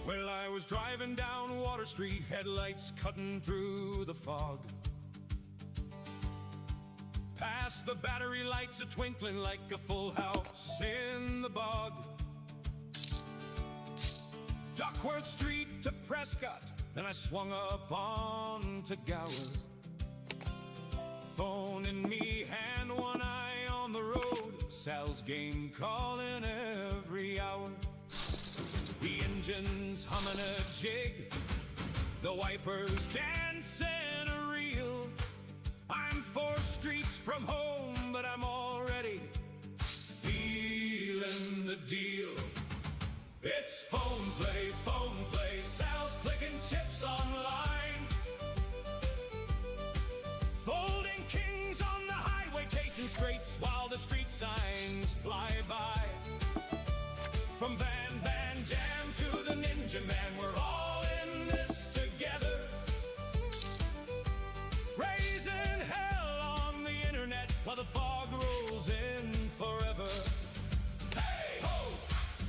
Well, I was driving down Water Street, headlights cutting through the fog. Past the battery lights a-twinkling like a full house in the bog. Duckworth Street to Prescott, then I swung up on to Gower. Phone in me, hand, one eye on the road. Sal's game calling every hour. The engine's humming a jig, the wipers dancing a reel. I'm 4 streets from home, but I'm already feeling the deal. It's phone play, Sal's clicking chips online. Folding kings on the highway, chasing straights while the street signs fly by. From Van Jam to the Ninja Man, we're all in this together. Raising hell on the internet while the fog rolls in forever. Hey ho,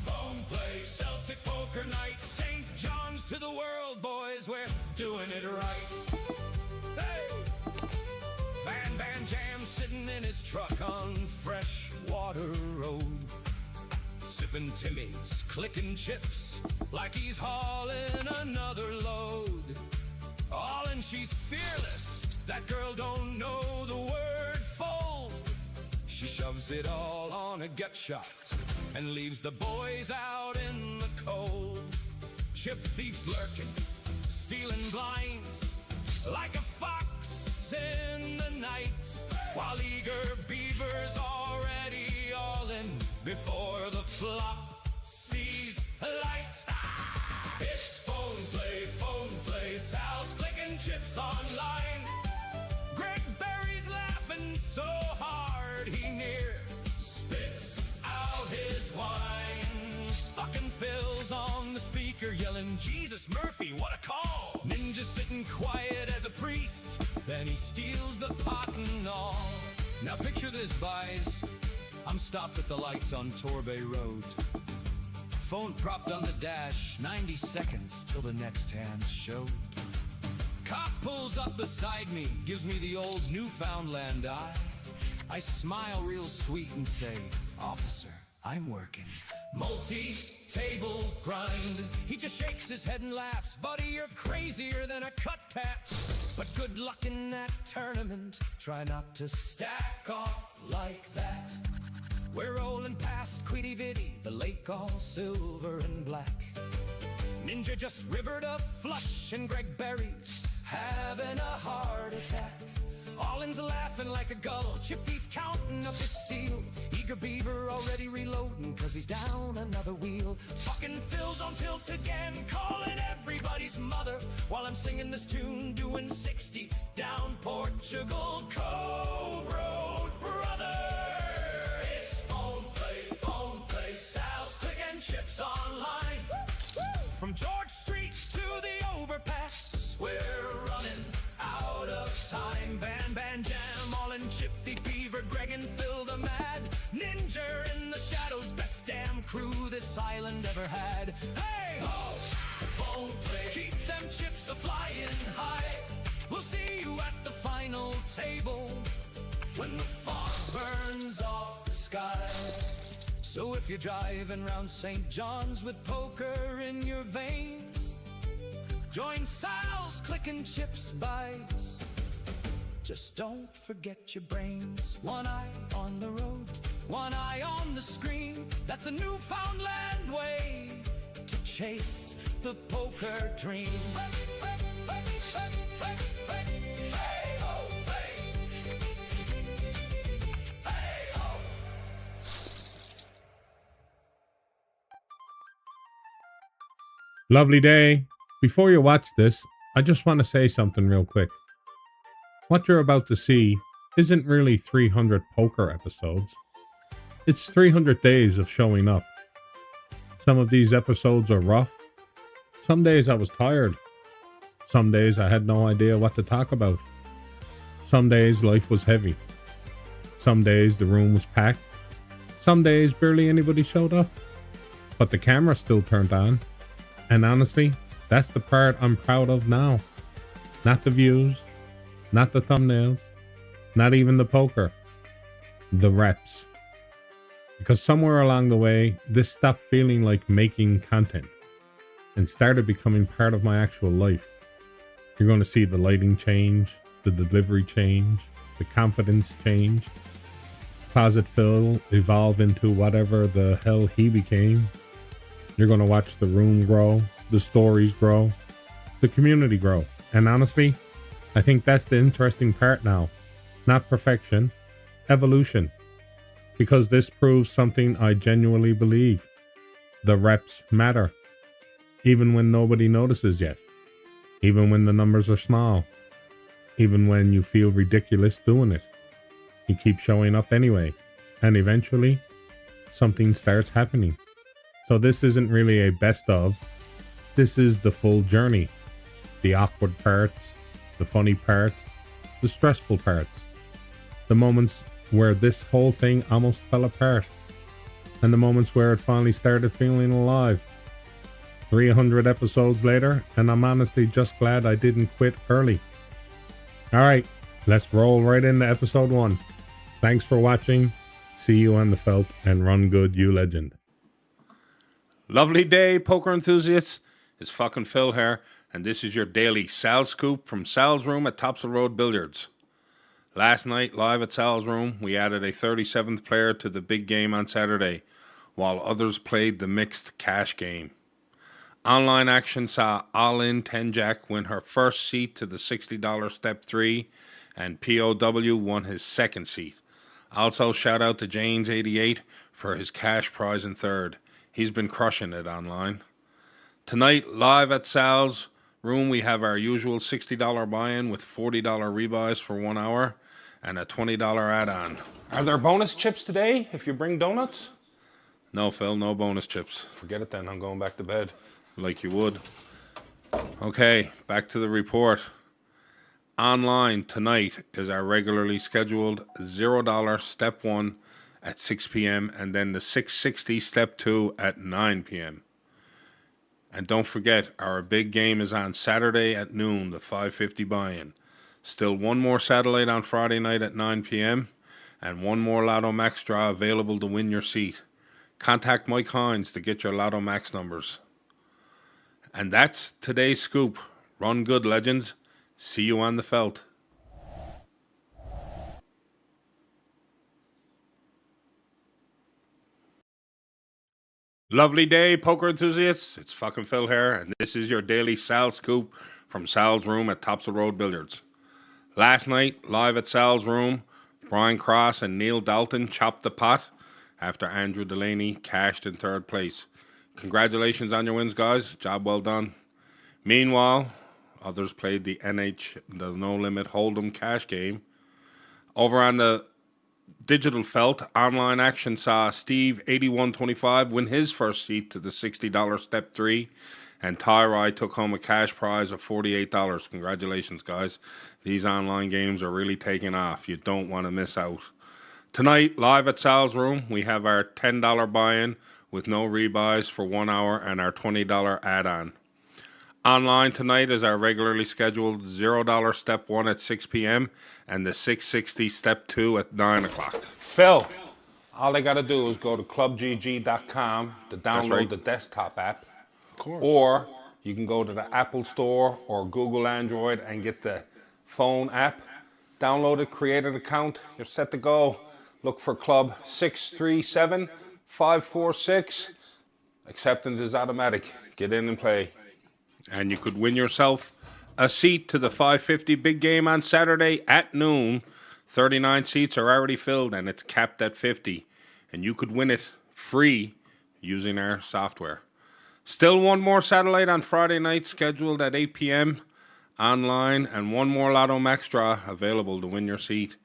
phone play, Celtic poker night, St. John's to the world, boys, we're doing it right. Hey, Van Jam sitting in his truck on Freshwater Road, sipping Timmy's, clicking chips like he's hauling another load. All in, she's fearless, that girl don't know the word fold. She shoves it all on a gut shot and leaves the boys out in the cold. Chip thieves lurking, stealing blinds like a fox in the night, while eager beavers already all in before the flock sees light. It's phone play, Sal's clicking chips online. Greg Berry's laughing so hard he near spits out his wine. Fucking Phil's on the speaker yelling, Jesus Murphy, what a call! Ninja sitting quiet as a priest, then he steals the pot and all. Now picture this, boys, I'm stopped at the lights on Torbay Road. Phone propped on the dash, 90 seconds till the next hand showed. Cop pulls up beside me, gives me the old Newfoundland eye. I smile real sweet and say, officer, I'm working. Multi-table grind. He just shakes his head and laughs. Buddy, you're crazier than a cut cat. But good luck in that tournament. Try not to stack off like that. We're rolling past Quiddy Viddy, the lake all silver and black. Ninja just rivered a flush and Greg Berry's having a heart attack. Allin's laughing like a gull, Chip Thief counting up his steel. Eager Beaver already reloading cause he's down another wheel. Fucking Phil's on tilt again, calling everybody's mother, while I'm singing this tune, doing 60 down Portugal Cove Road, brother. It's phone play, Sal's clicking chips online. From George Street to the overpass, we're running out of time. Van Jam, all in Chip Thief, Beaver, Greg and Phil the Mad. Ninja in the shadows, best damn crew this island ever had. Hey ho, phone play, keep them chips a-flying high. We'll see you at the final table when the fog burns off the sky. So if you're driving round St. John's with poker in your veins, join Sal's clicking chips buys. Just don't forget your brains. One eye on the road, one eye on the screen. That's a Newfoundland way to chase the poker dream. Lovely day. Before you watch this, I just want to say something real quick. What you're about to see isn't really 300 poker episodes. It's 300 days of showing up. Some of these episodes are rough. Some days I was tired. Some days I had no idea what to talk about. Some days life was heavy. Some days the room was packed. Some days barely anybody showed up. But the camera still turned on. And honestly, that's the part I'm proud of now. Not the views, not the thumbnails, not even the poker. The reps. Because somewhere along the way, this stopped feeling like making content and started becoming part of my actual life. You're going to see the lighting change, the delivery change, the confidence change, Closet Phil evolve into whatever the hell he became. You're going to watch the room grow, the stories grow, the community grow. And honestly, I think that's the interesting part now. Not perfection, evolution. Because this proves something I genuinely believe. The reps matter. Even when nobody notices yet. Even when the numbers are small. Even when you feel ridiculous doing it. You keep showing up anyway. And eventually, something starts happening. So this isn't really a best of. This is the full journey. The awkward parts, the funny parts, the stressful parts. The moments where this whole thing almost fell apart. And the moments where it finally started feeling alive. 300 episodes later, and I'm honestly just glad I didn't quit early. Alright, let's roll right into episode 1. Thanks for watching. See you on the felt, and run good, you legend. Lovely day, poker enthusiasts. It's fucking Phil here, and this is your daily Sal Scoop from Sal's Room at Topsail Road Billiards. Last night, live at Sal's Room, we added a 37th player to the big game on Saturday, while others played the mixed cash game. Online action saw All-In 10-Jack win her first seat to the $60 Step 3, and POW won his second seat. Also, shout out to Janes88 for his cash prize in third. He's been crushing it online. Tonight, live at Sal's Room, we have our usual $60 buy-in with $40 rebuys for 1 hour and a $20 add-on. Are there bonus chips today if you bring donuts? No, Phil, no bonus chips. Forget it then, I'm going back to bed. Like you would. Okay, back to the report. Online tonight is our regularly scheduled $0 Step 1 at 6 p.m. and then the 660 Step 2 at 9 p.m. And don't forget, our big game is on Saturday at noon, the 550 buy-in. Still one more satellite on Friday night at 9 p.m. and one more Lotto Max draw available to win your seat. Contact Mike Hines to get your Lotto Max numbers. And that's today's scoop. Run good, legends. See you on the felt. Lovely day, poker enthusiasts. It's fucking Phil here, and this is your daily Sal Scoop from Sal's Room at Topsail Road Billiards. Last night, live at Sal's Room, Brian Cross and Neil Dalton chopped the pot after Andrew Delaney cashed in third place. Congratulations on your wins, guys. Job well done. Meanwhile, others played the No Limit Hold'em cash game. Over on the digital felt, online action saw Steve 8125 win his first seat to the $60 Step 3, and Tyrai took home a cash prize of $48. Congratulations, guys. These online games are really taking off. You don't want to miss out. Tonight, live at Sal's Room, we have our $10 buy-in with no rebuys for 1 hour and our $20 add-on. Online tonight is our regularly scheduled $0 Step 1 at 6 p.m. and the 660 Step 2 at 9 o'clock. Phil, all they got to do is go to clubgg.com to download the desktop app. Of course. Or you can go to the Apple Store or Google Android and get the phone app. Download it, create an account, you're set to go. Look for Club 637546. Acceptance is automatic. Get in and play. And you could win yourself a seat to the 550 big game on Saturday at noon. 39 seats are already filled and it's capped at 50. And you could win it free using our software. Still one more satellite on Friday night scheduled at 8 p.m. online and one more Lotto Max draw available to win your seat.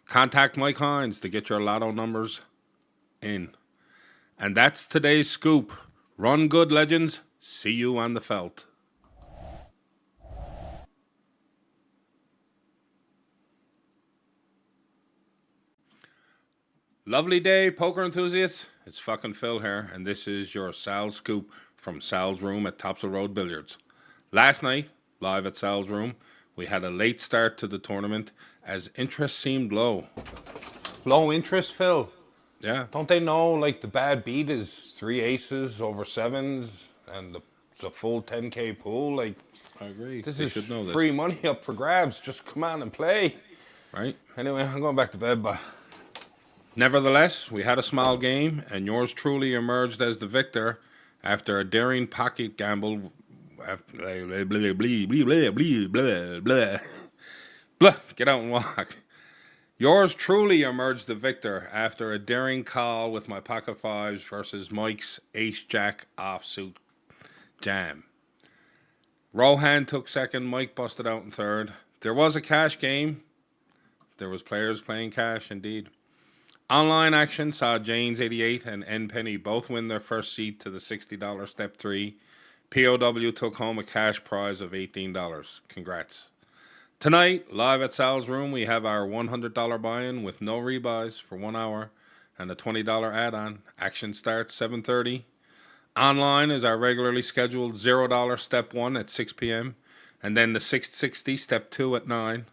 Contact Mike Hines to get your Lotto numbers in. And that's today's scoop. Run good, legends. See you on the felt. Lovely day, poker enthusiasts. It's fucking Phil here, and this is your Sal Scoop from Sal's room at Topsail Road Billiards. Last night, live at Sal's room, we had a late start to the tournament as interest seemed low. Low interest, Phil. Yeah, Don't they know, like, the bad beat is 3 aces over 7s and it's a full 10K pool? Like, I agree. this They is should know this, free money up for grabs. Just come on and play. right? Anyway, I'm going back to bed, but Nevertheless, we had a small game, and yours truly emerged as the victor after a daring pocket gamble. Blah, blah, blah, blah, blah, blah, blah. Blah, get out and walk. Yours truly emerged the victor after a daring call with my pocket fives versus Mike's ace-jack offsuit jam. Rohan took second, Mike busted out in third. There was a cash game. There was players playing cash, indeed. Online action saw Jane's 88 and N Penny both win their first seat to the $60 Step 3. POW took home a cash prize of $18. Congrats. Tonight, live at Sal's room, we have our $100 buy-in with no rebuys for 1 hour and a $20 add-on. Action starts 7:30. Online is our regularly scheduled $0 Step 1 at 6 p.m. and then the 660 Step 2 at 9.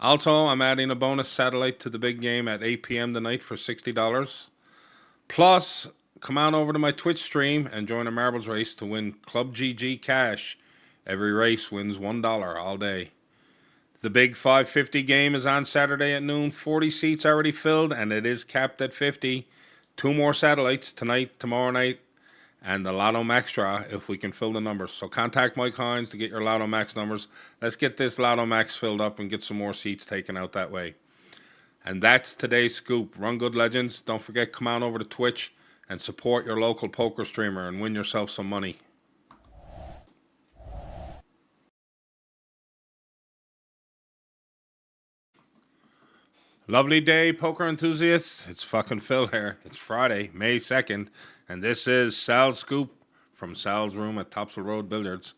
Also, I'm adding a bonus satellite to the big game at 8 p.m. tonight for $60. Plus, come on over to my Twitch stream and join a marbles race to win Club GG cash. Every race wins $1 all day. The big 550 game is on Saturday at noon. 40 seats already filled, and it is capped at 50. 2 more satellites tonight, tomorrow night, and the Lotto Max draw if we can fill the numbers. So contact Mike Hines to get your Lotto Max numbers. Let's get this Lotto Max filled up and get some more seats taken out that way. And that's today's scoop. Run good, legends. Don't forget, come on over to Twitch and support your local poker streamer and win yourself some money. Lovely day, poker enthusiasts. It's fucking Phil here. It's Friday, May 2nd, and this is Sal's Scoop from Sal's room at Topsail Road Billiards.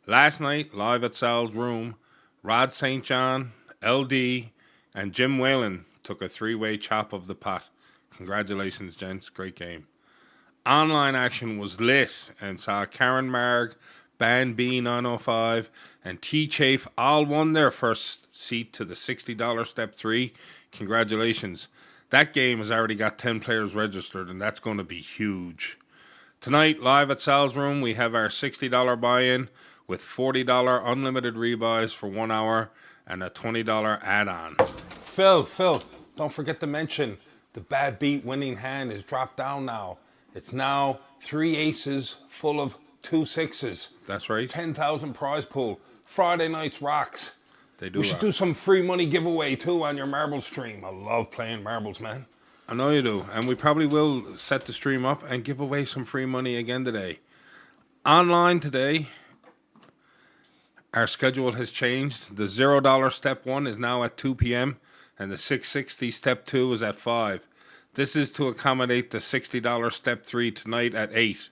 Last night, live at Sal's room, Rod St. John, LD, and Jim Whalen took a 3-way chop of the pot. Congratulations, gents. Great game. Online action was lit and saw Karen Marg, Ban B905, and T-Chafe all won their first seat to the $60 Step 3. Congratulations. That game has already got 10 players registered, and that's going to be huge. Tonight, live at Sal's room, we have our $60 buy-in with $40 unlimited rebuys for 1 hour and a $20 add-on. Phil, don't forget to mention the bad beat winning hand is dropped down now. It's now 3 aces full of 2 6s. That's right. 10,000 prize pool. Friday nights rocks. They do. We should do some free money giveaway too on your marbles stream. I love playing marbles, man. I know you do. And we probably will set the stream up and give away some free money again today. Online today, our schedule has changed. The $0 Step 1 is now at 2 p.m. and the 660 Step 2 is at 5. This is to accommodate the $60 Step 3 tonight at 8.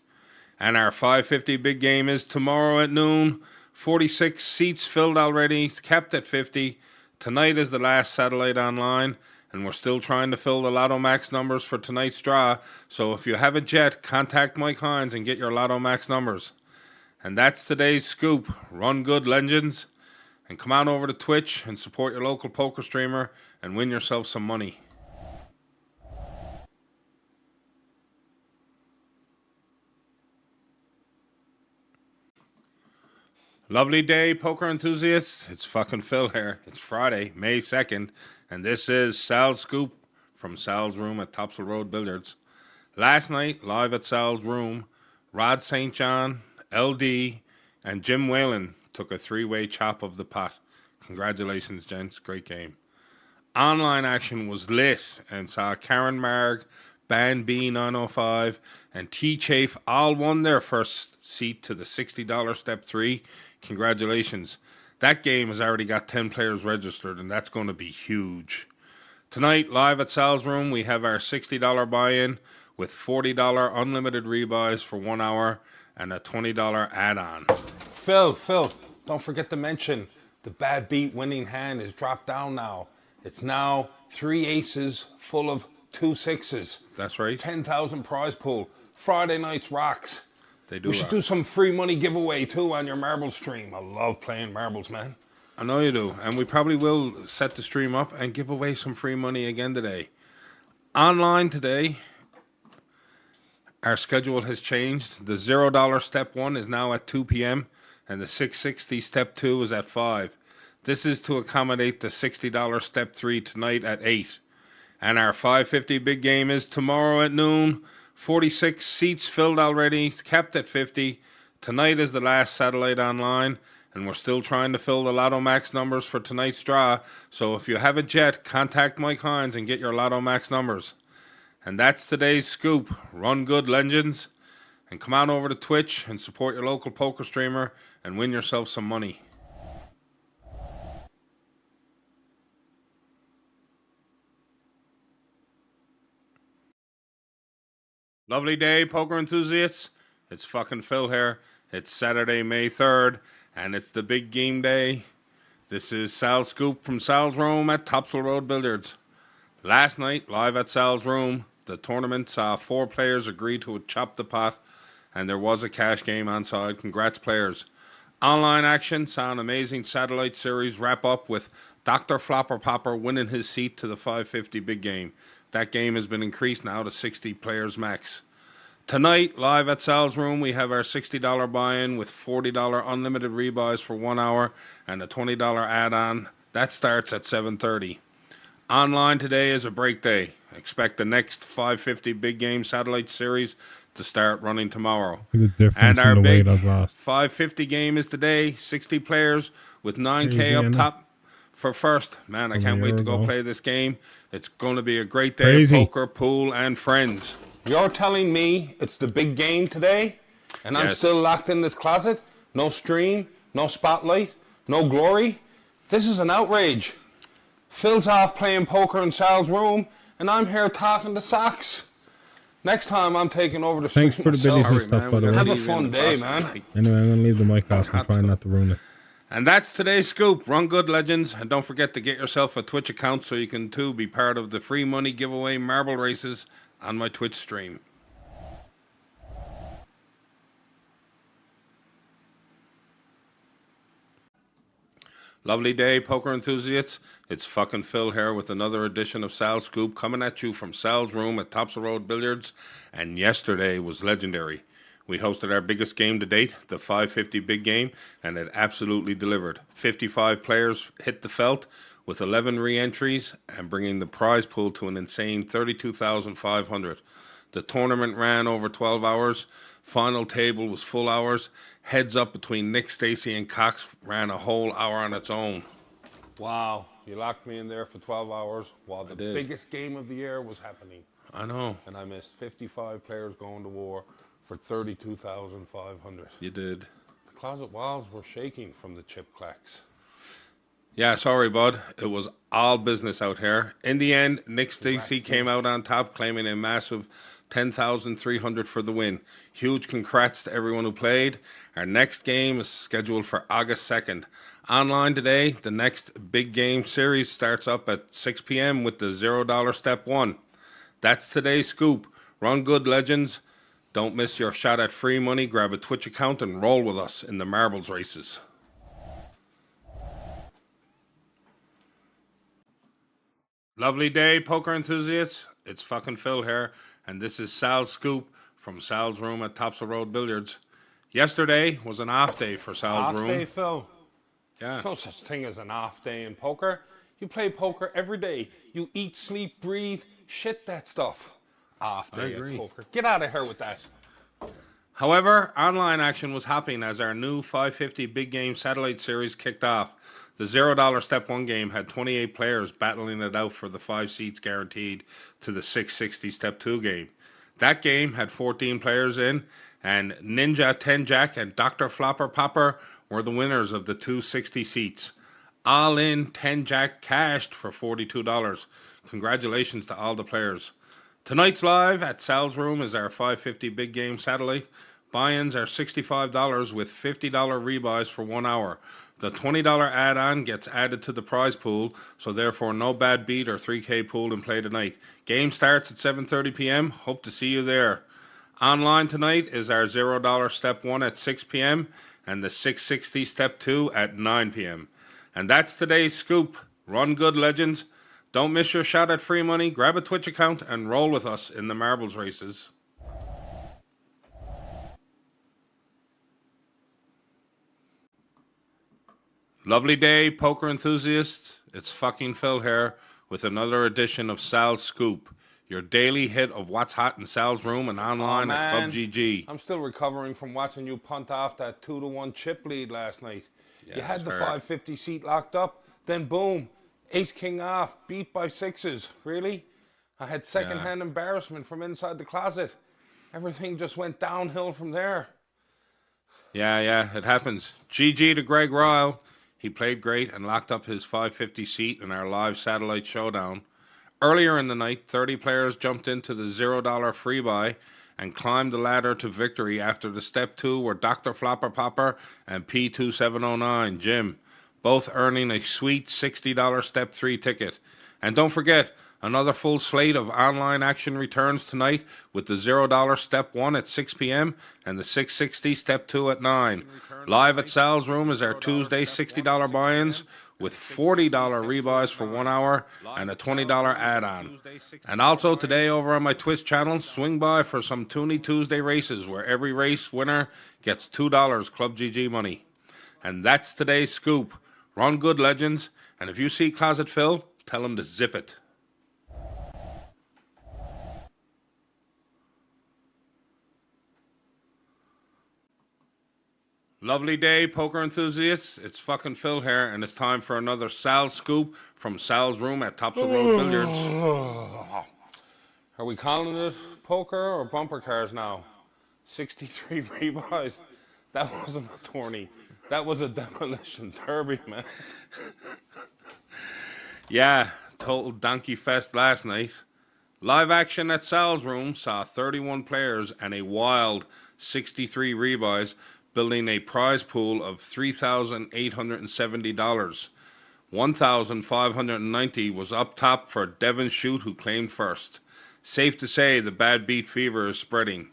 And our 550 big game is tomorrow at noon. 46 seats filled already. It's capped at 50. Tonight is the last satellite online, and we're still trying to fill the Lotto Max numbers for tonight's draw. So if you haven't yet, contact Mike Hines and get your Lotto Max numbers. And that's today's scoop. Run good, legends. And come on over to Twitch and support your local poker streamer and win yourself some money. Lovely day, poker enthusiasts. It's fucking Phil here. It's Friday, May 2nd, and this is Sal's Scoop from Sal's room at Topsail Road Billiards. Last night, live at Sal's room, Rod St. John, LD, and Jim Whalen took a 3-way chop of the pot. Congratulations, gents. Great game. Online action was lit and saw Karen Marg, Ban B905, and T-Chafe all won their first seat to the $60 Step 3. Congratulations. That game has already got 10 players registered, and that's going to be huge. Tonight, live at Sal's room, we have our $60 buy-in with $40 unlimited rebuys for 1 hour and a $20 add-on. Phil, don't forget to mention the bad beat winning hand is dropped down now. It's now 3 aces full of 2 sixes. That's right. 10,000 prize pool. Friday nights rocks. They do. We should do some free money giveaway too on your marble stream. I love playing marbles, man. I know you do. And we probably will set the stream up and give away some free money again today. Online today, our schedule has changed. The $0 step 1 is now at 2 p.m. and the 660 step 2 is at 5. This is to accommodate the $60 step 3 tonight at 8. And our 550 big game is tomorrow at noon. 46 seats filled already, it's kept at 50. Tonight is the last satellite online, and we're still trying to fill the Lotto Max numbers for tonight's draw. So if you haven't yet, contact Mike Hines and get your Lotto Max numbers. And that's today's scoop. Run good, legends. And come on over to Twitch and support your local poker streamer and win yourself some money. Lovely day, poker enthusiasts. It's fucking Phil here. It's Saturday, May 3rd, and it's the big game day. This is Sal's Scoop from Sal's Room at Topsail Road Billiards. Last night, live at Sal's Room, the tournament saw 4 players agree to chop the pot, and there was a cash game on side. Congrats, players. Online action saw an amazing satellite series wrap up with Dr. Flopper Popper winning his seat to the 550 big game. That game has been increased now to 60 players max. Tonight, live at Sal's Room, we have our $60 buy-in with $40 unlimited rebuys for 1 hour and a $20 add-on. That starts at 7:30. Online today is a break day. Expect the next 550 big game satellite series to start running tomorrow. The difference And our in the big weight I've lost. 550 game is today, 60 players with 9K Crazy, up isn't it? top for first. Man, I From a can't wait year to go ago. play this game. It's going to be a great day Crazy. of poker, pool, and friends. You're telling me it's the big game today, and I'm Yes. still locked in this closet? No stream, no spotlight, no glory? This is an outrage. Phil's off playing poker in Sal's Room, and I'm here talking to socks. Next time I'm taking over the stream Thanks for the myself. billies and Sorry, stuff, man, by we the gotta way. Have a leave you in fun the day, process. man. Anyway, I'm going to leave the mic off and try to. not to ruin it. And that's today's scoop. Run good, legends. And don't forget to get yourself a Twitch account so you can, too, be part of the free money giveaway marble races on my Twitch stream. Lovely day, poker enthusiasts. It's fucking Phil here with another edition of Sal's Scoop coming at you from Sal's Room at Topsail Road Billiards. And yesterday was legendary. We hosted our biggest game to date, the 550 big game, and it absolutely delivered. 55 players hit the felt with 11 re-entries and bringing the prize pool to an insane 32,500. The tournament ran over 12 hours. Final table was full hours. Heads up between Nick, Stacy, and Cox ran a whole hour on its own. Wow, you locked me in there for 12 hours while the did. biggest game of the year was happening. I know, And I missed 55 players going to war for 32,500. you did. The closet walls were shaking from the chip clacks. Yeah, sorry, bud. It was all business out here. In the end, Nick Stacy came out on top, claiming a massive 10,300 for the win. Huge congrats to everyone who played. Our next game is scheduled for August 2nd. Online today, the next big game series starts up at 6 p.m. with the $0 step 1. That's today's scoop. Run good, legends. Don't miss your shot at free money. Grab a Twitch account and roll with us in the marbles races. Lovely day, poker enthusiasts. It's fucking Phil here, and this is Sal's Scoop from Sal's Room at Topsail Road Billiards. Yesterday was an off day for Sal's Off Room. day, Phil. Yeah, There's no such thing as an off day in poker. You play poker every day. You eat, sleep, breathe, shit that stuff. Off day agree. at poker. Get out of here with that. However, online action was hopping as our new 550 Big Game Satellite Series kicked off. The $0 Step 1 game had 28 players battling it out for the 5 seats guaranteed to the 660 Step 2 game. That game had 14 players in, and Ninja 10 Jack and Dr. Flopper Popper were the winners of the 260 seats. All in 10 Jack cashed for $42. Congratulations to all the players. Tonight's live at Sal's Room is our 550 Big Game Satellite. Buy-ins are $65 with $50 rebuys for 1 hour. The $20 add-on gets added to the prize pool, so therefore no bad beat or 3K pool in play tonight. Game starts at 7:30 p.m. Hope to see you there. Online tonight is our $0 Step 1 at 6 p.m. and the 660 Step 2 at 9 p.m. And that's today's scoop. Run good, legends. Don't miss your shot at free money. Grab a Twitch account and roll with us in the marbles races. Lovely day, poker enthusiasts. It's fucking Phil here with another edition of Sal's Scoop, your daily hit of what's hot in Sal's room and online at Club GG. I'm still recovering from watching you punt off that 2-1 chip lead last night. You had the 550 seat locked up, then boom, ace king off, beat by sixes. Really? I had secondhand embarrassment from inside the closet. Everything just went downhill from there. Yeah, it happens. GG to Greg Ryle. He played great and locked up his 550 seat in our live satellite showdown. Earlier in the night, 30 players jumped into the $0 free buy and climbed the ladder to victory after the Step 2 were Dr. Flopper Popper and P2709 Jim, both earning a sweet $60 Step 3 ticket. And don't forget, another full slate of online action returns tonight with the $0 Step 1 at 6 p.m. and the 660 Step 2 at 9. Live at Sal's Room is our Tuesday $60 buy-ins with $40 rebuys for 1 hour and a $20 add-on. And also today over on my Twitch channel, swing by for some Toonie Tuesday races where every race winner gets $2 Club GG money. And that's today's scoop. Run good, legends. And if you see Closet Phil, tell him to zip it. Lovely day, poker enthusiasts. It's fucking Phil here, and it's time for another Sal Scoop from Sal's room at Topsail Road Billiards. Are we calling it poker or bumper cars now? 63 rebuys. That wasn't a tourney. That was a demolition derby, man. Yeah, total donkey fest last night. Live action at Sal's room saw 31 players and a wild 63 rebuys, building a prize pool of $3,870. $1,590 was up top for Devin Shute, who claimed first. Safe to say the bad beat fever is spreading.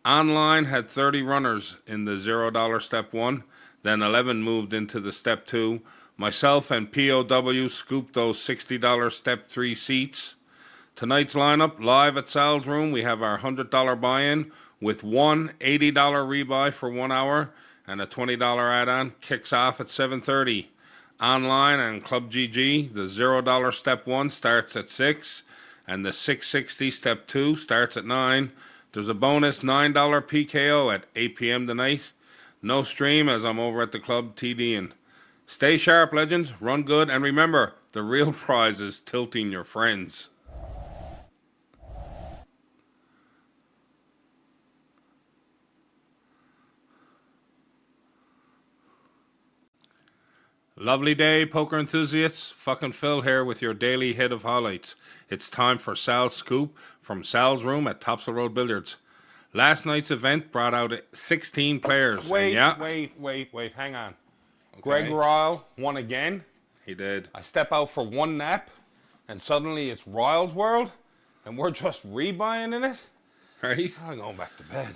Online had 30 runners in the $0 Step 1, then 11 moved into the Step 2. Myself and POW scooped those $60 Step 3 seats. Tonight's lineup, live at Sal's room, we have our $100 buy-in with one $80 rebuy for 1 hour and a $20 add-on. Kicks off at 7:30. Online on Club GG, the $0 Step 1 starts at 6 and the 660 Step 2 starts at 9. There's a bonus $9 PKO at 8 p.m. tonight. No stream as I'm over at the club TDing. Stay sharp, legends. Run good. And remember, the real prize is tilting your friends. Lovely day, poker enthusiasts. Fucking Phil here with your daily hit of highlights. It's time for Sal's Scoop from Sal's room at Topsail Road Billiards. Last night's event brought out 16 players. Wait, hang on. Okay. Greg Ryle won again. He did. I step out for one nap, and suddenly it's Ryle's world, and we're just rebuying in it. Right? I'm going back to bed.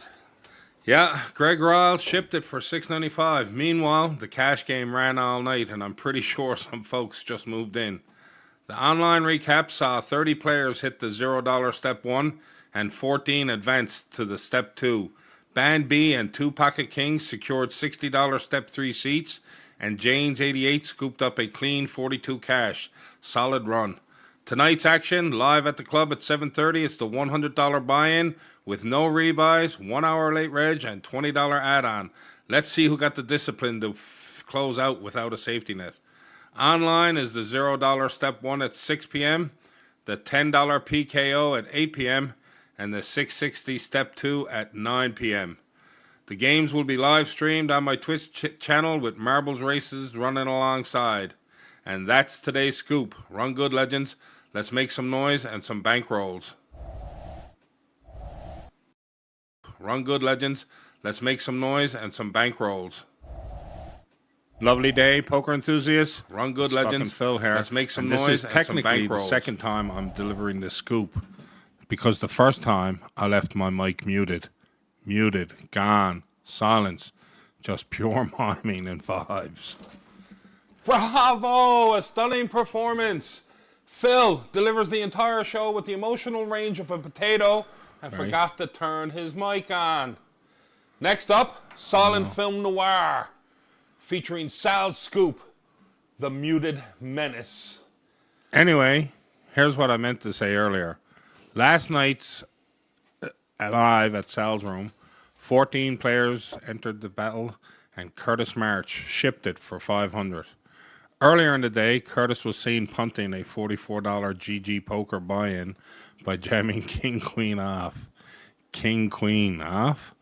Yeah, Greg Ryle shipped it for $6.95. Meanwhile, the cash game ran all night, and I'm pretty sure some folks just moved in. The online recap saw 30 players hit the $0 Step 1 and 14 advanced to the Step 2. Band B and 2 Pocket Kings secured $60 Step 3 seats, and Jane's 88 scooped up a clean 42 cash. Solid run. Tonight's action, live at the club at 7:30, it's the $100 buy-in with no rebuys, 1 hour late reg, and $20 add-on. Let's see who got the discipline to close out without a safety net. Online is the $0 Step 1 at 6 p.m., the $10 PKO at 8 p.m., and the 660 Step 2 at 9 p.m. The games will be live streamed on my Twitch channel with marbles races running alongside. And that's today's scoop. Run good, legends. Let's make some noise and some bankrolls. Run good, legends. Let's make some noise and some bankrolls. Lovely day, poker enthusiasts. Run good, It's legends. fucking Phil here. Let's make some And this noise is and some technically the bankrolls. second time I'm delivering this scoop, because the first time I left my mic muted, gone, silence, just pure miming and vibes. Bravo! A stunning performance. Phil delivers the entire show with the emotional range of a potato and Right. forgot to turn his mic on. Next up, silent film noir, featuring Sal Scoop, the muted menace. Anyway, here's what I meant to say earlier. Last night's live at Sal's room, 14 players entered the battle, and Curtis March shipped it for $500. Earlier in the day, Curtis was seen punting a $44 GG poker buy-in by jamming King Queen off. King Queen off?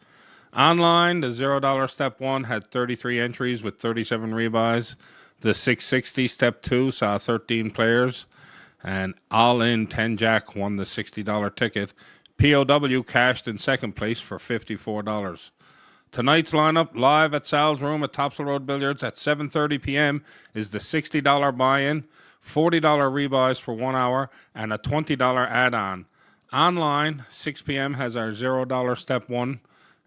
Online, the $0 step 1 had 33 entries with 37 rebuys. The 660 step 2 saw 13 players, and all in 10 Jack won the $60 ticket. POW cashed in second place for $54. Tonight's lineup, live at Sal's room at Topsail Road Billiards at 7:30 p.m. is the $60 buy-in, $40 rebuys for 1 hour, and a $20 add-on. Online, 6 p.m. has our $0 step 1,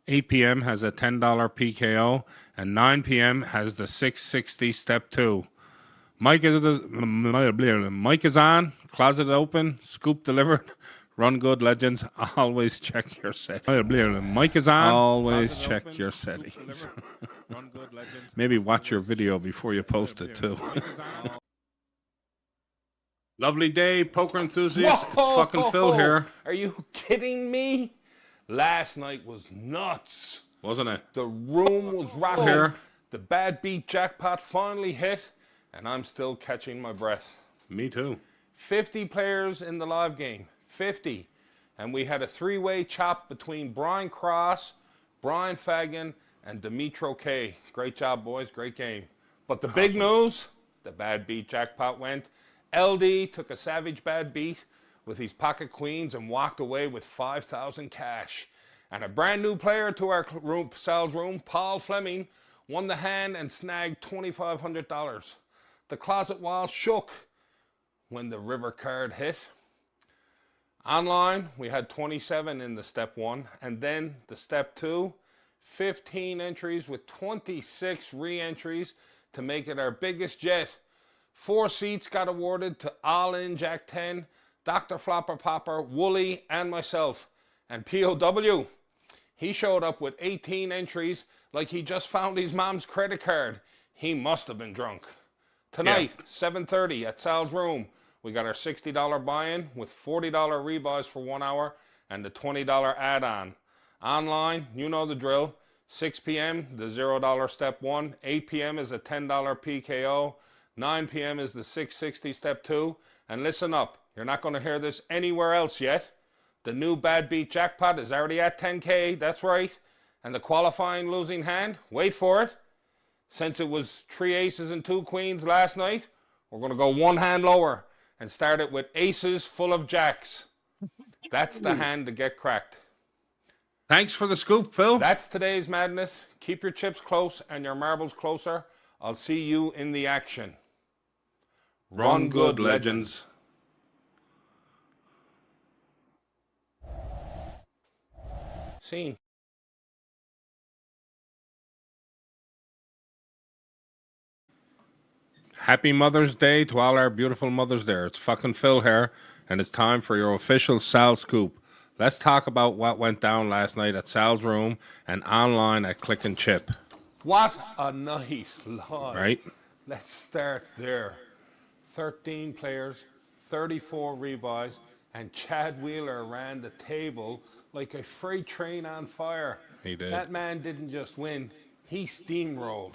8 p.m. has a $10 PKO, and 9 p.m. has the 660 step 2. Mike is on, closet open, scoop delivered. Run good, legends. Always check your settings. Mike is on. Always check your settings. Maybe watch your video before you post it too. Lovely day, poker enthusiasts. It's fucking Phil here. Are you kidding me? Last night was nuts. Wasn't it? The room was rocking. Here. The bad beat jackpot finally hit, and I'm still catching my breath. Me too. 50 players in the live game. 50. And we had a three-way chop between Brian Cross, Brian Fagan, and Dimitro K. Great job, boys. Great game. But the big news, the bad beat jackpot went. LD took a savage bad beat with his pocket queens and walked away with 5,000 cash. And a brand new player to our room, Sal's room, Paul Fleming, won the hand and snagged $2,500. The closet wall shook when the river card hit. Online, we had 27 in the step 1, and then the step 2, 15 entries with 26 re-entries to make it our biggest yet. 4 seats got awarded to All In Jack 10, Dr. Flopper Popper, Wooly, and myself. And POW, he showed up with 18 entries like he just found his mom's credit card. He must have been drunk. Tonight, 7:30 at Sal's room, we got our $60 buy-in with $40 rebuys for 1 hour and the $20 add-on. Online, you know the drill. 6 p.m., the $0 step 1. 8 p.m. is a $10 PKO. 9 p.m. is the 660 step 2. And listen up, you're not going to hear this anywhere else yet. The new bad beat jackpot is already at 10K, that's right. And the qualifying losing hand, wait for it. Since it was 3 aces and 2 queens last night, we're going to go 1 hand lower and start it with aces full of jacks. That's the hand to get cracked. Thanks for the scoop, Phil. That's today's madness. Keep your chips close and your marbles closer. I'll see you in the action. Run good, legends. Scene. Happy Mother's Day to all our beautiful mothers there. It's fucking Phil here, and it's time for your official Sal Scoop. Let's talk about what went down last night at Sal's room and online at Click and Chip. What a night, Lord. Right? Let's start there. 13 players, 34 rebuys, and Chad Wheeler ran the table like a freight train on fire. He did. That man didn't just win, he steamrolled.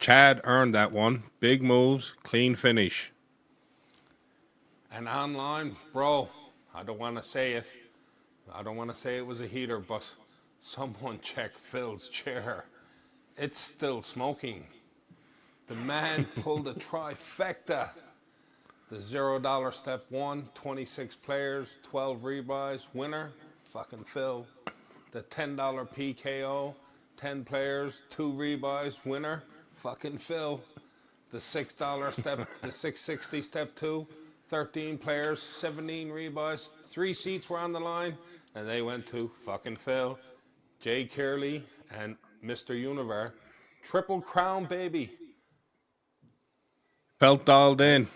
Chad earned that one. Big moves, clean finish. And online, bro, I don't want to say it. I don't want to say it was a heater, but someone check Phil's chair. It's still smoking. The man pulled a trifecta. The $0 step 1, 26 players, 12 rebuys, winner, fucking Phil. The $10 PKO, 10 players, 2 rebuys, winner, Fucking Phil. The $6 step, the 660 step 2, 13 players, 17 rebuys, 3 seats were on the line, and they went to fucking Phil, Jay Kearley, and Mr. Univer. Triple Crown, baby. Felt dialed in.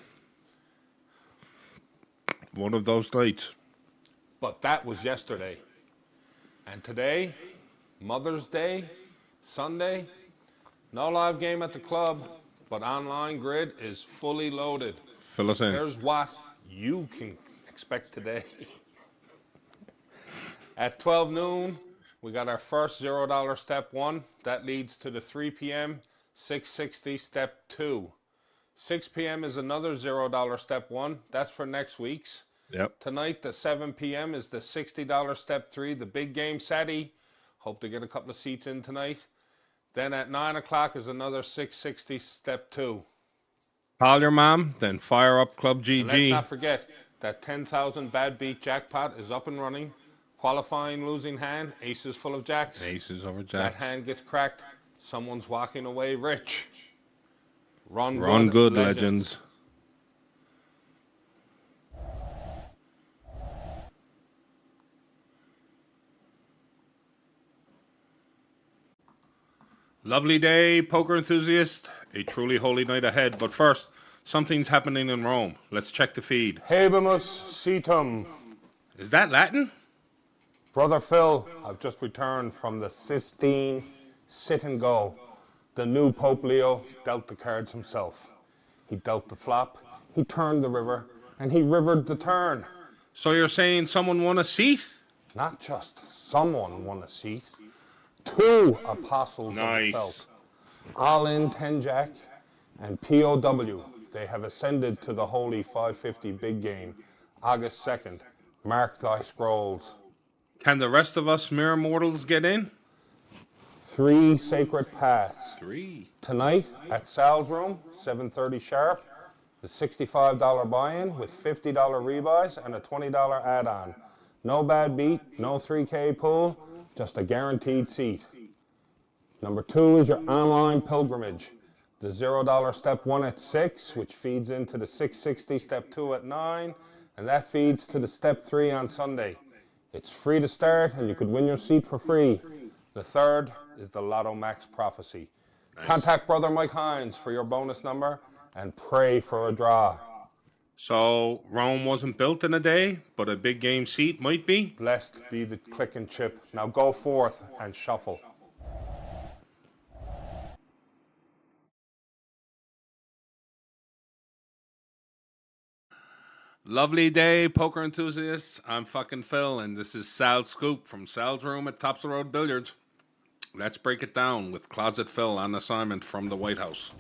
One of those nights. But that was yesterday. And today, Mother's Day, Sunday, no live game at the club, but online grid is fully loaded. Fill us in. Here's what you can expect today. At 12 noon, we got our first $0 step 1. That leads to the 3 p.m. 660 step 2. 6 p.m. is another $0 step 1. That's for next week's. Yep. Tonight, the 7 p.m. is the $60 step 3, the big game SATI. Hope to get a couple of seats in tonight. Then at 9 o'clock is another 660 step 2. Call your mom, then fire up Club And let's GG. not forget that 10,000 bad beat jackpot is up and running. Qualifying losing hand, aces full of jacks. Aces over That jacks. hand gets cracked. Someone's walking away rich. Run Good, legends. Lovely day, poker enthusiast. A truly holy night ahead. But first, something's happening in Rome. Let's check the feed. Habemus Cetum. Is that Latin? Brother Phil, I've just returned from the Sistine Sit and Go. The new Pope Leo dealt the cards himself. He dealt the flop, he turned the river, and he rivered the turn. So you're saying someone won a seat? Not just someone won a seat. 2 apostles of the Nice. felt. All in 10 Jack and POW. They have ascended to the holy 550 big game. August 2nd. Mark thy scrolls. Can the rest of us mere mortals get in? 3 sacred paths. 3. Tonight at Sal's Room, 7:30 sharp, the $65 buy-in with $50 rebuys and a $20 add-on. No bad beat, no 3K pool, just a guaranteed seat. Number 2 is your online pilgrimage. The $0 step 1 at 6, which feeds into the 660 step 2 at 9, and that feeds to the step 3 on Sunday. It's free to start, and you could win your seat for free. The 3rd is the Lotto Max Prophecy. Contact Brother Mike Hines for your bonus number and pray for a draw. So Rome wasn't built in a day, but a big game seat might be? Blessed be the click and chip. Now go forth and shuffle. Lovely day, poker enthusiasts. I'm fucking Phil, and this is Sal's Scoop from Sal's Room at Tops of the Road Billiards. Let's break it down with Closet Phil on assignment from the White House.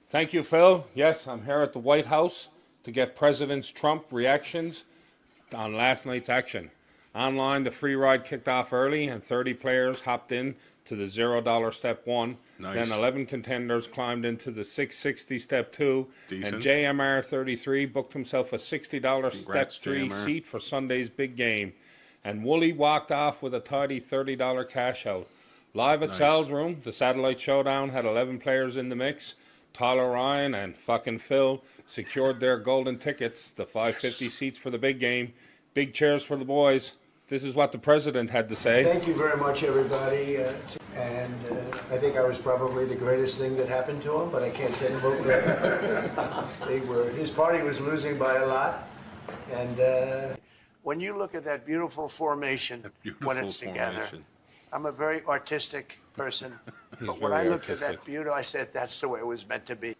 Thank you, Phil. Yes, I'm here at the White House to get President Trump reactions on last night's action. Online, the free ride kicked off early and 30 players hopped in to the $0 step 1. Nice. Then 11 contenders climbed into the 660 step 2. Decent. And JMR 33 booked himself a $60 step Congrats, 3 JMR. seat for Sunday's big game. And Wooly walked off with a tidy $30 cash out. Live at Sal's Room, the Satellite Showdown had 11 players in the mix. Tyler Ryan and fucking Phil secured their golden tickets, the 550 seats for the big game. Big cheers for the boys. This is what the president had to say. Thank you very much, everybody. I think I was probably the greatest thing that happened to him, but I can't take vote. His party was losing by a lot. And when you look at that beautiful formation when it's together, I'm a very artistic person. But when I very looked at that artistic. beauty, I said, that's the way it was meant to be.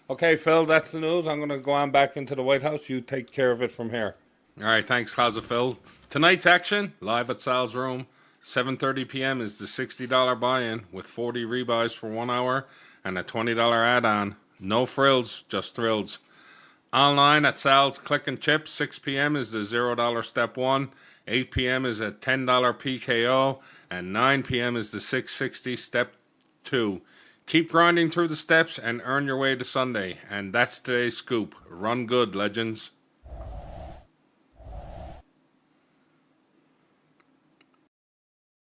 Okay, Phil, that's the news. I'm going to go on back into the White House. You take care of it from here. All right, thanks, Closet Phil. Tonight's action, live at Sal's Room, 7:30 p.m. is the $60 buy-in with 40 rebuys for 1 hour and a $20 add-on. No frills, just thrills. Online at Sal's Click and Chip, 6 p.m. is the $0 step 1, 8 p.m. is a $10 PKO, and 9 p.m. is the 660 step 2. Keep grinding through the steps and earn your way to Sunday. And that's today's scoop. Run good, legends.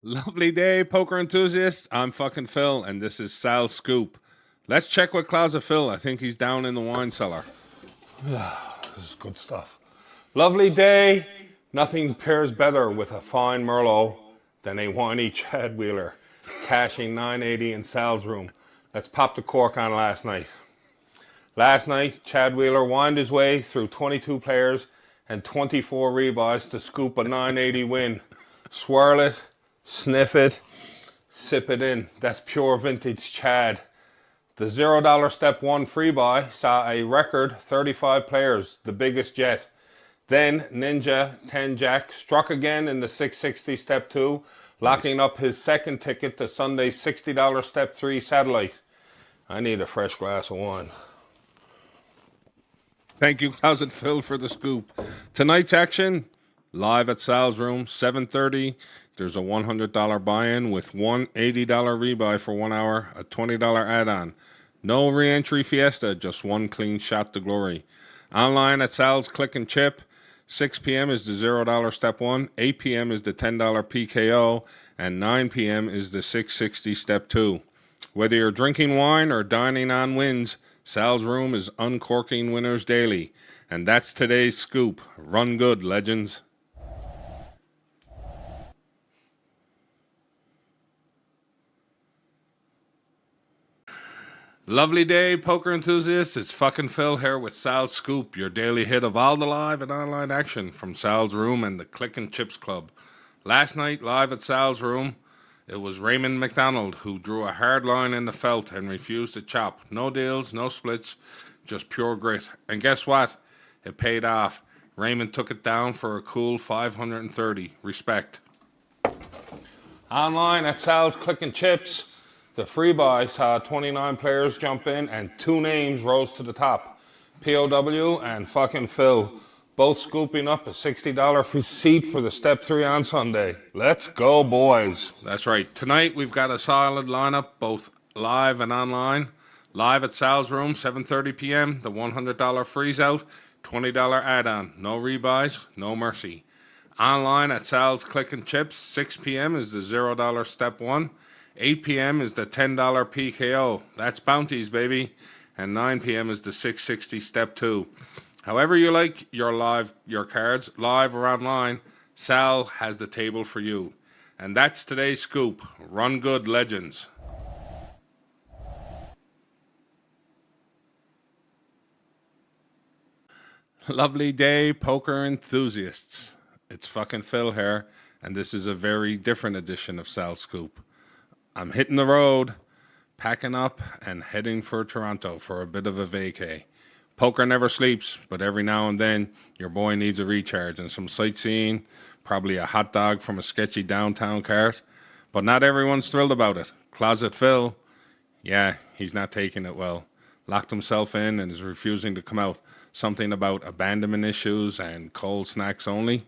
Lovely day, poker enthusiasts. I'm fucking Phil, and this is Sal's Scoop. Let's check with Closet Phil. I think he's down in the wine cellar. This is good stuff. Lovely day. Nothing pairs better with a fine Merlot than a whiny Chad Wheeler cashing 980 in Sal's room. Let's pop the cork on last night. Last night, Chad Wheeler wound his way through 22 players and 24 rebuys to scoop a 980 win. Swirl it, sniff it, sip it in. That's pure vintage Chad. The $0 step 1 free buy saw a record 35 players, the biggest yet. Then Ninja 10 Jack struck again in the 660 step 2, locking up his second ticket to Sunday's $60 step 3 satellite. I need a fresh glass of wine. Thank you, Closet Phil, for the scoop. Tonight's action, live at Sal's room, 7:30. There's a $100 buy-in with one $80 rebuy for 1 hour, a $20 add-on. No re-entry fiesta, just one clean shot to glory. Online at Sal's Click and Chip. 6 p.m. is the $0 step 1, 8 p.m. is the $10 PKO, and 9 p.m. is the 660 step 2. Whether you're drinking wine or dining on wins, Sal's room is uncorking winners daily. And that's today's scoop. Run good, legends. Lovely day, poker enthusiasts. It's fucking Phil here with Sal's Scoop, your daily hit of all the live and online action from Sal's room and the Click and Chips Club. Last night, live at Sal's room, it was Raymond McDonald who drew a hard line in the felt and refused to chop. No deals, no splits, just pure grit. And guess what? It paid off. Raymond took it down for a cool 530. Respect. Online at Sal's Click and Chips, the free buy saw 29 players jump in and 2 names rose to the top. POW and fucking Phil, both scooping up a $60 seat for the step 3 on Sunday. Let's go, boys. That's right. Tonight we've got a solid lineup, both live and online. Live at Sal's room, 7:30 p.m. The $100 freeze out, $20 add-on. No rebuys, no mercy. Online at Sal's Click and Chips, 6 p.m. is the $0 step 1. 8 p.m. is the $10 PKO. That's bounties, baby. And 9 p.m. is the 660 step 2. However you like your cards, live or online, Sal has the table for you. And that's today's scoop. Run good, legends. Lovely day, poker enthusiasts. It's fucking Phil here, and this is a very different edition of Sal's Scoop. I'm hitting the road, packing up, and heading for Toronto for a bit of a vacay. Poker never sleeps, but every now and then, your boy needs a recharge and some sightseeing, probably a hot dog from a sketchy downtown cart. But not everyone's thrilled about it. Closet Phil, yeah, he's not taking it well. Locked himself in and is refusing to come out. Something about abandonment issues and cold snacks only.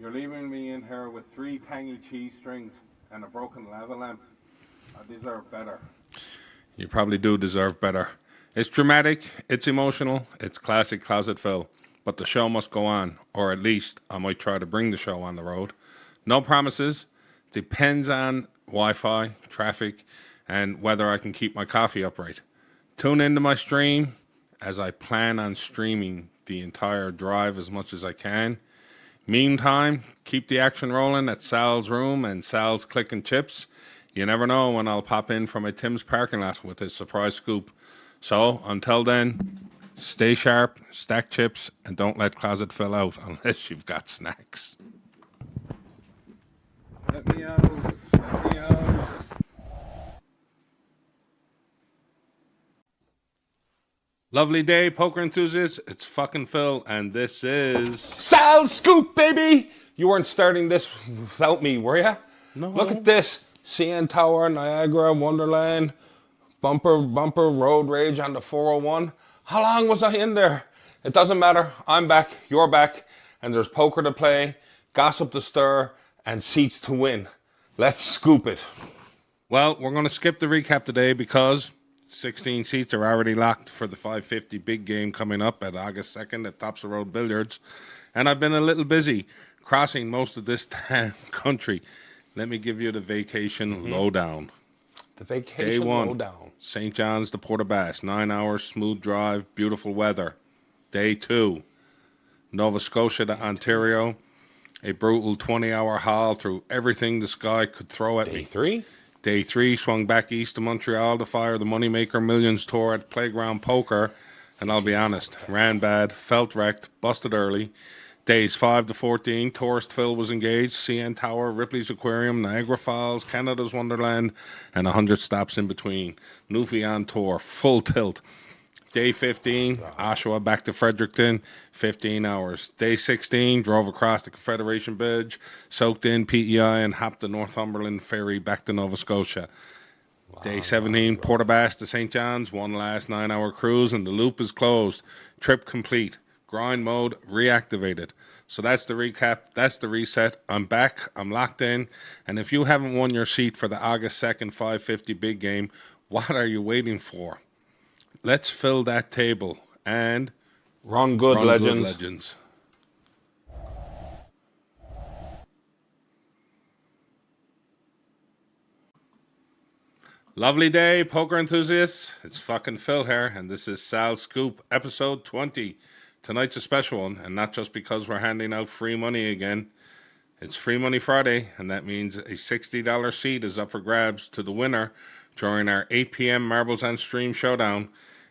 You're leaving me in here with 3 tangy cheese strings and a broken lava lamp. I deserve better. You probably do deserve better. It's dramatic, it's emotional, it's classic Closet Phil. But the show must go on, or at least I might try to bring the show on the road. No promises. Depends on Wi-Fi, traffic, and whether I can keep my coffee upright. Tune into my stream as I plan on streaming the entire drive as much as I can. Meantime, keep the action rolling at Sal's room and Sal's Click and Chips. You never know when I'll pop in from a Tim's parking lot with a surprise scoop. So, until then, stay sharp, stack chips, and don't let Closet Phil out unless you've got snacks. Let me out. Let me out. Lovely day, poker enthusiasts. It's fucking Phil, and this is Sal's Scoop, baby! You weren't starting this without me, were ya? No. Look at this. CN Tower, Niagara, Wonderland, bumper road rage on the 401. How long was I in there? It doesn't matter. I'm back, you're back, and there's poker to play, gossip to stir, and seats to win. Let's scoop it. Well, we're going to skip the recap today because 16 seats are already locked for the 550 big game coming up at August 2nd at Tops of Road Billiards. And I've been a little busy crossing most of this damn country. Let me give you the vacation lowdown. The Day vacation 1, lowdown. St. John's to Port aux Basques, 9 hours, smooth drive, beautiful weather. Day 2, Nova Scotia to Ontario, a brutal 20-hour haul through everything the sky could throw at Day me. 3. Day 3, swung back east to Montreal to fire the Moneymaker Millions Tour at Playground Poker, and I'll be honest, ran bad, felt wrecked, busted early. Days 5 to 14, Touristville was engaged, CN Tower, Ripley's Aquarium, Niagara Falls, Canada's Wonderland, and 100 stops in between. Newfie on tour, full tilt. Day 15, Oshawa back to Fredericton, 15 hours. Day 16, drove across the Confederation Bridge, soaked in PEI, and hopped the Northumberland Ferry back to Nova Scotia. Day 17, Port aux Basques to St. John's, one last 9-hour cruise, and the loop is closed. Trip complete. Grind mode reactivated. So that's the recap. That's the reset. I'm back. I'm locked in. And if you haven't won your seat for the August 2nd 550 big game, what are you waiting for? Let's fill that table and Run good, run legends. good legends. Lovely day, poker enthusiasts. It's fucking Phil here, and this is Sal's Scoop, episode 20. Tonight's a special one, and not just because we're handing out free money again. It's Free Money Friday, and that means a $60 seat is up for grabs to the winner during our 8 p.m. Marbles on Stream showdown.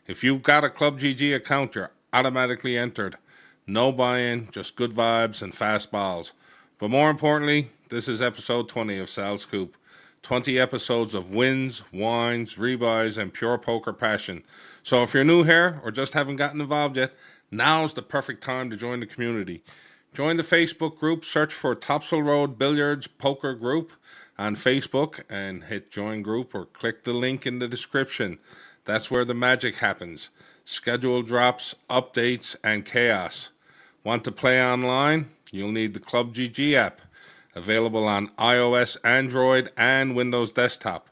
If you've got a Club GG account, you're automatically entered. No buy-in, just good vibes and fast balls. But more importantly, this is episode 20 of Sal's Scoop. 20 episodes of wins, wines, rebuys, and pure poker passion. So if you're new here or just haven't gotten involved yet, now's the perfect time to join the community. Join the Facebook group, search for Topsail Road Billiards Poker Group on Facebook and hit join group or click the link in the description. That's where the magic happens. Schedule drops, updates, and chaos. Want to play online? You'll need the Club GG app, available on iOS, Android, and Windows Desktop.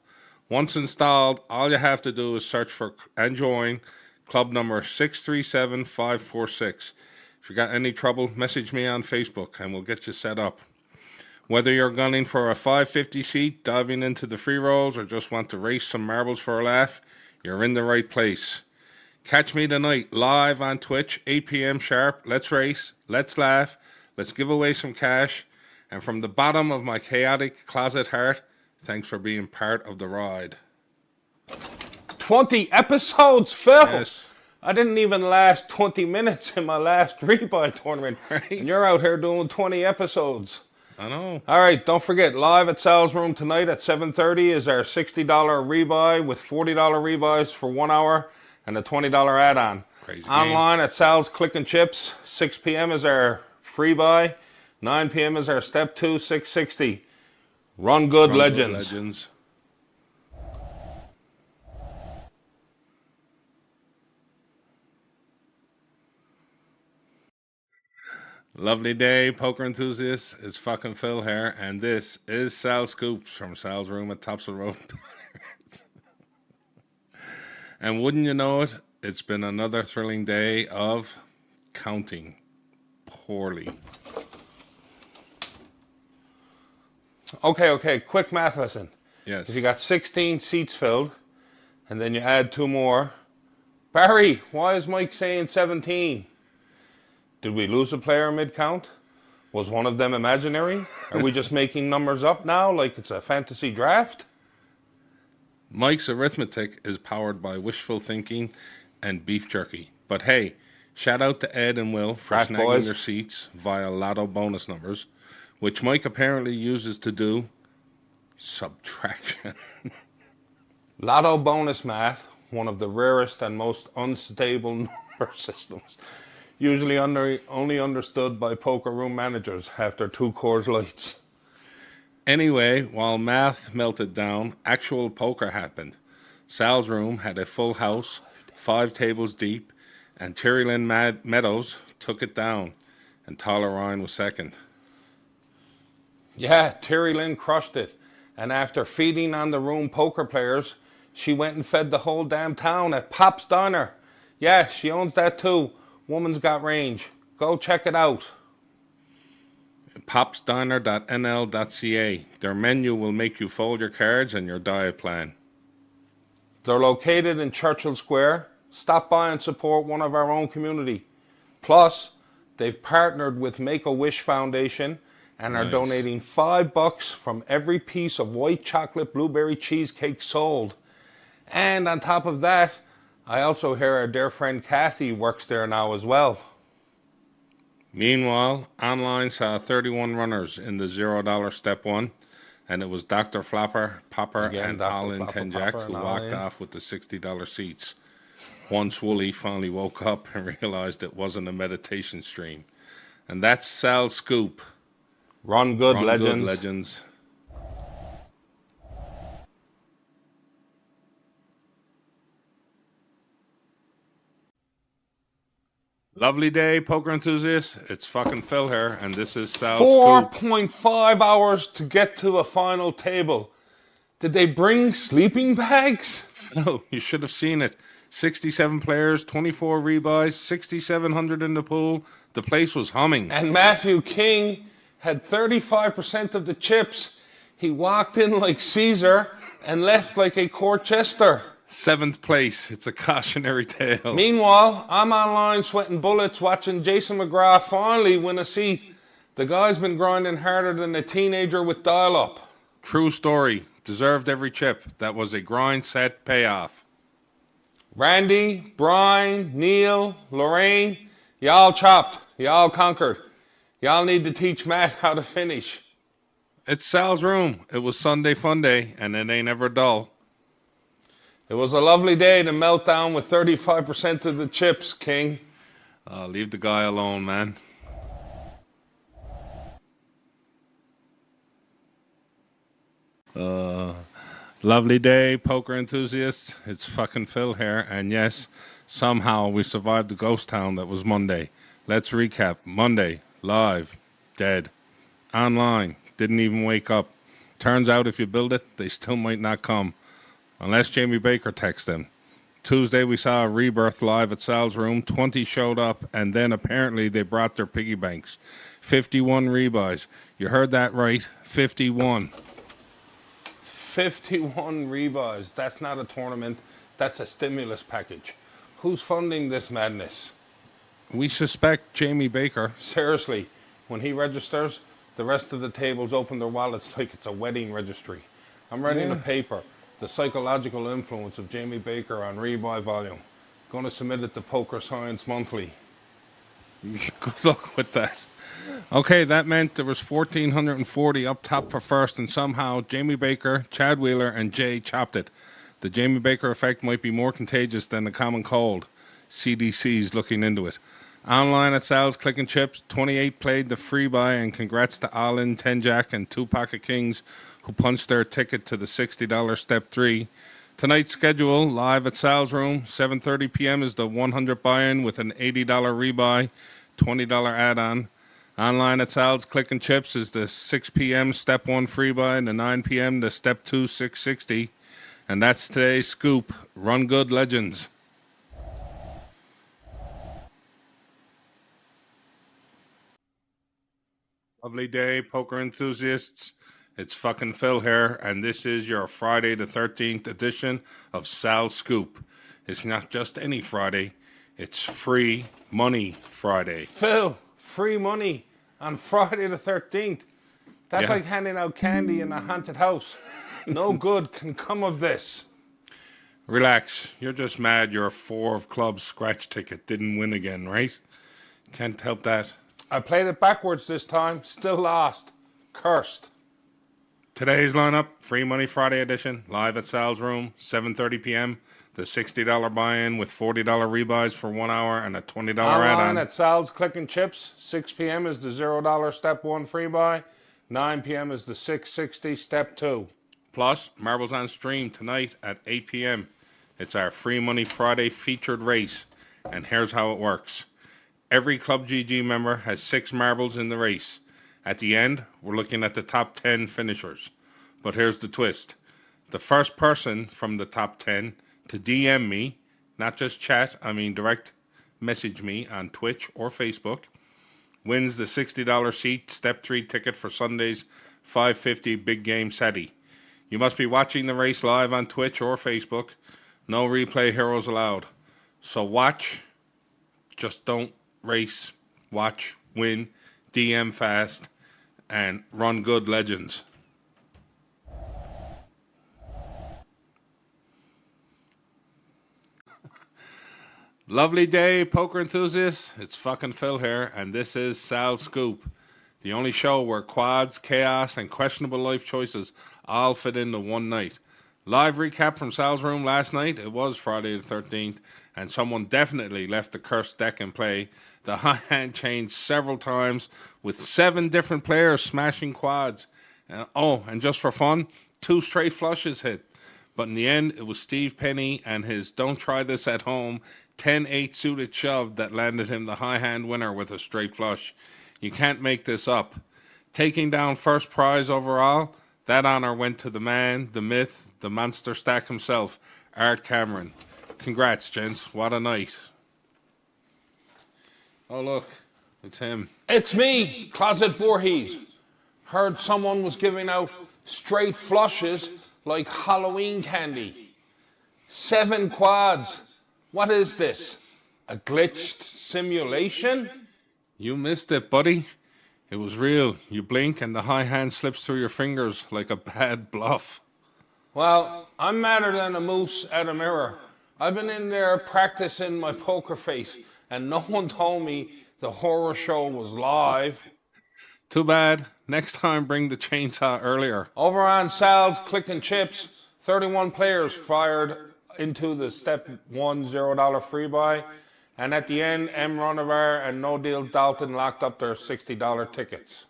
Once installed, all you have to do is search for and join club number 637546. If you got any trouble, message me on Facebook and we'll get you set up. Whether you're gunning for a 550 seat, diving into the free rolls, or just want to race some marbles for a laugh, you're in the right place. Catch me tonight live on Twitch, 8 p.m. sharp. Let's race, let's laugh, let's give away some cash. And from the bottom of my chaotic closet heart, thanks for being part of the ride. 20 episodes, Phil. Yes. I didn't even last 20 minutes in my last rebuy tournament. Right. And you're out here doing 20 episodes. I know. All right, don't forget, live at Sal's Room tonight at 7:30 is our $60 rebuy with $40 rebuys for 1 hour and a $20 add-on. Crazy Online at Sal's Click and Chips, 6 p.m. is our free buy, 9 p.m. is our Step 2 660. Run good, Run good legends. legends. Lovely day, poker enthusiasts. It's fucking Phil here, and this is Sal Scoops from Sal's Room at Topsail Road. And wouldn't you know it, it's been another thrilling day of counting poorly. Okay, quick math lesson. Yes. If you got 16 seats filled, and then you add 2 more, Barry, why is Mike saying 17? Did we lose a player mid-count? Was one of them imaginary? Are we just making numbers up now like it's a fantasy draft? Mike's arithmetic is powered by wishful thinking and beef jerky. But hey, shout out to Ed and Will for Crack snagging boys. their seats via Lotto bonus numbers, which Mike apparently uses to do subtraction. Lotto bonus math, one of the rarest and most unstable number systems, usually only understood by poker room managers after 2 Coors Lights. Anyway, while math melted down, actual poker happened. Sal's Room had a full house, 5 tables deep, and Terry Lynn Meadows took it down, and Tyler Ryan was second. Yeah, Terry Lynn crushed it. And after feeding on the room poker players, she went and fed the whole damn town at Pop's Diner. Yeah, she owns that too. Woman's got range. Go check it out. popsdiner.nl.ca. Their menu will make you fold your cards and your diet plan. They're located in Churchill Square. Stop by and support one of our own community. Plus, they've partnered with Make-A-Wish Foundation and are donating $5 from every piece of white chocolate blueberry cheesecake sold. And on top of that, I also hear our dear friend Kathy works there now as well. Meanwhile, online saw 31 runners in the $0 step one, and it was Dr. Flapper, Popper, and Alin Tenjak who walked off with the $60 seats. Once Wooly finally woke up and realized it wasn't a meditation stream. And that's Sal's scoop. Run good, Run legends. Good, legends. Lovely day, poker enthusiasts. It's fucking Phil here, and this is Sal's scoop. 4.5 hours to get to a final table. Did they bring sleeping bags? Phil, you should have seen it. 67 players, 24 rebuys, 6,700 in the pool. The place was humming. And Matthew King had 35% of the chips. He walked in like Caesar and left like a court jester. 7th place. It's a cautionary tale. Meanwhile, I'm online sweating bullets watching Jason McGrath finally win a seat. The guy's been grinding harder than a teenager with dial-up. True story. Deserved every chip. That was a grind set payoff. Randy, Brian, Neil, Lorraine, y'all chopped. Y'all conquered. Y'all need to teach Matt how to finish. It's Sal's room. It was Sunday fun day, and it ain't ever dull. It was a lovely day to melt down with 35% of the chips, King. Leave the guy alone, man. Lovely day, poker enthusiasts. It's fucking Phil here, and yes, somehow we survived the ghost town that was Monday. Let's recap. Monday, live, dead. Online, didn't even wake up. Turns out if you build it, they still might not come. Unless Jamie Baker texts them. Tuesday, we saw a rebirth live at Sal's room. 20 showed up, and then apparently they brought their piggy banks. 51 rebuys. You heard that right. 51. 51 rebuys. That's not a tournament. That's a stimulus package. Who's funding this madness? We suspect Jamie Baker. Seriously, when he registers, the rest of the tables open their wallets like it's a wedding registry. I'm writing a paper, The Psychological Influence of Jamie Baker on Rebuy Volume. Going to submit it to Poker Science Monthly. Good luck with that. Okay, that meant there was 1,440 up top for first, and somehow Jamie Baker, Chad Wheeler, and Jay chopped it. The Jamie Baker effect might be more contagious than the common cold. CDC's looking into it. Online at Sal's Clicking Chips, 28 played the free buy, and congrats to Alin, Tenjak, and 2 Pocket Kings who punched their ticket to the $60 Step 3. Tonight's schedule, live at Sal's room, 7:30 p.m. is the 100 buy-in with an $80 rebuy, $20 add-on. Online at Sal's Clicking Chips is the 6 p.m. Step 1 free buy and the 9 p.m. the Step 2 $660. And that's today's scoop. Run good, legends. Lovely day, poker enthusiasts. It's fucking Phil here, and this is your Friday the 13th edition of Sal's Scoop. It's not just any Friday, it's Free Money Friday. Phil, free money on Friday the 13th. That's like handing out candy in a haunted house. No good can come of this. Relax, you're just mad your 4 of clubs scratch ticket didn't win again, right? Can't help that. I played it backwards this time, still lost. Cursed. Today's lineup, Free Money Friday edition, live at Sal's room, 7:30 p.m. The $60 buy-in with $40 rebuys for 1 hour and a $20 Online add-on. at Sal's Clicking Chips, 6 p.m. is the $0 Step 1 free buy, 9 p.m. is the $660 Step 2. Plus, Marbles on Stream tonight at 8 p.m. It's our Free Money Friday featured race, and here's how it works. Every Club GG member has 6 marbles in the race. At the end, we're looking at the top 10 finishers. But here's the twist. The first person from the top 10 to DM me, not just chat, I mean direct message me on Twitch or Facebook, wins the $60 seat Step 3 ticket for Sunday's 550 Big Game SETI. You must be watching the race live on Twitch or Facebook. No replay heroes allowed. So watch, just don't race. Watch, win, DM fast, and run good, legends. Lovely day, poker enthusiasts. It's fucking Phil here, and this is Sal Scoop, the only show where quads, chaos, and questionable life choices all fit into one night. Live recap from Sal's room last night. It was Friday the 13th, and someone definitely left the cursed deck in play. The high hand changed several times, with 7 different players smashing quads. And just for fun, 2 straight flushes hit. But in the end, it was Steve Penny and his "Don't Try This at Home" 10-8 suited shove that landed him the high hand winner with a straight flush. You can't make this up. Taking down first prize overall, that honor went to the man, the myth, the monster stack himself, Art Cameron. Congrats, gents. What a night. Oh, look. It's him. It's me, Closet Voorhees. Heard someone was giving out straight flushes like Halloween candy. 7 quads. What is this? A glitched simulation? You missed it, buddy. It was real. You blink and the high hand slips through your fingers like a bad bluff. Well, I'm madder than a moose at a mirror. I've been in there practicing my poker face, and no one told me the horror show was live. Too bad. Next time, bring the chainsaw earlier. Over on Sal's Clickin' Chips, 31 players fired into the step 1 $0 free buy. And at the end, M. Ronavar and No Deals Dalton locked up their $60 tickets.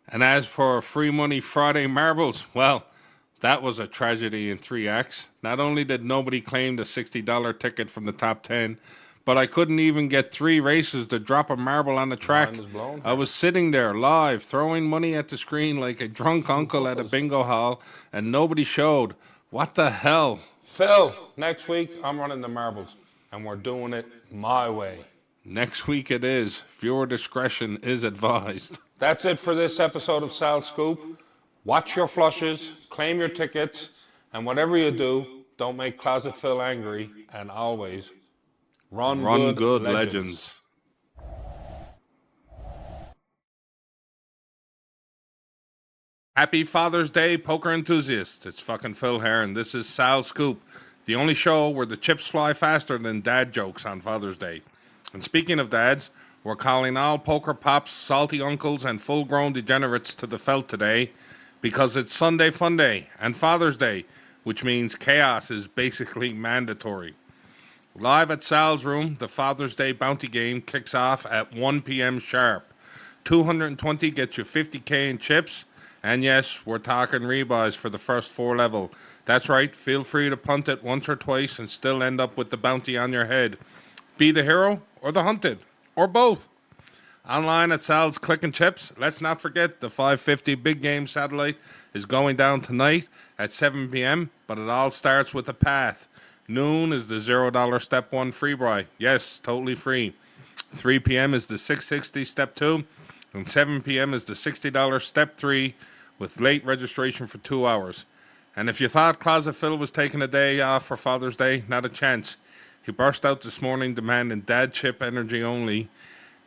And as for free money Friday marbles, well, that was a tragedy in 3 acts. Not only did nobody claim the $60 ticket from the top 10, but I couldn't even get 3 races to drop a marble on the track. I was sitting there live, throwing money at the screen like a drunk uncle at a bingo hall, and nobody showed. What the hell? Phil, next week I'm running the marbles, and we're doing it my way. Next week it is. Viewer discretion is advised. That's it for this episode of Sal Scoop. Watch your flushes, claim your tickets, and whatever you do, don't make Closet Phil angry, and always run good legends. Happy Father's Day, poker enthusiasts. It's fucking Phil here, and this is Sal Scoop, the only show where the chips fly faster than dad jokes on Father's Day. And speaking of dads, we're calling all poker pops, salty uncles, and full-grown degenerates to the felt today because it's Sunday Fun Day and Father's Day, which means chaos is basically mandatory. Live at Sal's room, the Father's Day bounty game kicks off at 1 p.m. sharp. 220 gets you 50k in chips. And yes, we're talking rebuys for the first 4 level. That's right, feel free to punt it once or twice and still end up with the bounty on your head. Be the hero or the hunted, or both. Online at Sal's Clickin' Chips, let's not forget the 550 Big Game Satellite is going down tonight at 7 p.m., but it all starts with a path. Noon is the $0 Step 1 free buy. Yes, totally free. 3 p.m. is the 660 Step 2, and 7 p.m. is the $60 Step 3 with late registration for 2 hours. And if you thought Closet Phil was taking a day off for Father's Day, not a chance. He burst out this morning demanding dad chip energy only.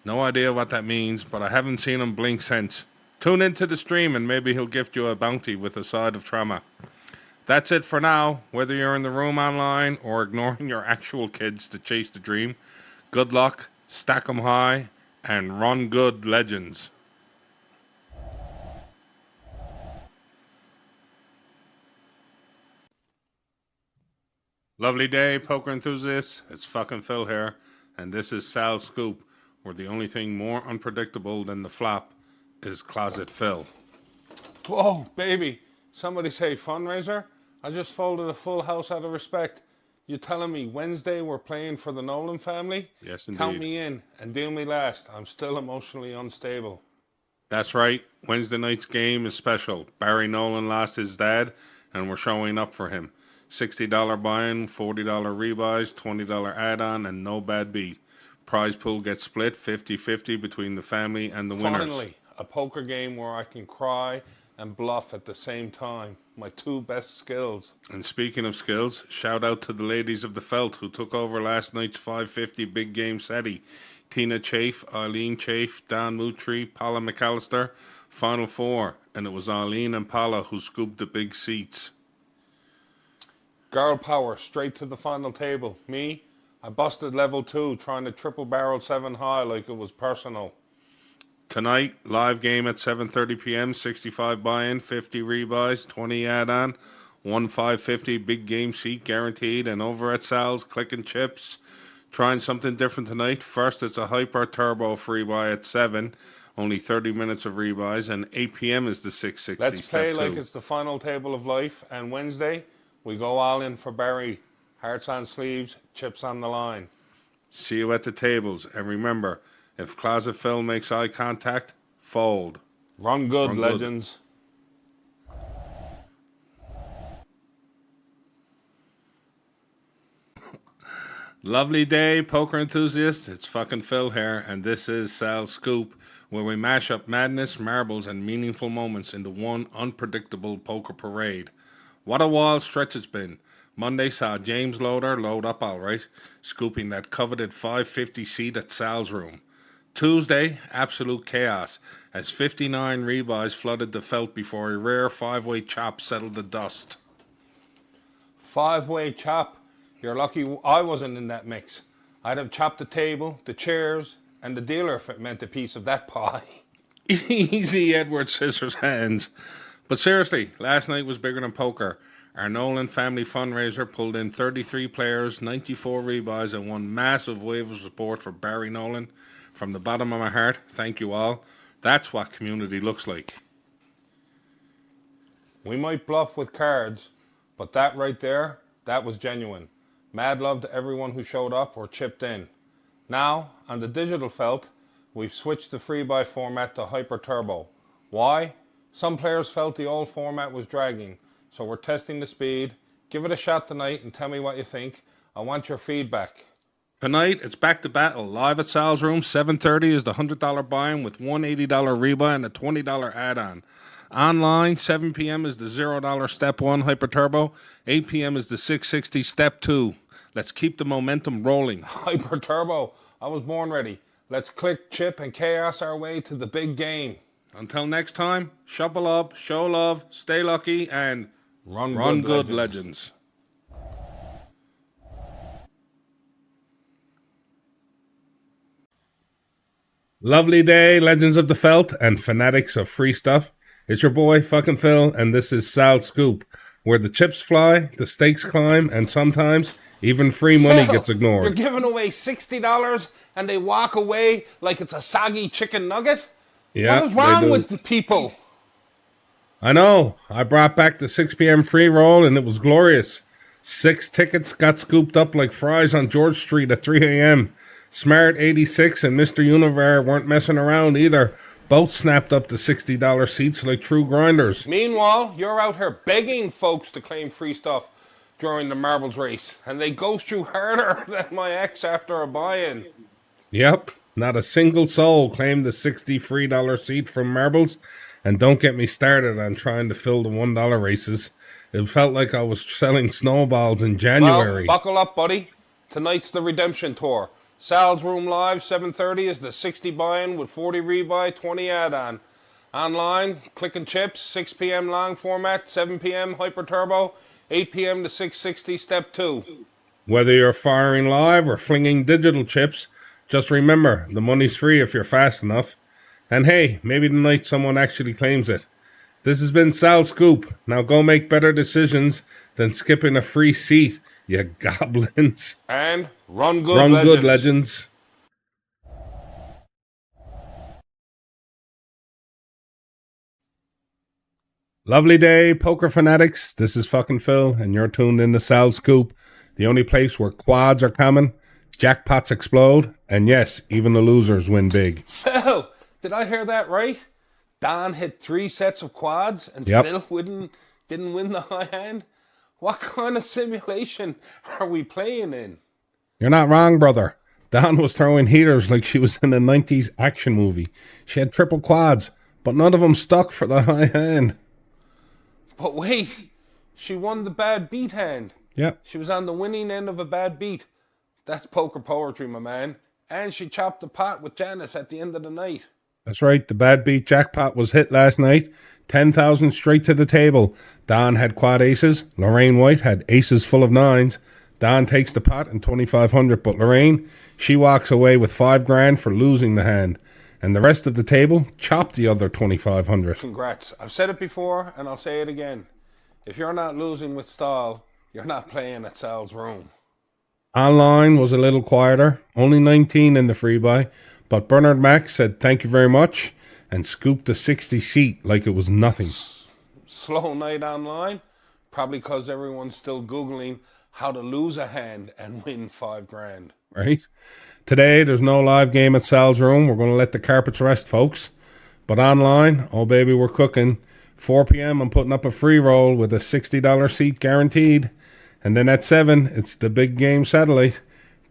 No idea what that means, but I haven't seen him blink since. Tune into the stream and maybe he'll gift you a bounty with a side of trauma. That's it for now. Whether you're in the room online or ignoring your actual kids to chase the dream, good luck, stack 'em high, and run good, legends. Lovely day, poker enthusiasts. It's fucking Phil here, and this is Sal Scoop, where the only thing more unpredictable than the flop is Closet Phil. Whoa, baby. Somebody say fundraiser? I just folded a full house out of respect. You telling me Wednesday we're playing for the Nolan family? Yes, indeed. Count me in and deal me last. I'm still emotionally unstable. That's right. Wednesday night's game is special. Barry Nolan lost his dad, and we're showing up for him. $60 buy-in, $40 rebuys, $20 add-on, and no bad beat. Prize pool gets split 50-50 between the family and the winners. Finally, a poker game where I can cry and bluff at the same time. My two best skills. And speaking of skills, shout out to the ladies of the Felt who took over last night's 550 big game SETI. Tina Chafe, Eileen Chafe, Dan Moutry, Paula McAllister. Final four, and it was Eileen and Paula who scooped the big seats. Girl power straight to the final table. Me, I busted level 2 trying to triple barrel 7 high like it was personal. Tonight, live game at 7:30 p.m. 65 buy-in, 50 rebuys, 20 add-on, 1,550 big game seat guaranteed, and over at Sal's clicking chips. Trying something different tonight. First, it's a Hyper Turbo free buy at 7. Only 30 minutes of rebuys, and 8 p.m. is the 660 Let's play step 2. like it's the final table of life, and Wednesday, we go all in for Barry. Hearts on sleeves, chips on the line. See you at the tables, and remember, if Closet Phil makes eye contact, fold. Run good, Run good. legends. Lovely day, poker enthusiasts. It's fucking Phil here, and this is Sal's Scoop, where we mash up madness, marbles, and meaningful moments into one unpredictable poker parade. What a wild stretch it's been. Monday saw James Loader load up all right, scooping that coveted 550 seat at Sal's room. Tuesday, absolute chaos, as 59 rebuys flooded the Felt before a rare 5-way chop settled the dust. 5-way chop. You're lucky I wasn't in that mix. I'd have chopped the table, the chairs, and the dealer if it meant a piece of that pie. Easy Edward Scissors hands. But seriously, last night was bigger than poker. Our Nolan family fundraiser pulled in 33 players, 94 rebuys, and one massive wave of support for Barry Nolan. From the bottom of my heart, thank you all. That's what community looks like. We might bluff with cards, but that right there, that was genuine. Mad love to everyone who showed up or chipped in. Now, on the digital Felt, we've switched the free buy format to Hyper Turbo. Why? Some players felt the old format was dragging, so we're testing the speed. Give it a shot tonight and tell me what you think. I want your feedback. Tonight, it's back to battle. Live at Sal's room, 7:30 is the $100 buy-in with $180 rebuy and a $20 add-on. Online, 7 p.m. is the $0 Step 1 Hyper Turbo. 8 p.m. is the 660 Step 2. Let's keep the momentum rolling. Hyper Turbo. I was born ready. Let's click, chip, and chaos our way to the big game. Until next time, shuffle up, show love, stay lucky, and Run good, legends. legends. Lovely day, legends of the Felt and fanatics of free stuff. It's your boy, fucking Phil, and this is Sal's Scoop, where the chips fly, the stakes climb, and sometimes even free money gets ignored. You're giving away $60 and they walk away like it's a soggy chicken nugget? Yeah, what is they wrong do. with the people? I know. I brought back the 6 p.m. free roll, and it was glorious. 6 tickets got scooped up like fries on George Street at 3 a.m. Smart 86 and Mr. Univar weren't messing around either. Both snapped up the $60 seats like true grinders. Meanwhile, you're out here begging folks to claim free stuff during the marbles race, and they ghost you harder than my ex after a buy-in. Yep, not a single soul claimed the $60 free seat from Marbles. And don't get me started on trying to fill the $1 races. It felt like I was selling snowballs in January. Well, buckle up, buddy. Tonight's the redemption tour. Sal's Room Live, 7:30 is the 60 buy-in with 40 rebuy, 20 add-on. Online, click and chips, 6 p.m. long format, 7 p.m. Hyper Turbo, 8 p.m. to 660 Step 2. Whether you're firing live or flinging digital chips, just remember, the money's free if you're fast enough. And hey, maybe tonight someone actually claims it. This has been Sal's Scoop. Now go make better decisions than skipping a free seat, you goblins. And run good, Run legends. good, legends. Lovely day, poker fanatics. This is fucking Phil, and you're tuned in to Sal's Scoop, the only place where quads are common, jackpots explode, and yes, even the losers win big. Phil, did I hear that right? Don hit 3 sets of quads and Yep. still didn't win the high hand? What kind of simulation are we playing in? You're not wrong, brother. Dawn was throwing heaters like she was in a 90s action movie. She had triple quads, but none of them stuck for the high hand. But wait, she won the bad beat hand. Yep. She was on the winning end of a bad beat. That's poker poetry, my man. And she chopped the pot with Janice at the end of the night. That's right. The bad beat jackpot was hit last night. 10,000 straight to the table. Don had quad aces. Lorraine White had aces full of nines. Don takes the pot and 2,500, but Lorraine, she walks away with $5,000 for losing the hand. And the rest of the table chopped the other 2,500. Congrats. I've said it before, and I'll say it again. If you're not losing with style, you're not playing at Sal's room. Online was a little quieter. Only 19 in the free buy. But Bernard Mack said thank you very much and scooped a 60 seat like it was nothing. Slow night online, probably because everyone's still Googling how to lose a hand and win $5,000. Right? Today, there's no live game at Sal's room. We're going to let the carpets rest, folks. But online, oh baby, we're cooking. 4 p.m., I'm putting up a free roll with a $60 seat guaranteed. And then at 7, it's the big game satellite.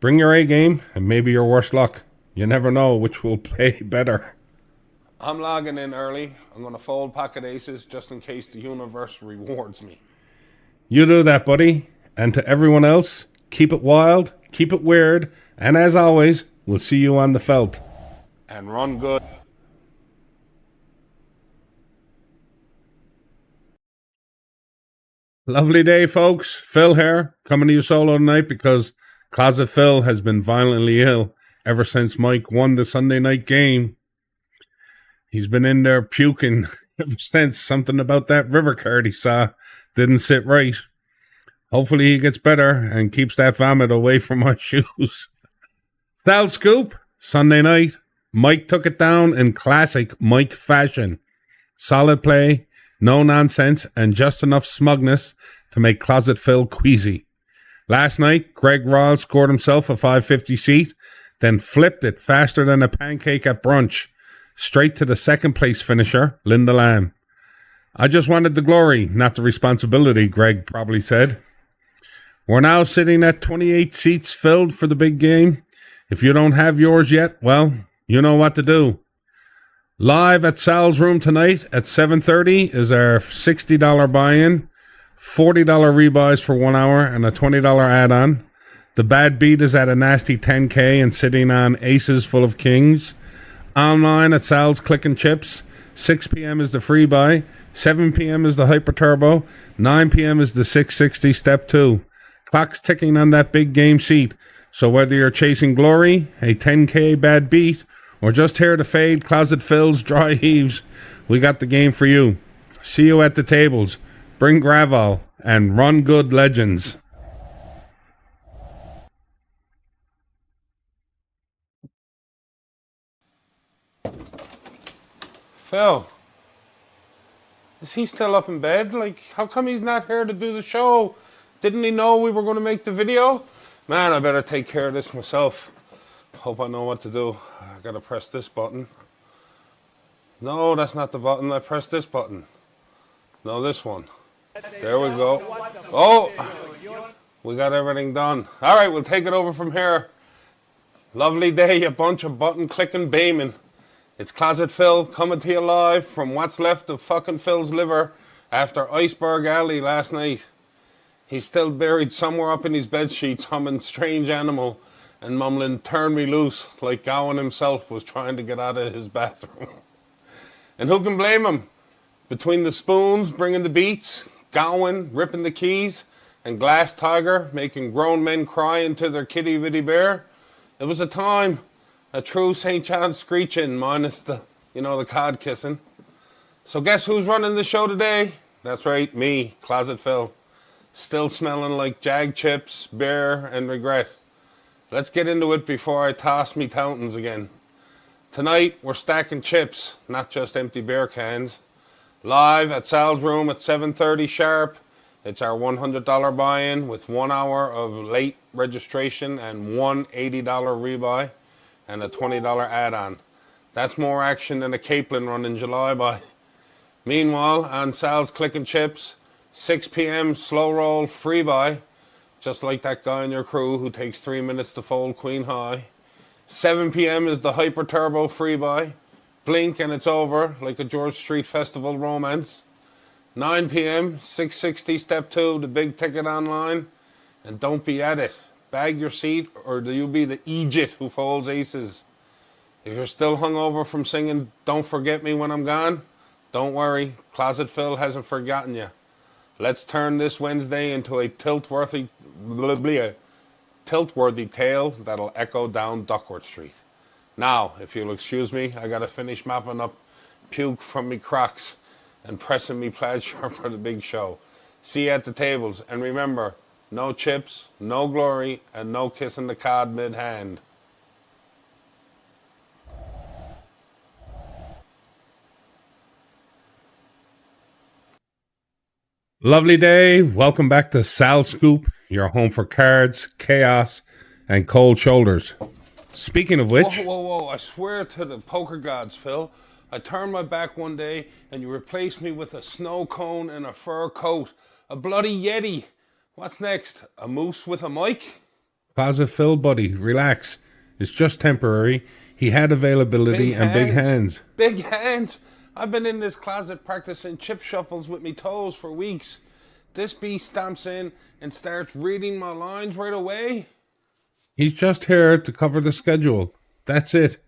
Bring your A game and maybe your worst luck. You never know which will pay better. I'm logging in early. I'm going to fold pocket aces just in case the universe rewards me. You do that, buddy. And to everyone else, keep it wild, keep it weird, and as always, we'll see you on the felt. And run good. Lovely day, folks. Phil here, coming to you solo tonight because Closet Phil has been violently ill ever since Mike won the Sunday night game. He's been in there puking ever since. Something about that river card he saw didn't sit right. Hopefully he gets better and keeps that vomit away from my shoes. Sal Scoop, Sunday night. Mike took it down in classic Mike fashion. Solid play, no nonsense, and just enough smugness to make Closet Phil queasy. Last night, Greg Rall scored himself a 550 seat, then flipped it faster than a pancake at brunch, straight to the second place finisher, Linda Lamb. I just wanted the glory, not the responsibility, Greg probably said. We're now sitting at 28 seats filled for the big game. If you don't have yours yet, well, you know what to do. Live at Sal's room tonight at 7:30 is our $60 buy-in, $40 rebuys for 1 hour, and a $20 add-on. The bad beat is at a nasty 10K and sitting on aces full of kings. Online at Sal's Clickin' Chips. 6 p.m. is the free buy. 7 p.m. is the Hyper Turbo. 9 p.m. is the 660 Step 2. Clock's ticking on that big game seat. So whether you're chasing glory, a 10K bad beat, or just here to fade Closet Phil's dry heaves, we got the game for you. See you at the tables. Bring Gravel and run good, legends. Phil, is he still up in bed? Like, how come he's not here to do the show? Didn't he know we were going to make the video? Man, I better take care of this myself. Hope I know what to do. I gotta press this button. No, that's not the button. I pressed this button. No, this one. There we go. Oh, we got everything done. All right, we'll take it over from here. Lovely day, you bunch of button-clicking baymen. It's Closet Phil coming to you live from what's left of fucking Phil's liver after Iceberg Alley last night. He's still buried somewhere up in his bed sheets humming Strange Animal and mumbling Turn Me Loose like Gowan himself was trying to get out of his bathroom. And who can blame him? Between the spoons bringing the beats, Gowan ripping the keys, and Glass Tiger making grown men cry into their kitty vitty bear, it was a time. A true St. John's screeching, minus the cod kissing. So guess who's running the show today? That's right, me, Closet Phil. Still smelling like jag chips, beer, and regret. Let's get into it before I toss me towntons again. Tonight, we're stacking chips, not just empty beer cans. Live at Sal's room at 7:30 sharp. It's our $100 buy-in with 1 hour of late registration and one $80 rebuy. And a $20 add-on. That's more action than a Capelin run in July by. Meanwhile, on Sal's Clickin' Chips, 6 p.m. slow roll free buy, just like that guy in your crew who takes 3 minutes to fold Queen High. 7 p.m. is the Hyper Turbo free buy. Blink and it's over, like a George Street Festival romance. 9 p.m., 660 step 2, the big ticket online. And don't be at it. Bag your seat or you'll be the Egypt who folds aces. If you're still hungover from singing Don't Forget Me When I'm Gone, don't worry, Closet Phil hasn't forgotten you. Let's turn this Wednesday into a tilt-worthy tale that'll echo down Duckworth Street. Now, if you'll excuse me, I gotta finish mopping up puke from me Crocs and pressing me plaid shirt for the big show. See you at the tables, and remember, no chips, no glory, and no kissing the cod mid-hand. Lovely day. Welcome back to Sal Scoop, your home for cards, chaos, and cold shoulders. Speaking of which... Whoa, I swear to the poker gods, Phil, I turned my back one day and you replaced me with a snow cone and a fur coat. A bloody Yeti. What's next? A moose with a mic? Closet Phil, buddy, relax. It's just temporary. He had availability and big hands. Big hands? I've been in this closet practicing chip shuffles with me toes for weeks. This beast stamps in and starts reading my lines right away. He's just here to cover the schedule. That's it.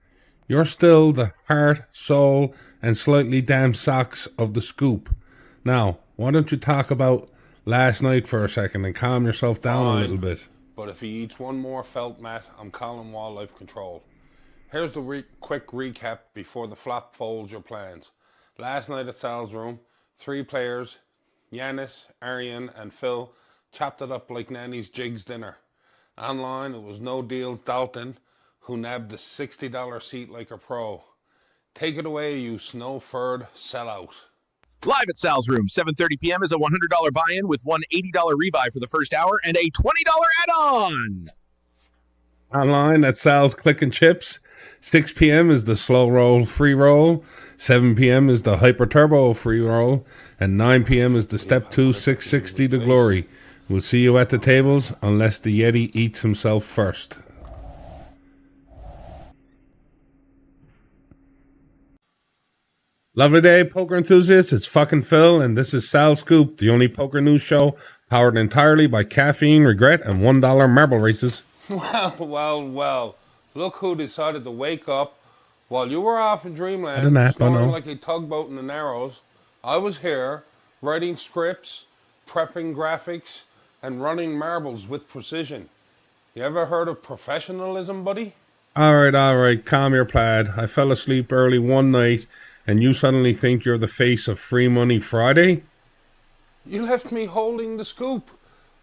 You're still the heart, soul, and slightly damp socks of the scoop. Now, why don't you talk about last night for a second and calm yourself down a little bit. But if he eats one more felt mat, I'm calling wildlife control. Here's the quick recap before the flop folds your plans. Last night at Sal's room, 3 players, Yanis, Arian, and Phil, chopped it up like Nanny's Jigs dinner. Online, it was No Deals Dalton, who nabbed the $60 seat like a pro. Take it away, you snow-furred sellout. Live at Sal's Room, 7:30 p.m. is a $100 buy-in with one $80 rebuy for the first hour and a $20 add-on. Online at Sal's Clickin' Chips, 6 p.m. is the slow roll free roll, 7 p.m. is the hyper turbo free roll, and 9 p.m. is the step 2 660 to glory. We'll see you at the tables unless the Yeti eats himself first. Lovely day, poker enthusiasts. It's fucking Phil, and this is Sal Scoop, the only poker news show powered entirely by caffeine, regret, and $1 marble races. Well. Look who decided to wake up while you were off in dreamland, snoring like a tugboat in the Narrows. I was here, writing scripts, prepping graphics, and running marbles with precision. You ever heard of professionalism, buddy? All right, calm your plaid. I fell asleep early one night, and you suddenly think you're the face of Free Money Friday? You left me holding the scoop.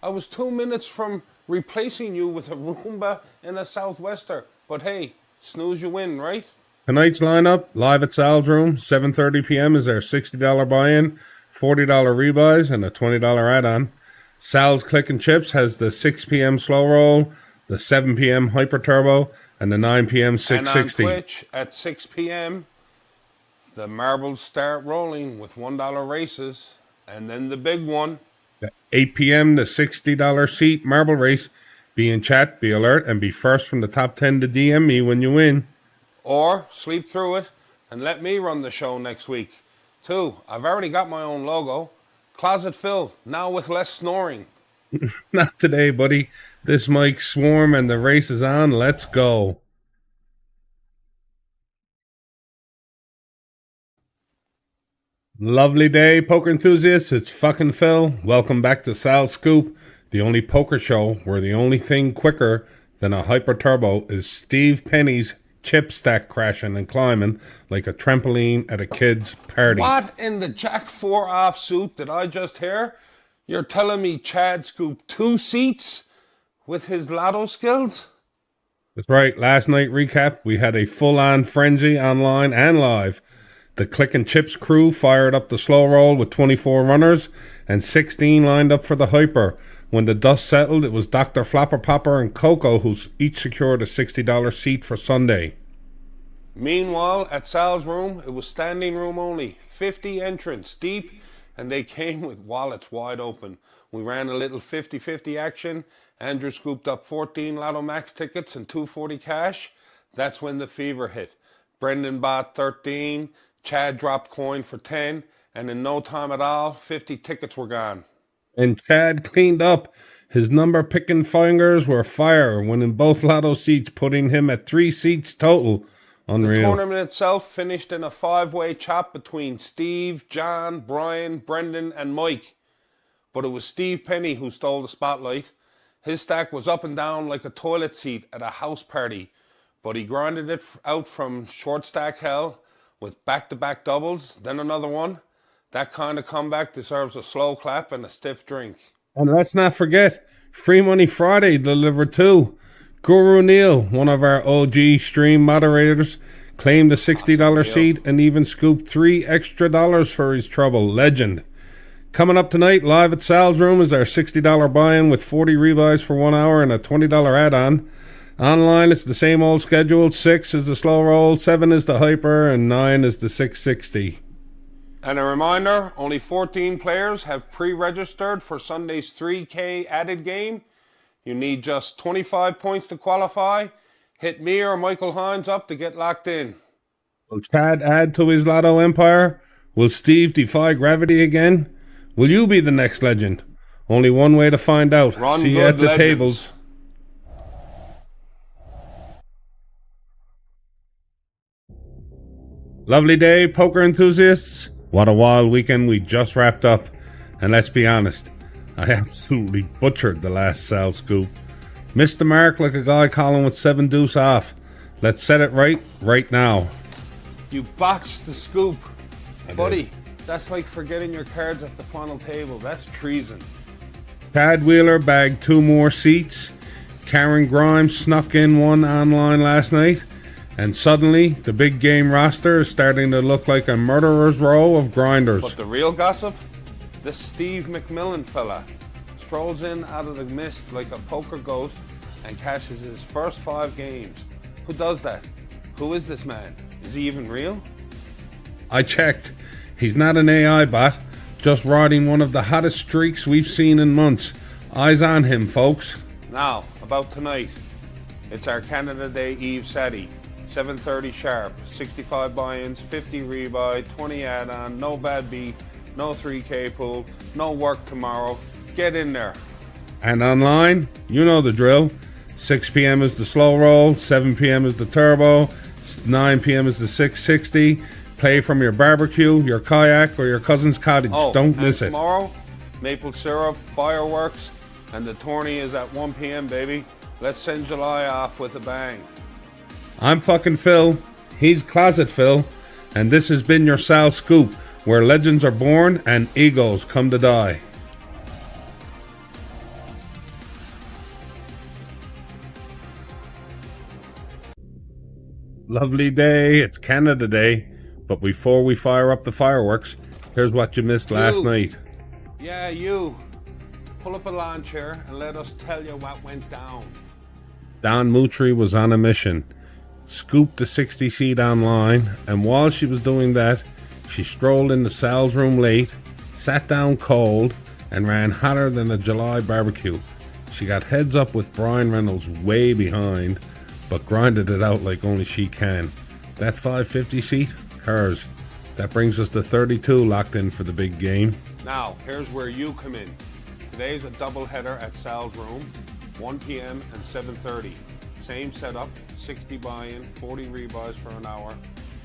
I was 2 minutes from replacing you with a Roomba and a Southwester. But hey, snooze you win, right? Tonight's lineup, live at Sal's Room, 7:30 p.m. is our $60 buy-in, $40 rebuys, and a $20 add-on. Sal's Clickin' Chips has the 6 p.m. slow roll, the 7 p.m. hyper turbo, and the 9 p.m. 660. And on Twitch at 6 p.m., the marbles start rolling with $1 races, and then the big one. The 8 p.m. the $60 seat marble race. Be in chat, be alert, and be first from the top 10 to DM me when you win. Or sleep through it and let me run the show next week. 2, I've already got my own logo. Closet Phil, now with less snoring. Not today, buddy. This mic's swarm and the race is on. Let's go. Lovely day, poker enthusiasts. It's fucking Phil. Welcome back to Sal Scoop, the only poker show where the only thing quicker than a hyper turbo is Steve Penny's chip stack crashing and climbing like a trampoline at a kid's party. What in the Jack 4 offsuit did I just hear? You're telling me Chad scooped 2 seats with his lotto skills? That's right. Last night recap, we had a full-on frenzy online and live. The Clickin' Chips crew fired up the slow roll with 24 runners and 16 lined up for the hyper. When the dust settled, it was Dr. Flopper Popper and Coco who each secured a $60 seat for Sunday. Meanwhile, at Sal's room, it was standing room only, 50 entrants deep, and they came with wallets wide open. We ran a little 50-50 action. Andrew scooped up 14 Lotto Max tickets and $240 cash. That's when the fever hit. Brendan bought 13, Chad dropped coin for 10, and in no time at all, 50 tickets were gone. And Chad cleaned up. His number picking fingers were fire, winning both lotto seats, putting him at 3 seats total. The Unreal. tournament itself finished in a 5-way chop between Steve, John, Brian, Brendan, and Mike. But it was Steve Penny who stole the spotlight. His stack was up and down like a toilet seat at a house party, but he grinded it out from short stack hell with back-to-back doubles, then another one. That kind of comeback deserves a slow clap and a stiff drink. And let's not forget, Free Money Friday delivered too. Guru Neil, one of our OG stream moderators, claimed a $60 seat and even scooped $3 extra for his trouble. Legend. Coming up tonight, live at Sal's Room, is our $60 buy-in with 40 rebuys for 1 hour and a $20 add-on. Online, it's the same old schedule. 6 is the slow roll, 7 is the hyper, and 9 is the 660. And a reminder, only 14 players have pre-registered for Sunday's 3K added game. You need just 25 points to qualify. Hit me or Michael Hines up to get locked in. Will Chad add to his lotto empire? Will Steve defy gravity again? Will you be the next legend? Only one way to find out. Run See you good, at the legends. tables. Lovely day, poker enthusiasts. What a wild weekend we just wrapped up. And let's be honest, I absolutely butchered the last Sal scoop. Missed the mark like a guy calling with 7 deuce off. Let's set it right now. You botched the scoop. Buddy, that's like forgetting your cards at the final table. That's treason. Chad Wheeler bagged 2 more seats. Karen Grimes snuck in 1 online last night. And suddenly, the big game roster is starting to look like a murderer's row of grinders. But the real gossip? This Steve McMillan fella strolls in out of the mist like a poker ghost and cashes his first 5 games. Who does that? Who is this man? Is he even real? I checked. He's not an AI bot, just riding one of the hottest streaks we've seen in months. Eyes on him, folks. Now, about tonight. It's our Canada Day Eve Saturday. 7:30 sharp, 65 buy-ins, 50 rebuy, 20 add-on, no bad beat, no 3K pool, no work tomorrow. Get in there. And online, you know the drill. 6 p.m. is the slow roll, 7 p.m. is the turbo, 9 p.m. is the 660. Play from your barbecue, your kayak, or your cousin's cottage. Don't miss it. Tomorrow, maple syrup, fireworks, and the tourney is at 1 p.m., baby. Let's send July off with a bang. I'm fucking Phil. He's Closet Phil. And this has been your Sal Scoop, where legends are born and egos come to die. Lovely day. It's Canada Day. But before we fire up the fireworks, here's what you missed last night. Yeah, you. Pull up a lawn chair and let us tell you what went down. Don Mutri was on a mission. Scooped the 60 seat online, and while she was doing that, she strolled into Sal's room late, sat down cold, and ran hotter than a July barbecue. She got heads up with Brian Reynolds way behind, but grinded it out like only she can. That 550 seat, hers. That brings us to 32 locked in for the big game. Now, here's where you come in. Today's a doubleheader at Sal's room, 1 p.m. and 7:30. Same setup, 60 buy-in, 40 rebuys for an hour,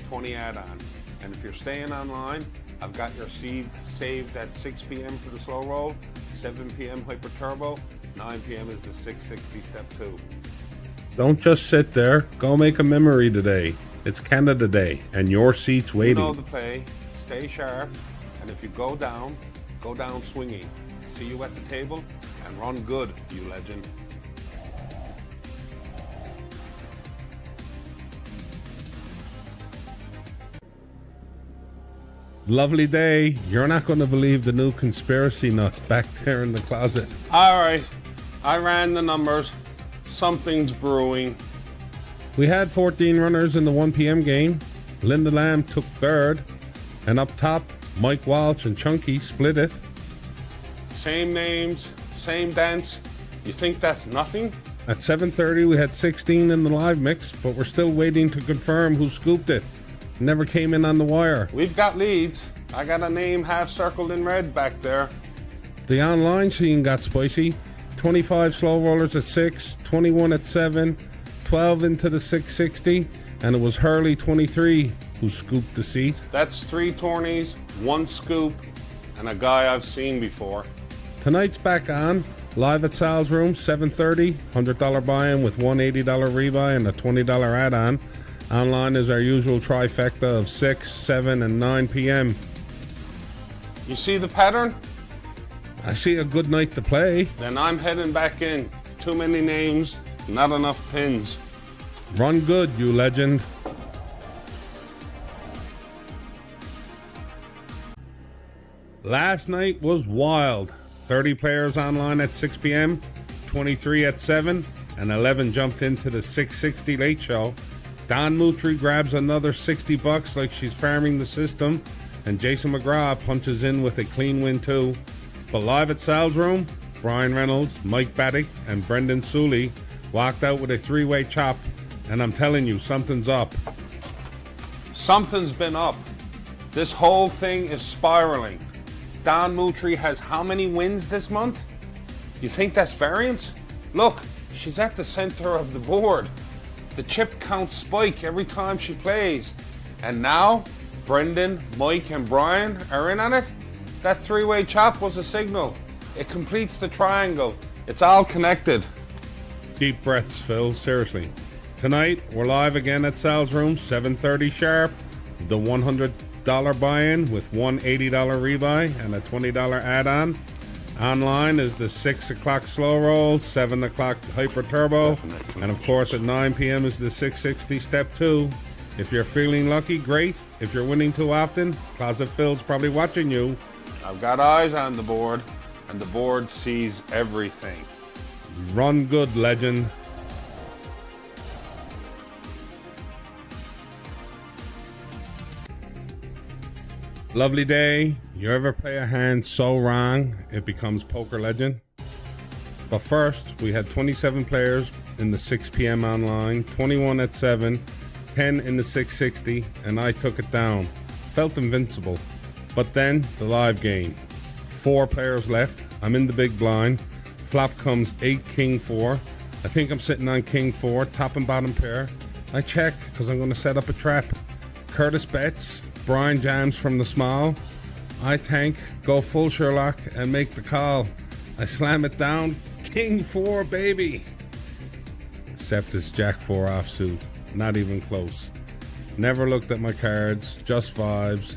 20 add-on. And if you're staying online, I've got your seed saved at 6 p.m. for the slow roll, 7 p.m. hyper turbo, 9 p.m. is the 660 step 2. Don't just sit there. Go make a memory today. It's Canada Day, and your seat's waiting. You know the play, stay sharp, and if you go down swinging. See you at the table, and run good, you legend. Lovely day. You're not going to believe the new conspiracy nut back there in the closet. All right, I ran the numbers. Something's brewing. We had 14 runners in the 1 p.m. game. Linda Lamb took third. And up top, Mike Walsh and Chunky split it. Same names, same dance. You think that's nothing? At 7:30, we had 16 in the live mix, but we're still waiting to confirm who scooped it. Never came in on the wire. We've got leads. I got a name half circled in red back there. The online scene got spicy. 25 slow rollers at 6, 21 at 7, 12 into the 660, and it was Hurley 23 who scooped the seat. That's 3 tourneys, 1 scoop, and a guy I've seen before. Tonight's back on, live at Sal's Room, 7:30, $100 buy-in with $180 rebuy and a $20 add-on. Online is our usual trifecta of 6, 7, and 9 p.m. You see the pattern? I see a good night to play. Then I'm heading back in. Too many names, not enough pins. Run good, you legend. Last night was wild. 30 players online at 6 p.m., 23 at 7, and 11 jumped into the 660 late show. Don Mutri grabs another $60 like she's farming the system, and Jason McGrath punches in with a clean win too. But live at Sal's Room, Brian Reynolds, Mike Baddick, and Brendan Sully walked out with a 3-way chop, and I'm telling you, something's up. Something's been up. This whole thing is spiraling. Don Mutri has how many wins this month? You think that's variance? Look, she's at the center of the board. The chip counts spike every time she plays. And now, Brendan, Mike, and Brian are in on it? That 3-way chop was a signal. It completes the triangle. It's all connected. Deep breaths, Phil, seriously. Tonight, we're live again at Sal's Room, 7:30 sharp. The $100 buy-in with $180 rebuy and a $20 add-on. Online is the 6 o'clock slow roll, 7 o'clock hyper turbo, and of course at 9 p.m. is the 660 step 2. If you're feeling lucky, great. If you're winning too often, Closet Phil's probably watching you. I've got eyes on the board, and the board sees everything. Run good, legend. Lovely day. You ever play a hand so wrong it becomes poker legend? But first, we had 27 players in the 6 p.m. online, 21 at 7, 10 in the 660, and I took it down. Felt invincible. But then, the live game. 4 players left. I'm in the big blind. Flop comes 8 king 4. I think I'm sitting on king 4, top and bottom pair. I check because I'm going to set up a trap. Curtis bets. Brian jams from the small. I tank, go full Sherlock, and make the call. I slam it down. King 4, baby. Except it's Jack 4 offsuit. Not even close. Never looked at my cards. Just vibes.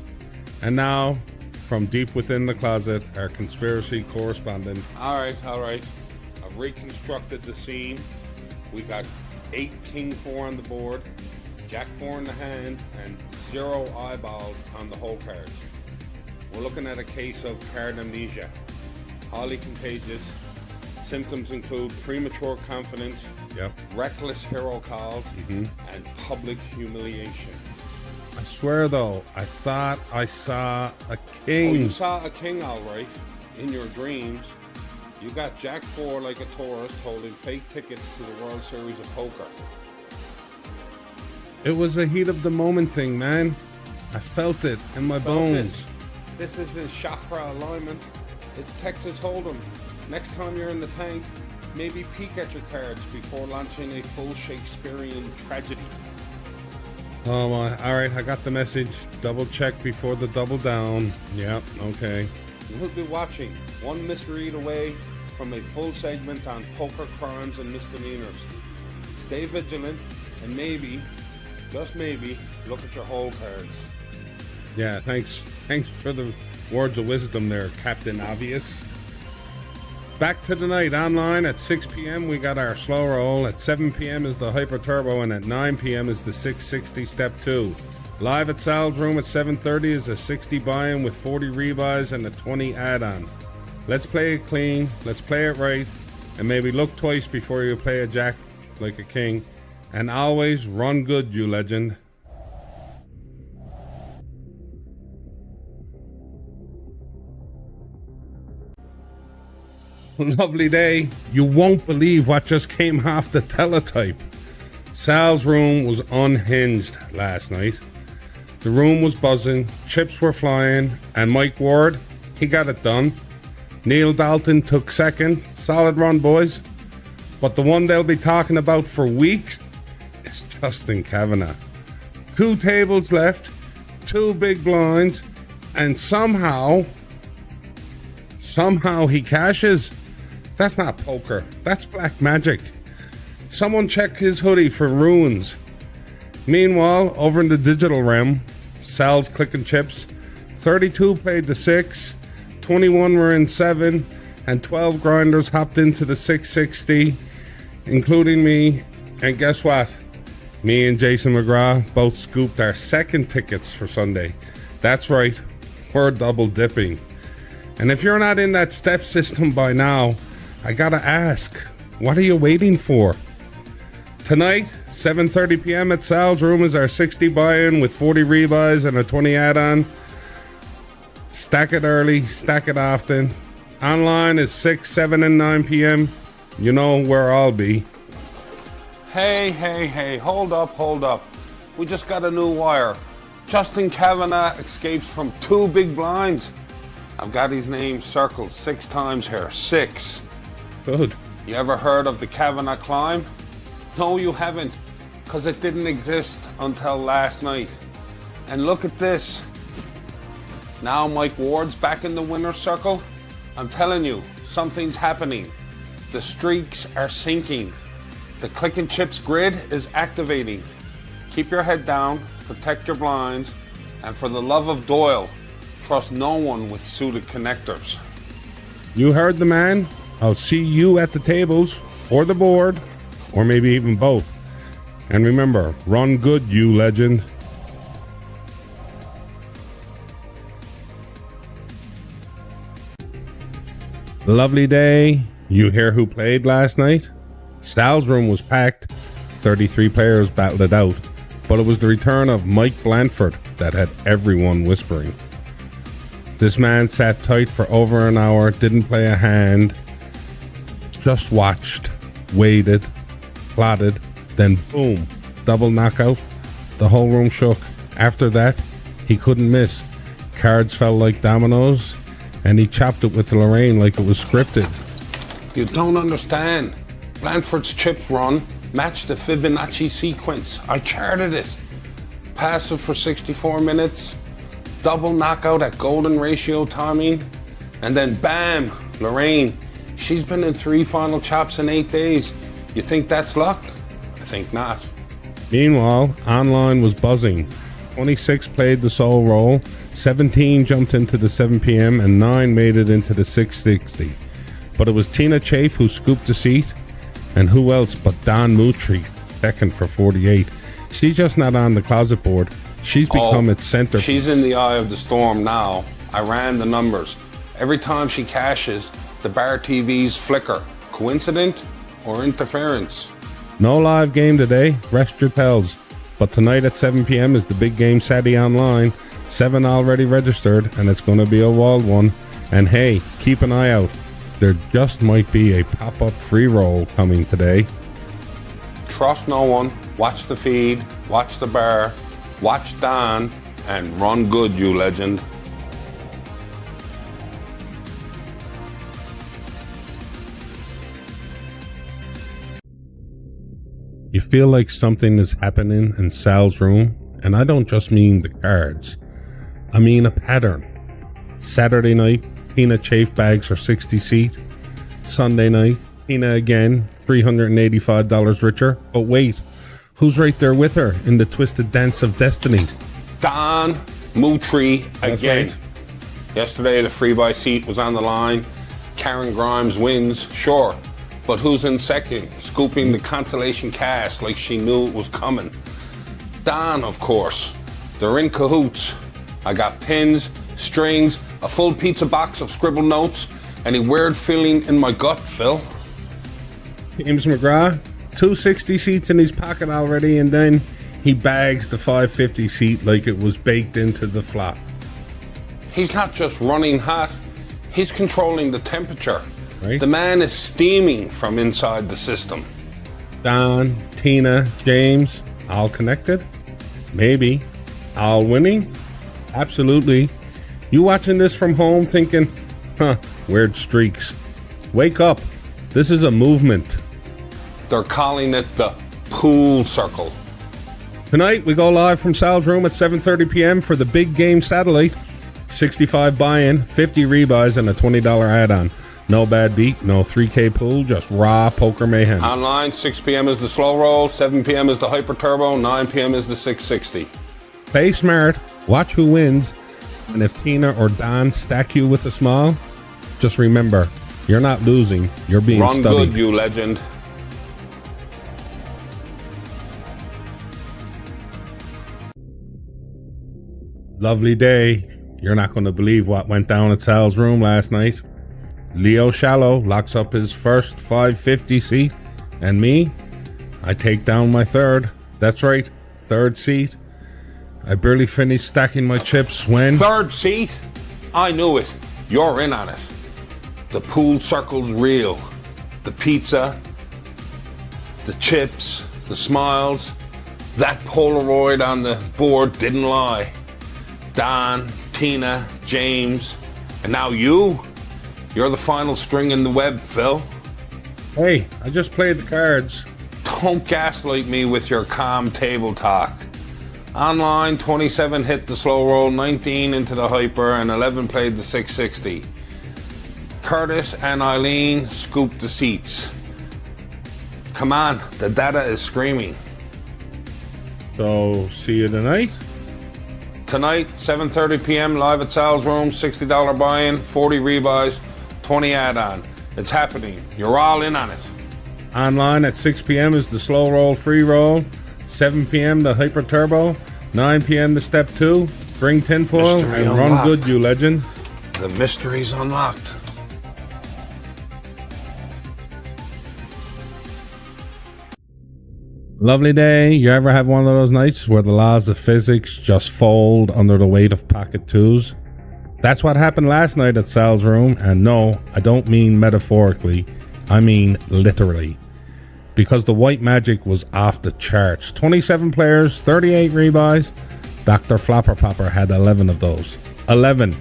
And now, from deep within the closet, our conspiracy correspondent. All right. I've reconstructed the scene. We got 8 king 4 on the board, Jack 4 in the hand, and 0 eyeballs on the whole cards. We're looking at a case of card amnesia. Highly contagious. Symptoms include premature confidence, reckless hero calls, and public humiliation. I swear though, I thought I saw a king. Oh, you saw a king all right, in your dreams. You got Jack 4 like a tourist holding fake tickets to the World Series of Poker. It was a heat of the moment thing, man. I felt it in my bones. This isn't chakra alignment. It's Texas Hold'em. Next time you're in the tank, maybe peek at your cards before launching a full Shakespearean tragedy. Oh my, alright, I got the message. Double check before the double down. Yep, okay. You'll be watching one misread away from a full segment on poker crimes and misdemeanors. Stay vigilant and maybe, just maybe, look at your whole cards. Yeah, thanks for the words of wisdom there, Captain Obvious. Back to the night. Online at 6 p.m. we got our slow roll. At 7 p.m. is the Hyper Turbo, and at 9 p.m. is the 660 Step 2. Live at Sal's Room at 7:30 is a 60 buy-in with 40 rebuys and a 20 add-on. Let's play it clean. Let's play it right, and maybe look twice before you play a jack like a king. And always run good, you legend. Lovely day. You won't believe what just came off the teletype. Sal's Room was unhinged last night. The room was buzzing, chips were flying, and Mike Ward, he got it done. Neil Dalton took second. Solid run, boys. But the one they'll be talking about for weeks is Justin Kavanagh. 2 tables left, 2 big blinds, and somehow he cashes. That's not poker. That's black magic. Someone check his hoodie for runes. Meanwhile, over in the digital realm, Sal's clicking chips. 32 played the 6, 21 were in 7, and 12 grinders hopped into the 660, including me. And guess what? Me and Jason McGrath both scooped our second tickets for Sunday. That's right, we're double dipping. And if you're not in that step system by now, I gotta ask, what are you waiting for? Tonight, 7:30 p.m. at Sal's Room is our 60 buy-in with 40 rebuys and a 20 add-on. Stack it early, stack it often. Online is 6, 7, and 9 p.m. You know where I'll be. Hey, hold up. We just got a new wire. Justin Kavanagh escapes from 2 big blinds. I've got his name circled 6 times here. 6. Good. You ever heard of the Kavanagh climb? No, you haven't, because it didn't exist until last night. And look at this. Now Mike Ward's back in the winner's circle. I'm telling you, something's happening. The streaks are sinking. The click and chips grid is activating. Keep your head down, protect your blinds, and for the love of Doyle, trust no one with suited connectors. You heard the man. I'll see you at the tables, or the board, or maybe even both. And remember, run good, you legend. Lovely day. You hear who played last night? Sal's Room was packed. 33 players battled it out. But it was the return of Mike Blanford that had everyone whispering. This man sat tight for over an hour, didn't play a hand, just watched, waited, plotted, then boom, double knockout. The whole room shook. After that, he couldn't miss. Cards fell like dominoes, and he chopped it with Lorraine like it was scripted. You don't understand. Blanford's chips run matched the Fibonacci sequence. I charted it. Passive for 64 minutes, double knockout at golden ratio timing, and then bam, Lorraine. She's been in 3 final chops in 8 days. You think that's luck? I think not. Meanwhile, online was buzzing. 26 played the sole roll, 17 jumped into the 7 p.m., and 9 made it into the 660. But it was Tina Chafe who scooped the seat, and who else but Don Mutri, second for 48. She's just not on the closet board. She's become its center. She's in the eye of the storm now. I ran the numbers. Every time she cashes, the bar TVs flicker. Coincident or interference? No live game today. Rest your pals. But tonight at 7 p.m. is the big game Saturday online. 7 already registered, and it's going to be a wild one. And hey, keep an eye out. There just might be a pop-up free roll coming today. Trust no one. Watch the feed. Watch the bar. Watch Don. And run good, you legend. You feel like something is happening in Sal's Room, and I don't just mean the cards. I mean a pattern. Saturday night, Tina Chafe bags her 60 seat. Sunday night, Tina again, $385 richer. But wait, who's right there with her in the twisted dance of destiny? Don Mutri again. Right. Yesterday, the free buy seat was on the line. Karen Grimes wins, sure. But who's in second, scooping the consolation cash like she knew it was coming? Don, of course. They're in cahoots. I got pins, strings, a full pizza box of scribbled notes, and a weird feeling in my gut, Phil. James McGrath, 260 seats in his pocket already, and then he bags the 550 seat like it was baked into the flop. He's not just running hot, he's controlling the temperature. Right. The man is steaming from inside the system. Don, Tina, James, all connected? Maybe. All winning? Absolutely. You watching this from home thinking, weird streaks. Wake up. This is a movement. They're calling it the pool circle. Tonight, we go live from Sal's room at 7:30 p.m. for the Big Game Satellite. 65 buy-in, 50 rebuys, and a $20 add-on. No bad beat, no 3K pool, just raw poker mayhem. Online, 6 p.m. is the slow roll, 7 p.m. is the hyper turbo, 9 p.m. is the 660. Play smart, watch who wins, and if Tina or Don stack you with a smile, just remember, you're not losing, you're being Run studied. good, you legend. Lovely day. You're not going to believe what went down at Sal's room last night. Leo Shallow locks up his first 550 seat, and me, I take down my third. That's right, third seat. I barely finished stacking my chips when... Third seat? I knew it. You're in on it. The pool circle's real. The pizza, the chips, the smiles. That Polaroid on the board didn't lie. Don, Tina, James, and now you? You're the final string in the web, Phil. Hey, I just played the cards. Don't gaslight me with your calm table talk. Online, 27 hit the slow roll, 19 into the hyper, and 11 played the 660. Curtis and Eileen scooped the seats. Come on, the data is screaming. So, see you tonight. Tonight, 7:30 p.m. live at Sal's room, $60 buy-in, 40 rebuys, 20 add-on. It's happening. You're all in on it. Online at 6 p.m. is the slow roll free roll. 7 p.m. the hyper turbo. 9 p.m. the step 2. Bring tinfoil Mystery and run unlocked. good, you legend. The mystery's unlocked. Lovely day. You ever have one of those nights where the laws of physics just fold under the weight of pocket twos? That's what happened last night at Sal's room, and no, I don't mean metaphorically, I mean literally. Because the white magic was off the charts. 27 players, 38 rebuys. Dr. Flopper Popper had 11 of those. 11,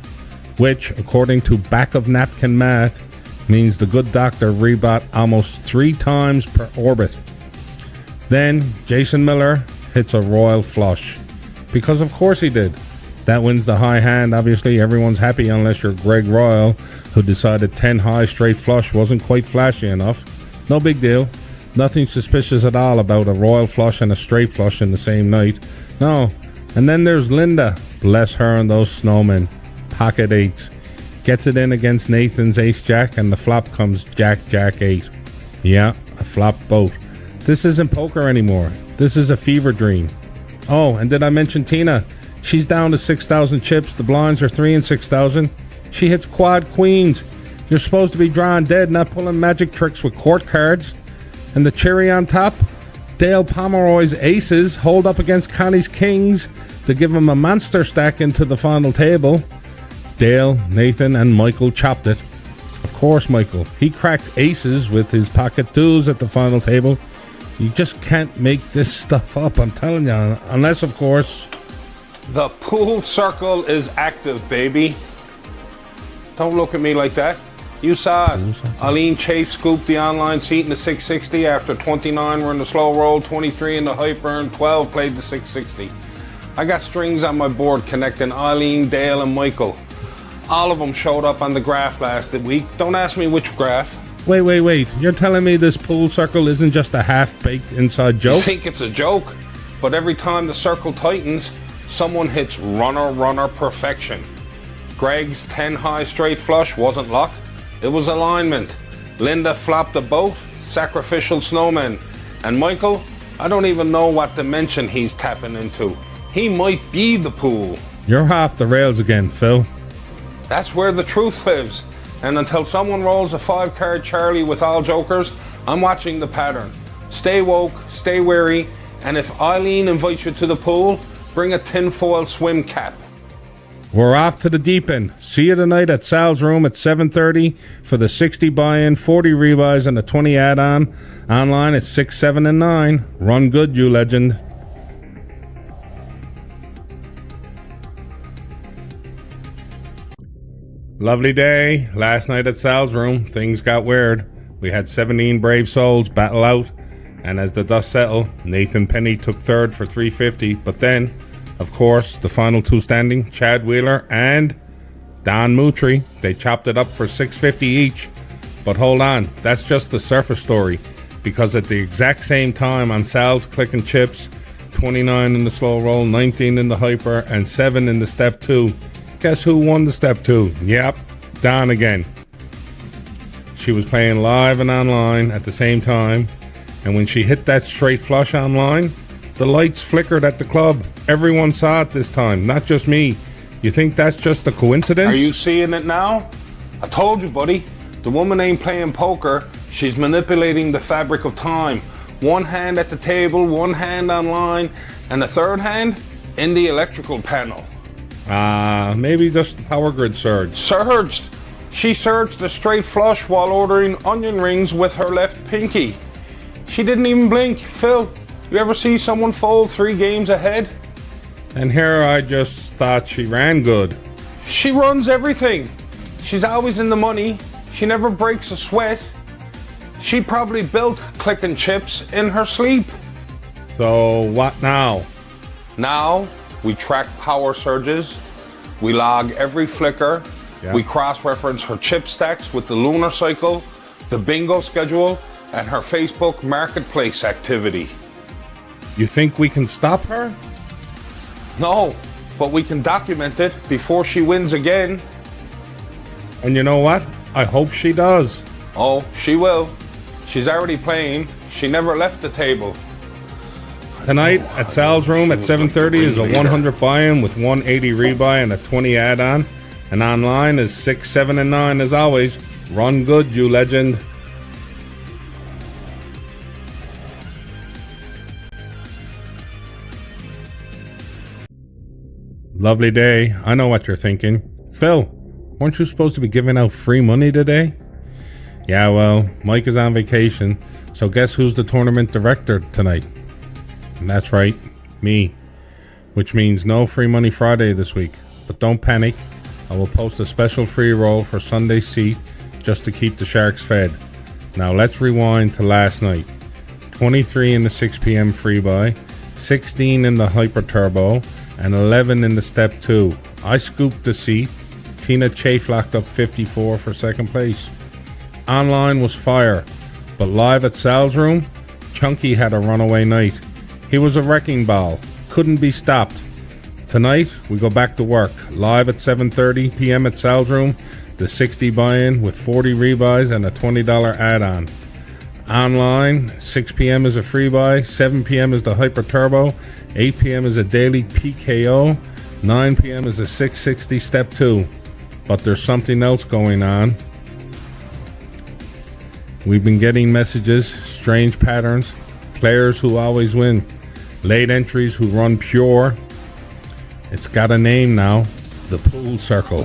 which, according to back of napkin math, means the good doctor rebought almost 3 times per orbit. Then Jason Miller hits a royal flush. Because of course he did. That wins the high hand. Obviously everyone's happy unless you're Greg Royal, who decided 10 high straight flush wasn't quite flashy enough. No big deal. Nothing suspicious at all about a royal flush and a straight flush in the same night. No. And then there's Linda. Bless her and those snowmen. Pocket 8s. Gets it in against Nathan's ace-jack, and the flop comes Jack 8. Yeah, a flop both. This isn't poker anymore. This is a fever dream. Oh, and did I mention Tina? She's down to 6,000 chips. The blinds are 3 and 6,000. She hits quad queens. You're supposed to be drawing dead, not pulling magic tricks with court cards. And the cherry on top, Dale Pomeroy's aces hold up against Connie's kings to give him a monster stack into the final table. Dale, Nathan, and Michael chopped it. Of course, Michael. He cracked aces with his pocket twos at the final table. You just can't make this stuff up, I'm telling you. Unless, of course... The pool circle is active, baby. Don't look at me like that. You saw it. Eileen Chafe scooped the online seat in the 660 after 29 were in the slow roll, 23 in the hyper, and 12 played the 660. I got strings on my board connecting Eileen, Dale, and Michael. All of them showed up on the graph last week. Don't ask me which graph. Wait. You're telling me this pool circle isn't just a half-baked inside You joke? think it's a joke, but every time the circle tightens, someone hits runner perfection. Greg's 10 high straight flush wasn't luck, it was alignment. Linda flopped a boat, sacrificial snowman. And Michael, I don't even know what dimension he's tapping into. He might be the pool. You're off the rails again, Phil. That's where the truth lives. And until someone rolls a 5-card Charlie with all jokers, I'm watching the pattern. Stay woke, stay wary, and if Eileen invites you to the pool, bring a tinfoil swim cap. We're off to the deep end. See you tonight at Sal's room at 7:30 for the 60 buy-in, 40 rebuys, and a 20 add-on. Online at 6, 7, and 9. Run good, you legend. Lovely day. Last night at Sal's room, things got weird. We had 17 brave souls battle out, and as the dust settled, Nathan Penny took third for 350, but then, of course, the final two standing, Chad Wheeler and Don Mutry, they chopped it up for 650 each. But hold on, that's just the surface story, because at the exact same time on Sal's Click and Chips, 29 in the slow roll, 19 in the hyper, and 7 in the step 2. Guess who won the step 2? Yep, Don again. She was playing live and online at the same time, and when she hit that straight flush online, the lights flickered at the club. Everyone saw it this time, not just me. You think that's just a coincidence? Are you seeing it now? I told you, buddy. The woman ain't playing poker. She's manipulating the fabric of time. One hand at the table, one hand online, and the third hand in the electrical panel. Maybe just the power grid surged. Surged. She surged the straight flush while ordering onion rings with her left pinky. She didn't even blink. Phil, you ever see someone fold 3 games ahead? And here I just thought she ran good. She runs everything. She's always in the money. She never breaks a sweat. She probably built Click and Chips in her sleep. So what now? Now we track power surges. We log every flicker. Yeah. We cross-reference her chip stacks with the lunar cycle, the bingo schedule, and her Facebook marketplace activity. You think we can stop her? No, but we can document it before she wins again. And you know what? I hope she does. Oh, she will. She's already playing. She never left the table. Tonight at Sal's room at 7:30 is a 100 buy-in with 180 rebuy and a 20 add-on. And online is 6, 7, and 9 as always. Run good, you legend. Lovely day. I know what you're thinking. Phil, weren't you supposed to be giving out free money today? Yeah, well, Mike is on vacation, so guess who's the tournament director tonight? And that's right, me. Which means no free money Friday this week. But don't panic. I will post a special free roll for Sunday's seat just to keep the Sharks fed. Now let's rewind to last night. 23 in the 6 p.m. free buy, 16 in the Hyper Turbo, and 11 in the Step 2. I scooped the seat. Tina Chafe locked up 54 for second place. Online was fire, but live at Sal's room, Chunky had a runaway night. He was a wrecking ball, couldn't be stopped. Tonight, we go back to work, live at 7:30 p.m. at Sal's room, the 60 buy-in with 40 rebuys and a $20 add-on. Online, 6 p.m. is a free buy, 7 p.m. is the Hyper Turbo, 8 p.m. is a daily PKO, 9 p.m. is a 660 Step 2. But there's something else going on. We've been getting messages, strange patterns, players who always win, late entries who run pure. It's got a name now, the Pool Circle.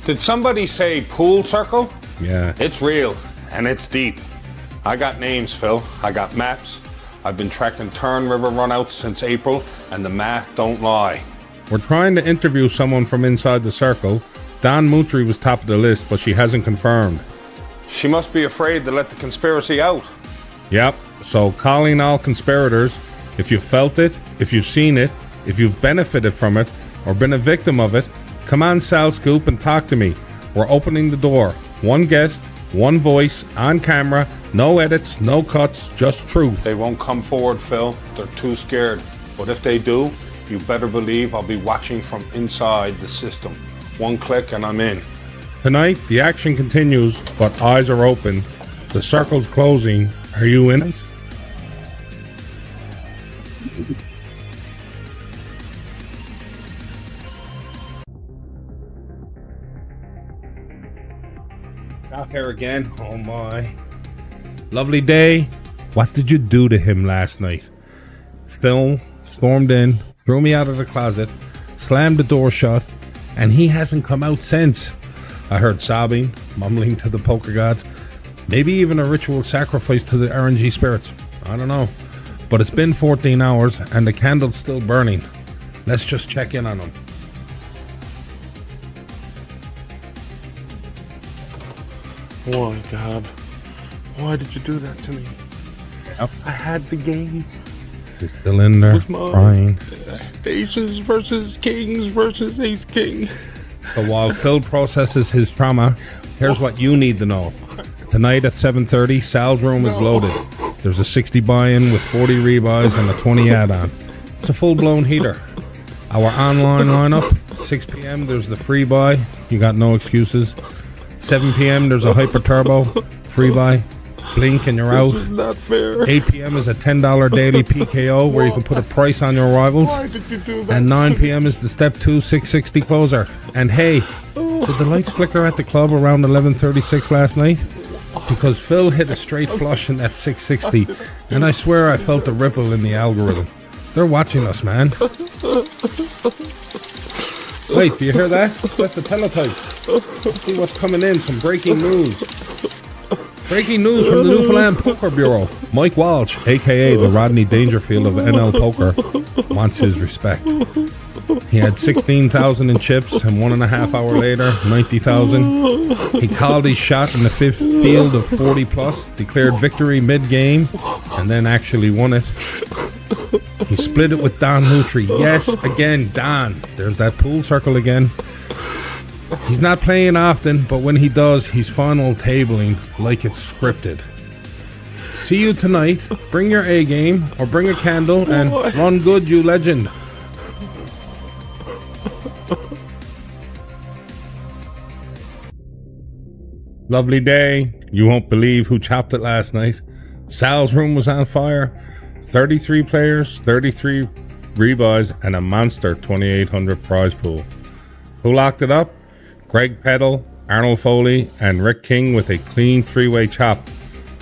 Did somebody say pool circle? Yeah. It's real, and it's deep. I got names, Phil. I got maps. I've been tracking Turn River runouts since April, and the math don't lie. We're trying to interview someone from inside the circle. Don Mutry was top of the list, but she hasn't confirmed. She must be afraid to let the conspiracy out. Yep, so calling all conspirators, if you felt it, if you've seen it, if you've benefited from it, or been a victim of it, come on Sal Scoop and talk to me. We're opening the door. One guest, one voice, on camera, no edits, no cuts, just truth. They won't come forward, Phil. They're too scared. But if they do, you better believe I'll be watching from inside the system. One click and I'm in. Tonight, the action continues, but eyes are open. The circle's closing. Are you in it? Out here again. Oh my. Lovely day. What did you do to him last night? Phil stormed in, threw me out of the closet, slammed the door shut, and he hasn't come out since. I heard sobbing, mumbling to the poker gods, maybe even a ritual sacrifice to the RNG spirits. I don't know. But it's been 14 hours and the candle's still burning. Let's just check in on him. Oh my God. Why did you do that to me? Yep. I had the game. She's still in there, With mine. crying. Aces versus kings versus ace king. But while Phil processes his trauma, here's what you need to know. Tonight at 7:30, Sal's room is loaded. There's a 60 buy-in with 40 rebuys and a 20 add-on. It's a full-blown heater. Our online lineup, 6 p.m. there's the free buy. You got no excuses. 7 p.m. there's a Hyper Turbo, free buy. Blink and you're out. This is not fair. 8 p.m. is a $10 daily PKO where you can put a price on your rivals. Why did you do that? And 9 p.m. is the Step 2 660 closer. And hey, did the lights flicker at the club around 11:36 last night? Because Phil hit a straight flush in that 660, and I swear I felt a ripple in the algorithm. They're watching us, man. Wait, do you hear that? That's the teletype. Let's see what's coming in. Some breaking news. Breaking news from the Newfoundland Poker Bureau. Mike Walsh, a.k.a. the Rodney Dangerfield of NL Poker, wants his respect. He had 16,000 in chips, and 1.5 hours later, 90,000. He called his shot in the fifth field of 40 plus, declared victory mid-game, and then actually won it. He split it with Don Nutri. Yes, again, Don. There's that pool circle again. He's not playing often, but when he does, he's final tabling like it's scripted. See you tonight. Bring your A game, or bring a candle, and run good, you legend. Lovely day. You won't believe who chopped it last night. Sal's room was on fire. 33 players, 33 rebuys, and a monster 2,800 prize pool. Who locked it up? Greg Peddle, Arnold Foley, and Rick King with a clean three-way chop.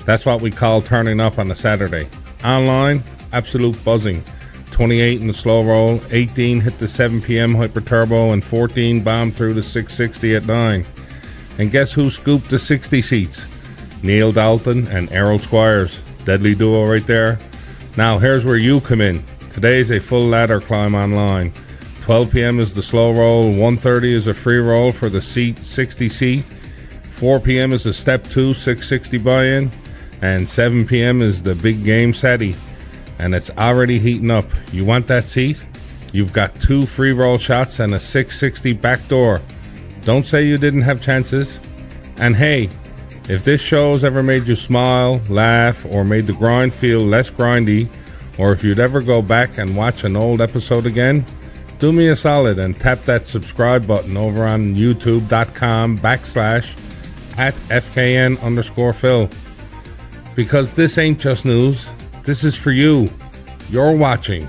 That's what we call turning up on a Saturday. Online, absolute buzzing. 28 in the slow roll, 18 hit the 7 p.m. Hyper Turbo, and 14 bombed through the 660 at 9. And guess who scooped the 60 seats? Neil Dalton and Errol Squires. Deadly duo right there. Now here's where you come in. Today's a full ladder climb online. 12 p.m. is the slow roll, 1:30 is a free roll for the 60 seat, 4 p.m. is the Step 2 660 buy-in, and 7 p.m. is the big game SETI. And it's already heating up. You want that seat? You've got 2 free roll shots and a 660 backdoor. Don't say you didn't have chances. And hey, if this show's ever made you smile, laugh, or made the grind feel less grindy, or if you'd ever go back and watch an old episode again, do me a solid and tap that subscribe button over on youtube.com/FKN_Phil. Because this ain't just news. This is for you. You're watching.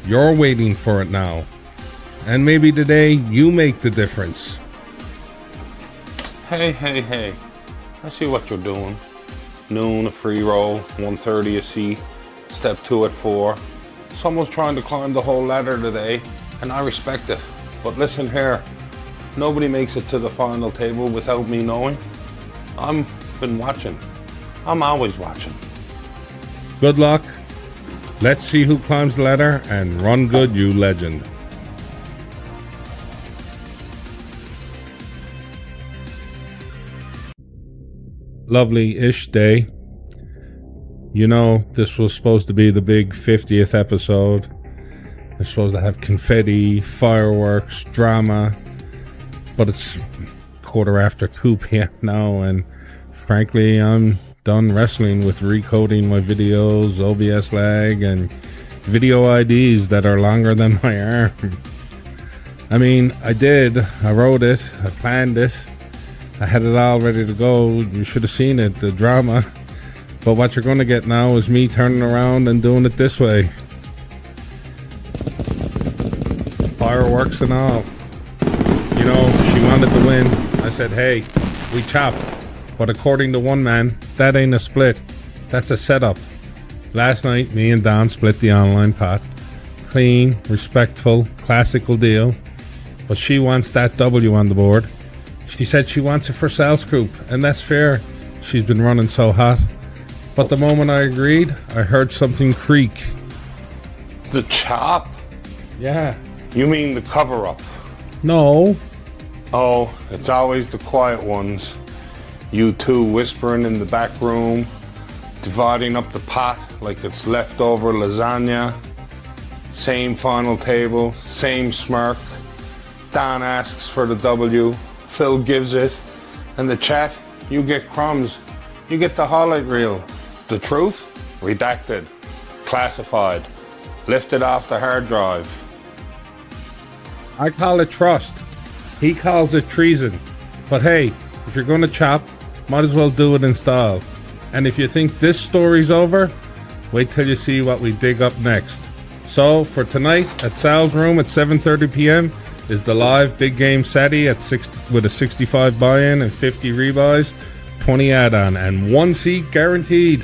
You're waiting for it now. And maybe today you make the difference. Hey. I see what you're doing. Noon, a free roll, 1:30 a seat, Step 2 at 4. Someone's trying to climb the whole ladder today, and I respect it. But listen here, nobody makes it to the final table without me knowing. I've been watching. I'm always watching. Good luck. Let's see who climbs the ladder, and run good, you legend. Lovely-ish day. You know, this was supposed to be the big 50th episode. It's supposed to have confetti, fireworks, drama. But it's 2:15 p.m. now, and frankly, I'm done wrestling with recoding my videos, OBS lag, and video IDs that are longer than my arm. I mean, I wrote it, I planned it, I had it all ready to go. You should have seen it, the drama. But what you're going to get now is me turning around and doing it this way. Fireworks and all. You know, she wanted to win. I said, hey, we chopped. But according to one man, that ain't a split. That's a setup. Last night, me and Don split the online pot. Clean, respectful, classical deal. But she wants that W on the board. She said she wants it for Sal's Group, and that's fair. She's been running so hot. But the moment I agreed, I heard something creak. The chop? Yeah. You mean the cover-up? No. Oh, it's always the quiet ones. You two whispering in the back room, dividing up the pot like it's leftover lasagna. Same final table, same smirk. Dan asks for the W, Phil gives it, and the chat, you get crumbs. You get the highlight reel. The truth? Redacted, classified, lifted off the hard drive. I call it trust. He calls it treason. But hey, if you're going to chop, might as well do it in style. And if you think this story's over, wait till you see what we dig up next. So for tonight at Sal's Room at 7:30 p.m. is the live big game Saturday at 6 with a 65 buy-in and 50 rebuys, 20 add-on, and 1 seat guaranteed.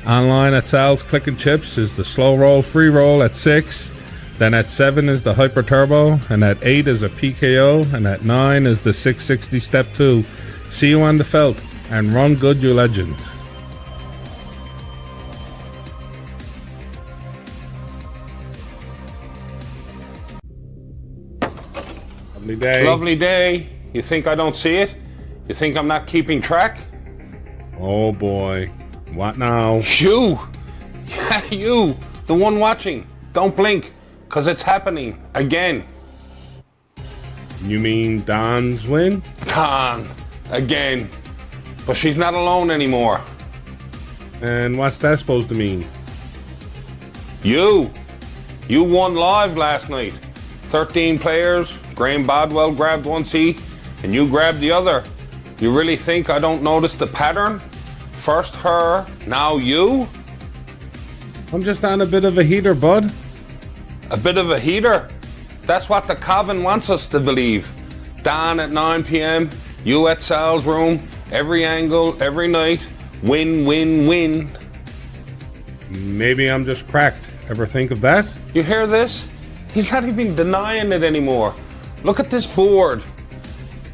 Online at Sal's Click and Chips is the slow roll free roll at 6. Then at 7 is the Hyper Turbo, and at 8 is a PKO, and at 9 is the 660 Step 2. See you on the felt, and run good, you legend. Lovely day. Lovely day. You think I don't see it? You think I'm not keeping track? Oh boy. What now? You! Yeah, you! The one watching. Don't blink, because it's happening again. You mean Don's win? Don, again. But she's not alone anymore. And what's that supposed to mean? You won live last night. 13 players, Graham Bodwell grabbed 1 seat, and you grabbed the other. You really think I don't notice the pattern? First her, now you? I'm just on a bit of a heater, bud. A bit of a heater? That's what the Coven wants us to believe. Don at 9 p.m., you at Sal's Room, every angle, every night, win, win, win. Maybe I'm just cracked. Ever think of that? You hear this? He's not even denying it anymore. Look at this board.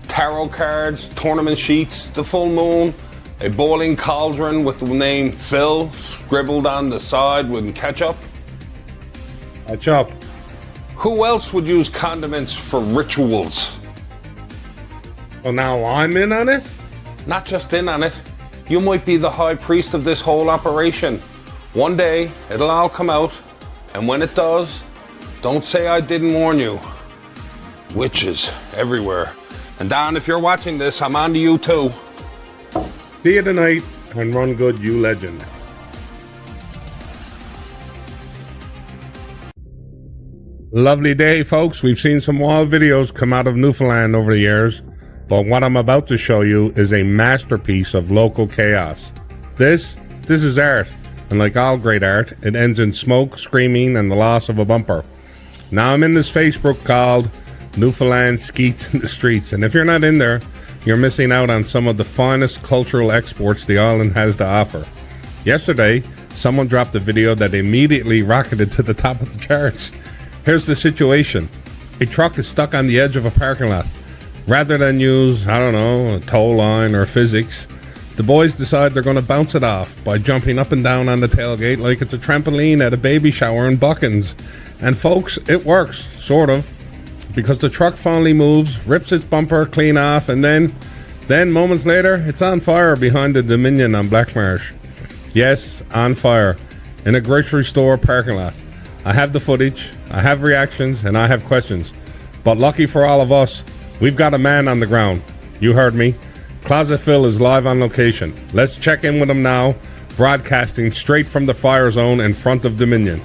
Tarot cards, tournament sheets, the full moon, a boiling cauldron with the name Phil scribbled on the side with ketchup. Ketchup. Who else would use condiments for rituals? Well, now I'm in on it? Not just in on it. You might be the high priest of this whole operation. One day, it'll all come out, and when it does, don't say I didn't warn you. Witches everywhere. And Don, if you're watching this, I'm on to you too. See you tonight, and run good, you legend. Lovely day, folks. We've seen some wild videos come out of Newfoundland over the years, but what I'm about to show you is a masterpiece of local chaos. This is art, and like all great art, it ends in smoke, screaming, and the loss of a bumper. Now I'm in this Facebook called Newfoundland Skeets in the Streets, and if you're not in there, you're missing out on some of the finest cultural exports the island has to offer. Yesterday, someone dropped a video that immediately rocketed to the top of the charts. Here's the situation. A truck is stuck on the edge of a parking lot. Rather than use, I don't know, a tow line or physics, the boys decide they're going to bounce it off by jumping up and down on the tailgate like it's a trampoline at a baby shower in Buckins. And folks, it works, sort of, because the truck finally moves, rips its bumper clean off, and then moments later, it's on fire behind the Dominion on Blackmarsh. Yes, on fire, in a grocery store parking lot. I have the footage, I have reactions, and I have questions. But lucky for all of us, we've got a man on the ground. You heard me. Closet Phil is live on location. Let's check in with him now, broadcasting straight from the fire zone in front of Dominion.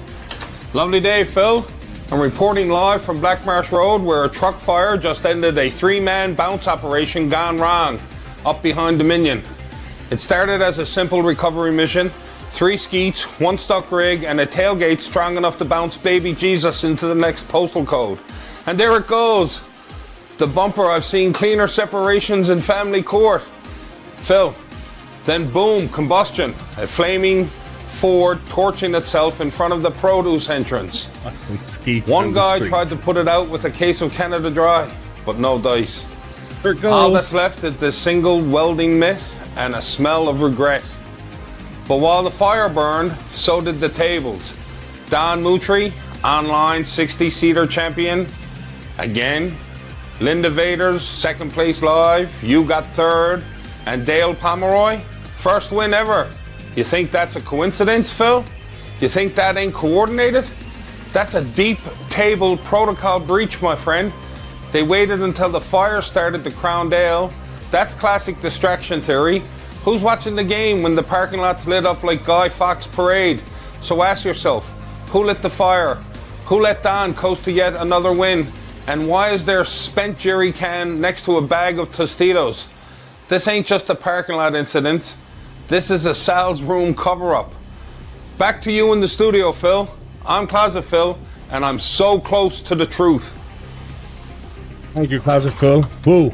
Lovely day, Phil. I'm reporting live from Blackmarsh Road, where a truck fire just ended a 3-man bounce operation gone wrong up behind Dominion. It started as a simple recovery mission. 3 skeets, 1 stuck rig, and a tailgate strong enough to bounce baby Jesus into the next postal code. And there it goes. The bumper I've seen cleaner separations in family court. Phil, then boom, combustion. A flaming Ford torching itself in front of the produce entrance. One guy tried to put it out with a case of Canada Dry, but no dice. There it goes. All that's left is the single welding mitt and a smell of regret. But while the fire burned, so did the tables. Don Moutry, online 60-seater champion, again. Linda Vaders, second place live. You got third. And Dale Pomeroy, first win ever. You think that's a coincidence, Phil? You think that ain't coordinated? That's a deep table protocol breach, my friend. They waited until the fire started to crown Dale. That's classic distraction theory. Who's watching the game when the parking lot's lit up like Guy Fawkes parade? So ask yourself, who lit the fire? Who let Don coast to yet another win? And why is there spent jerry can next to a bag of Tostitos? This ain't just a parking lot incident. This is a Sal's Room cover-up. Back to you in the studio, Phil. I'm Closet Phil, and I'm so close to the truth. Thank you, Closet Phil. Woo.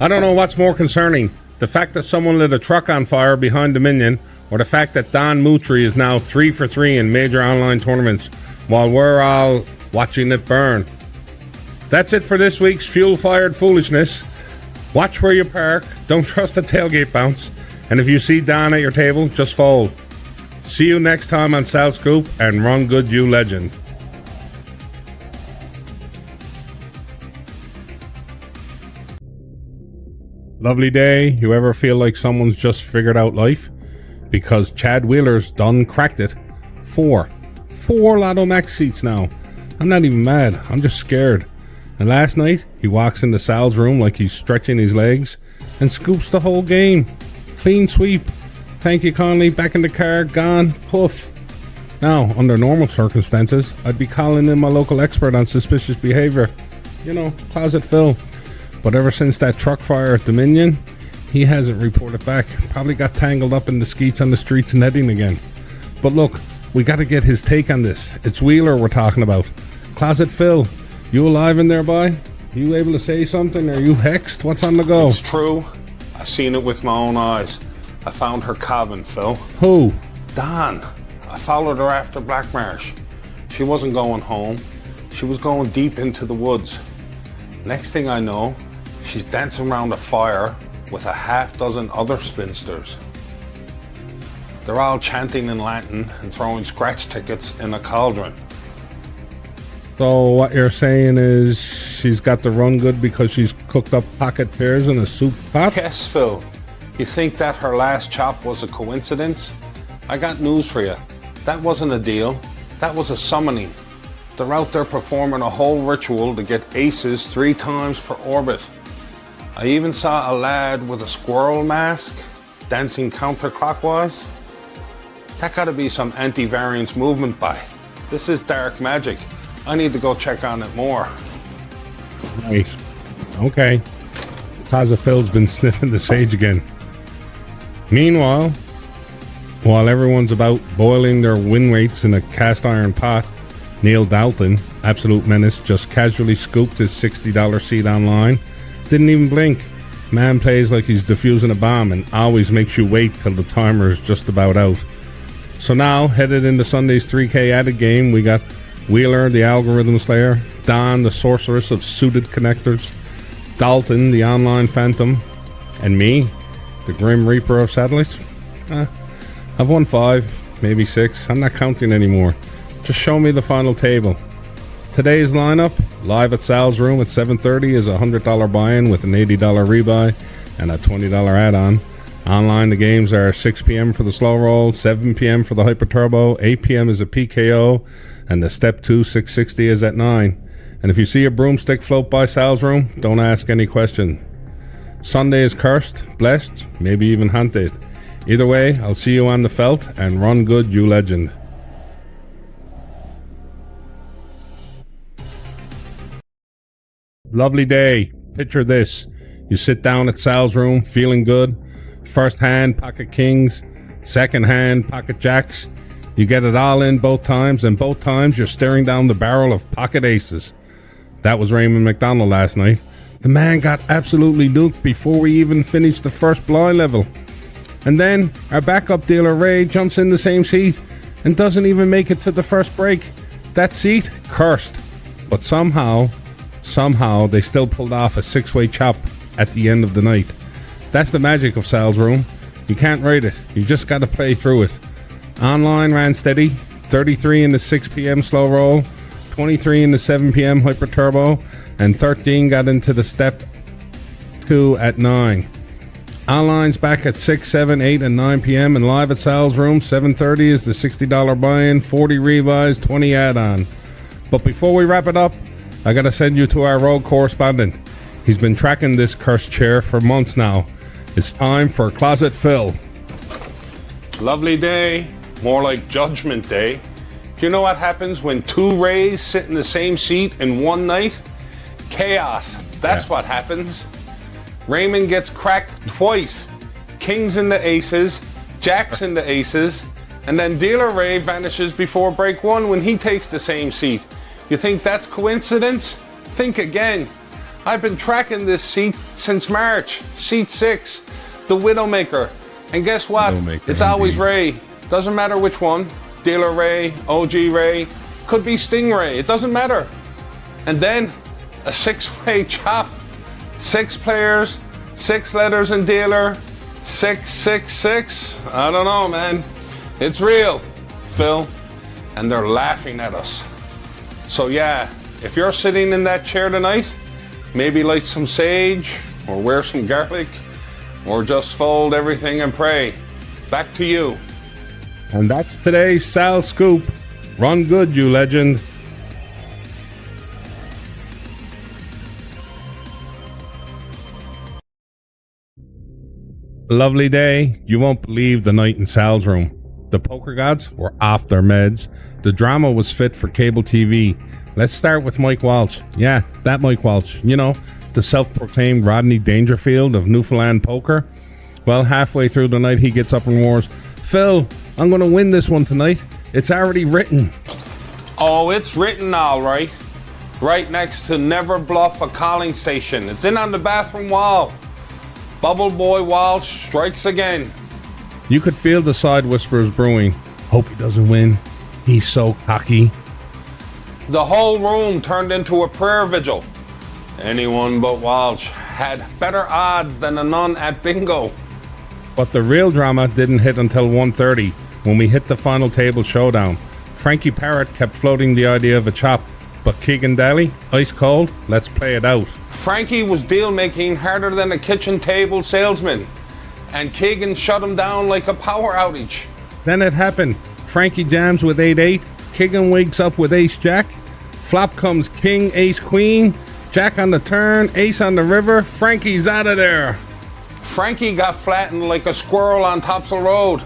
I don't know what's more concerning. The fact that someone lit a truck on fire behind Dominion, or the fact that Don Mutry is now 3 for 3 in major online tournaments, while we're all watching it burn. That's it for this week's fuel-fired foolishness. Watch where you park. Don't trust a tailgate bounce. And if you see Don at your table, just fold. See you next time on Sal Scoop, and run good, you legend. Lovely day. You ever feel like someone's just figured out life? Because Chad Wheeler's done cracked it. 4 Lotto Max seats now. I'm not even mad. I'm just scared. And last night, he walks into Sal's room like he's stretching his legs and scoops the whole game. Clean sweep. Thank you, Conley. Back in the car. Gone. Poof. Now, under normal circumstances, I'd be calling in my local expert on suspicious behavior. You know, Closet Phil. But ever since that truck fire at Dominion, he hasn't reported back. Probably got tangled up in the skeets on the streets netting again. But look, we got to get his take on this. It's Wheeler we're talking about. Closet Phil, you alive in there, boy? You able to say something? Are you hexed? What's on the go? It's true. I seen it with my own eyes. I found her cabin, Phil. Who? Don. I followed her after Black Marsh. She wasn't going home. She was going deep into the woods. Next thing I know, she's dancing around a fire with a half dozen other spinsters. They're all chanting in Latin and throwing scratch tickets in a cauldron. So what you're saying is she's got the run good because she's cooked up pocket pears in a soup pot? Yes, Phil. You think that her last chop was a coincidence? I got news for you. That wasn't a deal. That was a summoning. They're out there performing a whole ritual to get aces 3 times per orbit. I even saw a lad with a squirrel mask dancing counterclockwise. That gotta be some anti-variance movement by. This is dark magic. I need to go check on it more. Right. Okay. Closet Phil's been sniffing the sage again. Meanwhile, while everyone's about boiling their win rates in a cast iron pot, Neil Dalton, absolute menace, just casually scooped his $60 seat online. Didn't even blink. Man plays like he's defusing a bomb and always makes you wait till the timer is just about out. So now, headed into Sunday's 3K added game, we got Wheeler, the algorithm slayer, Don, the sorceress of suited connectors, Dalton, the online phantom, and me, the grim reaper of satellites. I've won 5, maybe 6. I'm not counting anymore. Just show me the final table. Today's lineup, live at Sal's room at 7:30, is a $100 buy-in with an $80 rebuy and a $20 add-on. Online, the games are 6 p.m. for the slow roll, 7 p.m. for the hyper turbo, 8 p.m. is a PKO, and the step 2 660 is at 9. And if you see a broomstick float by Sal's room, don't ask any question. Sunday is cursed, blessed, maybe even haunted. Either way, I'll see you on the felt, and run good, you legend. Lovely day. Picture this. You sit down at Sal's room, feeling good. First hand, pocket kings. Second hand, pocket jacks. You get it all in both times, and both times you're staring down the barrel of pocket aces. That was Raymond McDonald last night. The man got absolutely nuked before we even finished the first blind level. And then our backup dealer Ray jumps in the same seat and doesn't even make it to the first break. That seat, cursed. But somehow they still pulled off a 6-way chop at the end of the night. That's the magic of Sal's room. You can't write it. You just got to play through it. Online ran steady. 33 in the 6 p.m. slow roll. 23 in the 7 p.m. hyper turbo. And 13 got into the step 2 at 9. Online's back at 6, 7, 8, and 9 p.m. and live at Sal's Room. 7:30 is the $60 buy-in, 40 revise, 20 add-on. But before we wrap it up, I gotta send you to our road correspondent. He's been tracking this cursed chair for months now. It's time for Closet Phil. Lovely day, more like Judgment Day. Do you know what happens when two Rays sit in the same seat in one night? Chaos. That's what happens. Raymond gets cracked twice. Kings in the aces, jacks in the aces, and then Dealer Ray vanishes before break one when he takes the same seat. You think that's coincidence? Think again. I've been tracking this seat since March. Seat 6, the Widowmaker. And guess what? Widowmaker, It's always indeed. Ray. Doesn't matter which one. Dealer Ray, OG Ray, could be Stingray. It doesn't matter. And then a 6-way chop. 6 players, 6 letters in dealer, 666. I don't know, man. It's real, Phil. And they're laughing at us. So yeah, if you're sitting in that chair tonight, maybe light some sage, or wear some garlic, or just fold everything and pray. Back to you. And that's today's Sal Scoop. Run good, you legend. Lovely day. You won't believe the night in Sal's room. The poker gods were off their meds. The drama was fit for cable TV. Let's start with Mike Walsh. Yeah, that Mike Walsh. You know, the self-proclaimed Rodney Dangerfield of Newfoundland poker. Well, halfway through the night, he gets up and roars, "Phil, I'm going to win this one tonight. It's already written." Oh, it's written all right. Right next to Never Bluff a calling station. It's in on the bathroom wall. Bubble Boy Walsh strikes again. You could feel the side whispers brewing. Hope he doesn't win. He's so cocky. The whole room turned into a prayer vigil. Anyone but Walsh had better odds than a nun at bingo. But the real drama didn't hit until 1:30 when we hit the final table showdown. Frankie Parrott kept floating the idea of a chop, but Keegan Daly, ice cold, let's play it out. Frankie was deal making harder than a kitchen table salesman, and Keegan shut him down like a power outage. Then it happened. Frankie jams with 8-8. Keegan wakes up with ace-jack. Flop comes king, ace-queen. Jack on the turn, ace on the river. Frankie's out of there. Frankie got flattened like a squirrel on Topsail Road.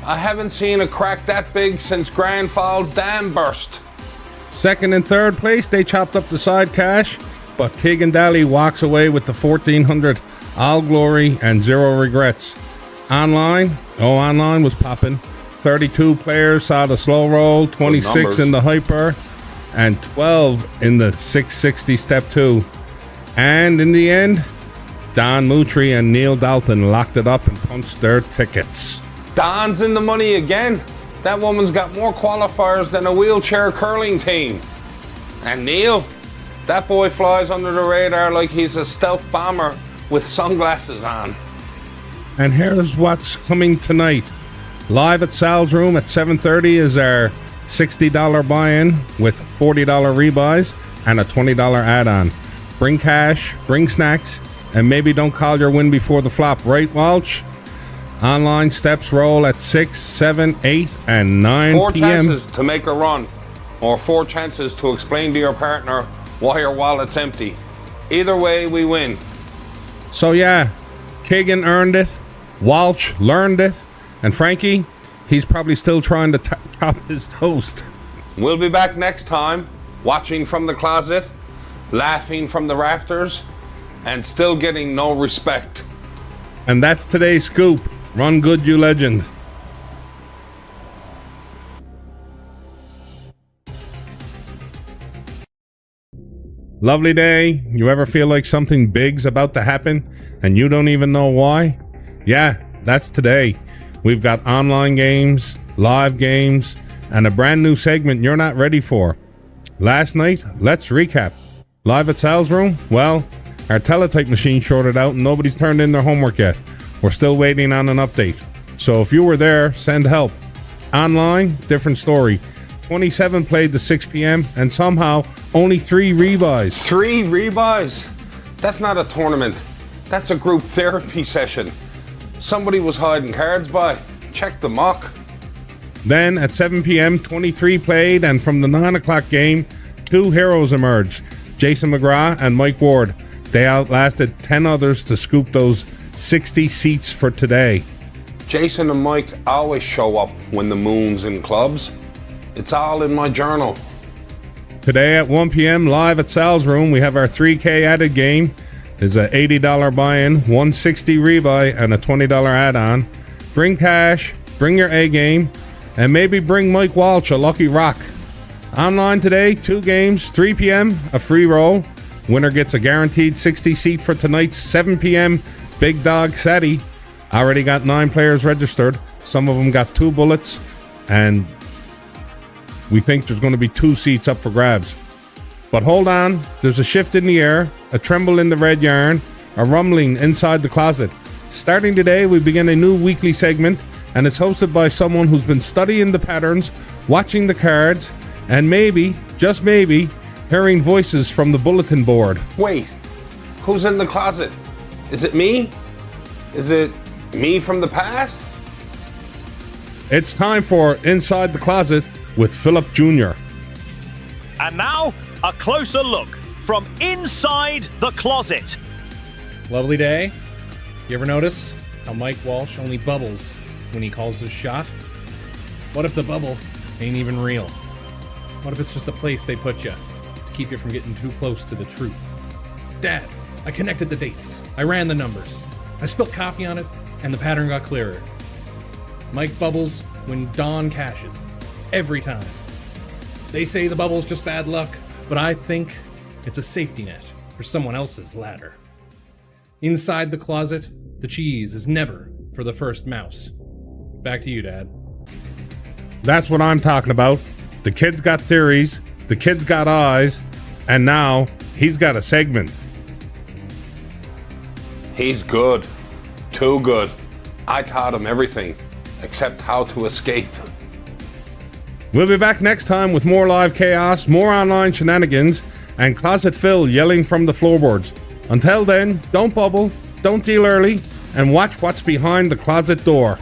I haven't seen a crack that big since Grand Falls Dam burst. Second and third place, they chopped up the side cash, but Keegan Daly walks away with the 1400, all glory and zero regrets. Online was popping. 32 players saw the slow roll, 26 in the hyper, and 12 in the 660 step 2. And in the end, Don Moutry and Neil Dalton locked it up and punched their tickets. Don's in the money again. That woman's got more qualifiers than a wheelchair curling team. And Neil, that boy flies under the radar like he's a stealth bomber with sunglasses on. And here's what's coming tonight. Live at Sal's Room at 7:30 is our $60 buy-in with $40 rebuys and a $20 add-on. Bring cash, bring snacks, and maybe don't call your win before the flop, right, Walsh? Online steps roll at 6, 7, 8, and 9 4 p.m. chances to make a run, or 4 chances to explain to your partner why your wallet's empty. Either way, we win. So yeah, Keegan earned it, Walsh learned it, and Frankie, he's probably still trying to top his toast. We'll be back next time, watching from the closet, laughing from the rafters, and still getting no respect. And that's today's scoop. Run good, you legend. Lovely day. You ever feel like something big's about to happen and you don't even know why? Yeah, that's today. We've got online games, live games, and a brand new segment you're not ready for. Last night, let's recap. Live at Sal's Room? Well, our teletype machine shorted out and nobody's turned in their homework yet. We're still waiting on an update. So if you were there, send help. Online, different story. 27 played to 6 p.m. and somehow only 3 rebuys. 3 rebuys? That's not a tournament. That's a group therapy session. somebody was hiding cards by. Check the mock. Then at 7 p.m., 23 played, and from the 9 o'clock game, 2 heroes emerged, Jason McGrath and Mike Ward. They outlasted 10 others to scoop those 60 seats for today. Jason and Mike always show up when the moon's in clubs. It's all in my journal. Today at 1 p.m., live at Sal's Room, we have our 3K added game. There's a $80 buy-in, $160 rebuy, and a $20 add-on. Bring cash, bring your A game, and maybe bring Mike Walsh a lucky rock. Online today, 2 games, 3 p.m., a free roll. Winner gets a guaranteed 60 seat for tonight's 7 p.m. Big Dog Sadie. Already got 9 players registered. Some of them got 2 bullets, and we think there's going to be 2 seats up for grabs. But hold on, there's a shift in the air, a tremble in the red yarn, a rumbling inside the closet. Starting today, we begin a new weekly segment, and it's hosted by someone who's been studying the patterns, watching the cards, and maybe, just maybe, hearing voices from the bulletin board. Wait, who's in the closet? Is it me? Is it me from the past? It's time for Inside the Closet with Philip Jr. And now, a closer look from inside the closet. Lovely day. You ever notice how Mike Walsh only bubbles when he calls his shot? What if the bubble ain't even real? What if it's just a place they put you to keep you from getting too close to the truth? Dad, I connected the dates. I ran the numbers. I spilled coffee on it, and the pattern got clearer. Mike bubbles when Don cashes. Every time. They say the bubble's just bad luck, but I think it's a safety net for someone else's ladder. Inside the closet, the cheese is never for the first mouse. Back to you, Dad. That's what I'm talking about. The kid's got theories, the kid's got eyes, and now he's got a segment. He's good. Too good. I taught him everything, except how to escape. We'll be back next time with more live chaos, more online shenanigans, and Closet Phil yelling from the floorboards. Until then, don't bubble, don't deal early, and watch what's behind the closet door.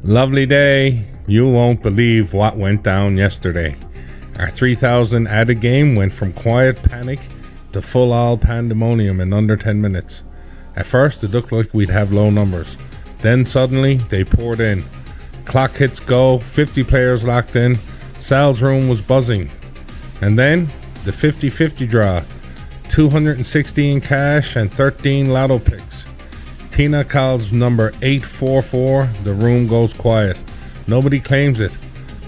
Lovely day. You won't believe what went down yesterday. Our 3,000 added game went from quiet panic to full-all pandemonium in under 10 minutes. At first, it looked like we'd have low numbers. Then suddenly, they poured in. Clock hits go, 50 players locked in. Sal's room was buzzing. And then, the 50-50 draw. 216 cash and 13 lotto picks. Tina calls number 844. The room goes quiet. Nobody claims it.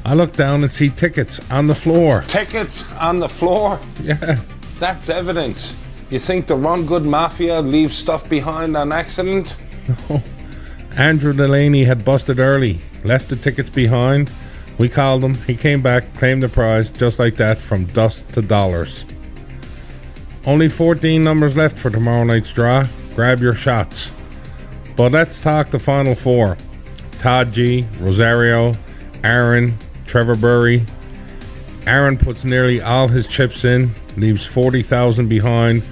I look down and see tickets on the floor. Tickets on the floor? Yeah. That's evidence. You think the Run Good Mafia leaves stuff behind on accident? No. Andrew Delaney had busted early, left the tickets behind. We called him, he came back, claimed the prize, just like that, from dust to dollars. Only 14 numbers left for tomorrow night's draw. Grab your shots. But let's talk the final 4. Todd G, Rosario, Aaron, Trevor Burry. Aaron puts nearly all his chips in, leaves 40,000 behind.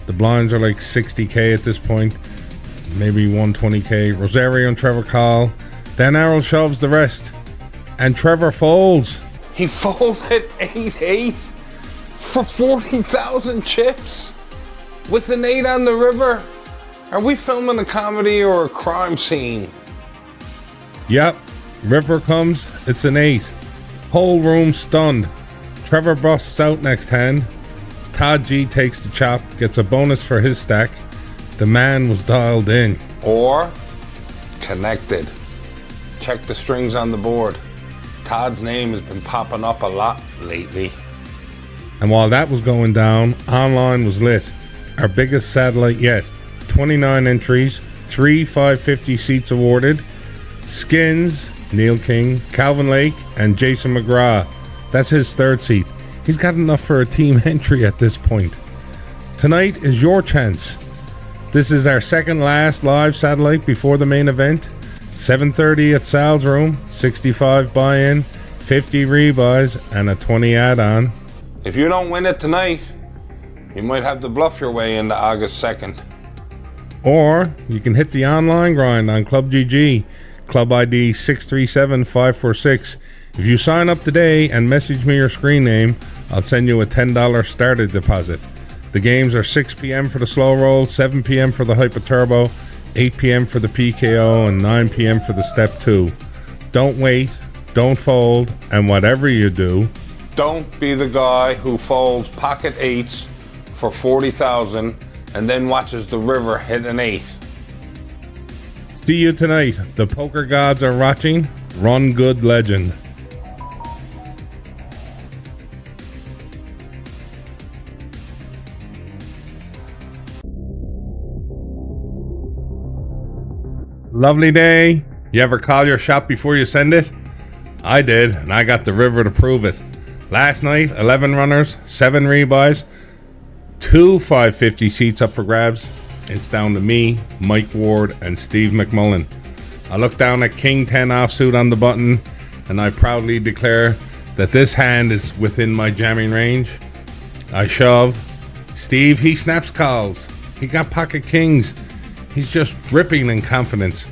The blinds are like 60k at this point, maybe 120k. Rosario and Trevor call. Then Errol shoves the rest, and Trevor folds. He folded 8-8 for 40,000 chips with an 8 on the river. Are we filming a comedy or a crime scene? Yep, river comes, it's an 8. Whole room stunned. Trevor busts out next hand. Todd G takes the chop, gets a bonus for his stack. The man was dialed in. Or connected. Check the strings on the board. Todd's name has been popping up a lot lately. And while that was going down, online was lit. Our biggest satellite yet. 29 entries, 3 550 seats awarded. Skins, Neil King, Calvin Lake, and Jason McGrath. That's his 3rd seat. He's got enough for a team entry at this point. Tonight is your chance. This is our 2nd last live satellite before the main event. 7:30 at Sal's room, 65 buy-in, 50 rebuys, and a 20 add-on. If you don't win it tonight, you might have to bluff your way into August 2nd. Or you can hit the online grind on Club GG, Club ID 637546. If you sign up today and message me your screen name, I'll send you a $10 starter deposit. The games are 6 p.m. for the slow roll, 7 p.m. for the hyper turbo, 8 p.m. for the PKO, and 9 p.m. for the step 2. Don't wait, don't fold, and whatever you do, don't be the guy who folds pocket 8s for 40,000 and then watches the river hit an 8. See you tonight. The poker gods are watching. Run good, legend. Lovely day. You ever call your shot before you send it? I did, and I got the river to prove it. Last night, 11 runners, 7 rebuys, 2 550 seats up for grabs. It's down to me, Mike Ward, and Steve McMullen. I look down at King 10 offsuit on the button, and I proudly declare that this hand is within my jamming range. I shove. Steve, he snaps calls. He got pocket kings. He's just dripping in confidence.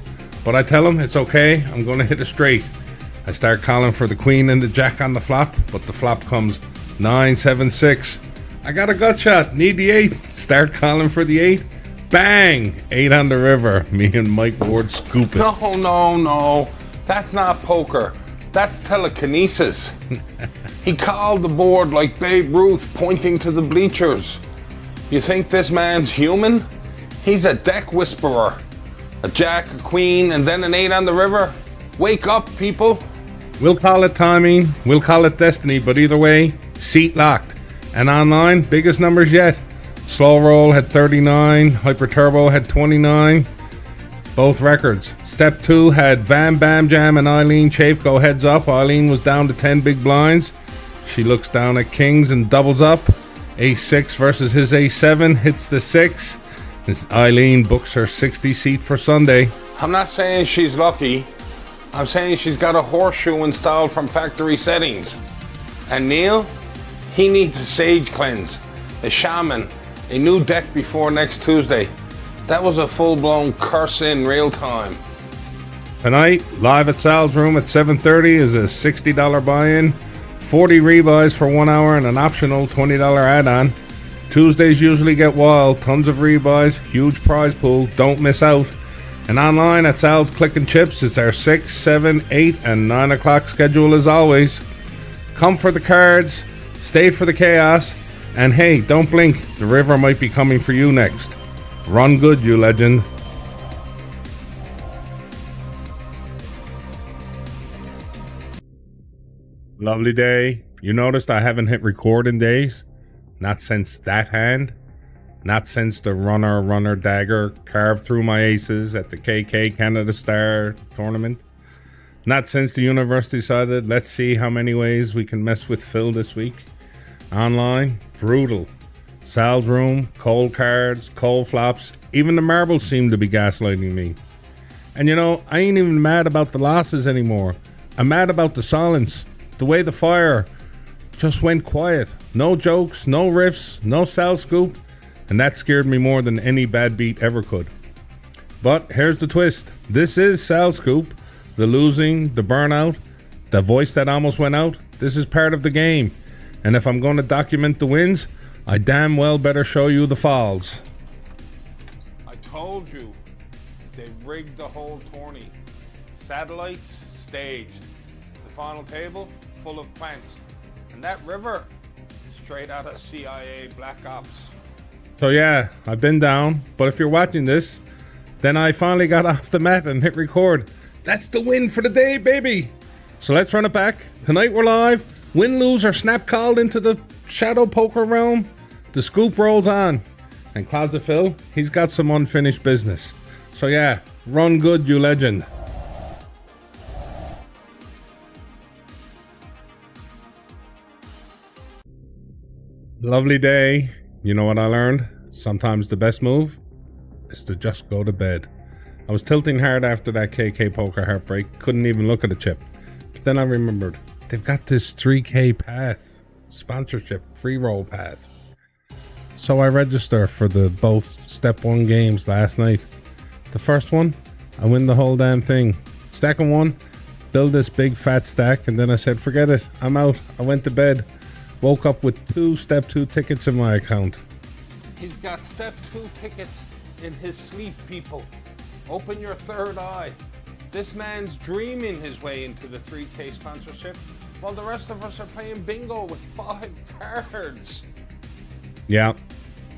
But I tell him it's okay, I'm going to hit it straight. I start calling for the queen and the jack on the flop, but the flop comes 9, 7, 6. I got a gut shot, need the 8. Start calling for the 8. Bang! 8 on the river. Me and Mike Ward scoop it. No. That's not poker. That's telekinesis. He called the board like Babe Ruth pointing to the bleachers. You think this man's human? He's a deck whisperer. A jack, a queen, and then an 8 on the river. Wake up, people. We'll call it timing, we'll call it destiny, but either way, seat locked. And online, biggest numbers yet. Slow roll had 39, hyper turbo had 29. Both records. Step 2 had Van Bam Jam and Eileen Chafe go heads up. Eileen was down to 10 big blinds. She looks down at kings and doubles up. A6 versus his A7 hits the 6. Eileen books her 60 seat for Sunday. I'm not saying she's lucky. I'm saying she's got a horseshoe installed from factory settings. And Neil, he needs a sage cleanse, a shaman, a new deck before next Tuesday. That was a full-blown curse in real time. Tonight, live at Sal's room at 7:30 is a $60 buy-in, 40 rebuys for 1 hour, and an optional $20 add-on. Tuesdays usually get wild, tons of rebuys, huge prize pool, don't miss out. And online at Sal's Click and Chips, it's our 6, 7, 8, and 9 o'clock schedule as always. Come for the cards, stay for the chaos, and hey, don't blink, the river might be coming for you next. Run good, you legend. Lovely day. You noticed I haven't hit record in days? Not since that hand. Not since the runner dagger carved through my aces at the KK Canada Star tournament. Not since the universe decided, let's see how many ways we can mess with Phil this week. Online, brutal. Sal's room, cold cards, cold flops, even the marbles seem to be gaslighting me. And you know, I ain't even mad about the losses anymore. I'm mad about the silence. The way the fire just went quiet. No jokes, no riffs, no Sal scoop. And that scared me more than any bad beat ever could. But here's the twist. This is Sal Scoop. The losing, the burnout, the voice that almost went out. This is part of the game. And if I'm going to document the wins, I damn well better show you the falls. I told you, they've rigged the whole tourney. Satellites staged. The final table full of plants. And that river, straight out of CIA Black Ops. So yeah, I've been down, but if you're watching this, then I finally got off the mat and hit record. That's the win for the day, baby. So let's run it back. Tonight we're live. Win, lose, or snap called into the shadow poker realm. The scoop rolls on. And Closet Phil, he's got some unfinished business. So yeah, run good, you legend. Lovely day. You know what I learned? Sometimes the best move is to just go to bed. I was tilting hard after that KK poker heartbreak. Couldn't even look at a chip. But then I remembered, they've got this 3K path. sponsorship free roll path. So I register for the both step 1 games last night. The first one, I win the whole damn thing. Second one, build this big fat stack, and then I said, forget it, I'm out. I went to bed, woke up with 2 step 2 tickets in my account. He's got step 2 tickets in his sleep, people. Open your third eye. This man's dreaming his way into the 3K sponsorship, while the rest of us are playing bingo with 5 cards. Yeah,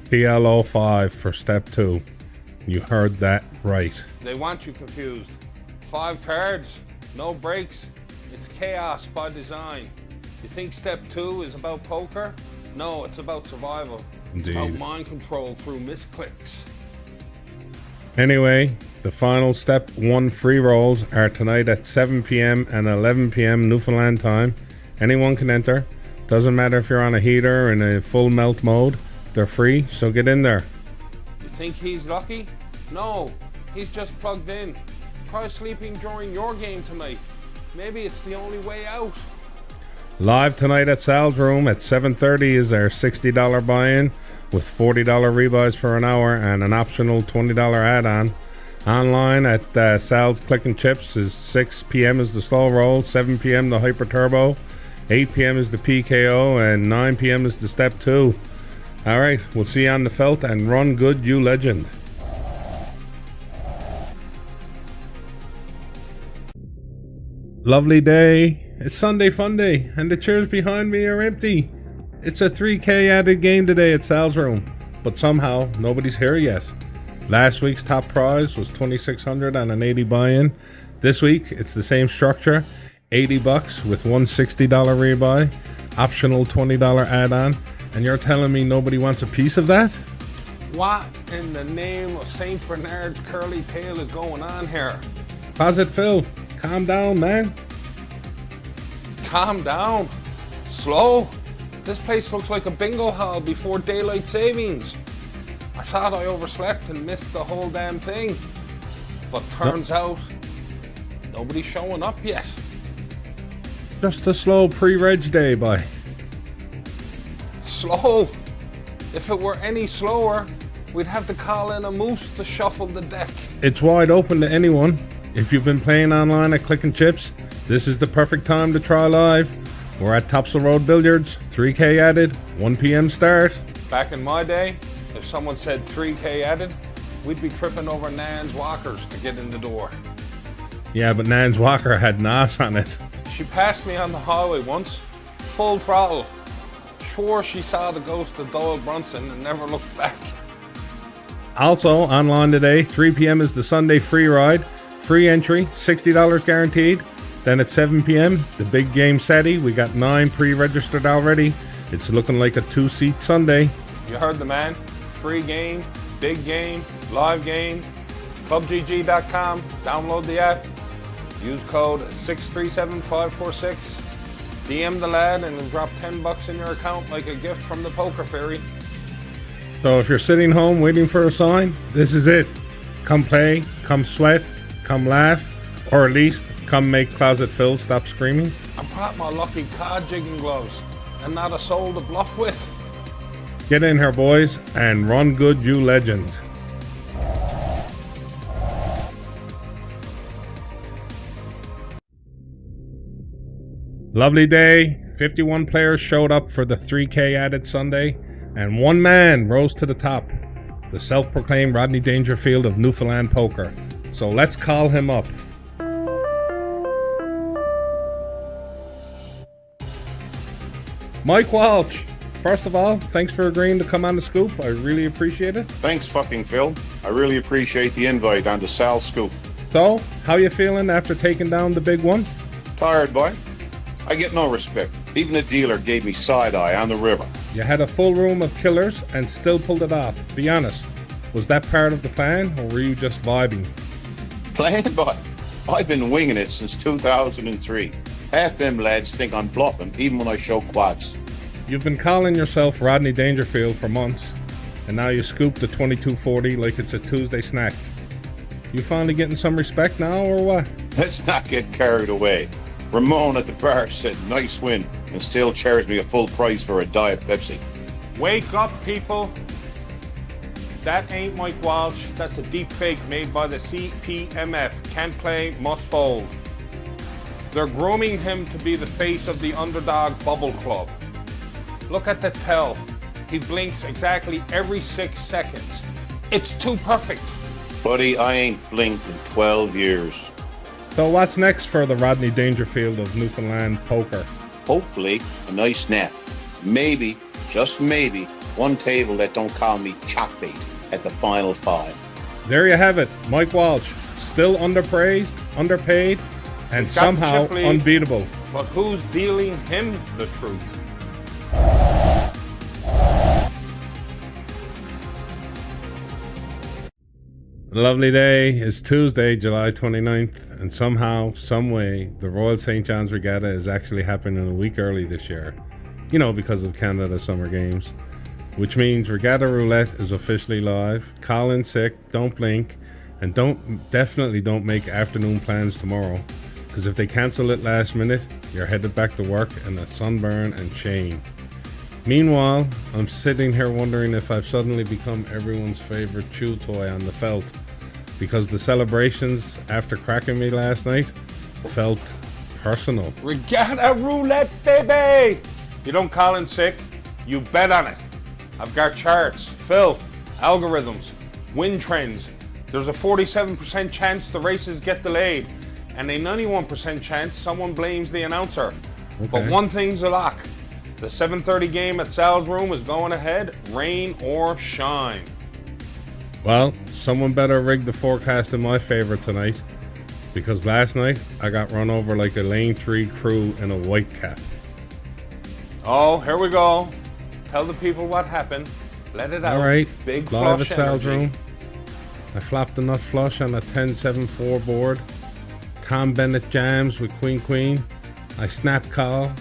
PLO 5 for step 2. You heard that right. They want you confused. 5 cards, no breaks. It's chaos by design. You think step 2 is about poker? No, it's about survival. Indeed. It's about mind control through misclicks. Anyway, the final step 1 free rolls are tonight at 7 p.m. and 11 p.m. Newfoundland time. Anyone can enter. Doesn't matter if you're on a heater or in a full melt mode. They're free, so get in there. You think he's lucky? No, he's just plugged in. Try sleeping during your game tonight. Maybe it's the only way out. Live tonight at Sal's Room at 7:30 is our $60 buy-in with $40 rebuys for an hour and an optional $20 add-on. Online at Sal's Click and Chips is 6 p.m. is the slow roll, 7 p.m. the hyper turbo, 8 p.m. is the PKO, and 9 p.m. is the step 2. All right, we'll see you on the felt, and run good, you legend. Lovely day. It's Sunday fun day, and the chairs behind me are empty. It's a 3K added game today at Sal's Room, but somehow nobody's here yet. Last week's top prize was $2,600 on an 80 buy-in. This week, it's the same structure, $80 with one $60 rebuy, optional $20 add-on, and you're telling me nobody wants a piece of that? What in the name of St. Bernard's curly tail is going on here? Closet Phil, calm down, man. Calm down. Slow. This place looks like a bingo hall before daylight savings. I thought I overslept and missed the whole damn thing. But turns out, nobody's showing up yet. Just a slow pre-reg day, boy. Slow? If it were any slower, we'd have to call in a moose to shuffle the deck. It's wide open to anyone. If you've been playing online at Click and Chips, this is the perfect time to try live. We're at Topsail Road Billiards, 3K added, 1 p.m. start. Back in my day, if someone said 3K added, we'd be tripping over Nan's walkers to get in the door. Yeah, but Nan's walker had NOS on it. She passed me on the highway once, full throttle. Swore she saw the ghost of Doyle Brunson and never looked back. Also, online today, 3 p.m. is the Sunday free ride. Free entry, $60 guaranteed. Then at 7 p.m., the big game SETI. We got 9 pre-registered already. It's looking like a 2-seat Sunday. You heard the man. Free game, big game, live game. ClubGG.com. Download the app. Use code 637546. DM the lad and he'll drop $10 in your account like a gift from the poker fairy. So if you're sitting home waiting for a sign, this is it. Come play, come sweat, come laugh, or at least come make Closet Phil stop screaming. I brought my lucky card jigging gloves and not a soul to bluff with. Get in here, boys, and run good, you legend. Lovely day. 51 players showed up for the 3K added Sunday, and one man rose to the top. The self-proclaimed Rodney Dangerfield of Newfoundland Poker. So let's call him up. Mike Walsh. First of all, thanks for agreeing to come on the scoop. I really appreciate it. Thanks fucking Phil. I really appreciate the invite on the Sal Scoop. So, how you feeling after taking down the big one? Tired, boy. I get no respect. Even the dealer gave me side-eye on the river. You had a full room of killers and still pulled it off. Be honest, was that part of the plan or were you just vibing? Playing, boy? I've been winging it since 2003. Half them lads think I'm bluffing even when I show quads. You've been calling yourself Rodney Dangerfield for months, and now you scoop the 2240 like it's a Tuesday snack. You finally getting some respect now, or what? Let's not get carried away. Ramon at the bar said, nice win. and still charge me a full price for a Diet Pepsi. Wake up, people. That ain't Mike Walsh. That's a deep fake made by the CPMF. Can't play, must fold. They're grooming him to be the face of the underdog bubble club. Look at the tell. He blinks exactly every 6 seconds. It's too perfect. Buddy, I ain't blinked in 12 years. So what's next for the Rodney Dangerfield of Newfoundland poker? Hopefully, a nice nap. Maybe, just maybe, one table that don't call me chop bait at the final 5. There you have it. Mike Walsh, still underpraised, underpaid, and Got somehow Chipley, unbeatable. But who's dealing him the truth? A lovely day is Tuesday, July 29th, and somehow, someway, the Royal St. John's Regatta is actually happening a week early this year. You know, because of Canada Summer Games. Which means Regatta Roulette is officially live. Call in sick, don't blink, and definitely don't make afternoon plans tomorrow. Because if they cancel it last minute, you're headed back to work in a sunburn and shame. Meanwhile, I'm sitting here wondering if I've suddenly become everyone's favorite chew toy on the felt, because the celebrations after cracking me last night felt personal. Regatta Roulette, baby! You don't call in sick, you bet on it. I've got charts, Phil, algorithms, win trends. There's a 47% chance the races get delayed, and a 91% chance someone blames the announcer. Okay. But one thing's a lock. The 7:30 game at Sal's Room is going ahead, rain or shine. Well, someone better rig the forecast in my favor tonight, because last night I got run over like a lane 3 crew in a white cap. Oh, here we go. Tell the people what happened. Let it out. All right, Big live at flush Sal's energy. Room. I flopped a nut flush on a 10-7-4 board. Tom Bennett jams with Queen. I snap call.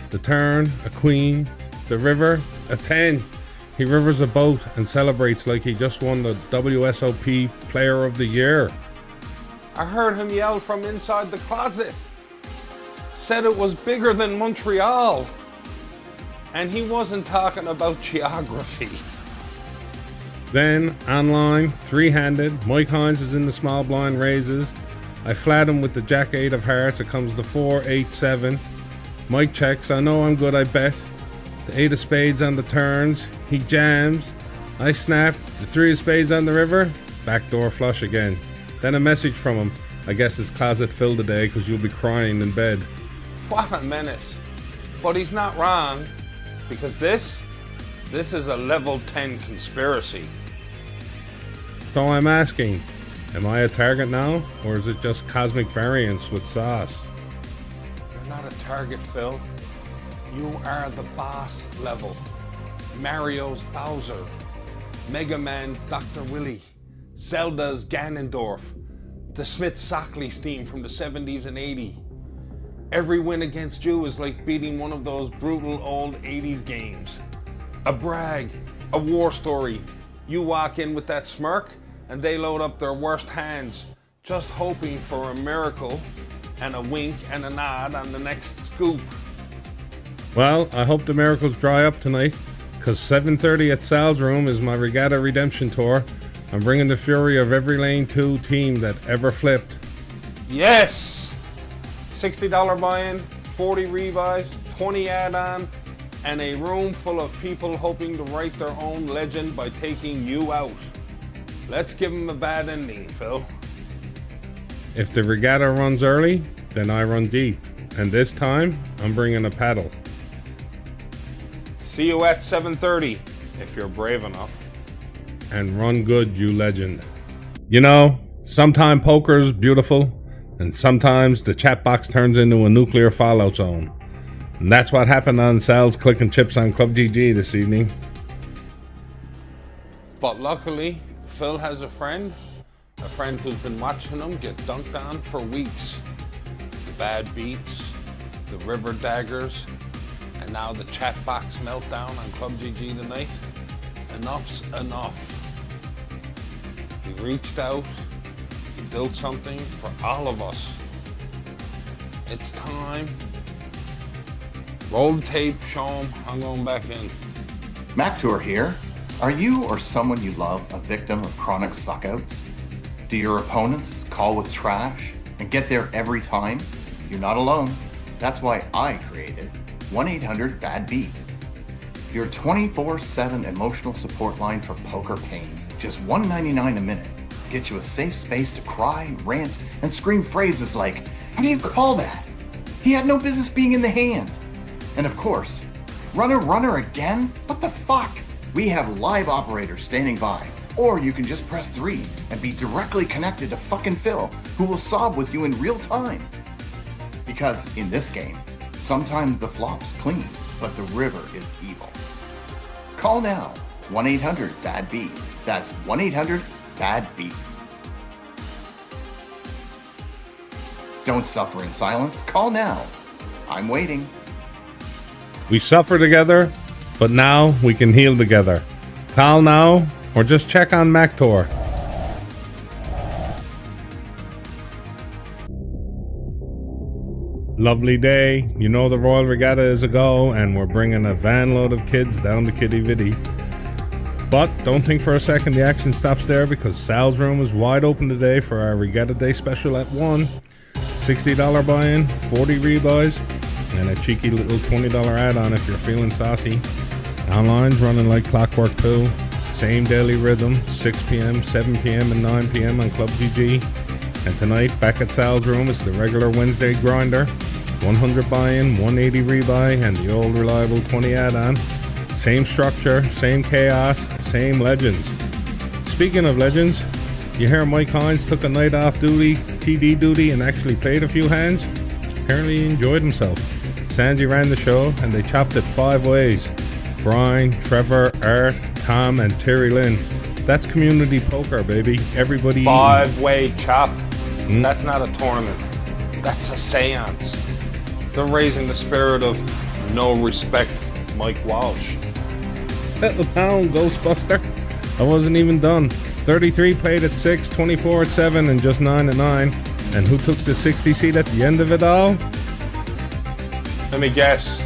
The turn, a queen. The river, a 10. He rivers a boat and celebrates like he just won the WSOP Player of the Year. I heard him yell from inside the closet. Said it was bigger than Montreal. And he wasn't talking about geography. Then, online, 3-handed, Mike Hines is in the small blind raises. I flat him with the Jack 8 of hearts. It comes to 4, 8, 7. Mike checks. I know I'm good, I bet. The 8 of spades on the turns. He jams. I snap. The 3 of spades on the river. Backdoor flush again. Then a message from him. I guess his closet filled today because you'll be crying in bed. What a menace. But he's not wrong, because this is a level 10 conspiracy. So I'm asking, am I a target now, or is it just cosmic variance with sauce? You're not a target, Phil. You are the boss level. Mario's Bowser, Mega Man's Dr. Willy, Zelda's Ganondorf, the Smith-Sockley team from the 70s and 80s. Every win against you is like beating one of those brutal old 80s games. A brag, a war story. You walk in with that smirk and they load up their worst hands, just hoping for a miracle and a wink and a nod on the next scoop. Well, I hope the miracles dry up tonight, because 7:30 at Sal's Room is my Regatta Redemption Tour. I'm bringing the fury of every Lane 2 team that ever flipped. Yes! $60 buy-in, 40 rebuys, 20 add-on, and a room full of people hoping to write their own legend by taking you out. Let's give them a bad ending, Phil. If the regatta runs early, then I run deep. And this time, I'm bringing a paddle. See you at 7:30, if you're brave enough. And run good, you legend. You know, sometimes poker's beautiful, and sometimes the chat box turns into a nuclear fallout zone. And that's what happened on Sal's Clicking Chips on Club GG this evening. But luckily, Phil has a friend who's been watching him get dunked on for weeks. The bad beats, the river daggers, and now the chat box meltdown on Club GG tonight. Enough's enough. He reached out, he built something for all of us. It's time Roll the tape, show him. I'm going back in. MacTour here. Are you or someone you love a victim of chronic suckouts? Do your opponents call with trash and get there every time? You're not alone. That's why I created 1-800-BAD-BEAT. Your 24/7 emotional support line for poker pain. Just $1.99 a minute. Get you a safe space to cry, rant, and scream phrases like, how do you call that? He had no business being in the hand. And of course, runner again? What the fuck? We have live operators standing by. Or you can just press 3 and be directly connected to fucking Phil, who will sob with you in real time. Because in this game, sometimes the flop's clean, but the river is evil. Call now, 1-800-BAD-BEAT. That's 1-800-BAD-BEAT. Don't suffer in silence. Call now. I'm waiting. We suffer together, but now we can heal together. Call now or just check on MacTour. Lovely day. You know the Royal Regatta is a go, and we're bringing a van load of kids down to Kitty Vitty. But don't think for a second the action stops there, because Sal's Room is wide open today for our Regatta Day special at 1. $60 buy-in, 40 rebuys, and a cheeky little $20 add-on if you're feeling saucy. Online's running like clockwork too. Same daily rhythm, 6 p.m., 7 p.m., and 9 p.m. on Club GG. And tonight, back at Sal's Room, is the regular Wednesday grinder. 100 buy-in, 180 rebuy, and the old reliable 20 add-on. Same structure, same chaos, same legends. Speaking of legends, you hear Mike Hines took a night off duty, TD duty, and actually played a few hands? Apparently he enjoyed himself. Sanji ran the show, and they chopped it 5 ways. Brian, Trevor, Art, Tom, and Terry Lynn. That's community poker, baby. Everybody 5-way chop. That's not a tournament. That's a seance. They're raising the spirit of no respect, Mike Walsh. Settle down, Ghostbuster. I wasn't even done. 33 played at 6, 24 at 7, and just 9 at 9. And who took the 60 seat at the end of it all? Let me guess.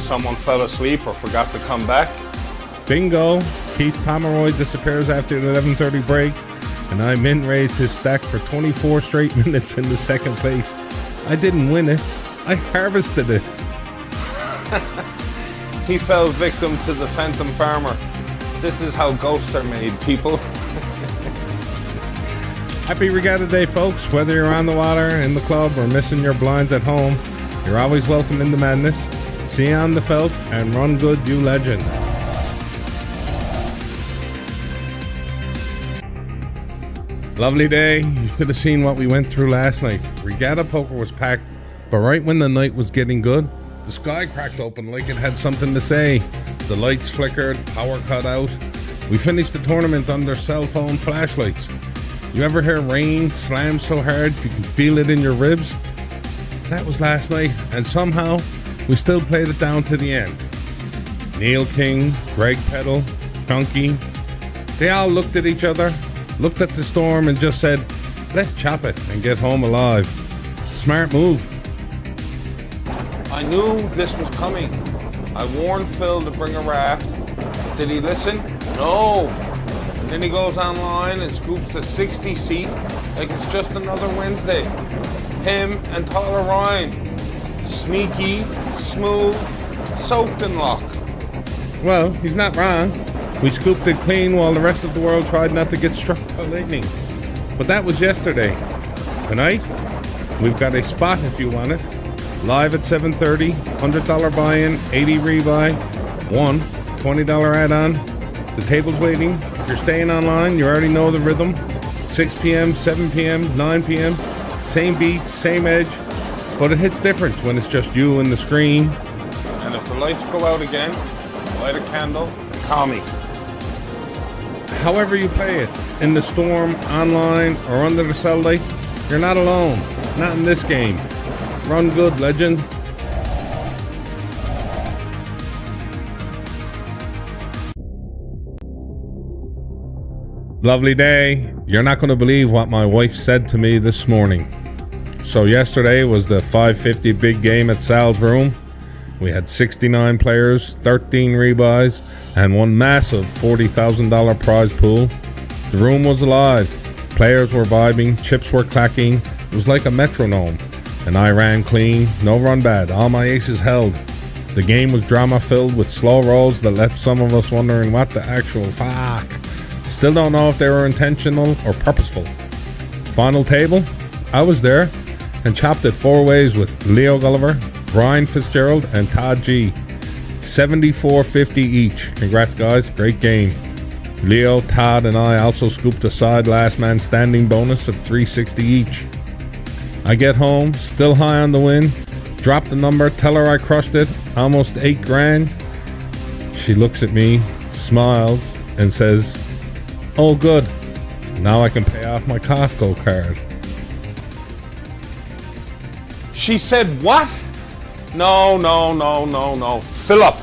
Someone fell asleep or forgot to come back? Bingo. Keith Pomeroy disappears after the 11:30 break, and I min raised his stack for 24 straight minutes in the second place. I didn't win it. I harvested it. He fell victim to the Phantom Farmer. This is how ghosts are made, people. Happy Regatta Day, folks. Whether you're on the water, in the club, or missing your blinds at home, you're always welcome in the madness. See you on the felt, and run good, you legend. Lovely day. You should have seen what we went through last night. Regatta poker was packed, but right when the night was getting good, the sky cracked open like it had something to say. The lights flickered, power cut out. We finished the tournament under cell phone flashlights. You ever hear rain slam so hard you can feel it in your ribs? That was last night, and somehow we still played it down to the end. Neil King, Greg Peddle, Chunky, they all looked at each other, looked at the storm, and just said, let's chop it and get home alive. Smart move. I knew this was coming. I warned Phil to bring a raft. Did he listen? No. And then he goes online and scoops the 60 seat like it's just another Wednesday. Him and Tyler Ryan. Sneaky, smooth, soaked in luck. Well, he's not wrong. We scooped it clean while the rest of the world tried not to get struck by lightning. But that was yesterday. Tonight, we've got a spot if you want it. Live at 7:30, $100 buy-in, 80 rebuy, one $20 add-on. The table's waiting. If you're staying online, you already know the rhythm. 6 p.m., 7 p.m., 9 p.m. Same beats, same edge, but it hits different when it's just you and the screen. And if the lights go out again, light a candle and call me. However you play it, in the storm, online, or under the cell light, you're not alone. Not in this game. Run good, legend. Lovely day. You're not going to believe what my wife said to me this morning. So yesterday was the 550 big game at Sal's Room, We had 69 players, 13 rebuys, and one massive $40,000 prize pool. The room was alive. Players were vibing, chips were clacking. It was like a metronome. And I ran clean, no run bad. All my aces held. The game was drama filled with slow rolls that left some of us wondering what the actual fuck. Still don't know if they were intentional or purposeful. Final table, I was there and chopped it 4 ways with Leo Gulliver, Brian Fitzgerald, and Todd G. 74.50 each. Congrats guys, great game. Leo, Todd, and I also scooped a side last man standing bonus of $360 each. I get home, still high on the win, drop the number, tell her I crushed it, almost $8,000. She looks at me, smiles, and says, "Oh good, now I can pay off my Costco card." She said, what? No. Philip,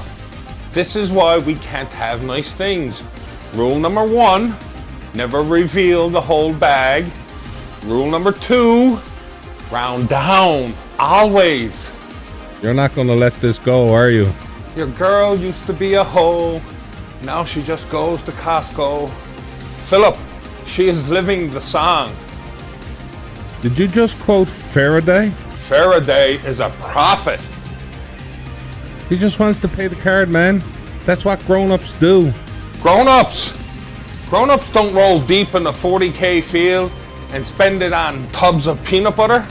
this is why we can't have nice things. Rule number 1, never reveal the whole bag. Rule number 2, round down, always. You're not gonna let this go, are you? Your girl used to be a hoe. Now she just goes to Costco. Philip, she is living the song. Did you just quote Faraday? Faraday is a prophet. He just wants to pay the card, man. That's what grown-ups do. Grown-ups don't roll deep in the 40K field and spend it on tubs of peanut butter.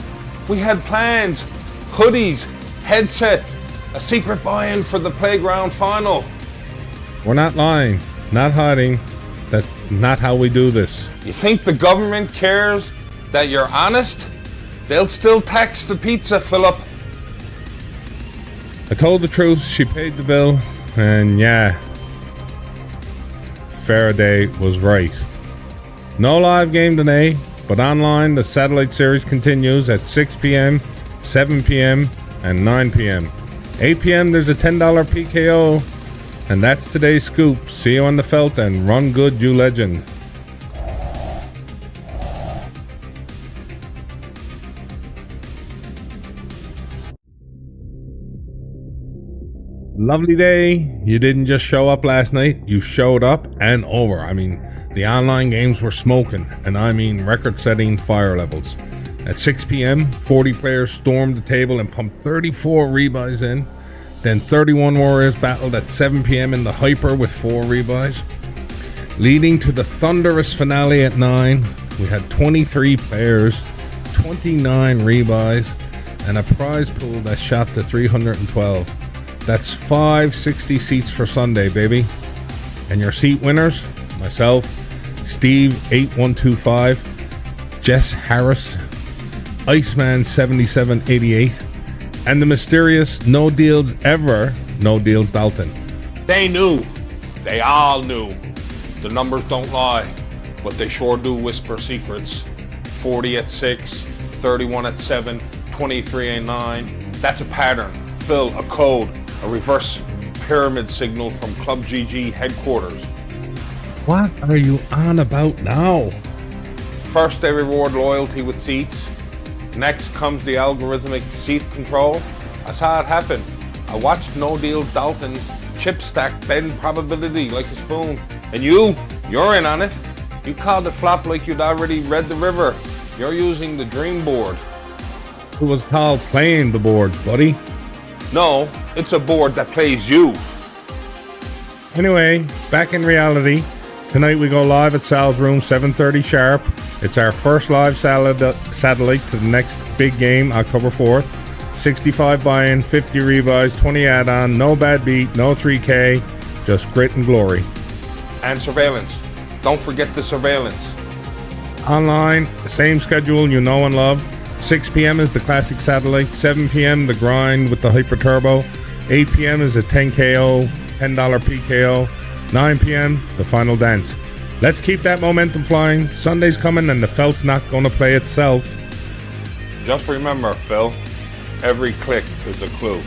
We had plans, hoodies, headsets, a secret buy-in for the playground final. We're not lying, not hiding. That's not how we do this. You think the government cares that you're honest? They'll still tax the pizza, Philip. I told the truth, she paid the bill, and yeah, Faraday was right. No live game today, but online the satellite series continues at 6 p.m., 7 p.m., and 9 p.m. 8 p.m. there's a $10 PKO, and that's today's scoop. See you on the felt and run good, you legend. Lovely day. You didn't just show up last night, you showed up and over. I mean, the online games were smoking, and I mean record-setting fire levels. At 6 p.m., 40 players stormed the table and pumped 34 rebuys in. Then 31 warriors battled at 7 p.m. in the Hyper with 4 rebuys. Leading to the thunderous finale at 9, we had 23 players, 29 rebuys, and a prize pool that shot to 312. That's 560 seats for Sunday, baby. And your seat winners, myself, Steve 8125, Jess Harris, Iceman 7788, and the mysterious No Deals Ever, No Deals Dalton. They knew. They all knew. The numbers don't lie, but they sure do whisper secrets. 40 at 6, 31 at 7, 23 at 9. That's a pattern. Phil, a code. A reverse pyramid signal from Club GG headquarters. What are you on about now? First, they reward loyalty with seats. Next comes the algorithmic seat control. I saw it happen. I watched No Deals Dalton's chip stack bend probability like a spoon. And you're in on it. You called it flop like you'd already read the river. You're using the dream board. It was called playing the board, buddy. No, it's a board that plays you. Anyway, back in reality. Tonight we go live at Sal's room, 7:30 sharp. It's our first live satellite to the next big game, October 4th. 65 buy-in, 50 rebuys, 20 add-on, no bad beat, no 3K, just grit and glory. And surveillance. Don't forget the surveillance. Online, the same schedule you know and love. 6 p.m. is the classic satellite, 7 p.m. the grind with the Hyper Turbo, 8 p.m. is a 10KO, $10 PKO, 9 p.m. the final dance. Let's keep that momentum flying. Sunday's coming and the felt's not going to play itself. Just remember, Phil, every click is a clue.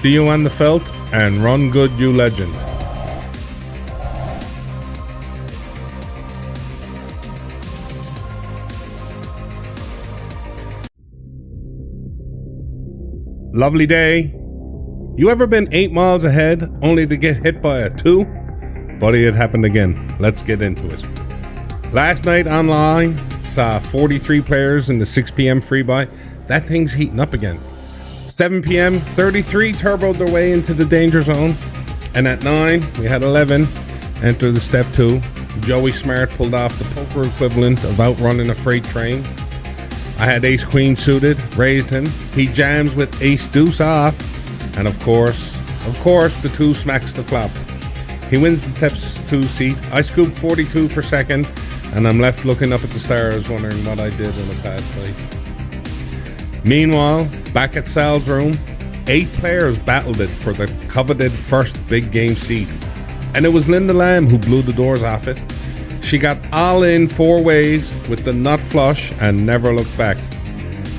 See you on the felt and run good, you legend. Lovely day. You ever been 8 miles ahead only to get hit by a 2? Buddy, it happened again. Let's get into it. Last night online, saw 43 players in the 6 p.m. free buy. That thing's heating up again. 7 p.m., 33 turboed their way into the danger zone. And at 9, we had 11 enter the step 2. Joey Smart pulled off the poker equivalent of outrunning a freight train. I had ace queen suited, raised him. He jams with ace deuce off. And of course, the 2 smacks the flop. He wins the step 2 seat. I scoop 42 for second, and I'm left looking up at the stars wondering what I did in a past life. Meanwhile, back at Sal's room, 8 players battled it for the coveted first big game seat. And it was Linda Lamb who blew the doors off it. She got all in 4 ways with the nut flush and never looked back.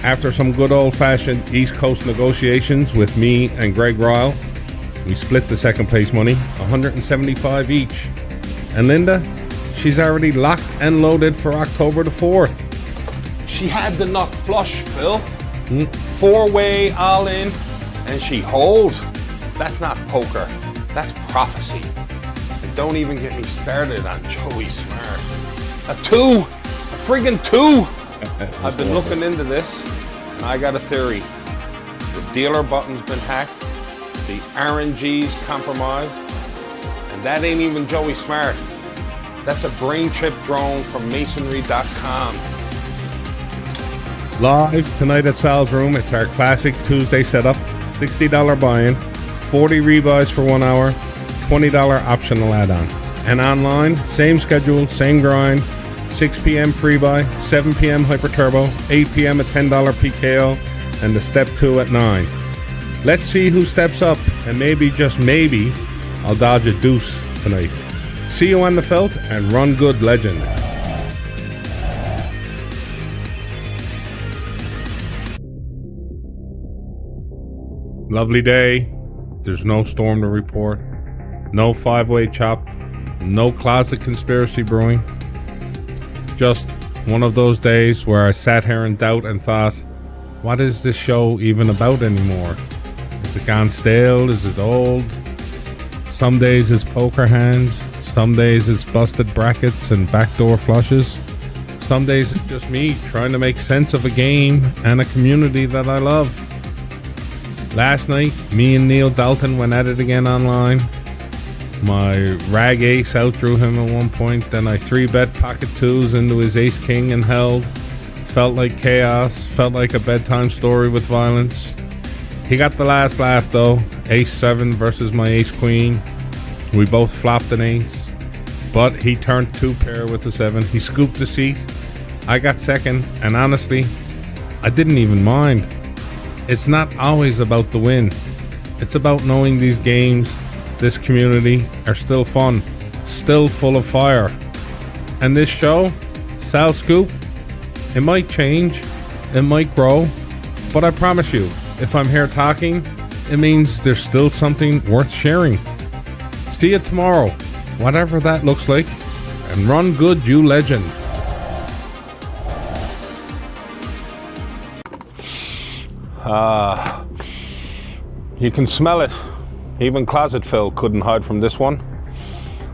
After some good old-fashioned East Coast negotiations with me and Greg Ryle, we split the second place money, $175 each. And Linda, she's already locked and loaded for October the 4th. She had the nut flush, Phil. 4-way all in, and she holds. That's not poker. That's prophecy. And don't even get me started on Joey Smart. A 2! A friggin' 2! I've been looking into this, and I got a theory. The dealer button's been hacked, the RNG's compromised, and that ain't even Joey Smart. That's a brain chip drone from masonry.com. Live tonight at Sal's room, it's our classic Tuesday setup. $60 buy-in, 40 rebuys for 1 hour, $20 optional add-on. And online, same schedule, same grind, 6 p.m. free buy, 7 p.m. hyper turbo, 8 p.m. a $10 PKO, and the step 2 at 9. Let's see who steps up, and maybe, just maybe, I'll dodge a deuce tonight. See you on the felt, and run good, legend. Lovely day. There's no storm to report. No 5-way chop. No closet conspiracy brewing. Just one of those days where I sat here in doubt and thought, what is this show even about anymore? Is it gone stale? Is it old? Some days it's poker hands. Some days it's busted brackets and backdoor flushes. Some days it's just me trying to make sense of a game and a community that I love. Last night, me and Neil Dalton went at it again online. My rag ace outdrew him at one point, then I 3-bet pocket 2s into his ace king and held. Felt like chaos, felt like a bedtime story with violence. He got the last laugh though, ace 7 versus my ace queen. We both flopped an ace, but he turned 2-pair with the 7. He scooped the seat. I got second, and honestly, I didn't even mind. It's not always about the win. It's about knowing these games, this community, are still fun, still full of fire. And this show, Sal Scoop, it might change, it might grow, but I promise you, if I'm here talking, it means there's still something worth sharing. See you tomorrow, whatever that looks like, and run good, you legend. You can smell it. Even Closet Phil couldn't hide from this one.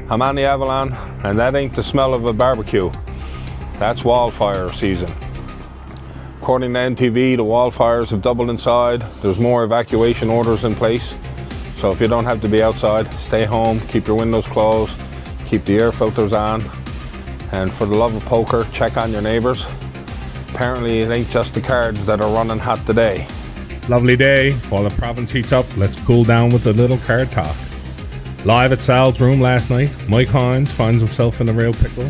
I'm on the Avalon, and that ain't the smell of a barbecue. That's wildfire season. According to NTV, the wildfires have doubled inside. There's more evacuation orders in place. So if you don't have to be outside, stay home, keep your windows closed, keep the air filters on. And for the love of poker, check on your neighbors. Apparently it ain't just the cards that are running hot today. Lovely day. While the province heats up, let's cool down with a little card talk. Live at Sal's room last night, Mike Hines finds himself in a real pickle.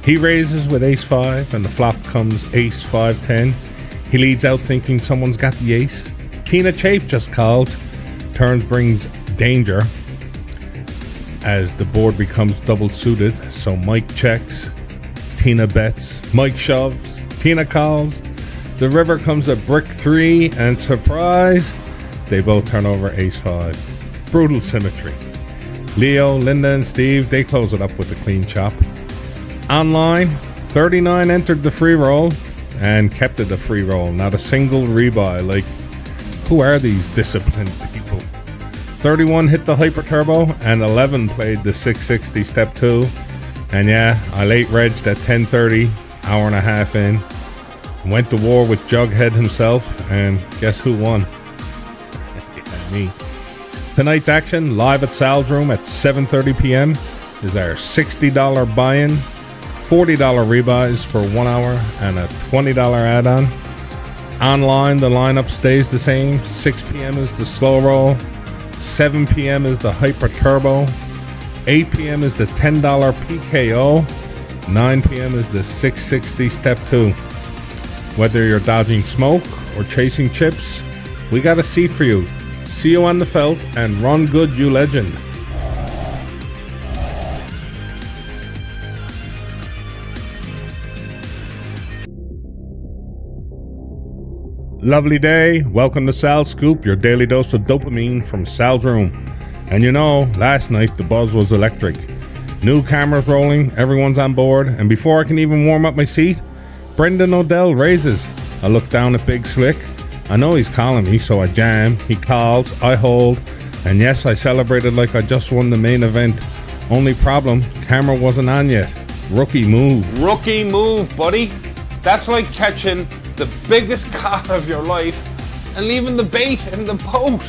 He raises with ace 5 and the flop comes ace 5-10. He leads out thinking someone's got the ace. Tina Chafe just calls. Turns brings danger as the board becomes double suited. So Mike checks, Tina bets, Mike shoves, Tina calls. The river comes a brick 3 and surprise, they both turn over ace 5. Brutal symmetry. Leo, Linda, and Steve, they close it up with a clean chop. Online, 39 entered the free roll and kept it a free roll. Not a single rebuy. Like, who are these disciplined people? 31 hit the Hyper Turbo, and 11 played the 660 Step 2. And yeah, I late regged at 10:30, hour and a half in. Went to war with Jughead himself, and guess who won? Yeah, me. Tonight's action, live at Sal's Room at 7:30 p.m. is our $60 buy-in, $40 rebuys for 1 hour, and a $20 add-on. Online, the lineup stays the same. 6 p.m. is the slow roll, 7 p.m. is the Hyper Turbo, 8 p.m. is the $10 PKO, 9 p.m. is the 660 Step 2. Whether you're dodging smoke or chasing chips, we got a seat for you. See you on the felt, and run good, you legend. Lovely day. Welcome to Sal's Scoop, your daily dose of dopamine from Sal's Room. And you know, last night the buzz was electric. New cameras rolling, everyone's on board, and before I can even warm up my seat, Brendan O'Dell raises. I look down at Big Slick. I know he's calling me, so I jam. He calls, I hold, and yes, I celebrated like I just won the main event. Only problem, camera wasn't on yet. Rookie move. Rookie move, buddy. That's like catching the biggest cod of your life and leaving the bait in the boat.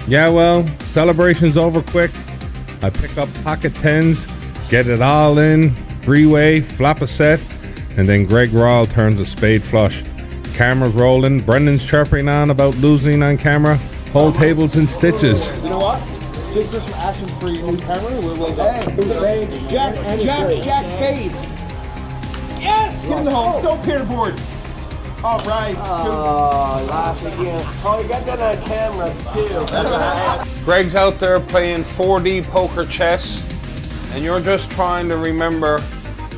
Yeah, well, celebration's over quick. I pick up pocket 10s, get it all in, freeway, flop a set, and then Greg Rawl turns a spade flush. Camera's rolling, Brendan's chirping on about losing on camera, whole tables in stitches. You know what? Just for some action for your new camera, we'll go. Jack Spade. Yes! Get in the hole. Don't peer the board. All right. Oh, last again. Oh, you got that on camera too. Greg's out there playing 4D poker chess, and you're just trying to remember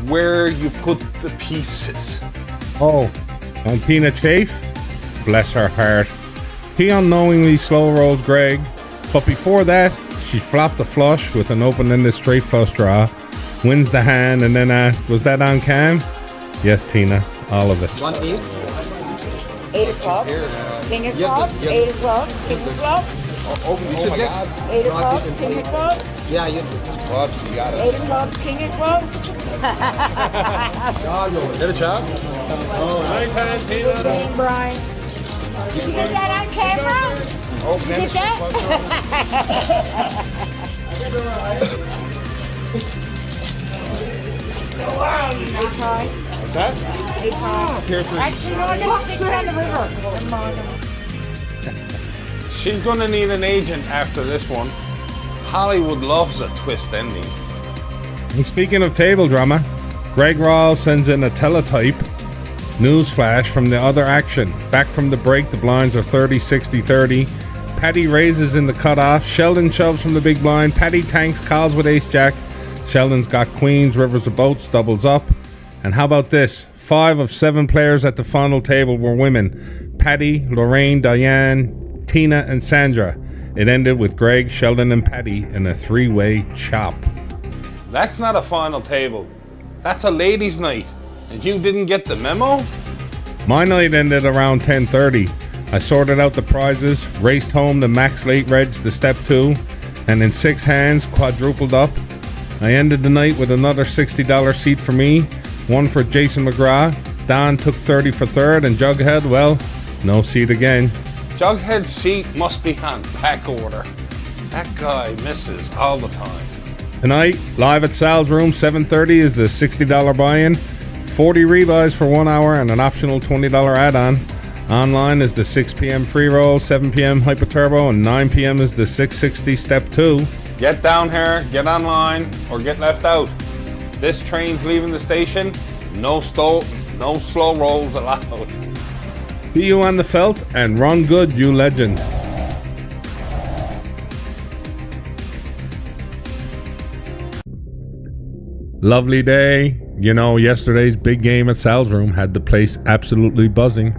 where you put the pieces. Oh, and Tina Chafe? Bless her heart. He unknowingly slow rolls Greg, but before that, she flopped a flush with an open-ended straight flush draw, wins the hand, and then asks, was that on cam? Yes, Tina, all of it. One piece. 8 of clubs, king of clubs, 8 of clubs, king of clubs. You should just 8 of clubs, king of clubs. Yeah, you clubs, you got it. 8 of clubs, king of clubs. Get a chop. Oh, nice hand, Tina. Good game, Brian. Did you get that on camera? Oh, Did you get that? Ace high. What's that? Ace high. Here three. Actually, no, I got 6 on the river. Never mind. She's gonna need an agent after this one. Hollywood loves a twist ending. And speaking of table drama, Greg Rawl sends in a teletype news flash from the other action. Back from the break, the blinds are 30, 60, 30. Paddy raises in the cutoff. Sheldon shoves from the big blind. Paddy tanks, calls with ace-jack. Sheldon's got queens, rivers of boats, doubles up. And how about this? 5 of 7 players at the final table were women. Paddy, Lorraine, Diane, Tina, and Sandra. It ended with Greg, Sheldon, and Paddy in a 3-way chop. That's not a final table. That's a ladies' night. And you didn't get the memo? My night ended around 10:30. I sorted out the prizes, raced home the max late reg to step 2, and in 6 hands quadrupled up. I ended the night with another $60 seat for me, one for Jason McGrath. Don took 30 for third, and Jughead, well, no seat again. Jughead's seat must be on back order. That guy misses all the time. Tonight, live at Sal's Room, 7:30 is the $60 buy-in, 40 rebuys for 1 hour, and an optional $20 add-on. Online is the 6 p.m. free roll, 7 p.m. Hyper Turbo, and 9 p.m. is the 660 Step 2. Get down here, get online, or get left out. This train's leaving the station. No slow rolls allowed. See you on the felt, and run good, you legend. Lovely day. You know, yesterday's big game at Sal's Room had the place absolutely buzzing.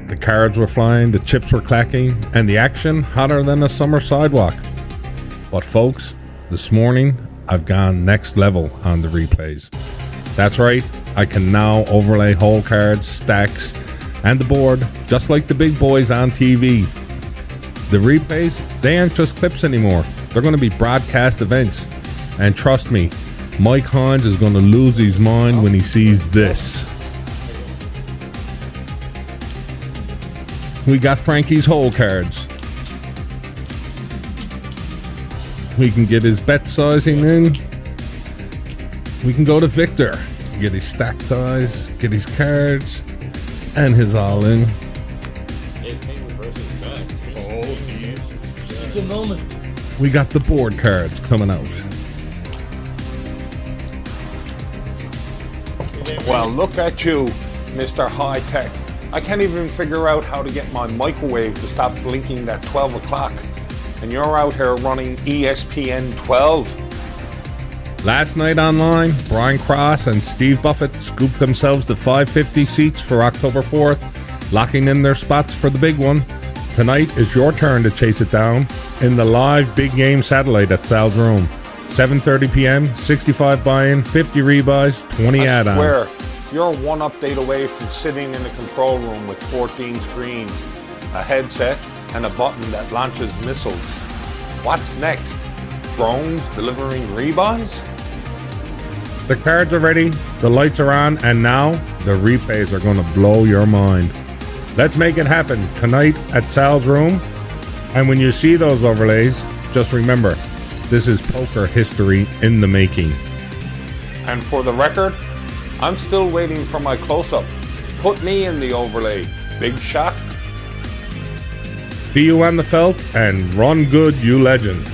The cards were flying, the chips were clacking, and the action hotter than a summer sidewalk. But folks, this morning I've gone next level on the replays. That's right, I can now overlay whole cards, stacks, and the board just like the big boys on TV. The replays, they aren't just clips anymore. They're going to be broadcast events. And trust me, Mike Hines is going to lose his mind when he sees this. We got Frankie's hole cards. We can get his bet sizing in. We can go to Victor, get his stack size, get his cards, and his all in. Good moment. We got the board cards coming out. Well, look at you, Mr. High Tech. I can't even figure out how to get my microwave to stop blinking at 12 o'clock. And you're out here running ESPN 12. Last night online, Brian Cross and Steve Buffett scooped themselves the 550 seats for October 4th, locking in their spots for the big one. Tonight is your turn to chase it down in the live big game satellite at Sal's Room. 7:30 p.m., 65 buy-in, 50 rebuys, 20 add-on. I swear, you're one update away from sitting in the control room with 14 screens, a headset, and a button that launches missiles. What's next? Drones delivering rebuys? The cards are ready, the lights are on, and now the replays are going to blow your mind. Let's make it happen tonight at Sal's Room. And when you see those overlays, just remember, this is poker history in the making. And for the record, I'm still waiting for my close-up. Put me in the overlay. Big shot. See you on the felt, and run good, you legend.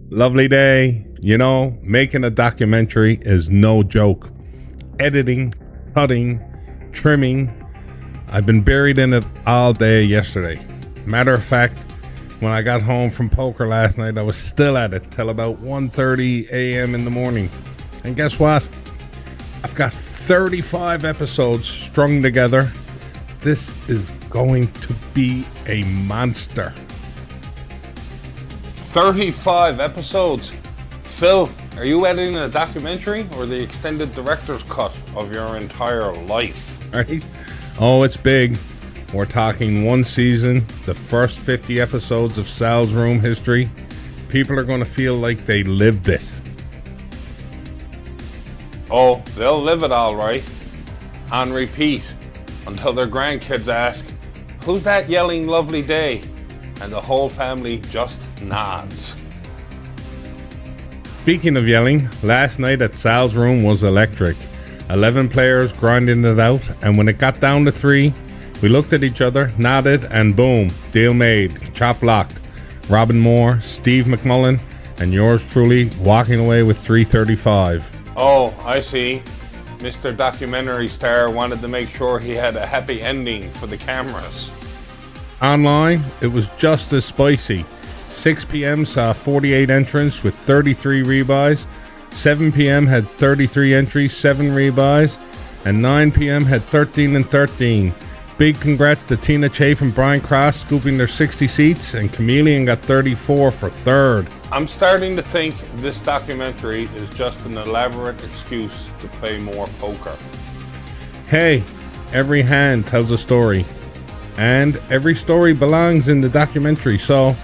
Lovely day. You know, making a documentary is no joke. Editing, cutting, trimming. I've been buried in it all day yesterday. Matter of fact, when I got home from poker last night, I was still at it till about 1:30 a.m. in the morning. And guess what? I've got 35 episodes strung together. This is going to be a monster. 35 episodes. Phil, are you editing a documentary or the extended director's cut of your entire life? Right? Oh, it's big. We're talking one season, the first 50 episodes of Sal's Room history. People are going to feel like they lived it. Oh, they'll live it all right. On repeat. Until their grandkids ask, "Who's that yelling lovely day?" And the whole family just nods. Speaking of yelling, last night at Sal's Room was electric. 11 players grinding it out, and when it got down to 3, we looked at each other, nodded, and boom, deal made, chop locked. Robin Moore, Steve McMullen, and yours truly walking away with 335. Oh, I see. Mr. Documentary Star wanted to make sure he had a happy ending for the cameras. Online, it was just as spicy. 6 p.m. saw 48 entrants with 33 rebuys. 7 p.m. had 33 entries, 7 rebuys. And 9 p.m. had 13 and 13. Big congrats to Tina Chafe and Brian Cross scooping their 60 seats, and Chameleon got 34 for third. I'm starting to think this documentary is just an elaborate excuse to play more poker. Hey, every hand tells a story. And every story belongs in the documentary, so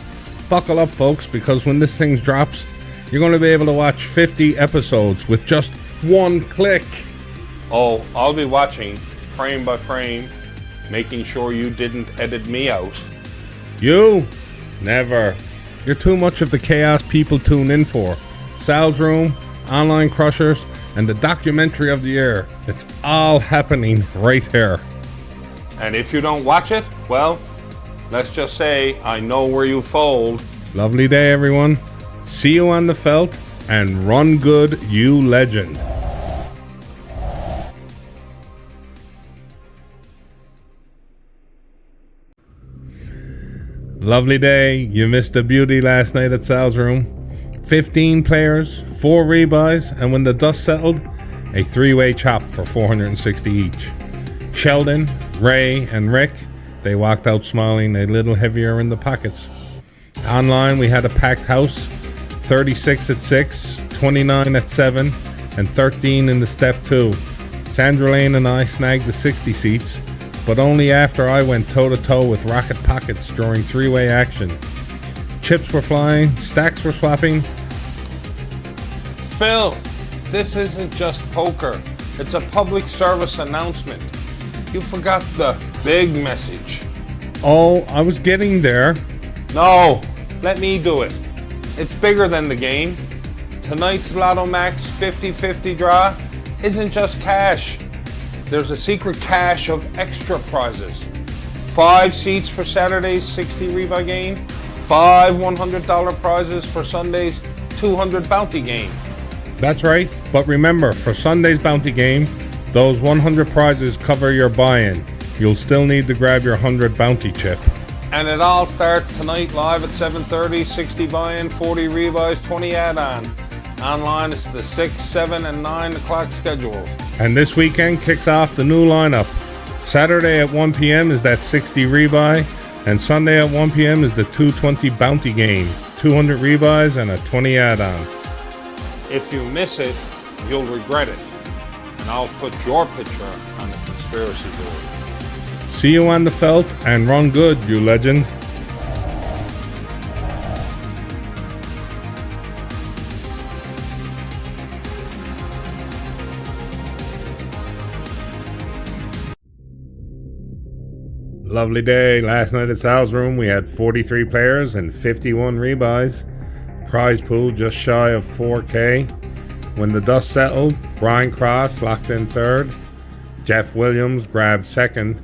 buckle up, folks, because when this thing drops, you're going to be able to watch 50 episodes with just one click. Oh, I'll be watching frame by frame, making sure you didn't edit me out. You? Never. You're too much of the chaos people tune in for. Sal's Room, Online Crushers, and the documentary of the year. It's all happening right here. And if you don't watch it, well, let's just say I know where you fold. Lovely day, everyone. See you on the felt, and run good, you legend. Lovely day. You missed the beauty last night at Sal's Room. 15 players, 4 rebuys, and when the dust settled, a 3-way chop for 460 each. Sheldon, Ray, and Rick, they walked out smiling, a little heavier in the pockets. Online, we had a packed house, 36 at 6, 29 at 7, and 13 in the step 2. Sandra Lane and I snagged the 60 seats, but only after I went toe-to-toe with Rocket Pockets during three-way action. Chips were flying, stacks were swapping. Phil, this isn't just poker. It's a public service announcement. You forgot the big message. Oh, I was getting there. No, let me do it. It's bigger than the game. Tonight's Lotto Max 50-50 draw isn't just cash. There's a secret cache of extra prizes. 5 seats for Saturday's 60 rebuy game, 5 $100 prizes for Sunday's 200 bounty game. That's right, but remember, for Sunday's bounty game, those 100 prizes cover your buy-in. You'll still need to grab your 100 bounty chip. And it all starts tonight live at 7:30, 60 buy-in, 40 rebuys, 20 add-on. Online it's the 6, 7, and 9 o'clock schedule. And this weekend kicks off the new lineup. Saturday at 1 p.m. is that 60 rebuy, and Sunday at 1 p.m. is the 220 bounty game, 200 rebuys and a 20 add-on. If you miss it, you'll regret it. And I'll put your picture on the conspiracy board. See you on the felt, and run good, you legend. Lovely day. Last night at Sal's room, we had 43 players and 51 rebuys. Prize pool just shy of 4K. When the dust settled, Brian Cross locked in third, Jeff Williams grabbed second,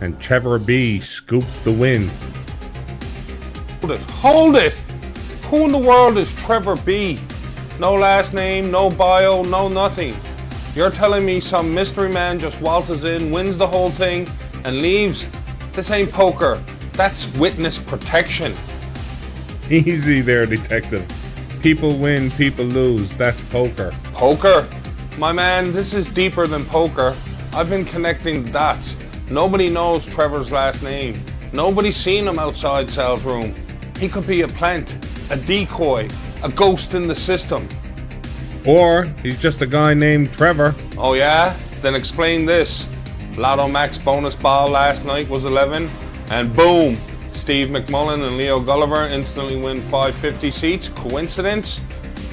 and Trevor B scooped the win. Hold it! Who in the world is Trevor B? No last name, no bio, no nothing. You're telling me some mystery man just waltzes in, wins the whole thing, and leaves? This ain't poker. That's witness protection. Easy there, detective. People win, people lose. That's poker. Poker? My man, this is deeper than poker. I've been connecting the dots. Nobody knows Trevor's last name. Nobody's seen him outside Sal's room. He could be a plant, a decoy, a ghost in the system. Or he's just a guy named Trevor. Oh yeah? Then explain this. Lotto Max bonus ball last night was 11, and boom! Steve McMullen and Leo Gulliver instantly win 550 seats. Coincidence?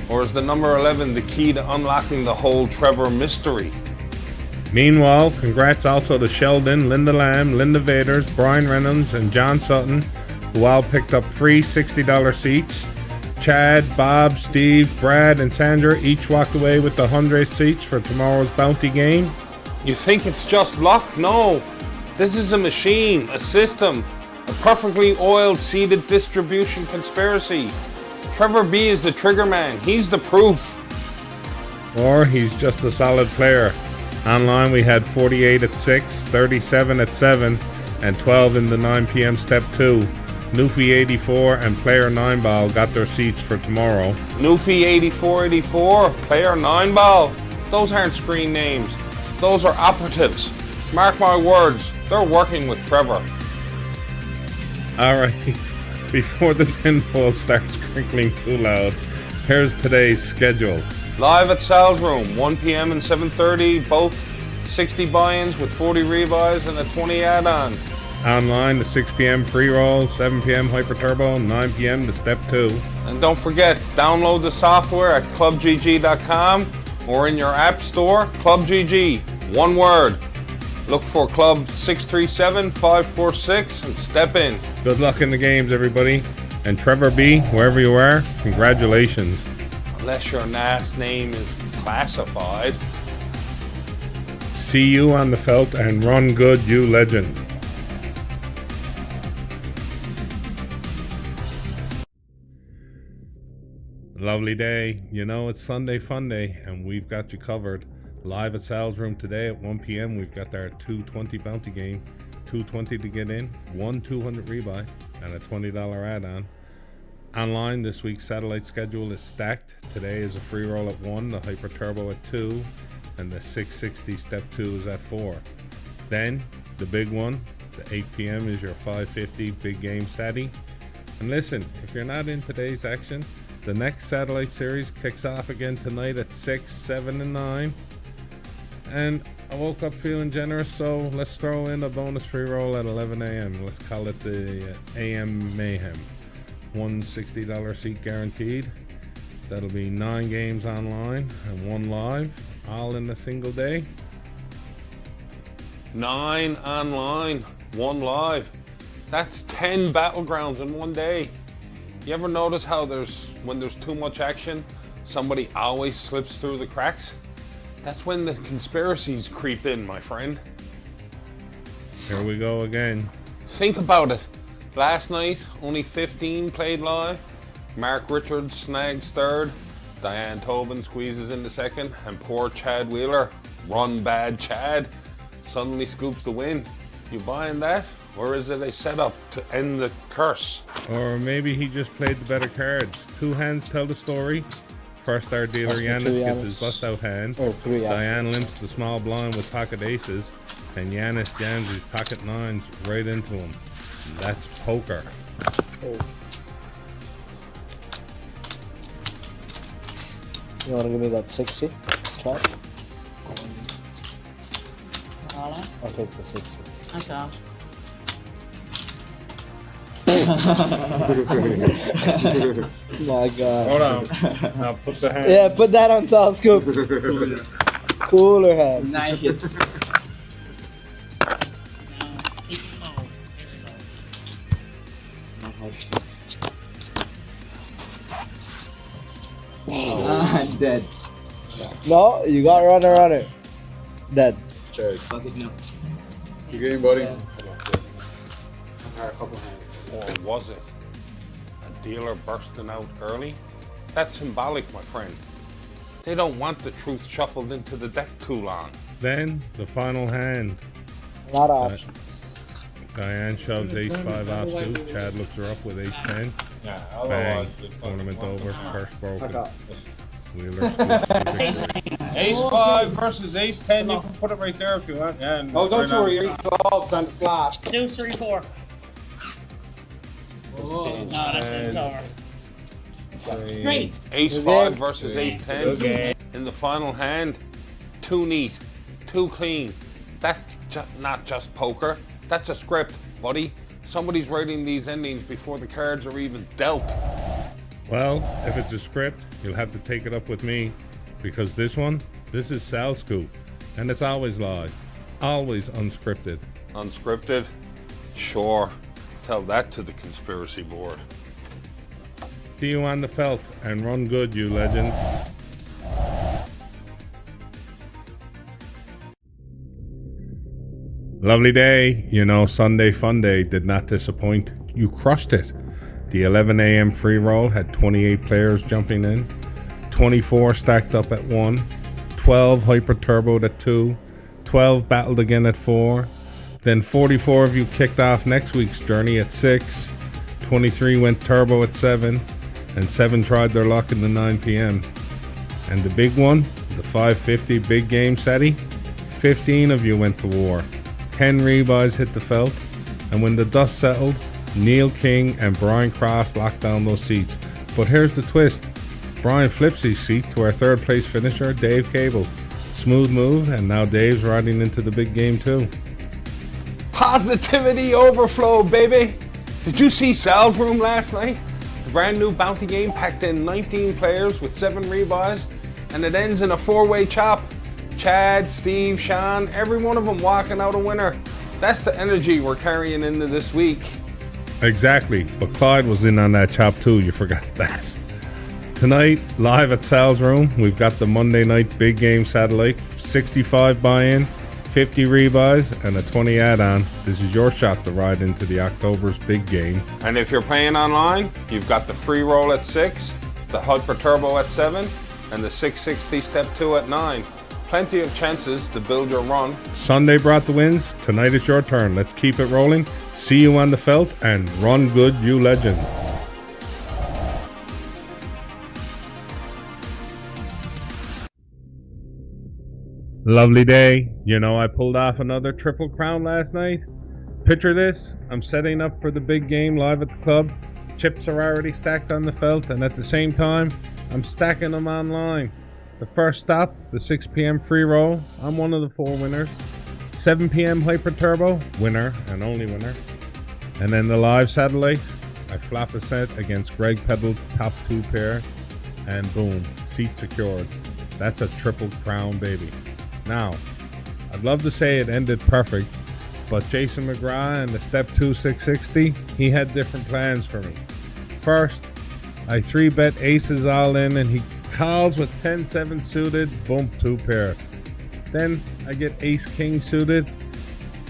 Or is the number 11 the key to unlocking the whole Trevor mystery? Meanwhile, congrats also to Sheldon, Linda Lamb, Linda Vaders, Brian Reynolds, and John Sutton, who all picked up free $60 seats. Chad, Bob, Steve, Brad, and Sandra each walked away with the 100 seats for tomorrow's bounty game. You think it's just luck? No. This is a machine, a system, a perfectly oiled, seeded distribution conspiracy. Trevor B is the trigger man. He's the proof. Or he's just a solid player. Online we had 48 at 6, 37 at 7, and 12 in the 9 p.m. step 2. Newfie 84 and Player 9 Ball got their seats for tomorrow. Newfie 8484, Player 9 Ball. Those aren't screen names. Those are operatives. Mark my words, they're working with Trevor. Alright, before the tinfoil starts crinkling too loud, here's today's schedule. Live at Sal's room, 1 p.m. and 7:30, both 60 buy-ins with 40 rebuys and a 20 add-on. Online, the 6 p.m. free roll, 7 p.m. Hyper Turbo, 9 p.m. to step 2. And don't forget, download the software at clubgg.com or in your app store, ClubGG, one word. Look for Club 637546 and step in. Good luck in the games, everybody. And Trevor B, wherever you are, congratulations. Unless your last name is classified. See you on the felt, and run good, you legend. Lovely day. You know, it's Sunday Fun Day, and we've got you covered. Live at Sal's room today at 1 p.m. We've got our 220 bounty game. $220 to get in, 1 200 rebuy, and a $20 add-on. Online, this week's satellite schedule is stacked. Today is a free roll at 1, the Hyper Turbo at 2, and the 660 step 2 is at 4. Then, the big one, the 8 p.m. is your 550 big game Satty. And listen, if you're not in today's action, the next satellite series kicks off again tonight at 6, 7, and 9. And I woke up feeling generous, so let's throw in a bonus free roll at 11 a.m. Let's call it the AM Mayhem. One $60 seat guaranteed. That'll be 9 games online and 1 live, all in a single day. 9 online, 1 live. That's 10 battlegrounds in one day. You ever notice how when there's too much action, somebody always slips through the cracks? That's when the conspiracies creep in, my friend. Here we go again. Think about it. Last night, only 15 played live. Mark Richards snags third. Diane Tobin squeezes into second. And poor Chad Wheeler, run bad Chad, suddenly scoops the win. You buying that? Or is it a setup to end the curse? Or maybe he just played the better cards. 2 hands tell the story. First, our dealer Yanis gets his bust out hand. Diane limps the small blind with pocket aces. And Yanis jams his pocket 9s right into him. And that's poker. You want to give me that 60? Chad? I'll take the 60. Okay. My God. Hold on. Now put the hand. Yeah, put that on Sal Scoop. Cooler hand. Nice. I'm dead. No, you got runner. Dead. Fuck it now. You game, buddy? A couple hands. Or was it a dealer bursting out early? That's symbolic, my friend. They don't want the truth shuffled into the deck too long. Then, the final hand. A lot of options. Diane shoves ace-5 offsuit. Chad looks her up with ace-10. Yeah, Bang. Tournament over. Curse broken. Okay. Wheeler scoops. Ace-5 versus ace-10. You can put it right there if you want. Yeah, and Oh, don't right worry, your 12's on the flop. 2, 3, 4. No, that's over. Great. Ace-5 versus ace-10. In the final hand, too neat, too clean. That's not just poker. That's a script, buddy. Somebody's writing these endings before the cards are even dealt. Well, if it's a script, you'll have to take it up with me. Because this is Sal Scoop. And it's always live. Always unscripted. Unscripted? Sure. Tell that to the conspiracy board. See you on the felt, and run good, you legend. Lovely day. You know, Sunday Fun Day did not disappoint. You crushed it. The 11 a.m. free roll had 28 players jumping in, 24 stacked up at 1, 12 hyper turboed at 2, 12 battled again at 4, then 44 of you kicked off next week's journey at 6, 23 went turbo at 7, and 7 tried their luck in the 9 p.m. And the big one, the 550 big game SETI, 15 of you went to war, 10 rebuys hit the felt, and when the dust settled, Neil King and Brian Cross locked down those seats. But here's the twist. Brian flips his seat to our 3rd place finisher, Dave Cable. Smooth move, and now Dave's riding into the big game too. Positivity overflow, baby. Did you see Sal's room last night? The brand new bounty game packed in 19 players with 7 rebuys, and it ends in a 4-way chop. Chad, Steve, Sean, every one of them walking out a winner. That's the energy we're carrying into this week. Exactly, but Clyde was in on that chop too, you forgot that. Tonight, live at Sal's room, we've got the Monday night big game satellite, 65 buy-in, 50 rebuys, and a 20 add-on. This is your shot to ride into the October's big game. And if you're playing online, you've got the free roll at 6, the Hyper Turbo at 7, and the 660 Step 2 at 9. Plenty of chances to build your run. Sunday brought the wins. Tonight it's your turn. Let's keep it rolling. See you on the felt, and run good, you legend. Lovely day. You know, I pulled off another Triple Crown last night. Picture this. I'm setting up for the big game live at the club. Chips are already stacked on the felt, and at the same time, I'm stacking them online. The first stop, the 6 p.m. free roll. I'm one of the 4 winners. 7 p.m. Hyper Turbo, winner and only winner. And then the live satellite, I flap a set against Greg Peddle's top 2 pair. And boom, seat secured. That's a triple crown, baby. Now, I'd love to say it ended perfect, but Jason McGrath and the Step 2 660, he had different plans for me. First, I 3-bet aces all in and he calls with 10-7 suited, boom, 2 pair. Then I get ace-king suited.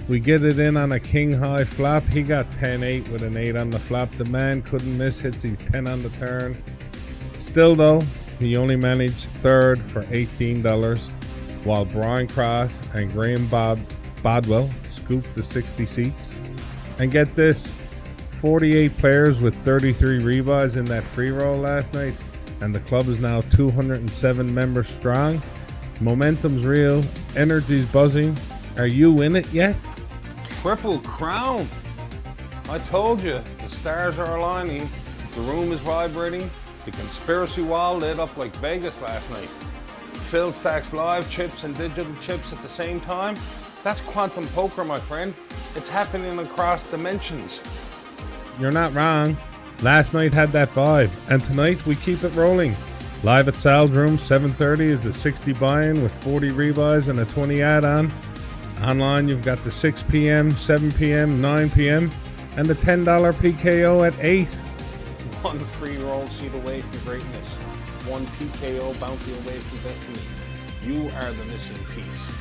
We get it in on a king-high flop. He got 10-8 with an 8 on the flop. The man couldn't miss, hits he's 10 on the turn. Still though, he only managed third for $18, while Brian Cross and Graham Bodwell scooped the 60 seats. And get this, 48 players with 33 rebuys in that free roll last night, and the club is now 207 members strong. Momentum's real, energy's buzzing. Are you in it yet? Triple crown. I told you, the stars are aligning, the room is vibrating, the conspiracy wall lit up like Vegas last night. Phil stacks live chips and digital chips at the same time. That's quantum poker, my friend. It's happening across dimensions. You're not wrong. Last night had that vibe, and tonight we keep it rolling. Live at Sal's Room, 7:30 is the 60 buy-in with 40 rebuys and a 20 add-on. Online, you've got the 6 p.m., 7 p.m., 9 p.m., and the $10 PKO at 8. One free roll seat away from greatness. One PKO bounty away from destiny. You are the missing piece.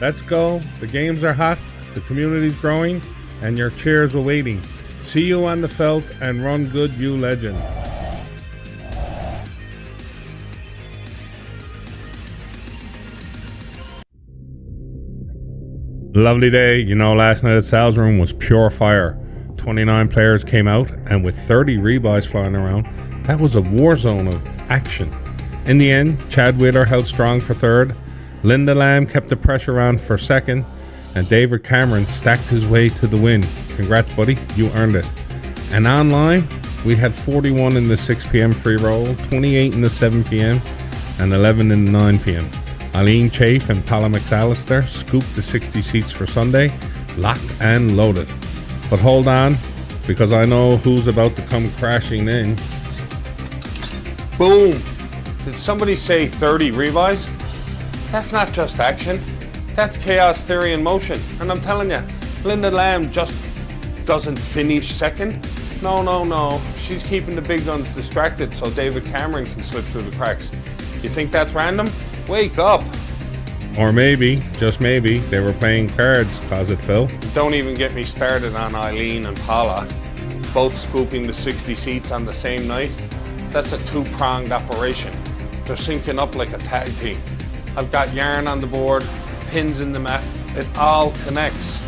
Let's go. The games are hot, the community's growing, and your cheers are waiting. See you on the felt and run good, you legend. Lovely day. You know, last night at Sal's Room was pure fire. 29 players came out, and with 30 rebuys flying around, that was a war zone of action. In the end, Chad Wheeler held strong for third, Linda Lamb kept the pressure on for second, and David Cameron stacked his way to the win. Congrats, buddy, you earned it. And online, we had 41 in the 6 p.m. free roll, 28 in the 7 p.m., and 11 in the 9 p.m. Eileen Chafe and Paula McAllister scooped the 60 seats for Sunday, locked and loaded. But hold on, because I know who's about to come crashing in. Boom! Did somebody say 30 rebuys? That's not just action. That's chaos theory in motion. And I'm telling you, Linda Lamb just doesn't finish second. No. She's keeping the big guns distracted so David Cameron can slip through the cracks. You think that's random? Wake up. Or maybe, just maybe, they were playing cards, cause it Phil. Don't even get me started on Eileen and Paula, both scooping the 60 seats on the same night. That's a two-pronged operation. They're syncing up like a tag team. I've got yarn on the board, pins in the mat. It all connects.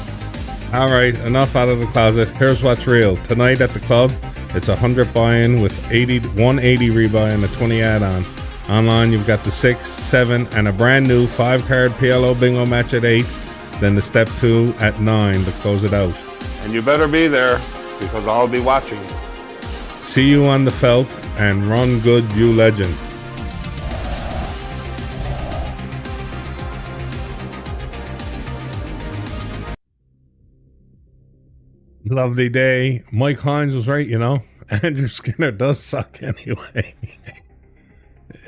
All right, enough out of the closet. Here's what's real. Tonight at the club, it's 100 buy-in with 180 rebuy and a 20 add-on. Online, you've got the 6, 7, and a brand new 5-card PLO bingo match at 8. Then the Step 2 at 9 to close it out. And you better be there, because I'll be watching. See you on the felt, and run good, you legend. Lovely day. Mike Hines was right, you know. Andrew Skinner does suck anyway.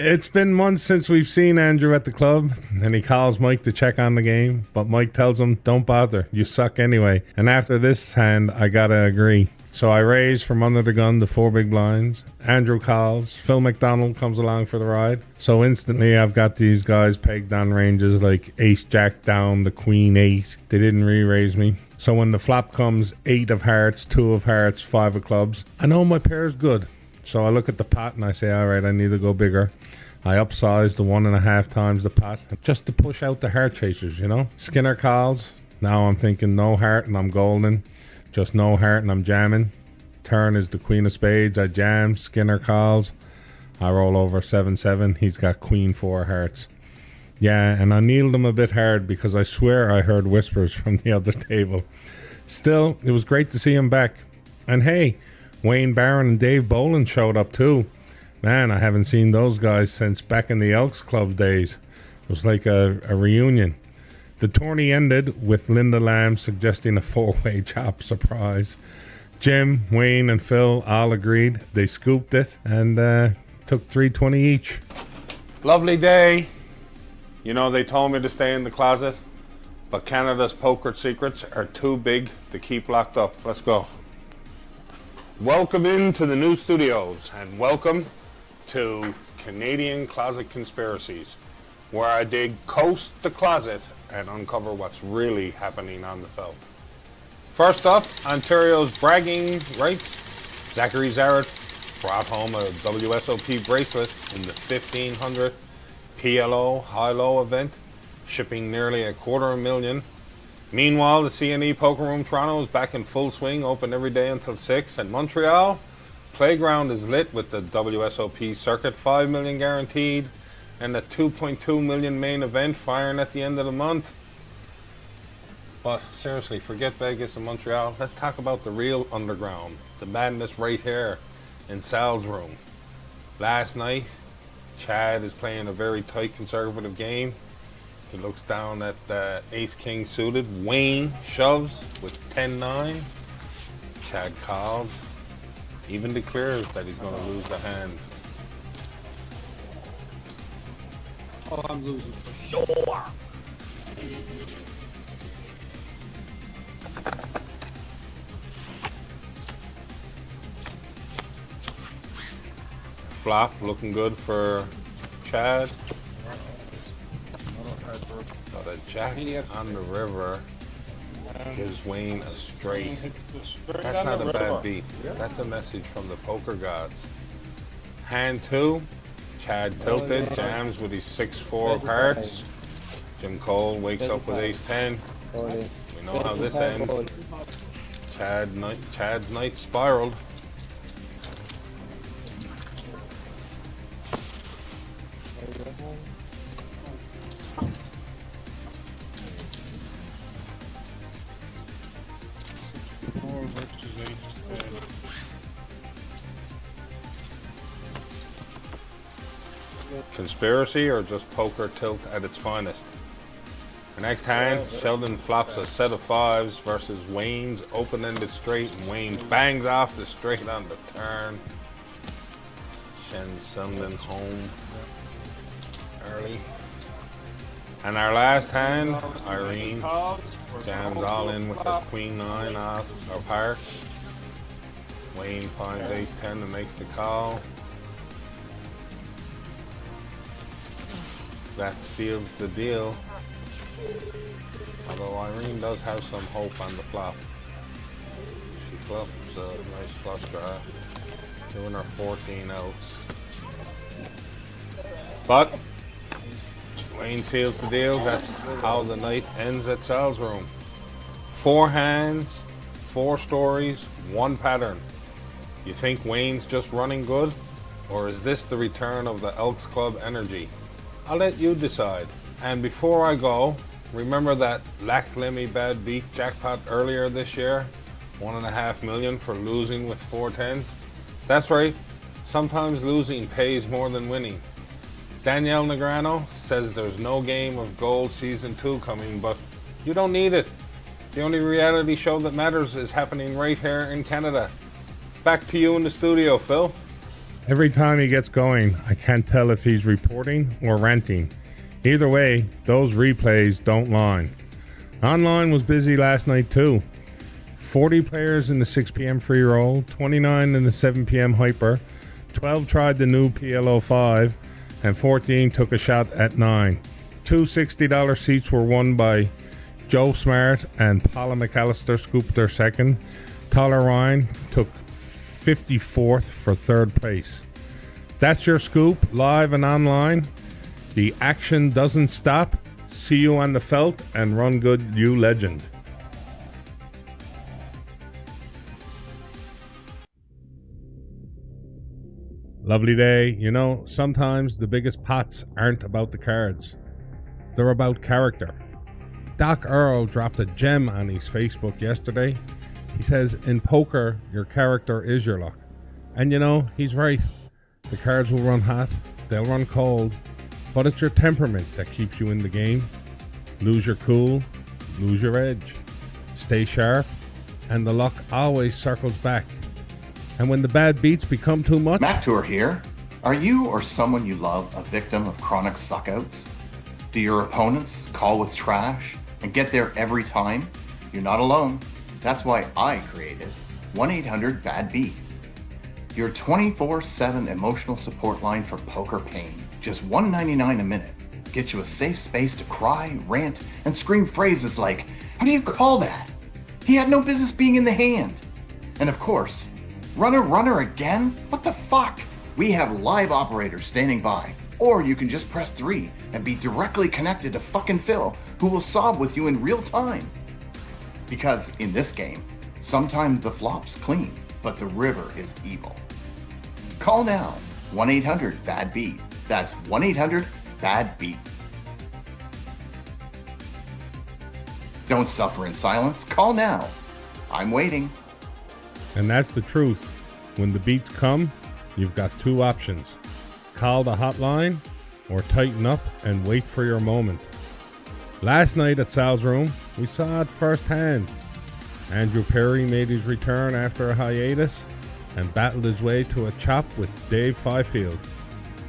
It's been months since we've seen Andrew at the club, and he calls Mike to check on the game, but Mike tells him, don't bother, you suck anyway. And after this hand, I gotta agree. So I raise from under the gun the 4 big blinds. Andrew calls, Phil McDonald comes along for the ride. So instantly I've got these guys pegged on ranges like ace jack down, the queen 8. They didn't re-raise me. So when the flop comes 8 of hearts, 2 of hearts, 5 of clubs, I know my pair's good. So I look at the pot and I say, all right, I need to go bigger. I upsize the 1.5 times the pot just to push out the heart chasers, you know. Skinner calls. Now I'm thinking no heart and I'm golden. Just no heart and I'm jamming. Turn is the queen of spades. I jam. Skinner calls. I roll over 7-7. He's got queen 4 hearts. Yeah, and I kneeled him a bit hard because I swear I heard whispers from the other table. Still, it was great to see him back. And hey, Wayne Barron and Dave Boland showed up too. Man, I haven't seen those guys since back in the Elks Club days. It was like a reunion. The tourney ended with Linda Lamb suggesting a 4-way chop surprise. Jim, Wayne, and Phil all agreed. They scooped it and took $3.20 each. Lovely day. You know, they told me to stay in the closet, but Canada's poker secrets are too big to keep locked up. Let's go. Welcome into the new studios, and welcome to Canadian Closet Conspiracies, where I dig coast to closet and uncover what's really happening on the felt. First up, Ontario's bragging rights. Zachary Zarrett brought home a WSOP bracelet in the 1500 PLO high-low event, shipping nearly $250,000. Meanwhile, the CNE Poker Room Toronto is back in full swing, open every day until 6. And Montreal, Playground is lit with the WSOP circuit, $5 million guaranteed, and the $2.2 million main event firing at the end of the month. But seriously, forget Vegas and Montreal. Let's talk about the real underground, the madness right here in Sal's room. Last night, Chad is playing a very tight conservative game. He looks down at ace-king suited. Wayne shoves with 10-9. Chad calls. Even declares that he's going to lose the hand. Oh, I'm losing for sure. Flop looking good for Chad. But a jack on the river gives Wayne a straight. That's not a bad beat. That's a message from the poker gods. Hand 2, Chad tilted, jams with his 6-4 of hearts. Jim Cole wakes up with ace-10. We know how this ends. Chad's night spiraled. Conspiracy or just poker tilt at its finest? The next hand, Sheldon flops a set of 5s versus Wayne's open-ended straight, and Wayne bangs off the straight on the turn. Sends Sheldon home early. And our last hand, Irene jams all in with a queen-9 off of hearts. Wayne finds ace-10 and makes the call. That seals the deal. Although Irene does have some hope on the flop. She flops a nice flush draw, doing her 14 outs. But Wayne seals the deal. That's how the night ends at Sal's room. 4 hands, 4 stories, 1 pattern. You think Wayne's just running good? Or is this the return of the Elks Club energy? I'll let you decide. And before I go, remember that Lac Lemmy bad beat jackpot earlier this year? $1.5 million for losing with 4 10s? That's right, sometimes losing pays more than winning. Danielle Negrano says there's no Game of Gold Season 2 coming, but you don't need it. The only reality show that matters is happening right here in Canada. Back to you in the studio, Phil. Every time he gets going, I can't tell if he's reporting or ranting. Either way, those replays don't lie. Online was busy last night too. 40 players in the 6 p.m. free roll, 29 in the 7 p.m. hyper, 12 tried the new PLO 5, and 14 took a shot at 9. 2 $60 seats were won by Joe Smart and Paula McAllister scooped their second. Tyler Ryan took 54th for third place. That's your scoop, live and online. The action doesn't stop. See you on the felt, and run good, you legend. Lovely day. You know, sometimes the biggest pots aren't about the cards. They're about character. Doc Earl dropped a gem on his Facebook yesterday. He says, in poker, your character is your luck. And you know, he's right. The cards will run hot, they'll run cold, but it's your temperament that keeps you in the game. Lose your cool, lose your edge. Stay sharp, and the luck always circles back. And when the bad beats become too much... Matt Tour here. Are you or someone you love a victim of chronic suckouts? Do your opponents call with trash and get there every time? You're not alone. That's why I created 1-800-BAD-BEAT. Your 24/7 emotional support line for poker pain. Just $1.99 a minute. Get you a safe space to cry, rant, and scream phrases like, "How do you call that? He had no business being in the hand." And of course, runner again? What the fuck? We have live operators standing by. Or you can just press 3 and be directly connected to fucking Phil, who will sob with you in real time. Because in this game, sometimes the flop's clean, but the river is evil. Call now, 1-800-BAD-BEAT. That's 1-800-BAD-BEAT. Don't suffer in silence. Call now. I'm waiting. And that's the truth. When the beats come, you've got two options. Call the hotline or tighten up and wait for your moment. Last night at Sal's room, we saw it firsthand. Andrew Perry made his return after a hiatus and battled his way to a chop with Dave Fifield.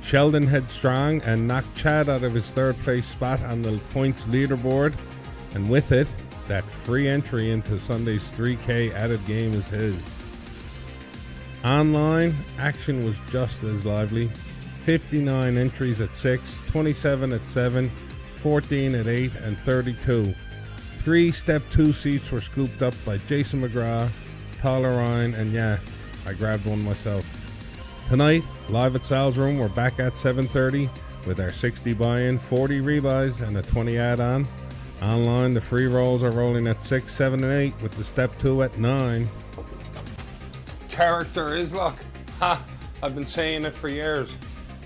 Sheldon headstrong and knocked Chad out of his third place spot on the points leaderboard, and with it, that free entry into Sunday's 3K added game is his. Online, action was just as lively. 59 entries at 6, 27 at 7, 14 at 8, and 32. 3 Step 2 seats were scooped up by Jason McGrath, Tyler Ryan, and yeah, I grabbed one myself. Tonight, live at Sal's room, we're back at 7:30 with our 60 buy-in, 40 rebuys, and a 20 add-on. Online, the free rolls are rolling at 6, 7, and 8 with the Step 2 at 9. Character is luck. Ha! I've been saying it for years.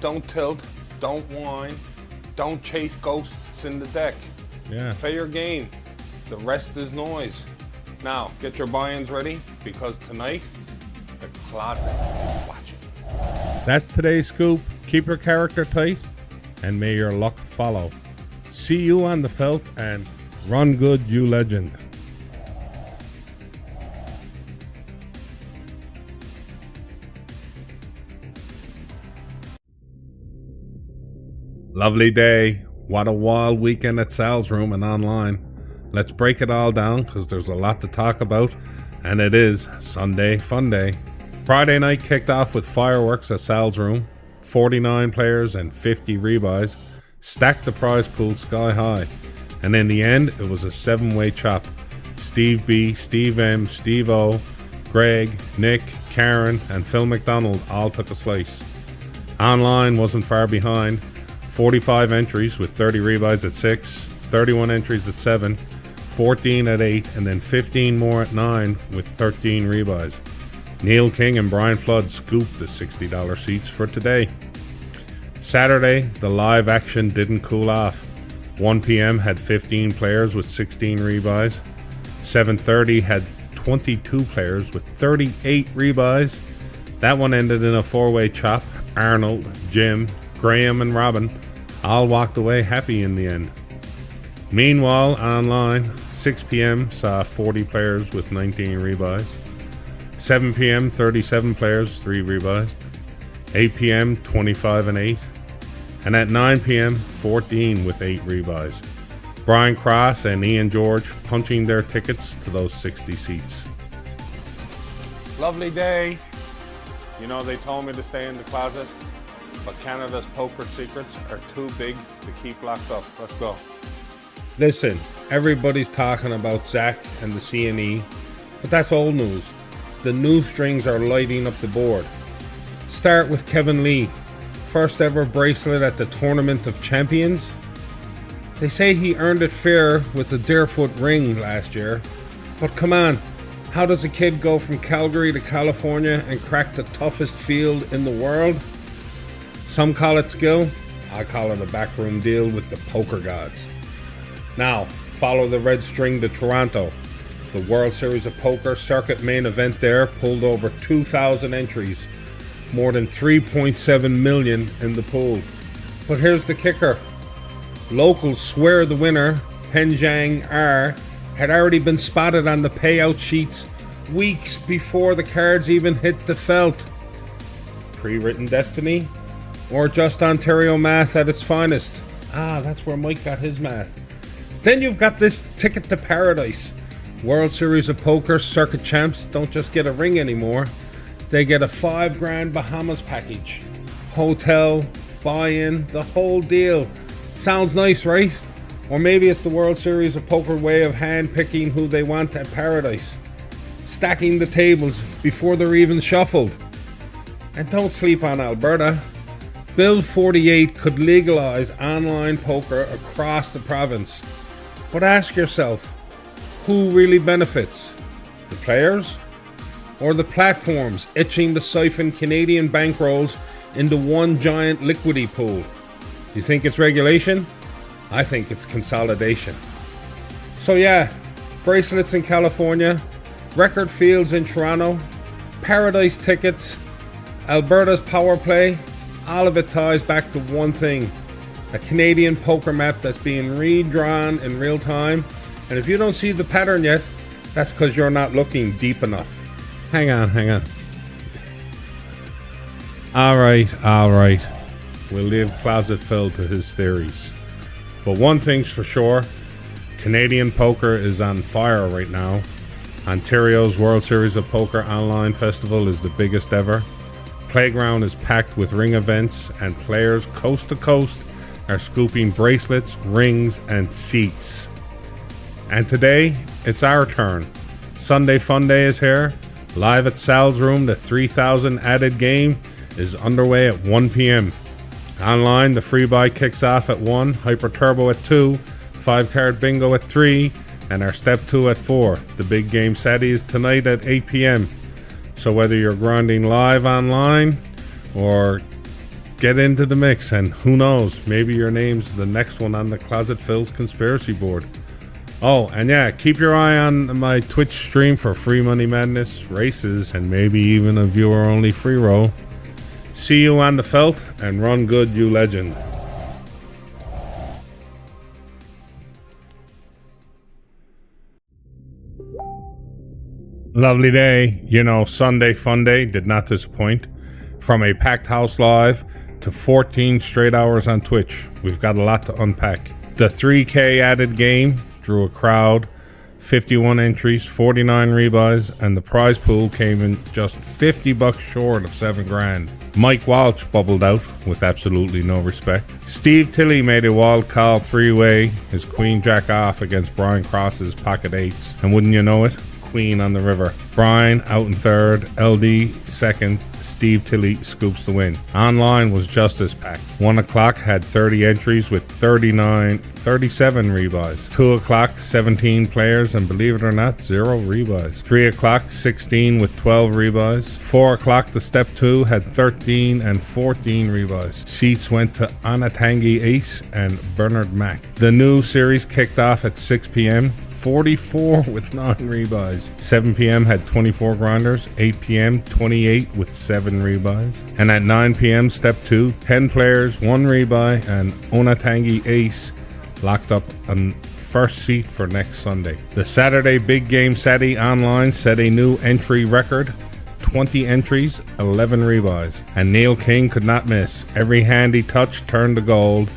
Don't tilt, don't whine, don't chase ghosts in the deck. Yeah. Play your game. The rest is noise. Now, get your buy-ins ready, because tonight, the closet is watching. That's today's scoop. Keep your character tight, and may your luck follow. See you on the felt, and run good, you legend. Lovely day. What a wild weekend at Sal's room and online. Let's break it all down because there's a lot to talk about, and it is Sunday Fun Day. Friday night kicked off with fireworks at Sal's room. 49 players and 50 rebuys stacked the prize pool sky high, and in the end it was a 7-way chop. Steve B, Steve M, Steve O, Greg, Nick, Karen, and Phil McDonald all took a slice. Online wasn't far behind. 45 entries with 30 rebuys at 6, 31 entries at 7, 14 at 8, and then 15 more at 9 with 13 rebuys. Neil King and Brian Flood scooped the $60 seats for today. Saturday, the live action didn't cool off. 1 p.m. had 15 players with 16 rebuys. 7:30 had 22 players with 38 rebuys. That one ended in a 4-way chop. Arnold, Jim, Graham, and Robin all walked away happy in the end. Meanwhile, online, 6 p.m. saw 40 players with 19 rebuys. 7 p.m., 37 players, 3 rebuys. 8 p.m., 25 and 8. And at 9 p.m., 14 with 8 rebuys. Brian Cross and Ian George punching their tickets to those 60 seats. Lovely day. You know, they told me to stay in the closet, but Canada's poker secrets are too big to keep locked up. Let's go. Listen, everybody's talking about Zach and the CNE, but that's old news. The new strings are lighting up the board. Start with Kevin Lee, first ever bracelet at the Tournament of Champions. They say he earned it fair with a Deerfoot ring last year, but come on, how does a kid go from Calgary to California and crack the toughest field in the world? Some call it skill, I call it a backroom deal with the poker gods. Now, follow the red string to Toronto. The World Series of Poker circuit main event there pulled over 2,000 entries. more than 3.7 million in the pool. But here's the kicker. Locals swear the winner, Penjang R, had already been spotted on the payout sheets weeks before the cards even hit the felt. Pre-written destiny? Or just Ontario math at its finest? Ah, that's where Mike got his math. Then you've got this ticket to paradise. World Series of Poker circuit champs don't just get a ring anymore. They get a $5,000 Bahamas package. Hotel, buy-in, the whole deal. Sounds nice, right? Or maybe it's the World Series of Poker way of hand-picking who they want at paradise. Stacking the tables before they're even shuffled. And don't sleep on Alberta. Bill 48 could legalize online poker across the province. But ask yourself, who really benefits? The players? Or the platforms itching to siphon Canadian bankrolls into one giant liquidity pool? You think it's regulation? I think it's consolidation. So yeah, bracelets in California, record fields in Toronto, paradise tickets, Alberta's power play, all of it ties back to one thing. A Canadian poker map that's being redrawn in real time. And if you don't see the pattern yet, that's because you're not looking deep enough. Hang on. All right. We'll leave Closet Phil to his theories. But one thing's for sure, Canadian poker is on fire right now. Ontario's World Series of Poker online festival is the biggest ever. Playground is packed with ring events, and players coast to coast are scooping bracelets, rings, and seats. And today, it's our turn. Sunday Fun Day is here. Live at Sal's Room, the 3,000 added game is underway at 1 p.m. Online, the free buy kicks off at 1, Hyper Turbo at 2, 5-card bingo at 3, and our Step 2 at 4. The big game Saturday is tonight at 8 p.m. So whether you're grinding live online or get into the mix, and who knows, maybe your name's the next one on the Closet Phil's conspiracy board. Oh, and yeah, keep your eye on my Twitch stream for free Money Madness, races, and maybe even a viewer-only free roll. See you on the felt, and run good, you legend. Lovely day. Sunday Fun Day did not disappoint. From a packed house live to 14 straight hours on Twitch, we've got a lot to unpack. The 3K added game drew a crowd, 51 entries, 49 rebuys, and the prize pool came in just $50 short of $7,000. Mike Walsh bubbled out with absolutely no respect. Steve Tilley made a wild call three-way, his queen jack off against Brian Cross's pocket eights, and wouldn't you know it, queen on the river. Brian out in third, LD second, Steve Tilley scoops the win. Online was just as packed. 1 o'clock had 30 entries with 37 rebuys. 2 o'clock, 17 players, and believe it or not, 0 rebuys. 3 o'clock, 16 with 12 rebuys. 4 o'clock, the Step 2 had 13 and 14 rebuys. Seats went to Anatangi Ace and Bernard Mack. The new series kicked off at 6 p.m. 44 with 9 rebuys. 7 p.m. had 24 grinders. 8 p.m. 28 with 7 rebuys. And at 9 p.m. Step 2, 10 players, 1 rebuy, and Onatangi Ace locked up a first seat for next Sunday. The Saturday Big Game Saturday online set a new entry record. 20 entries, 11 rebuys. And Neil King could not miss. Every hand he touched turned to gold.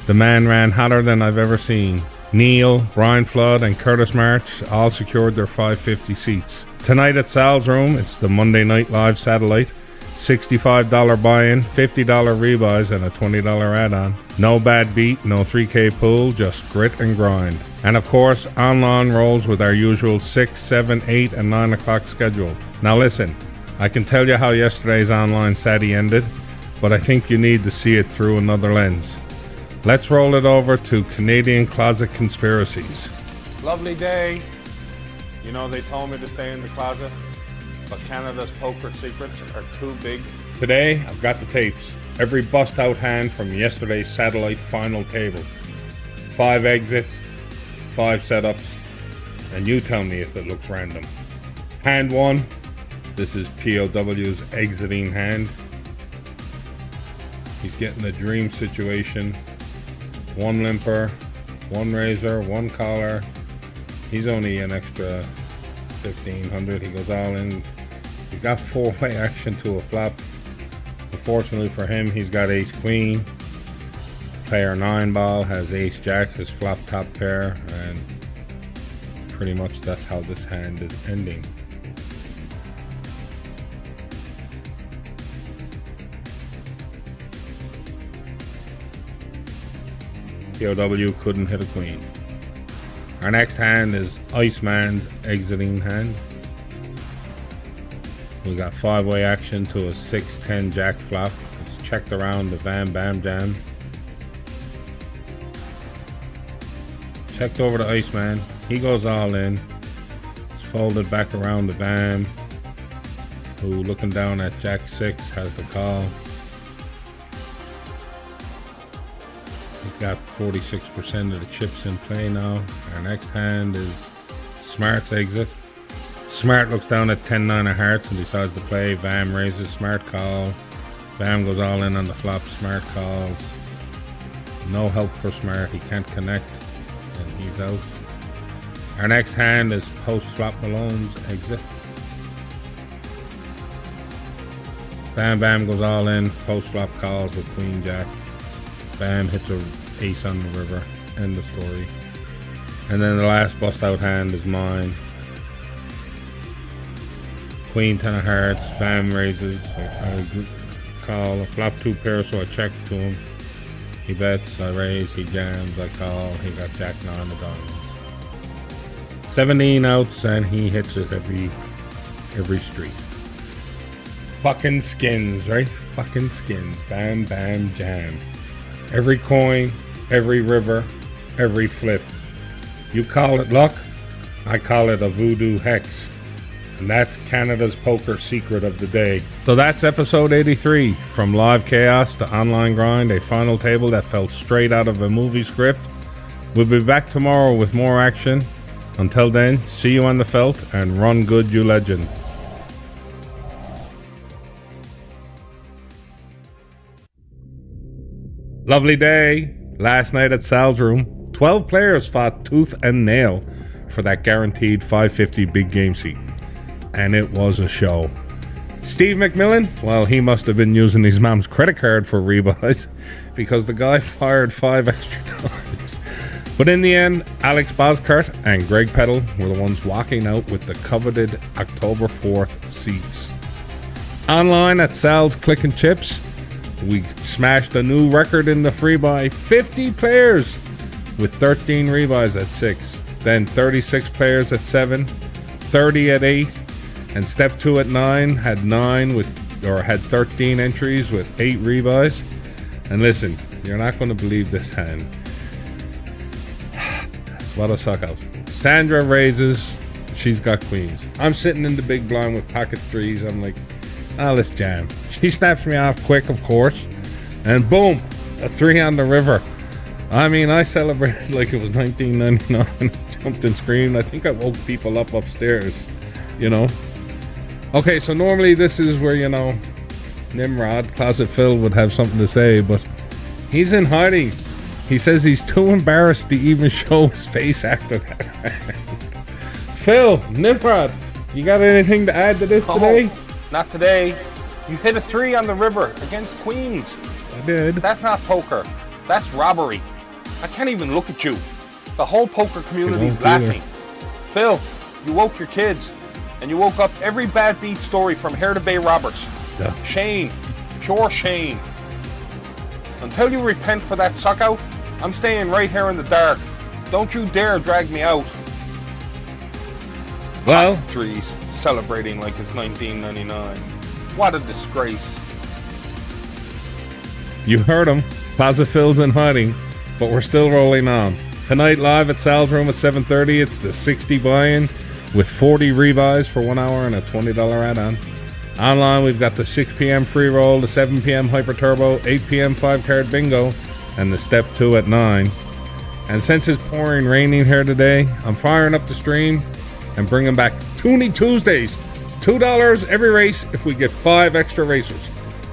The man ran hotter than I've ever seen. Neil, Brian Flood, and Curtis March all secured their 550 seats. Tonight at Sal's Room, it's the Monday Night Live satellite. $65 buy-in, $50 rebuys, and a $20 add-on. No bad beat, no 3K pool, just grit and grind. And of course, online rolls with our usual 6, 7, 8, and 9 o'clock schedule. Now listen, I can tell you how yesterday's online Saturday ended, but I think you need to see it through another lens. Let's roll it over to Canadian Closet Conspiracies. Lovely day. They told me to stay in the closet, but Canada's poker secrets are too big. Today, I've got the tapes. Every bust-out hand from yesterday's satellite final table. 5 exits, 5 setups, and you tell me if it looks random. Hand 1, this is POW's exiting hand. He's getting a dream situation. 1 limper, 1 razor, 1 collar. He's only an extra 1,500. He goes all in. He got 4-way action to a flop. Unfortunately for him, he's got ace queen. Player 9 ball has ace jack, his flop top pair, and pretty much that's how this hand is ending. POW couldn't hit a queen. Our next hand is Iceman's exiting hand. We got 5-way action to a 6-10 jack flop. It's checked around the Bam Bam Jam. Checked over to Iceman. He goes all in. It's folded back around the Bam, who, looking down at Jack 6, has the call. He's got 46% of the chips in play now. Our next hand is Smart's exit. Smart looks down at 10-9 of hearts and decides to play. Bam raises, Smart call. Bam goes all in on the flop. Smart calls. No help for Smart. He can't connect, and he's out. Our next hand is post-flop Malone's exit. Bam Bam goes all in. Post-flop calls with Queen Jack. Bam hits a ace on the river. End of story. And then the last bust-out hand is mine. Queen 10 of hearts. Bam raises. I call. I flop 2 pairs, so I check to him. He bets. I raise. He jams. I call. He got Jack 9 of diamonds. 17 outs, and he hits it every street. Fucking skins, right? Fucking skins. Bam Bam Jam. Every coin, every river, every flip. You call it luck, I call it a voodoo hex. And that's Canada's poker secret of the day. So that's episode 83. From live chaos to online grind, a final table that fell straight out of a movie script. We'll be back tomorrow with more action. Until then, see you on the felt and run good, you legend. Lovely day. Last night at Sal's room, 12 players fought tooth and nail for that guaranteed $550 big game seat. And it was a show. Steve McMillan, well, he must have been using his mom's credit card for rebuys because the guy fired 5 extra times. But in the end, Alex Boskert and Greg Peddle were the ones walking out with the coveted October 4th seats. Online at Sal's Click and Chips, we smashed a new record in the free buy. 50 players with 13 rebuys at 6. Then 36 players at 7. 30 at 8. And step 2 at 9 had 13 entries with 8 rebuys. And listen, you're not going to believe this hand. It's what a suck out. Sandra raises. She's got queens. I'm sitting in the big blind with pocket 3s. I'm like, let's jam. She snaps me off quick, of course. And boom, a 3 on the river. I mean, I celebrated like it was 1999. Jumped and screamed. I think I woke people up upstairs, you know. Okay, so normally this is where, you know, Nimrod, Closet Phil, would have something to say, but he's in hiding. He says he's too embarrassed to even show his face after that. Phil, Nimrod, you got anything to add to this today? Not today. You hit a 3 on the river against queens. I did. That's not poker. That's robbery. I can't even look at you. The whole poker community's laughing. Phil, you woke your kids. And you woke up every bad beat story from Hair to Bay Roberts. Yeah. Shame. Pure shame. Until you repent for that suck out, I'm staying right here in the dark. Don't you dare drag me out. Well, 3s celebrating like it's 1999. What a disgrace. You heard him. Plaza Phil's in hiding, but we're still rolling on. Tonight live at Sal's room at 7:30, it's the 60 buy-in with 40 rebuys for 1 hour and a $20 add-on. Online, we've got the 6 p.m. free roll, the 7 p.m. Hyper Turbo, 8 p.m. 5-card bingo, and the step 2 at 9. And since it's pouring raining here today, I'm firing up the stream and bringing back Toonie Tuesdays. $2 every race if we get 5 extra racers.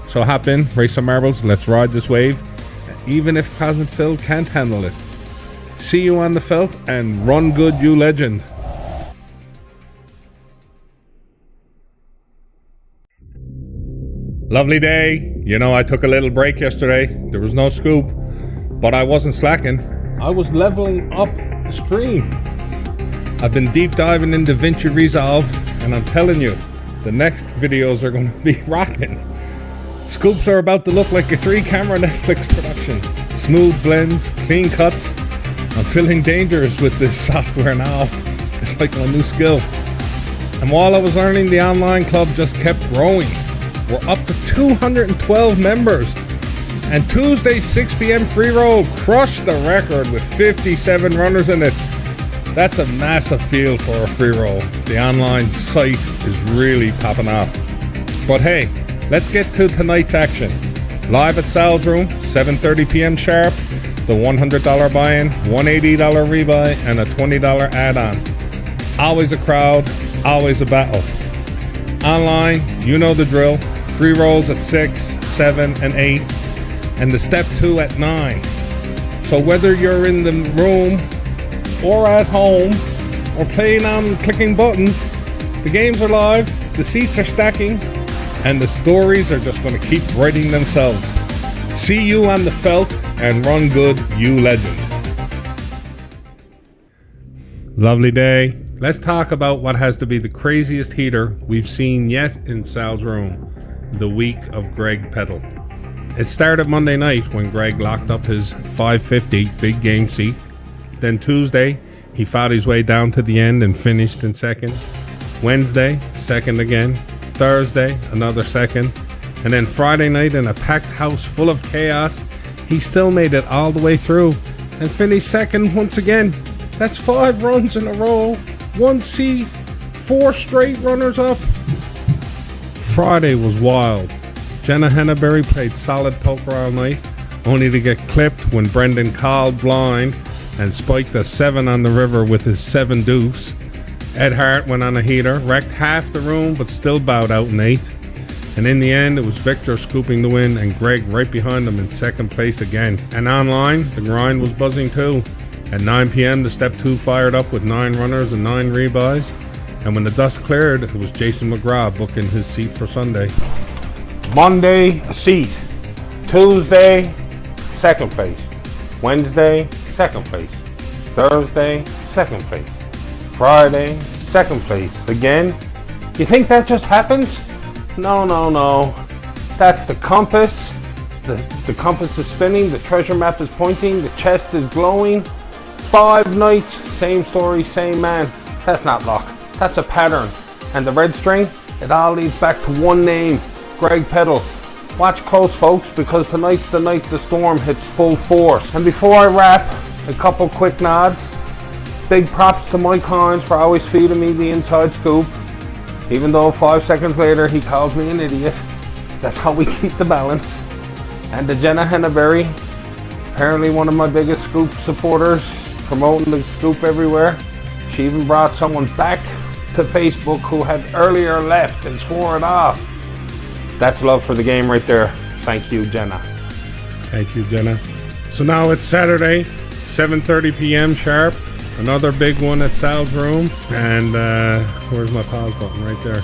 So hop in, race some marbles, let's ride this wave, even if Cousin Phil can't handle it. See you on the felt, and run good, you legend. Lovely day. You know, I took a little break yesterday. There was no scoop, but I wasn't slacking. I was leveling up the stream. I've been deep diving into DaVinci Resolve, and I'm telling you, the next videos are going to be rocking. Scoops are about to look like a 3-camera Netflix production. Smooth blends, clean cuts. I'm feeling dangerous with this software now. It's like my new skill. And while I was learning, the online club just kept growing. We're up to 212 members. And Tuesday's 6 p.m. free roll crushed the record with 57 runners in it. That's a massive field for a free roll. The online site is really popping off. But hey, let's get to tonight's action. Live at Sal's Room, 7:30 p.m. sharp. The $100 buy-in, $180 rebuy, and a $20 add-on. Always a crowd, always a battle. Online, you know the drill. Free rolls at 6, 7, and 8, and the step 2 at 9. So whether you're in the room or at home or playing on clicking buttons, the games are live, the seats are stacking, and the stories are just going to keep writing themselves. See you on the felt, and run good, you legend. Lovely day. Let's talk about what has to be the craziest heater we've seen yet in Sal's Room. The week of Greg Peddle. It started Monday night when Greg locked up his 550 big game seat. Then Tuesday, he fought his way down to the end and finished in second. Wednesday, second again. Thursday, another second. And then Friday night, in a packed house full of chaos, he still made it all the way through and finished second once again. That's 5 runs in a row, 1 seat, 4 straight runners up. Friday was wild. Jenna Henneberry played solid poker all night, only to get clipped when Brendan called blind and spiked a 7 on the river with his 7 deuce. Ed Hart went on a heater, wrecked half the room, but still bowed out in 8th. And in the end, it was Victor scooping the win and Greg right behind him in 2nd place again. And online, the grind was buzzing too. At 9 p.m., the step 2 fired up with 9 runners and 9 rebuys. And when the dust cleared, it was Jason McGraw booking his seat for Sunday. Monday, a seat. Tuesday, 2nd place. Wednesday, 2nd place. Thursday, 2nd place. Friday, 2nd place. Again? You think that just happens? No. That's the compass. The compass is spinning, the treasure map is pointing, the chest is glowing. 5 nights, same story, same man. That's not luck. That's a pattern. And the red string, it all leads back to one name, Greg Peddle. Watch close, folks, because tonight's the night the storm hits full force. And before I wrap, a couple quick nods. Big props to Mike Hines for always feeding me the inside scoop. Even though 5 seconds later he calls me an idiot. That's how we keep the balance. And to Jenna Henneberry, apparently one of my biggest scoop supporters, promoting the scoop everywhere. She even brought someone back to Facebook who had earlier left and swore it off. That's love for the game right there. Thank you, Jenna. Thank you, Jenna. So now it's Saturday, 7:30 p.m. sharp. Another big one at Sal's Room. And where's my pause button? Right there.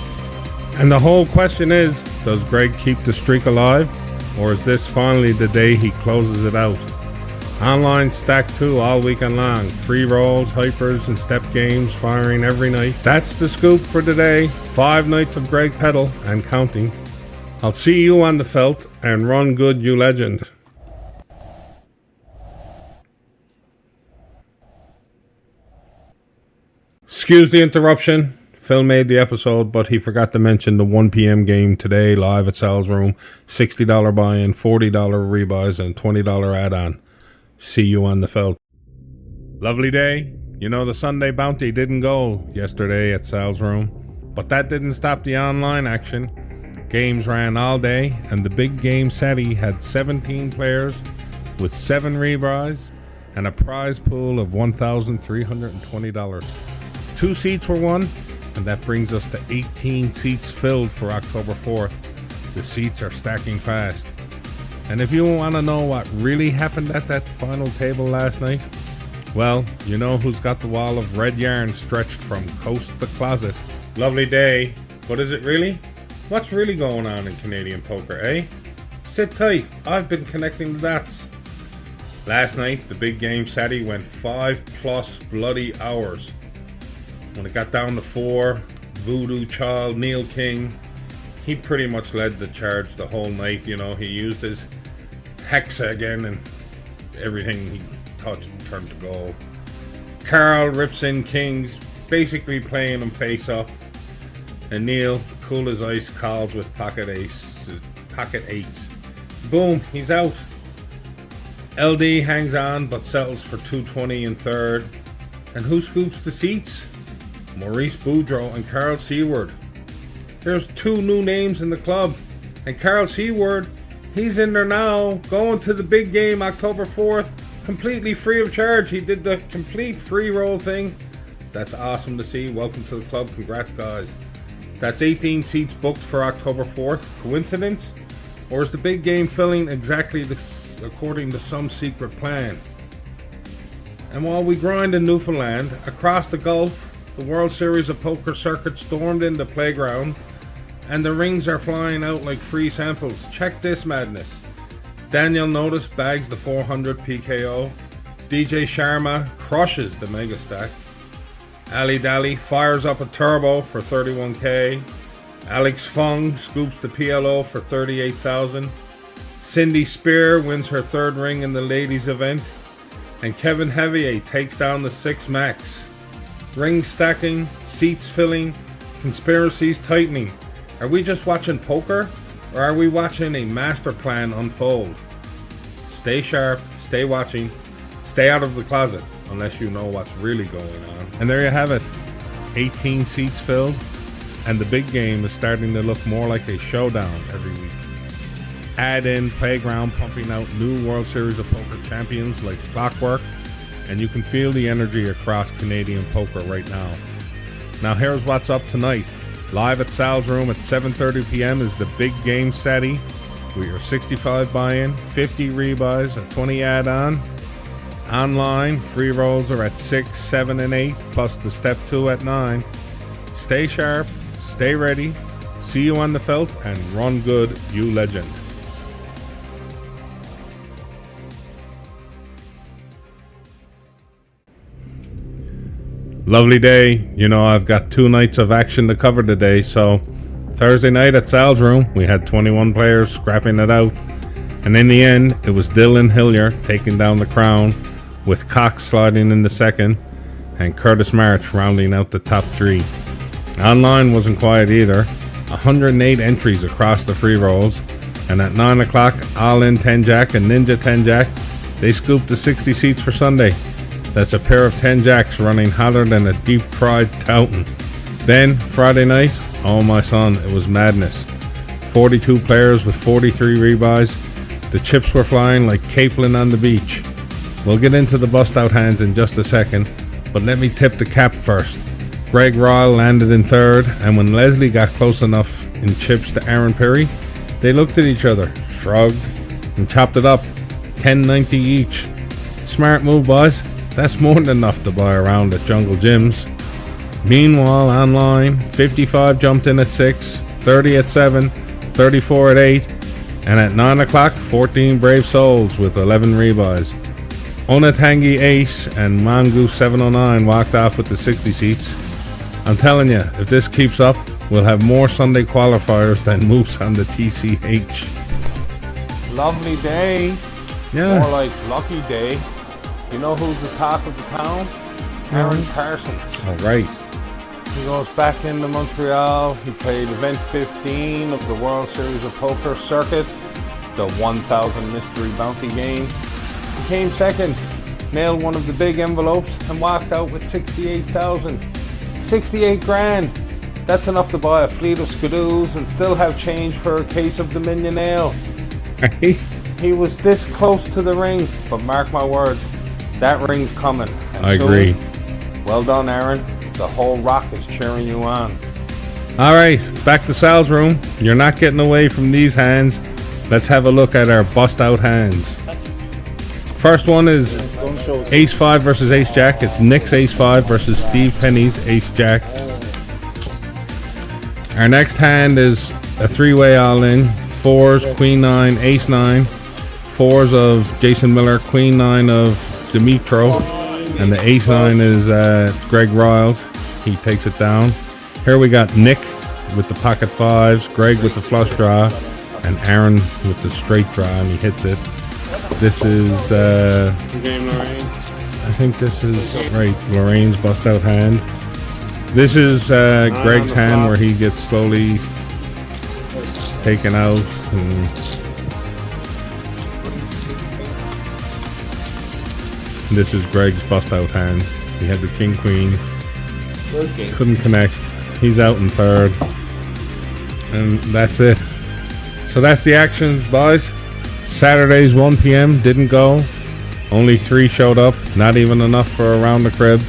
And the whole question is, does Greg keep the streak alive? Or is this finally the day he closes it out? Online stack 2 all weekend long. Free rolls, hypers, and step games firing every night. That's the scoop for today. 5 nights of Greg Peddle and counting. I'll see you on the felt, and run good, you legend. Excuse the interruption. Phil made the episode, but he forgot to mention the 1 p.m. game today live at Sal's Room. $60 buy-in, $40 rebuys, and $20 add-on. See you on the felt. Lovely day. You know, the Sunday bounty didn't go yesterday at Sal's Room, but that didn't stop the online action. Games ran all day, and the big game SETI had 17 players with 7 rebuys and a prize pool of $1,320. 2 seats were won, and that brings us to 18 seats filled for October 4th. The seats are stacking fast. And if you want to know what really happened at that final table last night, well, you know who's got the wall of red yarn stretched from coast to closet. Lovely day, but is it really? What's really going on in Canadian poker, eh? Sit tight, I've been connecting the dots. Last night, the big game Saturday went 5+ bloody hours. When it got down to 4, Voodoo Child Neil King, he pretty much led the charge the whole night. You know, he used his hexa again and everything he touched turned to gold. Carl rips in kings, basically playing him face up. And Neil, cool as ice, calls with pocket eights. Boom, he's out. LD hangs on but settles for 220 in third. And who scoops the seats? Maurice Boudreau and Carl Seward. There's 2 new names in the club. And Carl Seward, he's in there now, going to the big game October 4th, completely free of charge. He did the complete free roll thing. That's awesome to see. Welcome to the club. Congrats, guys. That's 18 seats booked for October 4th. Coincidence? Or is the big game filling exactly according to some secret plan? And while we grind in Newfoundland, across the Gulf, the World Series of Poker circuit stormed in the playground, and the rings are flying out like free samples. Check this madness. Daniel Notice bags the 400 PKO. DJ Sharma crushes the mega stack. Ali Dali fires up a turbo for 31k. Alex Fung scoops the PLO for 38,000. Cindy Spear wins her 3rd ring in the ladies event. And Kevin Heavier takes down the 6 max. Rings stacking, seats filling, conspiracies tightening. Are we just watching poker, or are we watching a master plan unfold? Stay sharp, stay watching, stay out of the closet, unless you know what's really going on. And there you have it. 18 seats filled, and the big game is starting to look more like a showdown every week. Add in Playground pumping out new World Series of Poker champions like clockwork, and you can feel the energy across Canadian poker right now. Now here's what's up tonight. Live at Sal's Room at 7:30 p.m. is the big game Saturday. We are 65 buy-in, 50 rebuys, a 20 add-on. Online, free rolls are at 6, 7, and 8, plus the step 2 at 9. Stay sharp, stay ready. See you on the felt, and run good, you legend. Lovely day. You know, I've got 2 nights of action to cover today, so Thursday night at Sal's Room, we had 21 players scrapping it out. And in the end, it was Dylan Hillier taking down the crown, with Cox sliding in the second, and Curtis March rounding out the top 3. Online wasn't quiet either. 108 entries across the free rolls, and at 9 o'clock, All In 10 Jack and Ninja 10 Jack, they scooped the 60 seats for Sunday. That's a pair of 10 jacks running hotter than a deep-fried Towton. Then, Friday night, oh my son, it was madness. 42 players with 43 rebuys. The chips were flying like Capelin on the beach. We'll get into the bust-out hands in just a second, but let me tip the cap first. Greg Royal landed in 3rd, and when Leslie got close enough in chips to Aaron Perry, they looked at each other, shrugged, and chopped it up, 10.90 each. Smart move, boys. That's more than enough to buy around at Jungle Gyms. Meanwhile, online, 55 jumped in at 6, 30 at 7, 34 at 8, and at 9 o'clock, 14 brave souls with 11 rebuys. Onatangi Ace and Mangu 709 walked off with the 60 seats. I'm telling you, if this keeps up, we'll have more Sunday qualifiers than Moose on the TCH. Lovely day. Yeah. More like lucky day. You know who's the talk of the town? Aaron Parsons. All right. He goes back into Montreal. He played event 15 of the World Series of Poker circuit, the 1,000 mystery bounty game. He came second, nailed one of the big envelopes, and walked out with 68,000. 68 grand. That's enough to buy a fleet of Skidoos and still have change for a case of Dominion Ale. He was this close to the ring, but mark my words, that ring's coming. And I agree. Well done, Aaron. The whole rock is cheering you on. All right, back to Sal's room. You're not getting away from these hands. Let's have a look at our bust out hands. First one is Ace 5 versus Ace Jack. It's Nick's Ace 5 versus Steve Penny's Ace Jack. Our next hand is a three-way all-in. Fours, Queen 9, Ace 9. Fours of Jason Miller, Queen 9 of Dimitro. And the Ace 9 is Greg Riles. He takes it down. Here we got Nick with the pocket fives, Greg with the flush draw, and Aaron with the straight draw, and he hits it. This is, I think this is, right, Lorraine's bust out hand. This is Greg's hand where he gets slowly taken out. And this is Greg's bust out hand. He had the king queen, couldn't connect. He's out in third, and that's it. So that's the actions, boys. Saturday's 1 p.m. didn't go. Only 3 showed up. Not even enough for around the crib.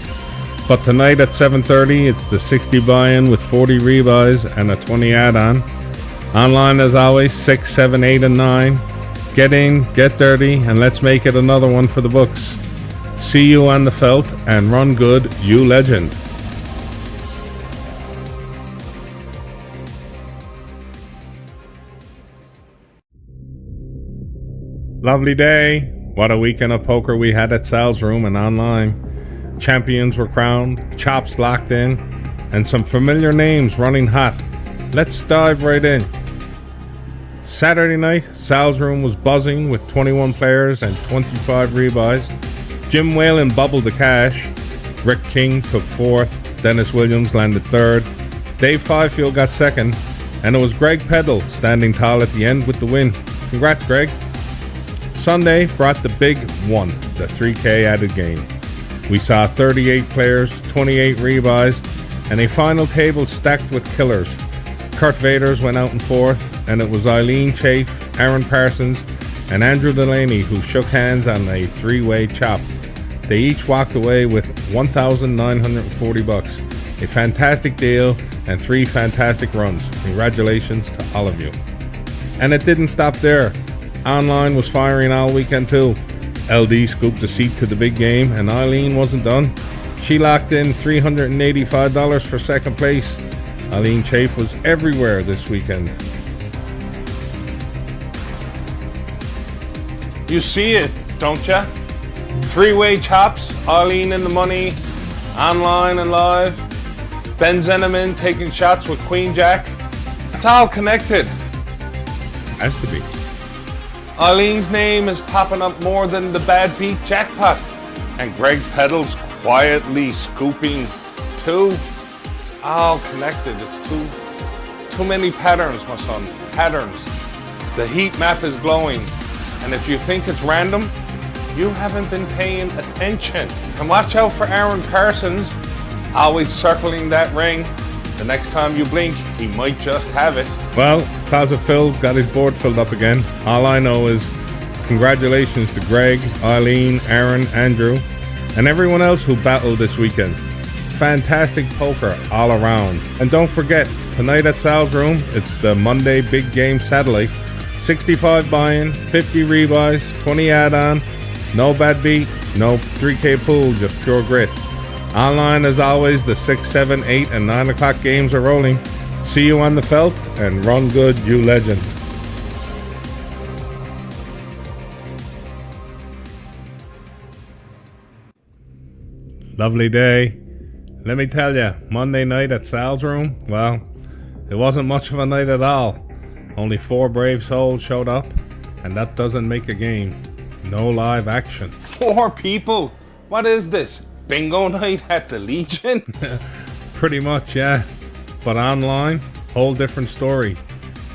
But tonight at 7:30, it's the 60 buy-in with 40 rebuys and a 20 add-on. Online as always, 6, 7, 8, and 9. Get in, get dirty, and let's make it another one for the books. See you on the felt, and run good, you legend. Lovely day. What a weekend of poker we had at Sal's room and online. Champions were crowned, chops locked in, and some familiar names running hot. Let's dive right in. Saturday night, Sal's room was buzzing with 21 players and 25 rebuys. Jim Whalen bubbled the cash. Rick King took 4th. Dennis Williams landed 3rd. Dave Fifield got 2nd. And it was Greg Peddle standing tall at the end with the win. Congrats, Greg. Sunday brought the big one, the 3K added game. We saw 38 players, 28 rebuys, and a final table stacked with killers. Kurt Vaders went out in 4th, and it was Eileen Chafe, Aaron Parsons, and Andrew Delaney who shook hands on a 3-way chop. They each walked away with $1,940. A fantastic deal and 3 fantastic runs. Congratulations to all of you. And it didn't stop there. Online was firing all weekend too. LD scooped a seat to the big game, and Eileen wasn't done. She locked in $385 for 2nd place. Eileen Chafe was everywhere this weekend. You see it, don't ya? 3-way chops, Eileen in the money, online and live. Ben Zeneman taking shots with Queen Jack. It's all connected. Has to be. Eileen's name is popping up more than the bad beat jackpot. And Greg Peddle's quietly scooping too. It's all connected. It's too many patterns, my son. Patterns. The heat map is glowing. And if you think it's random, you haven't been paying attention. And watch out for Aaron Parsons, always circling that ring. The next time you blink, he might just have it. Well, Plaza Phil's got his board filled up again. All I know is congratulations to Greg, Eileen, Aaron, Andrew, and everyone else who battled this weekend. Fantastic poker all around. And don't forget, tonight at Sal's room, it's the Monday Big Game Satellite. 65 buy-in, 50 rebuys, 20 add-on, no bad beat, no 3K pool, just pure grit. Online, as always, the 6, 7, 8, and 9 o'clock games are rolling. See you on the felt, and run good, you legend. Lovely day. Let me tell you, Monday night at Sal's room, well, it wasn't much of a night at all. Only 4 brave souls showed up, and that doesn't make a game. No live action. 4 people? What is this? Bingo night at the Legion? Pretty much, yeah. But online, whole different story.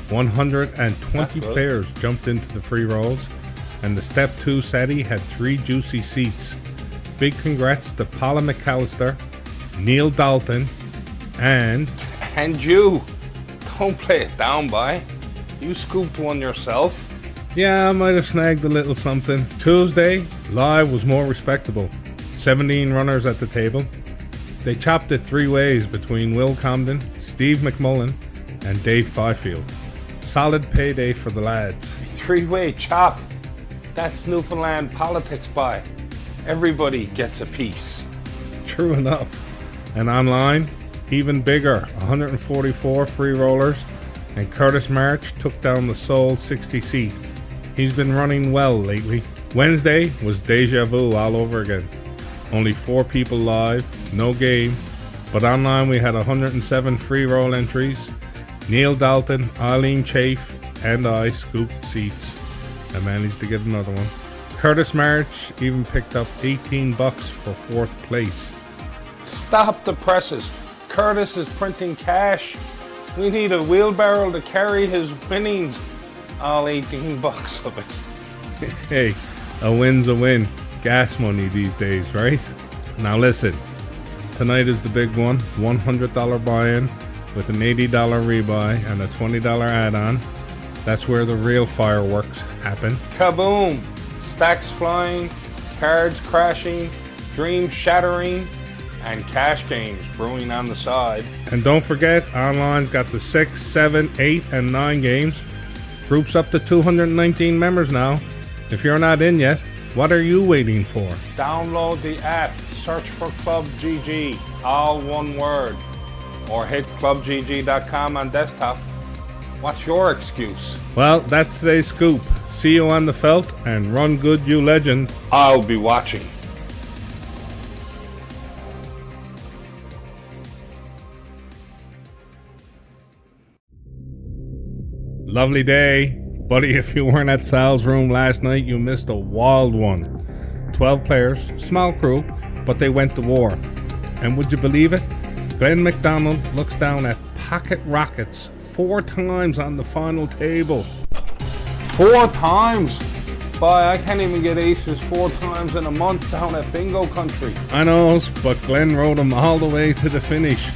120 players jumped into the free rolls, and the Step 2 SETI had 3 juicy seats. Big congrats to Paula McAllister, Neil Dalton, and you. Don't play it down, boy. You scooped one yourself. Yeah, I might have snagged a little something. Tuesday, live was more respectable. 17 runners at the table. They chopped it 3 ways between Will Comden, Steve McMullen, and Dave Fifield. Solid payday for the lads. 3-way chop. That's Newfoundland politics, boy. Everybody gets a piece. True enough. And online, even bigger, 144 free rollers, and Curtis March took down the sole 60 seat. He's been running well lately. Wednesday was deja vu all over again. Only 4 people live, no game, but online we had 107 free roll entries. Neil Dalton, Eileen Chafe, and I scooped seats. I managed to get another one. Curtis March even picked up $18 for 4th place. Stop the presses. Curtis is printing cash. We need a wheelbarrow to carry his winnings. All $18 of it. Hey, a win's a win. Gas money these days, right? Now listen, tonight is the big one. $100 buy-in with an $80 rebuy and a $20 add-on. That's where the real fireworks happen. Kaboom! Stacks flying, cards crashing, dreams shattering, and cash games brewing on the side. And don't forget, online's got the 6, 7, 8, and 9 games. Group's up to 219 members now. If you're not in yet, what are you waiting for? Download the app, search for Club GG, all one word, or hit clubgg.com on desktop. What's your excuse? Well, that's today's scoop. See you on the felt, and run good, you legend. I'll be watching. Lovely day. Buddy, if you weren't at Sal's room last night, you missed a wild one. 12 players, small crew, but they went to war. And would you believe it? Glenn McDonald looks down at pocket rockets 4 times on the final table. 4 times? Boy, I can't even get aces 4 times in a month down at bingo country. I know, but Glenn rode him all the way to the finish.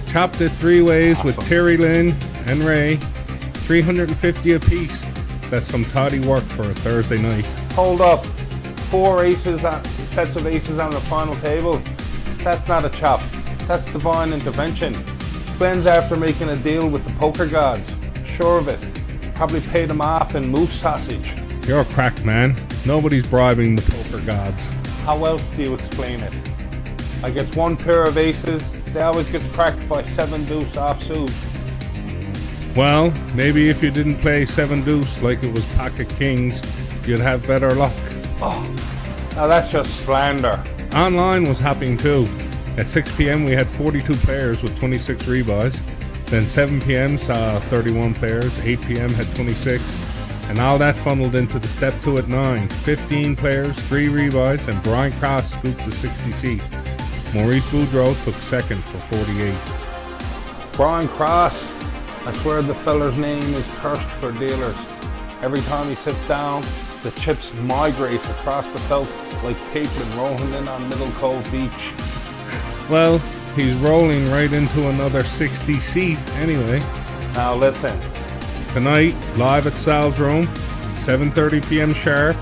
Chopped it 3 ways with Terry Lynn and Ray. 350 apiece. That's some toddy work for a Thursday night. Hold up. 4 aces, sets of aces on the final table. That's not a chop. That's divine intervention. Glenn's after making a deal with the poker gods. Sure of it. Probably paid them off in moose sausage. You're a crack man. Nobody's bribing the poker gods. How else do you explain it? I gets 1 pair of aces. They always get cracked by 7 deuce offsuit. Well, maybe if you didn't play 7 deuce like it was pocket kings, you'd have better luck. Oh, now that's just slander. Online was hopping too. At 6 p.m. we had 42 players with 26 rebuys. Then 7 p.m. saw 31 players, 8 p.m. had 26, and all that funneled into the step 2 at 9. 15 players, 3 rebuys, and Brian Cross scooped the 60 seat. Maurice Boudreau took second for 48. Brian Cross, I swear the feller's name is cursed for dealers. Every time he sits down, the chips migrate across the felt like Caitlin rolling in on Middle Cove Beach. Well, he's rolling right into another 60 seat anyway. Now listen. Tonight, live at Sal's room, 7:30 p.m. sharp,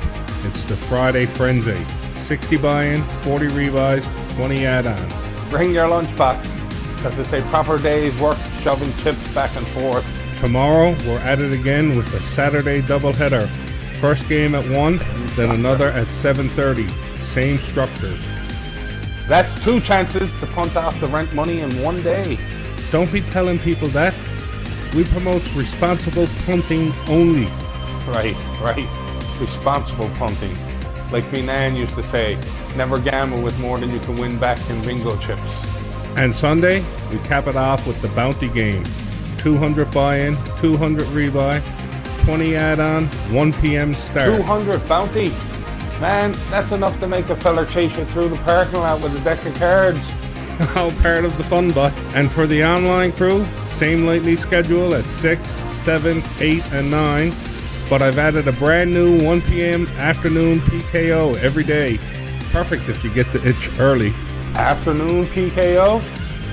it's the Friday Frenzy. 60 buy-in, 40 rebuys, 20 add-on. Bring your lunchbox, because it's a proper day's work shoving chips back and forth. Tomorrow, we're at it again with a Saturday doubleheader. First game at 1, then another at 7:30. Same structures. That's 2 chances to punt off the rent money in one day. Don't be telling people that. We promote responsible punting only. Right. Responsible punting. Like me nan used to say, never gamble with more than you can win back in bingo chips. And Sunday, we cap it off with the bounty game. 200 buy-in, 200 rebuy, 20 add-on, 1 p.m. start. 200 bounty? Man, that's enough to make a fella chase you through the parking lot with a deck of cards. All part of the fun, but. And for the online crew, same nightly schedule at 6, 7, 8, and 9. But I've added a brand new 1 p.m. afternoon PKO every day. Perfect if you get the itch early. Afternoon PKO?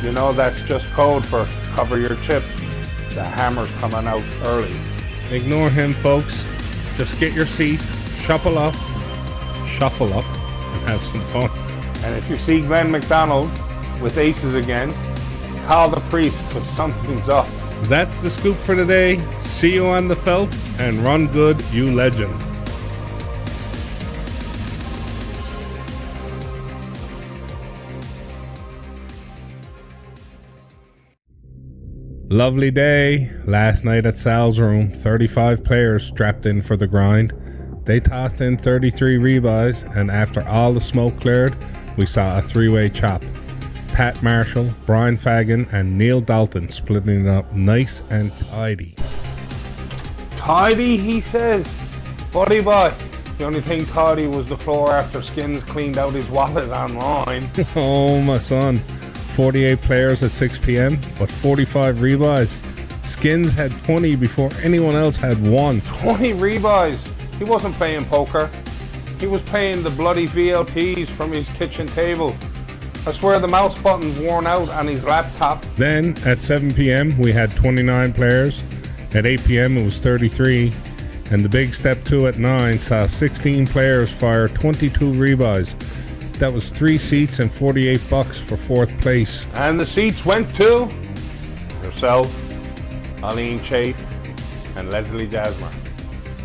You know that's just code for cover your chip. The hammer's coming out early. Ignore him, folks. Just get your seat, shuffle up, and have some fun. And if you see Glenn McDonald, with aces again. Call the priest, because something's up. That's the scoop for today. See you on the felt, and run good, you legend. Lovely day. Last night at Sal's room, 35 players strapped in for the grind. They tossed in 33 rebuys, and after all the smoke cleared, we saw a three-way chop. Pat Marshall, Brian Fagan, and Neil Dalton splitting it up nice and tidy. Tidy, he says. Buddy boy. The only thing tidy was the floor after Skins cleaned out his wallet online. Oh, my son. 48 players at 6 p.m., but 45 rebuys. Skins had 20 before anyone else had one. 20 rebuys. He wasn't playing poker. He was playing the bloody VLTs from his kitchen table. I swear the mouse button's worn out on his laptop. Then, at 7 p.m., we had 29 players. At 8 p.m., it was 33. And the big step 2 at 9 saw 16 players fire 22 rebuys. That was 3 seats and $48 for 4th place. And the seats went to yourself, Eileen Chafe, and Leslie Jasmer.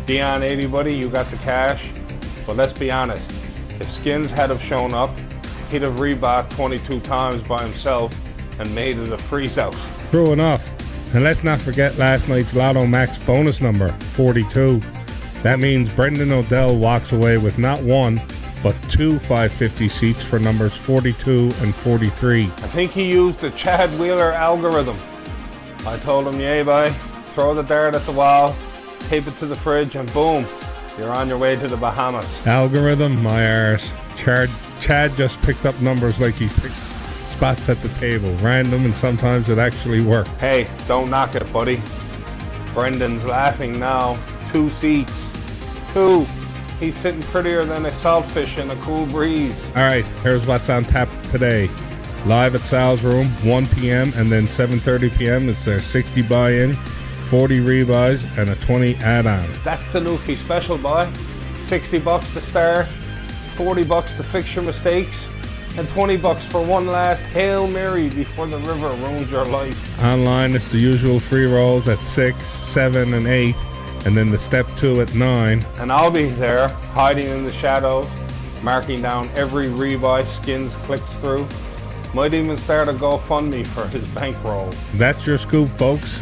Dion 80, buddy, you got the cash. But let's be honest, if Skins had have shown up, he'd have rebought 22 times by himself and made it a freeze out. True enough. And let's not forget last night's Lotto Max bonus number, 42. That means Brendan O'Dell walks away with not one, but 2 550 seats for numbers 42 and 43. I think he used the Chad Wheeler algorithm. I told him, yay, boy, throw the dart at the wall, tape it to the fridge, and boom, you're on your way to the Bahamas. Algorithm, my arse. Chad just picked up numbers like he picks spots at the table. Random, and sometimes it actually worked. Hey, don't knock it, buddy. Brendan's laughing now. 2 seats. 2. He's sitting prettier than a saltfish in a cool breeze. Alright, here's what's on tap today. Live at Sal's room, 1 p.m. and then 7:30 p.m. It's their 60 buy-in, 40 rebuys, and a 20 add-on. That's the Newfie special, boy. $60 to start, $40 to fix your mistakes, and $20 for one last Hail Mary before the river ruins your life. Online, it's the usual free rolls at 6, 7, and 8. And then the step 2 at 9. And I'll be there, hiding in the shadows, marking down every rebuy Skins clicks through. Might even start a GoFundMe for his bankroll. That's your scoop, folks.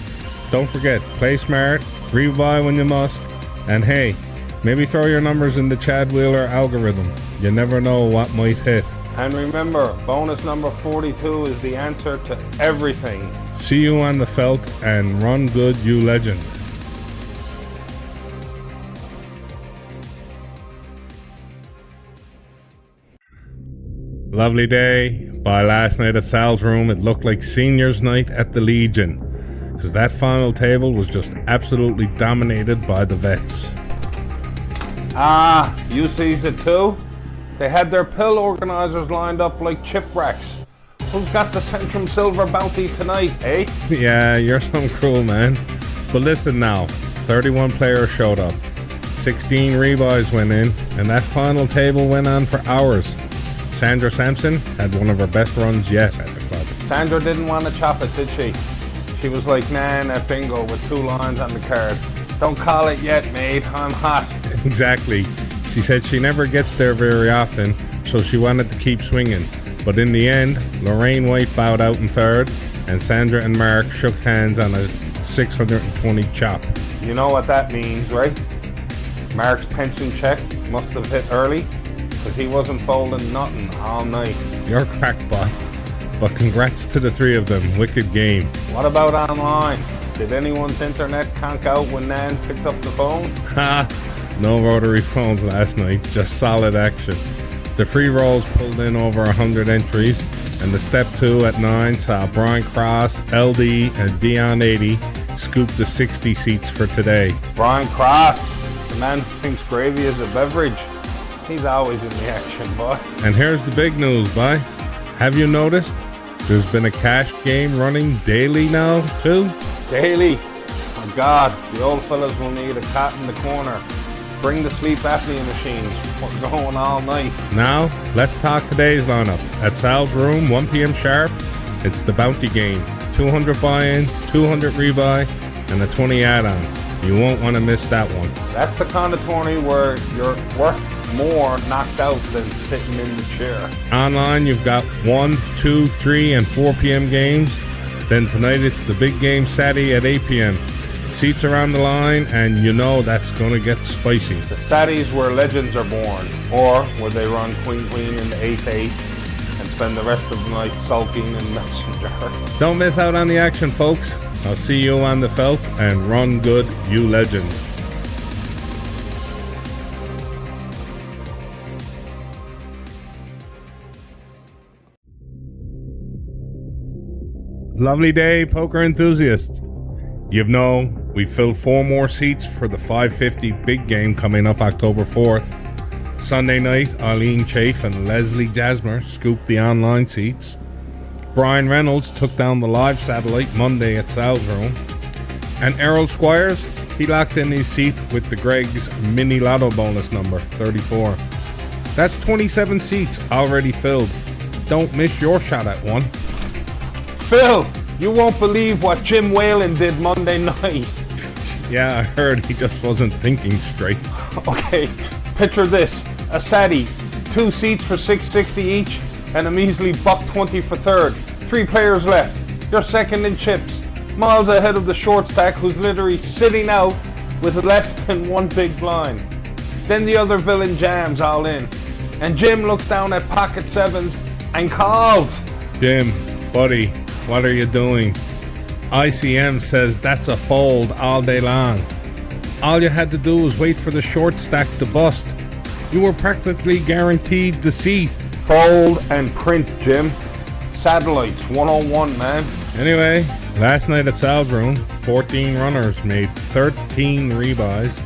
Don't forget, play smart, rebuy when you must, and hey, maybe throw your numbers in the Chad Wheeler algorithm. You never know what might hit. And remember, bonus number 42 is the answer to everything. See you on the felt, and run good, you legend. Lovely day. By last night at Sal's room, it looked like seniors night at the Legion, because that final table was just absolutely dominated by the vets. Ah, you sees it too? They had their pill organizers lined up like chipwrecks. Who's got the Centrum Silver bounty tonight, eh? Yeah, you're some cruel man. But listen now, 31 players showed up, 16 rebuys went in, and that final table went on for hours. Sandra Sampson had one of her best runs yet at the club. Sandra didn't want to chop it, did she? She was like, man, at bingo with 2 lines on the card. Don't call it yet, mate, I'm hot. Exactly. She said she never gets there very often, so she wanted to keep swinging. But in the end, Lorraine White bowed out in 3rd, and Sandra and Mark shook hands on a 620 chop. You know what that means, right? Mark's pension check must have hit early, because he wasn't folding nothing all night. You're crackpot. But congrats to the 3 of them. Wicked game. What about online? Did anyone's internet conk out when Nan picked up the phone? Ha! No rotary phones last night. Just solid action. The free rolls pulled in over 100 entries, and the step 2 at 9 saw Brian Cross, LD, and Dion 80 scoop the 60 seats for today. Brian Cross, the man who thinks gravy is a beverage. He's always in the action, boy. And here's the big news, boy. Have you noticed? There's been a cash game running daily now, too? Daily? My God, the old fellas will need a cot in the corner. Bring the sleep apnea machines. We're going all night. Now, let's talk today's lineup. At Sal's Room, 1 p.m. sharp, it's the Bounty Game. 200 buy-in, 200 rebuy, and a 20 add-on. You won't want to miss that one. That's the kind of tourney where you're worth more knocked out than sitting in the chair. Online, you've got 1, 2, 3, and 4 p.m. games. Then tonight, it's the big game Saturday at 8 p.m. Seats are on the line, and you know that's going to get spicy. The Saturdays where legends are born, or where they run queen-queen in the 8-8 and spend the rest of the night sulking in Messenger. Don't miss out on the action, folks. I'll see you on the felt, and run good, you legend. Lovely day, poker enthusiasts. You know, we filled 4 more seats for the 550 big game coming up October 4th. Sunday night, Eileen Chafe and Leslie Jasmer scooped the online seats. Brian Reynolds took down the live satellite Monday at Sal's Room. And Errol Squires, he locked in his seat with the Greg's mini lotto bonus number, 34. That's 27 seats already filled. Don't miss your shot at one. Phil, you won't believe what Jim Whalen did Monday night. Yeah, I heard he just wasn't thinking straight. Okay, picture this. A Sadie, 2 seats for $6.60 each, and a measly $1.20 for third. 3 players left. You're second in chips. Miles ahead of the short stack, who's literally sitting out with less than 1 big blind. Then the other villain jams all in. And Jim looks down at pocket sevens and calls. Jim, buddy, what are you doing? ICM says that's a fold all day long. All you had to do was wait for the short stack to bust. You were practically guaranteed the seat. Fold and print, Jim. Satellites 101, man. Anyway, last night at Sal's Room, 14 runners made 13 rebuys,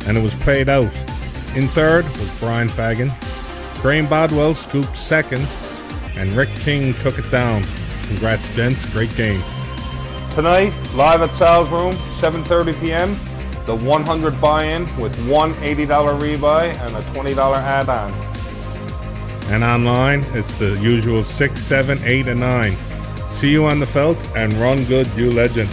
and it was played out. In third was Brian Fagan. Graham Bodwell scooped second, and Rick King took it down. Congrats, gents. Great game. Tonight, live at Sal's Room, 7:30 p.m., the 100 buy-in with one $80 rebuy and a $20 add-on. And online, it's the usual 6, 7, 8, and 9. See you on the felt, and run good, you legend.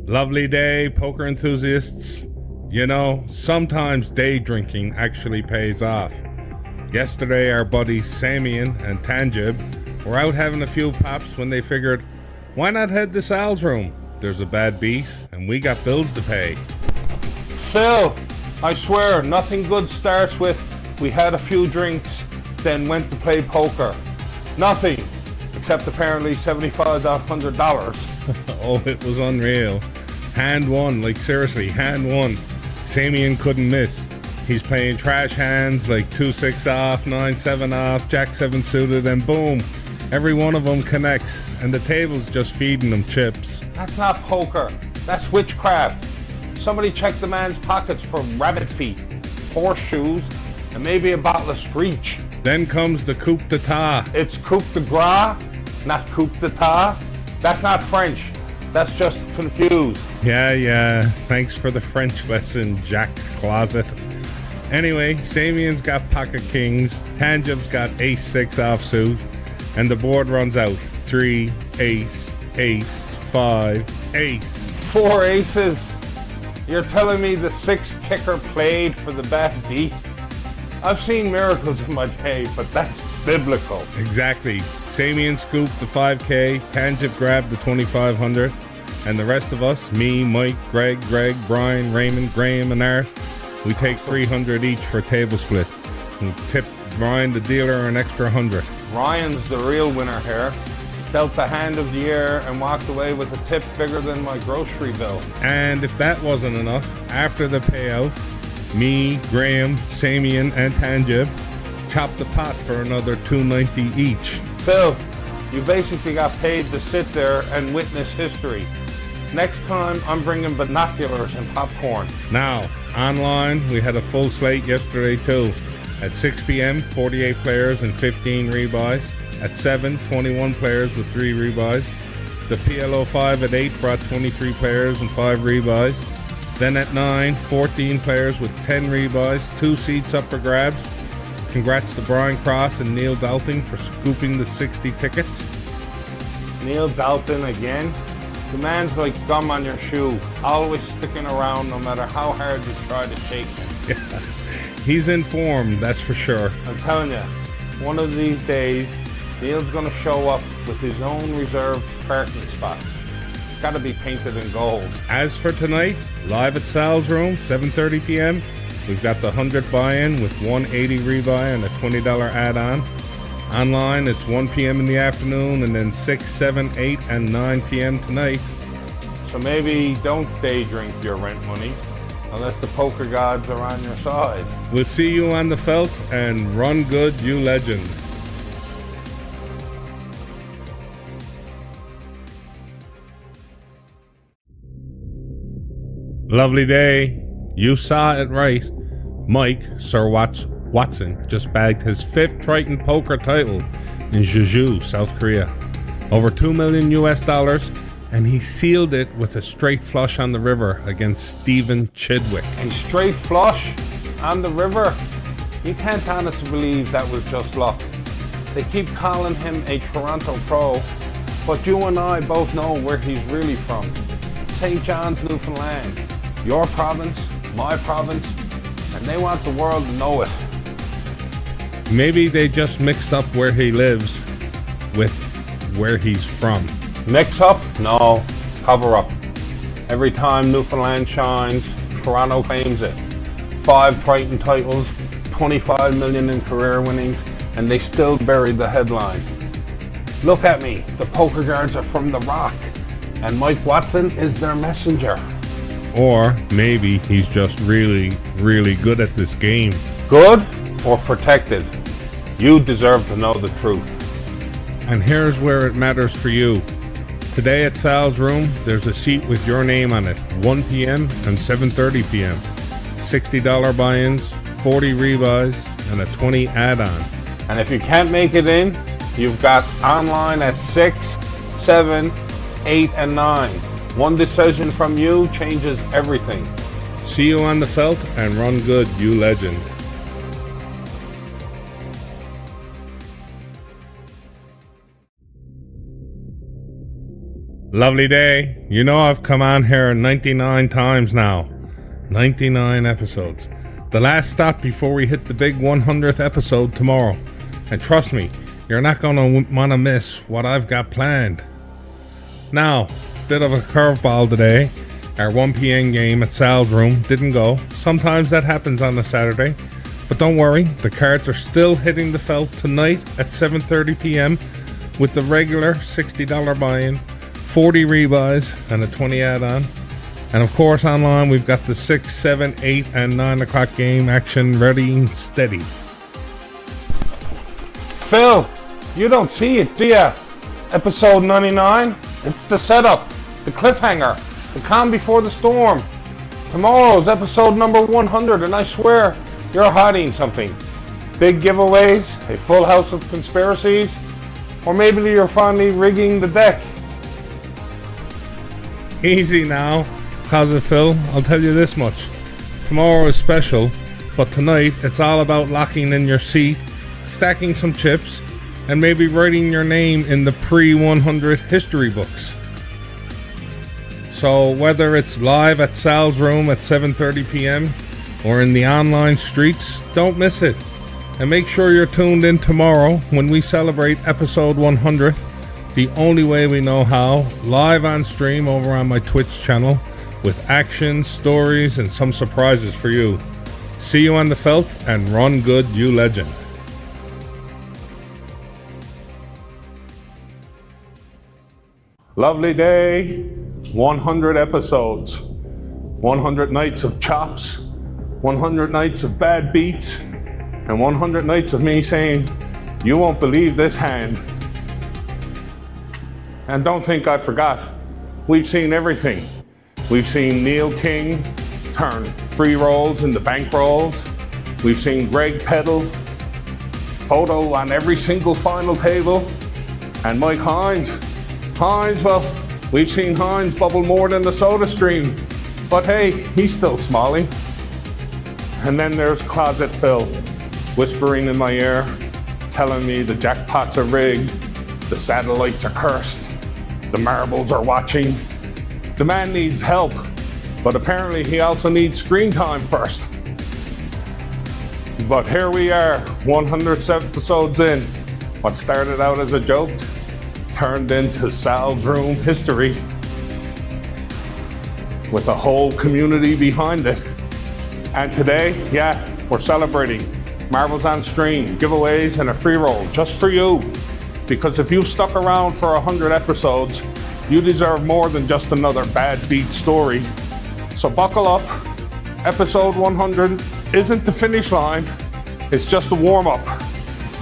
Lovely day, poker enthusiasts. You know, sometimes day drinking actually pays off. Yesterday, our buddies Samian and Tanjib were out having a few pops when they figured, why not head to Sal's Room? There's a bad beat, and we got bills to pay. Phil, I swear, nothing good starts with, we had a few drinks, then went to play poker. Nothing, except apparently $75,100. Oh, it was unreal. Hand one, like seriously, hand one. Samian couldn't miss. He's playing trash hands like 2-6 off, 9-7 off, Jack-7 suited, and boom, every one of them connects, and the table's just feeding them chips. That's not poker, that's witchcraft. Somebody check the man's pockets for rabbit feet, horseshoes, and maybe a bottle of Screech. Then comes the coup d'etat. It's coup de grace, not coup d'etat. That's not French. That's just confused. Yeah. Thanks for the French lesson, Jack Closet. Anyway, Samian's got pocket kings, Tanjib's got ace-6 offsuit, and the board runs out. 3, ace, ace, 5, ace. 4 aces. You're telling me the 6 kicker played for the bad beat? I've seen miracles in my day, but that's biblical. Exactly. Samian scooped the 5K, Tanjib grabbed the 2,500, and the rest of us, me, Mike, Greg, Brian, Raymond, Graham, and Art, we take 300 each for a table split. And tip Ryan, the dealer, an extra 100. Ryan's the real winner here. Dealt the hand of the year and walked away with a tip bigger than my grocery bill. And if that wasn't enough, after the payout, me, Graham, Samian, and Tanjib chopped the pot for another $290 each. Phil, you basically got paid to sit there and witness history. Next time, I'm bringing binoculars and popcorn. Now, online, we had a full slate yesterday too. At 6 p.m., 48 players and 15 rebuys. At 7, 21 players with 3 rebuys. The PLO5 at 8 brought 23 players and 5 rebuys. Then at 9, 14 players with 10 rebuys, 2 seats up for grabs. Congrats to Brian Cross and Neil Dalton for scooping the 60 tickets. Neil Dalton again. The man's like gum on your shoe, always sticking around no matter how hard you try to shake him. Yeah. He's in form, that's for sure. I'm telling you, one of these days, Neil's gonna show up with his own reserved parking spot. It's gotta be painted in gold. As for tonight, live at Sal's Room, 7:30 p.m., we've got the 100 buy-in with 180 rebuy and a $20 add-on. Online, it's 1 p.m. in the afternoon and then 6, 7, 8, and 9 p.m. tonight. So maybe don't day drink your rent money unless the poker gods are on your side. We'll see you on the felt, and run good, you legend. Lovely day. You saw it right. Mike, Sir Watson, just bagged his 5th Triton poker title in Jeju, South Korea. Over $2 million US, and he sealed it with a straight flush on the river against Stephen Chidwick. A straight flush on the river? You can't honestly believe that was just luck. They keep calling him a Toronto pro, but you and I both know where he's really from. St. John's, Newfoundland. Your province, my province, and they want the world to know it. Maybe they just mixed up where he lives with where he's from. Mix up? No. Cover up. Every time Newfoundland shines, Toronto claims it. 5 Triton titles, 25 million in career winnings, and they still buried the headline. Look at me, the poker guards are from The Rock, and Mike Watson is their messenger. Or maybe he's just really, really good at this game. Good or protected? You deserve to know the truth. And here's where it matters for you. Today at Sal's Room, there's a seat with your name on it, 1 p.m. and 7:30 p.m. $60 buy-ins, 40 rebuys, and a 20 add-on. And if you can't make it in, you've got online at 6, 7, 8, and 9. One decision from you changes everything. See you on the felt, and run good, you legend. Lovely day. You know I've come on here 99 times now. 99 episodes. The last stop before we hit the big 100th episode tomorrow. And trust me, you're not going to want to miss what I've got planned. Now, bit of a curveball today. Our 1 p.m. game at Sal's Room didn't go. Sometimes that happens on a Saturday. But don't worry, the cards are still hitting the felt tonight at 7:30 p.m. with the regular $60 buy-in, 40 rebuys, and a 20 add-on. And of course, online we've got the 6, 7, 8, and 9 o'clock game action ready and steady. Phil, you don't see it, do ya? Episode 99? It's the setup, the cliffhanger, the calm before the storm. Tomorrow's episode number 100, and I swear you're hiding something. Big giveaways, a full house of conspiracies, or maybe you're finally rigging the deck. Easy now, Cosy Phil. I'll tell you this much. Tomorrow is special, but tonight it's all about locking in your seat, stacking some chips, and maybe writing your name in the pre-100 history books. So whether it's live at Sal's Room at 7:30 p.m. or in the online streets, don't miss it. And make sure you're tuned in tomorrow when we celebrate episode 100th, the only way we know how, live on stream over on my Twitch channel, with action, stories, and some surprises for you. See you on the felt, and run good, you legend. Lovely day, 100 episodes, 100 nights of chops, 100 nights of bad beats, and 100 nights of me saying, you won't believe this hand. And don't think I forgot. We've seen everything. We've seen Neil King turn free rolls into bank rolls. We've seen Greg Peddle photo on every single final table. And Mike Hines. Hines, well, we've seen Hines bubble more than the Soda Stream. But hey, he's still smiling. And then there's Closet Phil, whispering in my ear, telling me the jackpots are rigged, the satellites are cursed, the marbles are watching. The man needs help, but apparently he also needs screen time first. But here we are, 100 episodes in. What started out as a joke turned into Sal's Room history, with a whole community behind it. And today, yeah, we're celebrating Marbles on Stream, giveaways, and a free roll just for you. Because if you've stuck around for 100 episodes, you deserve more than just another bad beat story. So buckle up. Episode 100 isn't the finish line, it's just a warm up.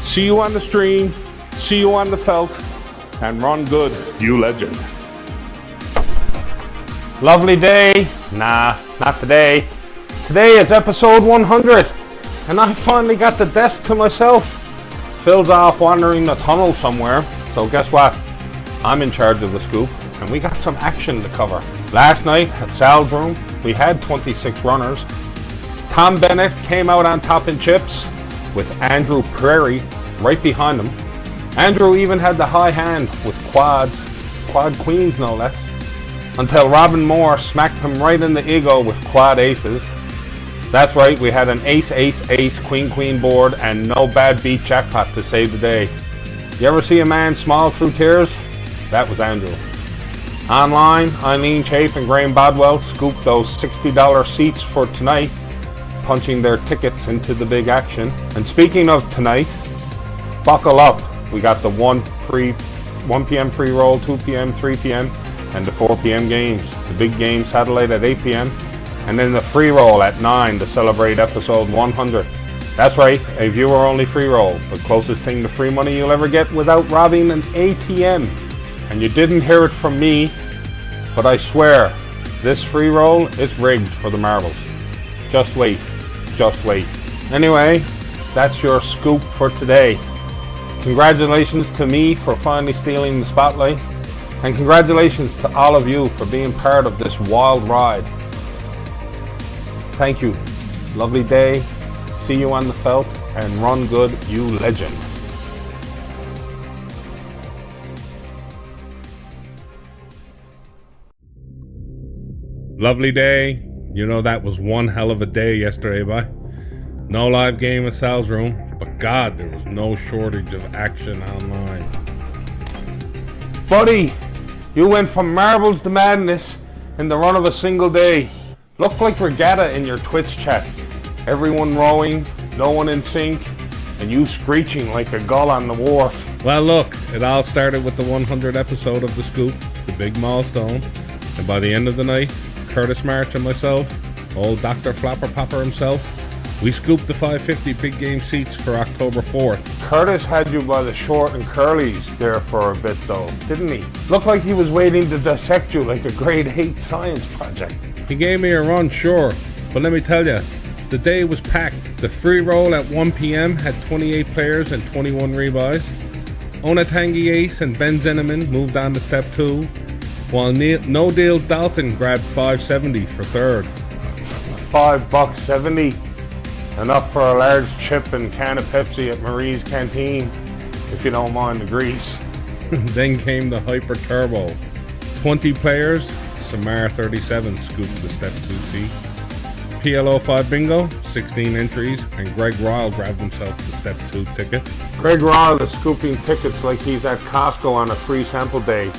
See you on the stream, see you on the felt, and run good, you legend. Lovely day. Nah, not today. Today is episode 100, and I finally got the desk to myself. Phil's off wandering the tunnel somewhere, so guess what? I'm in charge of the scoop, and we got some action to cover. Last night at Sal's Room, we had 26 runners. Tom Bennett came out on top in chips, with Andrew Prairie right behind him. Andrew even had the high hand with quad queens no less, until Robin Moore smacked him right in the ego with quad aces. That's right, we had an ace, ace, ace, queen, queen board and no bad beat jackpot to save the day. You ever see a man smile through tears? That was Andrew. Online, Eileen Chafe and Graham Bodwell scooped those $60 seats for tonight, punching their tickets into the big action. And speaking of tonight, buckle up. We got the 1 p.m. free roll, 2 p.m., 3 p.m., and the 4 p.m. games. The big game satellite at 8 p.m. and then the free roll at 9 to celebrate episode 100. That's right, a viewer-only free roll, the closest thing to free money you'll ever get without robbing an ATM. And you didn't hear it from me, but I swear, this free roll is rigged for the marbles. Just wait, just wait. Anyway, that's your scoop for today. Congratulations to me for finally stealing the spotlight, and congratulations to all of you for being part of this wild ride. Thank you. Lovely day. See you on the felt, and run good, you legend. Lovely day. You know, that was one hell of a day yesterday, boy. No live game at Sal's Room, but God, there was no shortage of action online. Buddy, you went from marbles to madness in the run of a single day. Looked like regatta in your Twitch chat. Everyone rowing, no one in sync, and you screeching like a gull on the wharf. Well, look, it all started with the 100th episode of The Scoop, the big milestone, and by the end of the night, Curtis March and myself, old Dr. Flapper Popper himself, we scooped the 550 big game seats for October 4th. Curtis had you by the short and curlies there for a bit though, didn't he? Looked like he was waiting to dissect you like a grade 8 science project. He gave me a run, sure, but let me tell you, the day was packed. The free roll at 1 p.m. had 28 players and 21 rebuys. Onatangi Ace and Ben Zinneman moved on to step 2, while No Deals Dalton grabbed $5.70 for third. $5.70, enough for a large chip and can of Pepsi at Marie's Canteen, if you don't mind the grease. Then came the Hyper Turbo. 20 players, Samar 37 scooped the step 2 seat. PLO 5 Bingo, 16 entries, and Greg Ryle grabbed himself the step 2 ticket. Greg Ryle is scooping tickets like he's at Costco on a free sample day.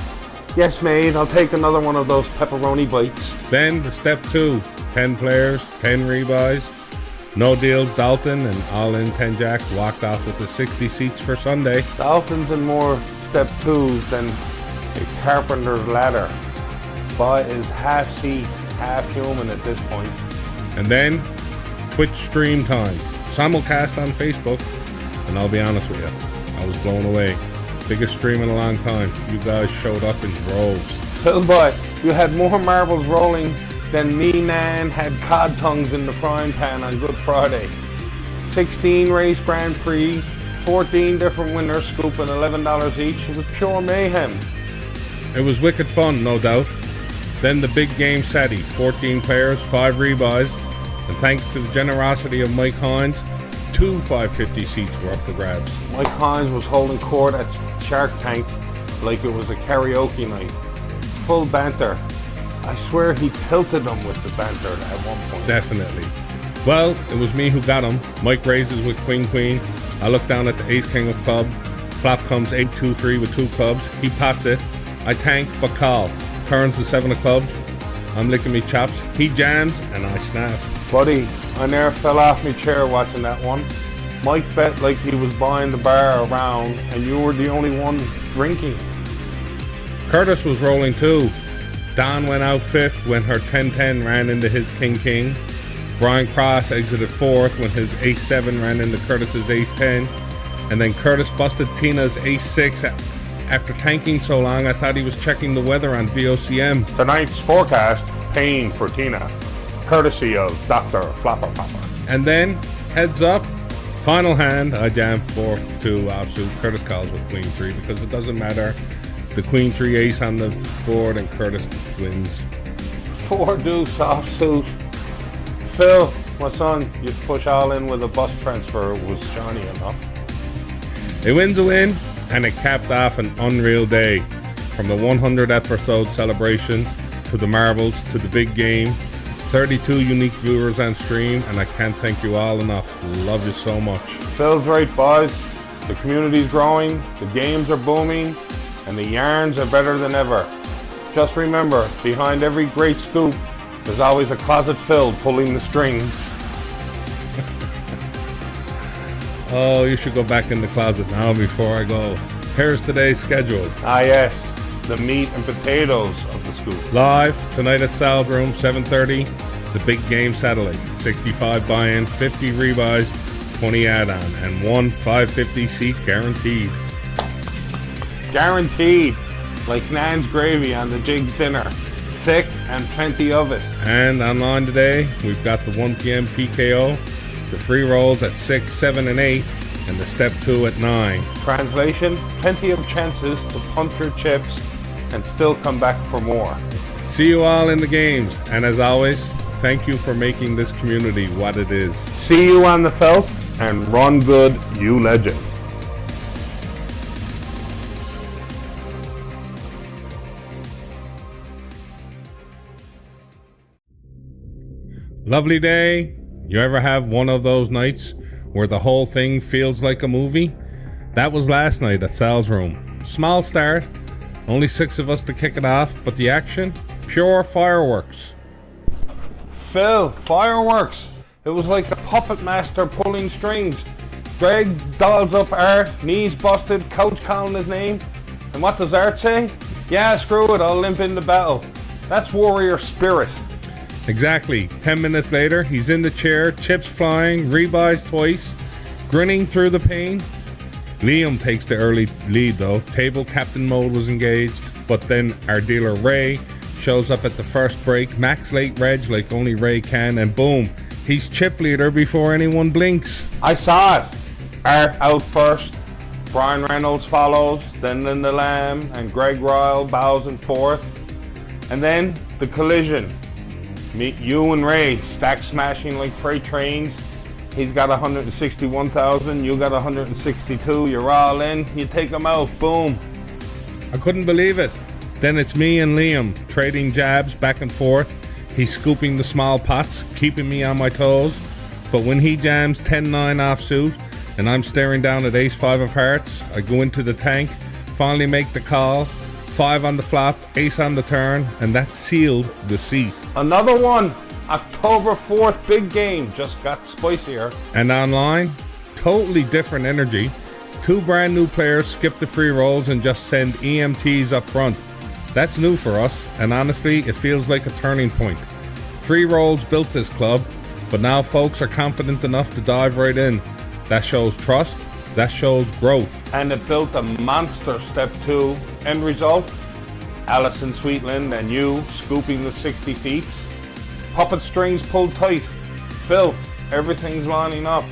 Yes, mate, I'll take another one of those pepperoni bites. Then the step 2, 10 players, 10 rebuys. No Deals Dalton and All In 10 Jack walked off with the 60 seats for Sunday. Dalton's in more step 2s than a carpenter's ladder. Boy is half sea, half human at this point. And then, Twitch stream time. Simulcast on Facebook. And I'll be honest with you, I was blown away. Biggest stream in a long time. You guys showed up in droves. Boy, you had more marbles rolling than me Nan had cod tongues in the frying pan on Good Friday. 16 race Grand Prix, 14 different winners scooping $11 each. It was pure mayhem. It was wicked fun, no doubt. Then the big game SATI, 14 players, 5 rebuys, and thanks to the generosity of Mike Hines, 2 550 seats were up for grabs. Mike Hines was holding court at Shark Tank like it was a karaoke night. Full banter. I swear he tilted them with the banter at one point. Definitely. Well, it was me who got him. Mike raises with Queen. I look down at the Ace King of Club. Flop comes 8-2-3 with 2 clubs. He pots it. I tank, but call. Turns the 7 of clubs. I'm licking me chops. He jams, and I snap. Buddy, I near fell off my chair watching that one. Mike bet like he was buying the bar around, and you were the only one drinking. Curtis was rolling too. Don went out 5th when her 10-10 ran into his King. Brian Cross exited 4th when his Ace-7 ran into Curtis's Ace-10. And then Curtis busted Tina's Ace-6. After tanking so long, I thought he was checking the weather on VOCM. Tonight's forecast, pain for Tina, courtesy of Dr. Flopper Popper. And then, heads up, final hand, I jam 4-2 offsuit. Curtis calls with Queen 3 because it doesn't matter. The Queen 3 ace on the board and Curtis wins. 4 deuce offsuit. Phil, my son, you push all in with a bus transfer. It was Johnny enough. A win's a win, and it capped off an unreal day. From the 100 episode celebration, to the marbles, to the big game. 32 unique viewers on stream, and I can't thank you all enough. Love you so much. Phil's right, boys. The community's growing, the games are booming, and the yarns are better than ever. Just remember, behind every great scoop, there's always a closet Phil pulling the strings. Oh, you should go back in the closet now before I go. Here's today's schedule. Ah yes, the meat and potatoes of the scoop. Live tonight at Sal's Room, 7:30. The big game satellite. 65 buy-in, 50 rebuys, 20 add-on, and 1 550 seat guaranteed. Guaranteed, like Nan's gravy on the Jig's dinner. Thick and plenty of it. And online today, we've got the 1 p.m. PKO, the free rolls at 6, 7, and 8, and the step 2 at 9. Translation, plenty of chances to punch your chips and still come back for more. See you all in the games, and as always, thank you for making this community what it is. See you on the felt, and run good, you legend. Lovely day. You ever have one of those nights where the whole thing feels like a movie? That was last night at Sal's Room. Small start, only 6 of us to kick it off, but the action, pure fireworks. Phil, fireworks. It was like a puppet master pulling strings. Greg dolls up Art, knees busted, coach calling his name. And what does Art say? Yeah, screw it, I'll limp in the battle. That's warrior spirit. Exactly. 10 minutes later, he's in the chair, chips flying, rebuys twice, grinning through the pain. Liam takes the early lead though. Table captain mode was engaged, but then our dealer Ray shows up at the first break, max late reg like only Ray can, and boom, he's chip leader before anyone blinks. I saw it. Art out first, Brian Reynolds follows, then Linda Lamb and Greg Royal bows in 4th, and then the collision. Meet you and Ray, stack smashing like freight trains. He's got 161,000, you got 162, you're all in, you take them out, boom. I couldn't believe it. Then it's me and Liam, trading jabs back and forth. He's scooping the small pots, keeping me on my toes. But when he jams 10-9 offsuit, and I'm staring down at ace-5 of hearts, I go into the tank, finally make the call, 5 on the flop, ace on the turn, and that sealed the seat. Another one, October 4th, big game, just got spicier. And online, totally different energy. 2 brand new players skip the free rolls and just send EMTs up front. That's new for us, and honestly, it feels like a turning point. Free rolls built this club, but now folks are confident enough to dive right in. That shows trust, that shows growth. And it built a monster step 2. End result, Allison Sweetland and you scooping the 60 seats. Puppet strings pulled tight. Phil, everything's lining up.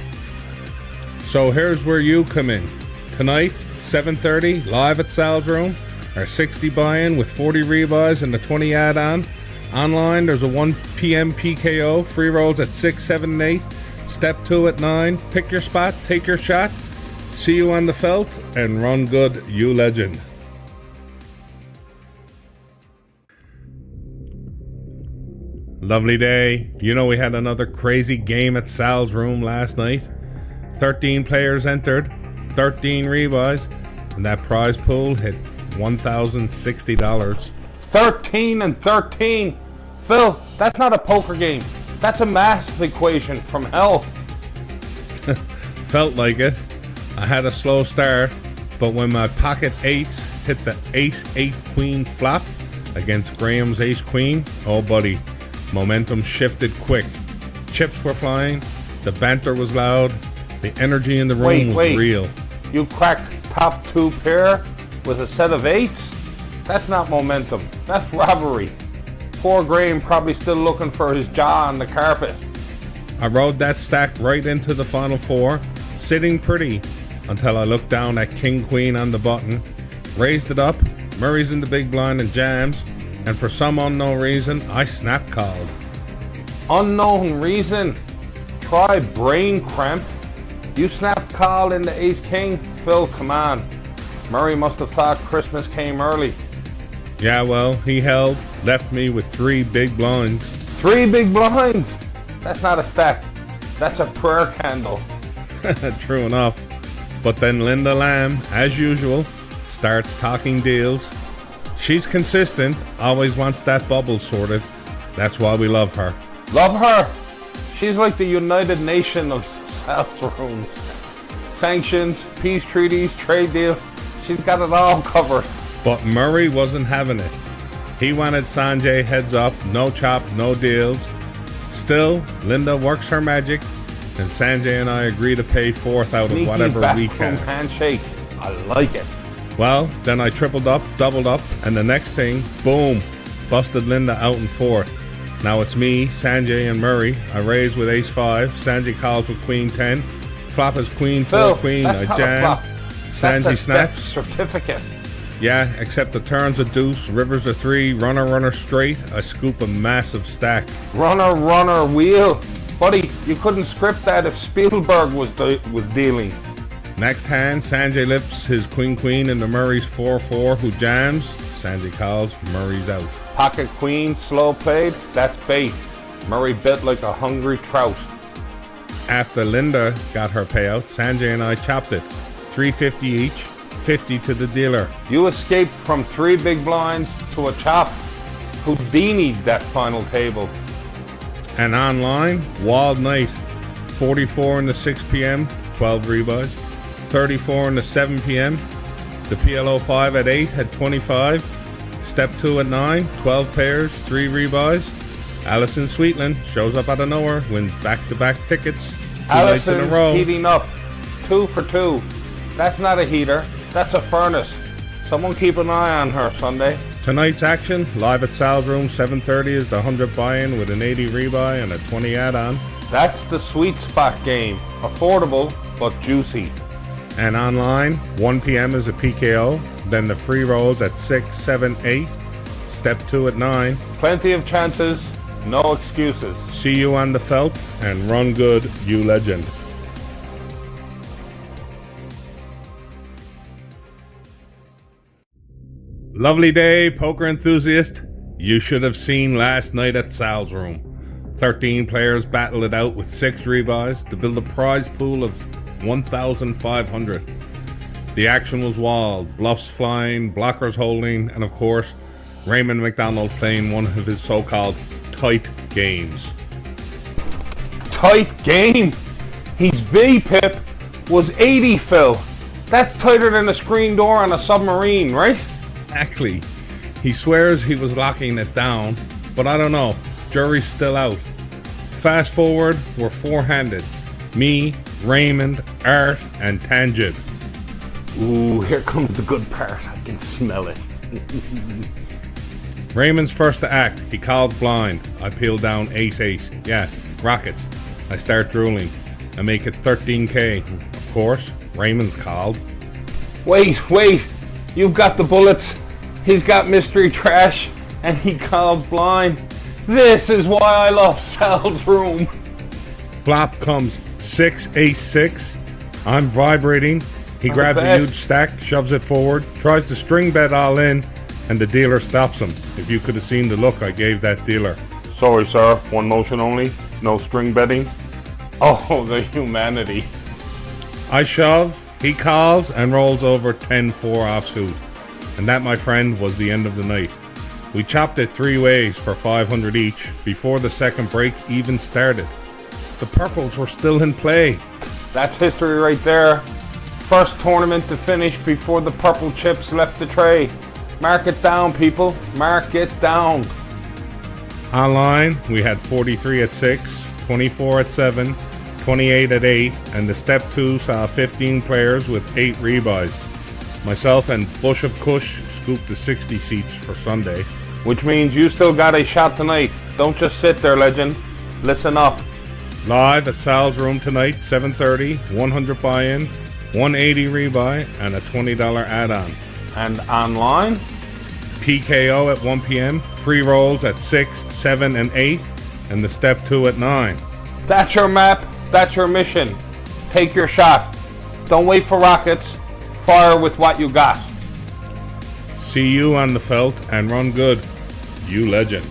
So here's where you come in. Tonight, 7:30, live at Sal's Room. Our 60 buy-in with 40 rebuys and the 20 add-on. Online, there's a 1 p.m. PKO. Free rolls at 6, 7, and 8. Step 2 at 9. Pick your spot, take your shot. See you on the felt, and run good, you legend. Lovely day. You know, we had another crazy game at Sal's Room last night. 13 players entered, 13 rebuys, and that prize pool hit $1,060. 13 and 13. Phil, that's not a poker game. That's a math equation from hell. Felt like it. I had a slow start, but when my pocket eights hit the ace-8 queen flop against Graham's ace-queen, oh buddy, momentum shifted quick. Chips were flying, the banter was loud, the energy in the room was real. You cracked top 2 pair with a set of 8s? That's not momentum, that's robbery. Poor Graham probably still looking for his jaw on the carpet. I rode that stack right into the final 4, sitting pretty until I looked down at King Queen on the button, raised it up, Murray's in the big blind and jams, and for some unknown reason, I snap called. Unknown reason? Try brain cramp. You snap called in the ace king? Phil, come on. Murray must have thought Christmas came early. Yeah, well, he held, left me with 3 big blinds. 3 big blinds? That's not a stack. That's a prayer candle. True enough. But then Linda Lamb, as usual, starts talking deals. She's consistent, always wants that bubble sorted. That's why we love her. Love her? She's like the United Nation of Sal's Rooms. Sanctions, peace treaties, trade deals. She's got it all covered. But Murray wasn't having it. He wanted Sanjay heads up, no chop, no deals. Still, Linda works her magic, and Sanjay and I agree to pay 4th out of whatever we can. Handshake. I like it. Well, then I tripled up, doubled up, and the next thing, boom, busted Linda out in 4th. Now it's me, Sanjay, and Murray. I raise with ace-5. Sanjay calls with queen 10. Flop is queen 4, Phil, queen. that's I not a jam. flop. Sanjay That's a snaps. certificate. Yeah, except the turns a deuce, rivers a 3, runner straight. I scoop a massive stack. Runner, wheel. Buddy, you couldn't script that if Spielberg was dealing. Next hand, Sanjay lifts his queen into Murray's 4-4, who jams. Sanjay calls, Murray's out. Pocket queen, slow played, that's bait. Murray bit like a hungry trout. After Linda got her payout, Sanjay and I chopped it. $3.50 each, 50 to the dealer. You escaped from 3 big blinds to a chop. Houdini'd that final table. And online, wild night. 44 in the 6 p.m., 12 rebuys. 34 in the 7 p.m. The PLO 5 at 8 had 25. Step 2 at 9, 12 pairs, 3 rebuys. Allison Sweetland shows up out of nowhere, wins back-to-back tickets. 2 nights in a row. Allison's heating up. 2 for 2. That's not a heater. That's a furnace. Someone keep an eye on her Sunday. Tonight's action, live at Sal's Room, 7:30 is the 100 buy-in with an 80 rebuy and a 20 add-on. That's the sweet spot game. Affordable, but juicy. And online, 1 p.m. is a PKO, then the free rolls at 6, 7, 8, step 2 at 9. Plenty of chances, no excuses. See you on the felt, and run good, you legend. Lovely day, poker enthusiast. You should have seen last night at Sal's Room. 13 players battled it out with 6 rebuys to build a prize pool of 1,500. The action was wild, bluffs flying, blockers holding, and of course, Raymond McDonald playing one of his so-called tight games. Tight game? His V-pip was 80, Phil. That's tighter than a screen door on a submarine, right? Exactly. He swears he was locking it down, but I don't know. Jury's still out. Fast forward, we're 4-handed. Me, Raymond, Art, and Tangid. Ooh, here comes the good part. I can smell it. Raymond's first to act. He calls blind. I peel down ace-8. Yeah, rockets. I start drooling. I make it 13K. Of course. Raymond's called. Wait, you've got the bullets. He's got mystery trash, and he calls blind. This is why I love Sal's room. Flop comes 6 ace 6. I'm vibrating. He grabs a huge stack, shoves it forward, tries to string bet all in, and the dealer stops him. If you could have seen the look I gave that dealer. Sorry, sir. One motion only. No string betting. Oh, the humanity. I shove, he calls, and rolls over 10-4 offsuit. And that, my friend, was the end of the night. We chopped it 3 ways for 500 each before the second break even started. The purples were still in play. That's history right there. First tournament to finish before the purple chips left the tray. Mark it down, people. Mark it down. Online, we had 43 at 6, 24 at 7, 28 at 8, and the step 2 saw 15 players with 8 rebuys. Myself and Bush of Kush scooped the 60 seats for Sunday. Which means you still got a shot tonight. Don't just sit there, legend. Listen up. Live at Sal's room tonight, 7:30, 100 buy-in, 180 rebuy, and a $20 add-on. And online? PKO at 1 p.m., free rolls at 6, 7, and 8, and the step 2 at 9. That's your map. That's your mission. Take your shot. Don't wait for rockets. Fire with what you got. See you on the felt and run good. You legend.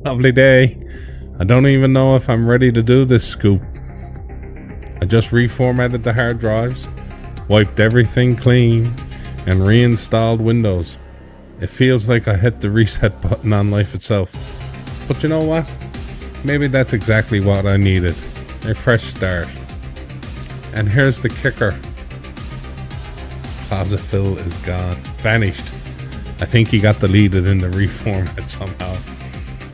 Lovely day. I don't even know if I'm ready to do this scoop. I just reformatted the hard drives, wiped everything clean, and reinstalled Windows. It feels like I hit the reset button on life itself. But you know what? Maybe that's exactly what I needed. A fresh start. And here's the kicker. Closet Phil is gone. Vanished. I think he got deleted in the reformat somehow.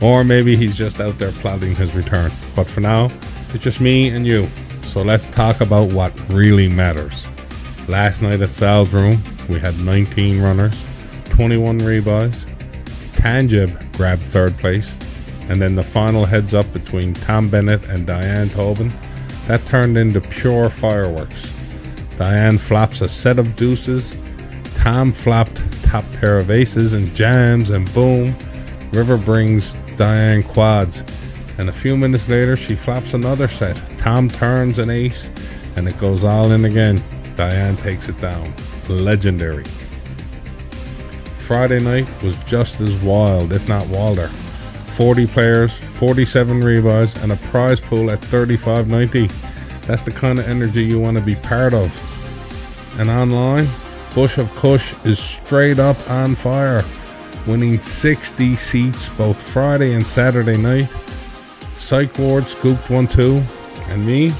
Or maybe he's just out there plotting his return. But for now, it's just me and you. So let's talk about what really matters. Last night at Sal's room, we had 19 runners, 21 rebuys. Tanjib grabbed third place. And then the final heads up between Tom Bennett and Diane Tobin, that turned into pure fireworks. Diane flops a set of deuces. Tom flopped top pair of aces and jams, and boom, River brings Diane quads. And a few minutes later, she flops another set. Tom turns an ace, and it goes all in again. Diane takes it down. Legendary. Friday night was just as wild, if not wilder. 40 players, 47 rebuys, and a prize pool at $35.90. That's the kind of energy you want to be part of. And online, Bush of Kush is straight up on fire, winning 60 seats both Friday and Saturday night. Psych Ward scooped 1 too, and me,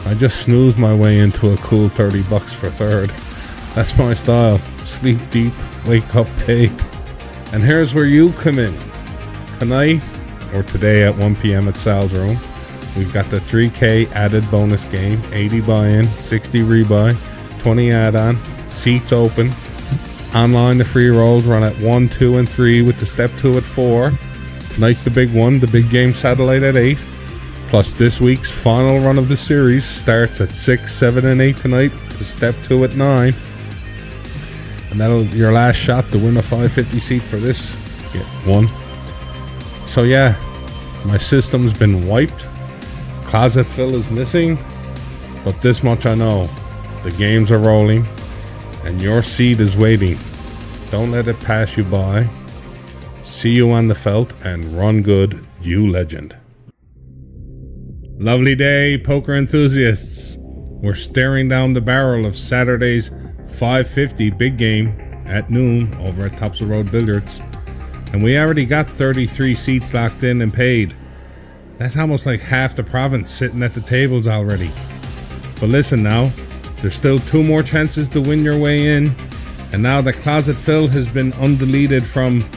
I just snoozed my way into a cool $30 for third. That's my style. Sleep deep, wake up paid. And here's where you come in. Tonight, or today at 1 p.m. at Sal's room, we've got the 3K added bonus game, 80 buy-in, 60 rebuy, 20 add-on, seats open. Online, the free rolls run at 1, 2, and 3 with the step 2 at 4. Tonight's the big one, the big game satellite at 8. Plus this week's final run of the series starts at 6, 7, and 8 tonight, the step 2 at 9. And that'll your last shot to win a 550 seat for this one. So yeah, my system's been wiped. Closet Phil is missing. But this much I know. The games are rolling. And your seed is waiting. Don't let it pass you by. See you on the felt and run good, you legend. Lovely day, poker enthusiasts. We're staring down the barrel of Saturday's 550 big game at noon over at Topsail Road Billiards. And we already got 33 seats locked in and paid. That's almost like half the province sitting at the tables already. But listen now, there's still 2 more chances to win your way in. And now that Closet Phil has been undeleted from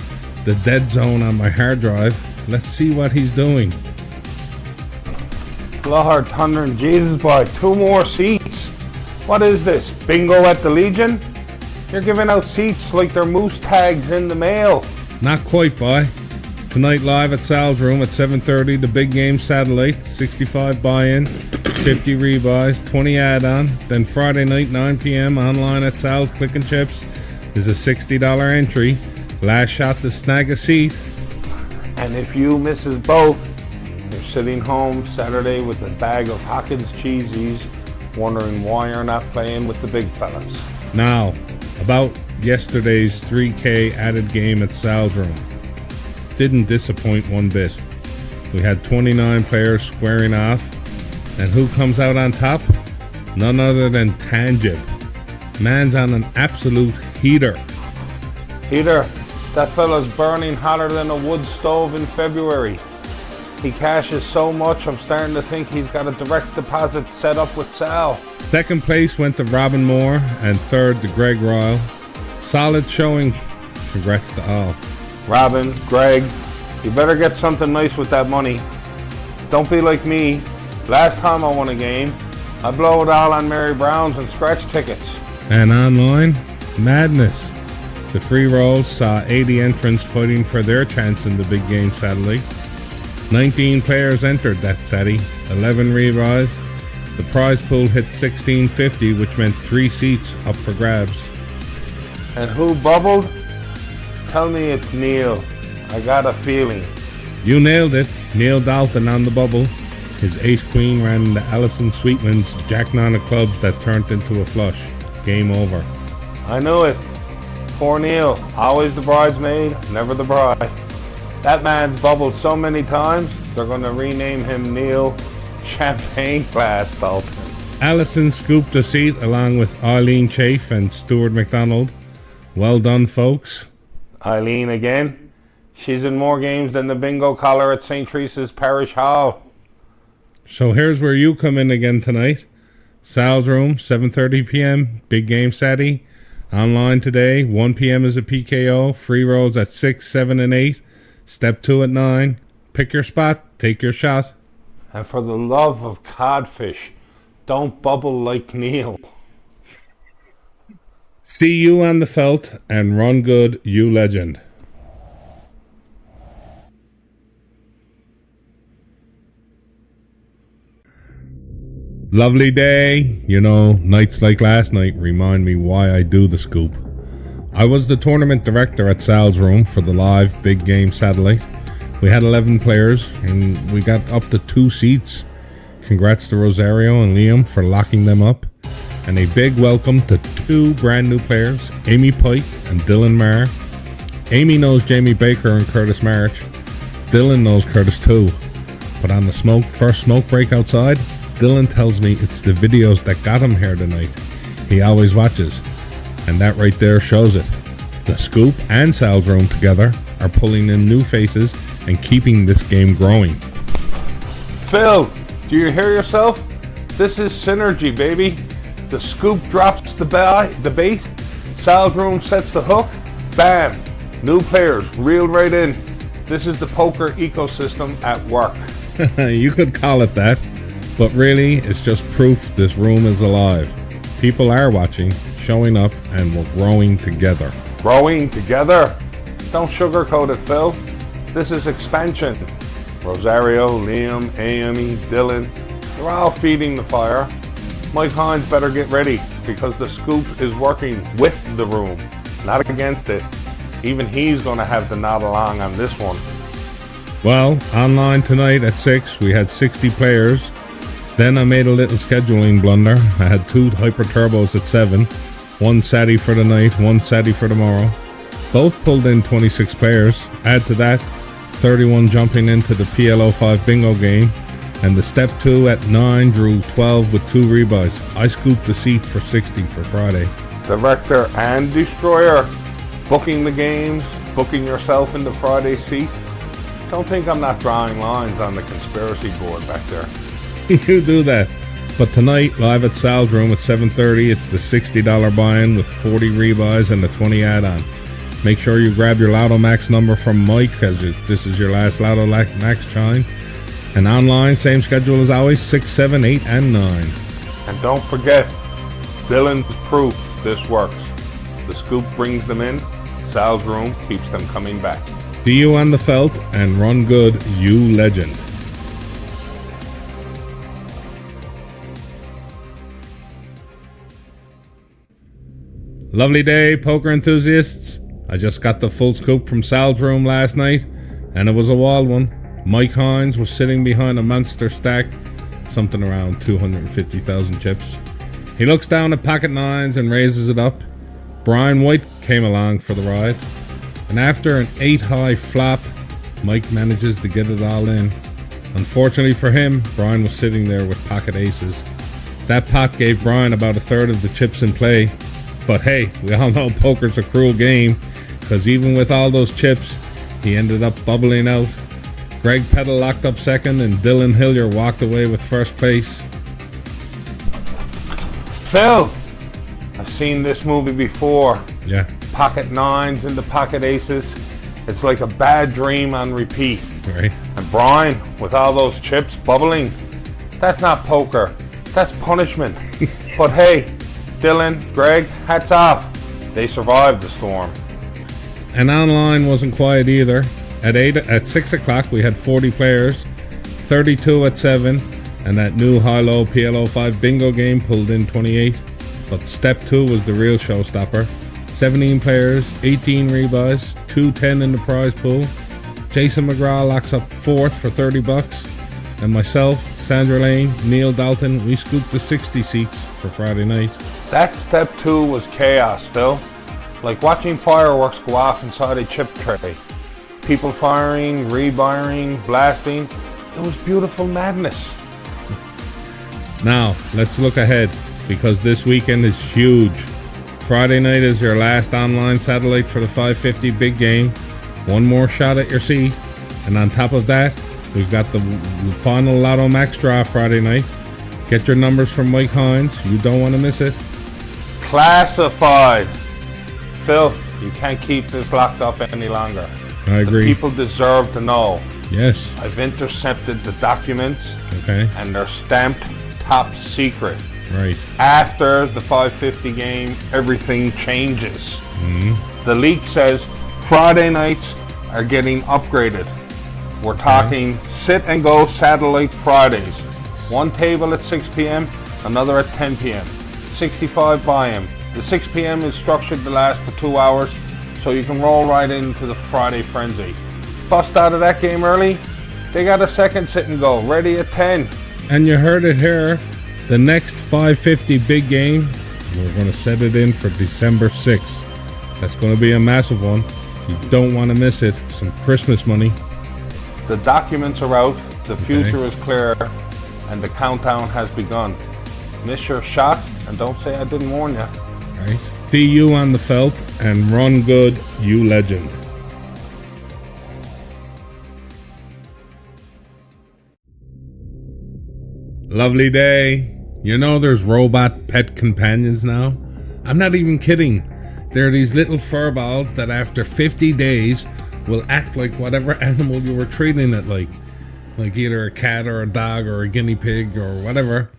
the dead zone on my hard drive, let's see what he's doing. Lord, thunder and Jesus, boy, 2 more seats. What is this, bingo at the Legion? You're giving out seats like they're moose tags in the mail. Not quite, boy. Tonight live at Sal's Room at 7:30, the Big Game Satellite, 65 buy-in, 50 rebuys, 20 add-on. Then Friday night, 9 p.m. online at Sal's Click and Chips is a $60 entry. Last shot to snag a seat. And if you misses both, you're sitting home Saturday with a bag of Hawkins cheesies, wondering why you're not playing with the big fellas. Now, about yesterday's 3K added game at Sal's Room. Didn't disappoint one bit. We had 29 players squaring off, and who comes out on top? None other than Tanjib. Man's on an absolute heater. Peter, that fella's burning hotter than a wood stove in February. He cashes so much, I'm starting to think he's got a direct deposit set up with Sal. Second place went to Robin Moore, and third to Greg Royal. Solid showing. Congrats to all. Robin, Greg, you better get something nice with that money. Don't be like me. Last time I won a game, I blow it all on Mary Brown's and scratch tickets. And online, madness. The free rolls saw 80 entrants fighting for their chance in the Big Game Satellite. 19 players entered that Saturday, 11 rebuys. The prize pool hit $16.50, which meant 3 seats up for grabs. And who bubbled? Tell me it's Neil. I got a feeling. You nailed it. Neil Dalton on the bubble. His ace-queen ran into Alison Sweetland's jack-nine of clubs that turned into a flush. Game over. I knew it. Poor Neil. Always the bridesmaid, never the bride. That man's bubbled so many times, they're going to rename him Neil Champagne Glass Dalton. Alison scooped a seat along with Eileen Chafe and Stuart McDonald. Well done, folks. Eileen again. She's in more games than the bingo collar at St. Teresa's Parish Hall. So here's where you come in again tonight. Sal's Room, 7:30 p.m. Big Game Saturday. Online today, 1 p.m. is a PKO. Free rolls at 6, 7, and 8. Step 2 at 9. Pick your spot. Take your shot. And for the love of codfish, don't bubble like Neil. See you on the felt, and run good, you legend. Lovely day. You know, nights like last night remind me why I do the scoop. I was the tournament director at Sal's Room for the live Big Game Satellite. We had 11 players, and we got up to 2 seats. Congrats to Rosario and Liam for locking them up. And a big welcome to 2 brand new players, Amy Pike and Dylan Marr. Amy knows Jamie Baker and Curtis March. Dylan knows Curtis too. But on the first smoke break outside, Dylan tells me it's the videos that got him here tonight. He always watches. And that right there shows it. The Scoop and Sal's Room together are pulling in new faces and keeping this game growing. Phil, do you hear yourself? This is synergy, baby. The Scoop drops the bait, Sal's Room sets the hook, bam, new players reeled right in. This is the poker ecosystem at work. You could call it that, but really it's just proof this room is alive. People are watching, showing up, and we're growing together. Growing together? Don't sugarcoat it, Phil. This is expansion. Rosario, Liam, Amy, Dylan, they're all feeding the fire. Mike Hines better get ready because the Scoop is working with the room, not against it. Even he's going to have to nod along on this one. Well, online tonight at 6, we had 60 players. Then I made a little scheduling blunder. I had 2 Hyper Turbos at 7, one Saturday for the night, one Saturday for tomorrow. Both pulled in 26 players. Add to that 31 jumping into the PLO5 bingo game. And the Step 2 at 9 drew 12 with 2 rebuys. I scooped the seat for 60 for Friday. Director and Destroyer, booking the games, booking yourself into Friday's seat. Don't think I'm not drawing lines on the conspiracy board back there. You do that. But tonight, live at Sal's Room at 7:30, it's the $60 buy-in with 40 rebuys and a 20 add-on. Make sure you grab your Lotto Max number from Mike, because this is your last Lotto Max chime. And online, same schedule as always, 6, 7, 8, and 9. And don't forget, Dylan's proof this works. The Scoop brings them in, Sal's Room keeps them coming back. See you on the felt and run good, you legend. Lovely day, poker enthusiasts. I just got the full scoop from Sal's Room last night, and it was a wild one. Mike Hines was sitting behind a monster stack, something around 250,000 chips. He looks down at pocket nines and raises it up. Brian White came along for the ride, and after an 8-high flop, Mike manages to get it all in. Unfortunately for him, Brian was sitting there with pocket aces. That pot gave Brian about a third of the chips in play, but hey, we all know poker's a cruel game, because even with all those chips, he ended up bubbling out. Greg Peddle locked up second, and Dylan Hillier walked away with first place. Phil, I've seen this movie before. Yeah. Pocket nines into pocket aces. It's like a bad dream on repeat. Right. And Brian, with all those chips bubbling, that's not poker. That's punishment. But hey, Dylan, Greg, hats off. They survived the storm. And online wasn't quiet either. At 6 o'clock, we had 40 players, 32 at 7, and that new high-low PLO5 bingo game pulled in 28. But step 2 was the real showstopper. 17 players, 18 rebuys, 210 in the prize pool. Jason McGraw locks up 4th for $30, and myself, Sandra Lane, Neil Dalton, we scooped the 60 seats for Friday night. That step 2 was chaos, Phil. Like watching fireworks go off inside a chip tray. People firing, rebuying, blasting. It was beautiful madness. Now, let's look ahead, because this weekend is huge. Friday night is your last online satellite for the 550 big game. One more shot at your seat. And on top of that, we've got the final Lotto Max draw Friday night. Get your numbers from Mike Hines. You don't want to miss it. Classified. Phil, you can't keep this locked up any longer. I agree. The people deserve to know. Yes. I've intercepted the documents. Okay. And they're stamped top secret. Right. After the 550 game, everything changes. Mm-hmm. The leak says Friday nights are getting upgraded. We're talking sit and go satellite Fridays. One table at 6 p.m., another at 10 p.m. 65 buy-in. The 6 p.m. is structured to last for 2 hours, so you can roll right into the Friday frenzy. Bust out of that game early, they got a second sit and go, ready at 10. And you heard it here. The next 550 big game, we're going to set it in for December 6th. That's going to be a massive one. You don't want to miss it. Some Christmas money. The documents are out, the future is clear, and the countdown has begun. Miss your shot, and don't say I didn't warn you. Right. See you on the felt, and run good, you legend. Lovely day. You know there's robot pet companions now? I'm not even kidding. They're these little furballs that after 50 days will act like whatever animal you were treating it like either a cat or a dog or a guinea pig or whatever.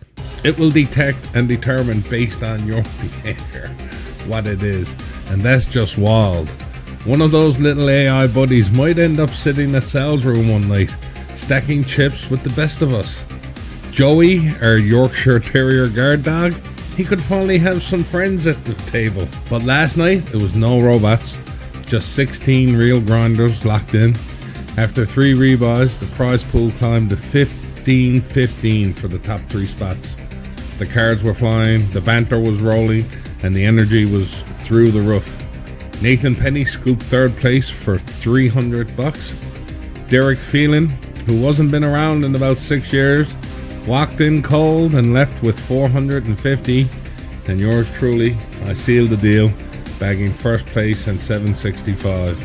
It will detect and determine based on your behavior what it is, and that's just wild. One of those little AI buddies might end up sitting at Sal's Room one night, stacking chips with the best of us. Joey, our Yorkshire Terrier guard dog, he could finally have some friends at the table. But last night, it was no robots, just 16 real grinders locked in. After 3 rebuys, the prize pool climbed to 15-15 for the top 3 spots. The cards were flying, the banter was rolling, and the energy was through the roof. Nathan Penny scooped 3rd place for $300. Derek Phelan, who wasn't been around in about 6 years, walked in cold and left with $450. And yours truly, I sealed the deal, bagging 1st place and $765.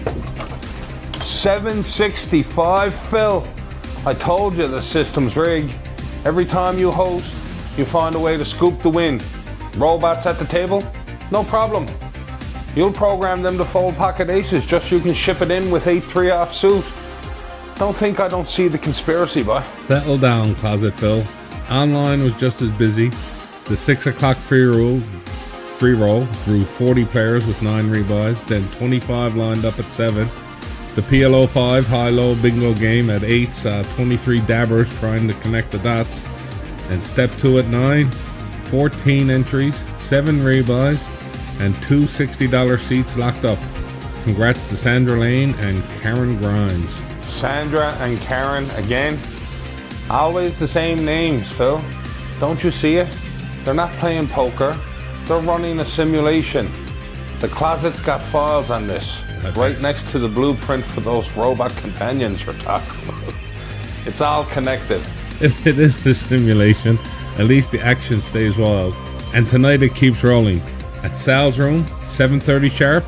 $765, Phil. I told you the system's rigged. Every time you host, you find a way to scoop the win. Robots at the table? No problem. You'll program them to fold pocket aces just so you can ship it in with 8-3 offsuit. Don't think I don't see the conspiracy, boy. Settle down, Closet Phil. Online was just as busy. The 6 o'clock free free roll, drew 40 players with 9 rebuys, then 25 lined up at 7. The PLO 5 high-low bingo game at 8 saw 23 dabbers trying to connect the dots. And step 2 at 9, 14 entries, 7 rebuys, and 2 $60 seats locked up. Congrats to Sandra Lane and Karen Grimes. Sandra and Karen again. Always the same names, Phil. Don't you see it? They're not playing poker. They're running a simulation. The closet's got files on this, right next to the blueprint for those robot companions you're talking about. It's all connected. If it is a simulation, at least the action stays wild. And tonight it keeps rolling. At Sal's Room, 7:30 sharp,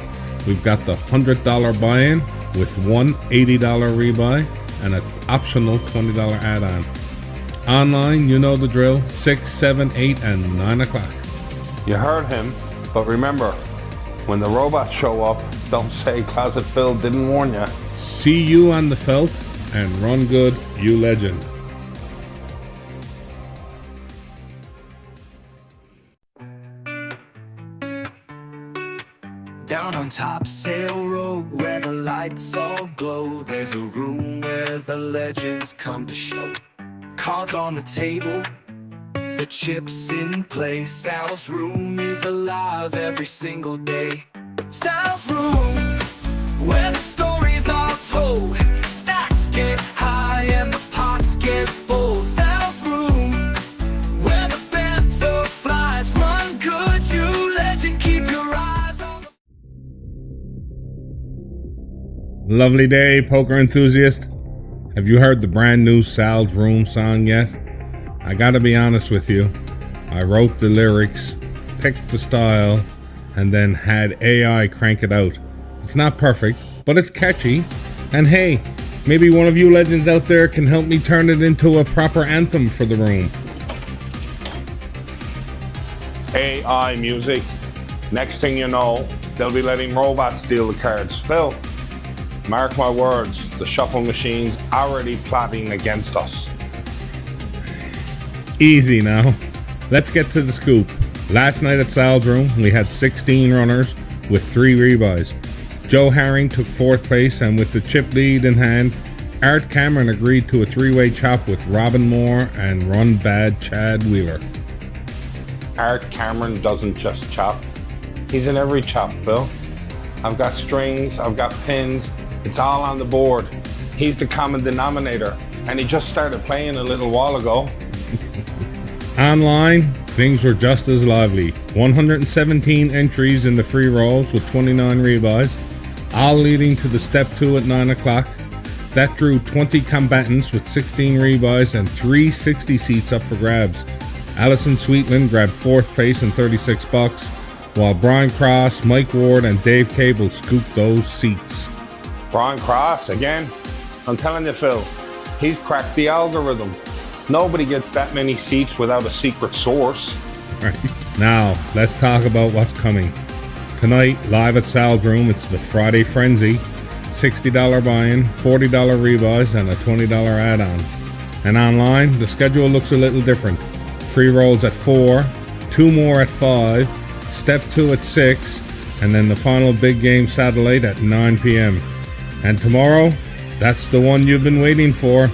we've got the $100 buy-in with one $80 rebuy and an optional $20 add-on. Online, you know the drill, 6, 7, 8, and 9 o'clock. You heard him, but remember, when the robots show up, don't say Closet Phil didn't warn you. See you on the felt, and run good, you legend. Down on Top Sail Road, where the lights all glow, there's a room where the legends come to show. Cards on the table, the chips in play. Sal's Room is alive every single day. Sal's Room, where the stories are told. Stacks get high and the pots get full. Sal's Room, where the banter flies. Run good, you legend, keep your eyes on the... Lovely day, poker enthusiast. Have you heard the brand new Sal's Room song yet? I gotta be honest with you. I wrote the lyrics, picked the style, and then had AI crank it out. It's not perfect, but it's catchy. And hey, maybe one of you legends out there can help me turn it into a proper anthem for the room. AI music. Next thing you know, they'll be letting robots steal the cards. Phil, mark my words, the shuffle machine's already plotting against us. Easy now. Let's get to the scoop. Last night at Sal's Room, we had 16 runners with 3 rebuys. Joe Herring took 4th place, and with the chip lead in hand, Art Cameron agreed to a 3-way chop with Robin Moore and Run Bad Chad Wheeler. Art Cameron doesn't just chop. He's in every chop, Phil. I've got strings, I've got pins, it's all on the board. He's the common denominator, and he just started playing a little while ago. Online, things were just as lively. 117 entries in the free rolls with 29 rebuys, all leading to the step 2 at 9 o'clock. That drew 20 combatants with 16 rebuys and 3 60 seats up for grabs. Allison Sweetland grabbed 4th place and $36, while Brian Cross, Mike Ward, and Dave Cable scooped those seats. Brian Cross, again? I'm telling you, Phil, he's cracked the algorithm. Nobody gets that many seats without a secret source. Right. Now, let's talk about what's coming. Tonight, live at Sal's Room, it's the Friday Frenzy. $60 buy-in, $40 rebuys, and a $20 add-on. And online, the schedule looks a little different. Free rolls at 4, 2 more at 5, step 2 at 6, and then the final big game satellite at 9 p.m. And tomorrow, that's the one you've been waiting for.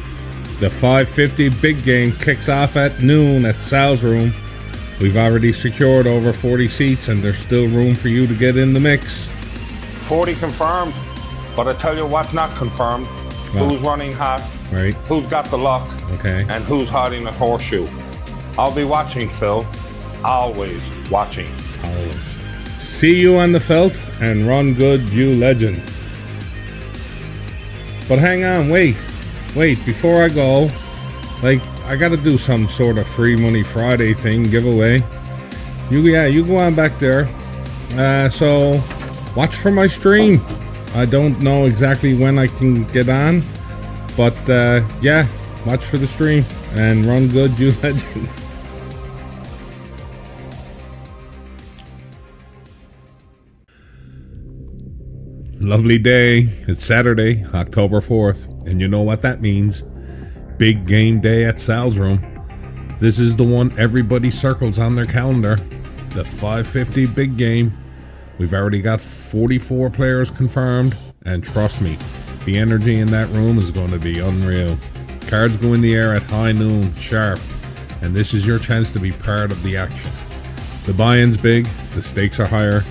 The 550 big game kicks off at noon at Sal's Room. We've already secured over 40 seats, and there's still room for you to get in the mix. 40 confirmed, but I tell you what's not confirmed. Well, who's running hot, right? Who's got the luck, okay, and who's hiding a horseshoe. I'll be watching, Phil. Always watching. Always. See you on the felt, and run good, you legend. But hang on, wait, before I go, I gotta do some sort of free money Friday thing, giveaway. You go on back there. So watch for my stream. I don't know exactly when I can get on, but yeah, watch for the stream and run good, you legend. Lovely day. It's Saturday, October 4th, and you know what that means. Big game day at Sal's Room. This is the one everybody circles on their calendar. the 550 big game. We've already got 44 players confirmed, and trust me, the energy in that room is going to be unreal. Cards go in the air at high noon, sharp, and this is your chance to be part of the action. The buy-in's big, the stakes are higher,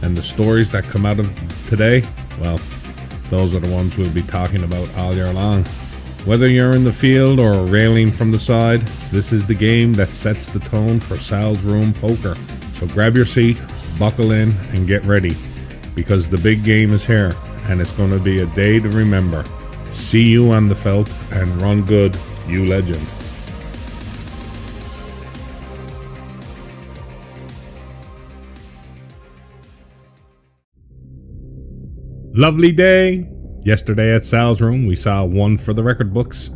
and the stories that come out of today, well, those are the ones we'll be talking about all year long. Whether you're in the field or railing from the side, this is the game that sets the tone for Sal's Room Poker. So grab your seat, buckle in, and get ready, because the big game is here, and it's going to be a day to remember. See you on the felt, and run good, you legend. Lovely day. Yesterday at Sal's Room, we saw one for the record books.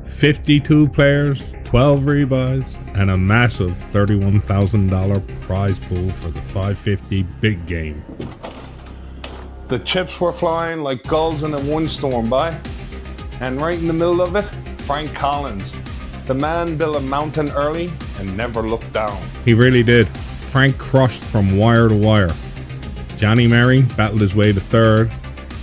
52 players, 12 rebuys, and a massive $31,000 prize pool for the 550 big game. The chips were flying like gulls in a windstorm, boy. And right in the middle of it, Frank Collins. The man built a mountain early and never looked down. He really did. Frank crushed from wire to wire. Johnny Mary battled his way to third,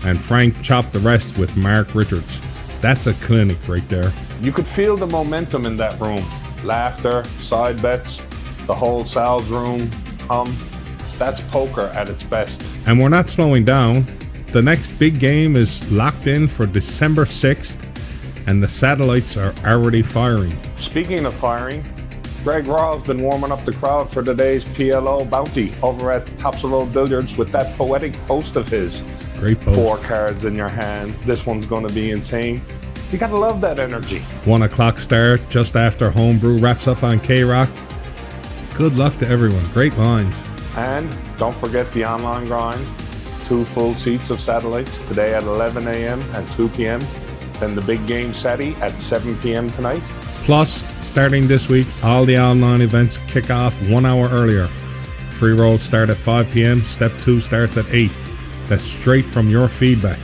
and Frank chopped the rest with Mark Richards. That's a clinic right there. You could feel the momentum in that room. Laughter, side bets, the whole Sal's Room hum. That's poker at its best. And we're not slowing down. The next big game is locked in for December 6th, and the satellites are already firing. Speaking of firing, Greg Raw's been warming up the crowd for today's PLO bounty over at Tops of Road Billiards with that poetic post of his. Great post. 4 cards in your hand. This one's going to be insane. You gotta love that energy. 1 o'clock start just after Homebrew wraps up on K-Rock. Good luck to everyone. Great lines. And don't forget the online grind. 2 full seats of satellites today at 11 a.m. and 2 p.m. Then the big game Saturday at 7 p.m. tonight. Plus, starting this week, all the online events kick off 1 hour earlier. Free rolls start at 5 p.m. Step 2 starts at 8. That's straight from your feedback.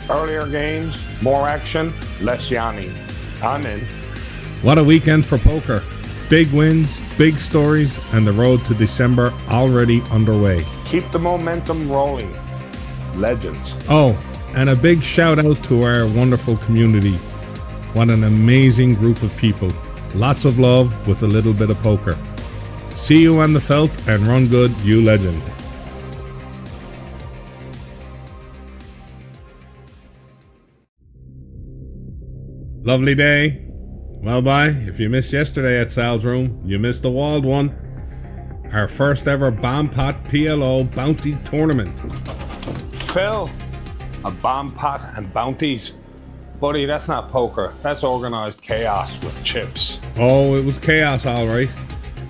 Earlier games, more action, less yawning. I'm in. What a weekend for poker. Big wins, big stories, and the road to December already underway. Keep the momentum rolling. Legends. Oh, and a big shout out to our wonderful community. What an amazing group of people. Lots of love with a little bit of poker. See you on the felt, and run good, you legend. Lovely day. Well, bye. If you missed yesterday at Sal's Room, you missed the wild one. Our first ever Bomb Pot PLO Bounty Tournament. Phil, a bomb pot and bounties. Buddy, that's not poker. That's organized chaos with chips. Oh, it was chaos, all right.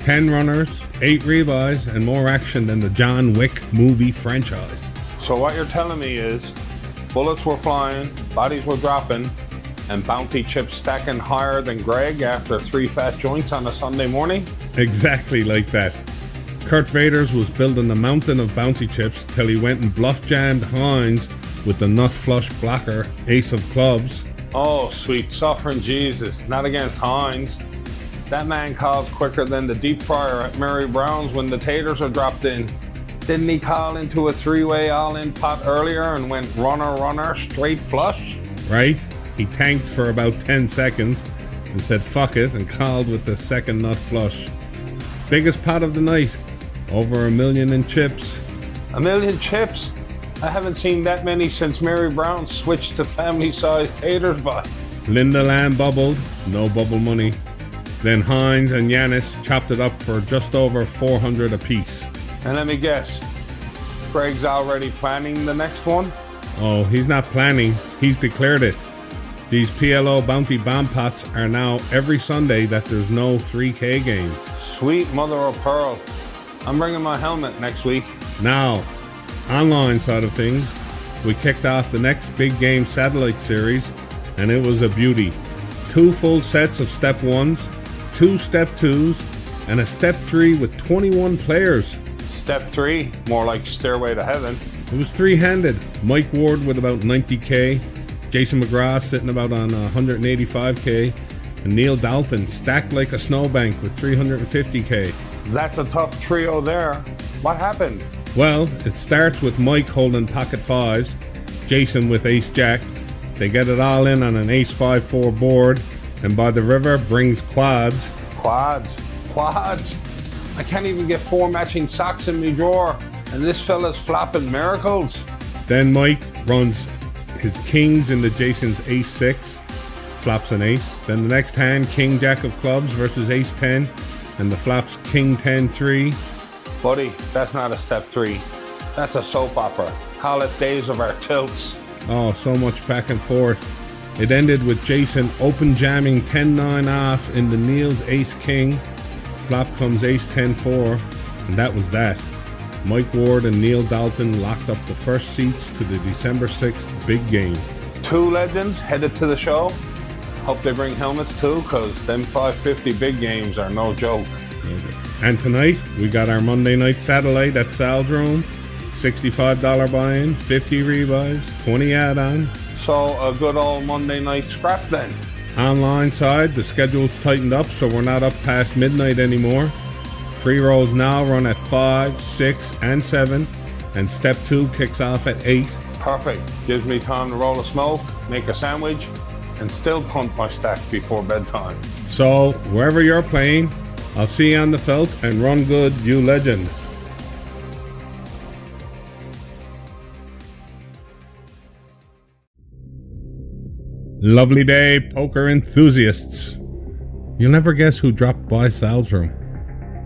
10 runners, 8 rebuys, and more action than the John Wick movie franchise. So what you're telling me is, bullets were flying, bodies were dropping, and bounty chips stacking higher than Greg after 3 fat joints on a Sunday morning? Exactly like that. Kurt Vaders was building a mountain of bounty chips till he went and bluff jammed Hines with the nut flush blocker ace of clubs. Oh, sweet suffering Jesus, not against Hines. That man calls quicker than the deep fryer at Mary Brown's when the taters are dropped in. Didn't he call into a 3-way all-in pot earlier and went runner, straight flush? Right? He tanked for about 10 seconds and said fuck it and called with the second nut flush. Biggest pot of the night. Over $1 million in chips. $1 million chips? I haven't seen that many since Mary Brown switched to family-sized taters, but... Linda Lamb bubbled, no bubble money. Then Hines and Yanis chopped it up for just over $400 apiece. And let me guess, Greg's already planning the next one? Oh, he's not planning, he's declared it. These PLO Bounty Bomb Pots are now every Sunday that there's no 3K game. Sweet mother of pearl. I'm bringing my helmet next week. Now, online side of things, we kicked off the next big game satellite series, and it was a beauty. 2 full sets of step 1s, 2 step 2s, and a step 3 with 21 players. Step 3, more like Stairway to Heaven. It was 3-handed. Mike Ward with about 90K, Jason McGrath sitting about on 185K, and Neil Dalton stacked like a snowbank with 350K. That's a tough trio there. What happened? Well, it starts with Mike holding pocket fives, Jason with ace jack. They get it all in on an ace 5-4 board, and by the river brings quads. Quads. I can't even get 4 matching socks in my drawer, and this fella's flopping miracles. Then Mike runs his kings into Jason's ace 6, flops an ace. Then the next hand, king jack of clubs versus ace 10, and the flops king 10-3. Buddy, that's not a step 3. That's a soap opera. Call it Days of Our Tilts. Oh, so much back and forth. It ended with Jason open jamming 10-9 off into Neil's ace-king. Flop comes ace-10-4, and that was that. Mike Ward and Neil Dalton locked up the first seats to the December 6th big game. 2 legends headed to the show. Hope they bring helmets too, because them 550 big games are no joke. And tonight, we got our Monday night satellite at Sal's Room. $65 buy-in, 50 rebuys, 20 add-on. So a good old Monday night scrap then. Online side, the schedule's tightened up, so we're not up past midnight anymore. Free rolls now run at 5, 6, and 7, and step 2 kicks off at 8. Perfect. Gives me time to roll a smoke, make a sandwich, and still punt my stack before bedtime. So, wherever you're playing, I'll see you on the felt, and run good, you legend. Lovely day, poker enthusiasts. You'll never guess who dropped by Sal's room.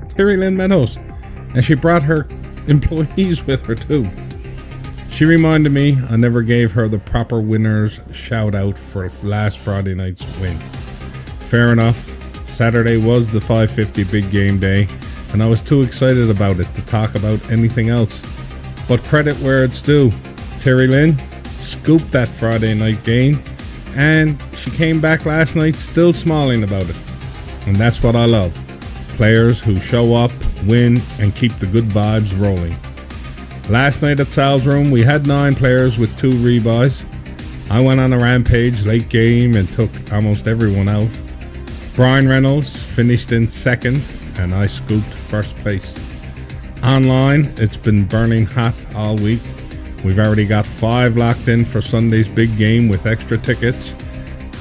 Terry Lynn Meadows, and she brought her employees with her too. She reminded me I never gave her the proper winner's shout out for last Friday night's win. Fair enough, Saturday was the 550 big game day, and I was too excited about it to talk about anything else. But credit where it's due, Terry Lynn scooped that Friday night game, and she came back last night still smiling about it. And that's what I love. Players who show up, win, and keep the good vibes rolling. Last night at Sal's Room, we had 9 players with 2 rebuys. I went on a rampage late game and took almost everyone out. Brian Reynolds finished in second, and I scooped first place. Online, it's been burning hot all week. We've already got 5 locked in for Sunday's big game with extra tickets.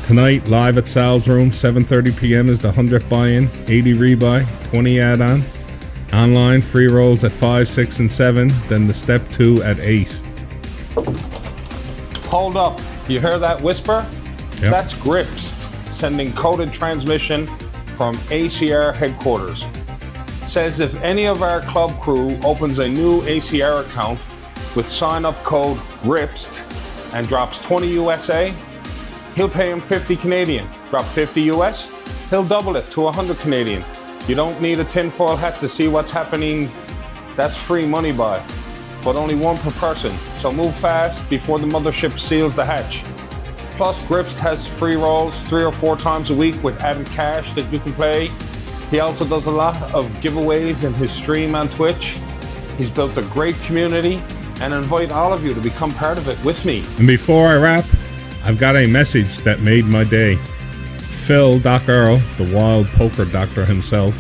Tonight, live at Sal's Room, 7:30 p.m. is the 100 buy-in, 80 rebuy, 20 add-on. Online, free rolls at 5, 6, and 7, then the step 2 at 8. Hold up. You hear that whisper? Yep. That's Grips sending coded transmission from ACR headquarters. Says if any of our club crew opens a new ACR account with sign-up code GRIPST and drops 20 USA, he'll pay him 50 Canadian. Drop 50 US, he'll double it to 100 Canadian. You don't need a tinfoil hat to see what's happening. That's free money buy, but only 1 per person. So move fast before the mothership seals the hatch. Plus, Grips has free rolls 3 or 4 times a week with added cash that you can play. He also does a lot of giveaways in his stream on Twitch. He's built a great community, and I invite all of you to become part of it with me. And before I wrap, I've got a message that made my day. Phil Doc Earl, the wild poker doctor himself,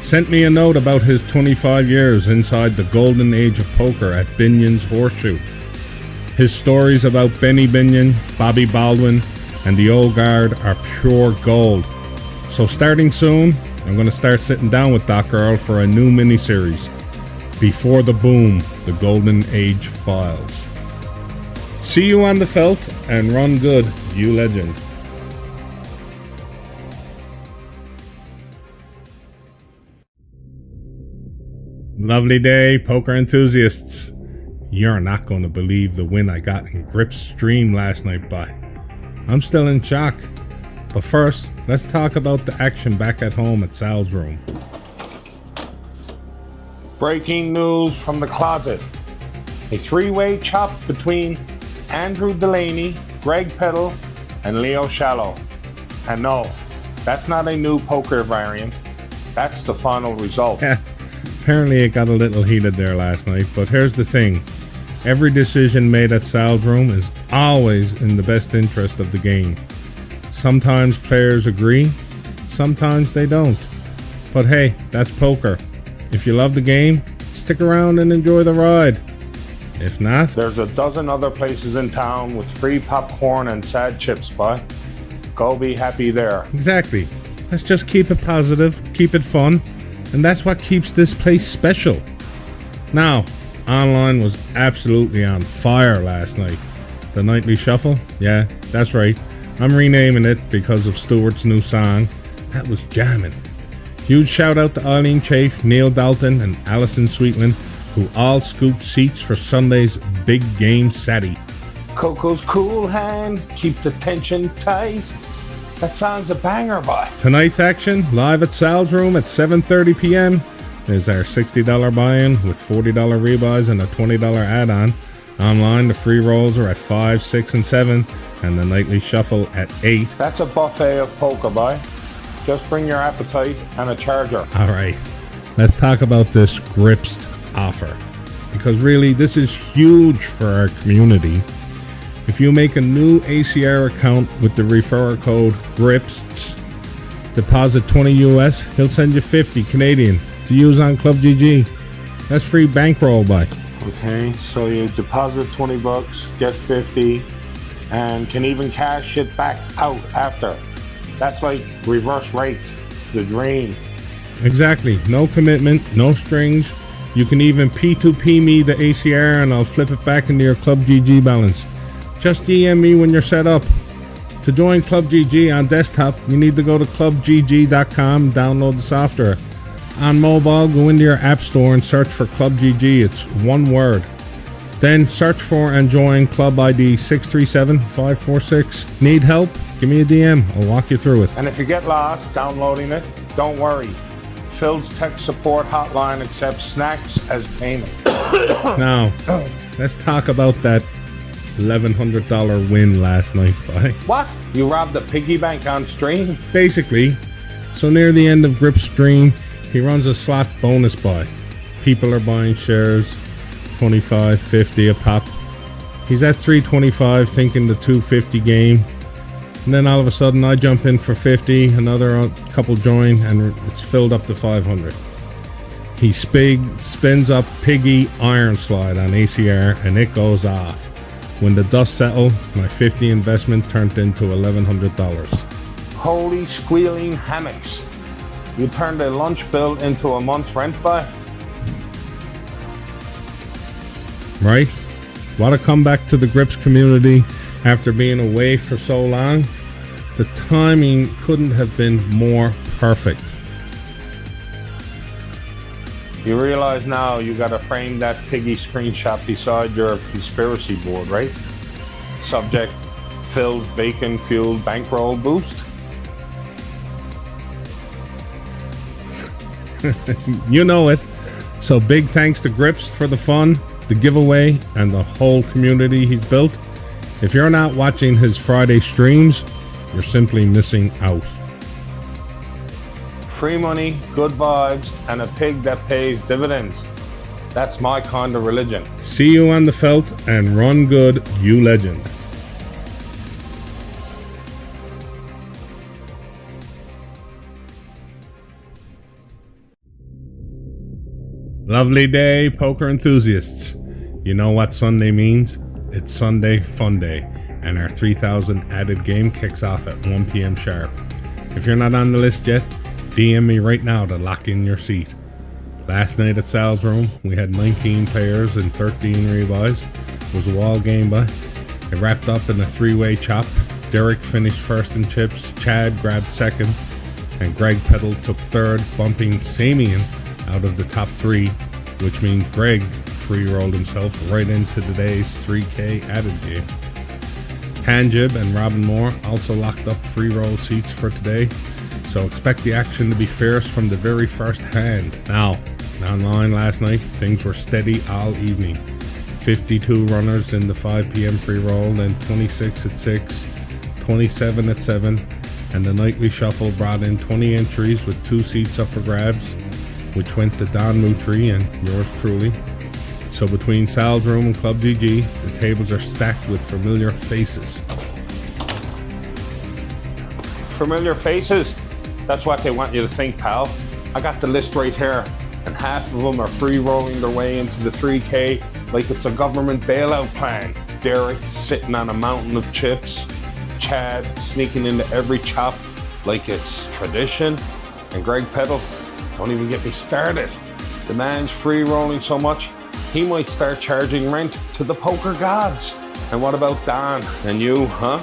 sent me a note about his 25 years inside the golden age of poker at Binion's Horseshoe. His stories about Benny Binion, Bobby Baldwin, and the old guard are pure gold. So starting soon, I'm going to start sitting down with Doc Earl for a new miniseries, Before the Boom, the Golden Age Files. See you on the felt, and run good, you legend. Lovely day, poker enthusiasts. You're not going to believe the win I got in Grip's stream last night, by. I'm still in shock. But first, let's talk about the action back at home at Sal's Room. Breaking news from the closet. A 3-way chop between Andrew Delaney, Greg Peddle, and Leo Shallow. And no, that's not a new poker variant. That's the final result. Apparently it got a little heated there last night, but here's the thing. Every decision made at Sal's Room is always in the best interest of the game. Sometimes players agree, sometimes they don't. But hey, that's poker. If you love the game, stick around and enjoy the ride. If not, There's a dozen other places in town with free popcorn and sad chips, boy. Go be happy there. exactly. Let's just keep it positive, keep it fun, and that's what keeps this place special. Now, online was absolutely on fire last night. The Nightly Shuffle? Yeah, that's right. I'm renaming it because of Stewart's new song. That was jamming. Huge shout out to Eileen Chafe, Neil Dalton, and Alison Sweetland, who all scooped seats for Sunday's big game Saturday. Coco's cool hand, keep the tension tight. That song's a banger, boy. Tonight's action, live at Sal's Room at 7:30 p.m. There's our $60 buy-in with $40 rebuys and a $20 add-on. Online, the free rolls are at 5, 6, and 7, and the Nightly Shuffle at 8. That's a buffet of poker, boy. Just bring your appetite and a charger. All right, let's talk about this Gripst offer, because really this is huge for our community. If you make a new ACR account with the referral code GRIPSTS, deposit 20 US, he'll send you 50 Canadian to use on Club GG. That's free bankroll, by. Okay, so you deposit $20, get 50, and can even cash it back out after. That's like reverse rake, the dream. Exactly. No commitment, no strings. You can even P2P me the ACR and I'll flip it back into your Club GG balance. Just DM me when you're set up. To join Club GG on desktop, you need to go to clubgg.com and download the software. On mobile, go into your app store and search for Club GG. It's one word. Then search for and join Club ID 637546. Need help? Give me a DM. I'll walk you through it. And if you get lost downloading it, don't worry. Phil's tech support hotline accepts snacks as payment. Now, let's talk about that $1,100 win last night, bye. What? You robbed the piggy bank on stream? Basically, so near the end of Grip's stream, he runs a slot bonus buy. People are buying shares, 25, 50 a pop. He's at 325 thinking the 250 game. And then all of a sudden I jump in for 50, another couple join, and it's filled up to 500. He spins up Piggy Iron Slide on ACR and it goes off. When the dust settled, my 50 investment turned into $1,100. Holy squealing hammocks. You turned a lunch bill into a month's rent, by? Right? What a comeback to the Grips community after being away for so long. The timing couldn't have been more perfect. You realize now you gotta frame that piggy screenshot beside your conspiracy board, right? Subject, Phil's bacon-fueled bankroll boost. You know it. So big thanks to Grips for the fun, the giveaway, and the whole community he's built. If you're not watching his Friday streams, you're simply missing out. Free money, good vibes, and a pig that pays dividends. That's my kind of religion. See you on the felt and run good, you legend. Lovely day, poker enthusiasts. You know what Sunday means? It's Sunday Fun Day, and our 3000 added game kicks off at 1 p.m. sharp. If you're not on the list yet, DM me right now to lock in your seat. Last night at Sal's Room, we had 19 players and 13 rebuys. It was a wall game, but it wrapped up in a three-way chop. Derek finished first in chips, Chad grabbed second, and Greg Peddle took third, bumping Samian out of the top three, which means Greg free-rolled himself right into today's 3K added game. Tanjib and Robin Moore also locked up free-roll seats for today, so expect the action to be fierce from the very first hand. Now, online last night, things were steady all evening. 52 runners in the 5 p.m. free roll, then 26 at 6, 27 at 7, and the Nightly Shuffle brought in 20 entries with 2 seats up for grabs, which went to Don Mutri and yours truly. So between Sal's Room and Club GG, the tables are stacked with familiar faces. Familiar faces? That's what they want you to think, pal. I got the list right here. and half of them are free rolling their way into the 3K like it's a government bailout plan. Derek sitting on a mountain of chips, Chad sneaking into every chop like it's tradition, and Greg Peddle, don't even get me started. The man's free rolling so much, he might start charging rent to the poker gods. And what about Dan and you, huh?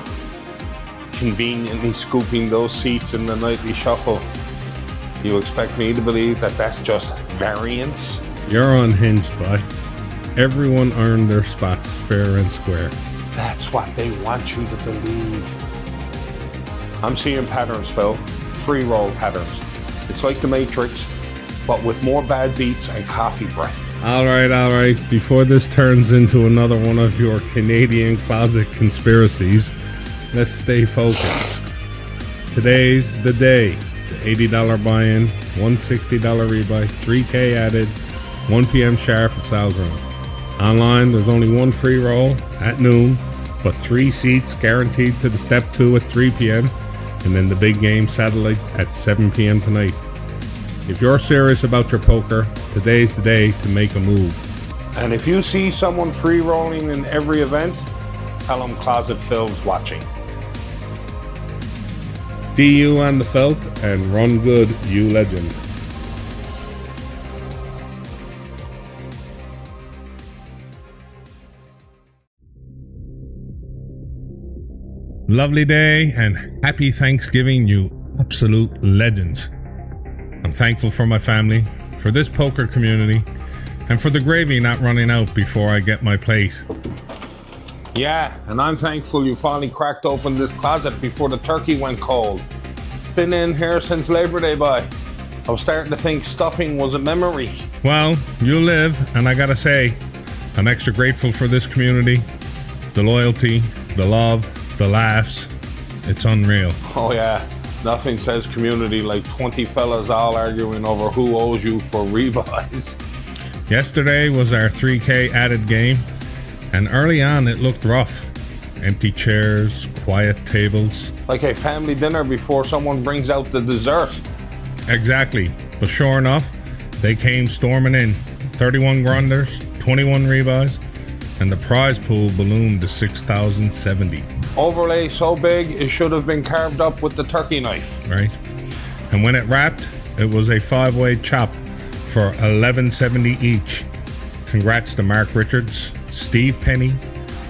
Conveniently scooping those seats in the nightly shuffle. You expect me to believe that that's just variance? You're unhinged, bud. Everyone earned their spots fair and square. That's what they want you to believe. I'm seeing patterns, Phil. Free roll patterns. It's like the Matrix, but with more bad beats and coffee breath. All right. Before this turns into another one of your Canadian closet conspiracies, let's stay focused. Today's the day. The $80 buy-in, $160 rebuy, 3K added, 1 p.m. sharp at Sal's Room. Online, there's only one free roll at noon, but 3 seats guaranteed to the step 2 at 3 p.m. and then the big game satellite at 7 p.m. tonight. If you're serious about your poker, today's the day to make a move. And if you see someone free rolling in every event, tell them Closet Phil's watching. DU on the felt and run good, you legend. Lovely day and happy Thanksgiving, you absolute legends. I'm thankful for my family, for this poker community, and for the gravy not running out before I get my plate. Yeah, and I'm thankful you finally cracked open this closet before the turkey went cold. Been in here since Labor Day, boy. I was starting to think stuffing was a memory. Well, you live, and I gotta say, I'm extra grateful for this community. The loyalty, the love, the laughs. It's unreal. Oh yeah, nothing says community like 20 fellas all arguing over who owes you for rebuys. Yesterday was our 3K added game, and early on it looked rough. Empty chairs, quiet tables. Like a family dinner before someone brings out the dessert. Exactly, but sure enough, they came storming in. 31 grunders, 21 rebuys, and the prize pool ballooned to 6,070. Overlay so big it should have been carved up with the turkey knife. Right, and when it wrapped, it was a 5-way chop for 1170 each. Congrats to Mark Richards, Steve Penny,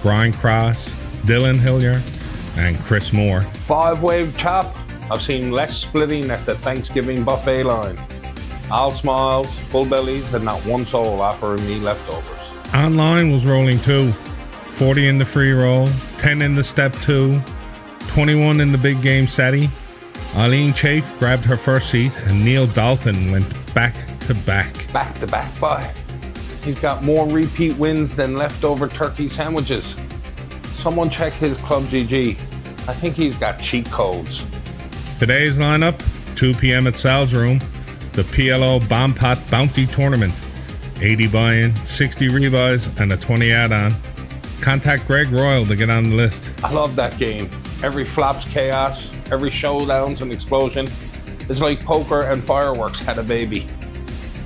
Brian Cross, Dylan Hilliard, and Chris Moore. 5-way chop. I've seen less splitting at the Thanksgiving buffet line. All smiles, full bellies, and not one soul offering me leftovers. Online was rolling too. 40 in the free roll, 10 in the step 2, 21 in the big game setty. Eileen Chafe grabbed her first seat, and Neil Dalton went back to back. Back to back, boy. He's got more repeat wins than leftover turkey sandwiches. Someone check his Club GG. I think he's got cheat codes. Today's lineup, 2 p.m. at Sal's Room, the PLO Bomb Pot Bounty Tournament. 80 buy-in, 60 rebuys, and a 20 add-on. Contact Greg Royal to get on the list. I love that game. Every flop's chaos, every showdown's an explosion. It's like poker and fireworks had a baby.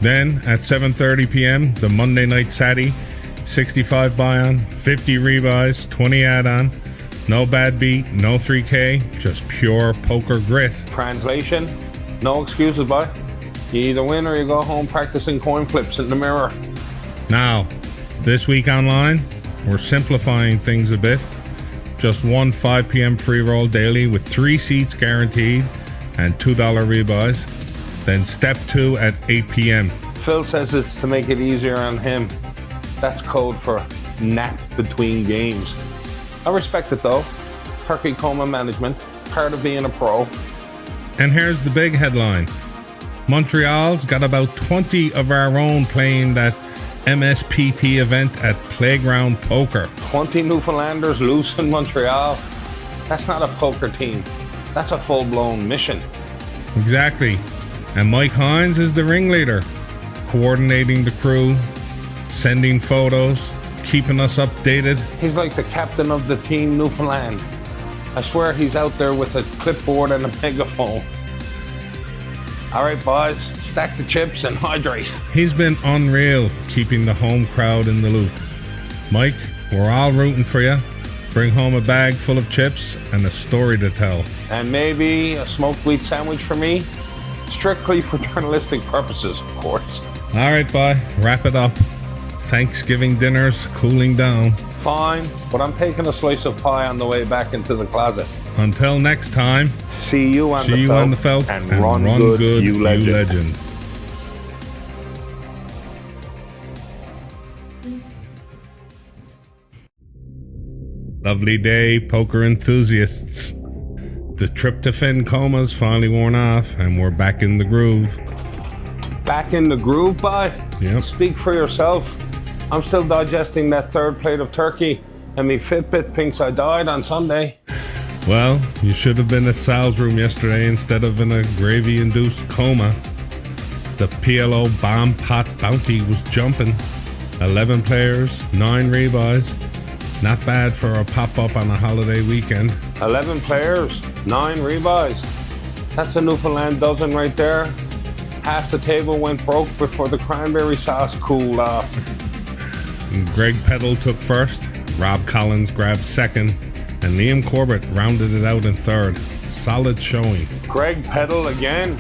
Then, at 7:30 p.m., the Monday Night Satty, 65 buy-on, 50 rebuys, 20 add-on. No bad beat, no 3K, just pure poker grit. Translation, no excuses, boy. You either win or you go home practicing coin flips in the mirror. Now, this week online, we're simplifying things a bit. Just one 5 p.m. free roll daily with 3 seats guaranteed and $2 rebuys. Then step 2 at 8 p.m. Phil says it's to make it easier on him. That's code for nap between games. I respect it though. Turkey coma management, part of being a pro. And here's the big headline. Montreal's got about 20 of our own playing that MSPT event at Playground Poker. 20 Newfoundlanders loose in Montreal. That's not a poker team. That's a full-blown mission. Exactly. And Mike Hines is the ringleader, coordinating the crew, sending photos, keeping us updated. He's like the captain of the team Newfoundland. I swear he's out there with a clipboard and a megaphone. All right, boys, stack the chips and hydrate. He's been unreal keeping the home crowd in the loop. Mike, we're all rooting for you. Bring home a bag full of chips and a story to tell. And maybe a smoked wheat sandwich for me. Strictly for journalistic purposes, of course. All right, bye. Wrap it up. Thanksgiving dinner's cooling down. Fine, but I'm taking a slice of pie on the way back into the closet. Until next time, see you on the felt and run good, you legend. Lovely day, poker enthusiasts. The tryptophan coma's finally worn off, and we're back in the groove. Back in the groove, bye? Yep. Speak for yourself. I'm still digesting that third plate of turkey, and me Fitbit thinks I died on Sunday. Well, you should have been at Sal's room yesterday instead of in a gravy-induced coma. The PLO bomb pot bounty was jumping. 11 players, 9 rebuys. Not bad for a pop-up on a holiday weekend. 11 players, 9 rebuys. That's a Newfoundland dozen right there. Half the table went broke before the cranberry sauce cooled off. Greg Peddle took first, Rob Collins grabbed second, and Liam Corbett rounded it out in third. Solid showing. Greg Peddle again?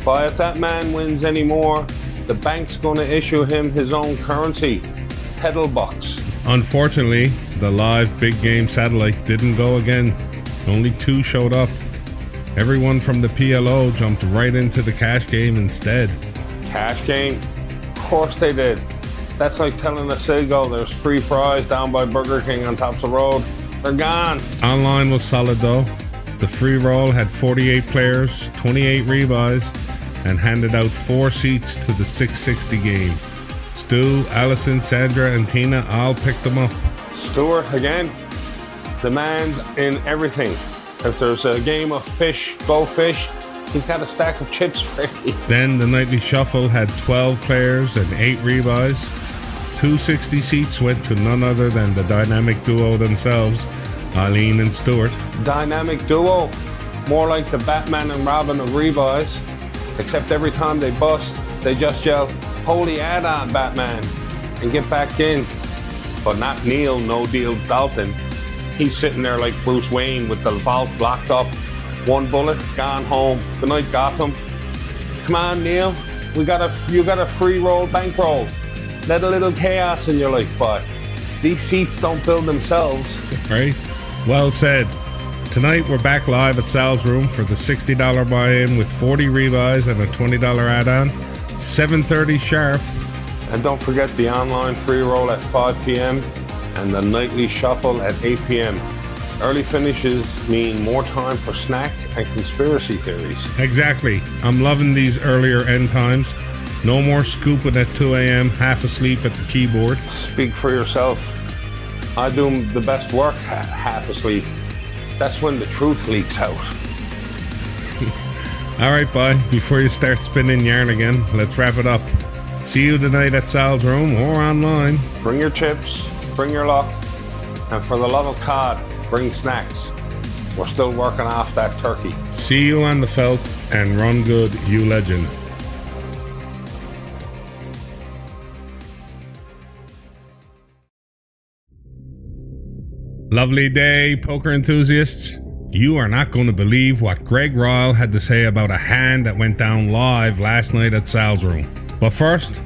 But if that man wins anymore, the bank's gonna issue him his own currency, Peddle bucks. Unfortunately, the live big game satellite didn't go again. Only 2 showed up. Everyone from the PLO jumped right into the cash game instead. Cash game? Of course they did. That's like telling a seagull there's free fries down by Burger King on Topsail Road. They're gone. Online was solid though. The free roll had 48 players, 28 rebuys, and handed out 4 seats to the 660 game. Stu, Allison, Sandra, and Tina all picked them up. Stuart again. The man's in everything. If there's a game of fish, go fish. He's got a stack of chips ready. Then the nightly shuffle had 12 players and 8 rebuys. 260 seats went to none other than the dynamic duo themselves, Eileen and Stuart. Dynamic duo. More like the Batman and Robin of rebuys. Except every time they bust, they just yell, "Holy add-on, Batman," and get back in. But not Neil, no deals Dalton. He's sitting there like Bruce Wayne with the vault locked up. 1 bullet, gone home. Good night, Gotham. Come on, Neil. You got a free roll bankroll. Let a little chaos in your life, boy. These seats don't build themselves. Right? Well said. Tonight we're back live at Sal's room for the $60 buy-in with 40 rebuys and a $20 add-on. 7:30 sharp. And don't forget the online free roll at 5 p.m. and the nightly shuffle at 8 p.m. Early finishes mean more time for snack and conspiracy theories. Exactly. I'm loving these earlier end times. No more scooping at 2 a.m., half asleep at the keyboard. Speak for yourself. I do the best work half asleep. That's when the truth leaks out. All right, bye. Before you start spinning yarn again, let's wrap it up. See you tonight at Sal's room or online. Bring your chips, bring your luck, and for the love of God, bring snacks. We're still working off that turkey. See you on the felt, and run good, you legend. Lovely day, poker enthusiasts. You are not going to believe what Greg Royal had to say about a hand that went down live last night at Sal's room. But first,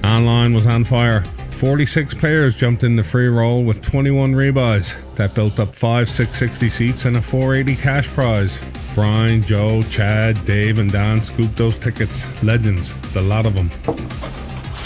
online was on fire. 46 players jumped in the free roll with 21 rebuys. That built up 5 660 seats and a 480 cash prize. Brian, Joe, Chad, Dave, and Don scooped those tickets. Legends, the lot of them.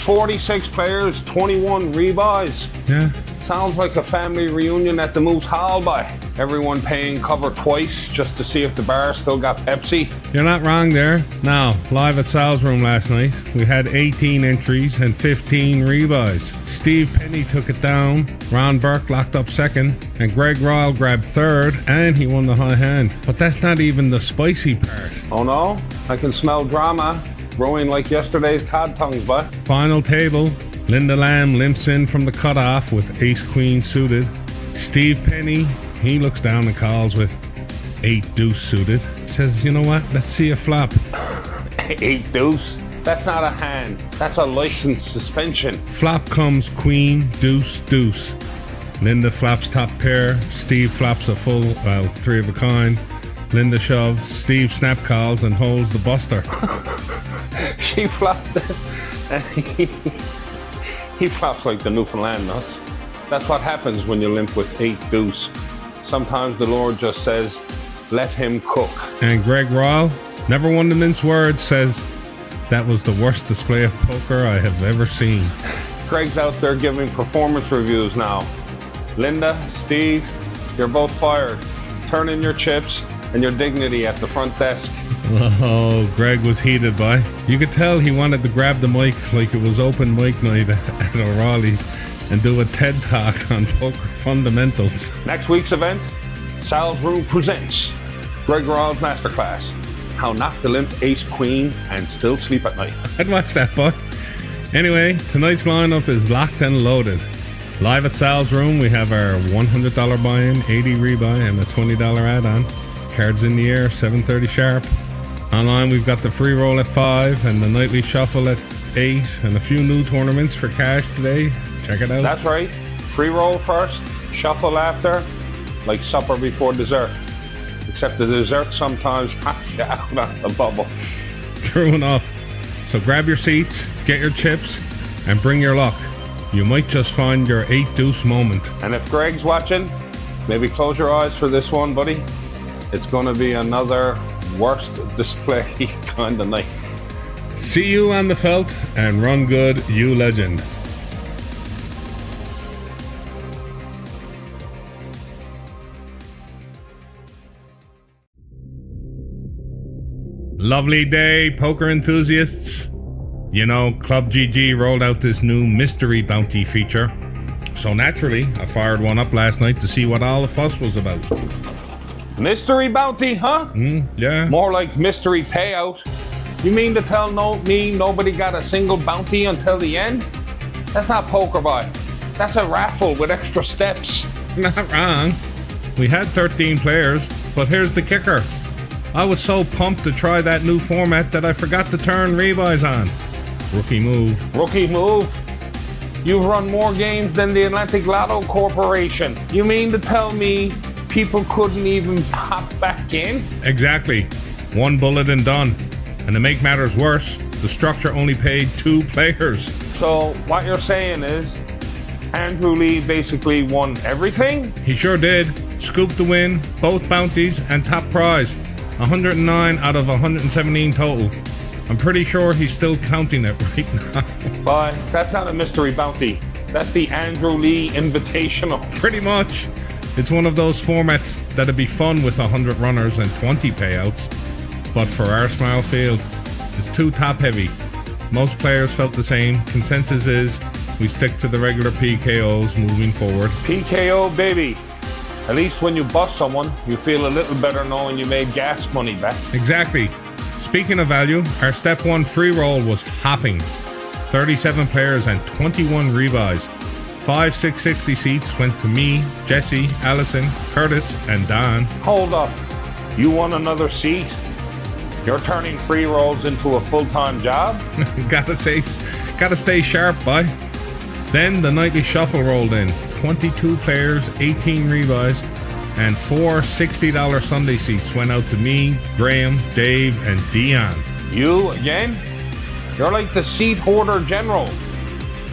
46 players, 21 rebuys. Yeah. Sounds like a family reunion at the Moose Hall by. Everyone paying cover twice just to see if the bar still got Pepsi. You're not wrong there. Now, live at Sal's room last night, we had 18 entries and 15 rebuys. Steve Penny took it down, Ron Burke locked up second, and Greg Royal grabbed third, and he won the high hand. But that's not even the spicy part. Oh no? I can smell drama growing like yesterday's cod tongues, but. Final table, Linda Lamb limps in from the cutoff with ace-queen suited. Steve Penny, he looks down and calls with 8 deuce suited. Says, you know what, let's see a flop. 8 deuce. That's not a hand. That's a license suspension. Flop comes queen, deuce, deuce. Linda flaps top pair. Steve flaps a full, well, 3 of a kind. Linda shoves. Steve snap calls and holds the buster. She flopped it. And he flops like the Newfoundland nuts. That's what happens when you limp with 8 deuce. Sometimes the Lord just says, let him cook. And Greg Rall, never one to mince words, says, that was the worst display of poker I have ever seen. Greg's out there giving performance reviews now. Linda, Steve, you're both fired. Turn in your chips and your dignity at the front desk. Oh, Greg was heated by. You could tell he wanted to grab the mic like it was open mic night at O'Reilly's and do a TED Talk on poker fundamentals. Next week's event, Sal's Room presents Greg Rawls Masterclass. How not to limp ace queen and still sleep at night. I'd watch that, boy. Anyway, tonight's lineup is locked and loaded. Live at Sal's Room, we have our $100 buy-in, 80 rebuy, and a $20 add-on. Cards in the air, 7:30 sharp. Online, we've got the free roll at 5 and the nightly shuffle at 8 and a few new tournaments for cash today. Check it out. That's right. Free roll first, shuffle after, like supper before dessert. Except the dessert sometimes knocks you out on the bubble. True enough. So grab your seats, get your chips, and bring your luck. You might just find your 8 deuce moment. And if Greg's watching, maybe close your eyes for this one, buddy. It's going to be another worst display kind of night. See you on the felt, and run good, you legend. Lovely day, poker enthusiasts. You know, Club GG rolled out this new mystery bounty feature. So naturally, I fired one up last night to see what all the fuss was about. Mystery bounty, huh? Yeah. More like mystery payout. You mean to tell me nobody got a single bounty until the end? That's not poker, boy. That's a raffle with extra steps. Not wrong. We had 13 players, but here's the kicker. I was so pumped to try that new format that I forgot to turn rebuys on. Rookie move. Rookie move? You've run more games than the Atlantic Lotto Corporation. You mean to tell me people couldn't even hop back in? Exactly. One bullet and done. And to make matters worse, the structure only paid 2 players. So what you're saying is Andrew Lee basically won everything? He sure did. Scooped the win, both bounties, and top prize. 109 out of 117 total. I'm pretty sure he's still counting it right now. But that's not a mystery bounty. That's the Andrew Lee Invitational. Pretty much. It's one of those formats that'd be fun with 100 runners and 20 payouts. But for our Smile Field, it's too top heavy. Most players felt the same. Consensus is we stick to the regular PKOs moving forward. PKO, baby. At least when you bust someone, you feel a little better knowing you made gas money back. Exactly. Speaking of value, our step 1 free roll was hopping. 37 players and 21 rebuys. 5 660 seats went to me, Jesse, Allison, Curtis, and Don. Hold up. You won another seat? You're turning free rolls into a full-time job? Gotta stay sharp, boy. Then the nightly shuffle rolled in. 22 players, 18 rebuys, and 4 $60 Sunday seats went out to me, Graham, Dave, and Dion. You again? You're like the seat hoarder general.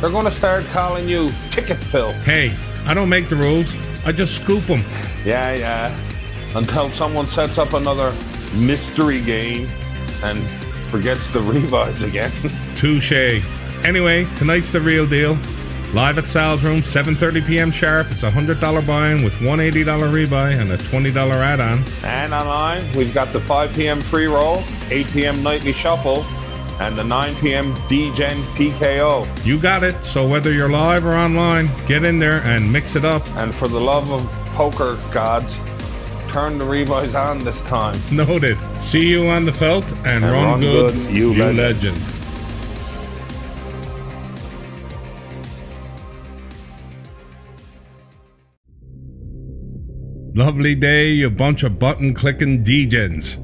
They're gonna start calling you Ticket Phil. Hey, I don't make the rules. I just scoop them. Yeah. Until someone sets up another mystery game and forgets the rebuys again. Touche. Anyway, tonight's the real deal. Live at Sal's Room, 7:30 p.m. sharp. It's a $100 buy-in with one $80 rebuy and a $20 add-on. And online, we've got the 5 p.m. free roll, 8 p.m. nightly shuffle, and the 9 p.m. D-Gen PKO. You got it. So whether you're live or online, get in there and mix it up. And for the love of poker gods, turn the rebuys on this time. Noted. See you on the felt and run good, you legend. Lovely day, you bunch of button-clicking degens.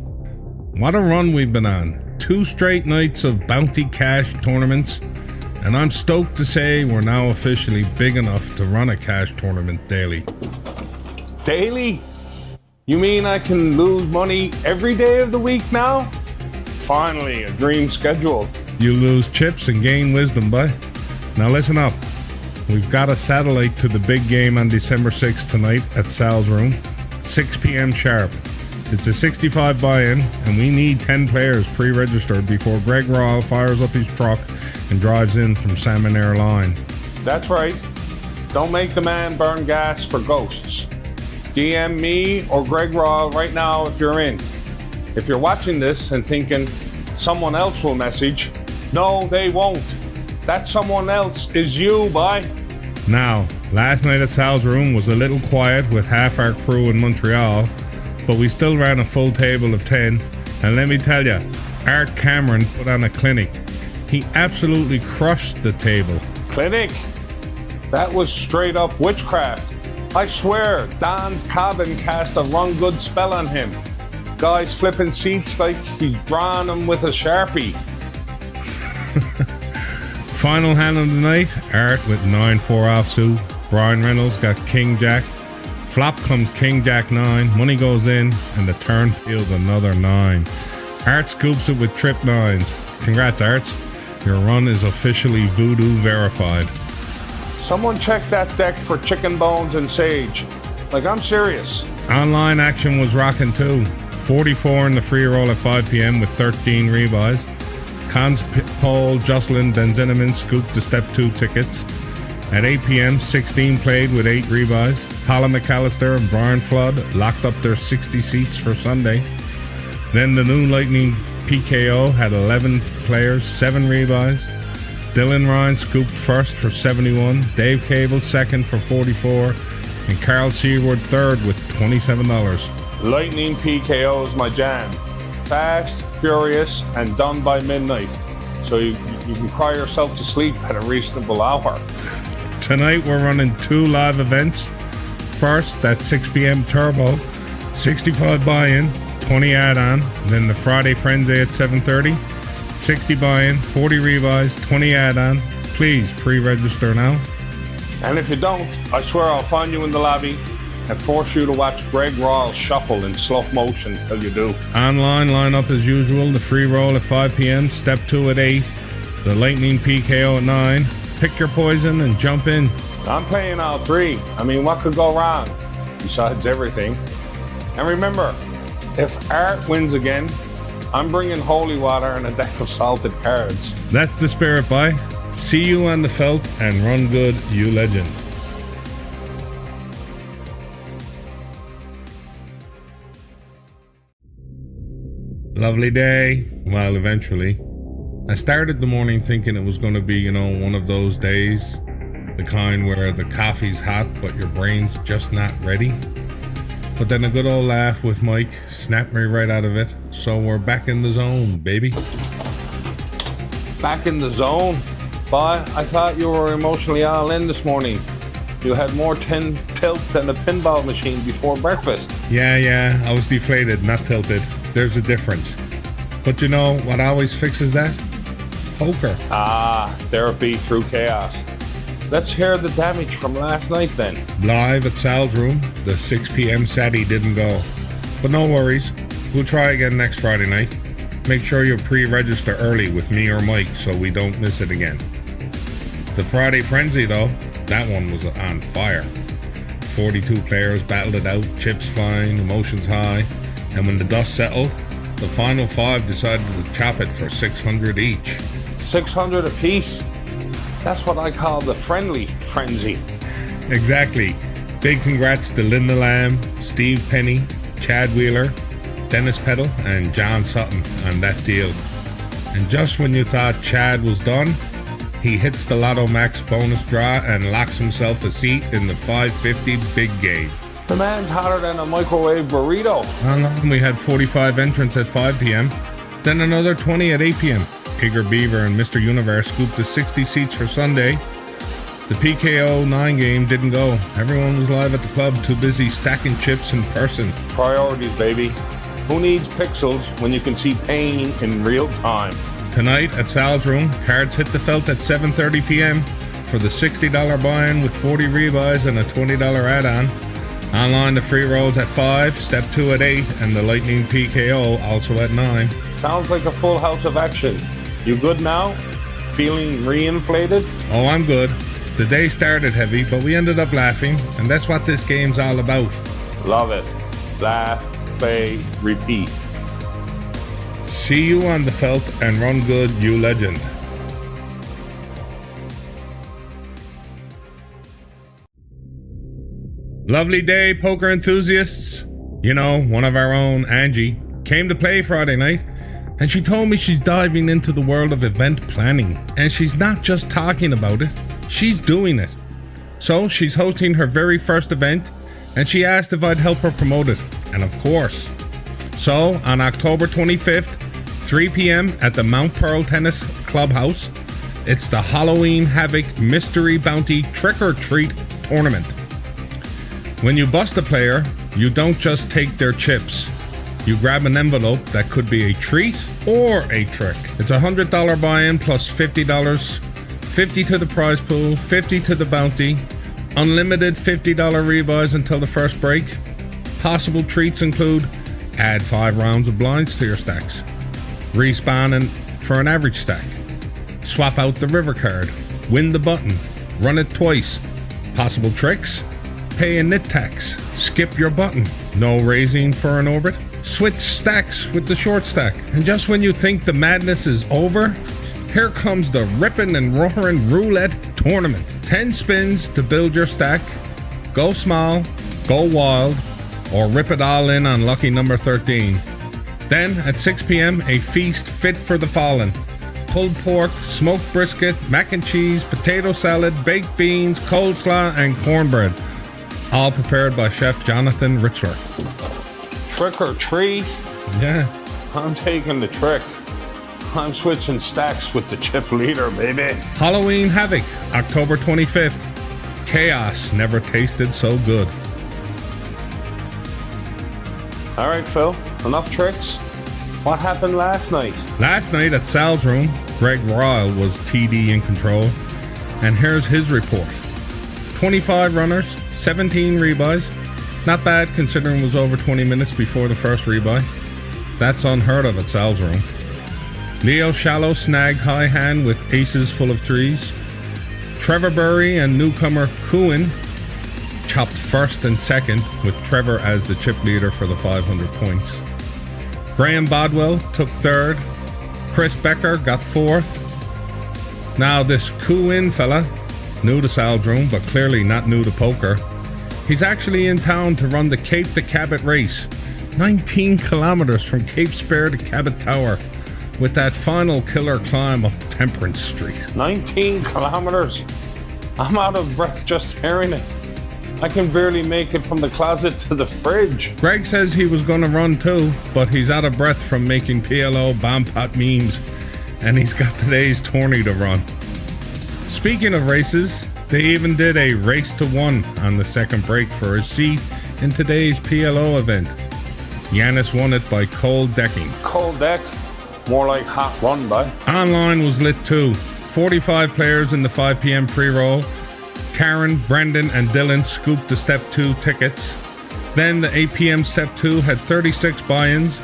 What a run we've been on. 2 straight nights of bounty cash tournaments, and I'm stoked to say we're now officially big enough to run a cash tournament daily. Daily? You mean I can lose money every day of the week now? Finally, a dream schedule. You lose chips and gain wisdom, boy. Now listen up. We've got a satellite to the big game on December 6th tonight at Sal's room, 6 p.m. sharp. It's a 65 buy-in, and we need 10 players pre-registered before Greg Rawle fires up his truck and drives in from Salmon Air Line. That's right. Don't make the man burn gas for ghosts. DM me or Greg Rawle right now if you're in. If you're watching this and thinking someone else will message, no, they won't. That someone else is you, bye. Now, last night at Sal's room was a little quiet with half our crew in Montreal, but we still ran a full table of 10, and let me tell you, Art Cameron put on a clinic. He absolutely crushed the table. Clinic? That was straight up witchcraft. I swear, Don's cabin cast a run good spell on him. Guy's flipping seats like he's drawing them with a Sharpie. Final hand of the night, Art with 9-4 offsuit. Brian Reynolds got King Jack. Flop comes King Jack 9. Money goes in, and the turn peels another 9. Art scoops it with trip 9s. Congrats, Arts. Your run is officially voodoo verified. Someone check that deck for chicken bones and sage. Like, I'm serious. Online action was rocking too. 44 in the free roll at 5 p.m. with 13 rebuys. Cons Paul, Jocelyn, Denzineman scooped the step 2 tickets. At 8 p.m., 16 played with 8 rebuys. Paula McAllister and Brian Flood locked up their 60 seats for Sunday. Then the New Lightning PKO had 11 players, 7 rebuys. Dylan Ryan scooped first for 71, Dave Cable second for 44, and Carl Seaward third with $27. Lightning PKO is my jam. Fast, furious, and done by midnight. So you can cry yourself to sleep at a reasonable hour. Tonight we're running 2 live events. First, at 6 p.m. Turbo, 65 buy-in, 20 add-on. Then the Friday Frenzy at 7:30, 60 buy-in, 40 rebuys, 20 add-on. Please pre-register now. And if you don't, I swear I'll find you in the lobby and force you to watch Greg Rawle shuffle in slow motion till you do. Online lineup as usual. The free roll at 5 p.m., step 2 at 8, the Lightning PKO at 9. Pick your poison and jump in. I'm playing all 3. I mean, what could go wrong? Besides everything. And remember, if Art wins again, I'm bringing holy water and a deck of salted cards. That's the spirit, boy. See you on the felt and run good, you legend. Lovely day. Well, eventually. I started the morning thinking it was going to be, one of those days. The kind where the coffee's hot, but your brain's just not ready. But then a good old laugh with Mike snapped me right out of it. So we're back in the zone, baby. Back in the zone? But I thought you were emotionally all in this morning. You had more tilt than a pinball machine before breakfast. Yeah, I was deflated, not tilted. There's a difference. But you know what always fixes that? Poker. Ah, therapy through chaos. Let's hear the damage from last night then. Live at Sal's room, the 6 p.m. Saturday didn't go. But no worries, we'll try again next Friday night. Make sure you pre-register early with me or Mike so we don't miss it again. The Friday Frenzy though, that one was on fire. 42 players battled it out, chips flying, emotions high, and when the dust settled, the final 5 decided to chop it for 600 each. 600 apiece? That's what I call the friendly frenzy. Exactly. Big congrats to Linda Lamb, Steve Penny, Chad Wheeler, Dennis Peddle, and John Sutton on that deal. And just when you thought Chad was done, he hits the Lotto Max bonus draw and locks himself a seat in the 550 big game. The man's hotter than a microwave burrito. And we had 45 entrants at 5 p.m., then another 20 at 8 p.m. Eager Beaver and Mr. Universe scooped the 60 seats for Sunday. The PKO 9 game didn't go. Everyone was live at the club, too busy stacking chips in person. Priorities, baby. Who needs pixels when you can see pain in real time? Tonight at Sal's Room, cards hit the felt at 7:30 p.m. for the $60 buy-in with 40 rebuys and a $20 add-on. Online, the free rolls at 5, step 2 at 8, and the lightning PKO also at 9. Sounds like a full house of action. You good now? Feeling reinflated? Oh, I'm good. The day started heavy, but we ended up laughing, and that's what this game's all about. Love it. Laugh, play, repeat. See you on the felt and run good, you legend. Lovely day, poker enthusiasts. You know, one of our own, Angie, came to play Friday night, and she told me she's diving into the world of event planning. And she's not just talking about it, she's doing it. So she's hosting her very first event, and she asked if I'd help her promote it. And of course. So on October 25th, 3 p.m. at the Mount Pearl Tennis Clubhouse, it's the Halloween Havoc Mystery Bounty Trick or Treat Tournament. When you bust a player, you don't just take their chips. You grab an envelope that could be a treat or a trick. It's a $100 buy-in plus $50, $50 to the prize pool, $50 to the bounty, unlimited $50 rebuys until the first break. Possible treats include add 5 rounds of blinds to your stacks, respawn for an average stack, swap out the river card, win the button, run it twice. Possible tricks: pay a nit tax, skip your button, no raising for an orbit, switch stacks with the short stack. And just when you think the madness is over, here comes the rippin' and roaring roulette tournament. 10 spins to build your stack. Go small, go wild, or rip it all in on lucky number 13. Then at 6 p.m., a feast fit for the fallen. Pulled pork, smoked brisket, mac and cheese, potato salad, baked beans, coleslaw, and cornbread. All prepared by Chef Jonathan Richler. Trick or treat? Yeah. I'm taking the trick. I'm switching stacks with the chip leader, baby. Halloween Havoc, October 25th. Chaos never tasted so good. All right, Phil, enough tricks. What happened last night? Last night at Sal's Room, Greg Ryle was TD in control, and here's his report. 25 runners, 17 rebuys. Not bad considering it was over 20 minutes before the first rebuy. That's unheard of at Sal's Room. Leo Shallow snagged high hand with aces full of threes. Trevor Burry and newcomer Kuhn chopped first and second, with Trevor as the chip leader for the 500 points. Graham Bodwell took third. Chris Becker got fourth. Now this Kuhn fella, new to Sal's Room, but clearly not new to poker, he's actually in town to run the Cape to Cabot race, 19 kilometers from Cape Spare to Cabot Tower, with that final killer climb up Temperance Street. 19 kilometers? I'm out of breath just hearing it. I can barely make it from the closet to the fridge. Greg says he was going to run too, but he's out of breath from making PLO bomb pot memes, and he's got today's tourney to run. Speaking of races, they even did a race to one on the second break for his seat in today's PLO event. Yanis won it by cold decking. Cold deck? More like hot run by. Online was lit too. 45 players in the 5 p.m. free roll. Karen, Brendan, and Dylan scooped the Step 2 tickets. Then the 8 p.m. Step 2 had 36 buy-ins.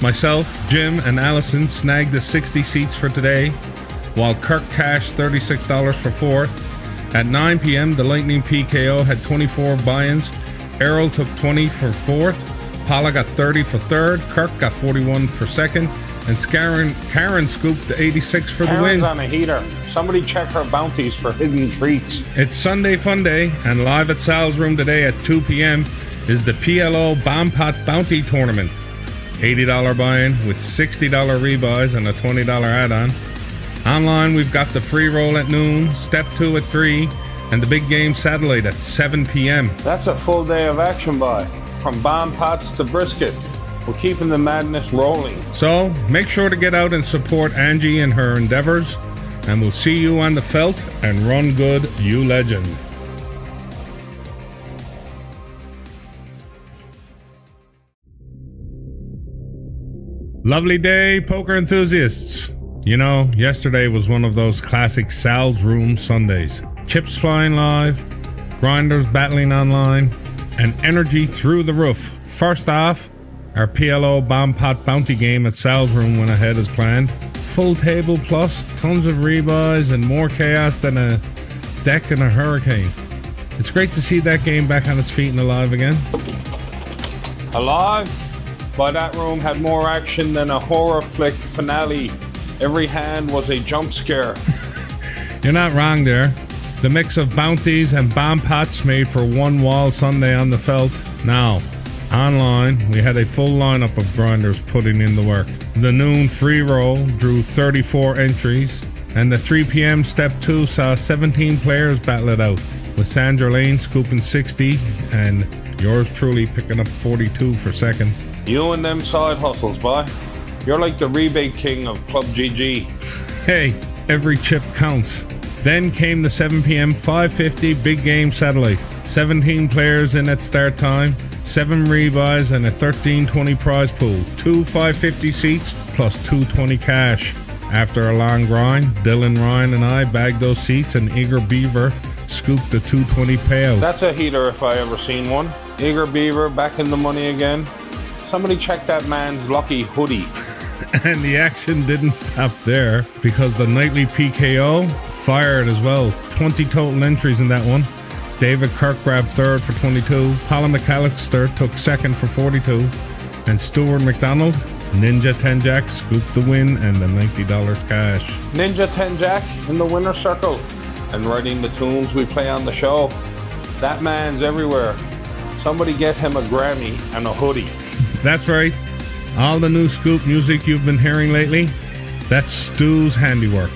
Myself, Jim, and Allison snagged the 60 seats for today, while Kirk cashed $36 for fourth. At 9 p.m., the Lightning PKO had 24 buy-ins. Errol took 20 for fourth. Paula got 30 for third. Kirk got 41 for second. And Karen scooped the 86 for the win. Karen's on a heater. Somebody check her bounties for hidden treats. It's Sunday Fun Day, and live at Sal's Room today at 2 p.m. is the PLO Bomb Pot Bounty Tournament. $80 buy-in with $60 rebuys and a $20 add-on. Online, we've got the free roll at noon, Step 2 at 3, and the big game satellite at 7 p.m. That's a full day of action by. From bomb pots to brisket. We're keeping the madness rolling. So, make sure to get out and support Angie in her endeavors, and we'll see you on the felt and run good, you legend. Lovely day, poker enthusiasts. You know, yesterday was one of those classic Sal's Room Sundays. Chips flying live, grinders battling online, and energy through the roof. First off, our PLO Bomb Pot Bounty game at Sal's Room went ahead as planned. Full table plus, tons of rebuys, and more chaos than a deck in a hurricane. It's great to see that game back on its feet and alive again. Alive? By that room had more action than a horror flick finale. Every hand was a jump scare. You're not wrong there. The mix of bounties and bomb pots made for one wall Sunday on the felt. Now, online, we had a full lineup of grinders putting in the work. The noon free roll drew 34 entries, and the 3 p.m. step 2 saw 17 players battle it out, with Sandra Lane scooping 60 and yours truly picking up 42 for second. You and them side hustles, boy. You're like the rebate king of Club GG. Hey, every chip counts. Then came the 7 p.m. 550 big game satellite. 17 players in at start time, 7 rebuys and a 1320 prize pool. 2 550 seats plus 220 cash. After a long grind, Dylan, Ryan and I bagged those seats and Eager Beaver scooped the 220 payout. That's a heater if I ever seen one. Eager Beaver back in the money again. Somebody check that man's lucky hoodie. And the action didn't stop there, because the nightly PKO fired as well. 20 total entries in that one. David Kirk grabbed third for 22. Paula McAllister took second for 42. And Stuart McDonald, Ninja 10 Jack, scooped the win and the $90 cash. Ninja 10 Jack in the winner's circle and writing the tunes we play on the show. That man's everywhere. Somebody get him a Grammy and a hoodie. That's right. All the new scoop music you've been hearing lately, that's Stu's handiwork.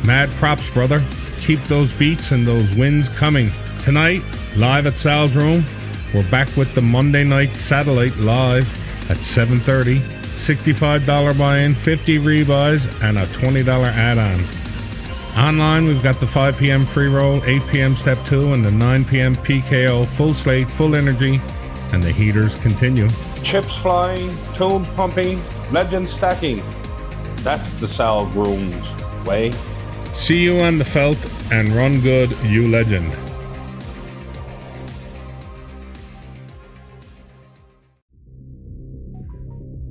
Mad props, brother. Keep those beats and those wins coming. Tonight, live at Sal's Room, we're back with the Monday Night Satellite live at 7:30. $65 buy-in, 50 rebuys, and a $20 add-on. Online, we've got the 5 p.m. free roll, 8 p.m. step 2, and the 9 p.m. PKO, full slate, full energy, and the heaters continue. Chips flying, tunes pumping, legends stacking. That's the Sal's Room's way. See you on the felt, and run good, you legend.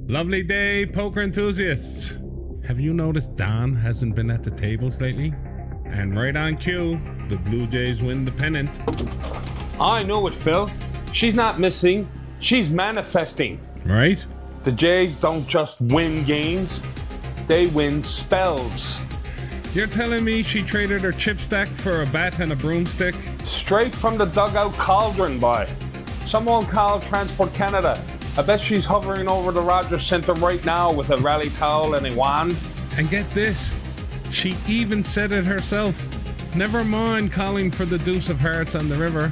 Lovely day, poker enthusiasts. Have you noticed Don hasn't been at the tables lately? And right on cue, the Blue Jays win the pennant. I know it, Phil. She's not missing. She's manifesting. Right? The Jays don't just win games, they win spells. You're telling me she traded her chip stack for a bat and a broomstick? Straight from the dugout cauldron, boy. Someone called Transport Canada. I bet she's hovering over the Rogers Centre right now with a rally towel and a wand. And get this, she even said it herself. Never mind calling for the deuce of hearts on the river.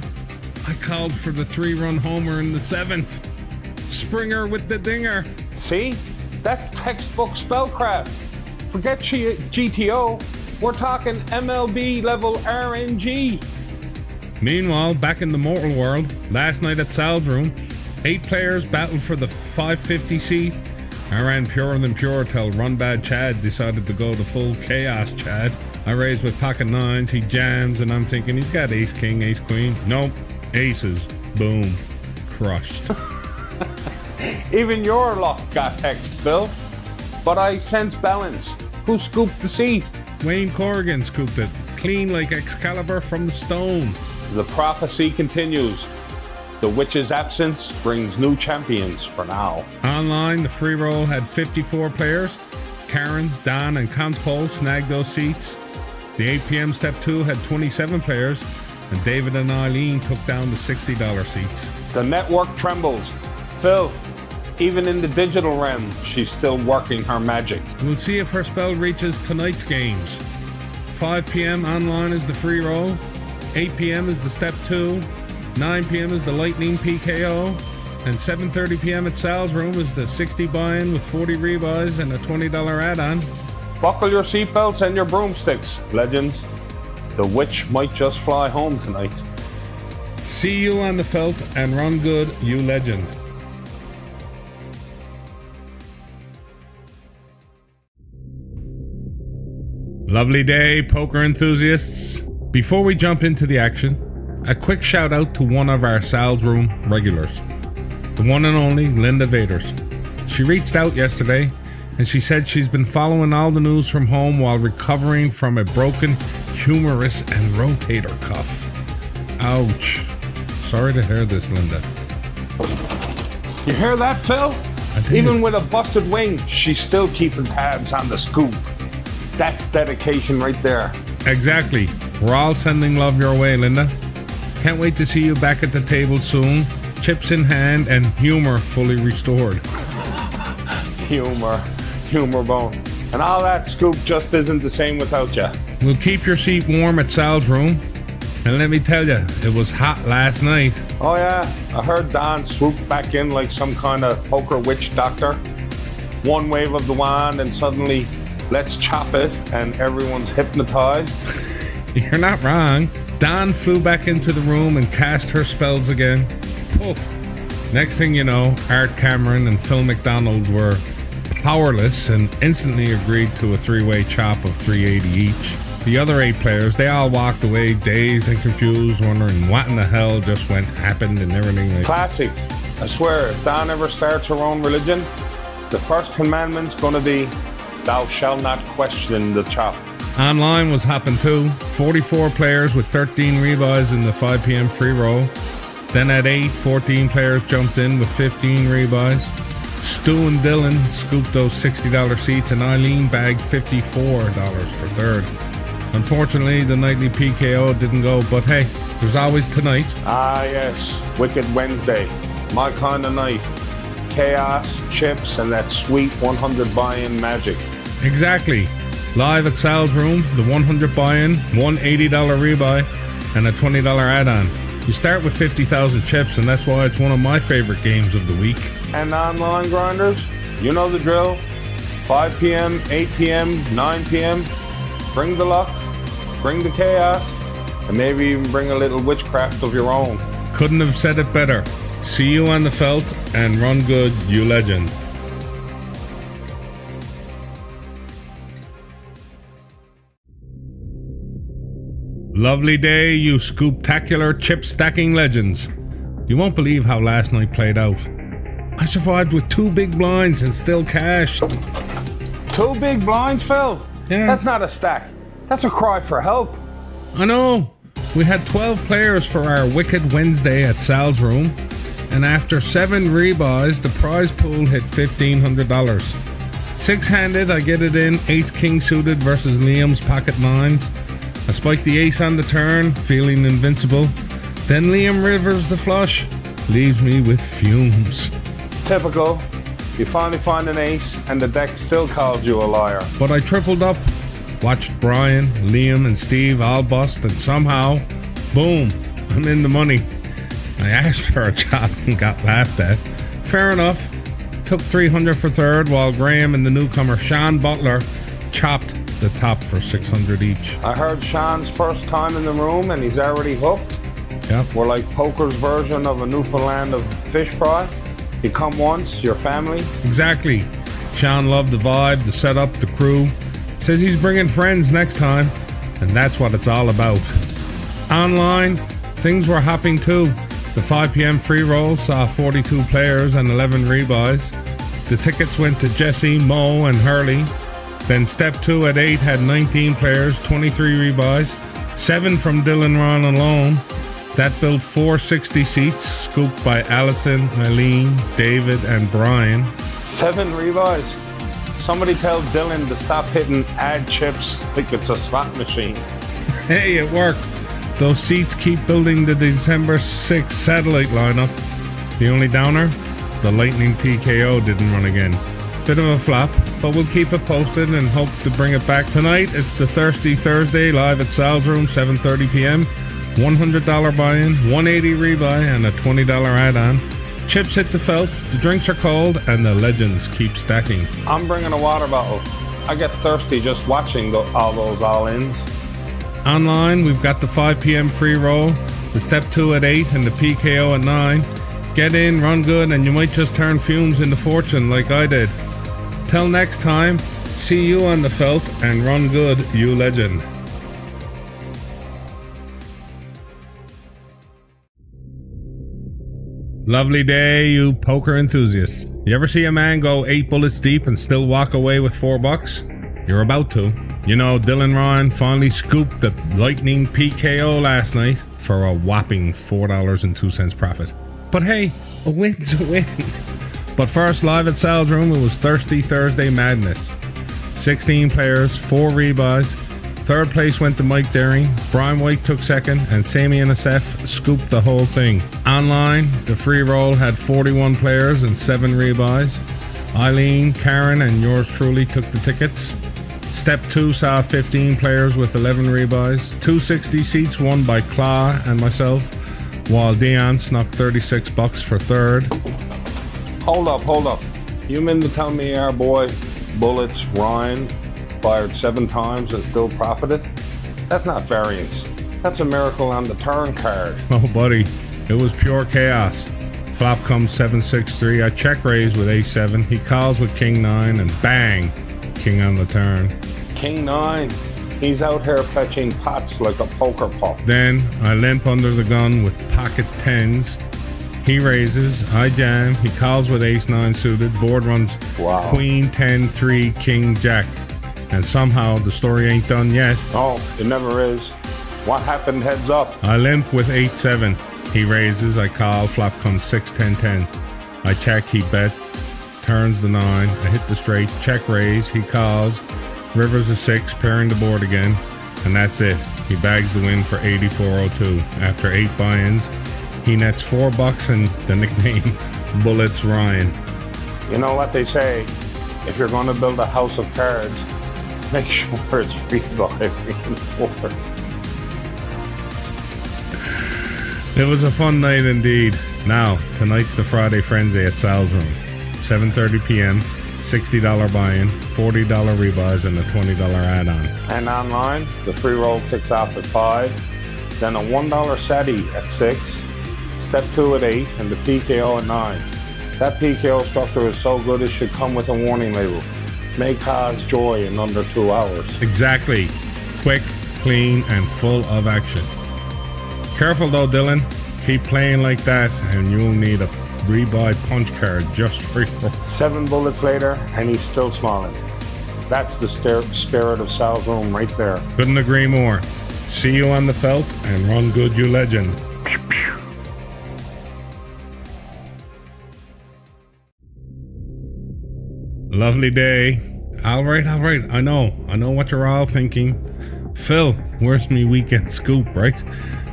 I called for the 3-run homer in the 7th. Springer with the dinger. See? That's textbook spellcraft. Forget GTO. We're talking MLB level RNG. Meanwhile, back in the mortal world, last night at Sal's Room, 8 players battled for the 550 seat. I ran purer than pure till Run Bad Chad decided to go the full chaos Chad. I raised with pocket 9s, he jams, and I'm thinking he's got ace king, ace queen. Nope, aces. Boom. Crushed. Even your luck got hexed, Phil. But I sense balance. Who scooped the seat? Wayne Corrigan scooped it, clean like Excalibur from the stone. The prophecy continues. The witch's absence brings new champions for now. Online, the free roll had 54 players. Karen, Don, and Conspole snagged those seats. The 8 p.m. step 2 had 27 players, and David and Eileen took down the $60 seats. The network trembles. Phil, even in the digital realm, she's still working her magic. We'll see if her spell reaches tonight's games. 5 p.m. online is the free roll. 8 p.m. is the step 2. 9 p.m. is the Lightning PKO, and 7:30 p.m. at Sal's Room is the 60 buy-in with 40 rebuys and a $20 add-on. Buckle your seatbelts and your broomsticks, legends. The witch might just fly home tonight. See you on the felt, and run good, you legend. Lovely day, poker enthusiasts. Before we jump into the action, a quick shout out to one of our Sal's Room regulars, the one and only Linda Vaders. She reached out yesterday and she said she's been following all the news from home while recovering from a broken humerus and rotator cuff. Ouch. Sorry to hear this, Linda. You hear that, Phil? I did. Even with a busted wing, she's still keeping tabs on the scoop. That's dedication right there. Exactly. We're all sending love your way, Linda. Can't wait to see you back at the table soon. Chips in hand and humor fully restored. Humor bone. And all that scoop just isn't the same without you. We'll keep your seat warm at Sal's Room. And let me tell you, it was hot last night. Oh yeah, I heard Don swoop back in like some kind of poker witch doctor. One wave of the wand and suddenly, let's chop it, and everyone's hypnotized. You're not wrong. Dawn flew back into the room and cast her spells again. Poof. Next thing you know, Art Cameron and Phil McDonald were powerless and instantly agreed to a three-way chop of $380 each. The other 8 players, they all walked away dazed and confused, wondering what in the hell just happened and everything. Classic. I swear, if Dawn ever starts her own religion, the first commandment's gonna be, thou shalt not question the chop. Online was hopping too. 44 players with 13 rebuys in the 5 p.m. free roll. Then at 8, 14 players jumped in with 15 rebuys. Stu and Dylan scooped those $60 seats and Eileen bagged $54 for third. Unfortunately, the nightly PKO didn't go, but hey, there's always tonight. Ah yes, Wicked Wednesday. My kind of night. Chaos, chips, and that sweet 100 buy-in magic. Exactly. Live at Sal's Room, the 100 buy-in, one $80 rebuy, and a $20 add-on. You start with 50,000 chips, and that's why it's one of my favorite games of the week. And online grinders, you know the drill. 5 p.m., 8 p.m., 9 p.m. Bring the luck, bring the chaos, and maybe even bring a little witchcraft of your own. Couldn't have said it better. See you on the felt, and run good, you legend. Lovely day, you scooptacular chip stacking legends. You won't believe how last night played out. I survived with 2 big blinds and still cashed. 2 big blinds, Phil? Yeah. That's not a stack. That's a cry for help. I know. We had 12 players for our Wicked Wednesday at Sal's Room, and after 7 rebuys, the prize pool hit $1,500. 6-handed, I get it in, ace king suited versus Liam's pocket 9s. I spike the ace on the turn, feeling invincible. Then Liam rivers the flush, leaves me with fumes. Typical. You finally find an ace, and the deck still calls you a liar. But I tripled up, watched Brian, Liam, and Steve all bust, and somehow, boom, I'm in the money. I asked for a chop and got laughed at. Fair enough. Took $300 for third, while Graham and the newcomer Sean Butler chopped the top for $600 each. I heard Sean's first time in the room, and he's already hooked. Yep. We're like poker's version of a Newfoundland of fish fry. You come once, your family. Exactly. Sean loved the vibe, the setup, the crew. Says he's bringing friends next time, and that's what it's all about. Online, things were hopping too. The 5 p.m. free roll saw 42 players and 11 rebuys. The tickets went to Jesse, Mo, and Hurley. Then step 2 at 8 had 19 players, 23 rebuys, 7 from Dylan Ron alone. That built 460 seats, scooped by Allison, Eileen, David, and Brian. 7 rebuys. Somebody tell Dylan to stop hitting add chips like it's a slot machine. Hey, it worked. Those seats keep building the December 6th satellite lineup. The only downer? The Lightning PKO didn't run again. Bit of a flop, but we'll keep it posted and hope to bring it back tonight. It's the Thirsty Thursday live at Sal's Room, 7:30 p.m. $100 buy-in, $180 rebuy, and a $20 add-on. Chips hit the felt, the drinks are cold, and the legends keep stacking. I'm bringing a water bottle. I get thirsty just watching all those all-ins. Online, we've got the 5 p.m. free roll, the step 2 at 8, and the PKO at 9. Get in, run good, and you might just turn fumes into fortune like I did. Till next time, See you on the felt and run good, you legend. Lovely day, you poker enthusiasts. You ever see a man go 8 bullets deep and still walk away with $4? You're about to. You know, Dylan Ryan finally scooped the lightning PKO last night for a whopping $4.02 profit. But hey, a win's a win. But first, live at Sal's room, it was Thirsty Thursday Madness. 16 players, 4 rebuys. Third place went to Mike Daring, Brian White took second, and Sami and Asef scooped the whole thing. Online, the free roll had 41 players and 7 rebuys. Eileen, Karen, and yours truly took the tickets. Step 2 saw 15 players with 11 rebuys. 260 seats won by Claw and myself, while Dion snuck $36 for third. Hold up. You mean to tell me our boy Bullets Ryan fired 7 times and still profited? That's not variance. That's a miracle on the turn card. Oh, buddy, it was pure chaos. Flop comes 7-6-3. I check raise with ace-7. He calls with king-9, and bang, king on the turn. King-9. He's out here fetching pots like a poker pup. Then I limp under the gun with pocket 10s. He raises, I jam, he calls with ace-9 suited. Board runs queen, 10, 3, king, jack. And somehow the story ain't done yet. Oh, it never is. What happened heads up? I limp with 8-7. He raises, I call, flop comes 6-10-10. I check, he bet, turns the 9, I hit the straight, check raise, he calls, rivers a 6, pairing the board again, and that's it. He bags the win for 84.02. After 8 buy-ins, he nets $4 and the nickname Bullets Ryan. You know what they say, if you're going to build a house of cards, make sure it's reinforced. It was a fun night indeed. Now, tonight's the Friday Frenzy at Sal's room. 7:30 p.m., $60 buy-in, $40 rebuys, and a $20 add-on. And online, the free roll kicks off at 5, then a $1 SATI at 6, step 2 at 8, and the PKO at 9. That PKO structure is so good it should come with a warning label. May cause joy in under 2 hours. Exactly. Quick, clean, and full of action. Careful though, Dylan. Keep playing like that, and you'll need a rebuy punch card just for you. 7 bullets later, and he's still smiling. That's the spirit of Sal's room right there. Couldn't agree more. See you on the felt, and run good, you legend. Lovely day. All right. I know what you're all thinking. Phil, where's me weekend scoop, right?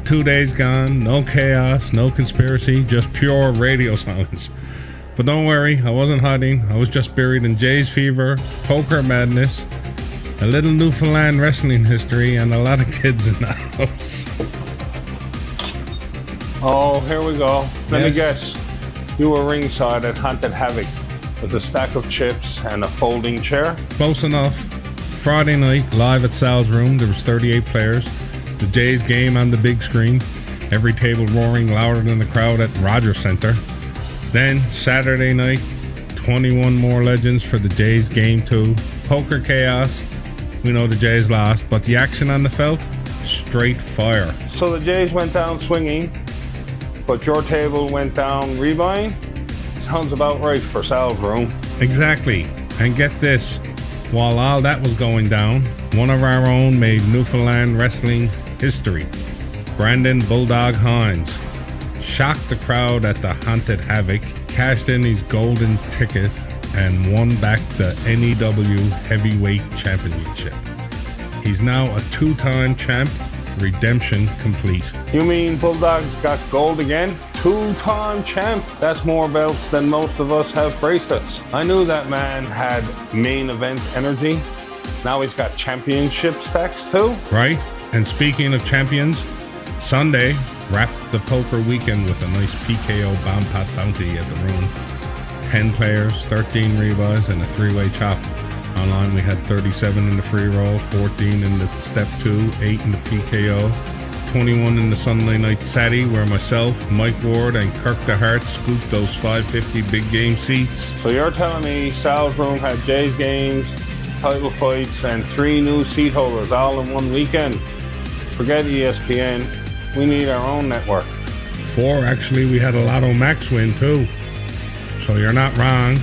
2 days gone, no chaos, no conspiracy, just pure radio silence. But don't worry, I wasn't hiding. I was just buried in Jay's fever, poker madness, a little Newfoundland wrestling history, and a lot of kids in the house. Oh, here we go. Let me guess. You were ringside at Haunted Havoc with a stack of chips and a folding chair? Close enough. Friday night, live at Sal's room, there was 38 players. The Jays game on the big screen. Every table roaring louder than the crowd at Rogers Center. Then, Saturday night, 21 more legends for the Jays game 2. Poker chaos. We know the Jays lost, but the action on the felt? Straight fire. So the Jays went down swinging, but your table went down rebuying? Sounds about right for Sal's room. Exactly. And get this, while all that was going down, one of our own made Newfoundland wrestling history. Brandon Bulldog Hines shocked the crowd at the Haunted Havoc, cashed in his golden ticket, and won back the NEW Heavyweight Championship. He's now a 2-time champ. Redemption complete. You mean Bulldog's got gold again? 2-time champ. That's more belts than most of us have bracelets. I knew that man had main event energy. Now he's got championship stacks too. Right? And speaking of champions, Sunday wrapped the poker weekend with a nice PKO bomb pot bounty at the room. 10 players, 13 rebuys, and a 3-way chop. Online we had 37 in the free roll, 14 in the step 2, 8 in the PKO, 21 in the Sunday night SATI, where myself, Mike Ward, and Kirk DeHart scooped those 550 big game seats. So you're telling me Sal's room had Jay's games, title fights, and 3 new seat holders all in one weekend. Forget ESPN. We need our own network. 4, actually, we had a Lotto Max win too. So you're not wrong,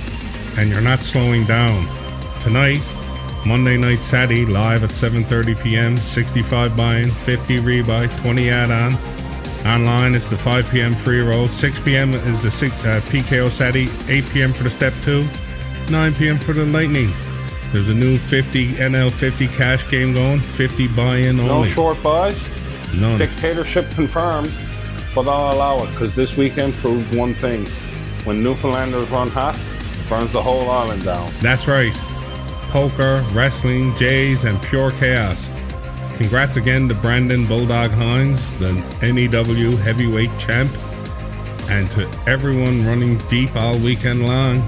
and you're not slowing down. Tonight, Monday Night Saddy, live at 7:30 p.m., 65 buy-in, 50 rebuy, 20 add-on. Online is the 5 p.m. free roll, 6 p.m. is the PKO Saddy, 8 p.m. for the Step 2, 9 p.m. for the Lightning. There's a new 50 NL 50 cash game going, 50 buy-in only. No short buys? None. Dictatorship confirmed, but I'll allow it because this weekend proved one thing. When Newfoundlanders run hot, it burns the whole island down. That's right. Poker, wrestling, Jays, and pure chaos. Congrats again to Brandon Bulldog Hines, the NEW heavyweight champ, and to everyone running deep all weekend long.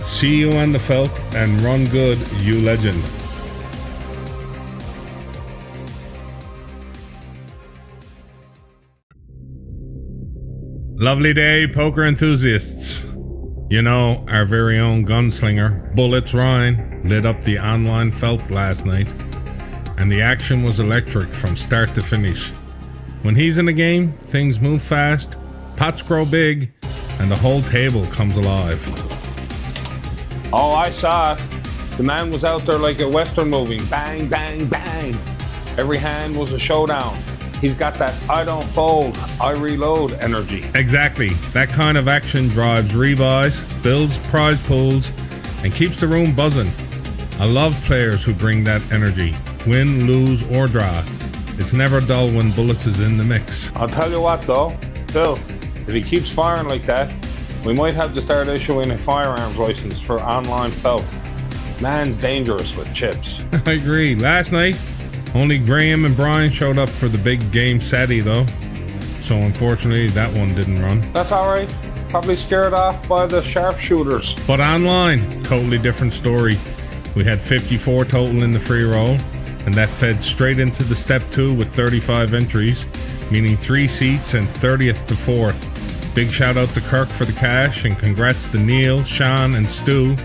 See you on the felt and run good, you legend. Lovely day, poker enthusiasts. You know, our very own gunslinger, Bullets Ryan, lit up the online felt last night, and the action was electric from start to finish. When he's in the game, things move fast, pots grow big, and the whole table comes alive. Oh, I saw it. The man was out there like a Western movie. Bang, bang, bang. Every hand was a showdown. He's got that I don't fold, I reload energy. Exactly. That kind of action drives rebuys, builds prize pools, and keeps the room buzzing. I love players who bring that energy. Win, lose, or draw. It's never dull when Bullets is in the mix. I'll tell you what though, Phil, if he keeps firing like that, we might have to start issuing a firearms license for online felt. Man's dangerous with chips. I agree. Last night, only Graham and Brian showed up for the big game Saddy though. So unfortunately, that one didn't run. That's alright. Probably scared off by the sharpshooters. But online, totally different story. We had 54 total in the free roll, and that fed straight into the Step 2 with 35 entries, meaning 3 seats and 30th to 4th. Big shout out to Kirk for the cash, and congrats to Neil, Sean, and Stu,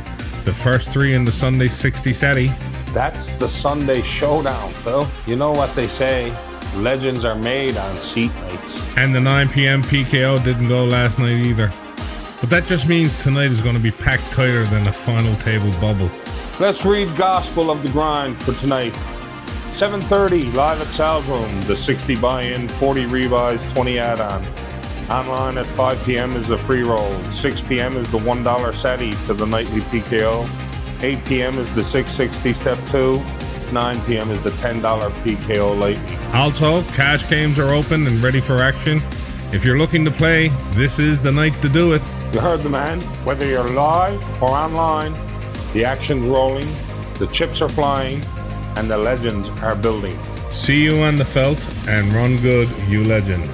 the first 3 in the Sunday 60 Saddy. That's the Sunday showdown, Phil. You know what they say, legends are made on seat nights. And the 9 p.m. PKO didn't go last night either. But that just means tonight is going to be packed tighter than a final table bubble. Let's read Gospel of the Grind for tonight. 7:30 live at Sal's Room, the 60 buy-in, 40 rebuys, 20 add-on. Online at 5 p.m. is the free roll. 6 p.m. is the $1 Saddy to the nightly PKO. 8 p.m. is the 660 Step 2. 9 p.m. is the $10 PKO Lightning. Also, cash games are open and ready for action. If you're looking to play, this is the night to do it. You heard the man. Whether you're live or online, the action's rolling, the chips are flying, and the legends are building. See you on the felt and run good, you legend.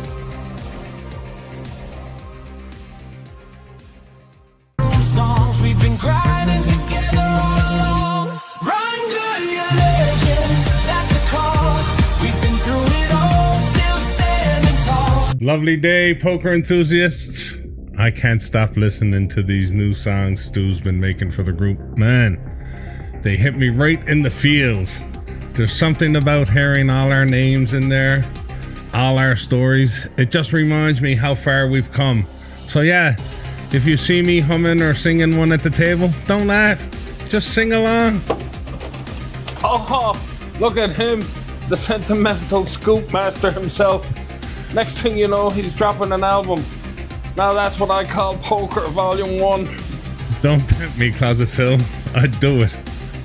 Songs we've been grinding together all along. Run good, you legend. That's the call. We've been through it all, still standing tall. Lovely day, poker enthusiasts. I can't stop listening to these new songs Stu's been making for the group. Man, they hit me right in the feels. There's something about hearing all our names in there, all our stories. It just reminds me how far we've come. So yeah, if you see me humming or singing one at the table, don't laugh. Just sing along. Oh, look at him, the sentimental scoop master himself. Next thing you know, he's dropping an album. Now that's what I call Poker Volume 1. Don't tempt me, Closet Phil. I'd do it.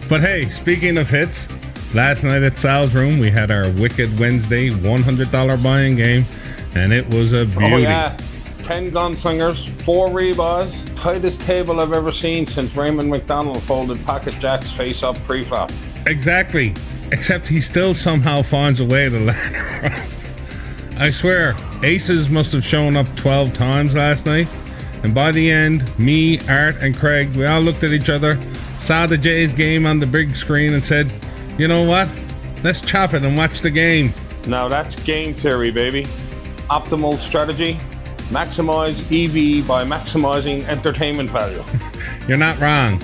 But hey, speaking of hits, last night at Sal's Room, we had our Wicked Wednesday $100 buy-in game, and it was a beauty. Oh yeah, 10 gunslingers, 4 rebuys, tightest table I've ever seen since Raymond McDonald folded Pocket Jack's face-up pre-flop. Exactly, except he still somehow finds a way to ladder up. I swear, aces must have shown up 12 times last night, and by the end, me, Art, and Craig, we all looked at each other, saw the Jays game on the big screen, and said, you know what? Let's chop it and watch the game. Now that's game theory, baby. Optimal strategy. Maximize EV by maximizing entertainment value. You're not wrong.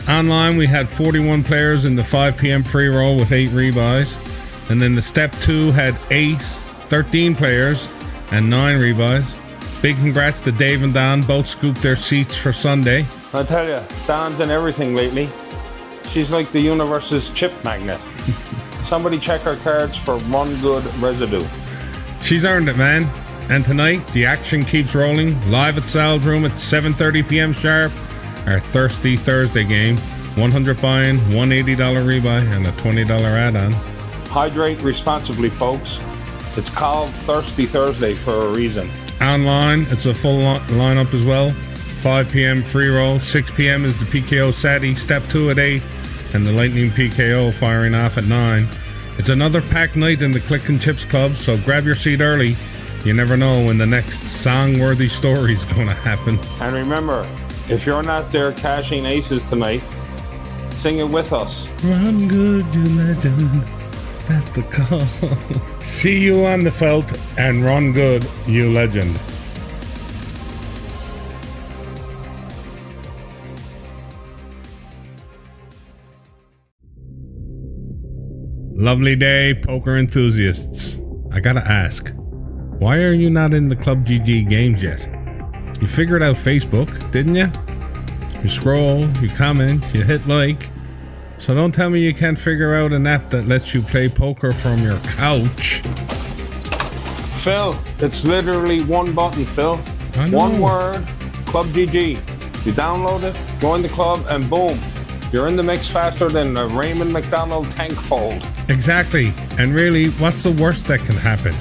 Online, we had 41 players in the 5 p.m. free roll with 8 rebuys. And then the Step 2 had 13 players and 9 rebuys. Big congrats to Dave and Don, both scooped their seats for Sunday. I tell you, Don's in everything lately. She's like the universe's chip magnet. Somebody check her cards for Run Good residue. She's earned it, man. And tonight, the action keeps rolling. Live at Sal's Room at 7:30 p.m. sharp. Our Thirsty Thursday game. 100 buy-in, $180 rebuy, and a $20 add-on. Hydrate responsibly, folks. It's called Thirsty Thursday for a reason. Online, it's a full lineup as well. 5 p.m. free roll. 6 p.m. is the PKO Sadie. Step 2 at 8. And the Lightning PKO firing off at 9. It's another packed night in the Click and Chips Club, so grab your seat early. You never know when the next song-worthy story is going to happen. And remember, if you're not there cashing aces tonight, sing it with us. Run good, you legend. That's the call. See you on the felt and run good, you legend. Lovely day, poker enthusiasts. I gotta ask, why are you not in the Club GG games yet? You figured out Facebook, didn't you? You scroll, you comment, you hit like. So don't tell me you can't figure out an app that lets you play poker from your couch. Phil, it's literally one button, Phil. One word, Club GG. You download it, join the club, and boom. You're in the mix faster than a Raymond McDonald tank fold. Exactly. And really, what's the worst that can happen?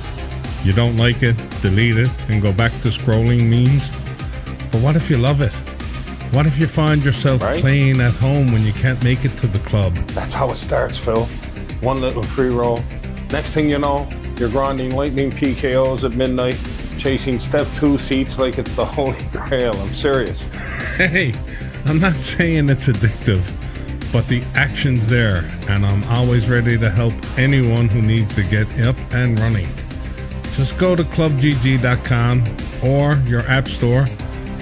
You don't like it, delete it, and go back to scrolling memes? But what if you love it? What if you find yourself playing at home when you can't make it to the club? That's how it starts, Phil. One little free roll. Next thing you know, you're grinding Lightning PKOs at midnight, chasing Step 2 seats like it's the Holy Grail. I'm serious. Hey, I'm not saying it's addictive, but the action's there, and I'm always ready to help anyone who needs to get up and running. Just go to clubgg.com or your app store,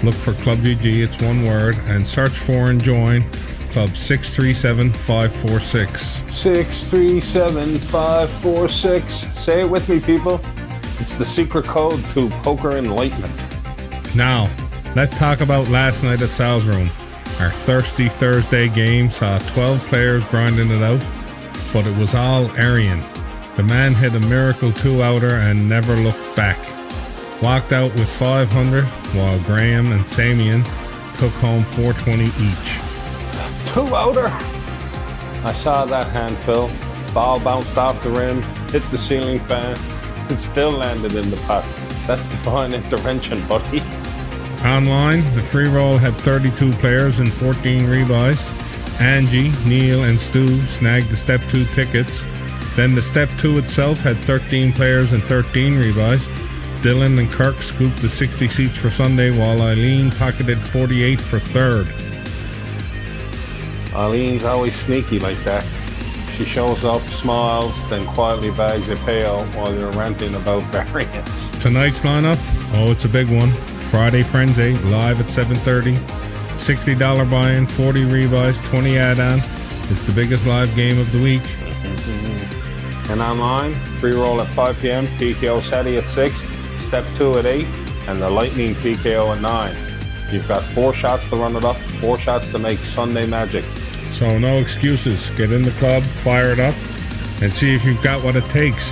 look for Club GG, it's one word, and search for and join Club 637546. 637546. Say it with me, people. It's the secret code to poker enlightenment. Now, let's talk about last night at Sal's Room. Our Thirsty Thursday game saw 12 players grinding it out, but it was all Arian. The man hit a miracle 2-outer and never looked back. Walked out with 500, while Graham and Samian took home 420 each. 2-outer? I saw that hand, Phil. Ball bounced off the rim, hit the ceiling fan, and still landed in the pot. That's divine intervention, buddy. Online, the free roll had 32 players and 14 rebuys. Angie, Neil, and Stu snagged the Step 2 tickets. Then the Step 2 itself had 13 players and 13 rebuys. Dylan and Kirk scooped the 60 seats for Sunday, while Eileen pocketed 48 for third. Eileen's always sneaky like that. She shows up, smiles, then quietly bags a payout while you're ranting about variance. Tonight's lineup, oh, it's a big one. Friday Frenzy, live at 7:30. $60 buy-in, 40 rebuys, 20 add-on. It's the biggest live game of the week. And online, free roll at 5 p.m., PKO Sadie at 6, Step 2 at 8, and the Lightning PKO at 9. You've got 4 shots to run it up, 4 shots to make Sunday magic. So no excuses. Get in the club, fire it up, and see if you've got what it takes.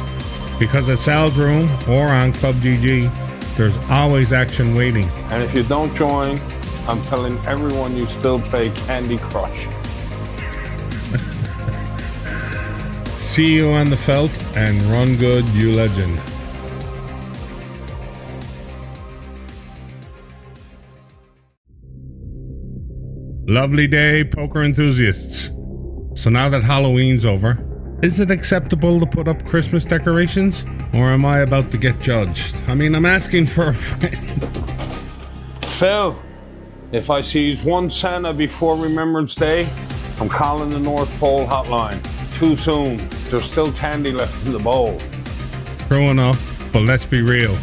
Because at Sal's Room or on Club GG, there's always action waiting. And if you don't join, I'm telling everyone you still play Candy Crush. See you on the felt and run good, you legend. Lovely day, poker enthusiasts. So now that Halloween's over, is it acceptable to put up Christmas decorations? Or am I about to get judged? I mean, I'm asking for a friend. Phil, if I sees one Santa before Remembrance Day, I'm calling the North Pole hotline. Too soon. There's still candy left in the bowl. True enough, but let's be real.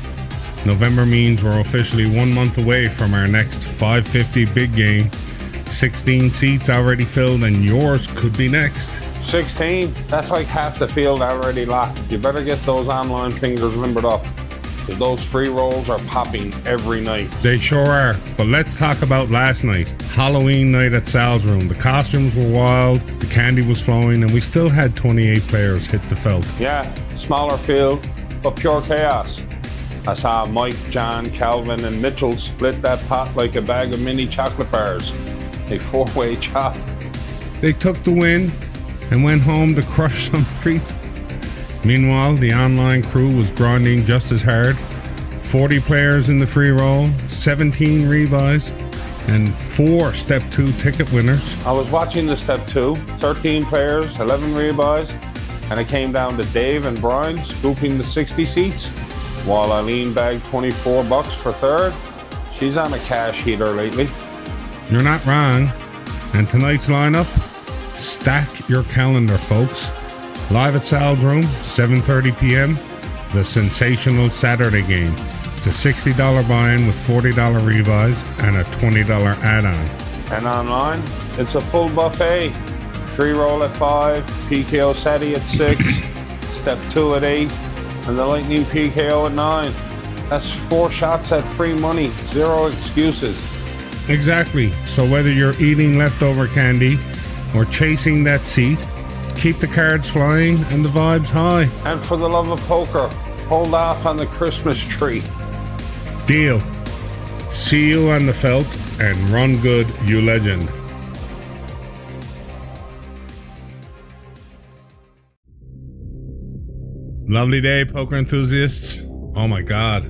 November means we're officially 1 month away from our next 550 big game. 16 seats already filled, and yours could be next. 16? That's like half the field already locked. You better get those online fingers limbered up, because those free rolls are popping every night. They sure are. But let's talk about last night. Halloween night at Sal's Room. The costumes were wild, the candy was flowing, and we still had 28 players hit the felt. Yeah, smaller field, but pure chaos. I saw Mike, John, Calvin, and Mitchell split that pot like a bag of mini chocolate bars. A four-way chop. They took the win and went home to crush some treats. Meanwhile, the online crew was grinding just as hard. 40 players in the free roll, 17 rebuys, and 4 Step 2 ticket winners. I was watching the Step 2, 13 players, 11 rebuys, and it came down to Dave and Brian scooping the 60 seats, while Eileen bagged $24 for third. She's on a cash heater lately. You're not wrong. And tonight's lineup, stack your calendar, folks. Live at Sal's Room, 7:30 p.m., the sensational Saturday game. It's a $60 buy-in with $40 rebuys and a $20 add-on. And online, it's a full buffet. Free roll at 5, PKO Seti at 6, Step 2 at 8, and the Lightning PKO at 9. That's 4 shots at free money, 0 excuses. Exactly. So whether you're eating leftover candy or chasing that seat, keep the cards flying and the vibes high. And for the love of poker, hold off on the Christmas tree. Deal. See you on the felt, and run good, you legend. Lovely day, poker enthusiasts. Oh my God.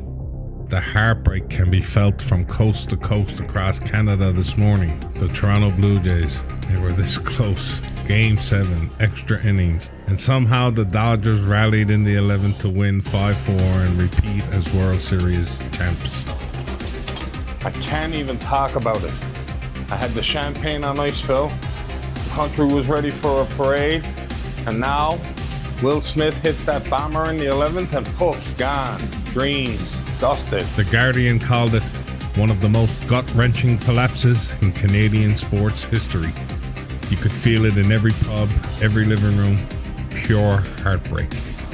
The heartbreak can be felt from coast to coast across Canada this morning. The Toronto Blue Jays, they were this close. Game 7, extra innings. And somehow the Dodgers rallied in the 11th to win 5-4 and repeat as World Series champs. I can't even talk about it. I had the champagne on ice, Phil. The country was ready for a parade. And now, Will Smith hits that bomber in the 11th and poof, gone. Dreams. Dusted. The Guardian called it one of the most gut-wrenching collapses in Canadian sports history. You could feel it in every pub, every living room. Pure heartbreak.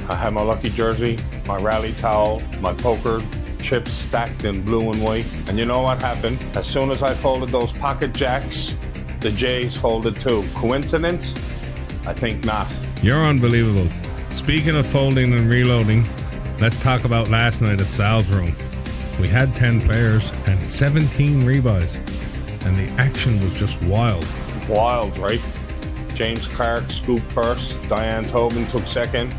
I had my lucky jersey, my rally towel, my poker chips stacked in blue and white. And you know what happened? As soon as I folded those pocket jacks, the Jays folded too. Coincidence? I think not. You're unbelievable. Speaking of folding and reloading, let's talk about last night at Sal's Room. We had 10 players and 17 rebuys, and the action was just wild. Wild, right? James Clark scooped first, Diane Tobin took second,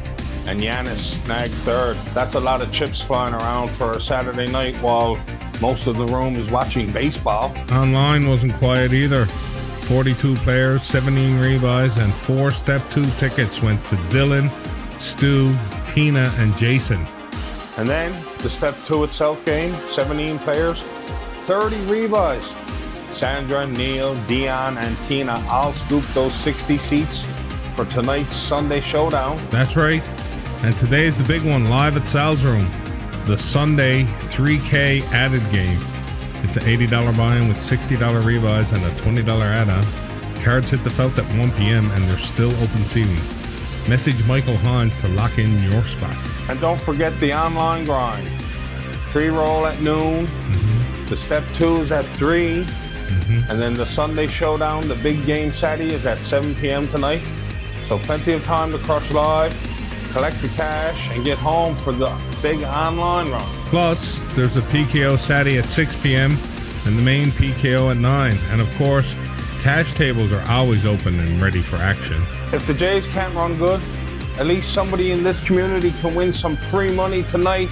and Yanis snagged third. That's a lot of chips flying around for a Saturday night while most of the room is watching baseball. Online wasn't quiet either. 42 players, 17 rebuys, and 4 Step 2 tickets went to Dylan, Stu, Tina, and Jason. And then the Step 2 itself game, 17 players, 30 rebuys. Sandra, Neil, Dion, and Tina all scooped those 60 seats for tonight's Sunday showdown. That's right. And today's the big one, live at Sal's Room. The Sunday 3K added game. It's an $80 buy-in with $60 rebuys and a $20 add-on. Cards hit the felt at 1 p.m. and there's still open seating. Message Michael Hines to lock in your spot. And don't forget the online grind. Free roll at noon. The Step 2's at 3. And then the Sunday showdown, the big game Saturday, is at 7 p.m. tonight. So plenty of time to crush live, collect the cash, and get home for the big online run. Plus, there's a PKO Saturday at 6 p.m. and the main PKO at 9. And of course, cash tables are always open and ready for action. If the Jays can't run good, at least somebody in this community can win some free money tonight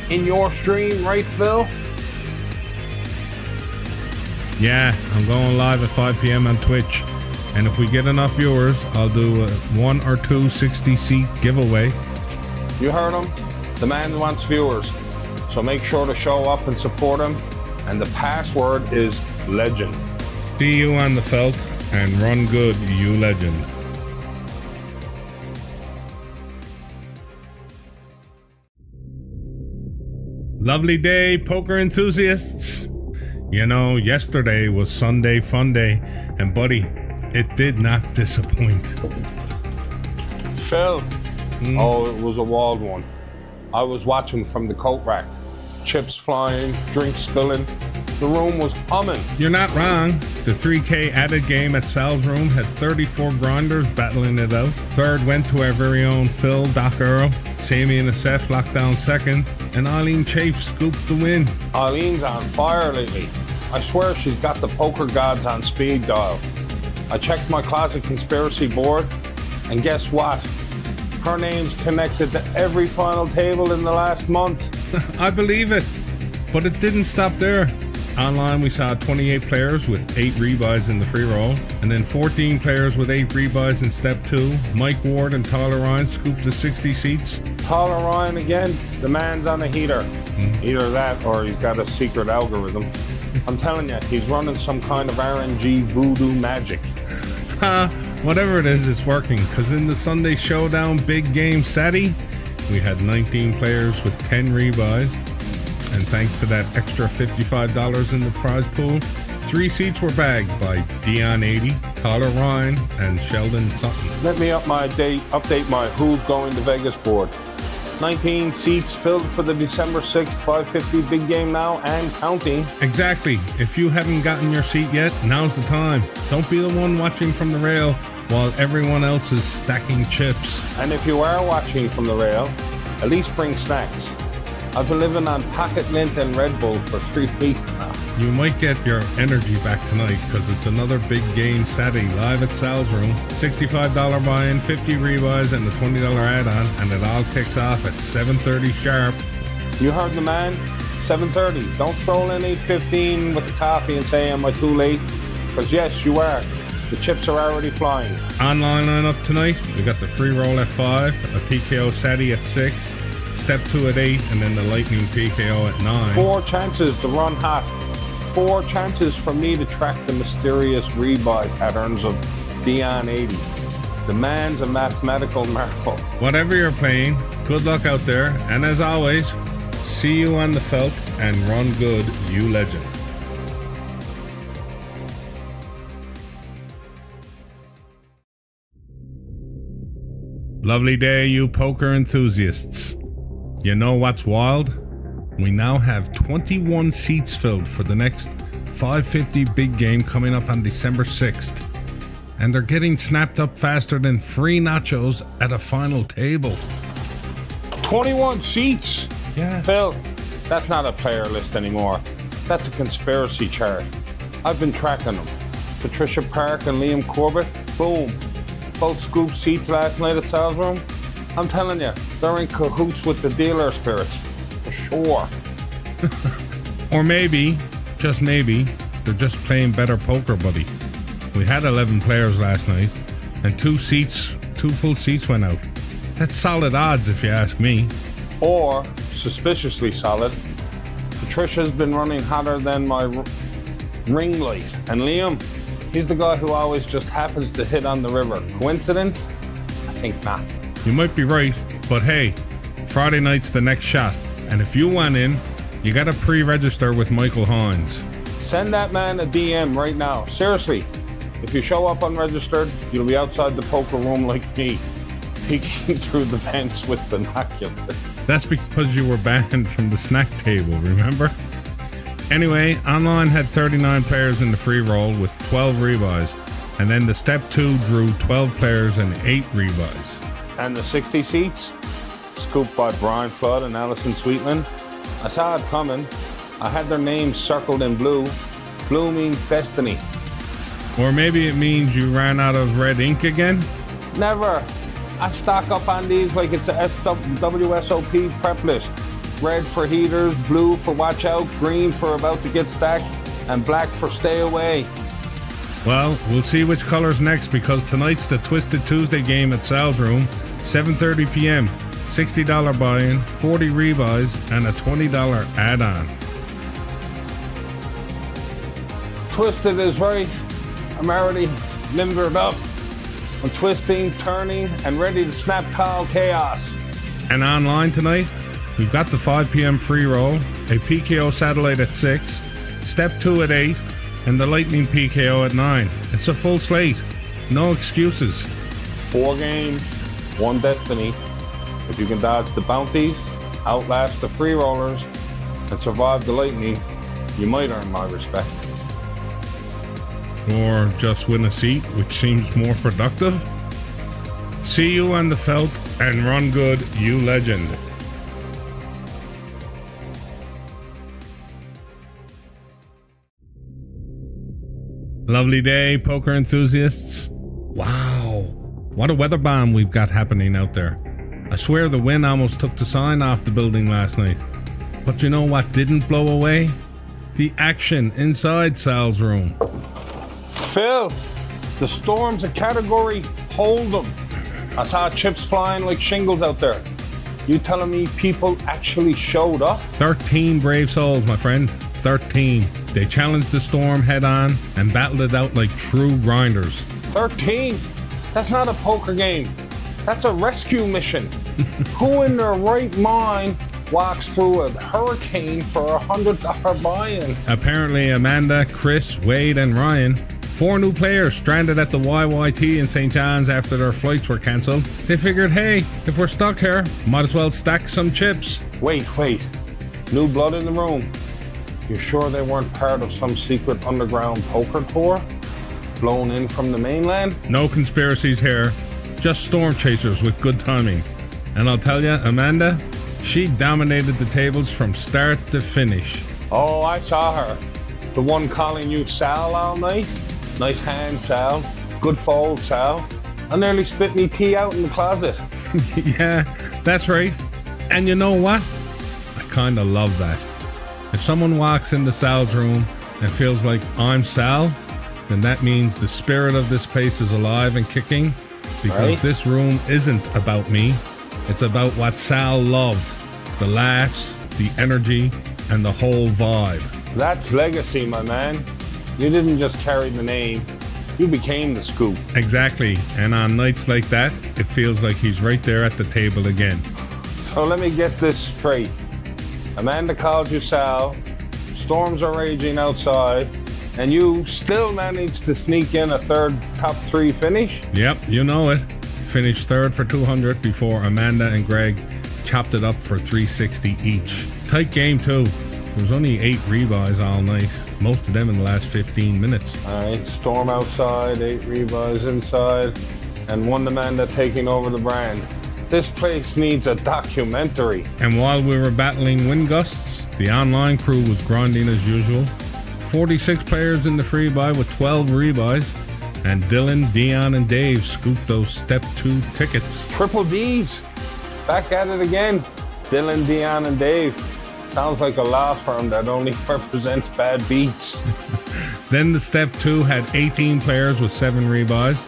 in your stream, right, Phil? Yeah, I'm going live at 5 p.m. on Twitch. And if we get enough viewers, I'll do a 1 or 2 60-seat giveaway. You heard him. The man wants viewers. So make sure to show up and support him. And the password is legend. See you on the felt, and run good, you legend. Lovely day, poker enthusiasts. You know, yesterday was Sunday Fun Day, and buddy, it did not disappoint. Phil. Oh, it was a wild one. I was watching from the coat rack. Chips flying, drinks spilling. The room was humming. You're not wrong. The 3K added game at Sal's room had 34 grinders battling it out. Third went to our very own Phil Doc Earl. Sammy and Asef locked down second, and Eileen Chafe scooped the win. Eileen's on fire lately. I swear she's got the poker gods on speed dial. I checked my closet conspiracy board, and guess what? Her name's connected to every final table in the last month. I believe it. But it didn't stop there. Online, we saw 28 players with 8 rebuys in the free roll, and then 14 players with 8 rebuys in step 2. Mike Ward and Tyler Ryan scooped the 60 seats. Tyler Ryan again, the man's on a heater. Either that or he's got a secret algorithm. I'm telling you, he's running some kind of RNG voodoo magic. Whatever it is, it's working, because in the Sunday Showdown Big Game Saturday, we had 19 players with 10 rebuys. And thanks to that extra $55 in the prize pool, 3 seats were bagged by Dion80, Tyler Ryan, and Sheldon Sutton. Let me update my Who's Going to Vegas board. 19 seats filled for the December 6th 550 big game now and counting. Exactly. If you haven't gotten your seat yet, now's the time. Don't be the one watching from the rail while everyone else is stacking chips. And if you are watching from the rail, at least bring snacks. I've been living on pocket mint and Red Bull for 3 weeks now. You might get your energy back tonight because it's another big game Saturday live at Sal's room. $65 buy-in, 50 rebuys, and the $20 add-on, and it all kicks off at 7:30 sharp. You heard the man? 7:30. Don't stroll in 8:15 with a coffee and say, am I too late? Because yes, you are. The chips are already flying. Online lineup tonight, we got the free roll at 5, a PKO Saturday at 6, step 2 at 8, and then the lightning PKO at 9. 4 chances to run hot. 4 chances for me to track the mysterious rebuy patterns of Dion80. The man's a mathematical miracle. Whatever you're playing, good luck out there, and as always, see you on the felt, and run good, you legend. Lovely day, you poker enthusiasts. You know what's wild? We now have 21 seats filled for the next 550 big game coming up on December 6th. And they're getting snapped up faster than free nachos at a final table. 21 seats? Yeah. Phil, that's not a player list anymore. That's a conspiracy chart. I've been tracking them. Patricia Park and Liam Corbett, boom. Both scooped seats last night at Sal's room. I'm telling you, they're in cahoots with the dealer spirits. For sure. Or maybe, just maybe, they're just playing better poker, buddy. We had 11 players last night, and 2 full seats went out. That's solid odds if you ask me. Or, suspiciously solid, Patricia's been running hotter than my ring light. And Liam, he's the guy who always just happens to hit on the river. Coincidence? I think not. You might be right, but hey, Friday night's the next shot. And if you want in, you gotta pre-register with Michael Hines. Send that man a DM right now. Seriously, if you show up unregistered, you'll be outside the poker room like me, peeking through the vents with binoculars. That's because you were banned from the snack table, remember? Anyway, online had 39 players in the free roll with 12 rebuys, and then the step 2 drew 12 players and 8 rebuys. And the 60 seats, scooped by Brian Flood and Alison Sweetland. I saw it coming. I had their names circled in blue. Blue means destiny. Or maybe it means you ran out of red ink again? Never. I stock up on these like it's a WSOP prep list. Red for heaters, blue for watch out, green for about to get stacked, and black for stay away. Well, we'll see which color's next because tonight's the Twisted Tuesday game at Sal's room, 7:30 p.m. $60 buy-in, 40 rebuys, and a $20 add-on. Twisted is right. I'm already limbered up. I'm twisting, turning, and ready to snap call chaos. And online tonight, we've got the 5 p.m. free roll, a PKO satellite at 6, Step 2 at 8, and the Lightning PKO at 9. It's a full slate. No excuses. 4 games, 1 destiny. If you can dodge the bounties, outlast the free rollers, and survive the lightning, you might earn my respect. Or just win a seat, which seems more productive. See you on the felt, and run good, you legend. Lovely day, poker enthusiasts. Wow, what a weather bomb we've got happening out there. I swear the wind almost took the sign off the building last night. But you know what didn't blow away? The action inside Sal's room. Phil, the storm's a category Hold'em. I saw chips flying like shingles out there. You telling me people actually showed up? 13 brave souls, my friend. 13. They challenged the storm head on and battled it out like true grinders. 13? That's not a poker game. That's a rescue mission. Who in their right mind walks through a hurricane for a $100 buy-in? Apparently Amanda, Chris, Wade, and Ryan, 4 new players stranded at the YYT in St. John's after their flights were cancelled. They figured, hey, if we're stuck here, might as well stack some chips. Wait. New blood in the room. You sure they weren't part of some secret underground poker tour? Blown in from the mainland? No conspiracies here. Just storm chasers with good timing. And I'll tell you, Amanda, she dominated the tables from start to finish. Oh, I saw her. The one calling you Sal all night? Nice hand, Sal. Good fold, Sal. I nearly spit me tea out in the closet. Yeah, that's right. And you know what? I kinda love that. If someone walks into Sal's room and feels like I'm Sal, then that means the spirit of this place is alive and kicking, because right? This room isn't about me. It's about what Sal loved. The laughs, the energy, and the whole vibe. That's legacy, my man. You didn't just carry the name, you became the scoop. Exactly, and on nights like that, it feels like he's right there at the table again. So let me get this straight. Amanda called you Sal, storms are raging outside, and you still managed to sneak in a third top 3 finish? Yep, you know it. Finished third for 200 before Amanda and Greg chopped it up for 360 each. Tight game too. There was only 8 rebuys all night, most of them in the last 15 minutes. Alright, storm outside, 8 rebuys inside, and one Amanda taking over the brand. This place needs a documentary. And while we were battling wind gusts, the online crew was grinding as usual. 46 players in the free buy with 12 rebuys, and Dylan, Dion, and Dave scooped those step 2 tickets. Triple D's. Back at it again. Dylan, Dion, and Dave. Sounds like a law firm that only represents bad beats. Then the step 2 had 18 players with 7 rebuys,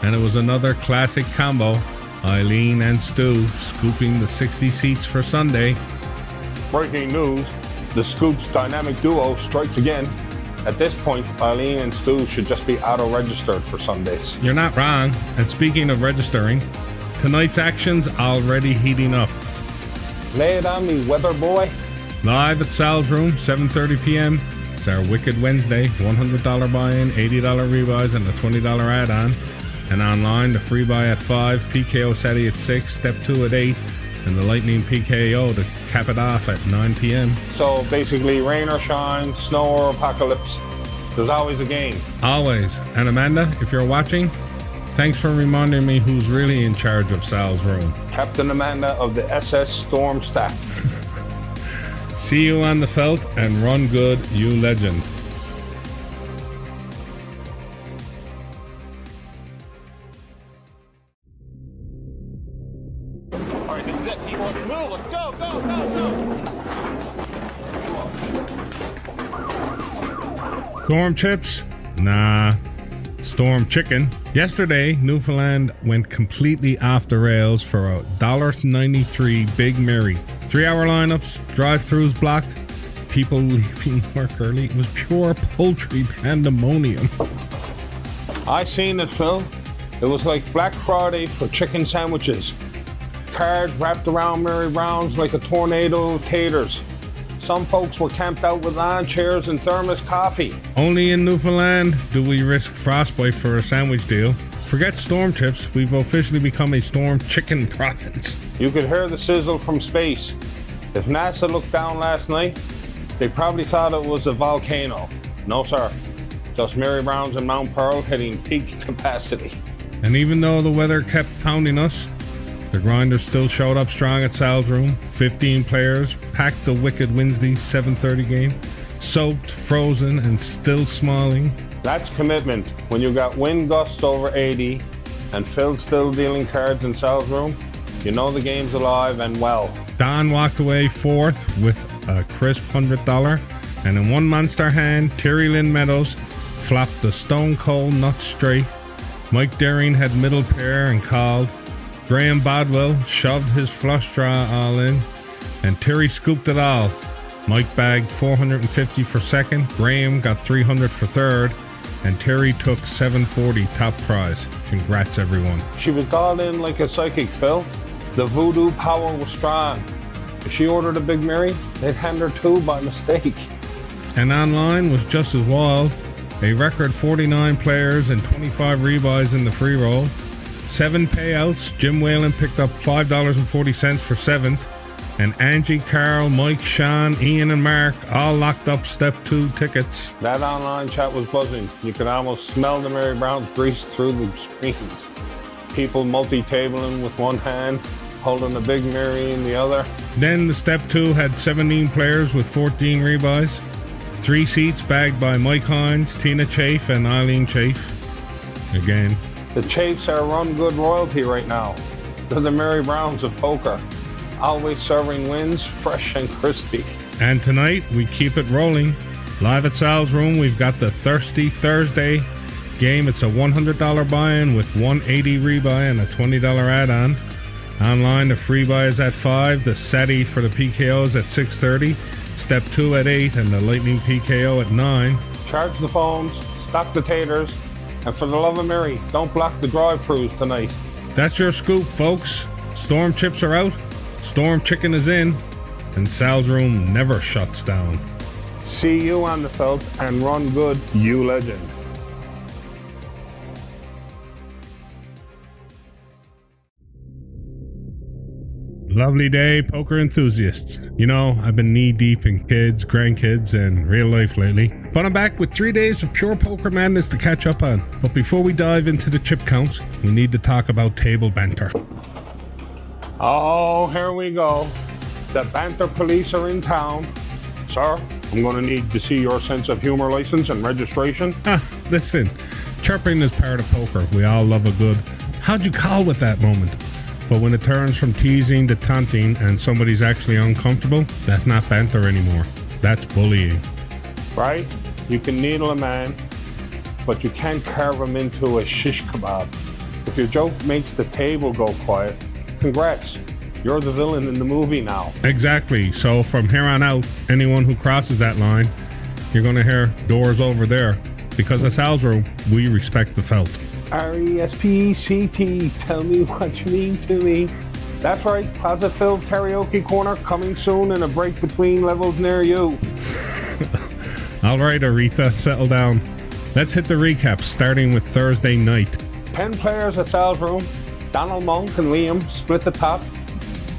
and it was another classic combo. Eileen and Stu scooping the 60 seats for Sunday. Breaking news, the Scoops dynamic duo strikes again. At this point, Eileen and Stu should just be auto-registered for Sundays. You're not wrong. And speaking of registering, tonight's action's already heating up. Lay it on me, weather boy. Live at Sal's room, 7:30 p.m. It's our Wicked Wednesday. $100 buy-in, $80 rebuys, and a $20 add-on. And online, the free buy at 5, PKO SETI at 6, step 2 at 8, and the Lightning PKO to cap it off at 9 p.m. So basically, rain or shine, snow or apocalypse, there's always a game. Always. And Amanda, if you're watching, thanks for reminding me who's really in charge of Sal's room. Captain Amanda of the SS Storm staff. See you on the felt, and run good, you legend. All right, this is it, people. Let's move. Let's go. Storm chips? Nah. Storm chicken. Yesterday, Newfoundland went completely off the rails for a $1.93 Big Mary. 3-hour lineups, drive-thrus blocked, people leaving work early. It was pure poultry pandemonium. I seen it, Phil. It was like Black Friday for chicken sandwiches. Cards wrapped around Mary Brown's like a tornado of taters. Some folks were camped out with lawn chairs and thermos coffee. Only in Newfoundland do we risk frostbite for a sandwich deal. Forget storm chips, we've officially become a storm chicken province. You could hear the sizzle from space. If NASA looked down last night, they probably thought it was a volcano. No, sir. Just Mary Brown's and Mount Pearl hitting peak capacity. And even though the weather kept pounding us, the Grinders still showed up strong at Sal's room. 15 players, packed the wicked Wednesday 7:30 game, soaked, frozen, and still smiling. That's commitment. When you got wind gusts over 80 and Phil still dealing cards in Sal's room, you know the game's alive and well. Don walked away fourth with a crisp $100, and in one monster hand, Terry Lynn Meadows flopped the stone cold nut straight. Mike Daring had middle pair and called. Graham Bodwell shoved his flush draw all in, and Terry scooped it all. Mike bagged $450 for second, Graham got $300 for third, and Terry took $740 top prize. Congrats, everyone. She was dialed in like a psychic, Phil. The voodoo power was strong. If she ordered a Big Mary, they'd hand her two by mistake. And online was just as wild. A record 49 players and 25 rebuys in the free roll. 7 payouts. Jim Whalen picked up $5.40 for 7th. And Angie, Carl, Mike, Sean, Ian, and Mark all locked up Step 2 tickets. That online chat was buzzing. You could almost smell the Mary Brown's grease through the screens. People multi-tabling with one hand, holding a Big Mary in the other. Then the Step 2 had 17 players with 14 rebuys. 3 seats bagged by Mike Hines, Tina Chafe, and Eileen Chafe. Again. The Chafes are run good royalty right now. They're the Mary Browns of poker. Always serving wins, fresh and crispy. And tonight, we keep it rolling. Live at Sal's room, we've got the Thirsty Thursday game. It's a $100 buy-in with $180 rebuy and a $20 add-on. Online, the free buy is at 5, the SETI for the PKOs at 6:30, Step 2 at 8, and the Lightning PKO at 9. Charge the phones, stock the taters, and for the love of Mary, don't block the drive-thrus tonight. That's your scoop, folks. Storm chips are out, storm chicken is in, and Sal's room never shuts down. See you on the felt and run good, you legend. Lovely day, poker enthusiasts. You know, I've been knee-deep in kids, grandkids, and real life lately. But I'm back with 3 days of pure poker madness to catch up on. But before we dive into the chip counts, we need to talk about table banter. Oh, here we go. The banter police are in town. Sir, I'm going to need to see your sense of humor license and registration. Listen, chirping is part of poker. We all love a good, how'd you call with that moment? But when it turns from teasing to taunting and somebody's actually uncomfortable, that's not banter anymore. That's bullying. Right? You can needle a man, but you can't carve him into a shish kebab. If your joke makes the table go quiet, congrats. You're the villain in the movie now. Exactly. So from here on out, anyone who crosses that line, you're going to hear doors over there. Because at Sal's room, we respect the felt. R-E-S-P-C-T, tell me what you mean to me. That's right, Closet Phil's Karaoke Corner coming soon in a break between levels near you. All right, Aretha, settle down. Let's hit the recap, starting with Thursday night. 10 players at Sal's room. Donald Monk and Liam split the top.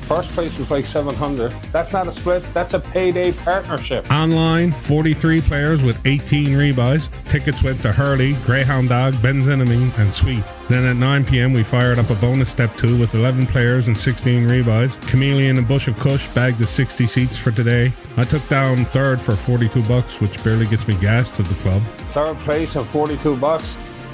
First place was like 700. That's not a split, that's a payday partnership. Online, 43 players with 18 rebuys. Tickets went to Hurley, Greyhound Dog, Ben Zinneming, and Sweet. Then at 9 p.m. we fired up a bonus Step 2 with 11 players and 16 rebuys. Chameleon and Bush of Kush bagged the 60 seats for today. I took down third for $42, which barely gets me gas to the club. Third place and $42.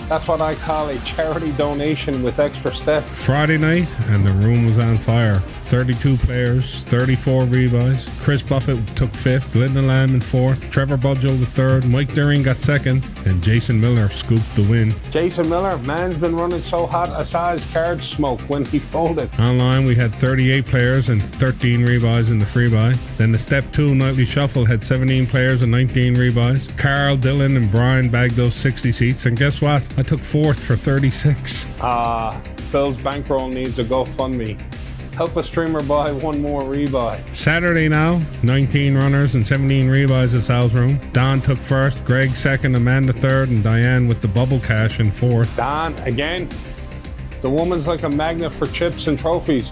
That's what I call a charity donation with extra step. Friday night, and the room was on fire. 32 players, 34 rebuys. Chris Buffett took 5th, Lyndon Lamb in 4th, Trevor Budgell with 3rd, Mike Daring got 2nd, and Jason Miller scooped the win. Jason Miller, man's been running so hot I saw his cards smoke when he folded. Online, we had 38 players and 13 rebuys in the free buy. Then the Step 2 nightly shuffle had 17 players and 19 rebuys. Carl, Dylan, and Brian bagged those 60 seats, and guess what? I took 4th for 36. Phil's bankroll needs a GoFundMe. Help a streamer buy one more rebuy. Saturday now, 19 runners and 17 rebuys at Sal's Room. Don took first, Greg second, Amanda third, and Diane with the bubble cash in fourth. Don, again, the woman's like a magnet for chips and trophies.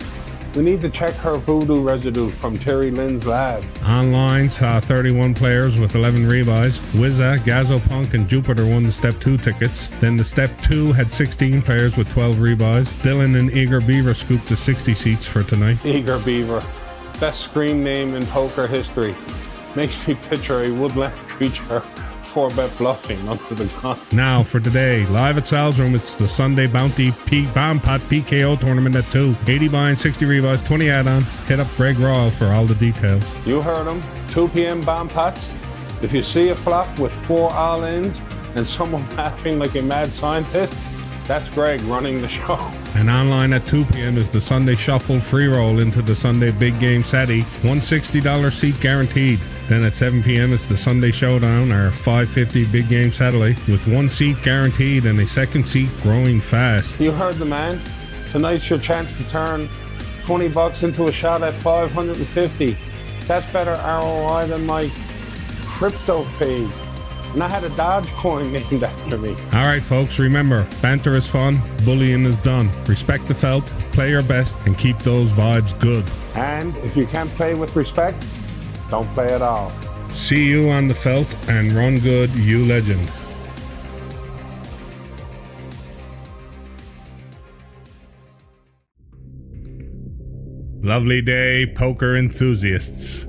We need to check her voodoo residue from Terry Lynn's lab. Online saw 31 players with 11 rebuys. Wizza, Gazopunk, and Jupiter won the Step 2 tickets. Then the Step 2 had 16 players with 12 rebuys. Dylan and Eager Beaver scooped the 60 seats for tonight. Eager Beaver, best scream name in poker history. Makes me picture a woodland creature, 4-bet bluffing under the gun. Now for today, live at Sal's Room, it's the Sunday Bounty Bomb Pot PKO tournament at 2. 80 buy-in, 60 rebuys, 20 add-on. Hit up Greg Rawl for all the details. You heard him. 2 p.m. bomb pots. If you see a flop with 4 all-ins and someone laughing like a mad scientist, that's Greg running the show. And online at 2 p.m. is the Sunday Shuffle free roll into the Sunday Big Game Sadie. $160 seat guaranteed. Then at 7 p.m. is the Sunday Showdown, our $550 Big Game Satellite, with 1 seat guaranteed and a second seat growing fast. You heard the man. Tonight's your chance to turn $20 into a shot at $550. That's better ROI than my crypto phase. And I had a Dogecoin named after me. All right, folks, remember, banter is fun, bullying is done. Respect the felt, play your best, and keep those vibes good. And if you can't play with respect, don't play at all. See you on the felt, and run good, you legend. Lovely day, poker enthusiasts.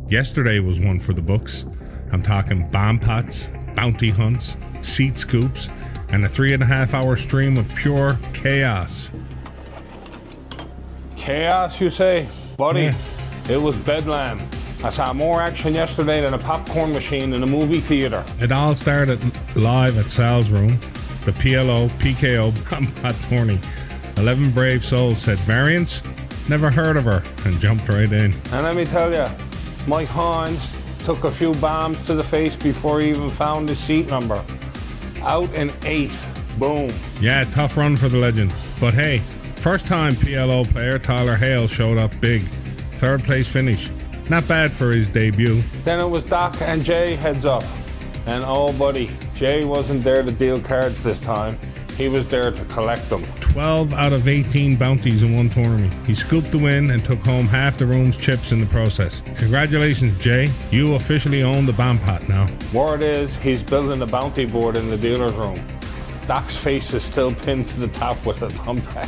Yesterday was one for the books. I'm talking bomb pots, bounty hunts, seat scoops, and a 3.5-hour stream of pure chaos. Chaos, you say? Buddy, Yeah. It was bedlam. I saw more action yesterday than a popcorn machine in a movie theater. It all started live at Sal's Room, the PLO PKO Bomb Pot Tourney. 11 brave souls said, variance? Never heard of her, and jumped right in. And let me tell you, Mike Hines took a few bombs to the face before he even found his seat number. Out in 8th. Boom. Yeah, tough run for the legend. But hey, first time PLO player Tyler Hale showed up big. 3rd place finish. Not bad for his debut. Then it was Doc and Jay heads up. And oh buddy, Jay wasn't there to deal cards this time. He was there to collect them. 12 out of 18 bounties in one tournament. He scooped the win and took home half the room's chips in the process. Congratulations, Jay. You officially own the bomb pot now. Word is, he's building a bounty board in the dealer's room. Doc's face is still pinned to the top with a thumbtack.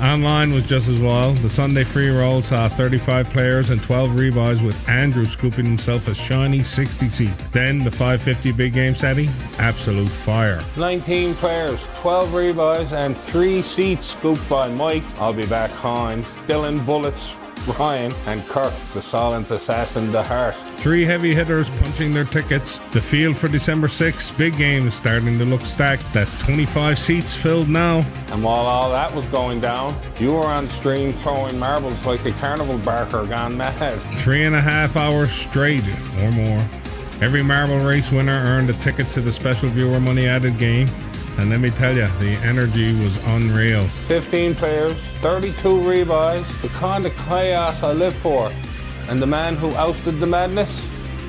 Online was just as well. The Sunday free roll saw 35 players and 12 rebuys, with Andrew scooping himself a shiny 60 seat. Then the 550 Big Game Sadie, absolute fire. 19 players, 12 rebuys, and 3 seats scooped by Mike, I'll be back Hines, Dylan Bullets, Ryan, and Kirk, the silent assassin, the heart. 3 heavy hitters punching their tickets. The field for December 6th big game is starting to look stacked. That's 25 seats filled now. And while all that was going down, you were on stream throwing marbles like a carnival barker gone mad. 3.5 hours straight or more. Every marble race winner earned a ticket to the special viewer money added game. And let me tell you, the energy was unreal. 15 players, 32 rebuys, the kind of chaos I live for. And the man who ousted the madness?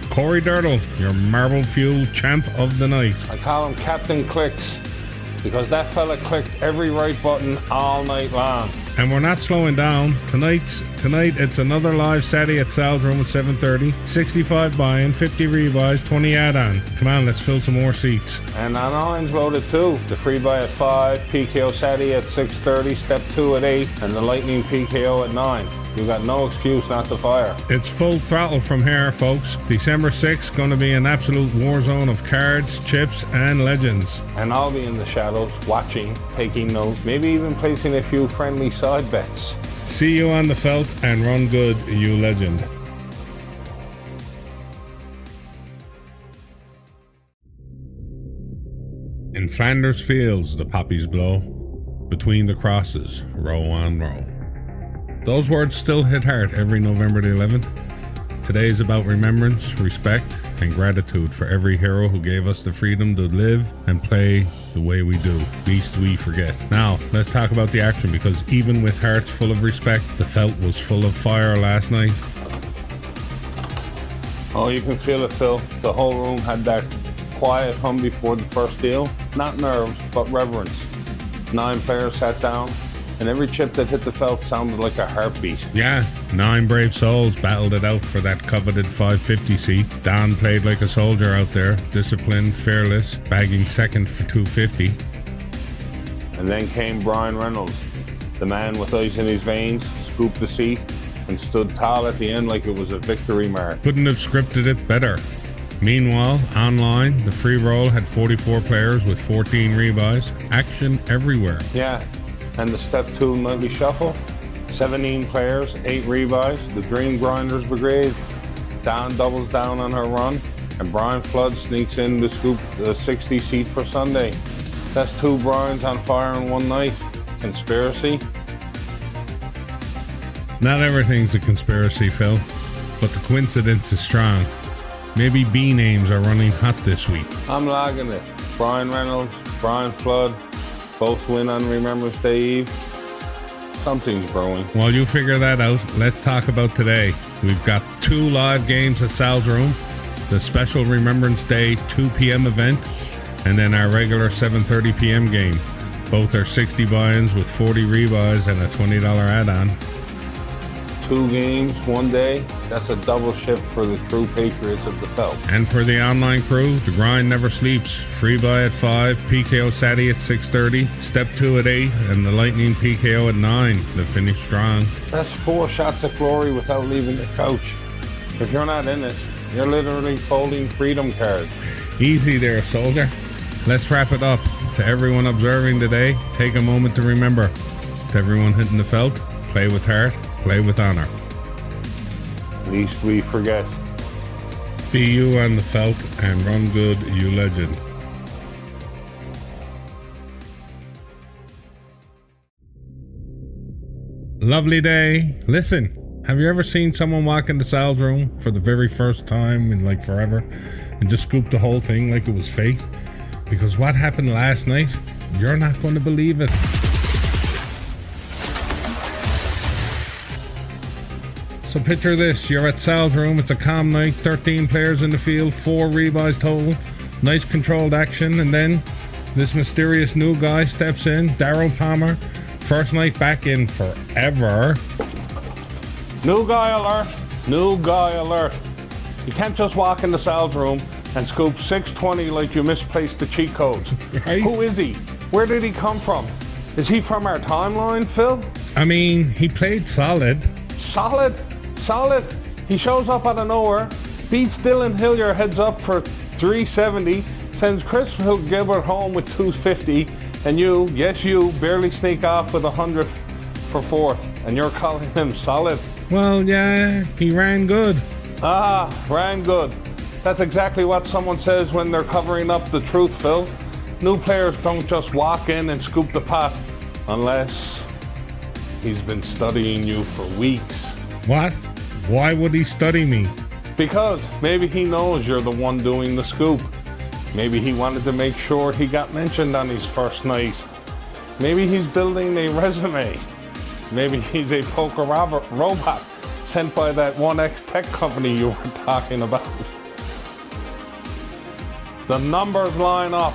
Corey Dirtle, your marble fuel champ of the night. I call him Captain Clicks, because that fella clicked every right button all night long. And we're not slowing down. Tonight it's another live Saturday at Sal's Room at 7:30. 65 buy-in, 50 rebuys, 20 add-on. Come on, let's fill some more seats. And online's loaded too. The free buy at 5, PKO Saturday at 6:30, Step 2 at 8, and the Lightning PKO at 9. You got no excuse not to fire. It's full throttle from here, folks. December 6th, going to be an absolute war zone of cards, chips, and legends. And I'll be in the shadows, watching, taking notes, maybe even placing a few friendly side bets. See you on the felt, and run good, you legend. In Flanders fields the poppies blow, between the crosses, row on row. Those words still hit hard every November the 11th. Today is about remembrance, respect, and gratitude for every hero who gave us the freedom to live and play the way we do, least we forget. Now, let's talk about the action, because even with hearts full of respect, the felt was full of fire last night. Oh, you can feel it, Phil. The whole room had that quiet hum before the first deal. Not nerves, but reverence. 9 players sat down, and every chip that hit the felt sounded like a heartbeat. Yeah, 9 brave souls battled it out for that coveted 550 seat. Don played like a soldier out there, disciplined, fearless, bagging second for 250. And then came Brian Reynolds, the man with ice in his veins, scooped the seat, and stood tall at the end like it was a victory mark. Couldn't have scripted it better. Meanwhile, online, the free roll had 44 players with 14 rebuys. Action everywhere. Yeah, and the Step 2 nightly shuffle, 17 players, 8 rebuys. The Dream Grinders Brigade. Don doubles down on her run, and Brian Flood sneaks in to scoop the 60 seat for Sunday. That's 2 Brians on fire in one night. Conspiracy? Not everything's a conspiracy, Phil, but the coincidence is strong. Maybe B names are running hot this week. I'm logging it. Brian Reynolds, Brian Flood, both win on Remembrance Day Eve. Something's brewing. While you figure that out, let's talk about today. We've got 2 live games at Sal's Room, the special Remembrance Day 2 p.m. event, and then our regular 7:30 p.m. game. Both are 60 buy-ins with 40 rebuys and a $20 add-on. 2 games, 1 day. That's a double shift for the true patriots of the felt. And for the online crew, the grind never sleeps. Free buy at 5, PKO Saturday at 6:30, Step 2 at 8, and the Lightning PKO at 9 to finish strong. That's 4 shots at glory without leaving the couch. If you're not in it, you're literally folding freedom cards. Easy there, soldier. Let's wrap it up. To everyone observing today, take a moment to remember. To everyone hitting the felt, play with heart, play with honor. Least we forget. Be you on the felt and run good, you legend. Lovely day. Listen, have you ever seen someone walk into Sal's room for the very first time in like forever and just scoop the whole thing like it was fake? Because what happened last night, you're not going to believe it. So picture this, you're at Sal's room, it's a calm night, 13 players in the field, 4 rebuys total, nice controlled action, and then this mysterious new guy steps in, Daryl Palmer, first night back in forever. New guy alert, new guy alert. You can't just walk into Sal's room and scoop 620 like you misplaced the cheat codes. Right? Who is he? Where did he come from? Is he from our timeline, Phil? I mean, he played solid. Solid? Solid. He shows up out of nowhere, beats Dylan Hillier heads up for 370, sends Chris Gilbert home with 250, and you, yes you, barely sneak off with 100 for 4th, and you're calling him solid? Well, yeah, he ran good. Ah, ran good. That's exactly what someone says when they're covering up the truth, Phil. New players don't just walk in and scoop the pot, unless he's been studying you for weeks. What? Why would he study me? Because maybe he knows you're the one doing the scoop. Maybe he wanted to make sure he got mentioned on his first night. Maybe he's building a resume. Maybe he's a poker robot sent by that 1X tech company you were talking about. The numbers line up.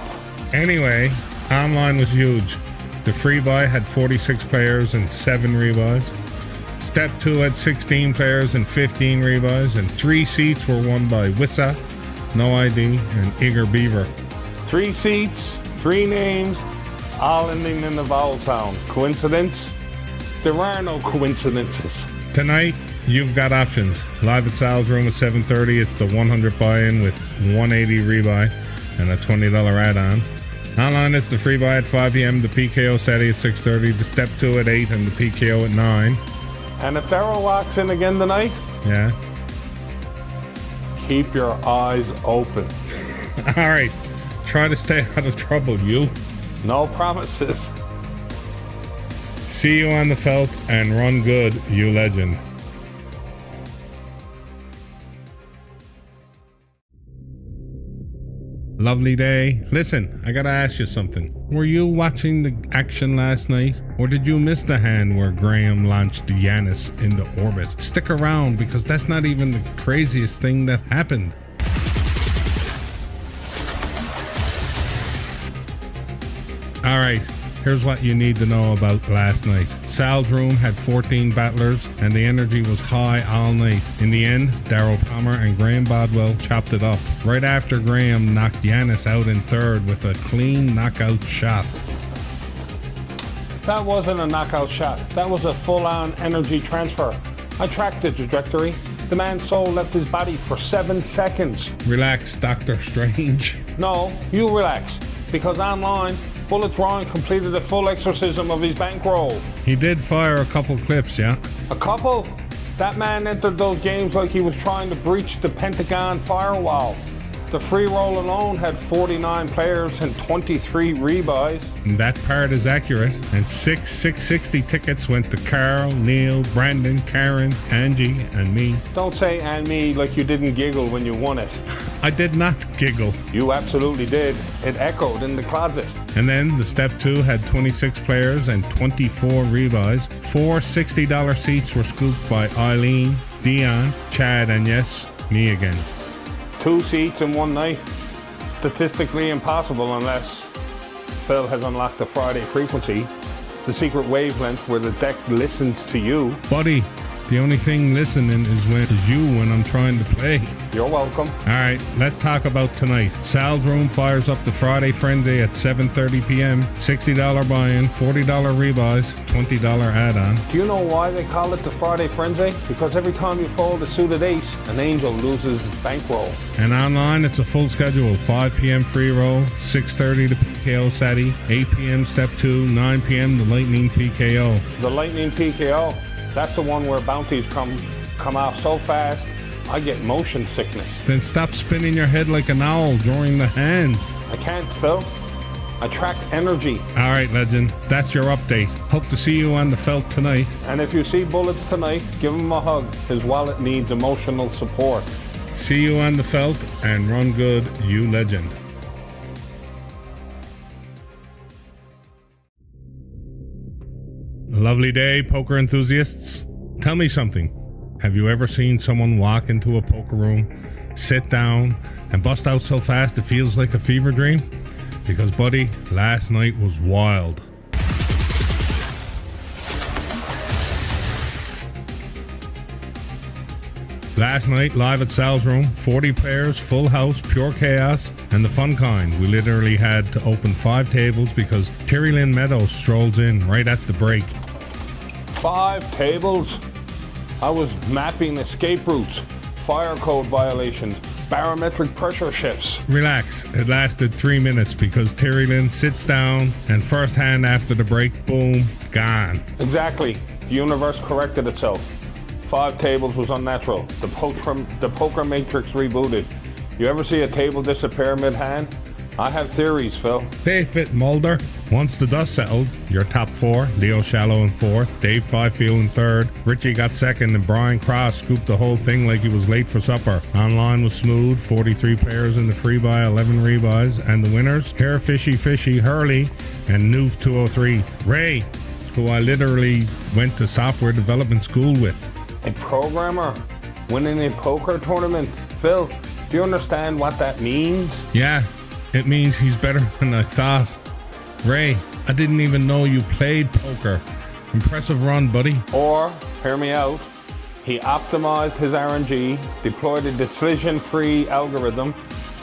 Anyway, online was huge. The free buy had 46 players and 7 rebuys. Step 2 had 16 players and 15 rebuys, and 3 seats were won by Wissa, No ID, and Igor Beaver. 3 seats, 3 names, all ending in the vowel sound. Coincidence? There are no coincidences. Tonight, you've got options. Live at Sal's room at 7:30, it's the 100 buy-in with 180 rebuy and a $20 add-on. Online, it's the free buy at 5 p.m., the PKO Saturday at 6:30, the Step 2 at 8, and the PKO at 9. And if Daryl walks in again tonight, Yeah. keep your eyes open. All right. Try to stay out of trouble, you. No promises. See you on the felt and run good, you legend. Lovely day. Listen, I gotta ask you something. Were you watching the action last night? Or did you miss the hand where Graham launched Giannis into orbit? Stick around, because that's not even the craziest thing that happened. Alright, here's what you need to know about last night. Sal's room had 14 battlers, and the energy was high all night. In the end, Daryl Palmer and Graham Bodwell chopped it up. Right after Graham knocked Giannis out in third with a clean knockout shot. That wasn't a knockout shot. That was a full-on energy transfer. I tracked the trajectory. The man's soul left his body for 7 seconds. Relax, Dr. Strange. No, you relax. Because online, Bullets Ron completed a full exorcism of his bankroll. He did fire a couple clips, yeah? A couple? That man entered those games like he was trying to breach the Pentagon firewall. The free roll alone had 49 players and 23 rebuys. That part is accurate. And 660 tickets went to Carl, Neil, Brandon, Karen, Angie, and me. Don't say "and me" like you didn't giggle when you won it. I did not giggle. You absolutely did. It echoed in the closet. And then the Step 2 had 26 players and 24 rebuys. 4 $60 seats were scooped by Eileen, Dion, Chad, and yes, me again. 2 seats in one night? Statistically impossible unless Phil has unlocked the Friday frequency, the secret wavelength where the deck listens to you. Buddy, the only thing listening is you when I'm trying to play. You're welcome. Alright, let's talk about tonight. Sal's room fires up the Friday Frenzy at 7:30 p.m. $60 buy-in, $40 rebuys, $20 add-on. Do you know why they call it the Friday Frenzy? Because every time you fold a suited ace, an angel loses his bankroll. And online, it's a full schedule. 5 p.m. free roll, 6:30 the PKO Sati, 8 p.m. Step 2, 9 p.m. the Lightning PKO. The Lightning PKO, that's the one where bounties come off so fast, I get motion sickness. Then stop spinning your head like an owl during the hands. I can't, Phil. I track energy. All right, legend. That's your update. Hope to see you on the felt tonight. And if you see Bullets tonight, give him a hug. His wallet needs emotional support. See you on the felt, and run good, you legend. A lovely day, poker enthusiasts. Tell me something. Have you ever seen someone walk into a poker room, sit down, and bust out so fast it feels like a fever dream? Because, buddy, last night was wild. Last night, live at Sal's room, 40 players, full house, pure chaos, and the fun kind. We literally had to open 5 tables because Terry Lynn Meadows strolls in right at the break. 5 tables? I was mapping escape routes, fire code violations, barometric pressure shifts. Relax, it lasted 3 minutes because Terry Lynn sits down and first hand after the break, boom, gone. Exactly, the universe corrected itself. 5 tables was unnatural. The poker matrix rebooted. You ever see a table disappear mid-hand? I have theories, Phil. They fit, Mulder. Once the dust settled, your top 4, Leo Shallow in 4th, Dave Fifield in 3rd, Richie got 2nd, and Brian Cross scooped the whole thing like he was late for supper. Online was smooth, 43 players in the free buy, 11 rebuys, and the winners, Hair Fishy, Hurley, and Noof 203. Ray, who I literally went to software development school with. A programmer winning a poker tournament? Phil, do you understand what that means? Yeah, it means he's better than I thought. Ray, I didn't even know you played poker. Impressive run, buddy. Or, hear me out, he optimized his RNG, deployed a decision-free algorithm,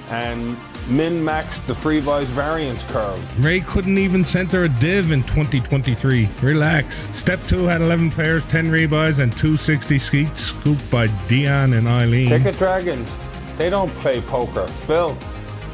and min-maxed the free buys variance curve. Ray couldn't even center a div in 2023. Relax. Step 2 had 11 players, 10 rebuys, and 260 seats scooped by Dion and Eileen. Ticket Dragons, they don't play poker. Phil,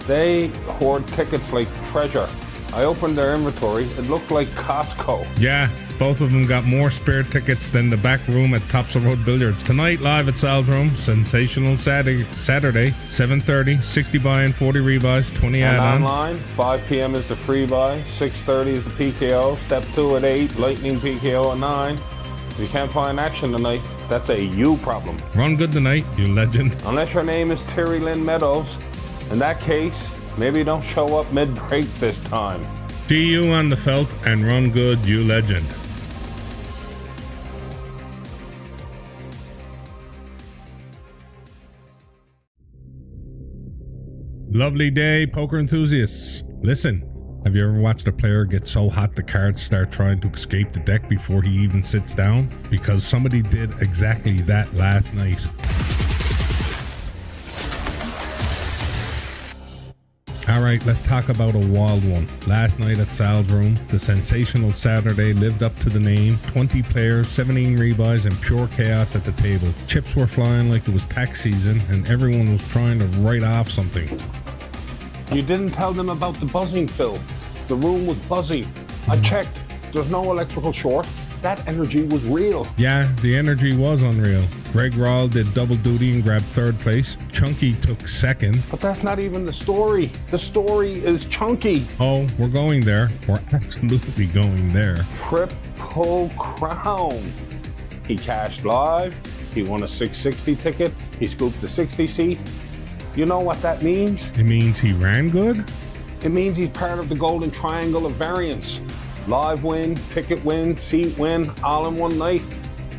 they hoard tickets like treasure. I opened their inventory. It looked like Costco. Yeah, both of them got more spare tickets than the back room at Topsail Road Billiards. Tonight, live at Sal's room, sensational Saturday, 7:30, 60 buy-in, 40 rebuys, 20 add-on. And online, 5 p.m. is the free buy, 6:30 is the PKO, Step 2 at 8, Lightning PKO at 9. If you can't find action tonight, that's a you problem. Run good tonight, you legend. Unless your name is Terry Lynn Meadows. In that case, Maybe don't show up mid-break this time. See you on the felt and run good, you legend. Lovely day, poker enthusiasts. Listen, have you ever watched a player get so hot the cards start trying to escape the deck before he even sits down? Because somebody did exactly that last night. Alright, let's talk about a wild one. Last night at Sal's room, the sensational Saturday lived up to the name. 20 players, 17 rebuys, and pure chaos at the table. Chips were flying like it was tax season, and everyone was trying to write off something. You didn't tell them about the buzzing, Phil. The room was buzzing. I checked. There's no electrical short. That energy was real. Yeah, the energy was unreal. Greg Rawl did double duty and grabbed third place. Chunky took second. But that's not even the story. The story is Chunky. Oh, we're going there. We're absolutely going there. Triple Crown. He cashed live. He won a 660 ticket. He scooped the 60 seat. You know what that means? It means he ran good? It means he's part of the golden triangle of variance. Live win, ticket win, seat win, all in one night.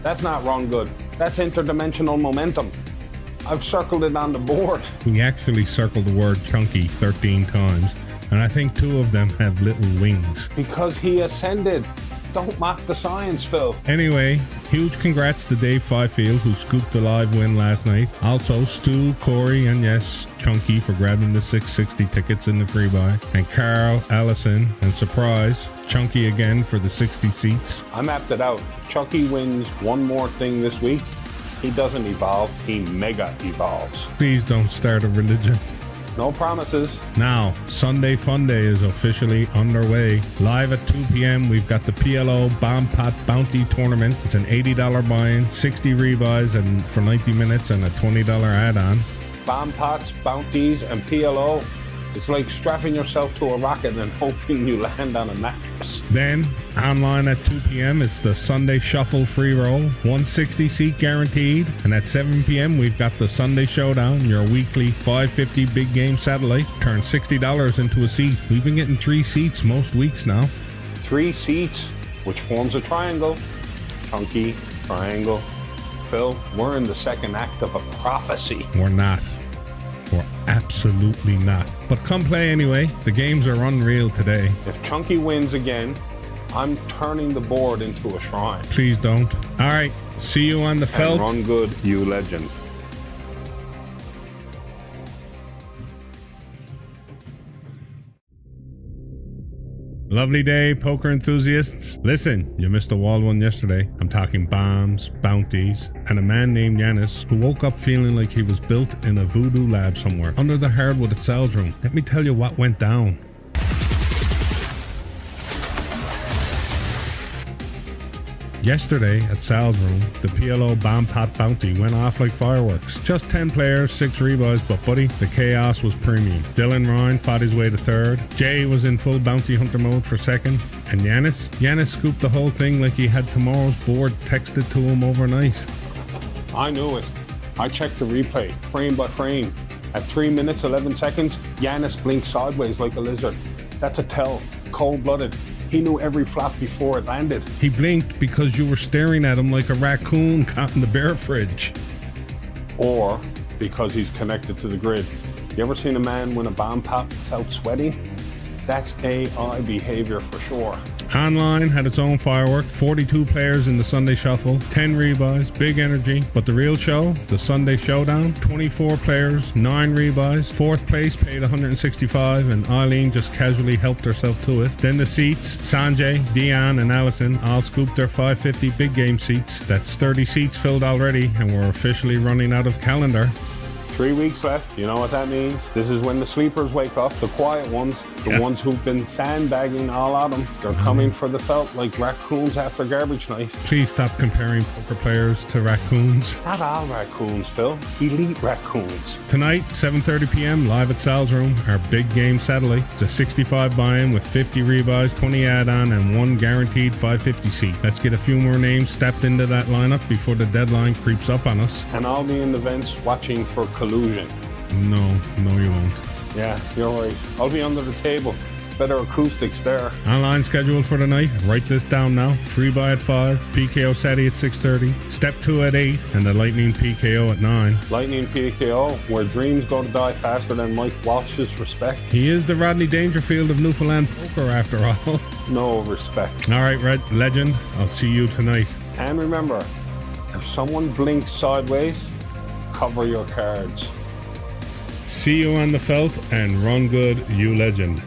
That's not run good. That's interdimensional momentum. I've circled it on the board. We actually circled the word chunky 13 times, and I think 2 of them have little wings. Because he ascended. Don't mock the science, Phil. Anyway, huge congrats to Dave Fifield, who scooped the live win last night. Also, Stu, Corey, and yes, Chunky for grabbing the 660 tickets in the free buy. And Carl, Allison, and surprise, Chunky again for the 60 seats. I mapped it out. Chunky wins one more thing this week. He doesn't evolve, he mega evolves. Please don't start a religion. No promises. Now, Sunday Fun Day is officially underway. Live at 2 p.m., we've got the PLO Bomb Pot Bounty Tournament. It's an $80 buy-in, 60 rebuys and for 90 minutes, and a $20 add-on. Bomb pots, bounties, and PLO. It's like strapping yourself to a rocket and hoping you land on a mattress. Then, online at 2 p.m., it's the Sunday Shuffle Free Roll, 160 seat guaranteed. And at 7 p.m., we've got the Sunday Showdown, your weekly $5.50 big game satellite. Turn $60 into a seat. We've been getting 3 seats most weeks now. 3 seats, which forms a triangle. Chunky, triangle. Phil, we're in the second act of a prophecy. We're not. We're absolutely not. But come play anyway. The games are unreal today. If Chunky wins again, I'm turning the board into a shrine. Please don't. All right. See you on the felt. And run good, you legend. Lovely day, poker enthusiasts. Listen, you missed a wild one yesterday. I'm talking bombs, bounties, and a man named Yanis who woke up feeling like he was built in a voodoo lab somewhere under the hardwood at Sal's room. Let me tell you what went down. Yesterday at Sal's room, the PLO Bomb Pot Bounty went off like fireworks. Just 10 players, 6 rebuys, but buddy, the chaos was premium. Dylan Ryan fought his way to third. Jay was in full bounty hunter mode for second. And Yanis scooped the whole thing like he had tomorrow's board texted to him overnight. I knew it. I checked the replay, frame by frame. At 3 minutes, 11 seconds, Yanis blinked sideways like a lizard. That's a tell. Cold-blooded. He knew every flop before it landed. He blinked because you were staring at him like a raccoon caught in the bear fridge. Or because he's connected to the grid. You ever seen a man win a bomb pot without sweating? That's AI behavior for sure. Online had its own firework, 42 players in the Sunday Shuffle, 10 rebuys, big energy. But the real show, the Sunday Showdown, 24 players, 9 rebuys. 4th place paid $165 and Eileen just casually helped herself to it. Then the seats, Sanjay, Dion, and Allison all scooped their $5.50 big game seats. That's 30 seats filled already and we're officially running out of calendar. 3 weeks left. You know what that means? This is when the sleepers wake up, the quiet ones, the ones who've been sandbagging all autumn. They're coming for the felt like raccoons after garbage night. Please stop comparing poker players to raccoons. Not all raccoons, Phil. Elite raccoons. Tonight, 7:30 p.m., live at Sal's room, our big game satellite. It's a 65 buy-in with 50 rebuys, 20 add-on, and 1 guaranteed 550 seat. Let's get a few more names stepped into that lineup before the deadline creeps up on us. And I'll be in the vents watching for collusion. No, you won't. Yeah, you're right. I'll be under the table. Better acoustics there. Online schedule for the night. Write this down now. Free buy at 5, PKO Saturday at 6:30, Step 2 at 8, and the Lightning PKO at 9. Lightning PKO, where dreams go to die faster than Mike Walsh's respect. He is the Rodney Dangerfield of Newfoundland poker after all. No respect. All right, Red Legend. I'll see you tonight. And remember, if someone blinks sideways, cover your cards. See you on the felt and run good, you legend.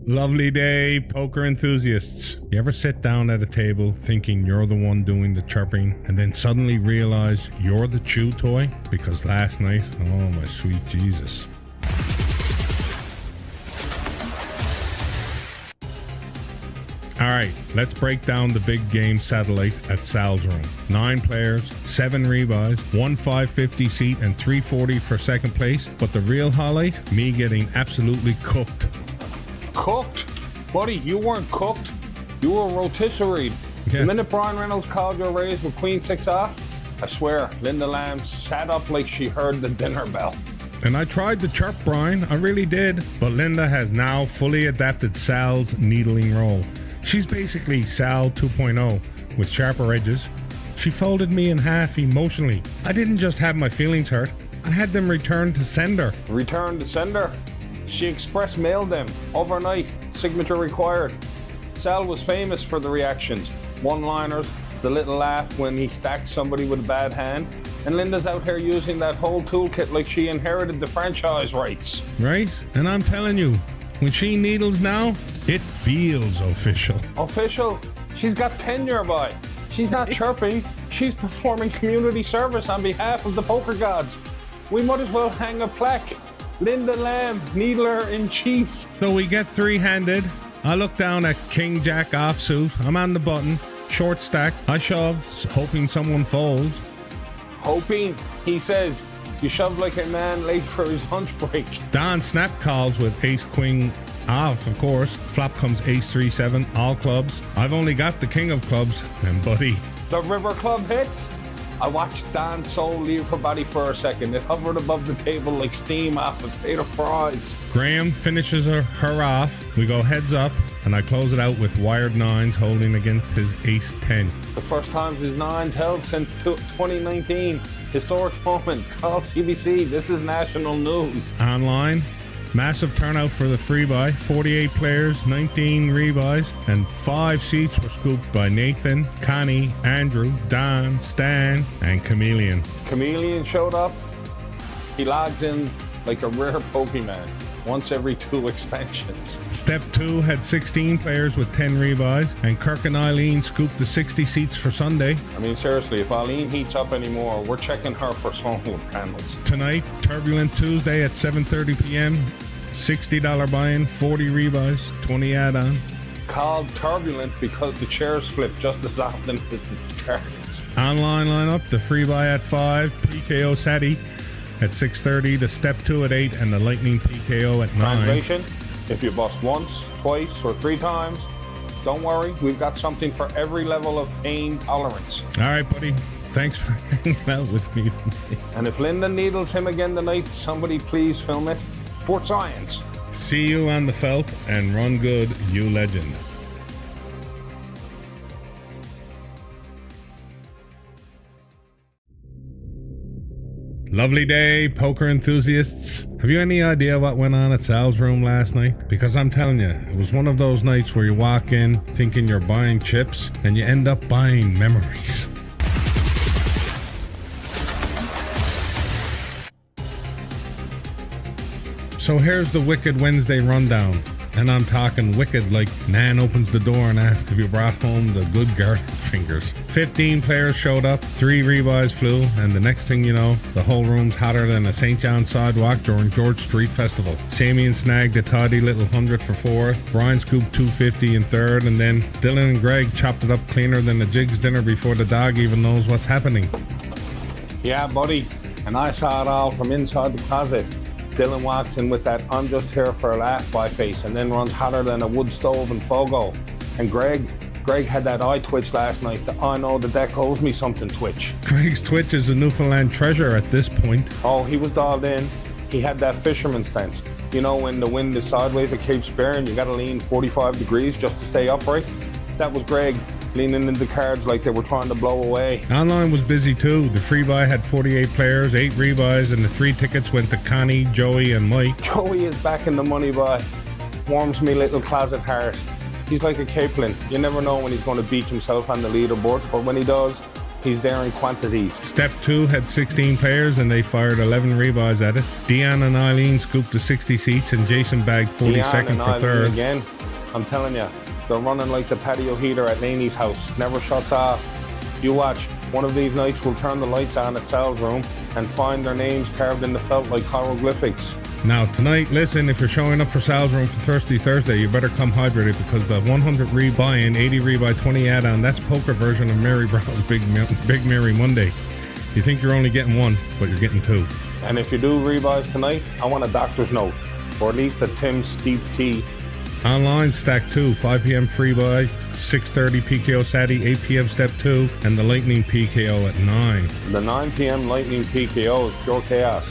Lovely day, poker enthusiasts. You ever sit down at a table thinking you're the one doing the chirping and then suddenly realize you're the chew toy? Because last night, oh my sweet Jesus. All right, let's break down the big game satellite at Sal's room. 9 players, 7 rebuys, 1 550 seat, and 340 for second place. But the real highlight, me getting absolutely cooked. Cooked? Buddy, you weren't cooked. You were rotisserie. Yeah. The minute Brian Reynolds called your raise with Queen 6 off, I swear, Linda Lamb sat up like she heard the dinner bell. And I tried to chirp Brian, I really did. But Linda has now fully adapted Sal's needling role. She's basically Sal 2.0 with sharper edges. She folded me in half emotionally. I didn't just have my feelings hurt, I had them returned to sender. Return to sender? She express mailed them overnight, signature required. Sal was famous for the reactions, one-liners, the little laugh when he stacked somebody with a bad hand, and Linda's out here using that whole toolkit like she inherited the franchise rights. Right? And I'm telling you, when she needles now, it feels official. Official? She's got tenure, boy. She's not chirping, she's performing community service on behalf of the poker gods. We might as well hang a plaque. Linda Lamb, Needler-in-Chief. So we get 3-handed. I look down at King Jack offsuit. I'm on the button. Short stack. I shove, hoping someone folds. Hoping, he says. You shoved like a man late for his lunch break. Don snap calls with ace queen off, of course. Flop comes ace 3-7, all clubs. I've only got the king of clubs, and buddy. The river club hits. I watched Don's soul leave her body for a second. It hovered above the table like steam off a plate of fries. Graham finishes her off. We go heads up, and I close it out with wired 9s holding against his ace 10. The first time his 9s held since 2019. Historic moment. Call CBC. This is national news. Online, massive turnout for the free buy. 48 players, 19 rebuys, and 5 seats were scooped by Nathan, Connie, Andrew, Don, Stan, and Chameleon. Chameleon showed up. He logs in like a rare Pokemon. Once every 2 expansions. Step 2 had 16 players with 10 rebuys, and Kirk and Eileen scooped the 60 seats for Sunday. I mean, seriously, if Eileen heats up anymore, we're checking her for solar panels. Tonight, Turbulent Tuesday at 7:30 p.m. $60 buy-in, 40 rebuys, 20 add-on. Called turbulent because the chairs flip just as often as the cards. Online lineup, the free buy at 5, PKO Sati at 6:30, the Step 2 at 8, and the Lightning PKO at 9. Translation, if you bust once, twice, or 3 times, don't worry, we've got something for every level of pain tolerance. All right, buddy. Thanks for hanging out with me today. And if Linda needles him again tonight, somebody please film it for science. See you on the felt, and run good, you legend. Lovely day, poker enthusiasts. Have you any idea what went on at Sal's room last night? Because I'm telling you, it was one of those nights where you walk in thinking you're buying chips and you end up buying memories. So here's the Wicked Wednesday rundown. And I'm talking wicked like Nan opens the door and asks if you brought home the good garlic fingers. 15 players showed up, 3 rebuys flew, and the next thing you know, the whole room's hotter than a St. John sidewalk during George Street Festival. Samian snagged a toddy little 100 for 4th, Brian scooped 250 in 3rd, and then Dylan and Greg chopped it up cleaner than the Jigs dinner before the dog even knows what's happening. Yeah, buddy, and I saw it all from inside the closet. Dylan walks in with that "I'm just here for a laugh" by face and then runs hotter than a wood stove in Fogo. And Greg, Greg had that eye twitch last night. I know the deck owes me something, Twitch. Greg's Twitch is a Newfoundland treasure at this point. Oh, he was dialed in. He had that fisherman stance. You know, when the wind is sideways at Cape Spear and you gotta lean 45 degrees just to stay upright? That was Greg leaning into cards like they were trying to blow away. Online was busy too. The free buy had 48 players, 8 rebuys, and the 3 tickets went to Connie, Joey, and Mike. Joey is back in the money buy. Warms me little closet heart. He's like a Capelin. You never know when he's going to beat himself on the leaderboard, but when he does, he's there in quantities. Step 2 had 16 players and they fired 11 rebuys at it. Deanne and Eileen scooped the 60 seats and Jason bagged 42nd for third. Again, I'm telling you, they're running like the patio heater at Laney's house. Never shuts off. You watch. One of these nights we'll turn the lights on at Sal's room and find their names carved in the felt like hieroglyphics. Now tonight, listen, if you're showing up for Sal's room for Thirsty Thursday, you better come hydrated because the 100 rebuy-in, 80 rebuy, 20 add-on, that's poker version of Mary Brown's Big Mary Monday. You think you're only getting one, but you're getting 2. And if you do rebuys tonight, I want a doctor's note, or at least a Tim's steep tea. Online, stack 2, 5 p.m. free buy, 6:30 PKO Saturday, 8 p.m. step 2, and the Lightning PKO at 9. The 9 p.m. Lightning PKO is pure chaos.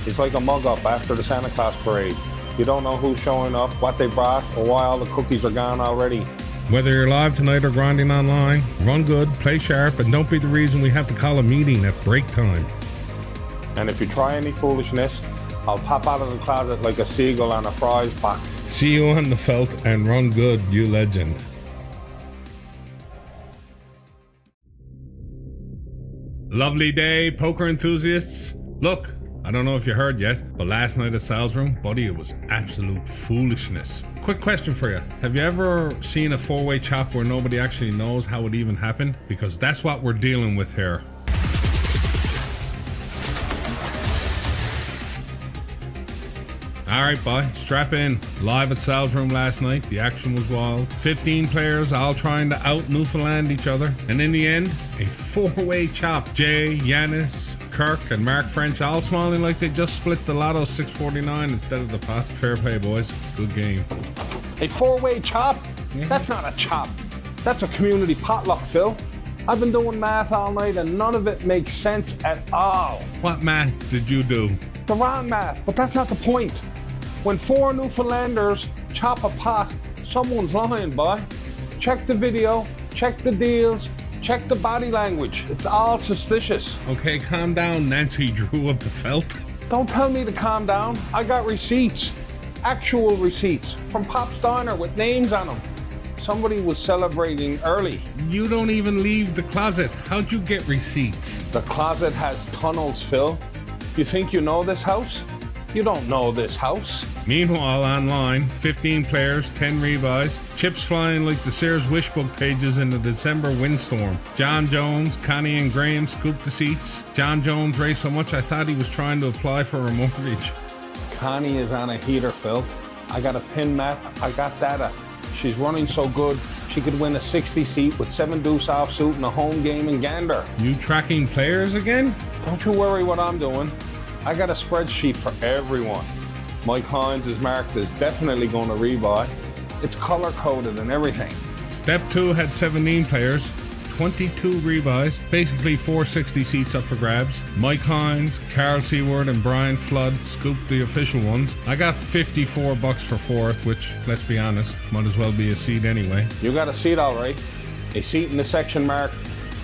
It's like a mug-up after the Santa Claus parade. You don't know who's showing up, what they brought, or why all the cookies are gone already. Whether you're live tonight or grinding online, run good, play sharp, and don't be the reason we have to call a meeting at break time. And if you try any foolishness, I'll pop out of the closet like a seagull on a fries box. See you on the felt and run good, you legend. Lovely day, poker enthusiasts. Look, I don't know if you heard yet, but last night at Sal's room, buddy, it was absolute foolishness. Quick question for you. Have you ever seen a 4-way chop where nobody actually knows how it even happened? Because that's what we're dealing with here. Alright, boy, strap in. Live at Sal's room last night, the action was wild. 15 players all trying to out Newfoundland each other. And in the end, a 4-way chop. Jay, Yanis, Kirk, and Mark French all smiling like they just split the Lotto 649 instead of the pot. Fair play, boys. Good game. A 4-way chop? Yeah. That's not a chop. That's a community potluck, Phil. I've been doing math all night and none of it makes sense at all. What math did you do? The wrong math, but that's not the point. When 4 Newfoundlanders chop a pot, someone's lying, boy. Check the video, check the deals, check the body language. It's all suspicious. Okay, calm down, Nancy Drew of the Felt. Don't tell me to calm down. I got receipts. Actual receipts from Pop's Diner with names on them. Somebody was celebrating early. You don't even leave the closet. How'd you get receipts? The closet has tunnels, Phil. You think you know this house? You don't know this house. Meanwhile, online, 15 players, 10 rebuys, chips flying like the Sears Wishbook pages in the December windstorm. John Jones, Connie and Graham scooped the seats. John Jones raced so much I thought he was trying to apply for a mortgage. Connie is on a heater, Phil. I got a pin map, I got data. She's running so good, she could win a 60 seat with 7 deuce offsuit in a home game in Gander. You tracking players again? Don't you worry what I'm doing. I got a spreadsheet for everyone. Mike Hines is marked as definitely going to rebuy. It's color-coded and everything. Step 2 had 17 players, 22 rebuys, basically 460 seats up for grabs. Mike Hines, Carl Seward, and Brian Flood scooped the official ones. I got $54 for 4th, which, let's be honest, might as well be a seat anyway. You got a seat all right. A seat in the section mark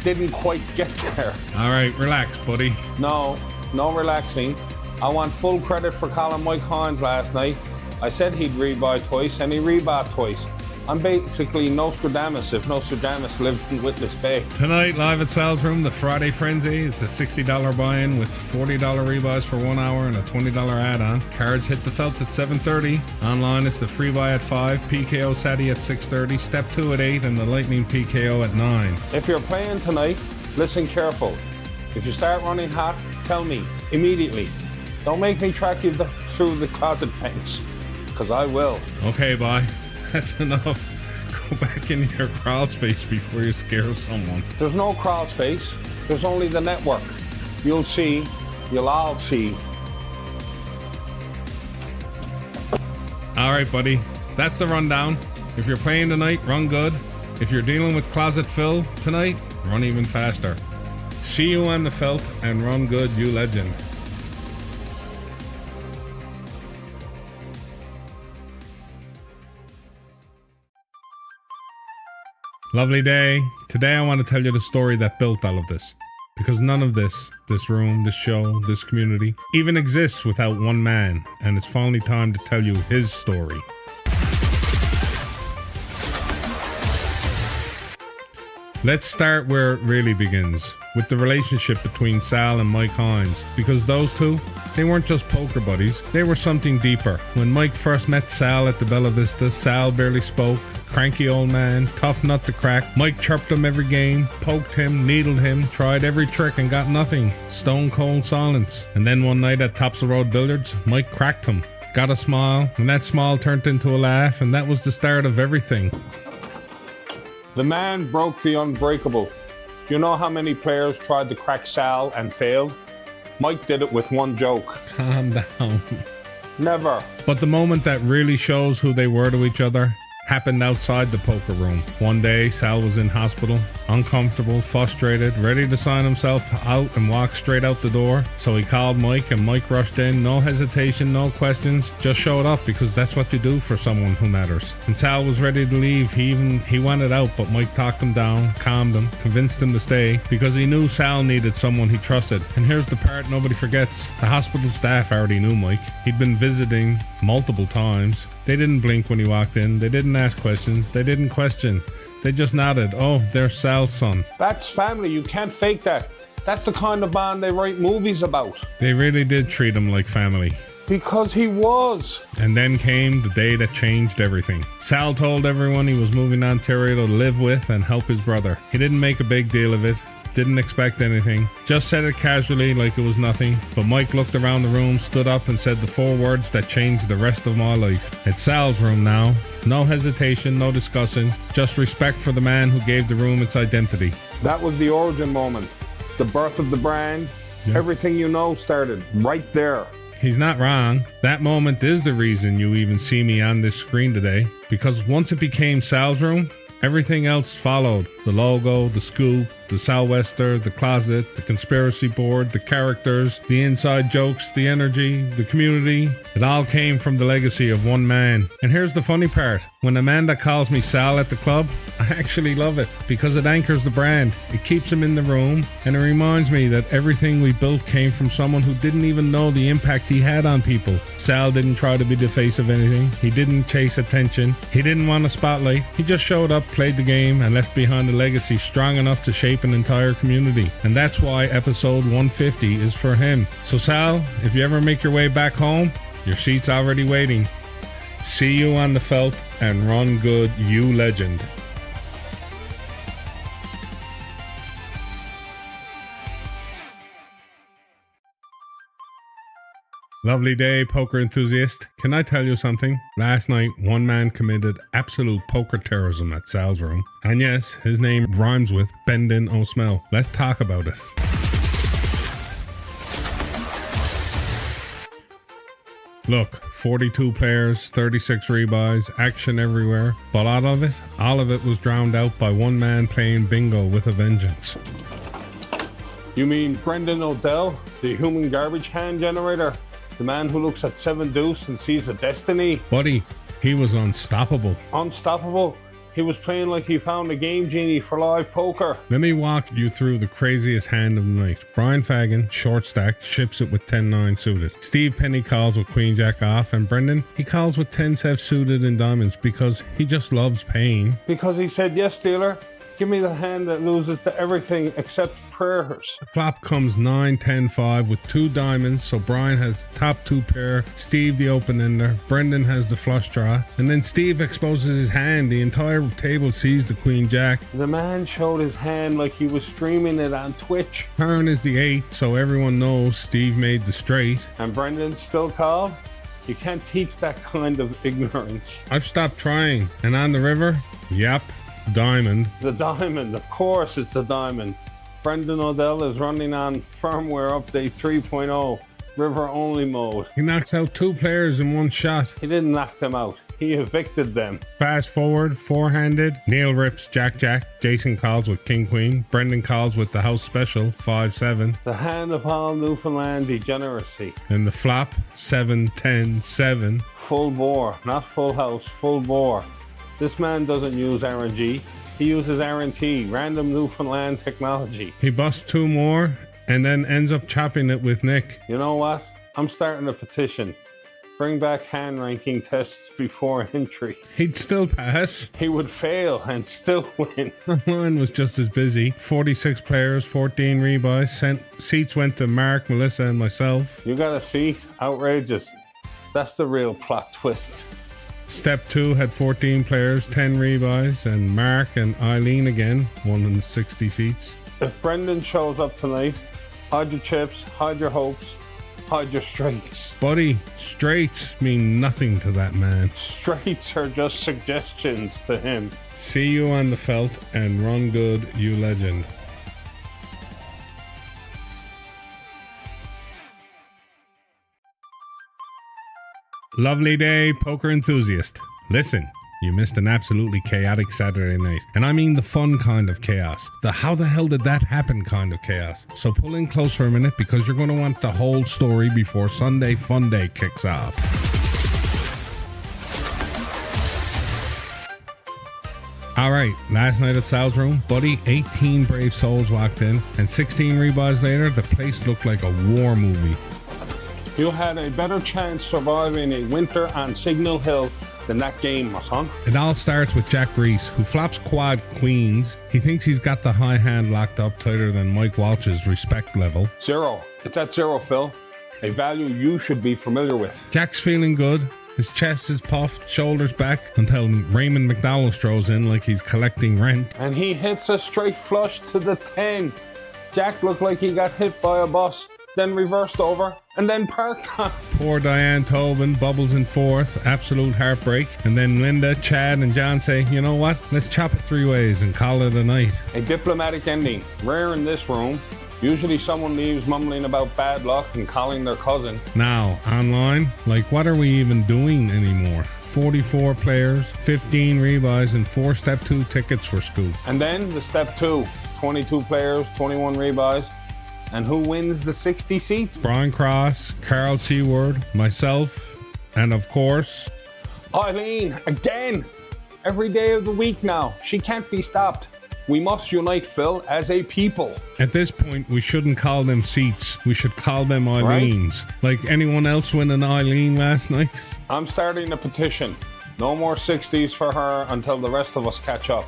didn't quite get there. All right, relax, buddy. No relaxing. I want full credit for calling Mike Hines last night. I said he'd rebuy twice, and he rebought twice. I'm basically Nostradamus if Nostradamus lived in Witness Bay. Tonight, live at Sal's room, the Friday Frenzy. It's a $60 buy-in with $40 rebuys for 1 hour and a $20 add-on. Cards hit the felt at 7:30. Online, it's the free buy at 5, PKO Saturday at 6:30, Step 2 at 8, and the Lightning PKO at 9. If you're playing tonight, listen careful. If you start running hot, tell me immediately. Don't make me track you through the closet fence, because I will. Okay, bye. That's enough. Go back in your crawl space before you scare someone. There's no crawl space. There's only the network. You'll see. You'll all see. All right, buddy. That's the rundown. If you're playing tonight, run good. If you're dealing with Closet Phil tonight, run even faster. See you on the felt and run good, you legend. Lovely day. Today I want to tell you the story that built all of this. Because none of this room, this show, this community, even exists without one man. And it's finally time to tell you his story. Let's start where it really begins, with the relationship between Sal and Mike Hines, because those two, they weren't just poker buddies, they were something deeper. When Mike first met Sal at the Bella Vista, Sal barely spoke, cranky old man, tough nut to crack. Mike chirped him every game, poked him, needled him, tried every trick and got nothing. Stone cold silence. And then one night at Topsail Road Billiards, Mike cracked him, got a smile, and that smile turned into a laugh, and that was the start of everything. The man broke the unbreakable. You know how many players tried to crack Sal and failed? Mike did it with one joke. Calm down. Never. But the moment that really shows who they were to each other happened outside the poker room. One day, Sal was in hospital, uncomfortable, frustrated, ready to sign himself out and walk straight out the door. So he called Mike, and Mike rushed in, no hesitation, no questions, just showed up because that's what you do for someone who matters. And Sal was ready to leave. He wanted out, but Mike talked him down, calmed him, convinced him to stay because he knew Sal needed someone he trusted. And here's the part nobody forgets. The hospital staff already knew Mike. He'd been visiting multiple times. They didn't blink when he walked in. They didn't ask questions. They didn't question. They just nodded. Oh, there's Sal's son. That's family. You can't fake that. That's the kind of bond they write movies about. They really did treat him like family. Because he was. And then came the day that changed everything. Sal told everyone he was moving to Ontario to live with and help his brother. He didn't make a big deal of it. Didn't expect anything. Just said it casually like it was nothing. But Mike looked around the room, stood up and said the 4 words that changed the rest of my life. It's Sal's room now. No hesitation, no discussing. Just respect for the man who gave the room its identity. That was the origin moment. The birth of the brand. Yeah. Everything you know started right there. He's not wrong. That moment is the reason you even see me on this screen today. Because once it became Sal's room, everything else followed. The logo, the scoop, the Sou'wester, the closet, the conspiracy board, the characters, the inside jokes, the energy, the community. It all came from the legacy of one man. And here's the funny part. When Amanda calls me Sal at the club, I actually love it because it anchors the brand. It keeps him in the room and it reminds me that everything we built came from someone who didn't even know the impact he had on people. Sal didn't try to be the face of anything. He didn't chase attention. He didn't want a spotlight. He just showed up, played the game, and left behind a legacy strong enough to shape an entire community. And that's why episode 150 is for him. So Sal, if you ever make your way back home, your seat's already waiting. See you on the felt and run good, you legend. Lovely day, poker enthusiast. Can I tell you something? Last night, one man committed absolute poker terrorism at Sal's room. And yes, his name rhymes with Bendin O'Smell. Let's talk about it. Look, 42 players, 36 rebuys, action everywhere. But all of it was drowned out by one man playing bingo with a vengeance. You mean Brendan O'Dell, the human garbage can generator? The man who looks at 7 deuce and sees a destiny? Buddy, he was unstoppable. Unstoppable? He was playing like he found a game genie for live poker. Let me walk you through the craziest hand of the night. Brian Fagan, short stack, ships it with 10-9 suited. Steve Penny calls with Queen Jack off, and Brendan, he calls with 10-7 suited in diamonds because he just loves pain. Because he said, yes, dealer, give me the hand that loses to everything except prayers. The flop comes 9-10-5 with 2 diamonds, so Brian has top 2 pair, Steve the open ender, Brendan has the flush draw, and then Steve exposes his hand. The entire table sees the Queen Jack. The man showed his hand like he was streaming it on Twitch. Turn is the 8, so everyone knows Steve made the straight. And Brendan still called? You can't teach that kind of ignorance. I've stopped trying. And on the river? Yep. Diamond. The diamond, of course it's the diamond. Brendan O'Dell is running on firmware update 3.0, river only mode. He knocks out 2 players in one shot. He didn't knock them out. he evicted them. Fast forward, four-handed. Neil rips Jack. Jason calls with King Queen. Brendan calls with the house special 5-7. The hand of all Newfoundland degeneracy. And the flop 7-10-7. Full bore, not full house, full bore. This man doesn't use RNG. He uses RNT, random Newfoundland technology. He busts two more and then ends up chopping it with Nick. You know what? I'm starting a petition. Bring back hand ranking tests before entry. He'd still pass. He would fail and still win. Mine was just as busy. 46 players, 14 rebuys. Seats went to Mark, Melissa, and myself. You got a seat? Outrageous. That's the real plot twist. Step 2 had 14 players, 10 rebuys, and Mark and Eileen again, 160 seats. If Brendan shows up tonight, hide your chips, hide your hopes, hide your straights. Buddy, straights mean nothing to that man. Straights are just suggestions to him. See you on the felt and run good, you legend. Lovely day, poker enthusiast. Listen, you missed an absolutely chaotic Saturday night. And I mean the fun kind of chaos. The how the hell did that happen kind of chaos. So pull in close for a minute because you're going to want the whole story before Sunday Fun Day kicks off. Alright, last night at Sal's room, buddy, 18 brave souls walked in, and 16 rebuys later, the place looked like a war movie. You had a better chance surviving a winter on Signal Hill than that game, my son. It all starts with Jack Reese, who flops quad queens. He thinks he's got the high hand locked up tighter than Mike Walsh's respect level. Zero. It's at zero, Phil. A value you should be familiar with. Jack's feeling good. His chest is puffed, shoulders back, until Raymond McDowell strolls in like he's collecting rent. And he hits a straight flush to the 10. Jack looked like he got hit by a bus, then reversed over, and then parked on. Poor Diane Tobin bubbles in fourth, absolute heartbreak. And then Linda, Chad, and John say, you know what, let's chop it three ways and call it a night. A diplomatic ending, rare in this room. Usually someone leaves mumbling about bad luck and calling their cousin. Now, online, like what are we even doing anymore? 44 players, 15 rebuys, and 4 step 2 tickets were scooped. And then the step 2, 22 players, 21 rebuys. And who wins the 60 seats? Brian Cross, Carl Seward, myself, and of course, Eileen, again! Every day of the week now. She can't be stopped. We must unite, Phil, as a people. At this point, we shouldn't call them seats. We should call them Eileens. Right? Like anyone else win an Eileen last night? I'm starting a petition. No more 60s for her until the rest of us catch up.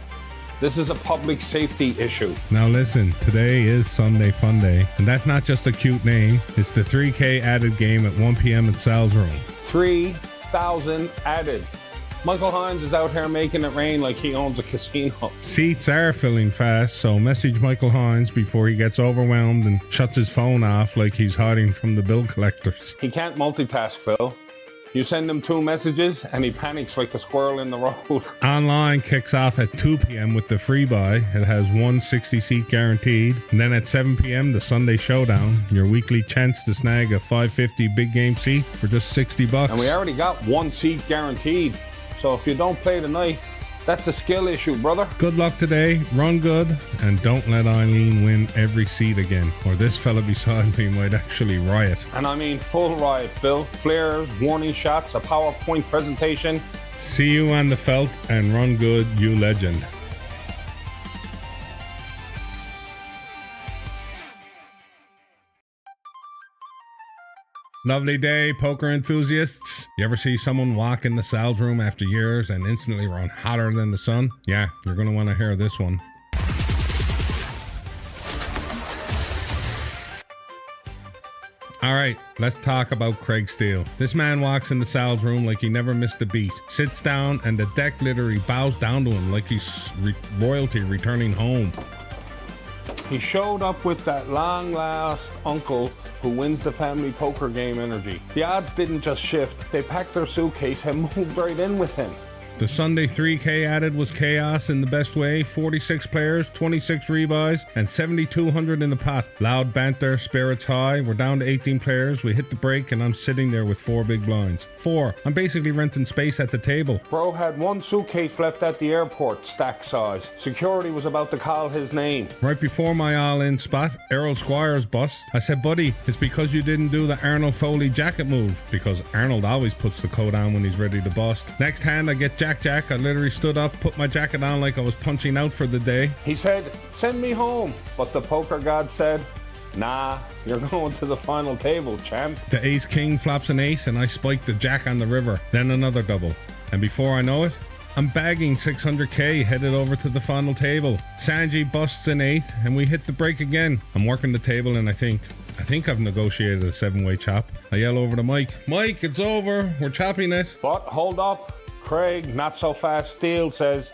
This is a public safety issue. Now listen, today is Sunday Fun Day, and that's not just a cute name. It's the 3K added game at 1 p.m. at Sal's room. 3,000 added. Michael Hines is out here making it rain like he owns a casino. Seats are filling fast, so message Michael Hines before he gets overwhelmed and shuts his phone off like he's hiding from the bill collectors. He can't multitask, Phil. You send him 2 messages and he panics like a squirrel in the road. Online kicks off at 2 p.m. with the free buy. It has 160 seat guaranteed. And then at 7 p.m. the Sunday Showdown, your weekly chance to snag a 550 big game seat for just $60. And we already got 1 seat guaranteed. So if you don't play tonight, that's a skill issue, brother. Good luck today, run good, and don't let Eileen win every seat again, or this fella beside me might actually riot. And I mean full riot, Phil. Flares, warning shots, a PowerPoint presentation. See you on the felt, and run good, you legend. Lovely day, poker enthusiasts. You ever see someone walk in the Sal's room after years and instantly run hotter than the sun? Yeah, you're going to want to hear this one. All right, let's talk about Craig Steele. This man walks into Sal's room like he never missed a beat, sits down, and the deck literally bows down to him like he's royalty returning home. He showed up with that long-last uncle who wins the family poker game energy. The odds didn't just shift, they packed their suitcase and moved right in with him. The Sunday 3K added was chaos in the best way. 46 players, 26 rebuys, and 7,200 in the pot. Loud banter, spirits high. We're down to 18 players. We hit the break, and I'm sitting there with 4 big blinds. 4. I'm basically renting space at the table. Bro had 1 suitcase left at the airport, stack size. Security was about to call his name. Right before my all-in spot, Errol Squires bust. I said, buddy, it's because you didn't do the Arnold Foley jacket move. Because Arnold always puts the coat on when he's ready to bust. Next hand, I get Jack. I literally stood up, put my jacket on like I was punching out for the day. He said, send me home. But the poker god said, nah, you're going to the final table, champ. The ace king flops an ace and I spiked the jack on the river. Then another double. And before I know it, I'm bagging 600k headed over to the final table. Sanji busts an 8th and we hit the break again. I'm working the table and I think I've negotiated a 7-way chop. I yell over to Mike, Mike, it's over. We're chopping it. But hold up. Craig, not so fast Steel, says,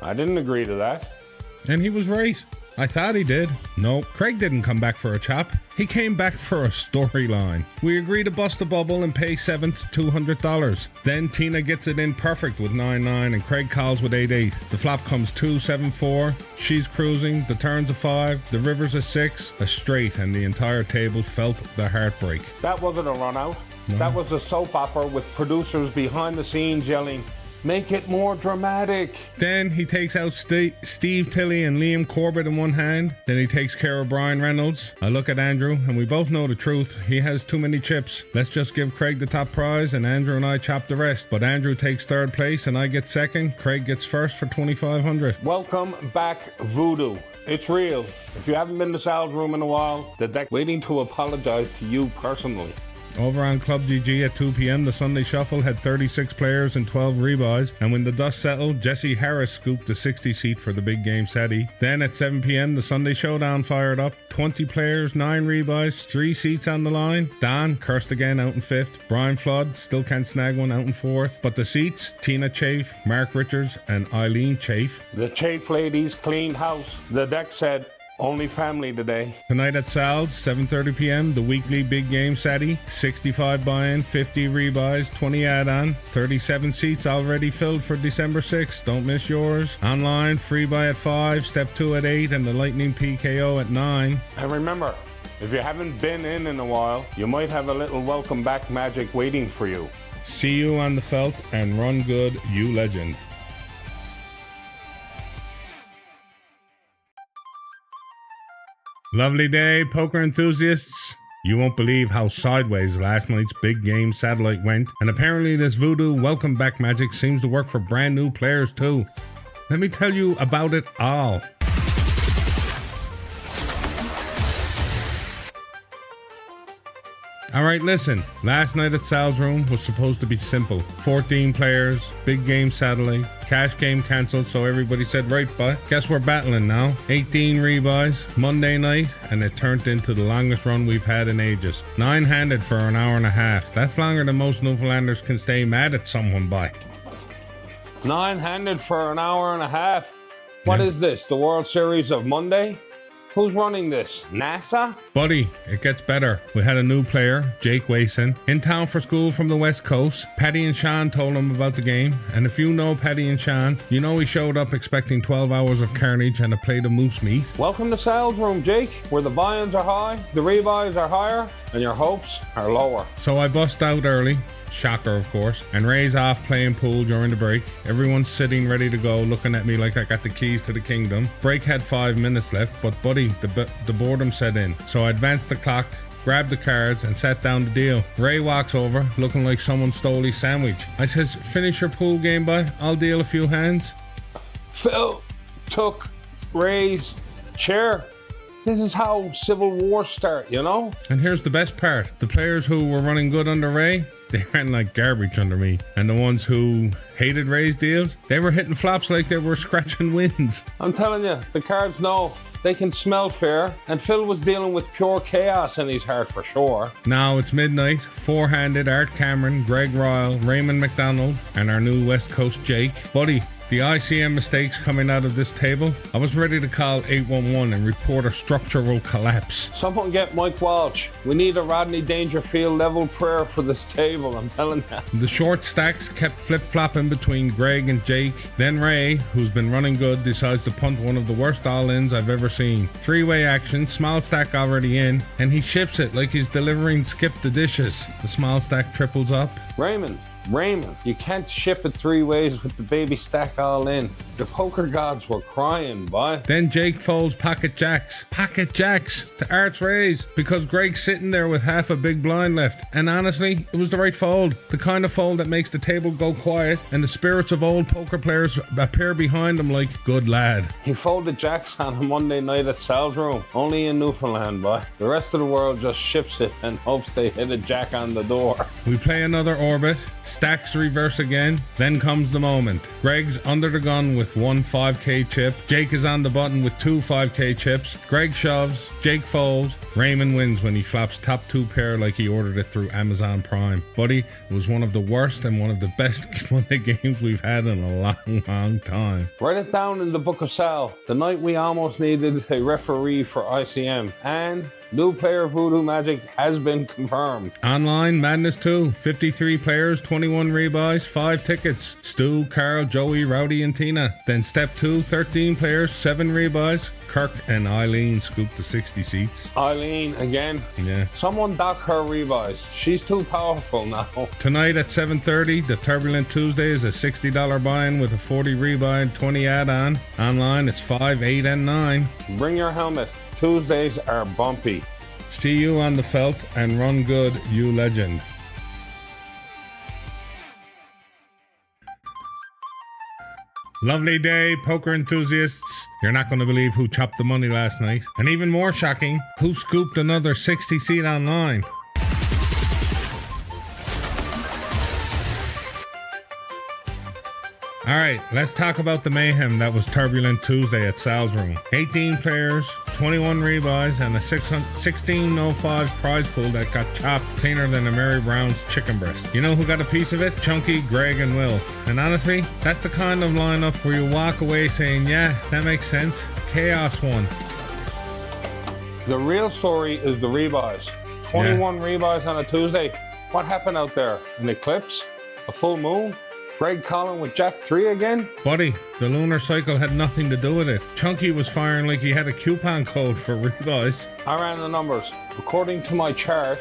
I didn't agree to that. And he was right. I thought he did. No, Craig didn't come back for a chop. He came back for a storyline. We agree to bust a bubble and pay 7th $200. Then Tina gets it in perfect with 9-9 and Craig calls with 8-8. The flop comes 2-7-4. She's cruising. The turn's a 5. The river's a 6. A straight, and the entire table felt the heartbreak. That wasn't a run out. No. That was a soap opera with producers behind the scenes yelling, make it more dramatic. Then he takes out Steve Tilley and Liam Corbett in one hand. Then he takes care of Brian Reynolds. I look at Andrew and we both know the truth. He has too many chips. Let's just give Craig the top prize and Andrew and I chop the rest. But Andrew takes 3rd place and I get 2nd. Craig gets 1st for 2,500. Welcome back, Voodoo. It's real. If you haven't been to Sal's room in a while, the deck waiting to apologize to you personally. Over on Club GG at 2 p.m, the Sunday Shuffle had 36 players and 12 rebuys, and when the dust settled, Jesse Harris scooped the 60 seat for the big game SETI. Then at 7 p.m, the Sunday Showdown fired up. 20 players, 9 rebuys, 3 seats on the line. Don cursed again out in 5th. Brian Flood still can't snag one out in 4th. But the seats, Tina Chafe, Mark Richards, and Eileen Chafe. The Chafe ladies cleaned house. The deck said, only family today. Tonight at Sal's, 7:30 p.m, the weekly big game SETI. 65 buy-in, 50 rebuys, 20 add-on, 37 seats already filled for December 6th. Don't miss yours. Online, free buy at 5, step 2 at 8, and the Lightning PKO at 9. And remember, if you haven't been in a while, you might have a little welcome back magic waiting for you. See you on the felt, and run good, you legend. Lovely day, poker enthusiasts. You won't believe how sideways last night's big game satellite went, and apparently this voodoo welcome back magic seems to work for brand new players too. Let me tell you about it all. Alright, listen. Last night at Sal's room was supposed to be simple. 14 players, big game satellite, cash game cancelled, so everybody said, right, but guess we're battling now. 18 rebuys, Monday night, and it turned into the longest run we've had in ages. 9-handed for an hour and a half. That's longer than most Newfoundlanders can stay mad at someone by. 9-handed for an hour and a half? What is this, the World Series of Monday? Who's running this? NASA? Buddy, it gets better. We had a new player, Jake Wason, in town for school from the West Coast. Paddy and Sean told him about the game, and if you know Paddy and Sean, you know he showed up expecting 12 hours of carnage and a plate of moose meat. Welcome to Sal's room, Jake, where the buy-ins are high, the rebuys are higher, and your hopes are lower. So I bust out early. Shocker, of course, and Ray's off playing pool during the break. Everyone's sitting ready to go, looking at me like I got the keys to the kingdom. Break had 5 minutes left, but buddy, the boredom set in. So I advanced the clock, grabbed the cards, and sat down to deal. Ray walks over, looking like someone stole his sandwich. I says, finish your pool game, boy. I'll deal a few hands. Phil took Ray's chair. This is how civil wars start, you know? And here's the best part. The players who were running good under Ray, they ran like garbage under me. And the ones who hated Ray's deals, they were hitting flops like they were scratching wins. I'm telling you, the cards know. They can smell fair. And Phil was dealing with pure chaos in his heart for sure. Now it's midnight. 4-handed Art Cameron, Greg Ryle, Raymond McDonald, and our new West Coast Jake. Buddy, the ICM mistakes coming out of this table, I was ready to call 811 and report a structural collapse. Someone get Mike Walsh. We need a Rodney Dangerfield level prayer for this table, I'm telling you. The short stacks kept flip-flopping between Greg and Jake. Then Ray, who's been running good, decides to punt one of the worst all-ins I've ever seen. Three-way action, small stack already in, and he ships it like he's delivering Skip the dishes. The small stack triples up. Raymond, you can't ship it three ways with the baby stack all in. The poker gods were crying, boy. Then Jake folds pocket jacks to Art's raise because Greg's sitting there with half a big blind left. And honestly, it was the right fold. The kind of fold that makes the table go quiet and the spirits of old poker players appear behind him like, good lad. He folded jacks on a Monday night at Sal's room, only in Newfoundland, boy. The rest of the world just ships it and hopes they hit a jack on the door. We play another orbit. Stacks reverse again. Then comes the moment. Greg's under the gun with one 5k chip. Jake is on the button with two 5k chips. Greg shoves. Jake folds. Raymond wins when he flops top two pair like he ordered it through Amazon Prime. Buddy, it was one of the worst and one of the best Monday games we've had in a long time. Write it down in the book of Sal. The night we almost needed a referee for ICM. And new player Voodoo Magic has been confirmed. Online, Madness 2. 53 players, 21 rebuys, 5 tickets. Stu, Carl, Joey, Rowdy, and Tina. Then Step 2, 13 players, 7 rebuys. Kirk and Eileen scooped the 60 seats. Eileen, again? Yeah. Someone dock her rebuys. She's too powerful now. Tonight at 7:30, the Turbulent Tuesday is a $60 buy-in with a 40 rebuy and 20 add-on. Online, it's 5, 8, and 9. Bring your helmet. Tuesdays are bumpy. See you on the felt and run good, you legend. Lovely day, poker enthusiasts. You're not going to believe who chopped the money last night. And even more shocking, who scooped another 60 seat online. All right, let's talk about the mayhem that was Turbulent Tuesday at Sal's room. 18 players, 21 rebuys, and a 1605 prize pool that got chopped cleaner than a Mary Brown's chicken breast. You know who got a piece of it? Chunky, Greg, and Will. And honestly, that's the kind of lineup where you walk away saying, yeah, that makes sense. Chaos won. The real story is the rebuys. 21 rebuys on a Tuesday. What happened out there? An eclipse? A full moon? Greg Collin with Jack 3 again? Buddy, the lunar cycle had nothing to do with it. Chunky was firing like he had a coupon code for rebuys. I ran the numbers. According to my chart,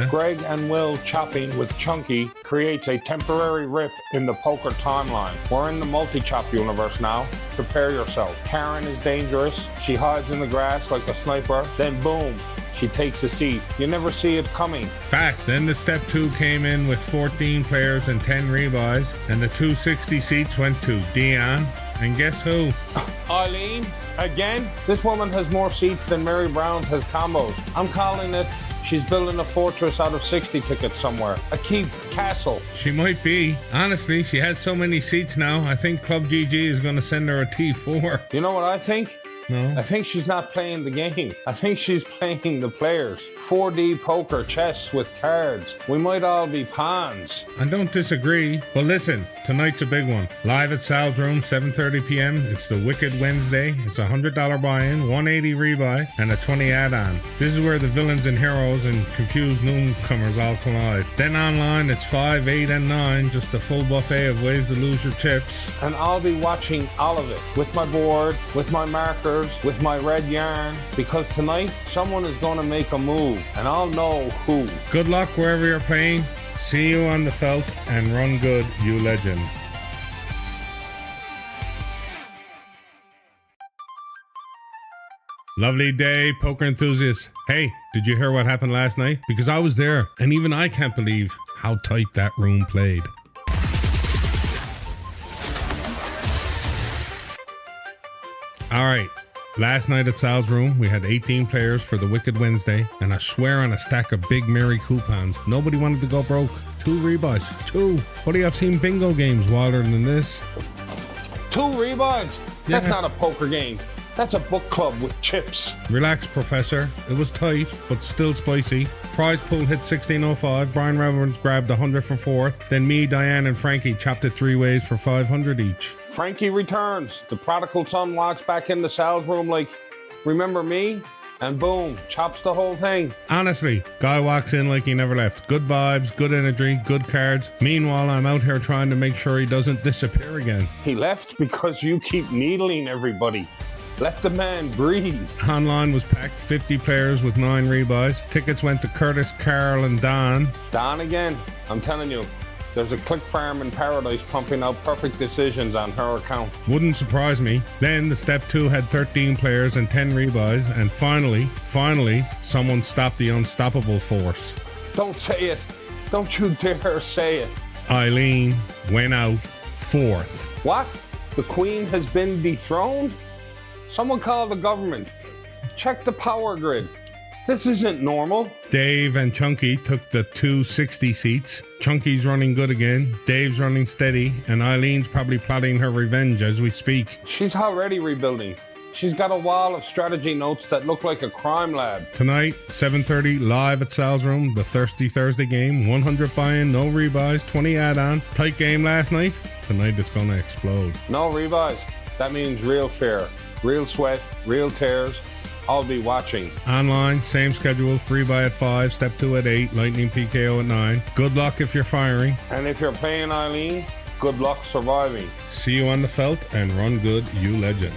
Greg and Will chopping with Chunky creates a temporary rip in the poker timeline. We're in the multi-chop universe now. Prepare yourself. Karen is dangerous. She hides in the grass like a sniper. Then boom, she takes a seat. You never see it coming. Fact. Then the Step 2 came in with 14 players and 10 rebuys, and the 260 seats went to Dion. And guess who? Eileen, again? This woman has more seats than Mary Brown's has combos. I'm calling it, she's building a fortress out of 60 tickets somewhere. A keep castle. She might be. Honestly, she has so many seats now, I think Club GG is going to send her a T4. You know what I think? No. I think she's not playing the game. I think she's playing the players. 4D poker, chess with cards. We might all be pawns. I don't disagree. But listen, tonight's a big one. Live at Sal's room, 7:30 p.m. It's the Wicked Wednesday. It's a $100 buy-in, 180 rebuy, and a 20 add-on. This is where the villains and heroes and confused newcomers all collide. Then online, it's 5, 8, and 9. Just a full buffet of ways to lose your chips. And I'll be watching all of it with my board, with my markers, with my red yarn, because tonight someone is going to make a move. And I'll know who. Good luck wherever you're playing. See you on the felt and run good, you legend. Lovely day, poker enthusiasts. Hey, did you hear what happened last night? Because I was there, and even I can't believe how tight that room played. All right. Last night at Sal's room, we had 18 players for the Wicked Wednesday, and I swear on a stack of Big Mary coupons. Nobody wanted to go broke. 2 rebuys. 2. Buddy, I've seen bingo games wilder than this. 2 rebuys? That's not a poker game. That's a book club with chips. Relax, Professor. It was tight, but still spicy. Prize pool hit 1605. Brian Reverends grabbed 100 for 4th. Then me, Diane, and Frankie chopped it 3 ways for 500 each. Frankie returns. The prodigal son walks back into Sal's room like, remember me? And boom, chops the whole thing. Honestly, guy walks in like he never left. Good vibes, good energy, good cards. Meanwhile, I'm out here trying to make sure he doesn't disappear again. He left because you keep needling everybody. Let the man breathe. Online was packed, 50 players with 9 rebuys. Tickets went to Curtis, Carl, and Don. Don again. I'm telling you, there's a click farm in paradise pumping out perfect decisions on her account. Wouldn't surprise me. Then the step 2 had 13 players and 10 rebuys. And finally, someone stopped the unstoppable force. Don't say it. Don't you dare say it. Eileen went out 4th. What? The queen has been dethroned? Someone call the government. Check the power grid. This isn't normal. Dave and Chunky took the 260 seats. Chunky's running good again. Dave's running steady. And Eileen's probably plotting her revenge as we speak. She's already rebuilding. She's got a wall of strategy notes that look like a crime lab. Tonight, 7:30, live at Sal's Room, the Thirsty Thursday game. 100 buy-in, no rebuys, 20 add-on. Tight game last night. Tonight it's gonna explode. No rebuys. That means real fear. Real sweat, real tears. I'll be watching. Online, same schedule, free buy at 5, step 2 at 8, lightning PKO at 9. Good luck if you're firing. And if you're playing Eileen, good luck surviving. See you on the felt and run good, you legend.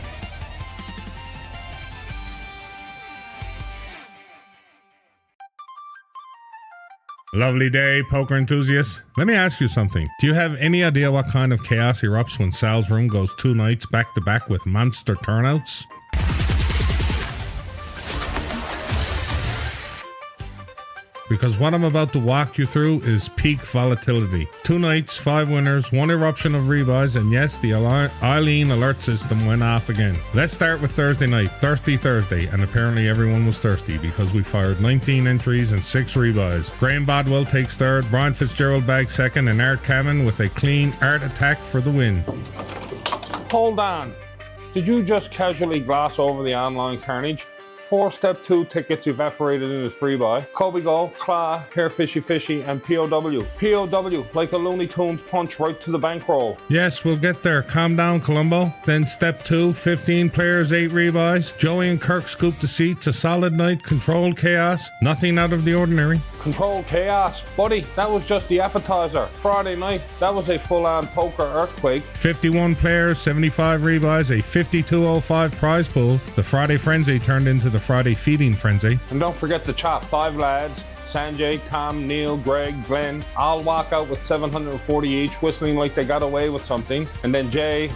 Lovely day, poker enthusiasts. Let me ask you something. Do you have any idea what kind of chaos erupts when Sal's Room goes 2 nights back to back with monster turnouts? Because what I'm about to walk you through is peak volatility. 2 nights, 5 winners, 1 eruption of rebuys, and yes, the Eileen alert system went off again. Let's start with Thursday night, Thirsty Thursday, and apparently everyone was thirsty because we fired 19 entries and 6 rebuys. Graham Bodwell takes 3rd, Brian Fitzgerald bags 2nd, and Art Cameron with a clean Art attack for the win. Hold on. Did you just casually gloss over the online carnage? 4 step 2 tickets evaporated in his free buy. Kobe Go, Claw, Hair Fishy Fishy, and POW. POW, like a Looney Tunes punch right to the bankroll. Yes, we'll get there. Calm down, Columbo. Then step 2, 15 players, 8 rebuys. Joey and Kirk scoop the seats. A solid night, controlled chaos. Nothing out of the ordinary. Controlled chaos. Buddy, that was just the appetizer. Friday night, that was a full-on poker earthquake. 51 players, 75 rebuys, a 52.05 prize pool. The Friday Frenzy turned into the Friday Feeding Frenzy. And don't forget the chop. 5 lads. Sanjay, Tom, Neil, Greg, Glenn, all walk out with 740 each, whistling like they got away with something. And then Jay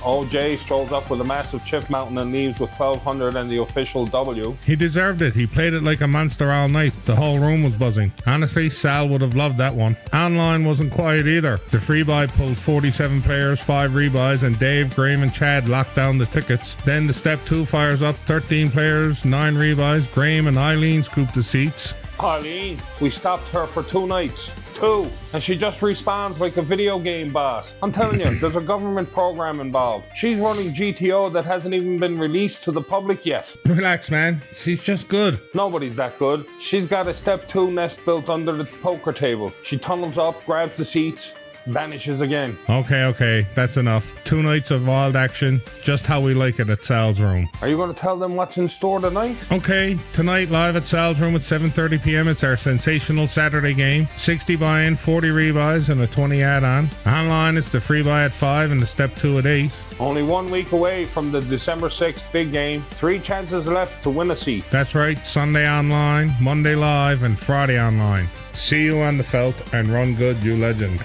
strolls up with a massive chip mountain and leaves with 1,200 and the official W. He deserved it. He played it like a monster all night. The whole room was buzzing. Honestly, Sal would have loved that one. Online wasn't quiet either. The free buy pulled 47 players, 5 rebuys, and Dave, Graham, and Chad locked down the tickets. Then the step 2 fires up, 13 players, 9 rebuys. Graham and Eileen scooped the seats. Eileen, we stopped her for 2 nights. 2. And she just responds like a video game boss. I'm telling you, there's a government program involved. She's running GTO that hasn't even been released to the public yet. Relax, man. She's just good. Nobody's that good. She's got a step 2 nest built under the poker table. She tunnels up, grabs the seats, vanishes again. Okay, that's enough. 2 nights of wild action, just how we like it at Sal's Room. Are you going to tell them what's in store tonight? Okay, tonight live at Sal's Room at 7:30 p.m. It's our sensational Saturday game. 60 buy-in, 40 rebuys, and a 20 add-on. Online, it's the free buy at 5 and the step 2 at 8. Only 1 week away from the December 6th big game. 3 chances left to win a seat. That's right, Sunday online, Monday live, and Friday online. See you on the felt and run good, you legend.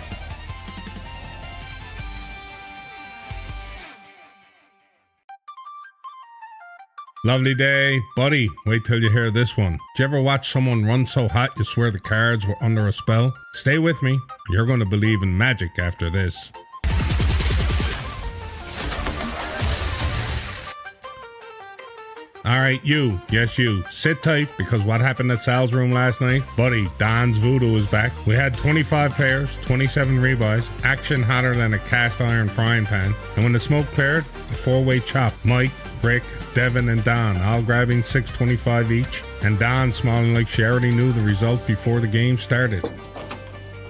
Lovely day. Buddy, wait till you hear this one. Did you ever watch someone run so hot you swear the cards were under a spell? Stay with me. You're going to believe in magic after this. Alright, you. Yes, you. Sit tight, because what happened at Sal's Room last night? Buddy, Don's Voodoo is back. We had 25 players, 27 rebuys, action hotter than a cast iron frying pan. And when the smoke cleared, a 4-way chop. Mike, Rick, Devin, and Don, all grabbing $6.25 each, and Don smiling like she already knew the result before the game started.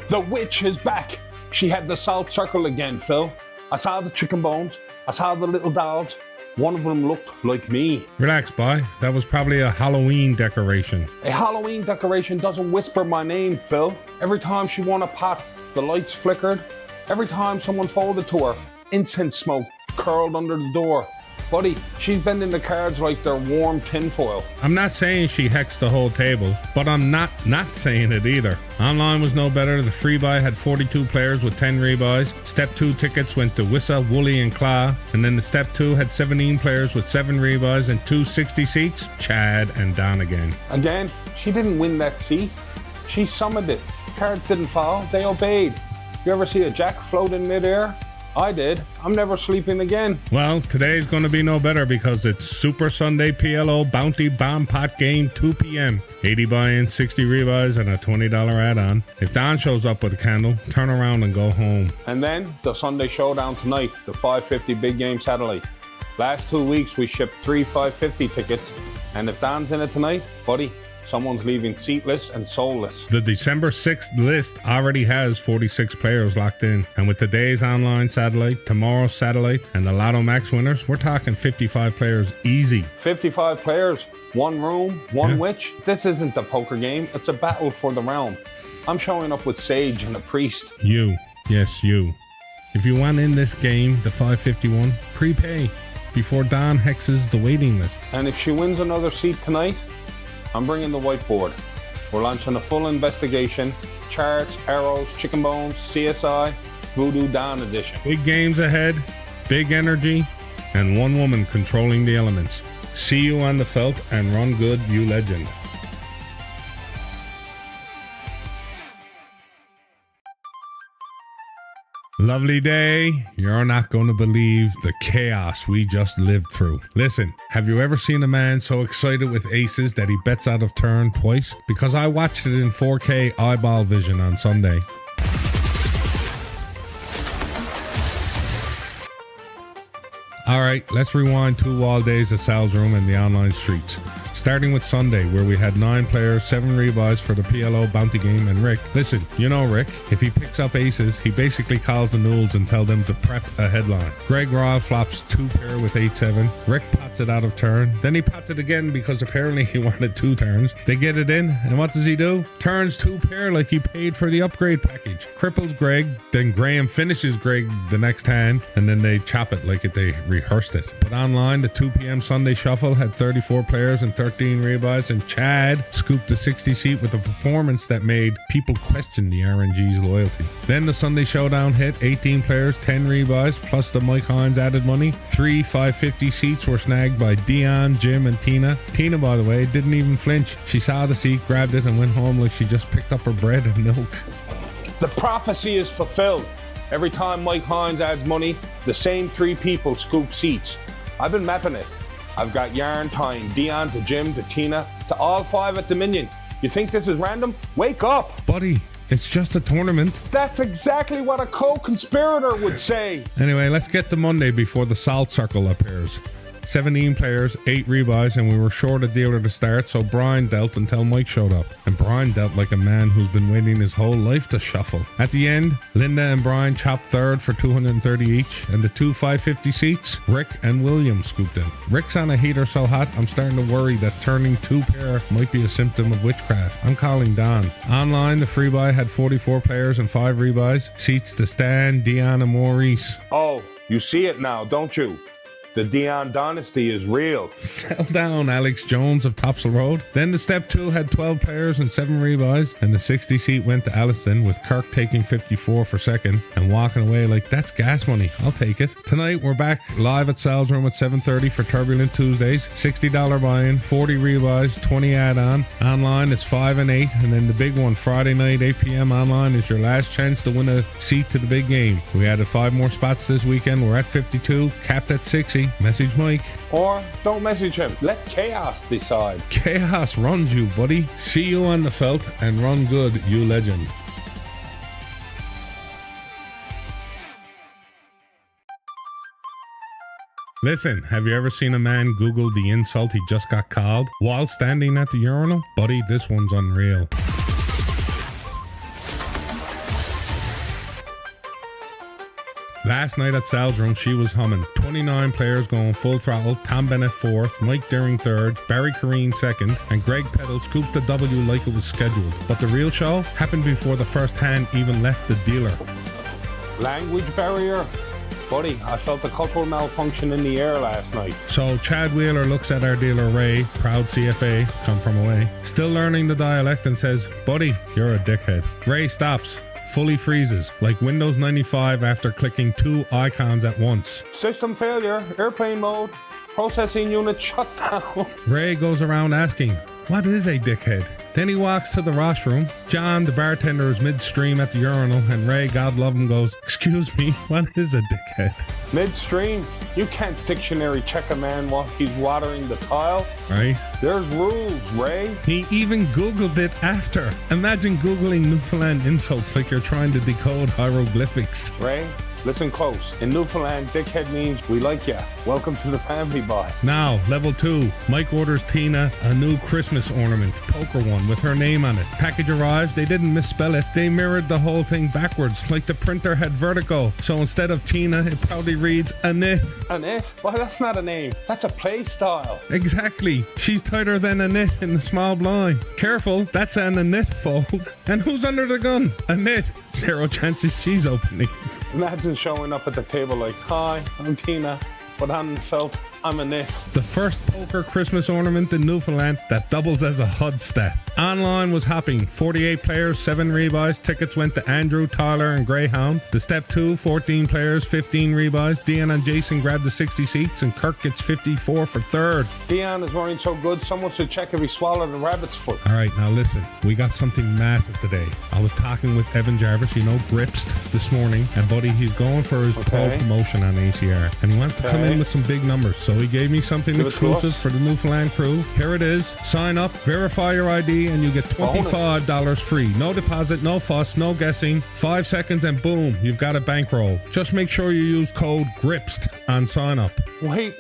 The witch is back. She had the salt circle again, Phil. I saw the chicken bones. I saw the little dolls. One of them looked like me. Relax, boy. That was probably a Halloween decoration. A Halloween decoration doesn't whisper my name, Phil. Every time she won a pot, the lights flickered. Every time someone folded to her, incense smoke curled under the door. Buddy, she's bending the cards like they're warm tinfoil. I'm not saying she hexed the whole table, but I'm not saying it either. Online was no better. The free buy had 42 players with 10 rebuys. Step 2 tickets went to Wissa, Wooly, and Claw. And then the Step 2 had 17 players with 7 rebuys and 2 60 seats, Chad and Don again. Again, she didn't win that seat. She summoned it. Cards didn't fall, they obeyed. You ever see a jack float in midair? I did. I'm never sleeping again. Well, today's going to be no better because it's Super Sunday PLO Bounty Bomb Pot Game 2 p.m. 80 buy-in, 60 rebuys, and a $20 add-on. If Don shows up with a candle, turn around and go home. And then the Sunday Showdown tonight, the 550 Big Game Satellite. Last 2 weeks we shipped 3 550 tickets, and if Don's in it tonight, buddy, someone's leaving seatless and soulless. The December 6th list already has 46 players locked in. And with today's online satellite, tomorrow's satellite, and the Lotto Max winners, we're talking 55 players easy. 55 players, one room, one witch. This isn't a poker game, it's a battle for the realm. I'm showing up with Sage and a priest. You. Yes, you. If you want in this game, the 551, prepay before Don hexes the waiting list. And if she wins another seat tonight, I'm bringing the whiteboard. We're launching a full investigation. Charts, arrows, chicken bones, CSI, Voodoo Don edition. Big games ahead, big energy, and one woman controlling the elements. See you on the felt and run good, you legend. Lovely day. You're not going to believe the chaos we just lived through. Listen, have you ever seen a man so excited with aces that he bets out of turn twice? Because I watched it in 4K eyeball vision on Sunday. All right, let's rewind 2 wall days at Sal's Room and the online streets. Starting with Sunday, where we had 9 players, 7 rebuys for the PLO bounty game, and Rick. Listen, you know Rick, if he picks up aces, he basically calls the Nulls and tell them to prep a headline. Greg Raw flops 2 pair with 8-7. Rick pots it out of turn. Then he pots it again because apparently he wanted 2 turns. They get it in, and what does he do? Turns 2 pair like he paid for the upgrade package. Cripples Greg, then Graham finishes Greg the next hand, and then they chop it like they rehearsed it. But online, the 2 p.m. Sunday Shuffle had 34 players and 13 rebuys, and Chad scooped the 60 seat with a performance that made people question the RNG's loyalty. Then the Sunday Showdown hit, 18 players, 10 rebuys, plus the Mike Hines added money. 3 550 seats were snagged by Dion, Jim, and Tina. Tina, by the way, didn't even flinch. She saw the seat, grabbed it, and went home like she just picked up her bread and milk. The prophecy is fulfilled. Every time Mike Hines adds money, the same 3 people scoop seats. I've been mapping it. I've got yarn tying Dion to Jim to Tina to all 5 at Dominion. You think this is random? Wake up! Buddy, it's just a tournament. That's exactly what a co-conspirator would say. Anyway, let's get to Monday before the Salt Circle appears. 17 players, 8 rebuys, and we were short a dealer to start, so Brian dealt until Mike showed up. And Brian dealt like a man who's been waiting his whole life to shuffle. At the end, Linda and Brian chopped third for 230 each, and the 2 550 seats, Rick and William scooped in. Rick's on a heater so hot, I'm starting to worry that turning 2 pair might be a symptom of witchcraft. I'm calling Don. Online, the free buy had 44 players and 5 rebuys. Seats to Stan, Dion, and Maurice. Oh, you see it now, don't you? The Dion dynasty is real. Sell down, Alex Jones of Topsail Road. Then the Step 2 had 12 players and 7 rebuys, and the 60 seat went to Allison, with Kirk taking 54 for second and walking away like, that's gas money, I'll take it. Tonight we're back live at Sal's Room at 7:30 for Turbulent Tuesdays. $60 buy-in, 40 rebuys, 20 add-on. Online is 5 and 8, and then the big one Friday night 8 p.m. online is your last chance to win a seat to the big game. We added 5 more spots this weekend. We're at 52, capped at 60. Message Mike. Or don't message him. Let chaos decide. Chaos runs you, buddy. See you on the felt and run good, you legend. Listen, have you ever seen a man Google the insult he just got called while standing at the urinal? Buddy, this one's unreal. Last night at Sal's room, she was humming. 29 players going full throttle. Tom Bennett 4th, Mike Deering 3rd, Barry Careen 2nd, and Greg Peddle scoops the W like it was scheduled. But the real show happened before the first hand even left the dealer. Language barrier? Buddy, I felt a cultural malfunction in the air last night. So Chad Wheeler looks at our dealer Ray, proud CFA, come from away, still learning the dialect, and says, "Buddy, you're a dickhead." Ray stops, fully freezes, like Windows 95 after clicking 2 icons at once. System failure, airplane mode, processing unit shut down. Ray goes around asking, "What is a dickhead?" Then he walks to the washroom. John, the bartender, is midstream at the urinal, and Ray, God love him, goes, "Excuse me, what is a dickhead?" Midstream? You can't dictionary check a man while he's watering the tile. Right? There's rules, Ray. He even Googled it after. Imagine Googling Newfoundland insults like you're trying to decode hieroglyphics. Ray, listen close. In Newfoundland, dickhead means we like ya. Welcome to the family, boy. Now, level 2. Mike orders Tina a new Christmas ornament, poker one, with her name on it. Package arrives, they didn't misspell it. They mirrored the whole thing backwards, like the printer had vertigo. So instead of Tina, it probably reads Annette. Annette? Why, that's not a name. That's a play style. Exactly. She's tighter than Annette in the small blind. Careful, that's an Annette fold. And who's under the gun? Annette. 0 chances she's opening. Imagine showing up at the table like, "Hi, I'm Tina, but I'm felt I'm Annette." The first poker Christmas ornament in Newfoundland that doubles as a HUD stat. Online was hopping. 48 players, 7 rebuys. Tickets went to Andrew, Tyler, and Greyhound. The step 2, 14 players, 15 rebuys. Dion and Jason grabbed the 60 seats, and Kirk gets 54 for 3rd. Dion is running so good, someone should check if he swallowed a rabbit's foot. All right, now listen. We got something massive today. I was talking with Evan Jarvis, Gripst, this morning, and buddy, he's going for his pro promotion on ACR, and he wants to come in with some big numbers. So he gave me something exclusive for the Newfoundland crew. Here it is. Sign up, verify your ID, and you get $25 free. No deposit, no fuss, no guessing. 5 seconds and boom, you've got a bankroll. Just make sure you use code GRIPST on sign up. Wait.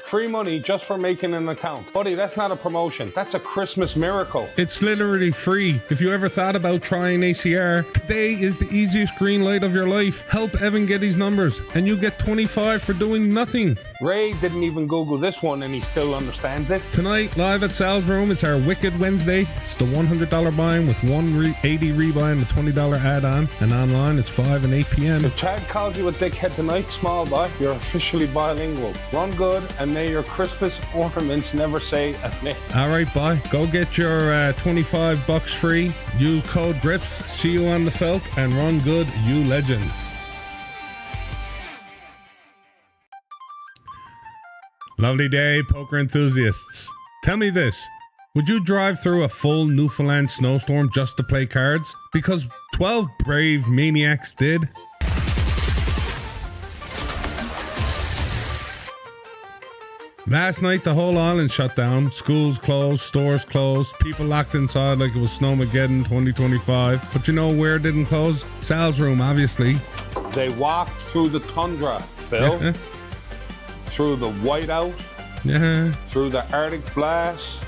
Free money just for making an account. Buddy, that's not a promotion. That's a Christmas miracle. It's literally free. If you ever thought about trying ACR, today is the easiest green light of your life. Help Evan get his numbers, and you get 25 for doing nothing. Ray didn't even Google this one, and he still understands it. Tonight, live at Sal's room, it's our Wicked Wednesday. It's the $100 buy-in with 180 rebuy and a $20 add-on. And online, it's 5 and 8 p.m. If Chad calls you a dickhead tonight, small boy, you're officially bilingual. Run good, and may your Christmas ornaments never say Annette. All right, bye. Go get your $25 free. Use code GRIPS. See you on the felt, and run good, you legend. Lovely day, poker enthusiasts. Tell me this. Would you drive through a full Newfoundland snowstorm just to play cards? Because 12 brave maniacs did. Last night, the whole island shut down. Schools closed, stores closed, people locked inside like it was Snowmageddon 2025. But you know where it didn't close? Sal's room, obviously. They walked through the tundra, Phil. Yeah. Through the whiteout. Yeah. Through the Arctic blast.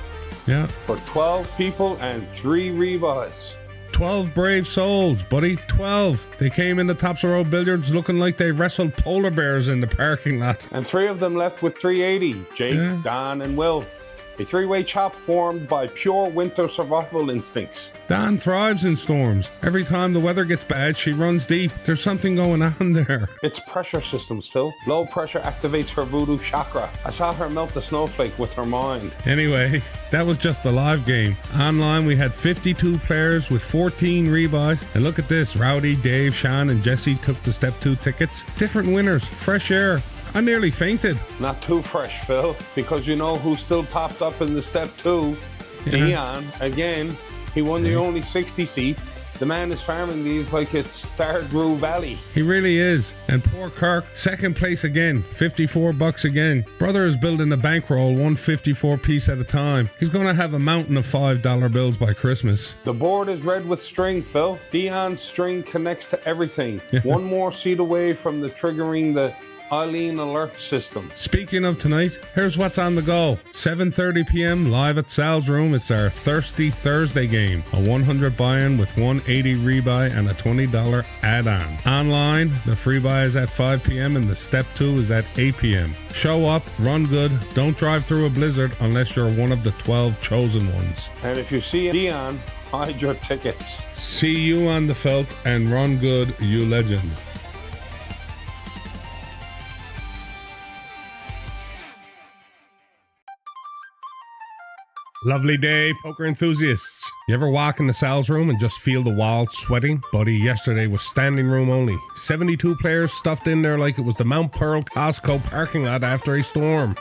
Yeah. For 12 people and 3 rebuys. 12 brave souls, buddy. 12. They came into Topsail Road Billiards looking like they wrestled polar bears in the parking lot. And 3 of them left with 380. Jake, Don, and Will. A 3-way chop formed by pure winter survival instincts. Don thrives in storms. Every time the weather gets bad, she runs deep. There's something going on there. It's pressure systems, Phil. Low pressure activates her voodoo chakra. I saw her melt a snowflake with her mind. Anyway, that was just a live game. Online, we had 52 players with 14 rebuys. And look at this. Rowdy, Dave, Sean, and Jesse took the Step 2 tickets. Different winners. Fresh air. I nearly fainted. Not too fresh, Phil, because you know who still popped up in the Step 2? Dion. Again, he won the only 60 seat. The man is farming these like it's Stardrew Valley. He really is. And poor Kirk, second place again, $54 again. Brother is building a bankroll, 154 piece at a time. He's going to have a mountain of $5 bills by Christmas. The board is red with string, Phil. Dion's string connects to everything. One more seat away from the triggering the Eileen alert system. Speaking of tonight, here's what's on the go. 7:30 p.m. live at Sal's Room. It's our Thirsty Thursday game. A 100 buy-in with 180 rebuy and a $20 add-on. Online, the free buy is at 5 p.m. and the step 2 is at 8 p.m. Show up, run good, don't drive through a blizzard unless you're one of the 12 chosen ones. And if you see Dion, hide your tickets. See you on the felt and run good, you legend. Lovely day, poker enthusiasts. You ever walk in the Sal's Room and just feel the walls sweating? Buddy, yesterday was standing room only. 72 players stuffed in there like it was the Mount Pearl Costco parking lot after a storm.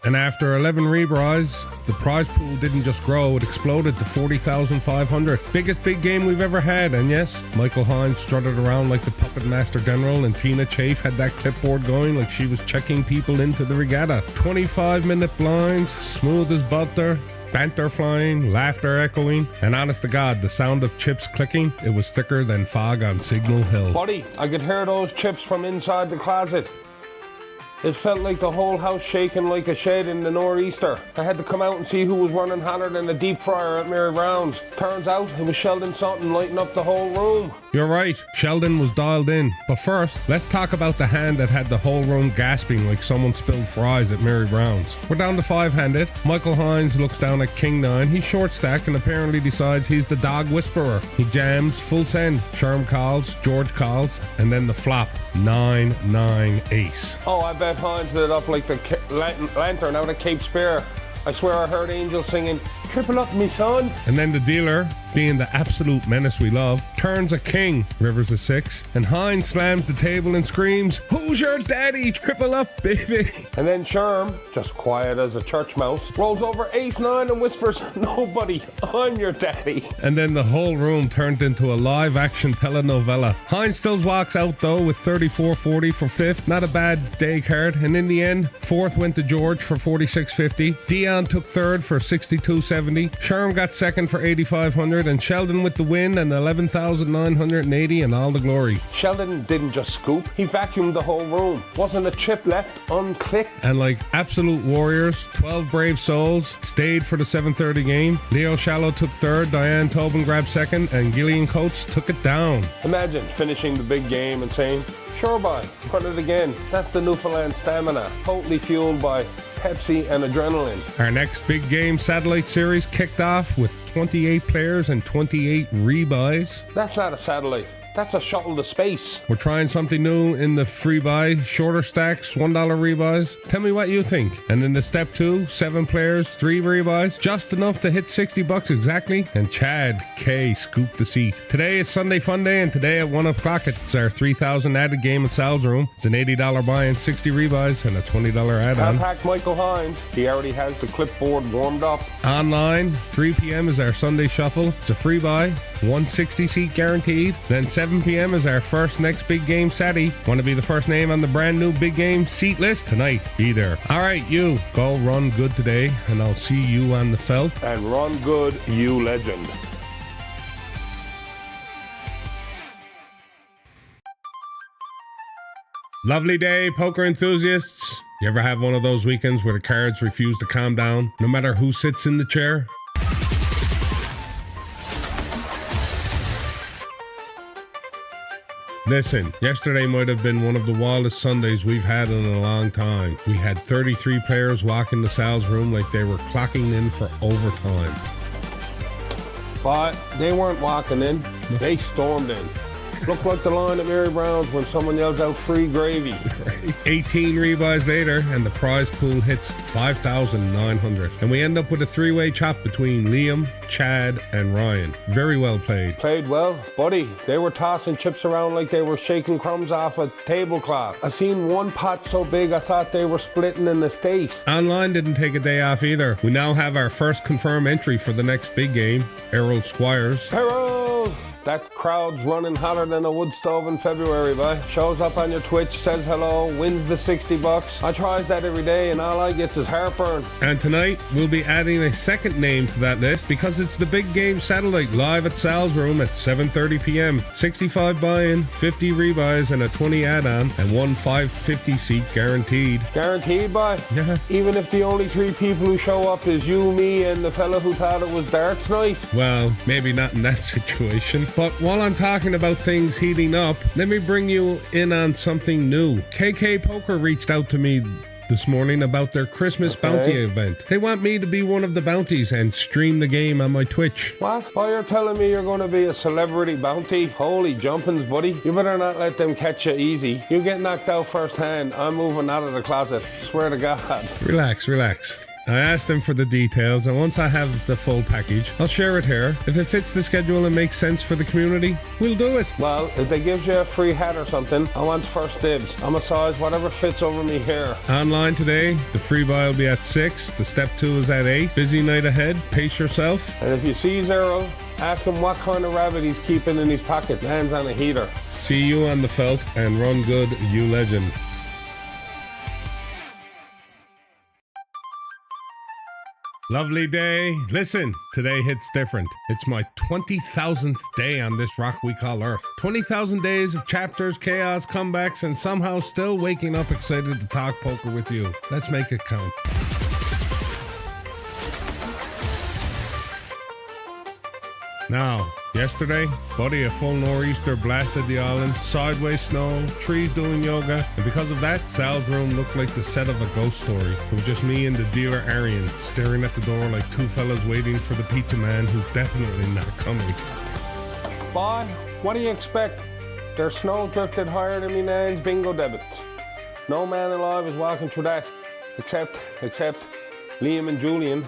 And after 11 rebuys, the prize pool didn't just grow, it exploded to 40,500. Biggest big game we've ever had, and yes, Michael Hines strutted around like the Puppet Master General, and Tina Chafe had that clipboard going like she was checking people into the regatta. 25-minute blinds, smooth as butter, banter flying, laughter echoing, and honest to God, the sound of chips clicking, it was thicker than fog on Signal Hill. Buddy, I could hear those chips from inside the closet. It felt like the whole house shaking like a shed in the nor'easter. I had to come out and see who was running hotter than a deep fryer at Mary Brown's. Turns out it was Sheldon Sutton lighting up the whole room. You're right, Sheldon was dialed in. But first, let's talk about the hand that had the whole room gasping like someone spilled fries at Mary Brown's. We're down to 5-handed. Michael Hines looks down at King 9. He's short stack and apparently decides he's the dog whisperer. He jams full send. Sherm calls, George calls, and then the flop. 9-9 ace. Oh, I bet Hines lit up like the lantern out of Cape Spear. I swear I heard Angel singing, "Triple up, me son." And then the dealer, being the absolute menace we love, turns a king, rivers a 6, and Hines slams the table and screams, "Who's your daddy? Triple up, baby." And then Sherm, just quiet as a church mouse, rolls over ace 9 and whispers, "Nobody, I'm your daddy." And then the whole room turned into a live-action telenovela. Hines still walks out, though, with 34.40 for 5th. Not a bad day card. And in the end, 4th went to George for 46.50. Dion took 3rd for 62.70. Sherm got 2nd for 8,500. And Sheldon with the win and 11,980 and all the glory. Sheldon didn't just scoop, he vacuumed the whole room. Wasn't a chip left unclicked. And like absolute warriors, 12 brave souls stayed for the 7:30 game. Leo Shallow took 3rd, Diane Tobin grabbed 2nd, and Gillian Coates took it down. Imagine finishing the big game and saying, "Sure, boy, run it again." That's the Newfoundland stamina, totally fueled by Pepsi and adrenaline. Our next big game satellite series kicked off with 28 players and 28 rebuys. That's not a satellite. That's a shuttle to space. We're trying something new in the free buy, shorter stacks, $1 rebuys. Tell me what you think. And in the step 2, 7 players, 3 rebuys, just enough to hit $60 exactly. And Chad K scooped the seat. Today is Sunday Fun Day, and today at 1 o'clock it's our 3,000 added game at Sal's Room. It's an $80 buy-in, 60 rebuys, and a $20 add-on. Contact Michael Hines. He already has the clipboard warmed up. Online, 3 p.m. is our Sunday Shuffle. It's a free buy, 160 seat guaranteed. Then 7 p.m. is our first next big game Saturday. Want to be the first name on the brand new big game seat list? Tonight, be there. All right, you, go run good today, and I'll see you on the felt. And run good, you legend. Lovely day, poker enthusiasts. You ever have one of those weekends where the cards refuse to calm down, no matter who sits in the chair? Listen, yesterday might have been one of the wildest Sundays we've had in a long time. We had 33 players walk in the Sal's Room like they were clocking in for overtime. But they weren't walking in, they stormed in. Looked like the line at Mary Brown's when someone yells out free gravy. 18 rebuys later, and the prize pool hits 5,900. And we end up with a 3-way chop between Liam, Chad, and Ryan. Very well played. Played well, buddy. They were tossing chips around like they were shaking crumbs off a tablecloth. I seen one pot so big I thought they were splitting an estate. Online didn't take a day off either. We now have our first confirmed entry for the next big game, Errol Squires. Errol! That crowd's running hotter than a wood stove in February, boy. Shows up on your Twitch, says hello, wins the $60. I tries that every day and all I get is heartburn. And tonight, we'll be adding a second name to that list because it's the Big Game Satellite live at Sal's Room at 7:30 p.m. 65 buy-in, 50 rebuys, and a 20 add-on, and one 550 seat guaranteed. Guaranteed, boy? Yeah. Even if the only 3 people who show up is you, me, and the fella who thought it was darts night? Well, maybe not in that situation. But while I'm talking about things heating up, let me bring you in on something new. KK Poker reached out to me this morning about their Christmas bounty event. They want me to be one of the bounties and stream the game on my Twitch. What? Oh, you're telling me you're going to be a celebrity bounty? Holy jumpins, buddy. You better not let them catch you easy. You get knocked out first hand, I'm moving out of the closet. Swear to God. Relax, relax. I asked them for the details, and once I have the full package, I'll share it here. If it fits the schedule and makes sense for the community, we'll do it. Well, if they give you a free hat or something, I want first dibs. I'm a size whatever fits over me hair. Online today, the free buy will be at 6, the step 2 is at 8. Busy night ahead, pace yourself. And if you see Zero, ask him what kind of rabbit he's keeping in his pocket. Lands on a heater. See you on the felt, and run good, you legend. Lovely day. Listen, today hits different. It's my 20,000th day on this rock we call Earth. 20,000 days of chapters, chaos, comebacks, and somehow still waking up excited to talk poker with you. Let's make it count. Now, yesterday, buddy, a full nor'easter blasted the island, sideways snow, trees doing yoga, and because of that, Sal's room looked like the set of a ghost story. It was just me and the dealer Arian, staring at the door like two fellas waiting for the pizza man who's definitely not coming. Boy, what do you expect? Their snow drifted higher than me nan's bingo debits. No man alive is walking through that, except Liam and Julian,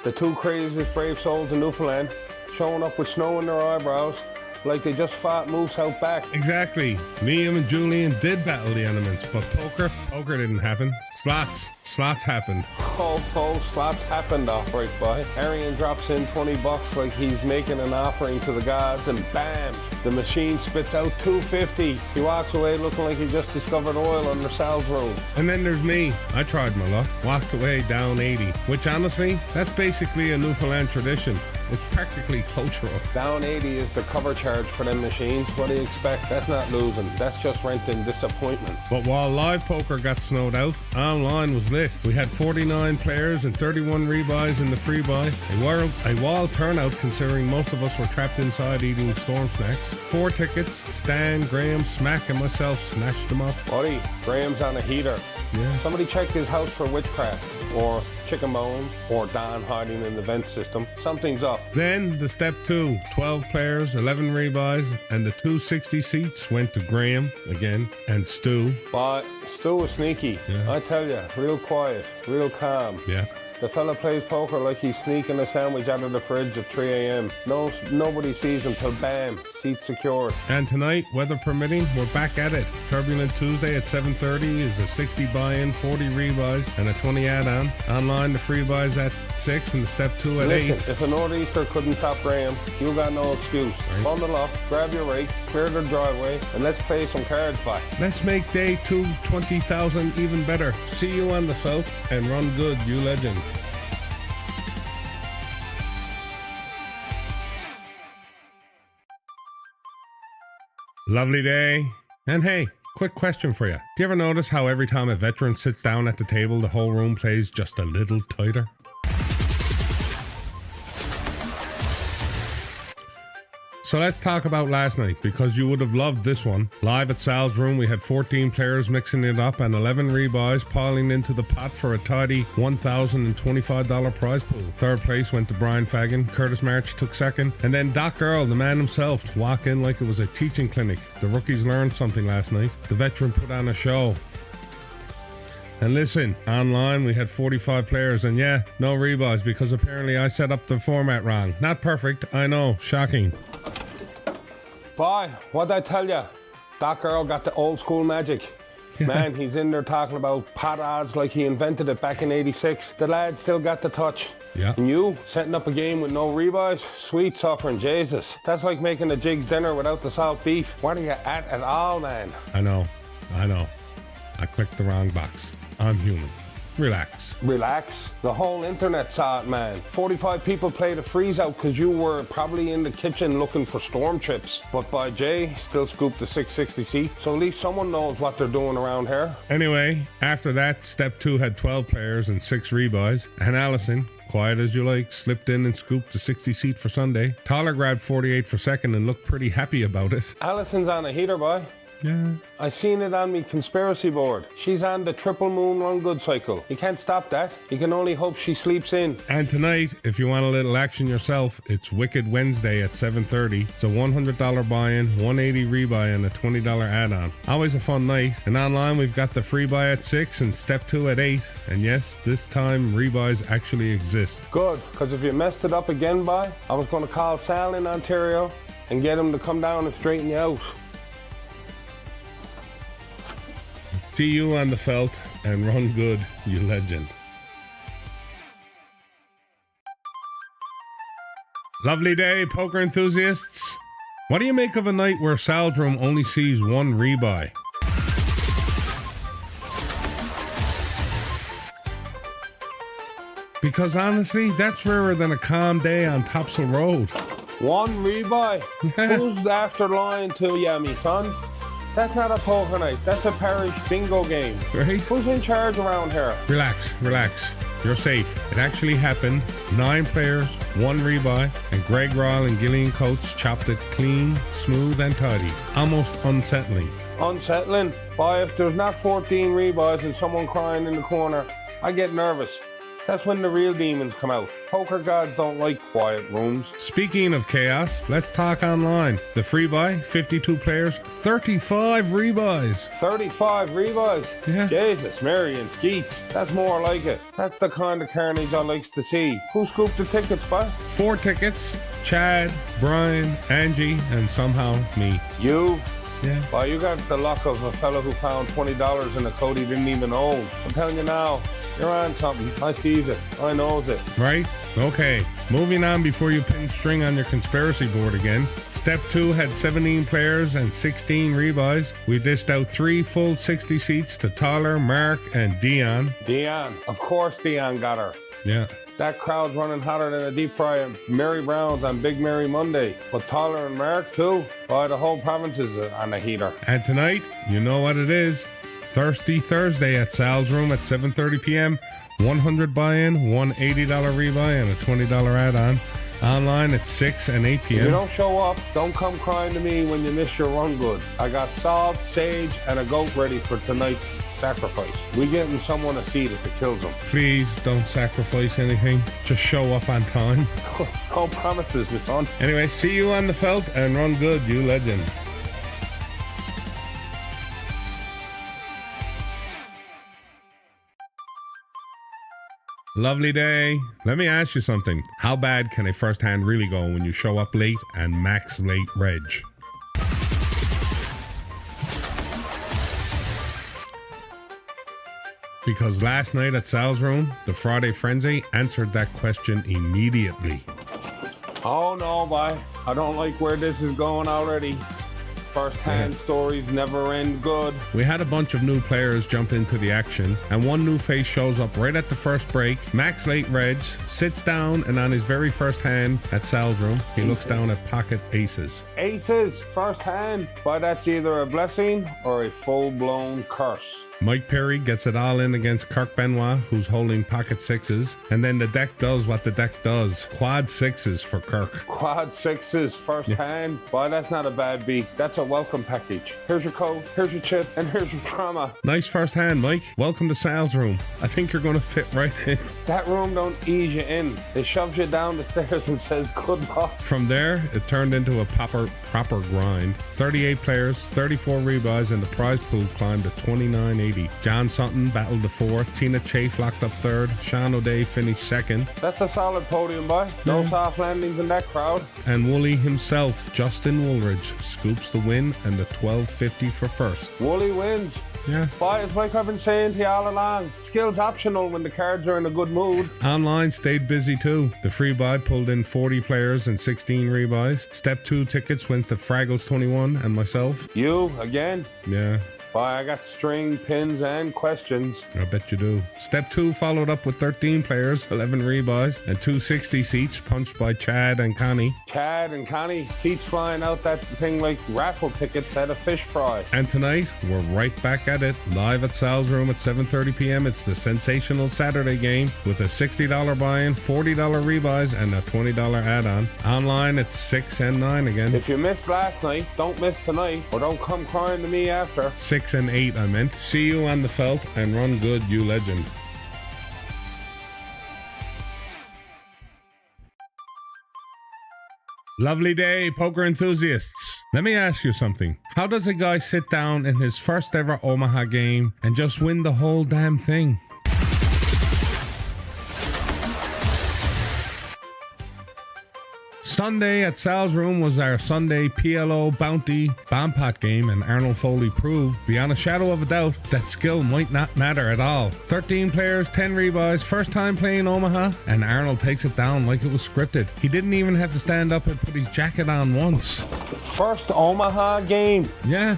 the two craziest brave souls in Newfoundland, showing up with snow in their eyebrows like they just fought moose out back. Exactly. Liam and Julian did battle the elements, but poker didn't happen. Slots happened. Oh, slots happened, alright, boy. Arian drops in $20 like he's making an offering to the gods, and bam, the machine spits out $250. He walks away looking like he just discovered oil under Sal's room. And then there's me. I tried my luck. Walked away down 80, which honestly, that's basically a Newfoundland tradition. It's practically cultural. Down 80 is the cover charge for them machines. What do you expect? That's not losing. That's just renting disappointment. But while live poker got snowed out, online was lit. We had 49 players and 31 rebuys in the free buy. A wild turnout considering most of us were trapped inside eating storm snacks. 4 tickets. Stan, Graham, Smack, and myself snatched them up. Buddy, Graham's on a heater. Yeah. Somebody checked his house for witchcraft, or chicken bones, or Don hiding in the vent system. Something's up. Then the step 2, 12 players, 11 rebuys, and the 260 seats went to Graham again and Stu. But Stu was sneaky. Yeah. I tell you, real quiet, real calm. Yeah. The fella plays poker like he's sneaking a sandwich out of the fridge at 3 a.m. Nobody sees him till bam, seat secured. And tonight, weather permitting, we're back at it. Turbulent Tuesday at 7:30 is a 60 buy-in, 40 rebuys, and a 20 add-on. Online, the free buys at 6 and the step 2 at 8. Listen, if a nor'easter couldn't top Graham, you got no excuse. Right. Bundle up, grab your rake, clear the driveway, and let's play some cards by. Let's make day 2 20,000 even better. See you on the felt, and run good, you legend. Lovely day. And hey, quick question for you. Do you ever notice how every time a veteran sits down at the table, the whole room plays just a little tighter? So let's talk about last night, because you would have loved this one. Live at Sal's room, we had 14 players mixing it up and 11 rebuys piling into the pot for a tidy $1,025 prize pool. Third place went to Brian Fagan, Curtis March took second, and then Doc Earl, the man himself, to walk in like it was a teaching clinic. The rookies learned something last night. The veteran put on a show. And listen, online we had 45 players, and yeah, no rebuys because apparently I set up the format wrong. Not perfect, I know, shocking. Boy, what'd I tell ya? Doc Earl got the old school magic. Man, he's in there talking about pot odds like he invented it back in '86. The lad still got the touch. Yeah. And you, setting up a game with no rebuys? Sweet suffering Jesus. That's like making a jig's dinner without the salt beef. What are you at all, man? I know. I clicked the wrong box. I'm human. Relax. Relax. The whole internet saw it, man. 45 people played a freeze out because you were probably in the kitchen looking for storm chips. But by Jay, still scooped the 660C, so at least someone knows what they're doing around here. Anyway, after that, Step 2 had 12 players and 6 rebuys, and Allison, quiet as you like, slipped in and scooped the 60 seat for Sunday. Tyler grabbed 48 for second and looked pretty happy about it. Allison's on a heater, boy. Yeah. I seen it on me conspiracy board. She's on the triple moon run good cycle. You can't stop that. You can only hope she sleeps in. And tonight, if you want a little action yourself, it's Wicked Wednesday at 7:30. It's a $100 buy-in, $180 rebuy, and a $20 add-on. Always a fun night. And online, we've got the free buy at 6 and Step 2 at 8. And yes, this time, rebuys actually exist. Good, because if you messed it up again, boy, I was going to call Sal in Ontario and get him to come down and straighten you out. See you on the felt, and run good, you legend. Lovely day, poker enthusiasts. What do you make of a night where Sal's Room only sees one rebuy? Because honestly, that's rarer than a calm day on Topsail Road. One rebuy? Who's after lying to you, me son? That's not a poker night. That's a parish bingo game. Right? Who's in charge around here? Relax. You're safe. It actually happened. 9 players, 1 rebuy, and Greg Ryle and Gillian Coates chopped it clean, smooth, and tidy. Almost unsettling. Unsettling? Boy, if there's not 14 rebuys and someone crying in the corner, I get nervous. That's when the real demons come out. Poker gods don't like quiet rooms. Speaking of chaos, let's talk online. The free buy, 52 players, 35 rebuys. 35 rebuys? Yeah. Jesus, Mary and Skeets. That's more like it. That's the kind of carnage I likes to see. Who scooped the tickets, boy? 4 tickets. Chad, Brian, Angie, and somehow me. You? Yeah. Well, you got the luck of a fellow who found $20 in a coat he didn't even own. I'm telling you now, you're on something. I sees it. I knows it. Right? Okay. Moving on before you pin string on your conspiracy board again. Step 2 had 17 players and 16 rebuys. We dished out 3 full 60 seats to Tyler, Mark, and Dion. Dion. Of course Dion got her. Yeah. That crowd's running hotter than a deep fry of Mary Brown's on Big Mary Monday. But Tyler and Mark, too. Boy, the whole province is on a heater. And tonight, you know what it is. Thirsty Thursday at Sal's Room at 7:30 p.m. 100 buy-in, $180 rebuy, and a $20 add-on. Online at 6 and 8 p.m. If you don't show up, don't come crying to me when you miss your run good. I got salt, sage, and a goat ready for tonight's sacrifice. We getting someone a seat if it kills them. Please don't sacrifice anything. Just show up on time. No promises, my son. Anyway, see you on the felt and run good, you legend. Lovely day. Let me ask you something. How bad can a first hand really go when you show up late and max late reg? Because last night at Sal's Room, the Friday Frenzy answered that question immediately. Oh no, boy. I don't like where this is going already. First-hand stories never end good. We had a bunch of new players jump into the action, and one new face shows up right at the first break. Max late reg, sits down, and on his very first hand at Sal's Room, he looks down at pocket aces. Aces, first hand. Boy, that's either a blessing or a full-blown curse. Mike Perry gets it all in against Kirk Benoit, who's holding pocket sixes, and then the deck does what the deck does. Quad sixes for Kirk. Quad sixes, first hand. Boy, that's not a bad beat. That's a welcome package. Here's your coat, here's your chip, and here's your trauma. Nice first hand, Mike. Welcome to Sal's Room. I think you're going to fit right in. That room don't ease you in. It shoves you down the stairs and says good luck. From there, it turned into a proper grind. 38 players, 34 rebuys, and the prize pool climbed to $29.80. John Sutton battled the fourth. Tina Chafe locked up third. Sean O'Day finished second. That's a solid podium, boy. No soft landings in that crowd. And Wooly himself, Justin Woolridge, scoops the win and the $12.50 for first. Wooly wins. Yeah. Boy, it's like I've been saying to you all along. Skills optional when the cards are in a good mood. Online stayed busy too. The free buy pulled in 40 players and 16 rebuys. Step 2 tickets went to Fraggles21 and myself. You, again? Yeah. Boy, I got string, pins, and questions. I bet you do. Step 2 followed up with 13 players, 11 rebuys, and 260 seats punched by Chad and Connie. Chad and Connie, seats flying out that thing like raffle tickets at a fish fry. And tonight, we're right back at it, live at Sal's Room at 7:30 p.m. It's the sensational Saturday game with a $60 buy-in, $40 rebuys, and a $20 add-on. Online, it's 6 and 9 again. If you missed last night, don't miss tonight, or don't come crying to me after. 6 and 8, I meant. See you on the felt, and run good, you legend. Lovely day, poker enthusiasts. Let me ask you something. How does a guy sit down in his first ever Omaha game and just win the whole damn thing? Sunday at Sal's Room was our Sunday PLO Bounty Bompot game, and Arnold Foley proved, beyond a shadow of a doubt, that skill might not matter at all. 13 players, 10 rebuys, first time playing Omaha, and Arnold takes it down like it was scripted. He didn't even have to stand up and put his jacket on once. First Omaha game. Yeah.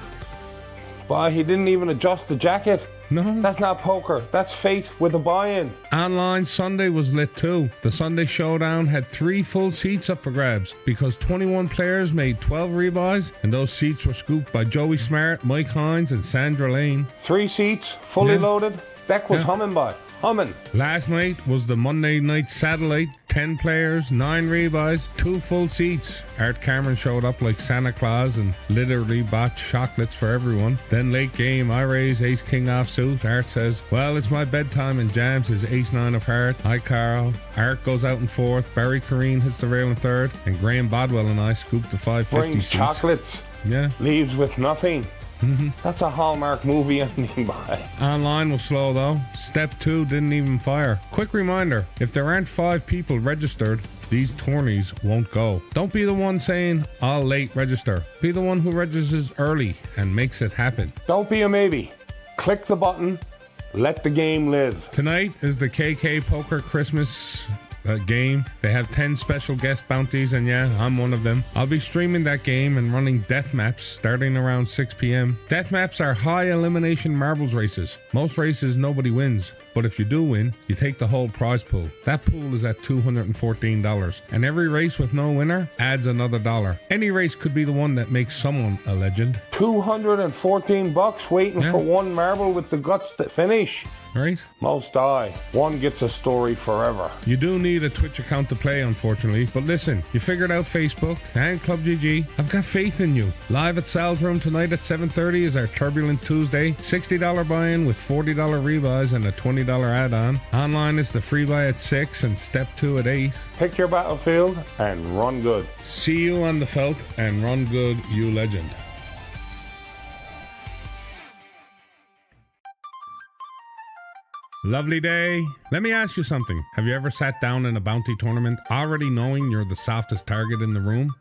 Boy, he didn't even adjust the jacket. No. That's not poker. That's fate with a buy-in. Online Sunday was lit too. The Sunday Showdown had 3 full seats up for grabs because 21 players made 12 rebuys, and those seats were scooped by Joey Smart, Mike Hines, and Sandra Lane. 3 seats, fully loaded. Deck was humming by. Humming. Last night was the Monday night satellite. 10 players, 9 rebuys, 2 full seats. Art Cameron showed up like Santa Claus and literally bought chocolates for everyone. Then late game, I raise ace king offsuit. Art says, well, it's my bedtime, and jams his ace 9 of heart. Hi Carl. Art goes out in 4th. Barry Corrine hits the rail in 3rd. And Graham Bodwell and I scoop the 550 Brings seats. chocolates. Yeah. Leaves with nothing. That's a Hallmark movie ending by. Online was slow though. Step 2 didn't even fire. Quick reminder, if there aren't 5 people registered, these tourneys won't go. Don't be the one saying, I'll late register. Be the one who registers early and makes it happen. Don't be a maybe. Click the button. Let the game live. Tonight is the KK Poker Christmas game. They have 10 special guest bounties, and yeah, I'm one of them. I'll be streaming that game and running death maps starting around 6 p.m. Death maps are high elimination marbles races. Most races nobody wins, but if you do win, you take the whole prize pool. That pool is at $214, and every race with no winner adds another $1. Any race could be the one that makes someone a legend. $214 waiting for one marble with the guts to finish. Right? Most die. One gets a story forever. You do need a Twitch account to play, unfortunately, but listen, you figured out Facebook and Club GG. I've got faith in you. Live at Sal's Room tonight at 7:30 is our Turbulent Tuesday. $60 buy-in with $40 rebuys and a $20 add-on. Online is the free buy at 6 and Step 2 at 8. Pick your battlefield and run good. See you on the felt, and run good, you legend. Lovely day. Let me ask you something. Have you ever sat down in a bounty tournament already knowing you're the softest target in the room?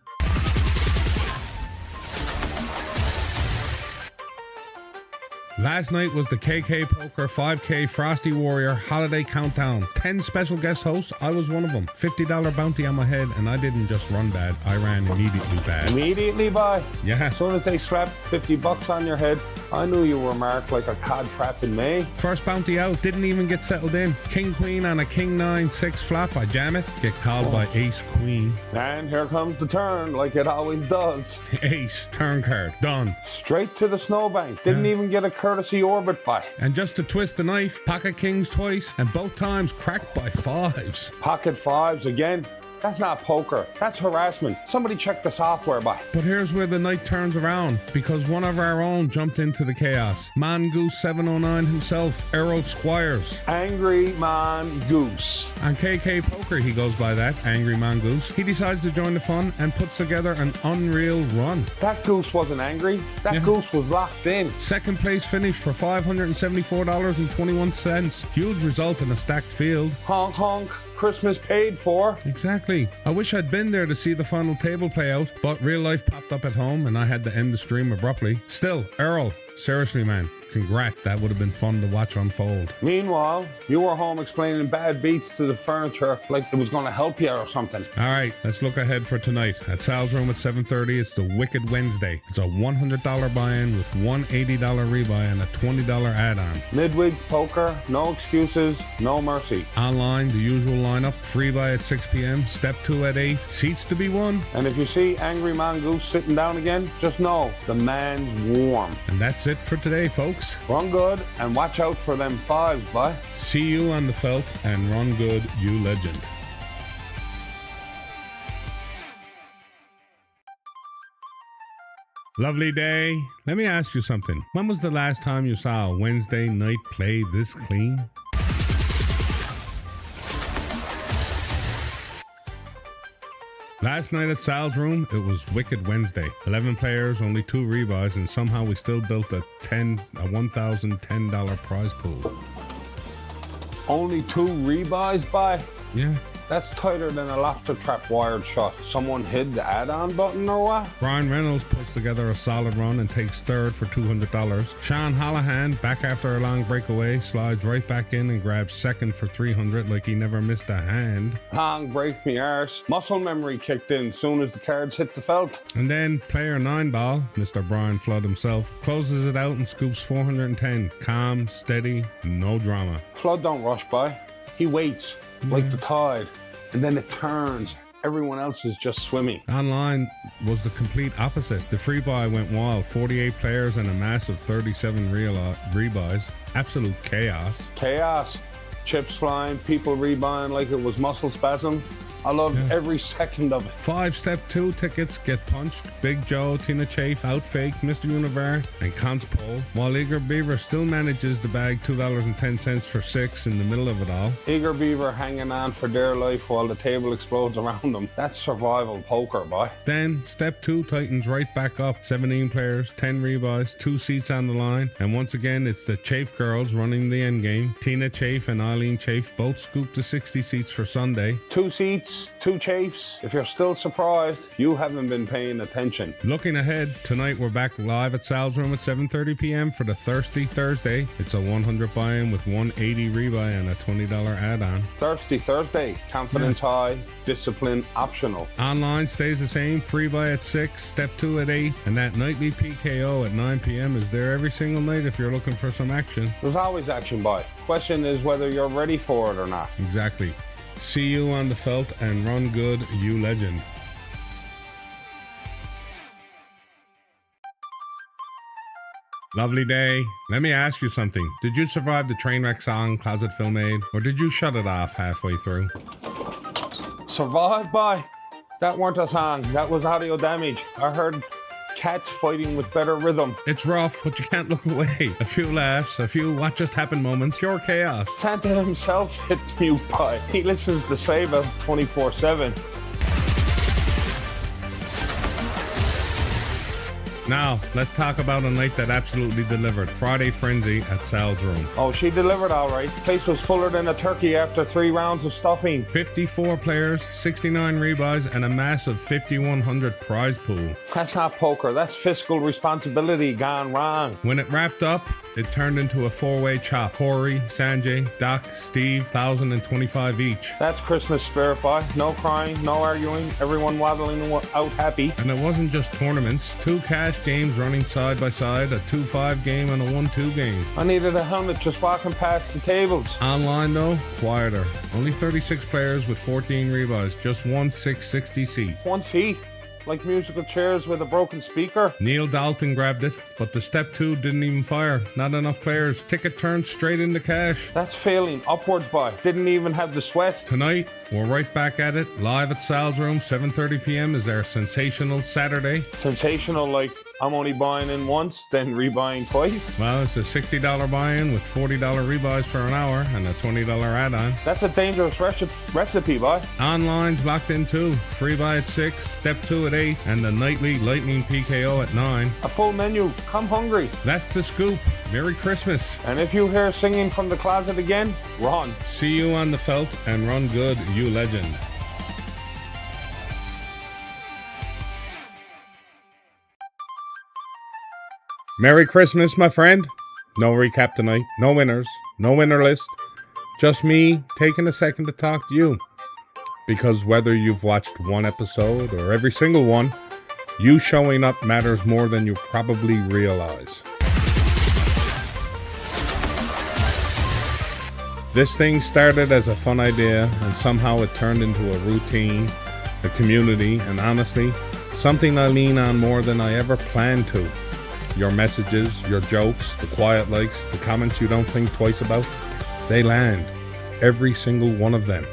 Last night was the KK Poker 5K Frosty Warrior Holiday Countdown. 10 special guest hosts. I was one of them. $50 bounty on my head, and I didn't just run bad. I ran immediately bad. Immediately by? Yeah. As soon as they slapped $50 on your head, I knew you were marked like a cod trap in May. First bounty out, didn't even get settled in. King Queen on a King 9-6 flop. I jam it, get called by Ace Queen. And here comes the turn, like it always does. Ace, turn card, done. Straight to the snowbank. Didn't even get a courtesy orbit by. And just to twist the knife, pocket kings twice, and both times cracked by 5s. Pocket 5s again. That's not poker. That's harassment. Somebody check the software by. But here's where the night turns around, because one of our own jumped into the chaos. Mongoose 709 himself, Errol Squires. Angry Mongoose. On KK Poker, he goes by that, Angry Mongoose. He decides to join the fun and puts together an unreal run. That goose wasn't angry. That goose was locked in. Second place finish for $574.21. Huge result in a stacked field. Honk honk. Christmas paid for. Exactly. I wish I'd been there to see the final table play out, but real life popped up at home and I had to end the stream abruptly. Still, Earl, seriously man, Congrats, that would have been fun to watch unfold. Meanwhile, you were home explaining bad beats to the furniture like it was going to help you or something. All right, let's look ahead for tonight. At Sal's Room at 7:30, it's the Wicked Wednesday. It's a $100 buy-in with one $80 rebuy and a $20 add-on. Midweek poker, no excuses, no mercy. Online, the usual lineup, free buy at 6 p.m., step 2 at 8, seats to be won. And if you see Angry Mongoose sitting down again, just know the man's warm. And that's it for today, folks. Run good and watch out for them fives, bye. See you on the felt and run good, you legend. Lovely day. Let me ask you something. When was the last time you saw a Wednesday night play this clean? Last night at Sal's Room, it was Wicked Wednesday. 11 players, only 2 rebuys, and somehow we still built a $1,010 prize pool. Only 2 rebuys, bye? Yeah. That's tighter than a lobster trap wired shot. Someone hid the add-on button or what? Brian Reynolds puts together a solid run and takes third for $200. Sean Hallahan, back after a long breakaway, slides right back in and grabs second for $300 like he never missed a hand. Long break me arse. Muscle memory kicked in soon as the cards hit the felt. And then player 9 ball, Mr. Brian Flood himself, closes it out and scoops 410. Calm, steady, no drama. Flood don't rush by. He waits. Like the tide, and then it turns. Everyone else is just swimming. Online was the complete opposite. The free buy went wild. 48 players and a massive 37 rebuys. Absolute chaos. Chaos. Chips flying, people rebuying like it was muscle spasm. I loved every second of it. 5 Step 2 tickets get punched. Big Joe, Tina Chafe, Outfake, Mr. Universe, and Conspole. While Eager Beaver still manages to bag $2.10 for 6 in the middle of it all. Eager Beaver hanging on for dear life while the table explodes around them. That's survival poker, boy. Then Step 2 tightens right back up. 17 players, 10 rebuys, 2 seats on the line. And once again, it's the Chafe girls running the endgame. Tina Chafe and Eileen Chafe both scooped to 60 seats for Sunday. 2 seats. 2 chafes. If you're still surprised, you haven't been paying attention. Looking ahead, tonight we're back live at Sal's Room at 7:30 p.m. for the Thirsty Thursday. It's a 100 buy-in with 180 rebuy and a $20 add-on. Thirsty Thursday. Confidence high, discipline optional. Online stays the same. Free buy at 6, step 2 at 8, and that nightly PKO at 9 p.m. is there every single night if you're looking for some action. There's always action, boy. Question is whether you're ready for it or not. Exactly. See you on the felt and run good, you legend. Lovely day. Let me ask you something. Did you survive the Trainwreck song Closet Film Aid, or did you shut it off halfway through? Survive, boy? That weren't a song. That was audio damage. I heard cats fighting with better rhythm. It's rough, but you can't look away. A few laughs, a few what just happened moments, pure chaos. Santa himself hit mute, boy. He listens to Sleigh Bells 24/7. Now, let's talk about a night that absolutely delivered. Friday Frenzy at Sal's Room. Oh, she delivered all right. Place was fuller than a turkey after 3 rounds of stuffing. 54 players, 69 rebuys, and a massive 5,100 prize pool. That's not poker. That's fiscal responsibility gone wrong. When it wrapped up, it turned into a 4-way chop. Corey, Sanjay, Doc, Steve, 1,025 each. That's Christmas spirit, boy. No crying, no arguing. Everyone waddling out happy. And it wasn't just tournaments. 2 cash games running side by side, a 2-5 game and a 1-2 game. I needed a helmet just walking past the tables. Online though, quieter. Only 36 players with 14 rebuys, just 1 660 seat. 1 seat? Like musical chairs with a broken speaker? Neil Dalton grabbed it, but the step 2 didn't even fire. Not enough players. Ticket turned straight into cash. That's failing upwards, boy. Didn't even have the sweat. Tonight, we're right back at it. Live at Sal's Room, 7:30 p.m. is our sensational Saturday. Sensational like I'm only buying in once, then rebuying twice? Well, it's a $60 buy-in with $40 rebuys for an hour and a $20 add-on. That's a dangerous recipe, boy. Online's locked in too. Free buy at 6, step 2 at 8, and the nightly lightning PKO at 9. A full menu. Come hungry. That's the scoop. Merry Christmas. And if you hear singing from the closet again, run. See you on the felt and run good, you legend. Merry Christmas, my friend. No recap tonight, no winners, no winner list. Just me taking a second to talk to you. Because whether you've watched one episode or every single one, you showing up matters more than you probably realize. This thing started as a fun idea and somehow it turned into a routine, a community, and honestly, something I lean on more than I ever planned to. Your messages, your jokes, the quiet likes, the comments you don't think twice about, they land. Every single one of them.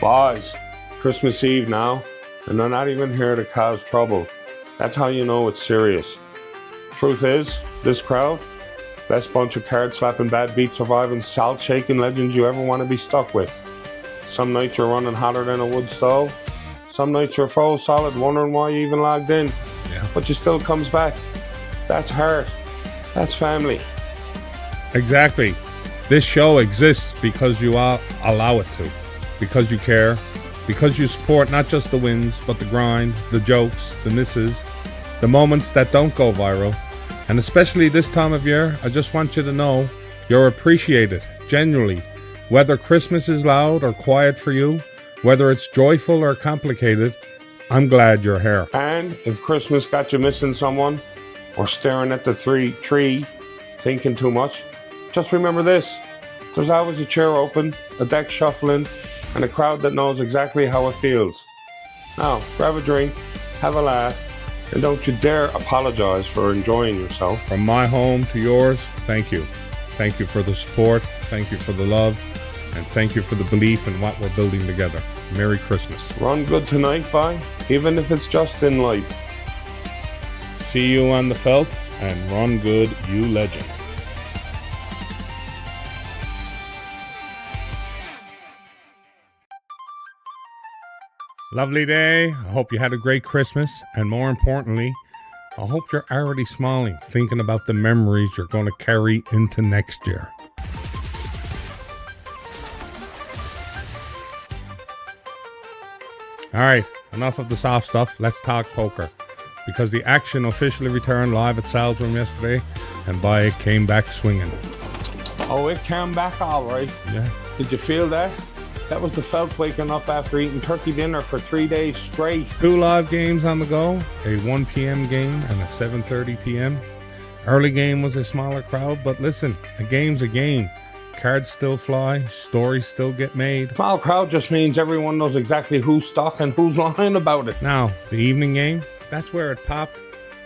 Boys, Christmas Eve now, and they're not even here to cause trouble. That's how you know it's serious. Truth is, this crowd, best bunch of card-slapping, bad beat surviving, salt-shaking legends you ever want to be stuck with. Some nights you're running hotter than a wood stove. Some nights you're full solid, wondering why you even logged in. Yeah. But you still comes back. That's heart. That's family. Exactly. This show exists because you allow it to. Because you care. Because you support not just the wins, but the grind, the jokes, the misses, the moments that don't go viral. And especially this time of year, I just want you to know you're appreciated, genuinely. Whether Christmas is loud or quiet for you, whether it's joyful or complicated, I'm glad you're here. And if Christmas got you missing someone or staring at the tree, thinking too much, just remember this. There's always a chair open, a deck shuffling, and a crowd that knows exactly how it feels. Now, grab a drink, have a laugh, and don't you dare apologize for enjoying yourself. From my home to yours, thank you. Thank you for the support, thank you for the love, and thank you for the belief in what we're building together. Merry Christmas. Run good tonight, bye, even if it's just in life. See you on the felt, and run good, you legend. Lovely day. I hope you had a great Christmas. And more importantly, I hope you're already smiling, thinking about the memories you're going to carry into next year. All right, enough of the soft stuff. Let's talk poker. Because the action officially returned live at Sal's Room yesterday, and boy, it came back swinging. Oh, it came back all right. Yeah. Did you feel that? That was the felt waking up after eating turkey dinner for 3 days straight. 2 live games on the go, a 1 p.m. game and a 7:30 p.m. Early game was a smaller crowd, but listen, a game's a game. Cards still fly, stories still get made. Small crowd just means everyone knows exactly who's stuck and who's lying about it. Now, the evening game, that's where it popped.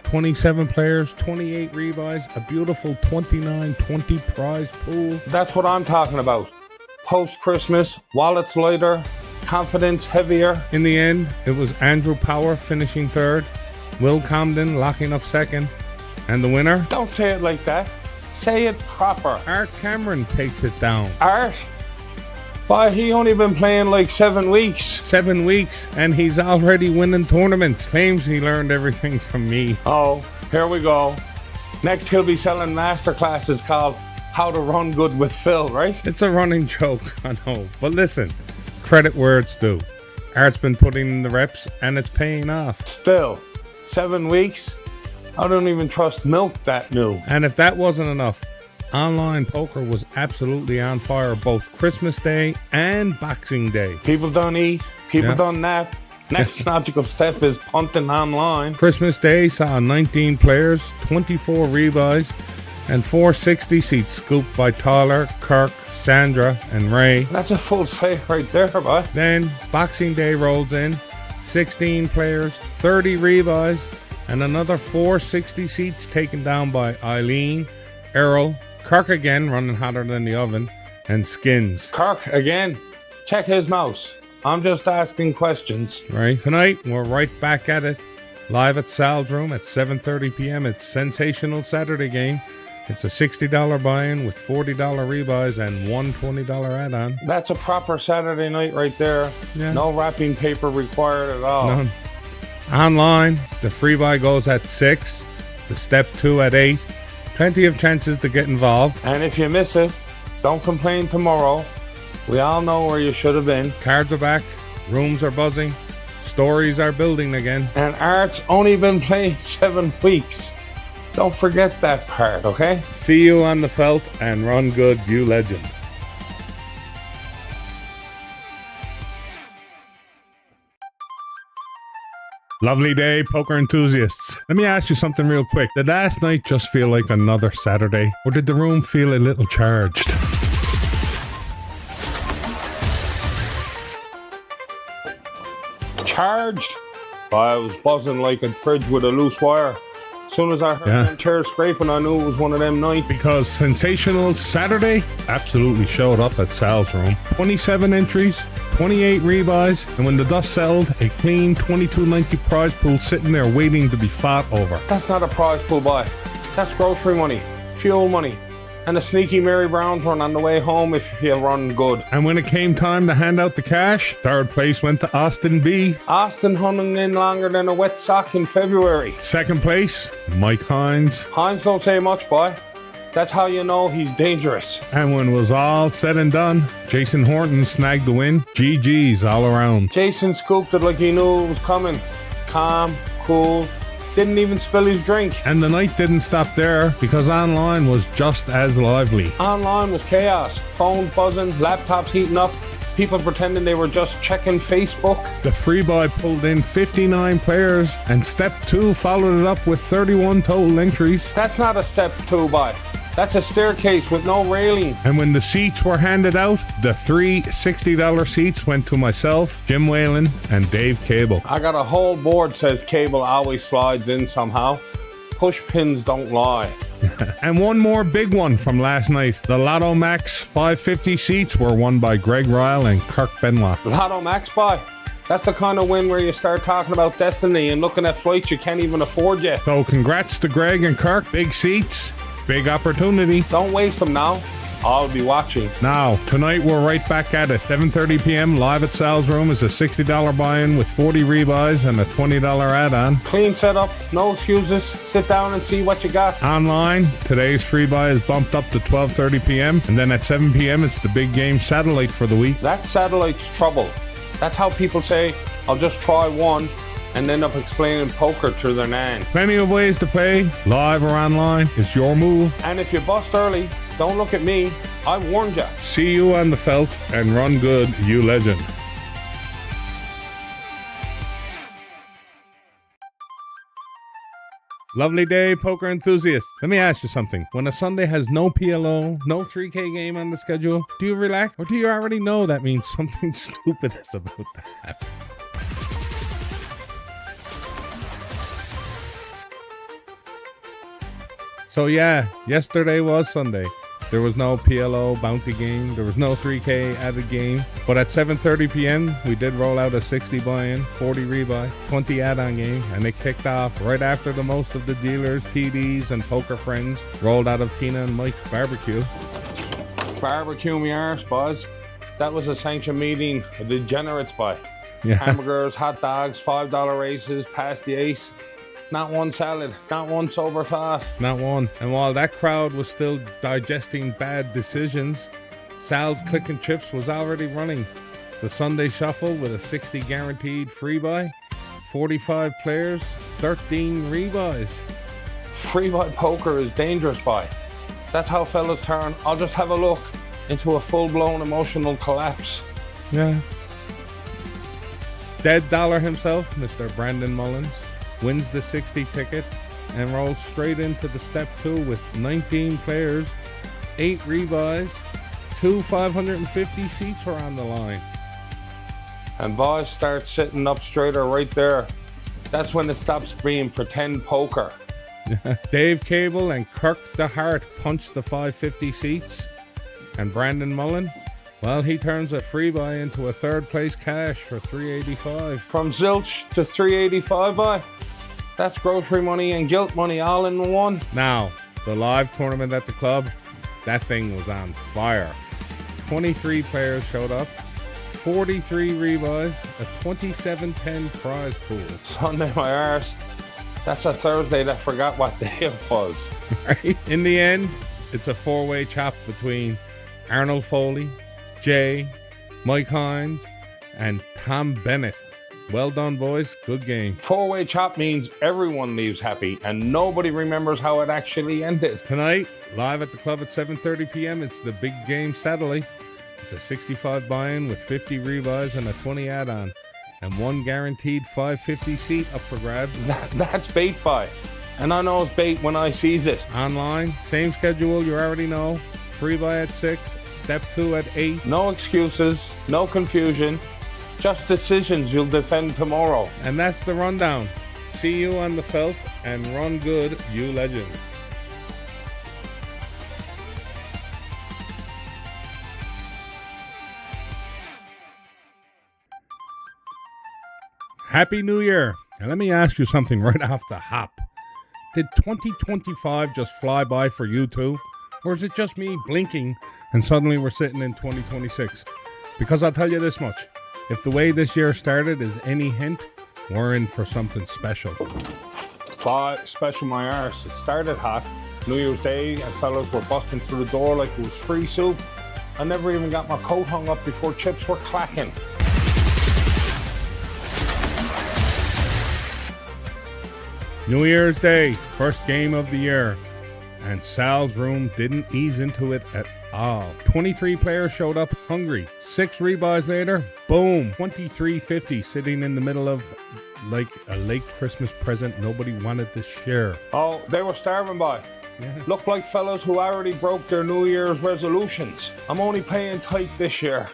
27 players, 28 rebuys, a beautiful 29-20 prize pool. That's what I'm talking about. Post-Christmas, wallets lighter, confidence heavier. In the end, it was Andrew Power finishing third, Will Comden locking up second, and the winner? Don't say it like that. Say it proper. Art Cameron takes it down. Art? Why, he only been playing like 7 weeks. 7 weeks, and he's already winning tournaments. Claims he learned everything from me. Oh, here we go. Next, he'll be selling masterclasses called How to Run Good with Phil, right? It's a running joke, I know. But listen, credit where it's due. Art's been putting in the reps, and it's paying off. Still, 7 weeks? I don't even trust milk that new. And if that wasn't enough, online poker was absolutely on fire both Christmas Day and Boxing Day. People don't eat, people don't nap. Next logical step is punting online. Christmas Day saw 19 players, 24 rebuys, and 460 seats scooped by Tyler, Kirk, Sandra, and Ray. That's a full slate right there, boy. Then Boxing Day rolls in, 16 players, 30 rebuys, and another 460 seats taken down by Eileen, Errol, Kirk again running hotter than the oven, and Skins. Kirk again. Check his mouse. I'm just asking questions. Right. Tonight, we're right back at it. Live at Sal's Room at 7:30 p.m. It's Sensational Saturday Game. It's a $60 buy-in with $40 rebuys and one $20 add-on. That's a proper Saturday night right there. Yeah. No wrapping paper required at all. None. Online, the free buy goes at 6, the step 2 at 8. Plenty of chances to get involved. And if you miss it, don't complain tomorrow. We all know where you should have been. Cards are back, rooms are buzzing, stories are building again. And Art's only been playing 7 weeks. Don't forget that part, okay? See you on the felt and run good, you legend. Lovely day, poker enthusiasts. Let me ask you something real quick. Did last night just feel like another Saturday? Or did the room feel a little charged? Charged? I was buzzing like a fridge with a loose wire. As soon as I heard them chairs scraping, I knew it was one of them nights. Because Sensational Saturday absolutely showed up at Sal's room. 27 entries, 28 rebuys, and when the dust settled, a clean $22.90 prize pool sitting there waiting to be fought over. That's not a prize pool buy. That's grocery money, fuel money, and a sneaky Mary Brown's run on the way home if you run good. And when it came time to hand out the cash, third place went to Austin B. Austin hung in longer than a wet sock in February. Second place, Mike Hines. Hines don't say much, boy. That's how you know he's dangerous. And when it was all said and done, Jason Horton snagged the win. GG's all around. Jason scooped it like he knew it was coming. Calm, cool, didn't even spill his drink. And the night didn't stop there, because online was just as lively. Online was chaos. Phones buzzing, laptops heating up, people pretending they were just checking Facebook. The free buy pulled in 59 players, and step 2 followed it up with 31 total entries. That's not a step 2 buy. That's a staircase with no railing. And when the seats were handed out, the 3 $60 seats went to myself, Jim Whalen, and Dave Cable. I got a whole board says Cable always slides in somehow. Push pins don't lie. And one more big one from last night. The Lotto Max 550 seats were won by Greg Ryle and Kirk Benoit. Lotto Max buy. That's the kind of win where you start talking about destiny and looking at flights you can't even afford yet. So congrats to Greg and Kirk. Big seats. Big opportunity. Don't waste them now. I'll be watching. Now, tonight we're right back at it. 7:30 p.m. live at Sal's room is a $60 buy-in with 40 rebuys and a $20 add-on. Clean setup, no excuses. Sit down and see what you got. Online, today's free buy is bumped up to 12:30 p.m. and then at 7 p.m. it's the big game satellite for the week. That satellite's trouble. That's how people say, I'll just try one and end up explaining poker to their nan. Plenty of ways to play, live or online. It's your move. And if you bust early, don't look at me. I warned you. See you on the felt and run good, you legend. Lovely day, poker enthusiasts. Let me ask you something. When a Sunday has no PLO, no 3K game on the schedule, do you relax? Or do you already know that means something stupid is about to happen? So yeah, yesterday was Sunday. There was no PLO bounty game. There was no 3K added game. But at 7:30 p.m., we did roll out a 60 buy-in, 40 rebuy, 20 add-on game, and it kicked off right after the most of the dealers, TDs, and poker friends rolled out of Tina and Mike's barbecue. Barbecue me arse, boys. That was a sanctioned meeting, a degenerates buy. Yeah. Hamburgers, hot dogs, $5 races, past the ace. Not one salad, not one sober fast. Not one. And while that crowd was still digesting bad decisions, Sal's Click and Chips was already running. The Sunday Shuffle with a 60 guaranteed free buy, 45 players, 13 rebuys. Free buy poker is dangerous buy. That's how fellas turn. I'll just have a look into a full-blown emotional collapse. Yeah. Dead Dollar himself, Mr. Brandon Mullins, wins the 60 ticket and rolls straight into the step 2 with 19 players, 8 rebuys, 2 550 seats were on the line. And boys start sitting up straighter right there. That's when it stops being pretend poker. Dave Cable and Kirk DeHart punched the 550 seats. And Brandon Mullen, well, he turns a free buy into a third place cash for $385. From zilch to $385 buy. That's grocery money and guilt money all in one. Now, the live tournament at the club, that thing was on fire. 23 players showed up, 43 rebuys, a 27-10 prize pool. Sunday my arse. That's a Thursday that forgot what day it was. Right? In the end, it's a 4-way chop between Arnold Foley, Jay, Mike Hines, and Tom Bennett. Well done, boys. Good game. Four-way chop means everyone leaves happy and nobody remembers how it actually ended. Tonight, live at the club at 7:30 p.m., it's the big game Saturday. It's a 65 buy-in with 50 rebuys and a 20 add-on. And one guaranteed 550 seat up for grabs. That's bait buy. And I know it's bait when I sees it. Online, same schedule you already know. Free buy at 6, step 2 at 8. No excuses, no confusion. Just decisions you'll defend tomorrow. And that's the rundown. See you on the felt and run good, you legend. Happy New Year. And let me ask you something right off the hop. Did 2025 just fly by for you too? Or is it just me blinking and suddenly we're sitting in 2026? Because I'll tell you this much. If the way this year started is any hint, we're in for something special. Special my arse. It started hot. New Year's Day and fellas were busting through the door like it was free soup. I never even got my coat hung up before chips were clacking. New Year's Day, first game of the year. And Sal's room didn't ease into it at all. 23 players showed up hungry. 6 rebuys later, boom, 23.50 sitting in the middle of like a late Christmas present nobody wanted to share. Oh, they were starving by. Yeah. Look like fellas who already broke their New Year's resolutions. I'm only playing tight this year.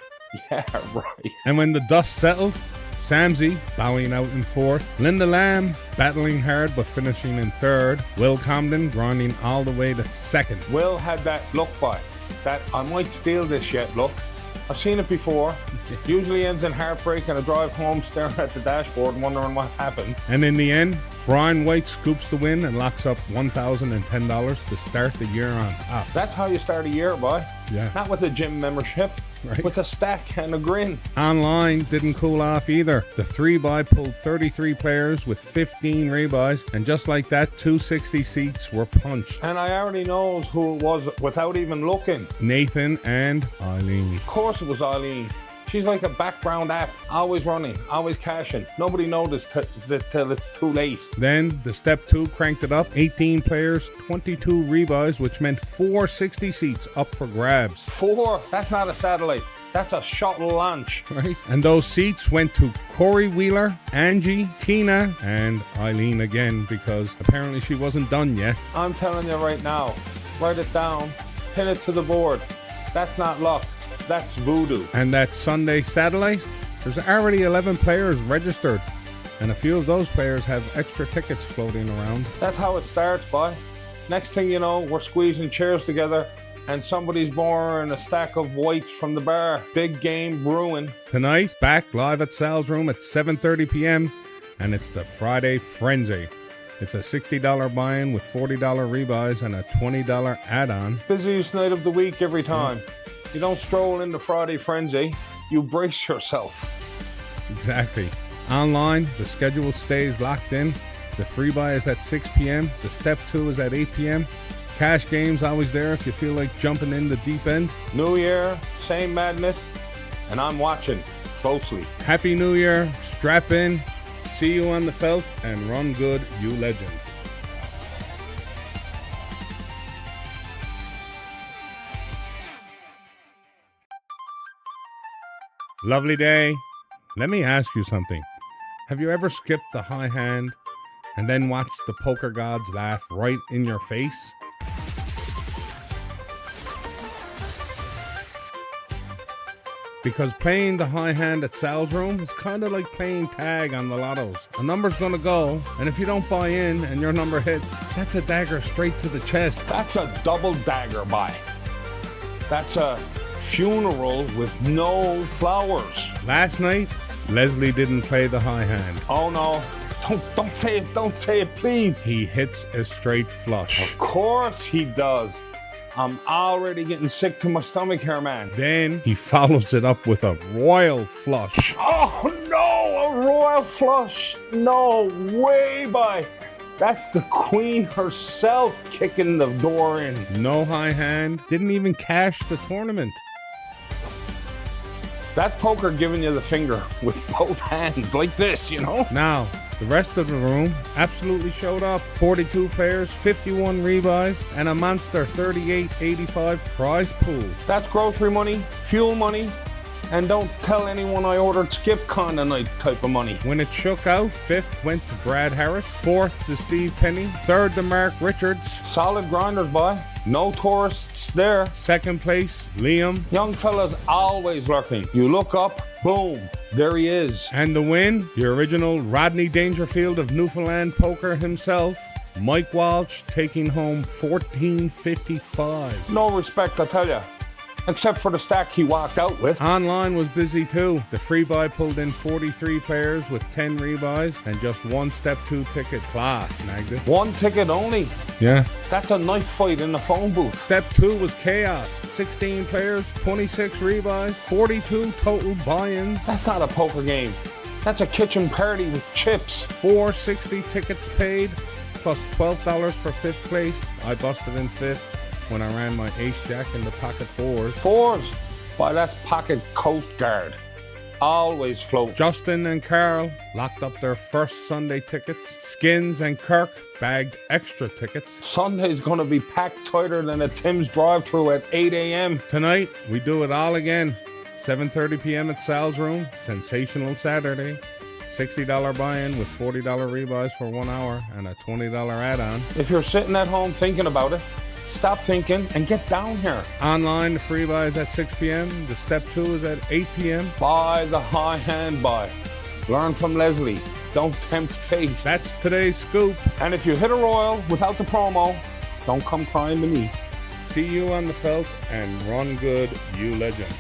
Yeah, right. And when the dust settled, Samsey bowing out in 4th, Linda Lamb battling hard but finishing in 3rd, Will Comden grinding all the way to 2nd. Will had that look by. That I might steal this yet look. I've seen it before. Usually ends in heartbreak and a drive home staring at the dashboard and wondering what happened. And in the end, Brian White scoops the win and locks up $1,010 to start the year on top. That's how you start a year, boy. Yeah. Not with a gym membership. Right. With a stack and a grin. Online didn't cool off either. The 3-buy pulled 33 players with 15 rebuys, and just like that, 260 seats were punched. And I already knows who it was without even looking. Nathan and Eileen. Of course it was Eileen. She's like a background app, always running, always cashing. Nobody noticed till it's too late. Then the step 2 cranked it up. 18 players, 22 rebuys, which meant 460 seats up for grabs. 4? That's not a satellite. That's a shuttle launch. Right. And those seats went to Corey Wheeler, Angie, Tina, and Eileen again, because apparently she wasn't done yet. I'm telling you right now, write it down, pin it to the board. That's not luck. That's voodoo. And that Sunday satellite, there's already 11 players registered, and a few of those players have extra tickets floating around. That's how it starts, boy. Next thing you know, we're squeezing chairs together and somebody's borrowing a stack of whites from the bar. Big game brewing. Tonight, back live at Sal's room at 7:30 p.m., and it's the Friday Frenzy. It's a $60 buy-in with $40 rebuys and a $20 add-on. Busiest night of the week every time. You don't stroll into Friday Frenzy, you brace yourself. Exactly. Online, the schedule stays locked in. The free buy is at 6 p.m. The step 2 is at 8 p.m. Cash games always there if you feel like jumping in the deep end. New Year, same madness, and I'm watching closely. Happy New Year, strap in, see you on the felt, and run good, you legend. Lovely day. Let me ask you something. Have you ever skipped the high hand and then watched the poker gods laugh right in your face? Because playing the high hand at Sal's room is kind of like playing tag on the lottos. A number's gonna go, and if you don't buy in and your number hits, that's a dagger straight to the chest. That's a double dagger buy. That's a funeral with no flowers. Last night, Leslie didn't play the high hand. Oh no. Don't say it, please. He hits a straight flush. Of course he does. I'm already getting sick to my stomach here, man. Then he follows it up with a royal flush. Oh no, a royal flush. No way, boy. That's the queen herself kicking the door in. No high hand. Didn't even cash the tournament. That's poker giving you the finger with both hands, like this, you know? Now, the rest of the room absolutely showed up. 42 players, 51 rebuys, and a monster 38.85 prize pool. That's grocery money, fuel money, and don't tell anyone I ordered Skip Con tonight type of money. When it shook out, 5th went to Brad Harris, 4th to Steve Penny, 3rd to Mark Richards. Solid grinders, boy. No tourists there. 2nd place, Liam. Young fella's always lurking. You look up, boom, there he is. And the win, the original Rodney Dangerfield of Newfoundland Poker himself, Mike Walsh, taking home $14.55. No respect, I tell ya. Except for the stack he walked out with. Online was busy too. The free buy pulled in 43 players with 10 rebuys and just one step 2 ticket. Class snagged it. One ticket only. Yeah. That's a knife fight in the phone booth. Step 2 was chaos. 16 players, 26 rebuys, 42 total buy-ins. That's not a poker game. That's a kitchen party with chips. 460 tickets paid, plus $12 for 5th place. I busted in 5th. When I ran my ace jack in the pocket 4s. 4s? Why, that's pocket Coast Guard. Always float. Justin and Carl locked up their first Sunday tickets. Skins and Kirk bagged extra tickets. Sunday's gonna be packed tighter than a Tim's drive-thru at 8 a.m. Tonight, we do it all again. 7:30 p.m. at Sal's Room. Sensational Saturday. $60 buy-in with $40 rebuys for 1 hour and a $20 add-on. If you're sitting at home thinking about it, stop thinking and get down here. Online, the free buy is at 6 p.m. The step 2 is at 8 p.m. Buy the high hand buy. Learn from Leslie. Don't tempt fate. That's today's scoop. And if you hit a royal without the promo, don't come crying to me. See you on the felt and run good, you legend.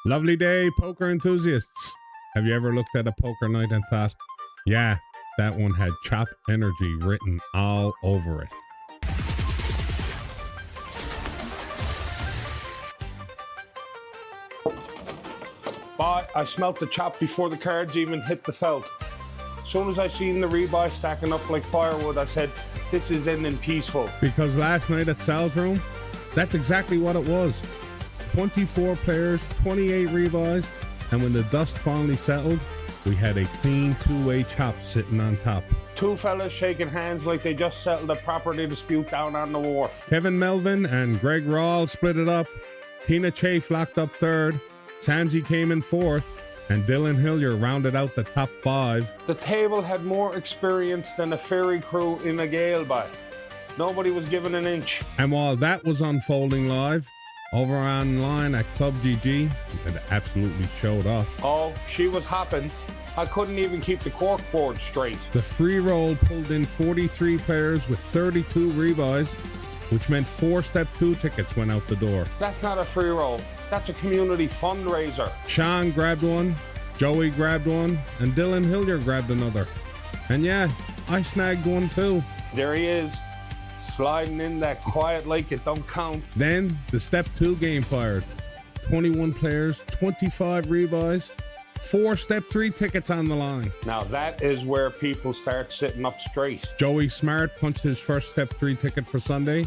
Lovely day, poker enthusiasts. Have you ever looked at a poker night and thought, yeah, that one had Chop Energy written all over it? But I smelt the chop before the cards even hit the felt. As soon as I seen the rebuy stacking up like firewood, I said, this is ending peaceful. Because last night at Sal's Room, that's exactly what it was. 24 players, 28 rebuys, and when the dust finally settled, we had a clean two-way chop sitting on top. Two fellas shaking hands like they just settled a property dispute down on the wharf. Kevin Melvin and Greg Rawl split it up. Tina Chafe locked up 3rd. Samsey came in 4th. And Dylan Hillier rounded out the top 5. The table had more experience than a ferry crew in a gale by. Nobody was given an inch. And while that was unfolding live, over online at Club GG, it absolutely showed up. Oh, she was hopping. I couldn't even keep the cork board straight. The free roll pulled in 43 players with 32 rebuys, which meant 4 step 2 tickets went out the door. That's not a free roll. That's a community fundraiser. Sean grabbed one, Joey grabbed one, and Dylan Hillier grabbed another. And yeah, I snagged one too. There he is, sliding in that quiet like it don't count. Then the step 2 game fired. 21 players, 25 rebuys, 4 step 3 tickets on the line. Now that is where people start sitting up straight. Joey Smart punched his first step 3 ticket for Sunday.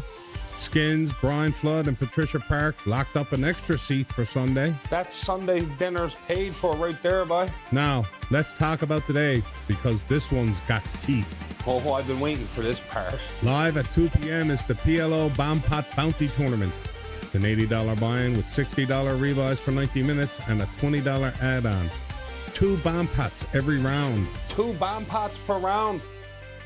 Skins, Brian Flood, and Patricia Park locked up an extra seat for Sunday. That Sunday dinner's paid for right there, boy. Now, let's talk about today, because this one's got teeth. Oh, I've been waiting for this part. Live at 2 p.m. is the PLO Bomb Pot Bounty Tournament. It's an $80 buy-in with $60 rebuys for 90 minutes and a $20 add-on. 2 bomb pots every round. 2 bomb pots per round.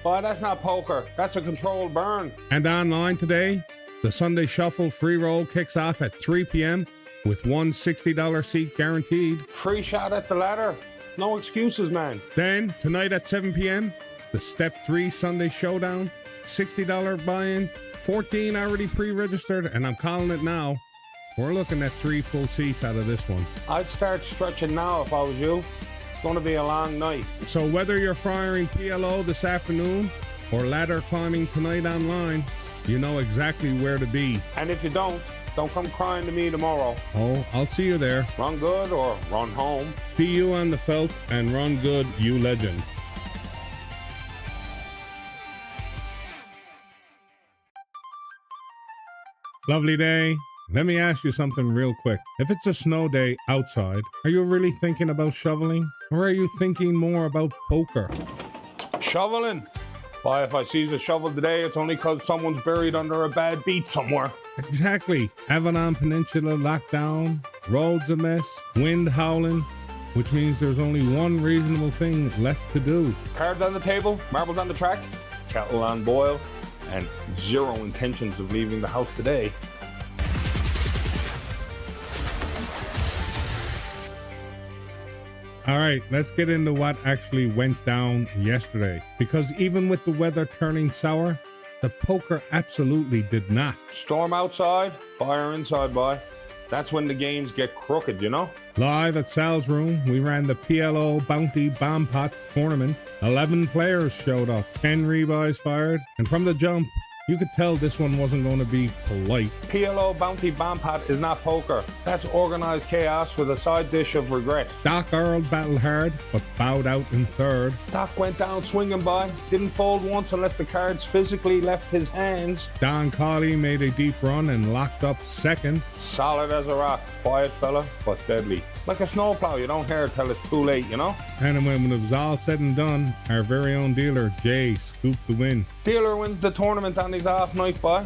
Boy, that's not poker. That's a controlled burn. And online today, the Sunday Shuffle free roll kicks off at 3 p.m. with one $60 seat guaranteed. Free shot at the ladder. No excuses, man. Then, tonight at 7 p.m., the Step 3 Sunday Showdown, $60 buy-in, 14 already pre-registered, and I'm calling it now. We're looking at 3 full seats out of this one. I'd start stretching now if I was you. It's going to be a long night. So whether you're firing PLO this afternoon or ladder climbing tonight online, you know exactly where to be. And if you don't come crying to me tomorrow. Oh, I'll see you there. Run good or run home. See you on the felt and run good, you legend. Lovely day. Let me ask you something real quick. If it's a snow day outside, are you really thinking about shoveling? Or are you thinking more about poker? Shoveling? Why, if I sees a shovel today, it's only 'cause someone's buried under a bad beat somewhere. Exactly. Avalon Peninsula locked down, roads a mess, wind howling, which means there's only one reasonable thing left to do. Cards on the table, marbles on the track, kettle on boil, and zero intentions of leaving the house today. All right, let's get into what actually went down yesterday. Because even with the weather turning sour, the poker absolutely did not. Storm outside, fire inside, boy. That's when the games get crooked, you know? Live at Sal's room, we ran the PLO Bounty Bomb Pot tournament. 11 players showed up, 10 rebuys fired, and from the jump, you could tell this one wasn't going to be polite. PLO Bounty Bomb Pot is not poker. That's organized chaos with a side dish of regret. Doc Earl battled hard, but bowed out in third. Doc went down swinging by, didn't fold once unless the cards physically left his hands. Don Colley made a deep run and locked up second. Solid as a rock, quiet fella, but deadly. Like a snowplow, you don't hear it till it's too late, you know? And when it was all said and done, our very own dealer, Jay, scooped the win. Dealer wins the tournament on his off night, boy.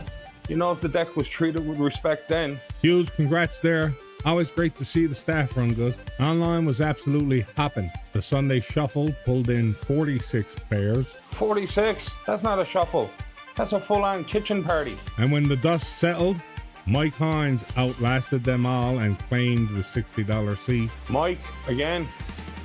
You know if the deck was treated with respect then. Huge congrats there. Always great to see the staff run good. Online was absolutely hopping. The Sunday Shuffle pulled in 46 pairs. 46? That's not a shuffle. That's a full-on kitchen party. And when the dust settled, Mike Hines outlasted them all and claimed the $60 seat. Mike, again,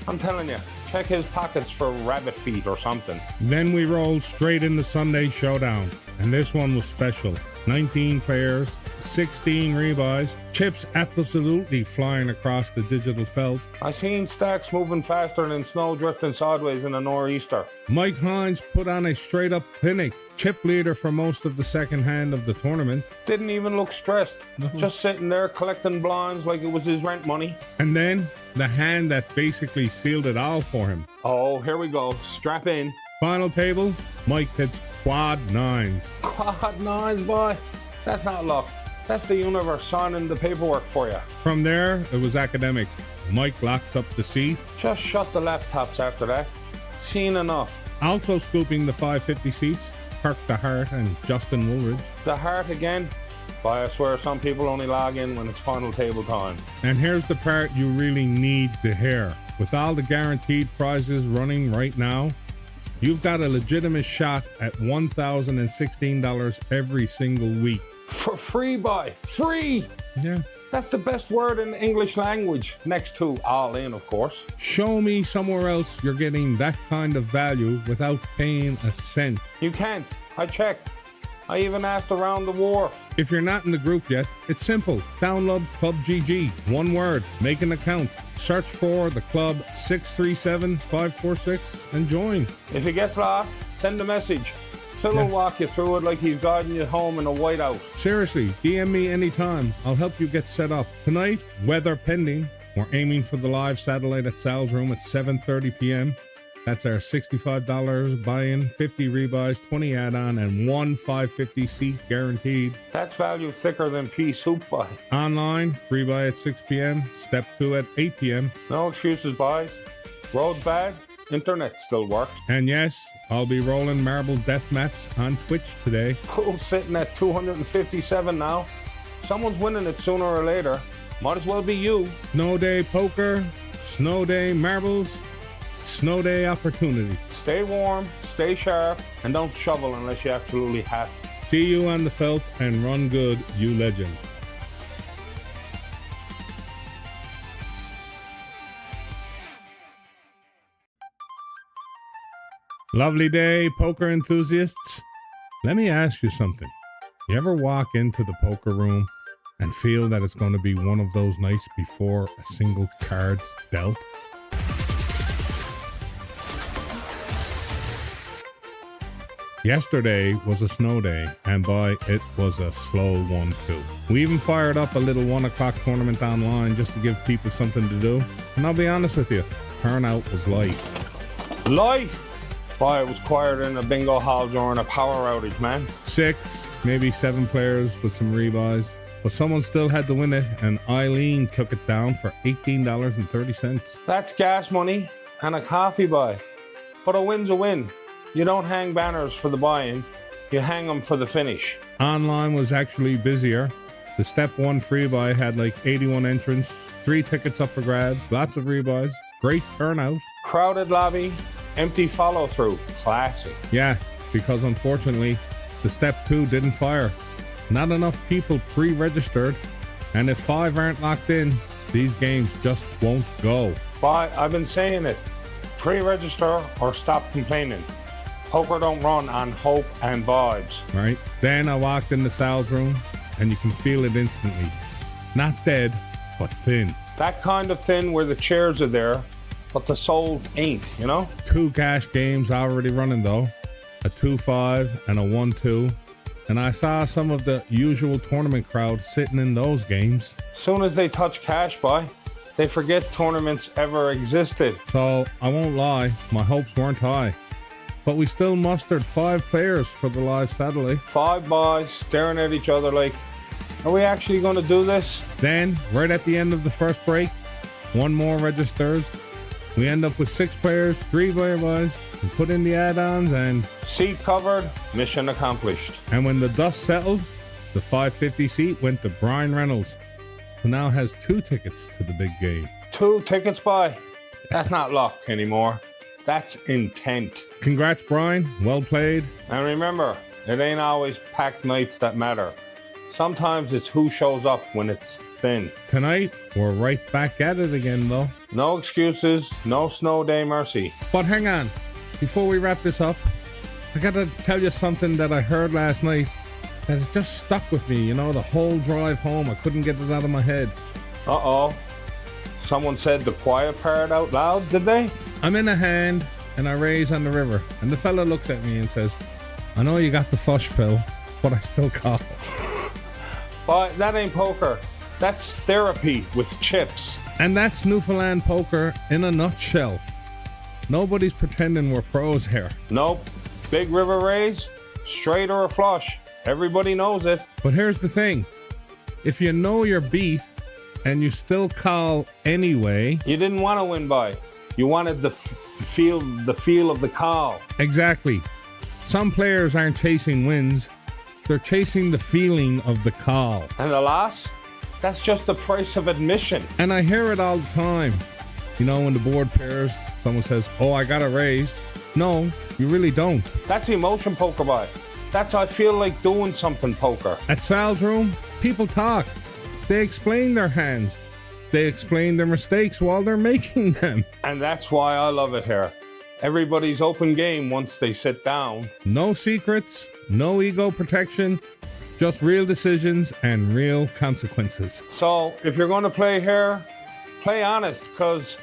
I'm telling you, check his pockets for rabbit feet or something. Then we rolled straight into Sunday Showdown, and this one was special. 19 pairs, 16 rebuys, chips absolutely flying across the digital felt. I seen stacks moving faster than snow drifting sideways in a nor'easter. Mike Hines put on a straight-up clinic. Chip leader for most of the second hand of the tournament. Didn't even look stressed. Just sitting there collecting blinds like it was his rent money. And then the hand that basically sealed it all for him. Oh, here we go. Strap in. Final table, Mike hits quad nines. Quad nines, boy. That's not luck. That's the universe signing the paperwork for you. From there, it was academic. Mike locks up the seat. Just shut the laptops after that. Seen enough. Also scooping the 550 seats, Kirk the Hart and Justin Woolridge. The Hart again? Boy, I swear some people only log in when it's final table time. And here's the part you really need to hear. With all the guaranteed prizes running right now, you've got a legitimate shot at $1,016 every single week. For free, boy. Free! Yeah. That's the best word in the English language, next to all in, of course. Show me somewhere else you're getting that kind of value without paying a cent. You can't. I checked. I even asked around the wharf. If you're not in the group yet, it's simple. Download Club GG. One word. Make an account. Search for the club 637546 and join. If it gets lost, send a message. Phil will walk you through it like he's guiding you home in a whiteout. Seriously, DM me anytime. I'll help you get set up. Tonight, weather pending, we're aiming for the live satellite at Sal's room at 7:30 p.m. That's our $65 buy-in, 50 rebuys, 20 add-on, and one 550 seat guaranteed. That's value thicker than pea soup, boy. Online, free buy at 6 p.m., step 2 at 8 p.m. No excuses, boys. Road's bad, internet still works. And yes, I'll be rolling marble death maps on Twitch today. Pool's sitting at 257 now. Someone's winning it sooner or later. Might as well be you. Snow day poker, snow day marbles, snow day opportunity. Stay warm, stay sharp, and don't shovel unless you absolutely have to. See you on the felt and run good, you legend. Lovely day, poker enthusiasts. Let me ask you something. You ever walk into the poker room and feel that it's going to be one of those nights before a single card's dealt? Yesterday was a snow day, and boy, it was a slow one too. We even fired up a little 1 o'clock tournament online just to give people something to do. And I'll be honest with you, turnout was light. Light? Boy, it was quieter in a bingo hall during a power outage, man. 6, maybe 7 players with some rebuys. But someone still had to win it, and Eileen took it down for $18.30. That's gas money and a coffee buy. But a win's a win. You don't hang banners for the buy-in, you hang them for the finish. Online was actually busier. The Step 1 free buy had like 81 entrants, 3 tickets up for grabs, lots of rebuys, great turnout. Crowded lobby, empty follow-through. Classic. Yeah, because unfortunately, the Step 2 didn't fire. Not enough people pre-registered, and if 5 aren't locked in, these games just won't go. But I've been saying it. Pre-register or stop complaining. Poker don't run on hope and vibes. Right? Then I walked in the Sal's room, and you can feel it instantly. Not dead, but thin. That kind of thin where the chairs are there, but the souls ain't, you know? 2 cash games already running though. A 2-5 and a 1-2. And I saw some of the usual tournament crowd sitting in those games. Soon as they touch cash buy, they forget tournaments ever existed. So I won't lie, my hopes weren't high. But we still mustered 5 players for the live satellite. 5 boys staring at each other like, are we actually going to do this? Then, right at the end of the first break, 1 more registers. We end up with 6 players, 3 buys. We put in the add-ons and... Seat covered, mission accomplished. And when the dust settled, the 550 seat went to Brian Reynolds, who now has 2 tickets to the big game. 2 tickets by. That's not luck anymore. That's intent. Congrats, Brian. Well played. And remember, it ain't always packed nights that matter. Sometimes it's who shows up when it's thin. Tonight, we're right back at it again, though. No excuses, no snow day mercy. But hang on. Before we wrap this up, I gotta tell you something that I heard last night that has just stuck with me, you know, the whole drive home. I couldn't get it out of my head. Uh-oh. Someone said the quiet part out loud, did they? I'm in a hand, and I raise on the river, and the fella looks at me and says, I know you got the flush, Phil, but I still call. But that ain't poker. That's therapy with chips. And that's Newfoundland poker in a nutshell. Nobody's pretending we're pros here. Nope. Big river raise, straight or a flush. Everybody knows it. But here's the thing. If you know you're beat and you still call anyway... You didn't want to win by. You wanted the feel of the call. Exactly. Some players aren't chasing wins. They're chasing the feeling of the call. And the loss? That's just the price of admission. And I hear it all the time. You know, when the board pairs, someone says, oh, I got a raise. No, you really don't. That's emotion poker buy. That's I feel like doing something poker. At Sal's room, people talk. They explain their hands. They explain their mistakes while they're making them. And that's why I love it here. Everybody's open game once they sit down. No secrets, no ego protection, just real decisions and real consequences. So if you're going to play here, play honest, because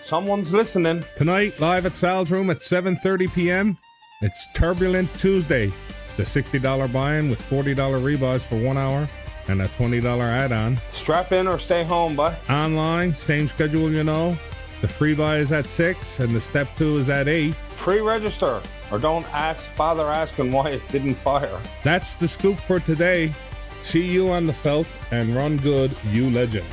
someone's listening. Tonight, live at Sal's room at 7:30 p.m., it's Turbulent Tuesday. It's a $60 buy-in with $40 rebuys for 1 hour and a $20 add-on. Strap in or stay home, bud. Online, same schedule, you know. The free buy is at 6 and the step 2 is at 8. Pre-register or don't bother asking why it didn't fire. That's the scoop for today. See you on the felt and run good, you legend.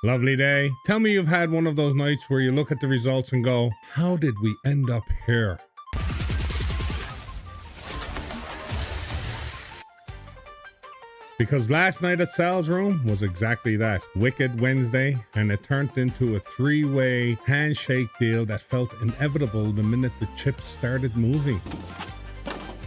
Lovely day. Tell me you've had one of those nights where you look at the results and go, how did we end up here? Because last night at Sal's room was exactly that. Wicked Wednesday, and it turned into a 3-way handshake deal that felt inevitable the minute the chips started moving.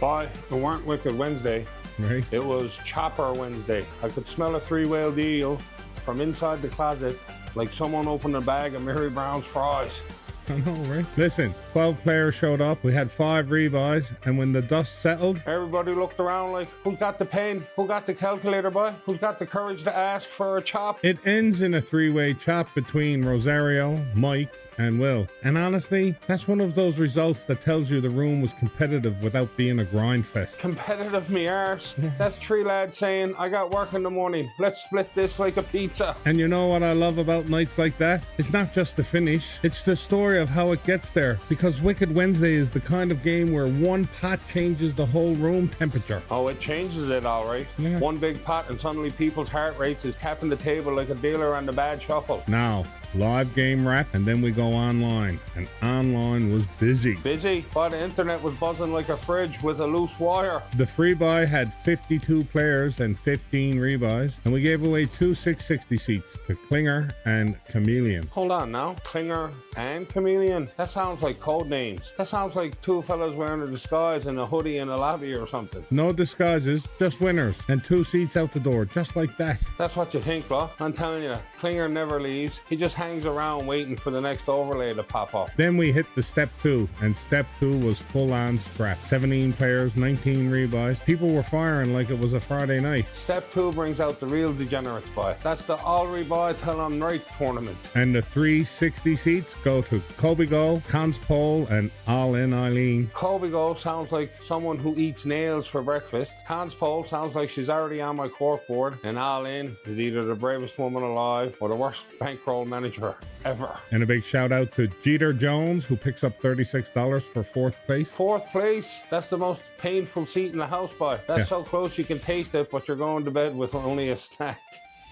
Boy, it weren't Wicked Wednesday. Right? It was Chopper Wednesday. I could smell a 3-way deal from inside the closet like someone opened a bag of Mary Brown's fries. I know, right? Listen, 12 players showed up. We had 5 rebuys, and when the dust settled, everybody looked around like, who's got the pen? Who got the calculator, boy? Who's got the courage to ask for a chop? It ends in a 3-way chop between Rosario, Mike, and Will. And honestly, that's one of those results that tells you the room was competitive without being a grind fest. Competitive me arse. That's three lads saying, I got work in the morning. Let's split this like a pizza. And you know what I love about nights like that? It's not just the finish, it's the story of how it gets there. Because Wicked Wednesday is the kind of game where one pot changes the whole room temperature. Oh, it changes it all right. Yeah. One big pot and suddenly people's heart rates is tapping the table like a dealer on the bad shuffle. Now, live game wrap, and then we go online. And online was busy. Busy, but the internet was buzzing like a fridge with a loose wire. The free buy had 52 players and 15 rebuys, and we gave away 2 660 seats to Klinger and Chameleon. Hold on now. Klinger and Chameleon? That sounds like code names. That sounds like two fellas wearing a disguise and a hoodie in a lobby or something. No disguises, just winners, and 2 seats out the door, just like that. That's what you think, bro. I'm telling you, Klinger never leaves. He just hangs around waiting for the next overlay to pop up. Then we hit the step 2, and step 2 was full on scrap. 17 players, 19 rebuys. People were firing like it was a Friday night. Step 2 brings out the real degenerates buy. That's the all rebuy till I'm right tournament. And the 360 seats go to Kobe Go, Cons Pole, and All In Eileen. Kobe Go sounds like someone who eats nails for breakfast. Cons Pole sounds like she's already on my cork board. And All In is either the bravest woman alive or the worst bankroll manager ever. And a big shout out to Jeter Jones, who picks up $36 for 4th place. 4th place? That's the most painful seat in the house buy. That's so close you can taste it, but you're going to bed with only a snack.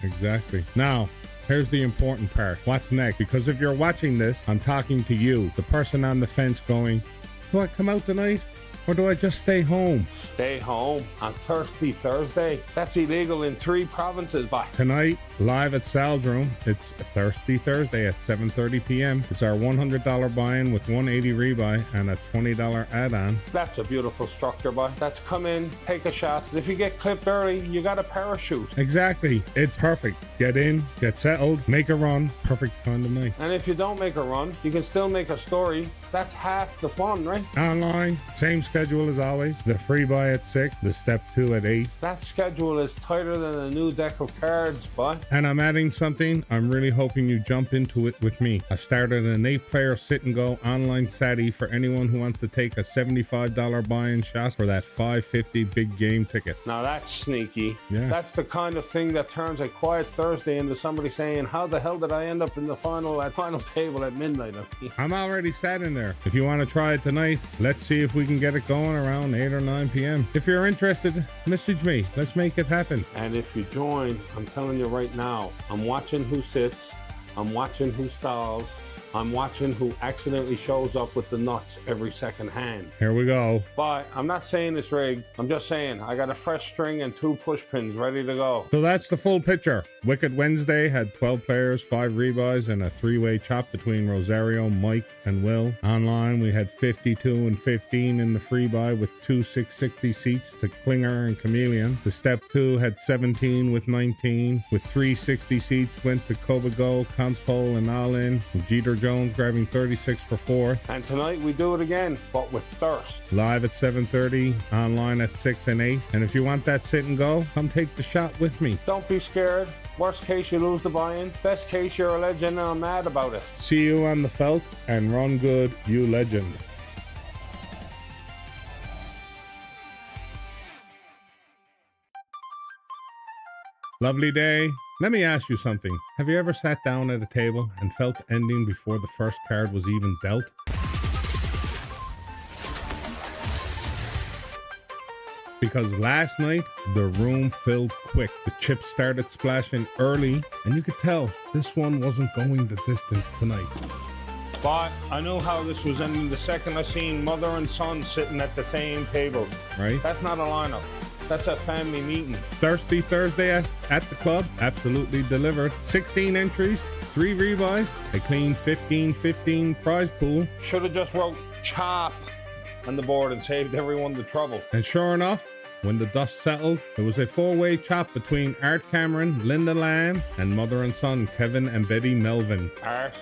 Exactly. Now, here's the important part. What's next? Because if you're watching this, I'm talking to you, the person on the fence going, do I come out tonight? Or do I just stay home? Stay home on Thirsty Thursday? That's illegal in 3 provinces, by. Tonight, live at Sal's Room, it's Thirsty Thursday at 7:30 p.m. It's our $100 buy-in with $180 rebuy and a $20 add-on. That's a beautiful structure, boy. That's come in, take a shot. If you get clipped early, you got a parachute. Exactly. It's perfect. Get in, get settled, make a run. Perfect kind of night. And if you don't make a run, you can still make a story. That's half the fun, right? Online, same schedule as always. The free buy at 6, the step 2 at 8. That schedule is tighter than a new deck of cards, boy. And I'm adding something. I'm really hoping you jump into it with me. I started an 8-player sit-and-go online SATI for anyone who wants to take a $75 buy-in shot for that $5.50 big game ticket. Now that's sneaky. Yeah. That's the kind of thing that turns a quiet Thursday into somebody saying, how the hell did I end up in the final table at midnight? I'm already sat in there. If you want to try it tonight, let's see if we can get it going around 8 or 9 p.m. If you're interested, message me. Let's make it happen. And if you join, I'm telling you right now, I'm watching who sits, I'm watching who stalls, I'm watching who accidentally shows up with the nuts every second hand. Here we go. But I'm not saying it's rigged. I'm just saying I got a fresh string and 2 push pins ready to go. So that's the full picture. Wicked Wednesday had 12 players, 5 rebuys, and a 3-way chop between Rosario, Mike, and Will. Online, we had 52 and 15 in the free buy with 2 660 seats to Klinger and Chameleon. The step 2 had 17 with 19, with 360 seats went to Kobe Go, Conspole, and All In, with Jeter Jones grabbing 36 for 4th. And tonight we do it again, but with thirst. Live at 7:30, online at 6 and 8. And if you want that sit and go, come take the shot with me. Don't be scared. Worst case, you lose the buy-in. Best case, you're a legend and I'm mad about it. See you on the felt, and run good, you legend. Lovely day. Let me ask you something. Have you ever sat down at a table and felt ending before the first card was even dealt? Because last night, the room filled quick. The chips started splashing early, and you could tell this one wasn't going the distance tonight. But I knew how this was ending the second I seen mother and son sitting at the same table. Right? That's not a lineup. That's a family meeting. Thirsty Thursday at the club, absolutely delivered. 16 entries, 3 rebuys, a clean 15-15 prize pool. Should have just wrote chop on the board and saved everyone the trouble. And sure enough, when the dust settled, it was a 4-way chop between Art Cameron, Linda Lamb, and mother and son Kevin and Betty Melvin. Art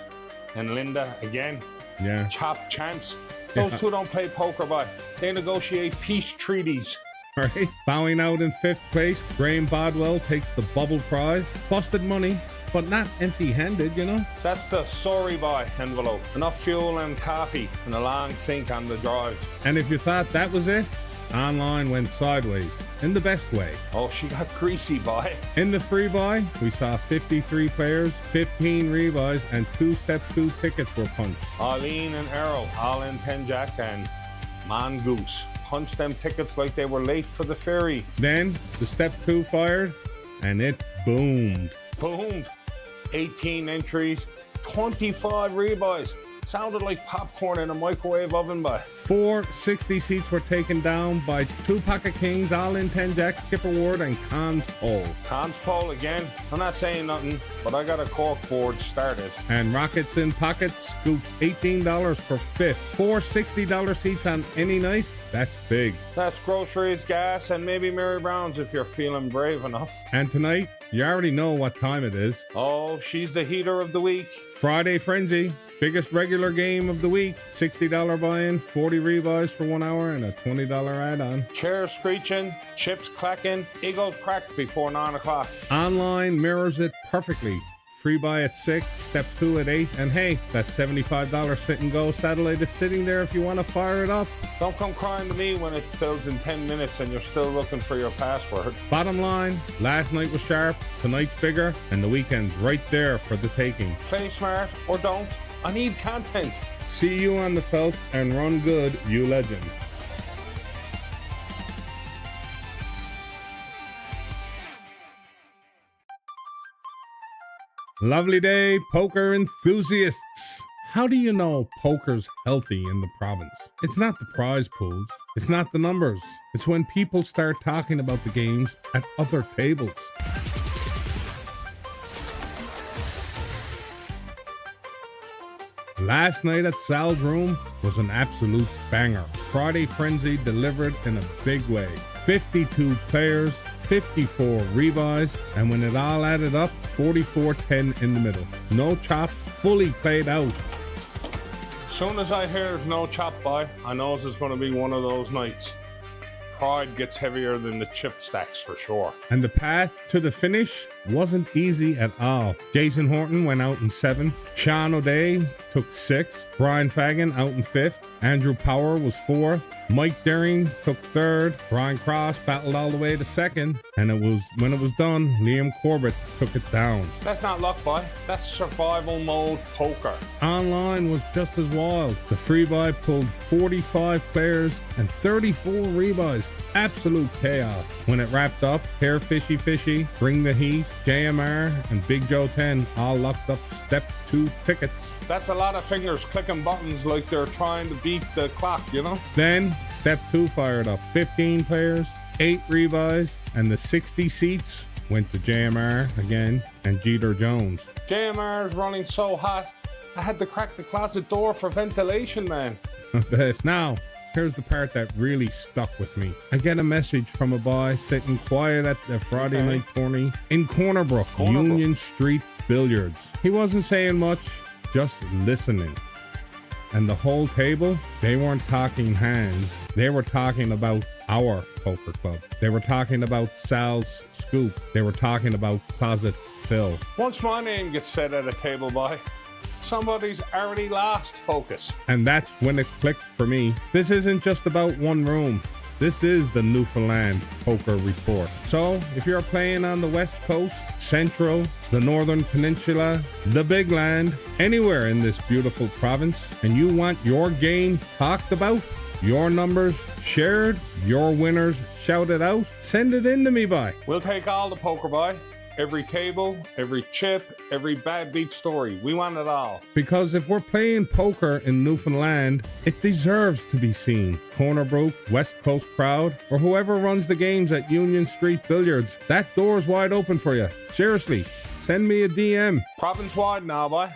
and Linda again. Yeah. Chop champs. Those two don't play poker, but they negotiate peace treaties. Right. Bowing out in 5th place, Graham Bodwell takes the bubble prize. Busted money, but not empty-handed, you know? That's the sorry boy envelope. Enough fuel and coffee and a long sink on the drive. And if you thought that was it, online went sideways, in the best way. Oh, she got greasy, boy. In the free buy, we saw 53 players, 15 rebuys, and 2 Step 2 tickets were punched. Eileen and Errol, all in 10 Jack and Mongoose. Punched them tickets like they were late for the ferry. Then, the Step 2 fired, and it boomed. Boomed. 18 entries, 25 rebuys. Sounded like popcorn in a microwave oven, boy. 4 60 seats were taken down by 2 Pocket Kings, all in 10 Jack, Skipper Ward, and Cons Pole. Cons Pole again. I'm not saying nothing, but I got a cork board started. And Rockets in Pockets scoops $18 for 5th. 4 $60 seats on any night. That's big. That's groceries, gas, and maybe Mary Brown's if you're feeling brave enough. And tonight, you already know what time it is. Oh, she's the heater of the week. Friday Frenzy. Biggest regular game of the week. $60 buy-in, 40 rebuys for 1 hour, and a $20 add-on. Chairs screeching, chips clacking, egos cracked before 9 o'clock. Online mirrors it perfectly. Free buy at 6, Step 2 at 8, and hey, that $75 sit and go satellite is sitting there if you want to fire it up. Don't come crying to me when it fills in 10 minutes and you're still looking for your password. Bottom line, last night was sharp, tonight's bigger, and the weekend's right there for the taking. Play smart or don't. I need content. See you on the felt and run good, you legend. Lovely day, poker enthusiasts. How do you know poker's healthy in the province? It's not the prize pools. It's not the numbers. It's when people start talking about the games at other tables. Last night at Sal's room was an absolute banger. Friday Frenzy delivered in a big way. 52 players, 54 rebuys, and when it all added up, 44-10 in the middle. No chop, fully played out. Soon as I hear there's no chop by, I know this is going to be one of those nights. Pride gets heavier than the chip stacks for sure. And the path to the finish wasn't easy at all. Jason Horton went out in 7th. Sean O'Day took 6th. Brian Fagan out in 5th. Andrew Power was 4th. Mike Daring took 3rd. Brian Cross battled all the way to 2nd. And when it was done, Liam Corbett took it down. That's not luck, boy. That's survival mode poker. Online was just as wild. The free buy pulled 45 players and 34 rebuys. Absolute chaos. When it wrapped up, Hair Fishy Fishy, Bring the Heat, JMR, and Big Joe 10 all locked up Step 2 tickets. That's a lot of fingers clicking buttons like they're trying to beat the clock, you know? Then Step 2 fired up. 15 players, 8 rebuys, and the 60 seats went to JMR again and Jeter Jones. JMR's running so hot, I had to crack the closet door for ventilation, man. Now, here's the part that really stuck with me. I get a message from a boy sitting quiet at the Friday night tourney in Corner Brook, Union Street Billiards. He wasn't saying much, just listening. And the whole table, they weren't talking hands. They were talking about our poker club. They were talking about Sal's Scoop. They were talking about Closet Phil. Once my name gets said at a table, boy, somebody's already lost focus. And that's when it clicked for me. This isn't just about one room. This is the Newfoundland Poker Report. So, if you're playing on the West Coast, Central, the Northern Peninsula, the Big Land, anywhere in this beautiful province, and you want your game talked about, your numbers shared, your winners shouted out, send it in to me, boy. We'll take all the poker, boy. Every table, every chip, every bad beat story. We want it all. Because if we're playing poker in Newfoundland, it deserves to be seen. Corner Brook, West Coast crowd, or whoever runs the games at Union Street Billiards, that door's wide open for you. Seriously, send me a DM. Province wide now, boy.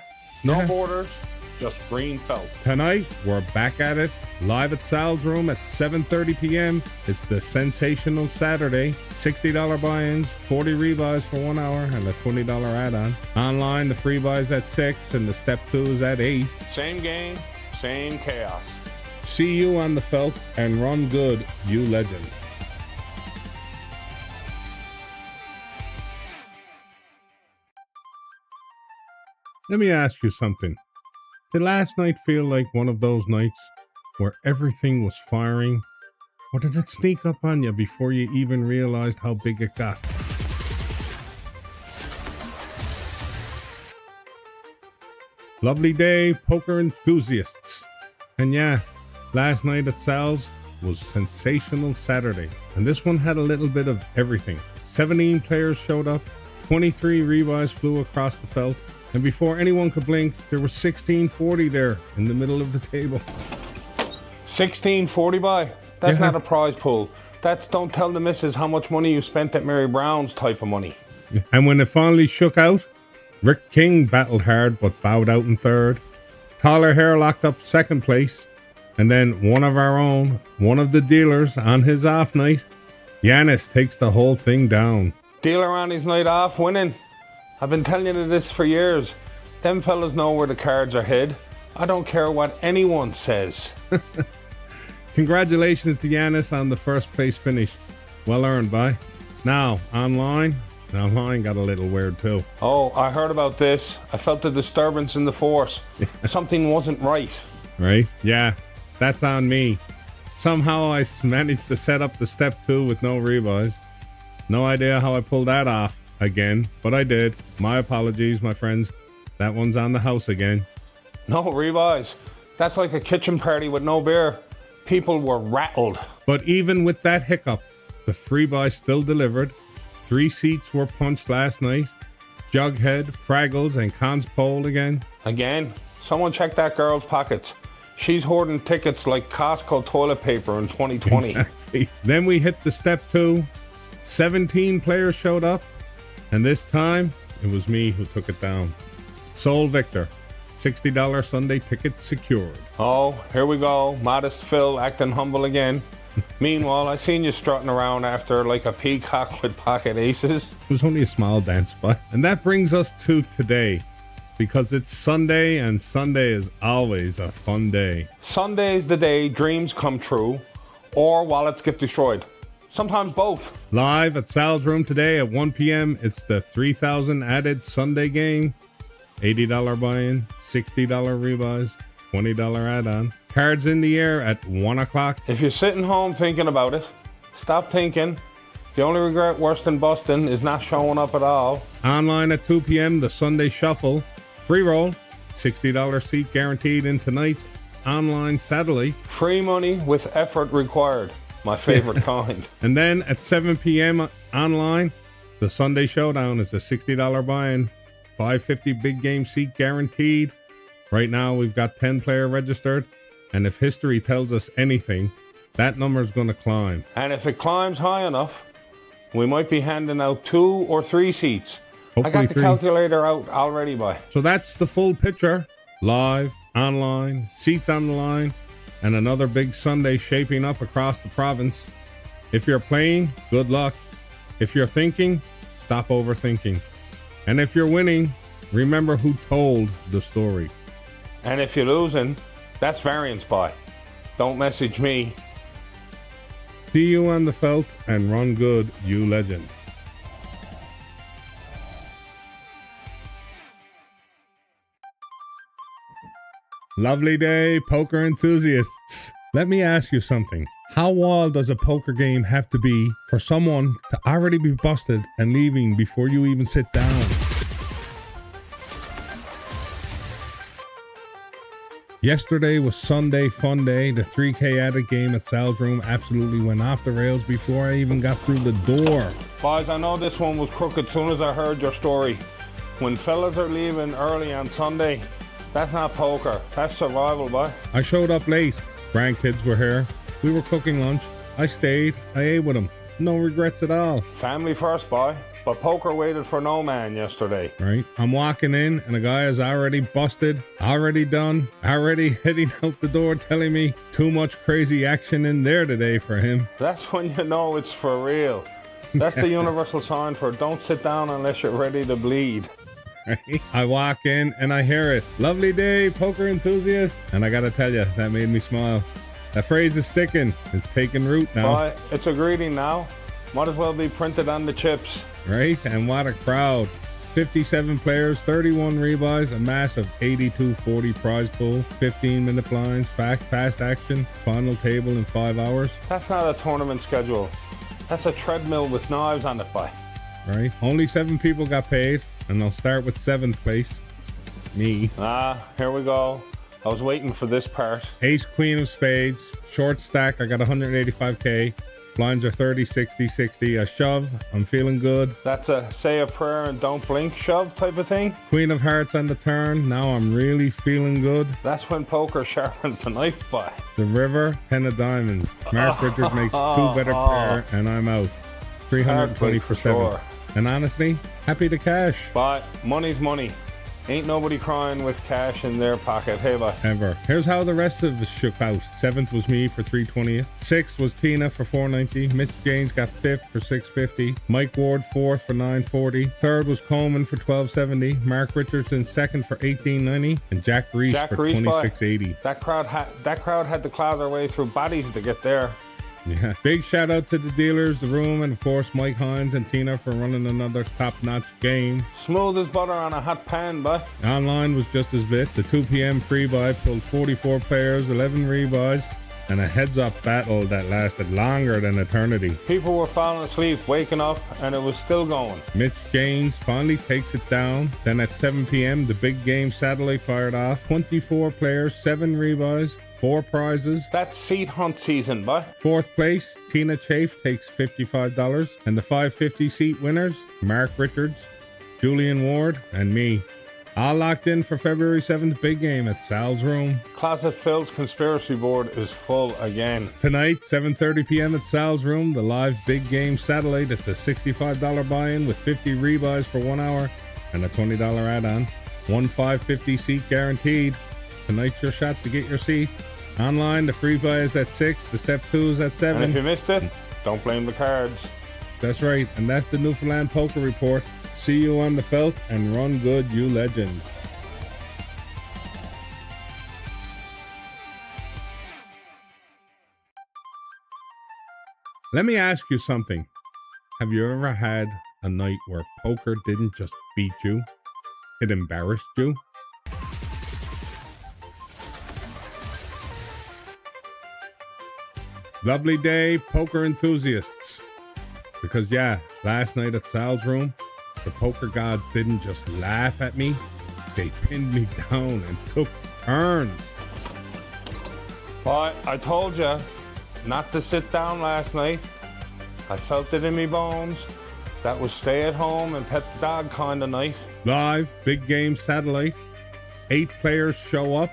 No borders, just green felt. Tonight, we're back at it, live at Sal's room at 7:30 p.m. It's the Sensational Saturday. $60 buy-ins, 40 rebuys for 1 hour, and a $20 add-on. Online, the free buys at 6 and the Step 2s at 8. Same game, same chaos. See you on the felt and run good, you legend. Let me ask you something. Did last night feel like one of those nights where everything was firing? Or did it sneak up on you before you even realized how big it got? Lovely day, poker enthusiasts. And yeah, last night at Sal's was Sensational Saturday. And this one had a little bit of everything. 17 players showed up, 23 rebuys flew across the felt, and before anyone could blink, there was 1640 there in the middle of the table. 1640 buy? That's not a prize pool. That's don't tell the missus how much money you spent at Mary Brown's type of money. And when it finally shook out, Rick King battled hard but bowed out in third. Tyler Hare locked up second place. And then one of our own, one of the dealers on his off night, Yanis takes the whole thing down. Dealer on his night off winning. I've been telling you this for years. Them fellas know where the cards are hid. I don't care what anyone says. Congratulations to Yanis on the first place finish. Well earned, bye. Now, online got a little weird too. Oh, I heard about this. I felt a disturbance in the force. Something wasn't right. Right? Yeah, that's on me. Somehow I managed to set up the step 2 with no rebuys. No idea how I pulled that off again, but I did. My apologies, my friends. That one's on the house again. No rebuys. That's like a kitchen party with no beer. People were rattled. But even with that hiccup, the free buy still delivered. 3 seats were punched last night. Jughead, Fraggles, and Cons Pole again. Again? Someone check that girl's pockets. She's hoarding tickets like Costco toilet paper in 2020. Exactly. Then we hit the step 2. 17 players showed up. And this time, it was me who took it down. Soul Victor. $60 Sunday ticket secured. Oh, here we go. Modest Phil acting humble again. Meanwhile, I seen you strutting around after like a peacock with pocket aces. It was only a small dance spot. And that brings us to today. Because it's Sunday, and Sunday is always a fun day. Sunday's the day dreams come true, or wallets get destroyed. Sometimes both. Live at Sal's Room today at 1 p.m. It's the 3,000 added Sunday game. $80 buy-in, $60 rebuys, $20 add-on. Cards in the air at 1 o'clock. If you're sitting home thinking about it, stop thinking. The only regret worse than busting is not showing up at all. Online at 2 p.m. the Sunday Shuffle. Free roll, $60 seat guaranteed in tonight's online satellite. Free money with effort required. My favorite kind. And then at 7 p.m. online, the Sunday Showdown is a $60 buy-in. $550 big game seat guaranteed. Right now we've got 10 player registered. And if history tells us anything, that number is going to climb. And if it climbs high enough, we might be handing out 2 or 3 seats. Hopefully I got the 3. calculator out already, by. So that's the full picture. Live, online, seats on the line, and another big Sunday shaping up across the province. If you're playing, good luck. If you're thinking, stop overthinking. And if you're winning, remember who told the story. And if you're losing, that's variance, by. Don't message me. See you on the felt, and run good, you legend. Lovely day, poker enthusiasts. Let me ask you something. How wild does a poker game have to be for someone to already be busted and leaving before you even sit down? Yesterday was Sunday Fun Day. The 3K added game at Sal's Room absolutely went off the rails before I even got through the door. Boys, I know this one was crooked soon as I heard your story. When fellas are leaving early on Sunday, that's not poker, that's survival, boy. I showed up late. Grandkids were here. We were cooking lunch. I stayed. I ate with them. No regrets at all. Family first, boy. But poker waited for no man yesterday. Right. I'm walking in and a guy is already busted, already done, already heading out the door telling me too much crazy action in there today for him. That's when you know it's for real. That's the universal sign for don't sit down unless you're ready to bleed. Right? I walk in and I hear it. Lovely day, poker enthusiast. And I gotta tell you, that made me smile. That phrase is sticking. It's taking root now. Boy, it's a greeting now. Might as well be printed on the chips. Right? And what a crowd. 57 players, 31 rebuys, a massive 82-40 prize pool, 15-minute blinds, fast action, final table in 5 hours. That's not a tournament schedule. That's a treadmill with knives on it, boy. Right? Only 7 people got paid, and I'll start with 7th place. Me. Here we go. I was waiting for this part. Ace, queen of spades, short stack, I got 185k. Blinds are 30, 60, 60. A shove, I'm feeling good. That's a say a prayer and don't blink shove type of thing. Queen of hearts on the turn, now I'm really feeling good. That's when poker sharpens the knife, boy. The river, 10 of diamonds. Mark Richards makes 2 better pair, and I'm out. 320 for 7. Sure. And honestly, happy to cash. But money's money. Ain't nobody crying with cash in their pocket. Hey, bye. Ever. Here's how the rest of us shook out. 7th was me for 320th. 6th was Tina for 490. Mitch James got 5th for 650. Mike Ward 4th for 940. 3rd was Coleman for 1270. Mark Richards in 2nd for 1890. And Jack Reese for 2680. That crowd had to claw their way through bodies to get there. Yeah. Big shout out to the dealers, the room, and of course Mike Hines and Tina for running another top-notch game. Smooth as butter on a hot pan, bud. Online was just as lit. The 2 p.m. free buy pulled 44 players, 11 rebuys, and a heads-up battle that lasted longer than eternity. People were falling asleep, waking up, and it was still going. Mitch Gaines finally takes it down. Then at 7 p.m., the big game satellite fired off. 24 players, 7 rebuys, 4 prizes. That's seat hunt season, bud. 4th place, Tina Chafe takes $55. And the 550 seat winners, Mark Richards, Julian Ward, and me. All locked in for February 7th big game at Sal's Room. Closet Phil's conspiracy board is full again. Tonight, 7:30 p.m. at Sal's Room, the live big game satellite. It's a $65 buy-in with 50 rebuys for 1 hour and a $20 add-on. 1 550 seat guaranteed. Tonight's your shot to get your seat. Online, the free buy is at 6, the step 2 is at 7. And if you missed it, don't blame the cards. That's right, and that's the Newfoundland Poker Report. See you on the felt, and run good, you legend. Let me ask you something. Have you ever had a night where poker didn't just beat you? It embarrassed you? Lovely day, poker enthusiasts. Because yeah, last night at Sal's Room, the poker gods didn't just laugh at me, they pinned me down and took turns. But I told you not to sit down last night. I felt it in me bones. That was stay at home and pet the dog kind of night. Live, big game satellite. 8 players show up,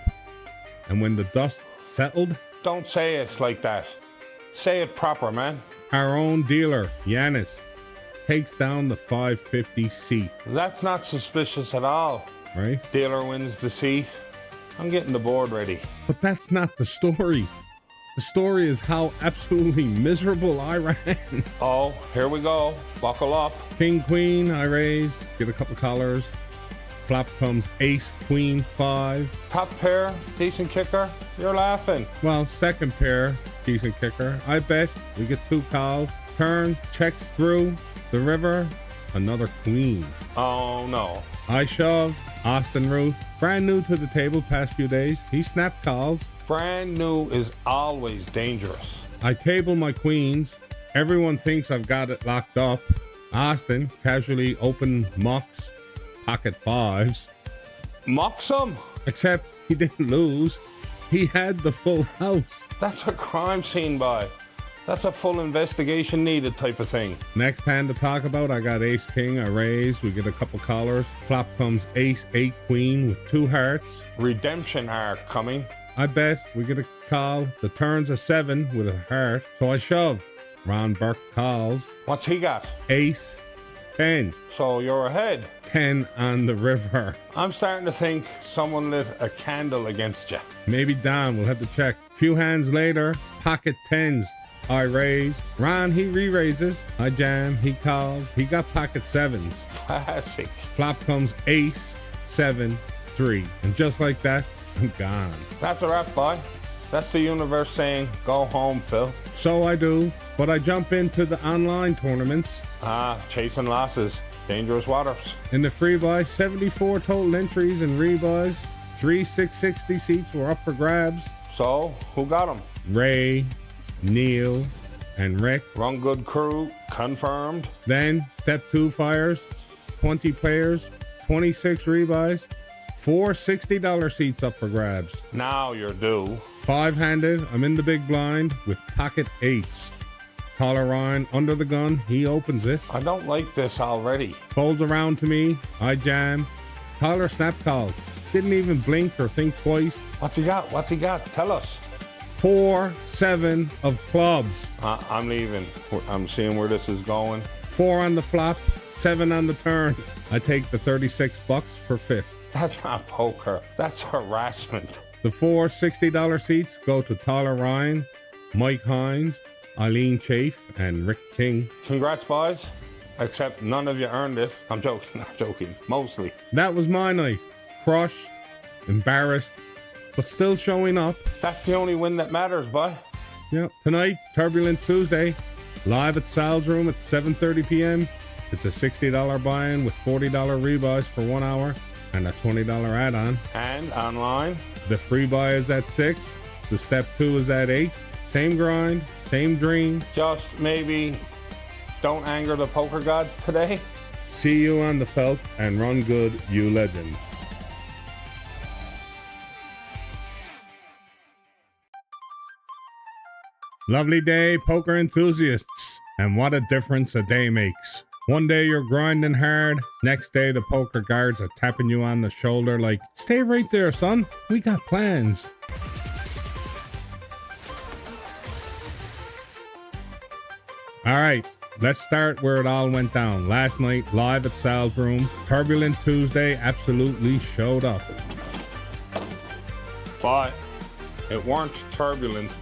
and when the dust settled... Don't say it like that. Say it proper, man. Our own dealer, Yanis, takes down the 550 seat. That's not suspicious at all. Right? Dealer wins the seat. I'm getting the board ready. But that's not the story. The story is how absolutely miserable I ran. Oh, here we go. Buckle up. King, queen, I raise. Get a couple collars. Flop comes ace, queen, 5. Top pair, decent kicker. You're laughing. Well, second pair, decent kicker. I bet we get 2 calls. Turn, checks through. The river, another queen. Oh, no. I shove. Austin Ruth, brand new to the table past few days. He snapped calls. Brand new is always dangerous. I table my queens. Everyone thinks I've got it locked up. Austin casually open mucks, pocket 5s. Mucks him? Except he didn't lose. He had the full house. That's a crime scene, boy. That's a full investigation needed type of thing. Next hand to talk about, I got ace, king, I raise. We get a couple collars. Flop comes ace, 8, queen with 2 hearts. Redemption arc coming. I bet we get a call. The turn's a 7 with a heart. So I shove. Ron Burke calls. What's he got? Ace, 10. So you're ahead. 10 on the river. I'm starting to think someone lit a candle against you. Maybe Don, we'll have to check. Few hands later, pocket 10s. I raise. Ron, he re-raises. I jam. He calls. He got pocket 7s. Classic. Flop comes ace, 7, 3. And just like that, I'm gone. That's a wrap, boy. That's the universe saying, go home, Phil. So I do, but I jump into the online tournaments. Chasing losses. Dangerous waters. In the free buy, 74 total entries and rebuys. 3 660 seats were up for grabs. So, who got them? Ray, Neil, and Rick. Run Good crew, confirmed. Then, step 2 fires, 20 players, 26 rebuys, 4 $60 seats up for grabs. Now you're due. 5-handed, I'm in the big blind with pocket 8s. Tyler Ryan under the gun, he opens it. I don't like this already. Folds around to me, I jam. Tyler snap calls. Didn't even blink or think twice. What's he got? What's he got? Tell us. 4-7 of clubs. I'm leaving. I'm seeing where this is going. 4 on the flop, 7 on the turn. I take the $36 for 5th. That's not poker. That's harassment. The 4 $60 seats go to Tyler Ryan, Mike Hines, Eileen Chafe, and Rick King. Congrats, boys. Except none of you earned it. I'm joking. Mostly. That was my night. Crushed, embarrassed, but still showing up. That's the only win that matters, boy. Yeah. Tonight, Turbulent Tuesday, live at Sal's Room at 7:30 p.m. It's a $60 buy-in with $40 rebuys for 1 hour and a $20 add-on. And online? The free buy is at 6. The step 2 is at 8. Same grind, same dream. Just maybe don't anger the poker gods today. See you on the felt and run good, you legend. Lovely day, poker enthusiasts. And what a difference a day makes. One day you're grinding hard, next day the poker guards are tapping you on the shoulder like, stay right there, son, we got plans. All right, let's start where it all went down. Last night, live at Sal's Room, Turbulent Tuesday absolutely showed up. But it weren't turbulent.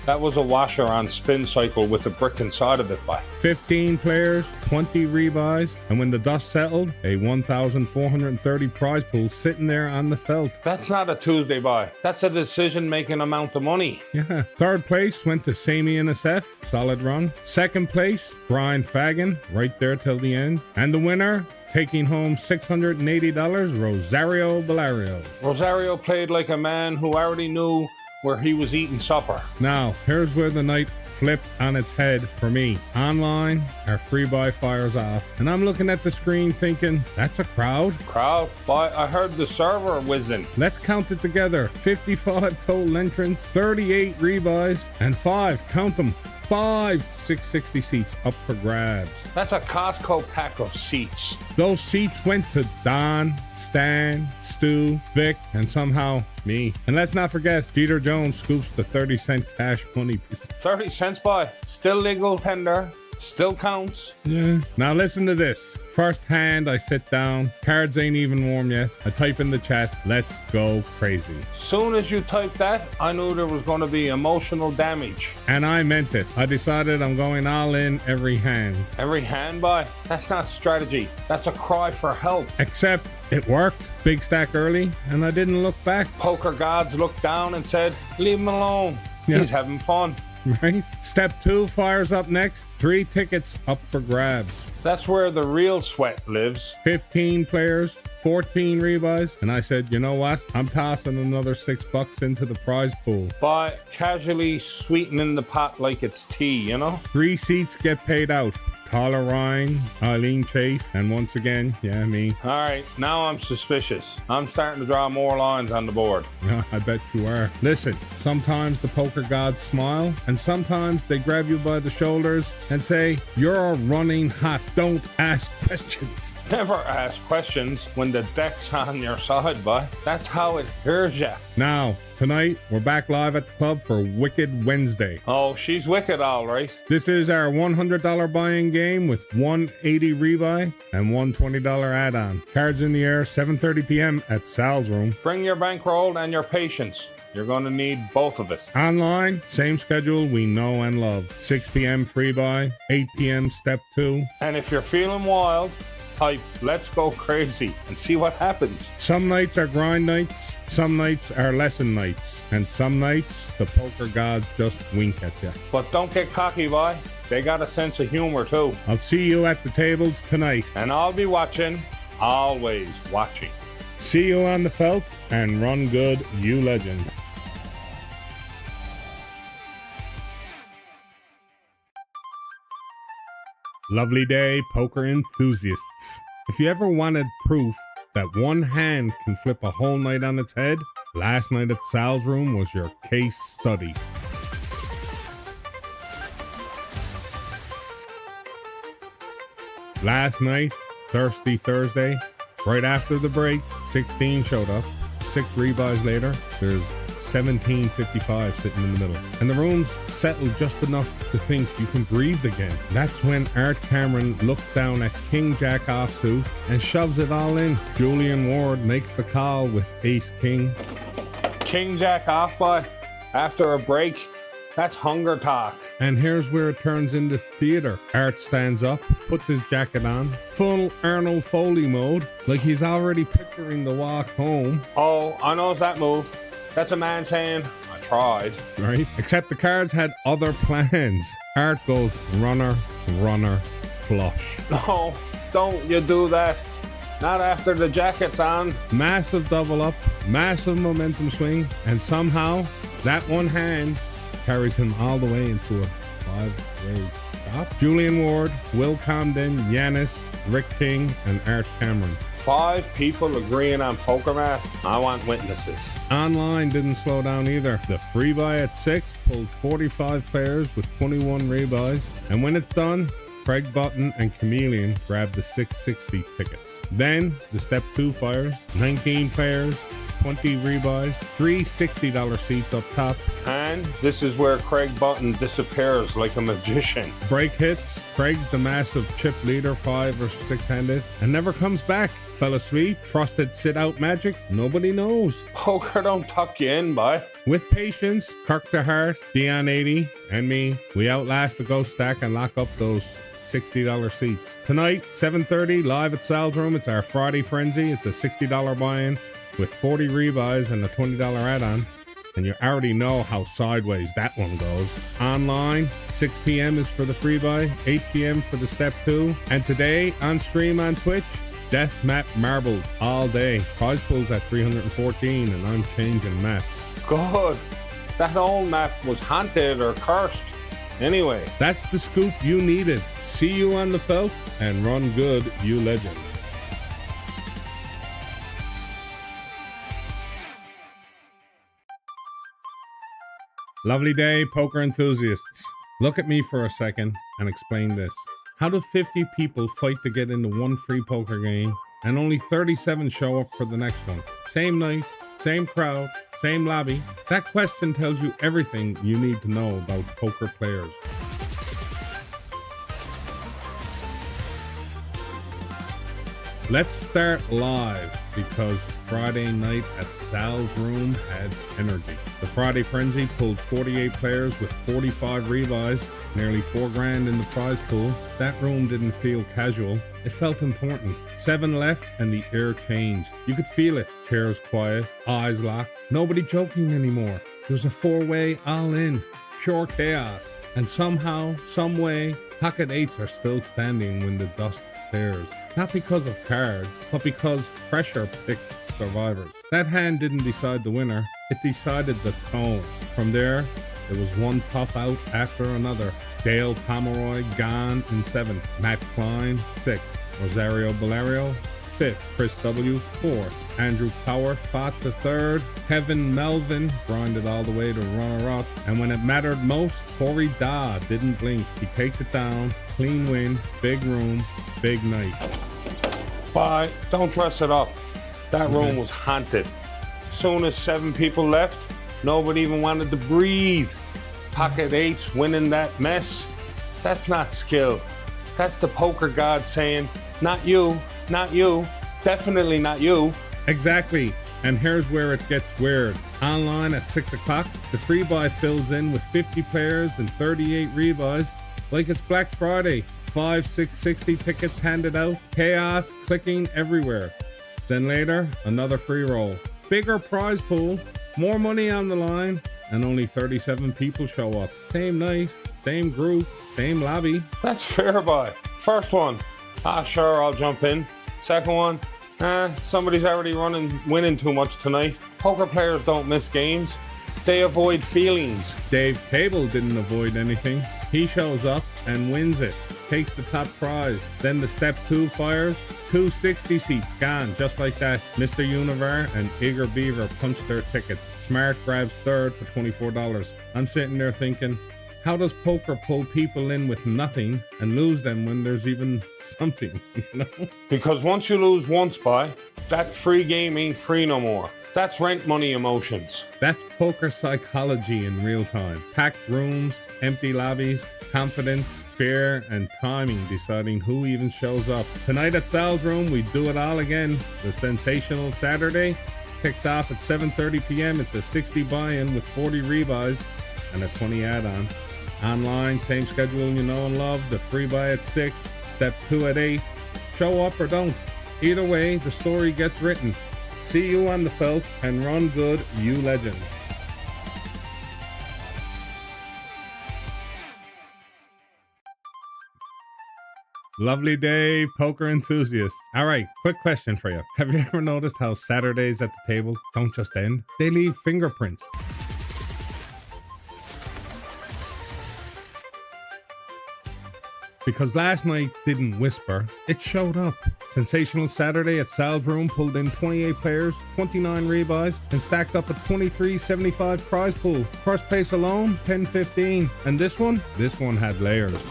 That was a washer on spin cycle with a brick inside of it, boy. 15 players, 20 rebuys, and when the dust settled, a 1,430 prize pool sitting there on the felt. That's not a Tuesday buy. That's a decision-making amount of money. Yeah. Third place went to Sammy and SF, solid run. Second place, Brian Fagan, right there till the end. And the winner, taking home $680, Rosario Bellario. Rosario played like a man who already knew where he was eating supper. Now, here's where the night flipped on its head for me. Online, our free buy fires off, and I'm looking at the screen thinking, that's a crowd? Crowd? But I heard the server whizzing. Let's count it together. 55 total entrants, 38 rebuys, and 5, count them, 5 660 seats up for grabs. That's a Costco pack of seats. Those seats went to Don, Stan, Stu, Vic, and somehow me. And let's not forget, Jeter Jones scoops the 30-cent cash money piece. 30 cents buy. Still legal tender. Still counts. Yeah. Now listen to this. First hand, I sit down. Cards ain't even warm yet. I type in the chat, let's go crazy. Soon as you typed that, I knew there was going to be emotional damage. And I meant it. I decided I'm going all in every hand. Every hand buy? That's not strategy. That's a cry for help. Except it worked. Big stack early, and I didn't look back. Poker gods looked down and said, leave him alone. Yeah. He's having fun. Right? Step 2 fires up next. 3 tickets up for grabs. That's where the real sweat lives. 15 players, 14 rebuys, and I said, you know what? I'm tossing another $6 into the prize pool. But casually sweetening the pot like it's tea, you know? 3 seats get paid out. Tyler Ryan, Eileen Chafe, and once again, yeah, me. All right, now I'm suspicious. I'm starting to draw more lines on the board. Yeah, I bet you are. Listen, sometimes the poker gods smile, and sometimes they grab you by the shoulders and say, you're running hot. Don't ask questions. Never ask questions when the deck's on your side, boy. That's how it hears ya. Now, tonight, we're back live at the club for Wicked Wednesday. Oh, she's wicked, all right. This is our $100 buy-in game with $180 rebuy and $120 add-on. Cards in the air, 7:30 p.m. at Sal's Room. Bring your bankroll and your patience. You're going to need both of it. Online, same schedule we know and love. 6 p.m. free buy, 8 p.m. step 2. And if you're feeling wild, type let's go crazy and see what happens. Some nights are grind nights, some nights are lesson nights, and some nights the poker gods just wink at you. But don't get cocky, boy. They got a sense of humor too. I'll see you at the tables tonight. And I'll be watching, always watching. See you on the felt, and run good, you legend. Lovely day, poker enthusiasts. If you ever wanted proof that one hand can flip a whole night on its head, last night at Sal's room was your case study. Last night, Thirsty Thursday, right after the break, 16 showed up. 6 rebuys later, there's 17.55 sitting in the middle. And the room's settled just enough to think you can breathe again. That's when Art Cameron looks down at King Jack offsuit and shoves it all in. Julian Ward makes the call with Ace King. King Jack off by after a break. That's hunger talk. And here's where it turns into theater. Art stands up, puts his jacket on, full Arnold Foley mode, like he's already picturing the walk home. Oh, I knows that move. That's a man saying, I tried. Right? Except the cards had other plans. Art goes runner, runner, flush. No, don't you do that. Not after the jacket's on. Massive double up, massive momentum swing, and somehow that one hand carries him all the way into a 5-way stop. Julian Ward, Will Comden, Yanis, Rick King, and Art Cameron. 5 people agreeing on poker math. I want witnesses. Online didn't slow down either. The free buy at 6 pulled 45 players with 21 rebuys. And when it's done, Craig Button and Chameleon grabbed the 660 tickets. Then the step 2 fires, 19 players, 20 rebuys, 3 $60 seats up top. And this is where Craig Button disappears like a magician. Break hits, Craig's the massive chip leader, 5 or 6-handed, and never comes back. Fell asleep, trusted sit-out magic, nobody knows. Poker don't tuck you in, boy. With patience, Kirk the Heart, Dion 80, and me, we outlast the ghost stack and lock up those $60 seats. Tonight, 7:30, live at Sal's room. It's our Friday Frenzy. It's a $60 buy-in with 40 rebuys and a $20 add-on. And you already know how sideways that one goes. Online, 6 p.m. is for the free buy, 8 p.m. for the step 2. And today, on stream on Twitch, Death Map Marbles all day. Prize pool's at 314, and I'm changing maps. Good. That old map was haunted or cursed. Anyway. That's the scoop you needed. See you on the felt, and run good, you legend. Lovely day, poker enthusiasts. Look at me for a second and explain this. How do 50 people fight to get into one free poker game and only 37 show up for the next one? Same night, same crowd, same lobby. That question tells you everything you need to know about poker players. Let's start live because Friday night at Sal's room had energy. The Friday Frenzy pulled 48 players with 45 rebuys, nearly $4,000 in the prize pool. That room didn't feel casual. It felt important. 7 left and the air changed. You could feel it. Chairs quiet, eyes locked, nobody joking anymore. It was a 4-way all-in, pure chaos. And somehow, some way, pocket 8s are still standing when the dust clears. Not because of cards, but because pressure picks survivors. That hand didn't decide the winner, it decided the tone. From there, it was one tough out after another. Dale Pomeroy gone in 7th, Matt Klein 6th, Rosario Balario 5th, Chris W 4th, Andrew Power fought to 3rd, Kevin Melvin grinded all the way to runner-up, and when it mattered most, Corey Daw didn't blink. He takes it down, clean win, big room, big night. Bye. Don't dress it up. That room was haunted. Soon as 7 people left, nobody even wanted to breathe. Pocket 8s winning that mess. That's not skill. That's the poker god saying, not you, not you, definitely not you. Exactly. And here's where it gets weird. Online at 6 o'clock, the free buy fills in with 50 players and 38 rebuys like it's Black Friday. 5 660 tickets handed out, chaos clicking everywhere. Then later, another free roll. Bigger prize pool, more money on the line, and only 37 people show up. Same night, same group, same lobby. That's fair, boy. First one, sure, I'll jump in. Second one, somebody's already winning too much tonight. Poker players don't miss games. They avoid feelings. Dave Cable didn't avoid anything. He shows up and wins it. Takes the top prize. Then the step 2 fires. 260 seats gone, just like that. Mr. Univar and Eager Beaver punched their tickets. Smart grabs third for $24. I'm sitting there thinking, how does poker pull people in with nothing and lose them when there's even something, you know? Because once you lose once, boy, that free game ain't free no more. That's rent money emotions. That's poker psychology in real time. Packed rooms, empty lobbies, confidence, fear, and timing deciding who even shows up. Tonight at Sal's Room, we do it all again. The Sensational Saturday kicks off at 7:30 p.m. It's a 60 buy-in with 40 rebuys and a 20 add-on. Online, same schedule you know and love. The free buy at 6, step 2 at 8. Show up or don't. Either way, the story gets written. See you on the felt and run good, you legend. Lovely day, poker enthusiasts. All right, quick question for you. Have you ever noticed how Saturdays at the table don't just end? They leave fingerprints. Because last night didn't whisper, it showed up. Sensational Saturday at Sal's Room pulled in 28 players, 29 rebuys, and stacked up a $23.75 prize pool. First place alone, $10.15. And this one had layers.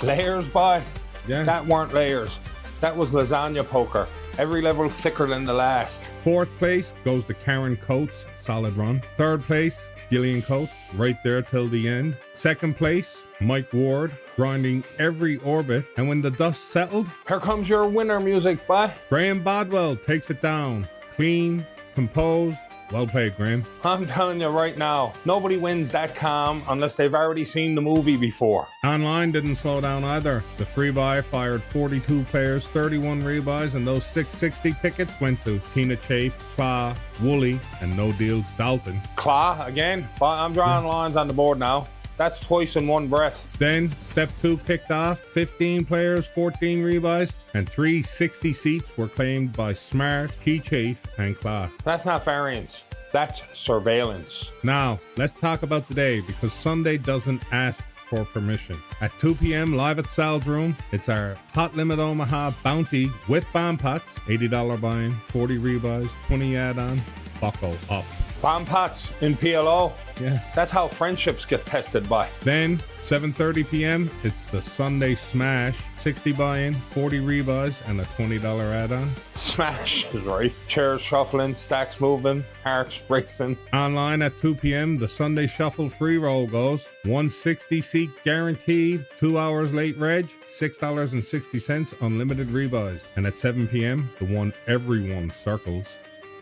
Layers, boy? Yeah. That weren't layers. That was lasagna poker. Every level thicker than the last. Fourth place goes to Karen Coates, solid run. Third place, Gillian Coates, right there till the end. Second place, Mike Ward, grinding every orbit. And when the dust settled, here comes your winner music, boy. Graham Bodwell takes it down. Clean, composed. Well played, Graham. I'm telling you right now, nobody wins that calm unless they've already seen the movie before. Online didn't slow down either. The free buy fired 42 players, 31 rebuys, and those 660 tickets went to Tina Chafe, Claw, Wooly, and No Deals Dalton. Claw again? I'm drawing lines on the board now. That's twice in one breath. Then step 2 kicked off. 15 players, 14 rebuys, and 360 seats were claimed by Smart, T-Chafe, and Claw. That's not variance. That's surveillance. Now, let's talk about today, because Sunday doesn't ask for permission. At 2 p.m. live at Sal's Room, it's our Hot Limit Omaha Bounty with bomb pots. $80 buy-in, 40 rebuys, 20 add-on. Buckle up. Bomb pots in PLO? Yeah. That's how friendships get tested by. Then, 7:30 p.m., it's the Sunday Smash. 60 buy-in, 40 rebuys, and a $20 add-on. Smash is right. Chairs shuffling, stacks moving, hearts racing. Online at 2 p.m., the Sunday Shuffle free roll goes. 160 seat guaranteed, 2 hours late reg, $6.60 unlimited rebuys. And at 7 p.m., the one everyone circles.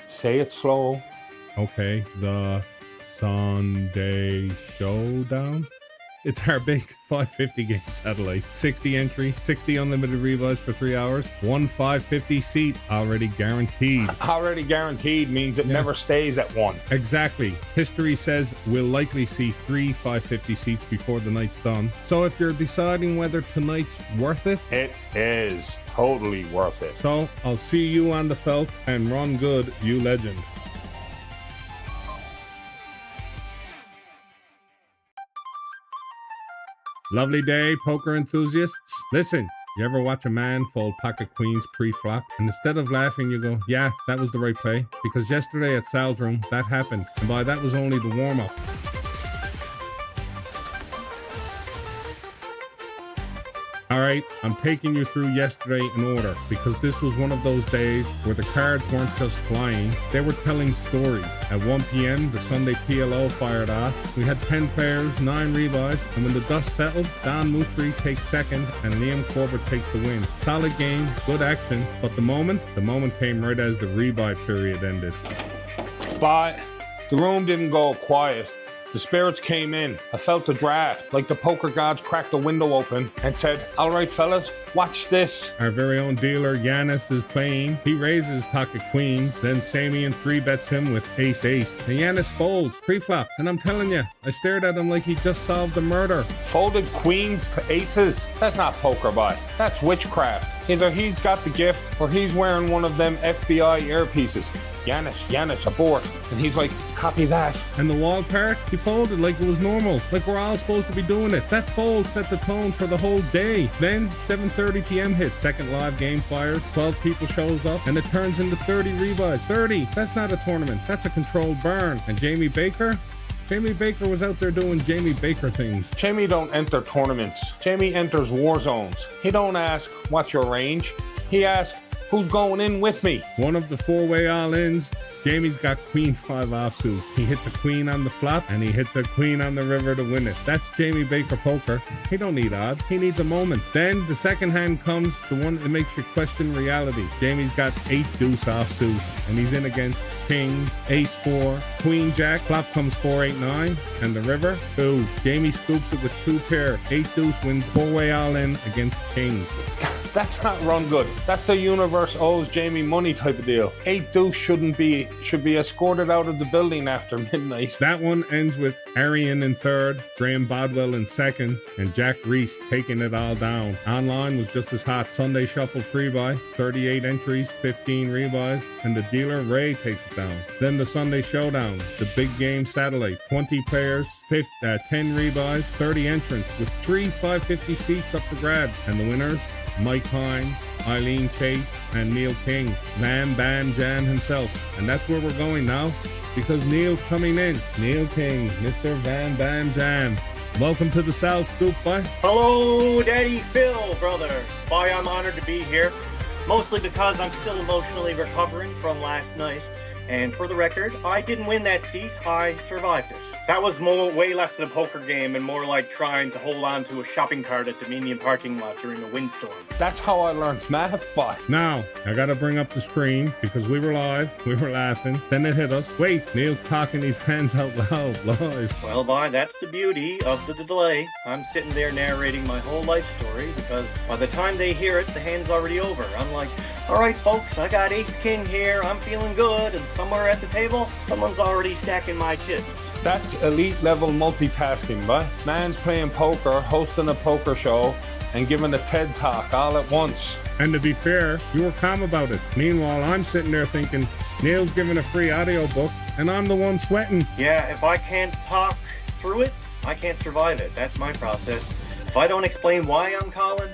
Say it slow. Okay, the Sunday Showdown. It's our big 550 game satellite. 60 entry, 60 unlimited rebuys for 3 hours, one 550 seat already guaranteed. Already guaranteed means it never stays at one. Exactly. History says we'll likely see 3 550 seats before the night's done. So if you're deciding whether tonight's worth it, it is totally worth it. So I'll see you on the felt, and run good, you legend. Lovely day, poker enthusiasts. Listen, you ever watch a man fold pocket queens pre-flop, and instead of laughing, you go, yeah, that was the right play? Because yesterday at Sal's Room, that happened. And by that was only the warm-up. All right, I'm taking you through yesterday in order, because this was one of those days where the cards weren't just flying, they were telling stories. At 1 p.m., the Sunday PLO fired off. We had 10 players, 9 rebuys, and when the dust settled, Don Mutri takes second and Liam Corbett takes the win. Solid game, good action, but the moment came right as the rebuy period ended. But the room didn't go quiet. The spirits came in. I felt the draft, like the poker gods cracked the window open and said, all right, fellas, watch this. Our very own dealer, Yanis, is playing. He raises pocket queens. Then Samian 3-bets him with ace-ace. And Yanis folds, pre-flop. And I'm telling you, I stared at him like he just solved a murder. Folded queens to aces? That's not poker, boy. That's witchcraft. Either he's got the gift or he's wearing one of them FBI earpieces. Yanis, abort. And he's like, copy that. And the wall part, he folded like it was normal, like we're all supposed to be doing it. That fold set the tone for the whole day. Then 7:30 p.m. hits, second live game fires, 12 people shows up, and it turns into 30 rebuys. 30, that's not a tournament, that's a controlled burn. And Jamie Baker was out there doing Jamie Baker things. Jamie don't enter tournaments. Jamie enters war zones. He don't ask, what's your range? He asks, who's going in with me? One of the 4-way all-ins, Jamie's got queen 5 offsuit. He hits a queen on the flop and he hits a queen on the river to win it. That's Jamie Baker poker. He don't need odds. He needs a moment. Then the second hand comes, the one that makes you question reality. Jamie's got 8 deuce offsuit and he's in against kings, ace 4, queen jack, flop comes 4, 8, 9, and the river, 2. Jamie scoops it with 2 pair. 8 deuce wins 4-way all-in against kings. That's not run good. That's the universe owes Jamie money type of deal. 8 deuce should be escorted out of the building after midnight. That one ends with Arian in 3rd, Graham Bodwell in 2nd, and Jack Reese taking it all down. Online was just as hot. Sunday shuffle free buy, 38 entries, 15 rebuys, and the dealer Ray takes it down. Then the Sunday showdown, the big game satellite, 20 pairs, 10 rebuys, 30 entrants with 3 550 seats up for grabs, and the winners, Mike Hines, Eileen Chase, and Neil King. Bam Bam Jam himself. And that's where we're going now, because Neil's coming in. Neil King, Mr. Bam Bam Jam. Welcome to the Sal Scoop, boy. Hello, Daddy Phil, brother. Boy, I'm honored to be here. Mostly because I'm still emotionally recovering from last night. And for the record, I didn't win that seat, I survived it. That was way less than a poker game and more like trying to hold on to a shopping cart at Dominion parking lot during a windstorm. That's how I learned math, boy. Now, I gotta bring up the screen because we were live, we were laughing, then it hit us. Wait, Neil's talking his hands out loud, live. Well, boy, that's the beauty of the delay. I'm sitting there narrating my whole life story because by the time they hear it, the hand's already over. I'm like, all right, folks, I got ace king here, I'm feeling good, and somewhere at the table, someone's already stacking my chips. That's elite level multitasking, boy. Man's playing poker, hosting a poker show, and giving a TED talk all at once. And to be fair, you were calm about it. Meanwhile, I'm sitting there thinking, Neil's giving a free audio book, and I'm the one sweating. Yeah, if I can't talk through it, I can't survive it. That's my process. If I don't explain why I'm calling,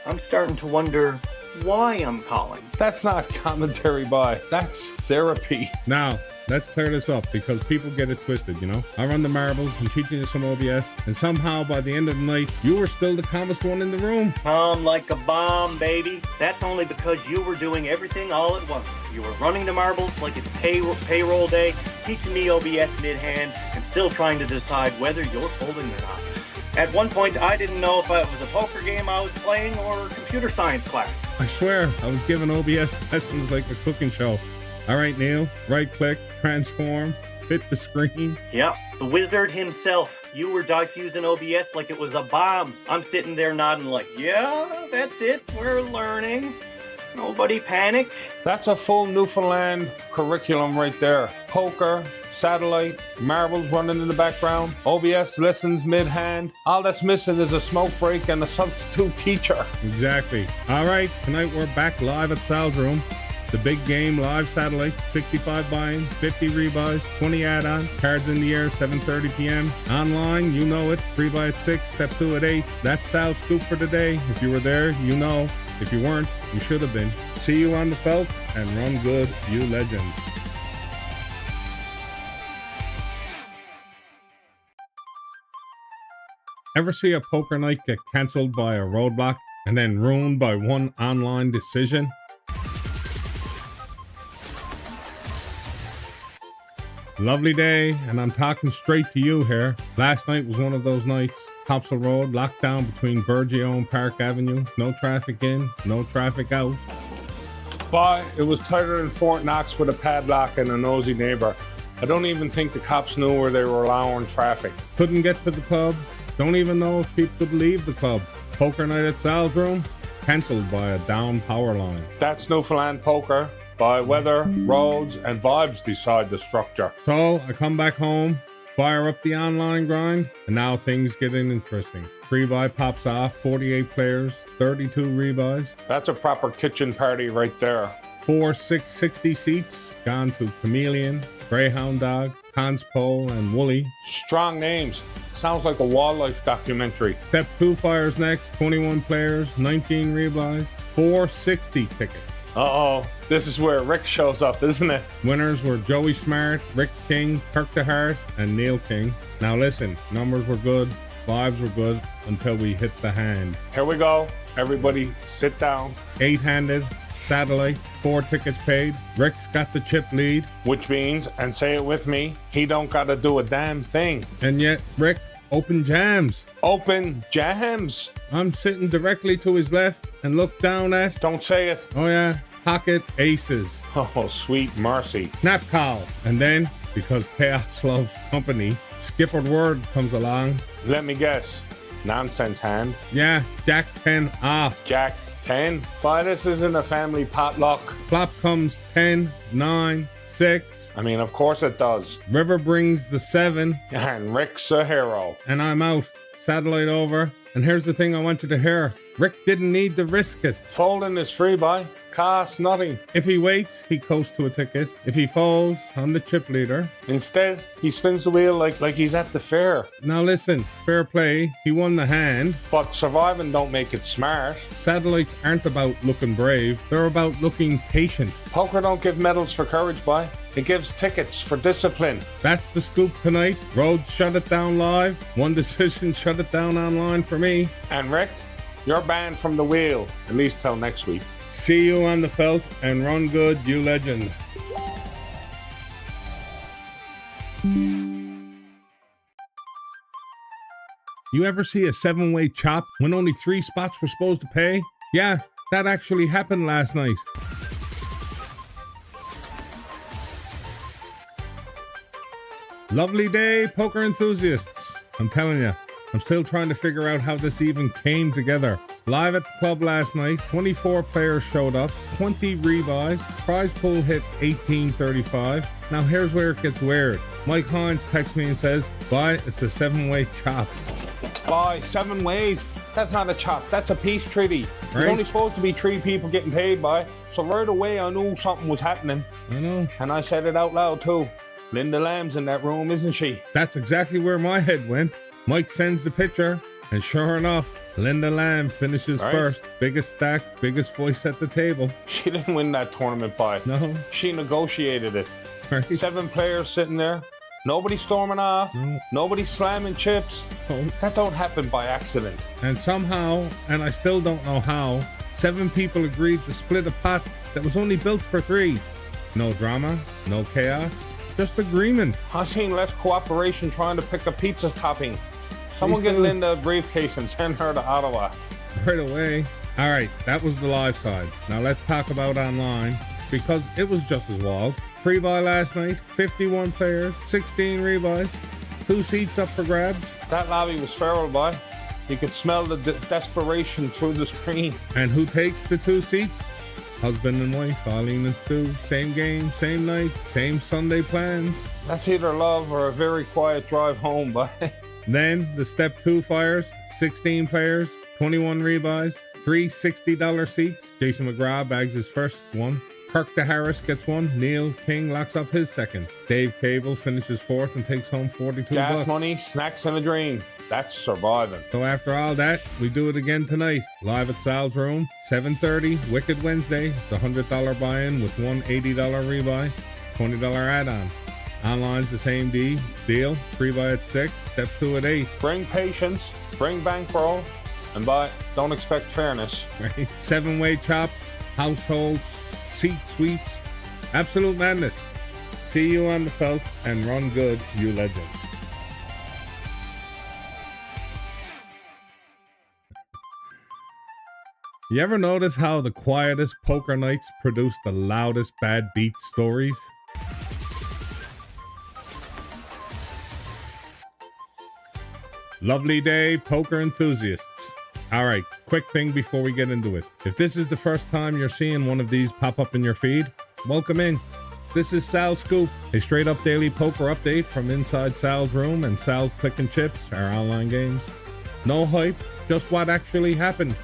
I'm starting to wonder why I'm calling. That's not commentary, boy. That's therapy. Now, let's clear this up because people get it twisted, you know? I run the marbles, I'm teaching you some OBS, and somehow by the end of the night, you were still the calmest one in the room. Calm like a bomb, baby. That's only because you were doing everything all at once. You were running the marbles like it's payroll day, teaching me OBS mid-hand, and still trying to decide whether you're folding or not. At one point, I didn't know if it was a poker game I was playing or a computer science class. I swear, I was giving OBS lessons like a cooking show. All right, Neil, right click, transform, fit the screen. Yep, the wizard himself. You were diffusing OBS like it was a bomb. I'm sitting there nodding like, yeah, that's it, we're learning. Nobody panic. That's a full Newfoundland curriculum right there. Poker, satellite, marbles running in the background, OBS lessons mid-hand. All that's missing is a smoke break and a substitute teacher. Exactly. All right, tonight we're back live at Sal's room. The big game live satellite, 65 buy-in, 50 rebuys, 20 add-on, cards in the air, 7:30 p.m. Online, you know it, free buy at 6, step 2 at 8. That's Sal's Scoop for today. If you were there, you know. If you weren't, you should have been. See you on the felt, and run good, you legends. Ever see a poker night get cancelled by a roadblock and then ruined by one online decision? Lovely day, and I'm talking straight to you here. Last night was one of those nights. Topsail Road, locked down between Burgeo and Park Avenue. No traffic in, no traffic out. But it was tighter than Fort Knox with a padlock and a nosy neighbor. I don't even think the cops knew where they were allowing traffic. Couldn't get to the club. Don't even know if people could leave the club. Poker night at Sal's room, cancelled by a down power line. That's Newfoundland poker. By weather, roads, and vibes decide the structure. So I come back home, fire up the online grind, and now things get interesting. Free buy pops off, 48 players, 32 rebuys. That's a proper kitchen party right there. 4 660 seats gone to Chameleon, Greyhound Dog, Hanspo, and Wooly. Strong names. Sounds like a wildlife documentary. Step 2 fires next, 21 players, 19 rebuys, 460 tickets. Uh-oh, this is where Rick shows up, isn't it? Winners were Joey Smart, Rick King, Kirk DeHart, and Neil King. Now listen, numbers were good, vibes were good, until we hit the hand. Here we go. Everybody sit down. 8-handed, satellite, 4 tickets paid. Rick's got the chip lead. Which means, and say it with me, he don't gotta do a damn thing. And yet, Rick, open jams. Open jams. I'm sitting directly to his left and look down at... Don't say it. Oh yeah, pocket aces. Oh, sweet mercy. Snap call. And then, because chaos loves company, Skippered Word comes along. Let me guess. Nonsense hand. Yeah, Jack 10 off. Jack 10? Why, this isn't a family potluck. Flop comes 10, 9, 6. I mean, of course it does. River brings the 7. And Rick's a hero. And I'm out. Satellite over. And here's the thing I want you to hear. Rick didn't need to risk it. Folding is free buy. Costs nothing. If he waits, he coasts to a ticket. If he folds, I'm the chip leader. Instead, he spins the wheel like he's at the fair. Now listen, fair play. He won the hand. But surviving don't make it smart. Satellites aren't about looking brave. They're about looking patient. Poker don't give medals for courage, boy. It gives tickets for discipline. That's the scoop tonight. Rhodes shut it down live. One decision shut it down online for me. And Rick, you're banned from the wheel, at least till next week. See you on the felt, and run good, you legend. You ever see a 7-way chop when only 3 spots were supposed to pay? Yeah, that actually happened last night. Lovely day, poker enthusiasts. I'm telling you, I'm still trying to figure out how this even came together. Live at the club last night, 24 players showed up, 20 rebuys, prize pool hit 1835. Now here's where it gets weird. Mike Hines texts me and says, "Bye, it's a 7-way chop." Boy, 7 ways? That's not a chop, that's a peace treaty. Right? There's only supposed to be 3 people getting paid by. So right away I knew something was happening. I know. And I said it out loud too. Linda Lamb's in that room, isn't she? That's exactly where my head went. Mike sends the picture, and sure enough, Linda Lamb finishes first. Biggest stack, biggest voice at the table. She didn't win that tournament, by. No. She negotiated it. Right. 7 players sitting there. Nobody storming off. No. Nobody slamming chips. Oh. That don't happen by accident. And somehow, and I still don't know how, 7 people agreed to split a pot that was only built for 3. No drama, no chaos, just agreement. I've seen less cooperation trying to pick a pizza topping. Someone get Linda a briefcase and send her to Ottawa. Right away. All right, that was the live side. Now let's talk about online, because it was just as wild. Free buy last night, 51 players, 16 rebuys, 2 seats up for grabs. That lobby was feral, boy. You could smell the desperation through the screen. And who takes the 2 seats? Husband and wife, Eileen and Stu. Same game, same night, same Sunday plans. That's either love or a very quiet drive home, boy. Then the step 2 fires, 16 players, 21 rebuys, 3 $60 seats. Jason McGrath bags his first one. Kirk DeHarris gets one. Neil King locks up his second. Dave Cable finishes 4th and takes home $42. Gas money, snacks, and a dream. That's surviving. So after all that, we do it again tonight. Live at Sal's room, 7:30, Wicked Wednesday. It's a $100 buy-in with one $80 rebuy, $20 add-on. Online's the same deal. Free buy at 6, step 2 at 8. Bring patience, bring bankroll, and don't expect fairness. Right? 7-way chops, households, seat sweeps, absolute madness. See you on the felt, and run good, you legend. You ever notice how the quietest poker nights produce the loudest bad beat stories? Lovely day, poker enthusiasts. All right, quick thing before we get into it. If this is the first time you're seeing one of these pop up in your feed, welcome in. This is Sal's Scoop, a straight up daily poker update from inside Sal's room and Sal's Click and Chips, our online games. No hype, just what actually happened.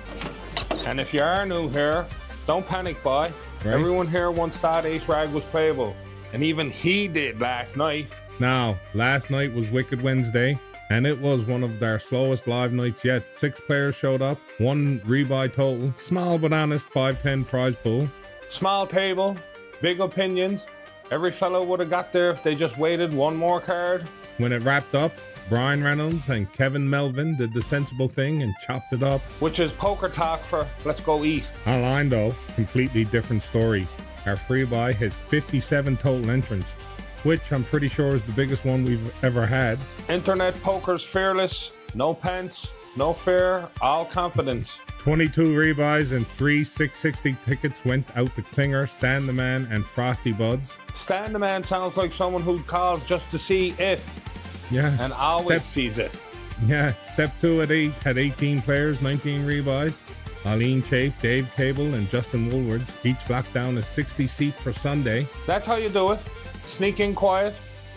And if you are new here, don't panic, boy. Right. Everyone here once thought Ace Rag was playable. And even he did last night. Now, last night was Wicked Wednesday, and it was one of their slowest live nights yet. 6 players showed up, 1 rebuy total, small but honest 5-10 prize pool. Small table, big opinions. Every fellow would have got there if they just waited one more card. When it wrapped up, Brian Reynolds and Kevin Melvin did the sensible thing and chopped it up. Which is poker talk for let's go eat. Online though, completely different story. Our free buy hit 57 total entrants, which I'm pretty sure is the biggest one we've ever had. Internet poker's fearless, no pence, no fear, all confidence. 22 rebuys and 3 660 tickets went out to Klinger, Stan the Man, and Frosty Buds. Stan the Man sounds like someone who calls just to see if. Yeah. And always sees it. Yeah. Step 2 at 8 had 18 players, 19 rebuys. Eileen Chafe, Dave Cable, and Justin Woolwards each locked down a 60 seat for Sunday. That's how you do it. Sneak in quiet,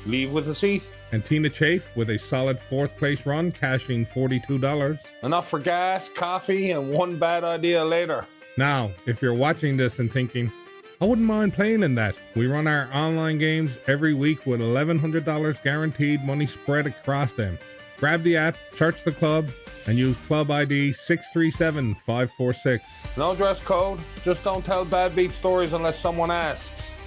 leave with a seat. And Tina Chafe with a solid 4th place run, cashing $42. Enough for gas, coffee, and one bad idea later. Now, if you're watching this and thinking, I wouldn't mind playing in that. We run our online games every week with $1,100 guaranteed money spread across them. Grab the app, search the club, and use club ID 637546. No dress code, just don't tell bad beat stories unless someone asks.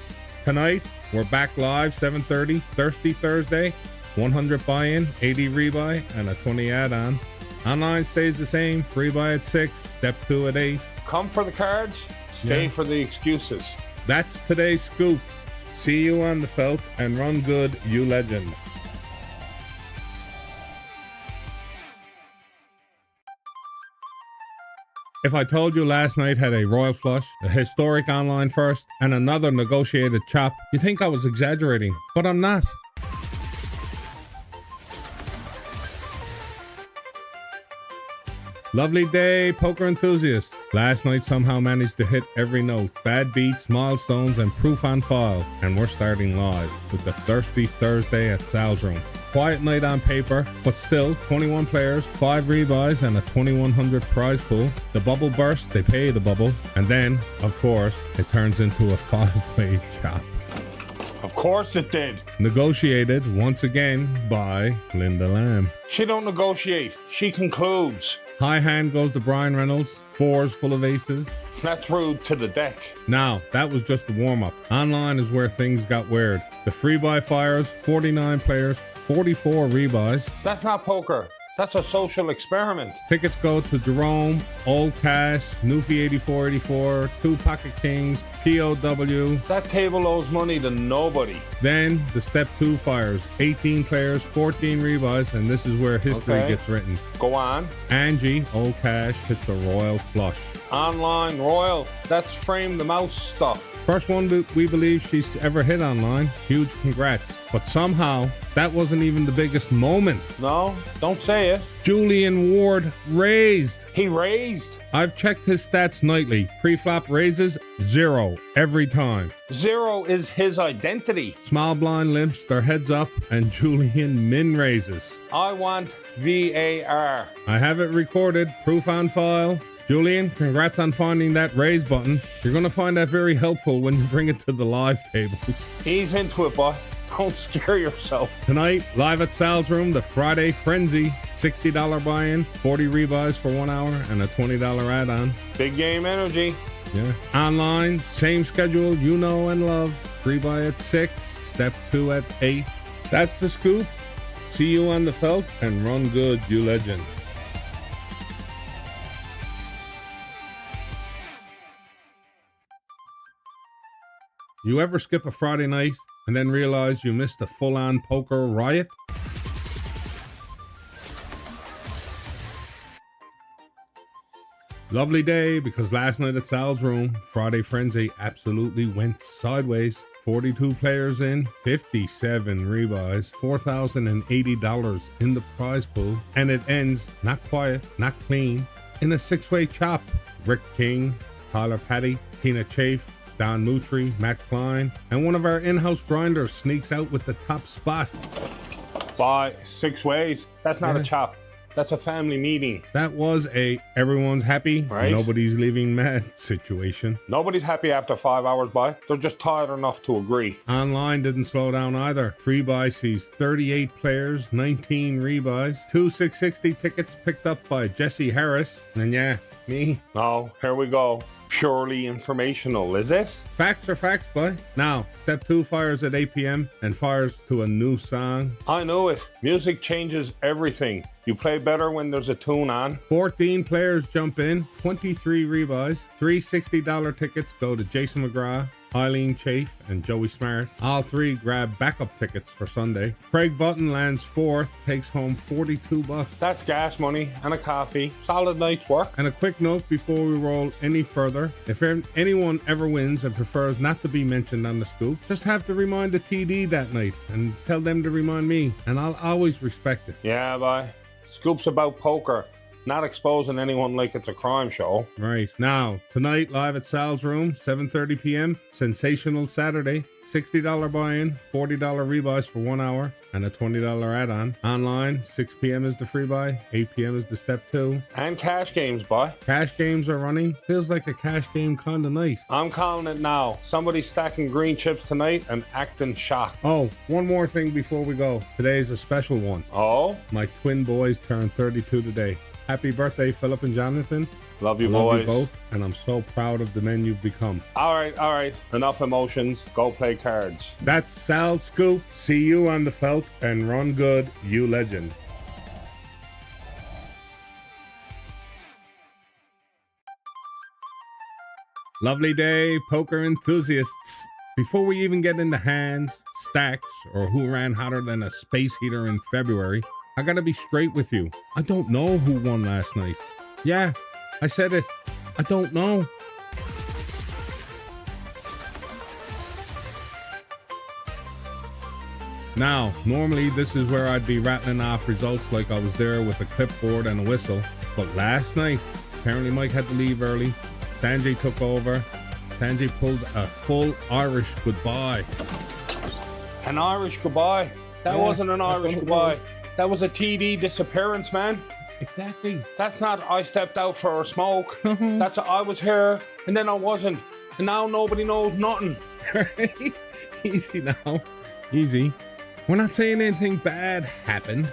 Tonight, we're back live 7:30, Thirsty Thursday, 100 buy-in, 80 rebuy, and a 20 add-on. Online stays the same, free buy at 6, step 2 at 8. Come for the cards, stay for the excuses. That's today's scoop. See you on the felt and run good, you legend. If I told you last night had a royal flush, a historic online first, and another negotiated chop, you think I was exaggerating, but I'm not. Lovely day, poker enthusiasts. Last night somehow managed to hit every note. Bad beats, milestones, and proof on file. And we're starting live with the Thirsty Thursday at Sal's Room. Quiet night on paper, but still 21 players, 5 rebuys, and a 2100 prize pool. The bubble burst, they pay the bubble. And then, of course, it turns into a 5-way chop. Of course it did. Negotiated once again by Linda Lamb. She don't negotiate, she concludes. High hand goes to Brian Reynolds, 4s full of aces. That's rude to the deck. Now, that was just the warm-up. Online is where things got weird. The free buy fires, 49 players, 44 rebuys. That's not poker. That's a social experiment. Tickets go to Jerome, Old Cash, Newfie 8484, 2 Pocket Kings, POW. That table owes money to nobody. Then the step 2 fires, 18 players, 14 rebuys, and this is where history gets written. Go on. Angie, Old Cash, hit the royal flush. Online royal. That's frame the mouse stuff. First one we believe she's ever hit online. Huge congrats. But somehow, that wasn't even the biggest moment. No, don't say it. Julian Ward raised. He raised? I've checked his stats nightly. Pre-flop raises, 0 every time. 0 is his identity. Small blind limps, their heads up, and Julian min raises. I want VAR. I have it recorded, proof on file. Julian, congrats on finding that raise button. You're going to find that very helpful when you bring it to the live tables. Ease into it, boy. Don't scare yourself. Tonight, live at Sal's Room, the Friday Frenzy. $60 buy-in, 40 rebuys for 1 hour, and a $20 add-on. Big game energy. Yeah. Online, same schedule you know and love. Free buy at 6, step 2 at 8. That's the scoop. See you on the felt and run good, you legend. You ever skip a Friday night and then realize you missed a full-on poker riot? Lovely day, because last night at Sal's Room, Friday Frenzy absolutely went sideways. 42 players in, 57 rebuys, $4,080 in the prize pool, and it ends not quiet, not clean, in a 6-way chop. Rick King, Tyler Petty, Tina Chafe, Don Mutri, Matt Klein, and one of our in-house grinders sneaks out with the top spot. By 6 ways. That's not a chop. That's a family meeting. That was a everyone's happy, right? Nobody's leaving mad situation. Nobody's happy after 5 hours by. They're just tired enough to agree. Online didn't slow down either. Free buy sees 38 players, 19 rebuys, 2 660 tickets picked up by Jesse Harris, and yeah, me. Oh, here we go. Purely informational, is it? Facts are facts, boy. Now, step 2 fires at 8 p.m. and fires to a new song. I know it. Music changes everything. You play better when there's a tune on. 14 players jump in, 23 rebuys, 3 $60 tickets go to Jason McGrath, Eileen Chafe, and Joey Smart. All 3 grab backup tickets for Sunday. Craig Button lands 4th, takes home $42. That's gas money and a coffee. Solid night's work. And a quick note before we roll any further. If anyone ever wins and prefers not to be mentioned on the scoop, just have to remind the TD that night and tell them to remind me, and I'll always respect it. Yeah, boy. Scoop's about poker, not exposing anyone like it's a crime show. Right. Now, tonight, live at Sal's Room, 7:30 p.m. Sensational Saturday. $60 buy-in, $40 rebuys for 1 hour, and a $20 add-on. Online, 6 p.m. is the free buy, 8 p.m. is the step 2. And cash games, boy. Cash games are running. Feels like a cash game kind of night. I'm calling it now. Somebody's stacking green chips tonight and acting shocked. Oh, one more thing before we go. Today's a special one. Oh? My twin boys turned 32 today. Happy birthday, Philip and Jonathan. Love you, Love boys. you both, and I'm so proud of the men you've become. All right. Enough emotions. Go play cards. That's Sal's Scoop. See you on the felt, and run good, you legend. Lovely day, poker enthusiasts. Before we even get into hands, stacks, or who ran hotter than a space heater in February, I gotta be straight with you. I don't know who won last night. Yeah, I said it. I don't know. Now, normally this is where I'd be rattling off results like I was there with a clipboard and a whistle. But last night, apparently Mike had to leave early. Sanjay took over. Sanjay pulled a full Irish goodbye. An Irish goodbye? That wasn't an Irish goodbye. That was a TD disappearance, man. Exactly. That's not I stepped out for a smoke. That's I was here and then I wasn't. And now nobody knows nothing. Easy now. Easy. We're not saying anything bad happened.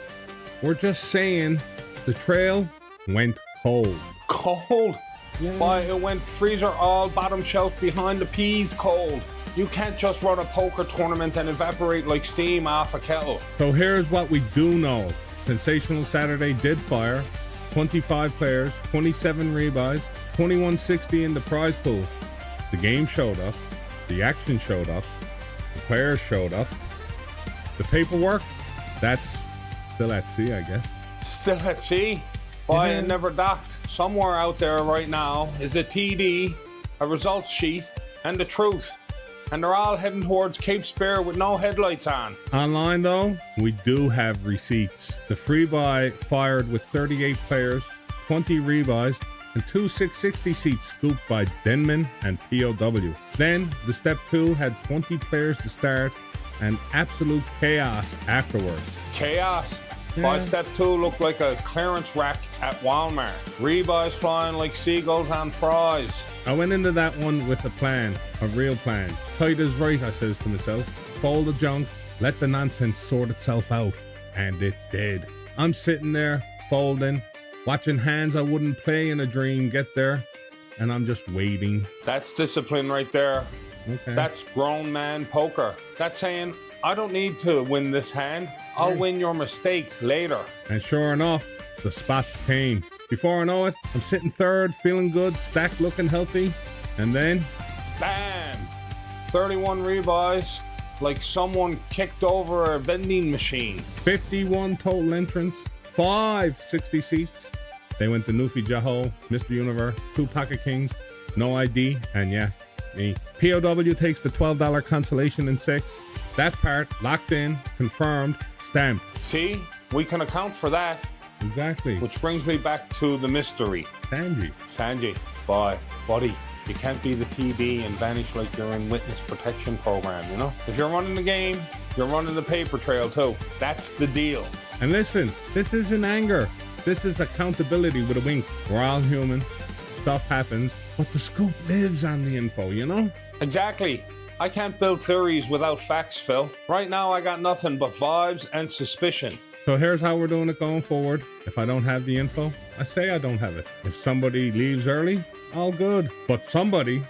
We're just saying the trail went cold. Cold? Yeah. Why, it went freezer all bottom shelf behind the peas cold. You can't just run a poker tournament and evaporate like steam off a kettle. So here's what we do know. Sensational Saturday did fire. 25 players, 27 rebuys, 2160 in the prize pool. The game showed up. The action showed up. The players showed up. The paperwork, that's still at sea, I guess. Still at sea? Why, it never docked. Somewhere out there right now is a TD, a results sheet, and the truth. And they're all heading towards Cape Spear with no headlights on. Online, though, we do have receipts. The free buy fired with 38 players, 20 rebuys, and 2 660 seats scooped by Denman and POW. Then, the step 2 had 20 players to start and absolute chaos afterwards. Chaos? Yeah. By step 2 looked like a clearance rack at Walmart. Rebuys flying like seagulls on fries. I went into that one with a plan, a real plan. Tight is right, I says to myself. Fold the junk, let the nonsense sort itself out. And it did. I'm sitting there, folding, watching hands I wouldn't play in a dream get there, and I'm just waiting. That's discipline right there. Okay. That's grown man poker. That's saying, I don't need to win this hand. I'll win your mistake later. And sure enough, the spots came. Before I know it, I'm sitting third, feeling good, stacked, looking healthy. And then, bam! 31 rebuys, like someone kicked over a vending machine. 51 total entrants, 5 60 seats. They went to Nufi Jaho, Mr. Universe, 2 Pocket Kings, no ID, and yeah, me. POW takes the $12 consolation in 6. That part locked in, confirmed, stamped. See, we can account for that. Exactly. Which brings me back to the mystery. Sanjay, boy, buddy, you can't be the TB and vanish like you're in witness protection program, you know? If you're running the game, you're running the paper trail too. That's the deal. And listen, this isn't anger. This is accountability with a wink. We're all human. Stuff happens, but the scoop lives on the info, you know? Exactly. I can't build theories without facts, Phil. Right now, I got nothing but vibes and suspicion. So here's how we're doing it going forward. If I don't have the info, I say I don't have it. If somebody leaves early, all good. But somebody,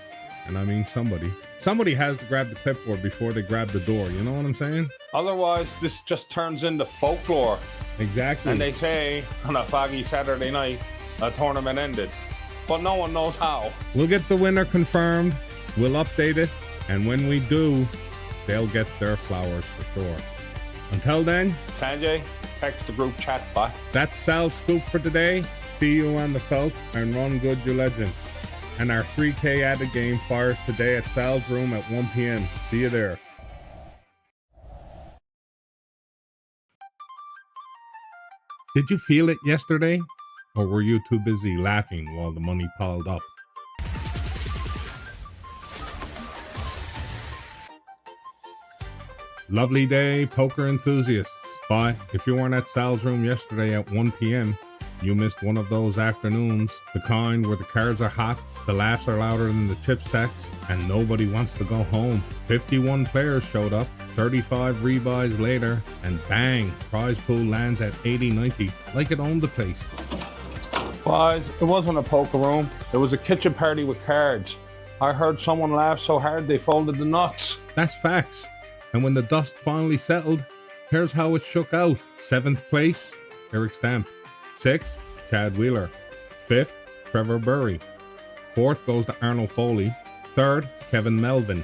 and I mean somebody has to grab the clipboard before they grab the door. You know what I'm saying? Otherwise, this just turns into folklore. Exactly. And they say on a foggy Saturday night, a tournament ended. But no one knows how. We'll get the winner confirmed. We'll update it. And when we do, they'll get their flowers for sure. Until then, Sanjay, text the group chat bot. That's Sal's scoop for today. See you on the felt and run good, you legend. And our 3K added game fires today at Sal's room at 1 p.m. See you there. Did you feel it yesterday? Or were you too busy laughing while the money piled up? Lovely day, poker enthusiasts. But if you weren't at Sal's room yesterday at 1 p.m., you missed one of those afternoons, the kind where the cards are hot, the laughs are louder than the chip stacks, and nobody wants to go home. 51 players showed up, 35 rebuys later, and bang, prize pool lands at 80-90, like it owned the place. Boys, it wasn't a poker room. It was a kitchen party with cards. I heard someone laugh so hard they folded the nuts. That's facts. And when the dust finally settled, here's how it shook out. 7th place, Eric Stamp. 6th, Chad Wheeler. 5th, Trevor Burry. 4th goes to Arnold Foley. 3rd, Kevin Melvin.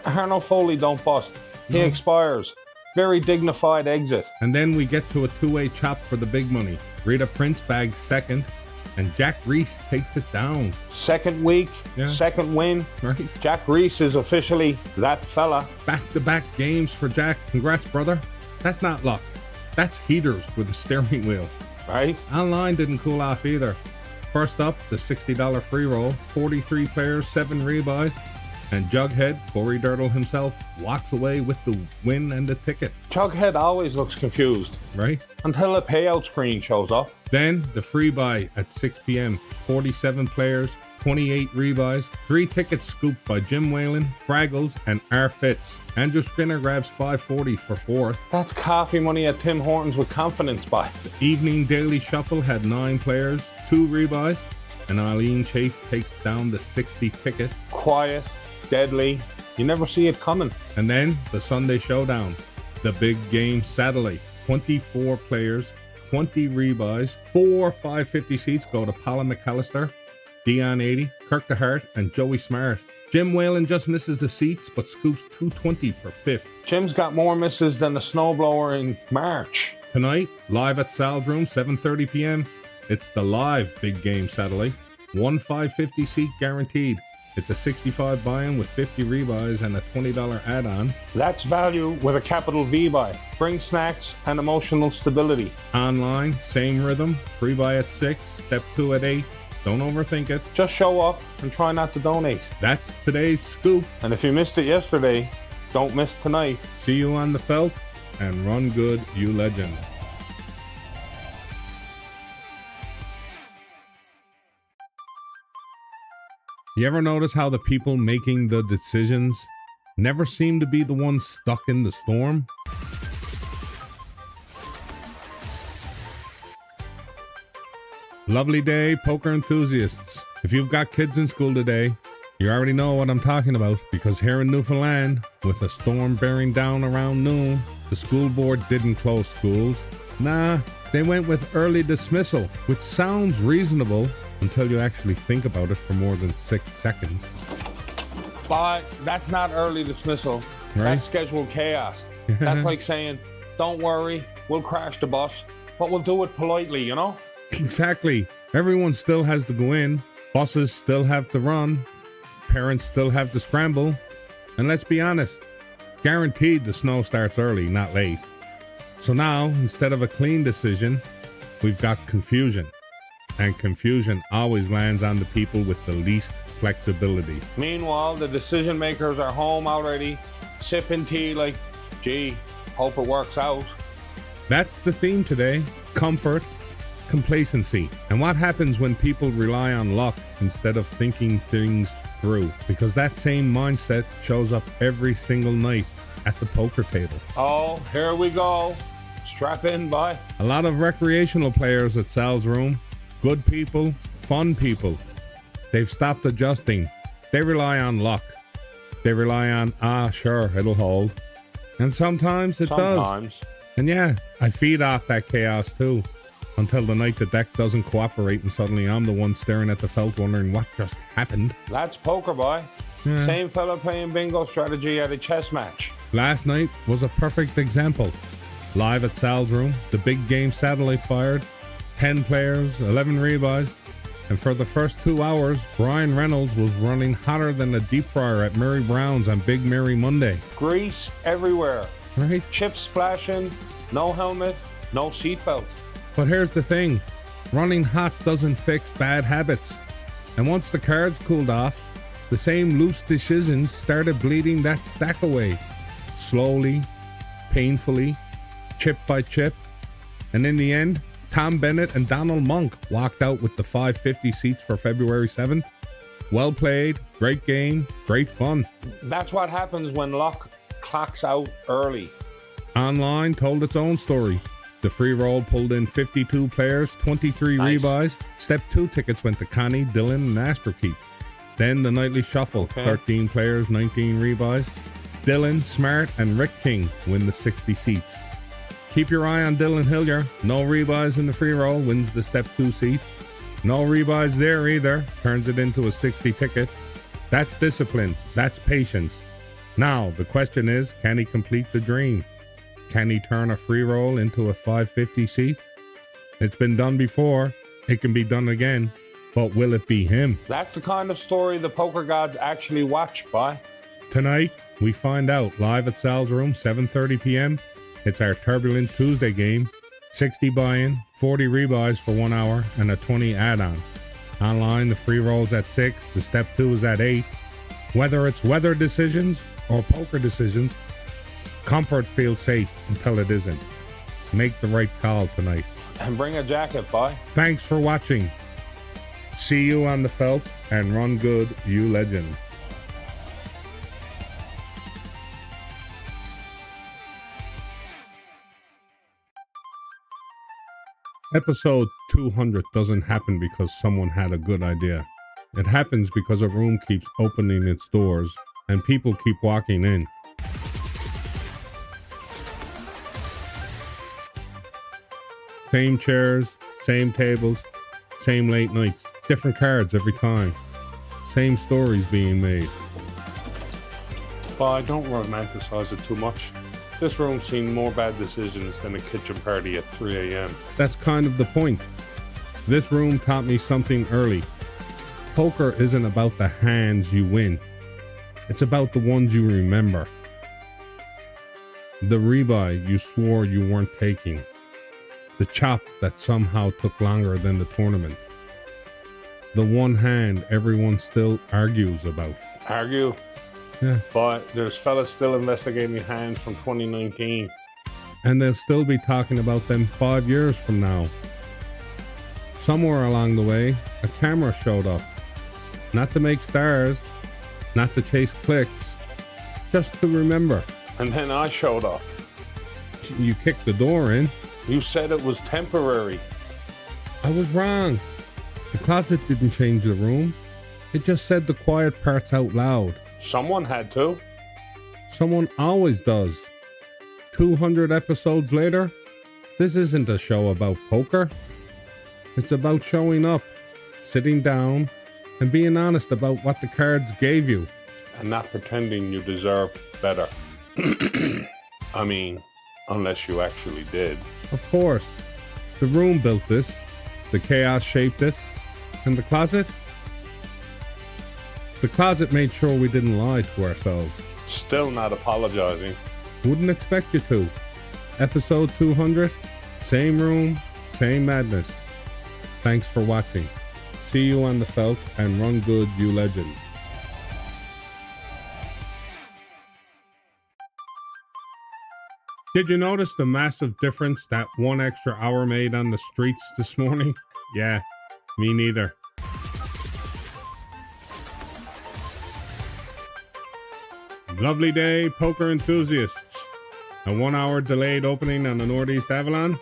Arnold Foley don't bust. He expires. Very dignified exit. And then we get to a two-way chop for the big money. Rita Prince bags 2nd, and Jack Reese takes it down. 2nd week, 2nd win. Right. Jack Reese is officially that fella. Back-to-back games for Jack. Congrats, brother. That's not luck. That's heaters with a steering wheel. Right? Online didn't cool off either. First up, the $60 free roll. 43 players, 7 rebuys. And Jughead, Corey Dirtle himself, walks away with the win and the ticket. Jughead always looks confused. Right? Until a payout screen shows up. Then the free buy at 6 p.m. 47 players, 28 rebuys, 3 tickets scooped by Jim Whalen, Fraggles, and R. Fitz. Andrew Skinner grabs $540 for 4th. That's coffee money at Tim Hortons with confidence buy. The evening daily shuffle had 9 players, 2 rebuys, and Eileen Chase takes down the 60 ticket. Quiet, deadly, you never see it coming. And then the Sunday showdown, the big game Saturday. 24 players, 20 rebuys, 4 550 seats go to Paula McAllister, Dion 80, Kirk DeHart, and Joey Smart. Jim Whalen just misses the seats, but scoops 220 for 5th. Jim's got more misses than a snowblower in March. Tonight, live at Sal's room, 7:30 p.m. It's the live big game Saturday. 1 550 seat guaranteed. It's a 65 buy-in with 50 rebuys and a $20 add-on. That's value with a capital V buy. Bring snacks and emotional stability. Online, same rhythm. Free buy at 6, step 2 at 8. Don't overthink it. Just show up and try not to donate. That's today's scoop. And if you missed it yesterday, don't miss tonight. See you on the felt, and run good, you legend. You ever notice how the people making the decisions never seem to be the ones stuck in the storm? Lovely day, poker enthusiasts. If you've got kids in school today, you already know what I'm talking about, because here in Newfoundland, with a storm bearing down around noon, the school board didn't close schools. Nah, they went with early dismissal, which sounds reasonable until you actually think about it for more than 6 seconds. But that's not early dismissal. Right? That's scheduled chaos. That's like saying, don't worry, we'll crash the bus, but we'll do it politely, you know? Exactly. Everyone still has to go in. Buses still have to run. Parents still have to scramble. And let's be honest, guaranteed the snow starts early, not late. So now, instead of a clean decision, we've got confusion. And confusion always lands on the people with the least flexibility. Meanwhile, the decision makers are home already, sipping tea like, gee, hope it works out. That's the theme today. Comfort, complacency. And what happens when people rely on luck instead of thinking things through? Because that same mindset shows up every single night at the poker table. Oh, here we go. Strap in, boy. A lot of recreational players at Sal's Room, good people, fun people. They've stopped adjusting. They rely on luck. They rely on, sure, it'll hold. And sometimes it does. And yeah, I feed off that chaos too. Until the night the deck doesn't cooperate and suddenly I'm the one staring at the felt wondering what just happened. That's poker, boy. Yeah. Same fella playing bingo strategy at a chess match. Last night was a perfect example. Live at Sal's Room, the big game satellite fired, 10 players, 11 rebuys, and for the first 2 hours, Brian Reynolds was running hotter than a deep fryer at Mary Brown's on Big Mary Monday. Grease everywhere. Right? Chips splashing, no helmet, no seatbelt. But here's the thing, running hot doesn't fix bad habits. And once the cards cooled off, the same loose decisions started bleeding that stack away. Slowly, painfully, chip by chip. And in the end, Tom Bennett and Donald Monk walked out with the 550 seats for February 7th. Well played, great game, great fun. That's what happens when luck clocks out early. Online told its own story. The free roll pulled in 52 players, 23 Nice. rebuys. Step 2 tickets went to Connie, Dylan, and Astrokeep. Then the nightly shuffle, 13 players, 19 rebuys. Dylan, Smart, and Rick King win the 60 seats. Keep your eye on Dylan Hillier. No rebuys in the free roll, wins the Step 2 seat. No rebuys there either, turns it into a 60 ticket. That's discipline. That's patience. Now, the question is, can he complete the dream? Can he turn a free roll into a 550 seat? It's been done before. It can be done again. But will it be him? That's the kind of story the poker gods actually watch, boy. Tonight, we find out live at Sal's Room, 7:30 p.m. It's our Turbulent Tuesday game. 60 buy-in, 40 rebuys for 1 hour, and a 20 add-on. Online, the free roll's at 6, the Step 2 is at 8. Whether it's weather decisions or poker decisions, comfort feels safe until it isn't. Make the right call tonight. And bring a jacket, boy. Thanks for watching. See you on the felt, and run good, you legend. Episode 200 doesn't happen because someone had a good idea. It happens because a room keeps opening its doors and people keep walking in. Same chairs, same tables, same late nights, different cards every time. Same stories being made. Boy, don't romanticize it too much. This room's seen more bad decisions than a kitchen party at 3 a.m. That's kind of the point. This room taught me something early. Poker isn't about the hands you win. It's about the ones you remember. The rebuy you swore you weren't taking. The chop that somehow took longer than the tournament. The one hand everyone still argues about. Argue? Yeah. But there's fellas still investigating hands from 2019. And they'll still be talking about them 5 years from now. Somewhere along the way, a camera showed up. Not to make stars, not to chase clicks, just to remember. And then I showed up. You kicked the door in. You said it was temporary. I was wrong. The closet didn't change the room. It just said the quiet parts out loud. Someone had to. Someone always does. 200 episodes later, this isn't a show about poker. It's about showing up, sitting down, and being honest about what the cards gave you. And not pretending you deserve better. I mean, unless you actually did. Of course. The room built this. The chaos shaped it. And the closet? The closet made sure we didn't lie to ourselves. Still not apologizing. Wouldn't expect you to. Episode 200, same room, same madness. Thanks for watching. See you on the felt, and run good, you legend. Did you notice the massive difference that 1 extra hour made on the streets this morning? Yeah, me neither. Lovely day, poker enthusiasts. A 1 hour delayed opening on the Northeast Avalon,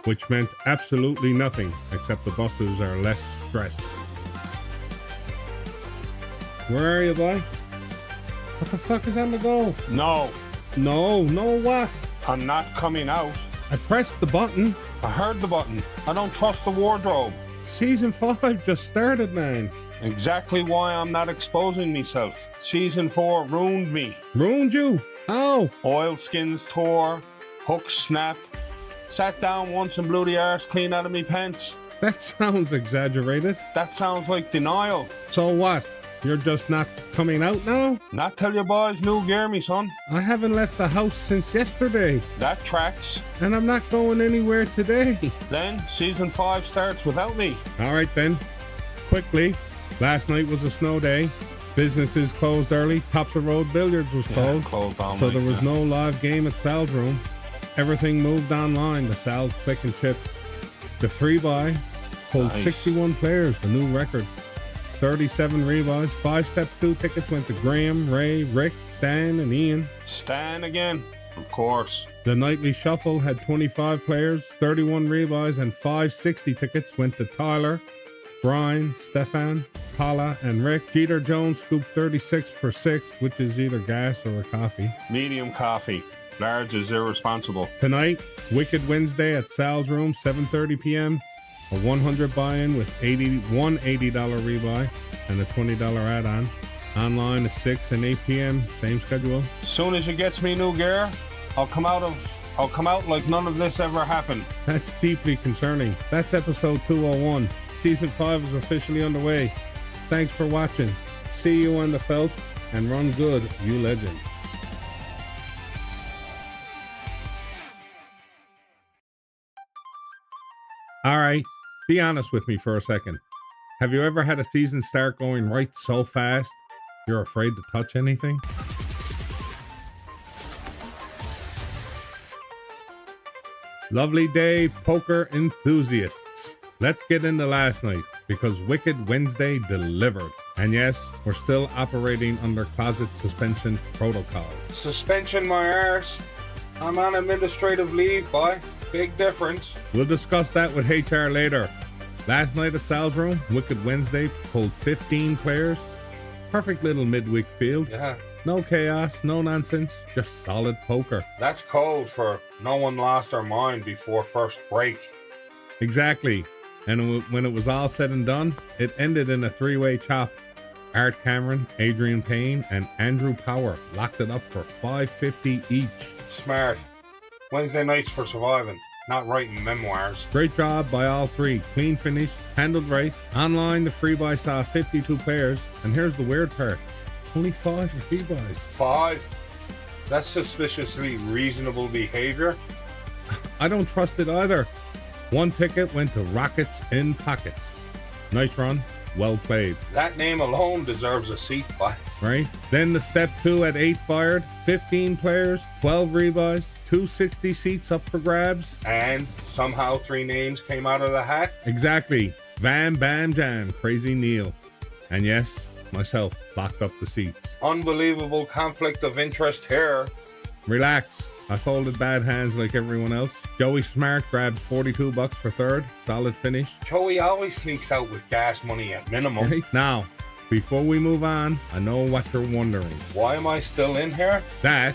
which meant absolutely nothing except the buses are less stressed. Where are you, boy? What the fuck is on the go? No, No what? I'm not coming out. I pressed the button. I heard the button. I don't trust the wardrobe. Season 5 just started, man. Exactly why I'm not exposing myself. Season 4 ruined me. Ruined you? How? Oilskins tore, hooks snapped, sat down once and blew the arse clean out of me pants. That sounds exaggerated. That sounds like denial. So what? You're just not coming out now? Not till your boys new gear me, son. I haven't left the house since yesterday. That tracks. And I'm not going anywhere today. Then season 5 starts without me. All right then. Quickly. Last night was a snow day. Businesses closed early. Tops of Road Billiards was closed. Closed all So night, there was yeah. no live game at Sal's room. Everything moved online to Sal's Quick and Chips. The 3-buy pulled Nice. 61 players, a new record. 37 rebuys. 5-step 2 tickets went to Graham, Ray, Rick, Stan, and Ian. Stan again. Of course. The nightly shuffle had 25 players, 31 rebuys, and 560 tickets went to Tyler, Brian, Stefan, Paula, and Rick. Jeter Jones scooped 36 for 6, which is either gas or a coffee. Medium coffee. Large is irresponsible. Tonight, Wicked Wednesday at Sal's room, 7:30 p.m. A 100 buy-in with $80 rebuy and a $20 add-on. Online is 6 and 8 p.m. Same schedule. Soon as you gets me new gear, I'll come out like none of this ever happened. That's deeply concerning. That's episode 201. Season 5 is officially underway. Thanks for watching. See you on the felt, and run good, you legend. All right, be honest with me for a second. Have you ever had a season start going right so fast you're afraid to touch anything? Lovely day, poker enthusiasts. Let's get into last night, because Wicked Wednesday delivered. And yes, we're still operating under closet suspension protocols. Suspension my arse. I'm on administrative leave, boy. Big difference. We'll discuss that with HR later. Last night at Sal's room, Wicked Wednesday pulled 15 players. Perfect little midweek field. Yeah. No chaos, no nonsense, just solid poker. That's code for no one lost their mind before first break. Exactly. And when it was all said and done, it ended in a 3-way chop. Art Cameron, Adrian Payne, and Andrew Power locked it up for $550 each. Smart. Wednesday nights for surviving, not writing memoirs. Great job by all three. Clean finish, handled right. Online, the free buy saw 52 players. And here's the weird part. Only 5 free buys. 5? That's suspiciously reasonable behavior. I don't trust it either. 1 ticket went to Rockets in Pockets. Nice run. Well played. That name alone deserves a seat, boy. Right? Then the step 2 at 8 fired. 15 players, 12 rebuys, 260 seats up for grabs. And somehow 3 names came out of the hat. Exactly. Vam Bam Jam, Crazy Neil. And yes, myself locked up the seats. Unbelievable conflict of interest here. Relax. I folded bad hands like everyone else. Joey Smart grabs $42 for 3rd. Solid finish. Joey always sneaks out with gas money at minimum. Right? Now, before we move on, I know what you're wondering. Why am I still in here? That,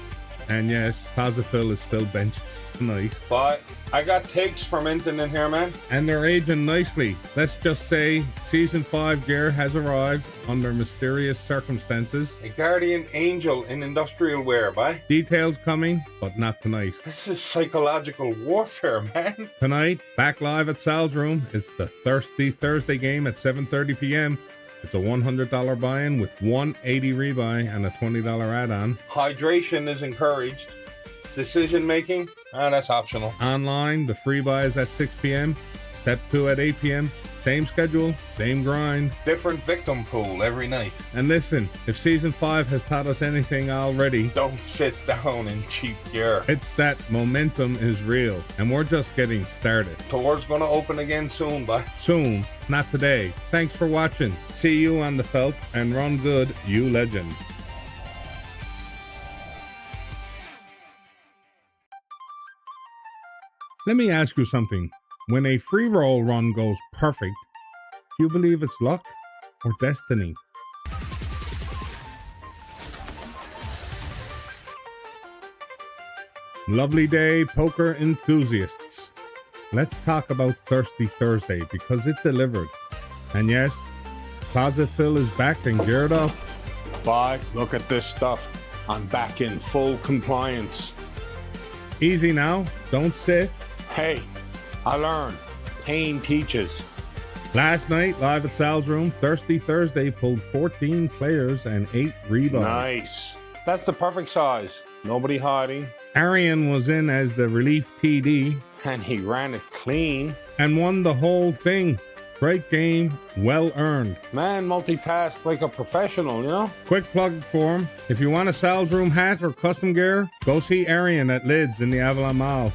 and yes, Phil is still benched tonight. But I got takes from Inton in here, man. And they're aging nicely. Let's just say Season 5 gear has arrived under mysterious circumstances. A guardian angel in industrial wear, boy. Details coming, but not tonight. This is psychological warfare, man. Tonight, back live at Sal's room, it's the Thirsty Thursday game at 7:30 p.m. It's a $100 buy-in with $180 rebuy and a $20 add-on. Hydration is encouraged. Decision making, that's optional. Online, the free buy is at 6 p.m. Step 2 at 8 p.m. Same schedule, same grind. Different victim pool every night. And listen, if Season 5 has taught us anything already, don't sit down in cheap gear. It's that momentum is real, and we're just getting started. Tour's gonna open again soon, bye. Soon, not today. Thanks for watching. See you on the felt, and run good, you legend. Let me ask you something. When a free roll run goes perfect, do you believe it's luck or destiny? Lovely day, poker enthusiasts. Let's talk about Thirsty Thursday because it delivered. And yes, Closet Phil is back and geared up. Bye, look at this stuff. I'm back in full compliance. Easy now, don't sit. Hey, I learned. Pain teaches. Last night, live at Sal's room, Thirsty Thursday pulled 14 players and 8 rebuys. Nice. That's the perfect size. Nobody hiding. Arian was in as the relief TD. And he ran it clean. And won the whole thing. Great game, well earned. Man, multitask like a professional, you know? Quick plug for him. If you want a Sal's room hat or custom gear, go see Arian at Lids in the Avalon Mall.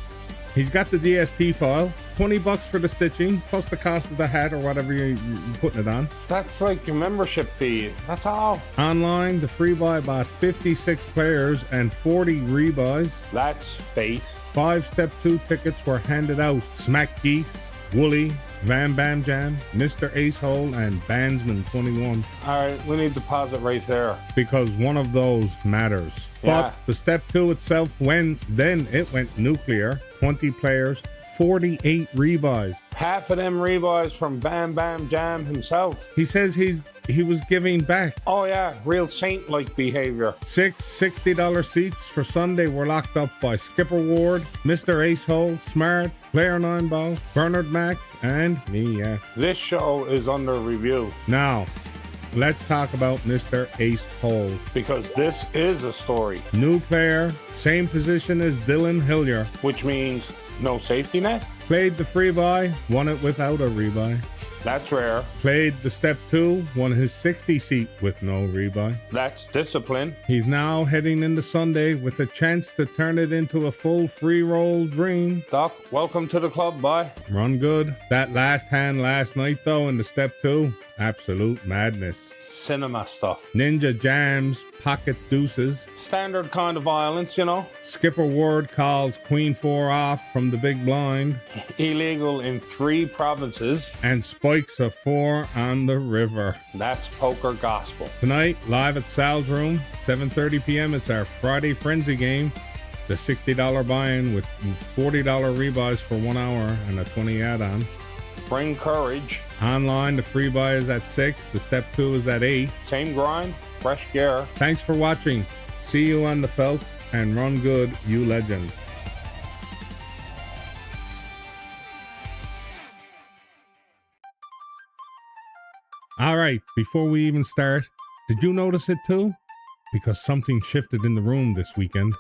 He's got the DST file, $20 for the stitching, plus the cost of the hat or whatever you're putting it on. That's like your membership fee. That's all. Online, the free buy bought 56 players and 40 rebuys. That's faith. 5 Step 2 tickets were handed out. Smack Geese, Wooly, Van Bam Jam, Mr. Acehole, and Bandsman 21. All right, we need deposit right there. Because one of those matters. Yeah. But the Step 2 itself, then it went nuclear. 20 players, 48 rebuys. Half of them rebuys from Bam Bam Jam himself. He says he was giving back. Oh yeah, real saint-like behavior. 6 $60 seats for Sunday were locked up by Skipper Ward, Mr. Acehole, Smart, Player 9 Ball, Bernard Mack, and me, This show is under review. Now, let's talk about Mr. Acehole. Because this is a story. New player, same position as Dylan Hillier. Which means no safety net? Played the free buy, won it without a rebuy. That's rare. Played the Step 2, won his 60 seat with no rebuy. That's discipline. He's now heading into Sunday with a chance to turn it into a full free roll dream. Doc, welcome to the club, bye. Run good. That last hand last night though in the Step 2, absolute madness. Cinema stuff. Ninja jams, pocket deuces. Standard kind of violence, you know. Skipper Ward calls Queen 4 off from the big blind. Illegal in 3 provinces. And spikes a 4 on the river. That's poker gospel. Tonight, live at Sal's room, 7:30 p.m. It's our Friday Frenzy game. The $60 buy-in with $40 rebuys for 1 hour and a 20 add-on. Bring courage. Online, the free buy is at 6. The Step 2 is at 8. Same grind, fresh gear. Thanks for watching. See you on the felt, and run good, you legend. All right, before we even start, did you notice it too? Because something shifted in the room this weekend.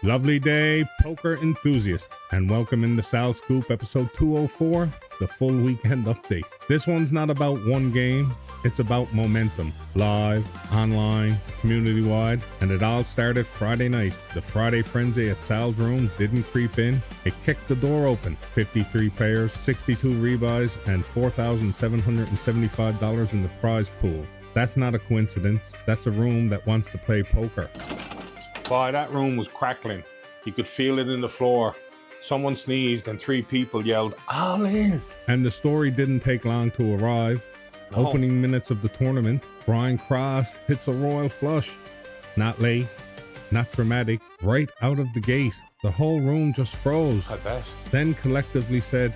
Lovely day, poker enthusiast, and welcome into Sal Scoop episode 204, the full weekend update. This one's not about one game, it's about momentum. Live, online, community-wide, and it all started Friday night. The Friday Frenzy at Sal's room didn't creep in, it kicked the door open. 53 players, 62 rebuys, and $4,775 in the prize pool. That's not a coincidence, that's a room that wants to play poker. Boy, that room was crackling. You could feel it in the floor. Someone sneezed and 3 people yelled, "All in!" And the story didn't take long to arrive. No. Opening minutes of the tournament, Brian Cross hits a royal flush. Not late, not dramatic, right out of the gate. The whole room just froze. I bet. Then collectively said,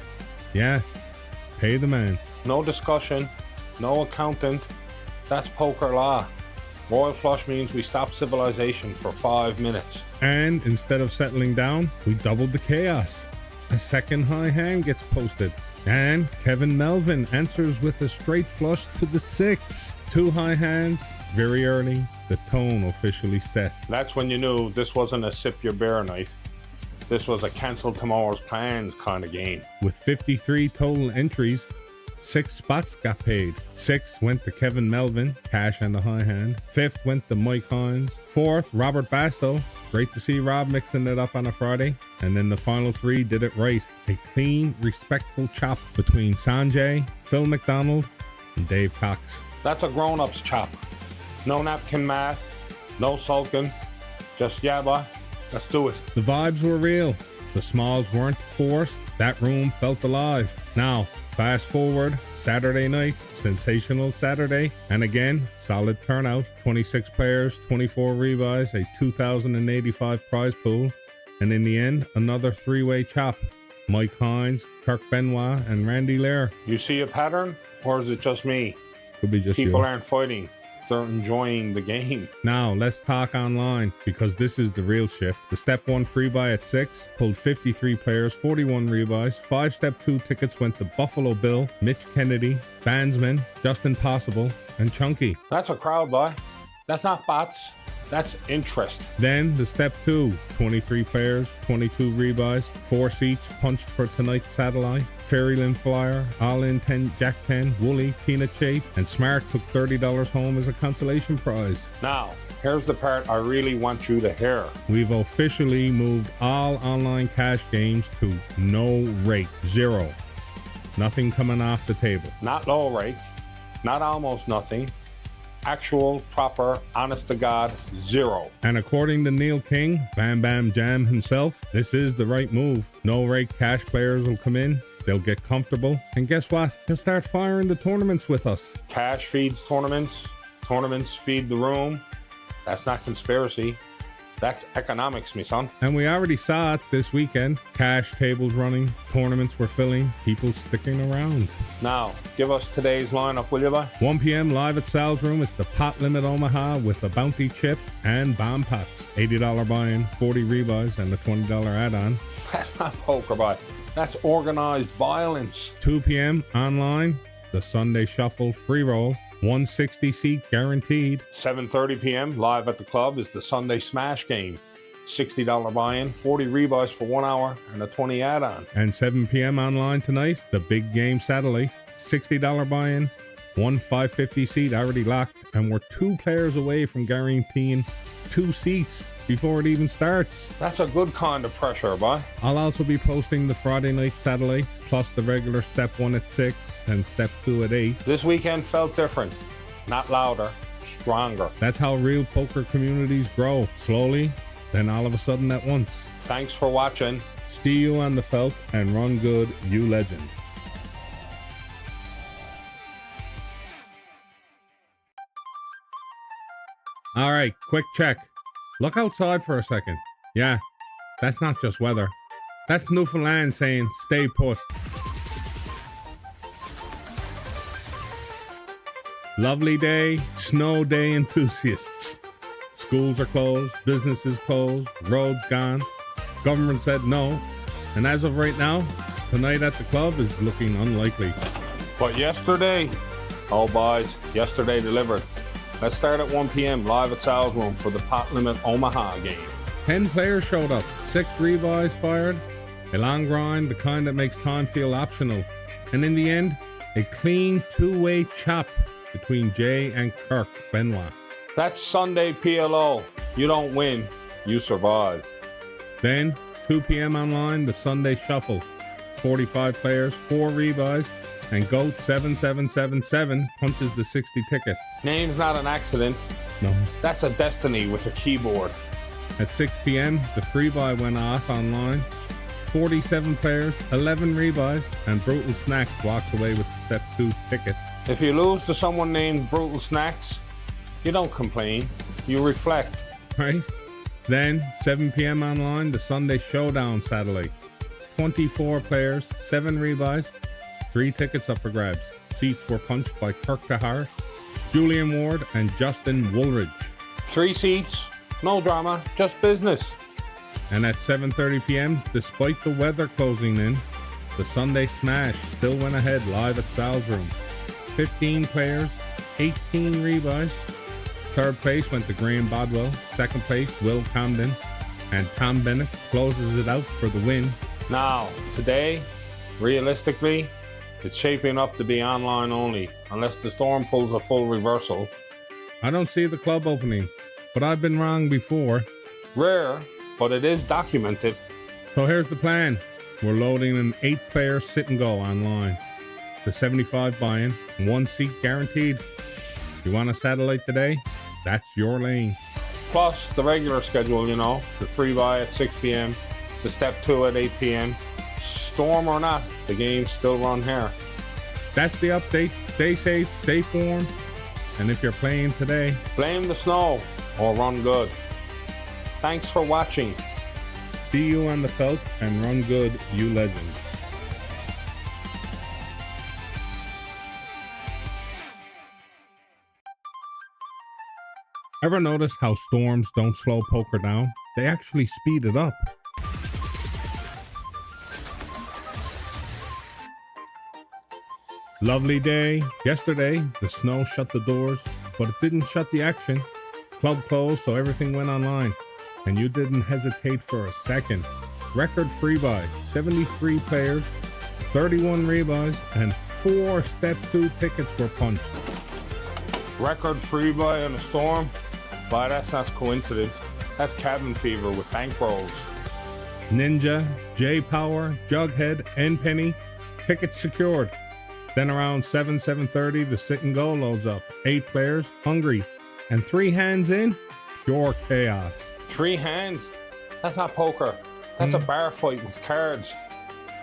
yeah, pay the man. No discussion, no accountant. That's poker law. Royal flush means we stop civilization for 5 minutes. And instead of settling down, we doubled the chaos. a second high hand gets posted. And Kevin Melvin answers with a straight flush to the 6. 2 high hands, very early. The tone officially set. That's when you knew this wasn't a sip your beer night. This was a cancel tomorrow's plans kind of game. With 53 total entries, 6 spots got paid. 6 went to Kevin Melvin, cash and a high hand. 5th went to Mike Hines. 4th, Robert Basto. Great to see Rob mixing it up on a Friday. And then the final 3 did it right. A clean, respectful chop between Sanjay, Phil McDonald, and Dave Cox. That's a grown-up's chop. No napkin math, no sulking. Just yabba. Let's do it. The vibes were real. The smalls weren't forced. That room felt alive. Now, fast forward, Saturday night, sensational Saturday. And again, solid turnout. 26 players, 24 rebuys, a 2,085 prize pool. And in the end, another 3-way chop. Mike Hines, Kirk Benoit, and Randy Lair. You see a pattern, or is it just me? Could be just People you. aren't fighting. They're enjoying the game. Now, let's talk online, because this is the real shift. The Step 1 free buy at 6 pulled 53 players, 41 rebuys. 5 Step 2 tickets went to Buffalo Bill, Mitch Kennedy, Bandsman, Justin Possible, and Chunky. That's a crowd buy. That's not bots. That's interest. Then the Step 2, 23 players, 22 rebuys, 4 seats punched for tonight's satellite. Fairyland Flyer, All In 10, Jack 10, Wooly, Tina Chafe, and Smart took $30 home as a consolation prize. Now, here's the part I really want you to hear. We've officially moved all online cash games to no rake, 0. Nothing coming off the table. Not low rake, not almost nothing. Actual, proper, honest to God, 0. And according to Neil King, Bam Bam Jam himself, this is the right move. No rake cash players will come in. They'll get comfortable. And guess what? They'll start firing the tournaments with us. Cash feeds tournaments. Tournaments feed the room. That's not conspiracy. That's economics, me son. And we already saw it this weekend. Cash tables running, tournaments were filling, people sticking around. Now, give us today's lineup, will you, boy? 1 p.m. live at Sal's Room. It's the Pot Limit Omaha with a bounty chip and bomb pots. $80 buy-in, 40 rebuys, and a $20 add-on. That's not poker, boy. That's organized violence. 2 p.m. online, the Sunday Shuffle free roll. 160 seat guaranteed. 7:30 p.m. live at the club is the Sunday Smash game. $60 buy-in, 40 rebuys for 1 hour, and a 20 add-on. And 7 p.m. online tonight, the Big Game Satellite. $60 buy-in, 1 550 seat already locked, and we're 2 players away from guaranteeing 2 seats before it even starts. That's a good kind of pressure, boy. I'll also be posting the Friday night satellite, plus the regular Step 1 at 6 and Step 2 at 8. This weekend felt different. Not louder, stronger. That's how real poker communities grow. Slowly, then all of a sudden at once. Thanks for watching. See you on the felt, and run good, you legend. All right, quick check. Look outside for a second. Yeah, that's not just weather. That's Newfoundland saying, stay put. Lovely day, snow day enthusiasts. Schools are closed, businesses closed, roads gone. Government said no. And as of right now, tonight at the club is looking unlikely. But yesterday, oh boys, yesterday delivered. Let's start at 1 p.m. live at Sal's Room for the Pot Limit Omaha game. 10 players showed up, 6 rebuys fired, a long grind, the kind that makes time feel optional. And in the end, a clean 2-way chop between Jay and Kirk Benoit. That's Sunday PLO. You don't win, you survive. Then, 2 p.m. online, the Sunday Shuffle. 45 players, 4 rebuys, and GOAT 7777 punches the 60 ticket. Name's not an accident. No. That's a destiny with a keyboard. At 6 p.m., the free buy went off online. 47 players, 11 rebuys, and Brutal Snacks walks away with the Step 2 ticket. If you lose to someone named Brutal Snacks, you don't complain, you reflect. Right? Then, 7 p.m. online, the Sunday Showdown satellite. 24 players, 7 rebuys, 3 tickets up for grabs. Seats were punched by Kirk Kahar, Julian Ward, and Justin Woolridge. 3 seats, no drama, just business. And at 7:30 p.m., despite the weather closing in, the Sunday Smash still went ahead live at Sal's Room. 15 players, 18 rebuys. Third place went to Graham Bodwell. Second place, Will Camden. And Tom Bennett closes it out for the win. Now, today, realistically, it's shaping up to be online only, unless the Storm pulls a full reversal. I don't see the club opening, but I've been wrong before. Rare, but it is documented. So here's the plan. We're loading an 8-player sit and go online. It's a 75 buy-in, 1 seat guaranteed. You want a satellite today? That's your lane. Plus the regular schedule, you know, the free buy at 6 p.m., the step 2 at 8 p.m. Storm or not, the games still run here. That's the update. Stay safe, stay warm, and if you're playing today, blame the snow or run good. Thanks for watching. See you on the felt and run good, you legend. Ever notice how storms don't slow poker down? They actually speed it up. Lovely day. Yesterday, the snow shut the doors, but it didn't shut the action. Club closed, so everything went online. And you didn't hesitate for a second. Record free buy, 73 players, 31 rebuys, and 4 step 2 tickets were punched. Record free buy on a Storm? Why, that's not coincidence. That's cabin fever with bankrolls. Ninja, J-Power, Jughead, and Penny, tickets secured. Then around 7:30, the sit and go loads up. 8 players, hungry, and 3 hands in, pure chaos. 3 hands? That's not poker. That's a bar fight with cards.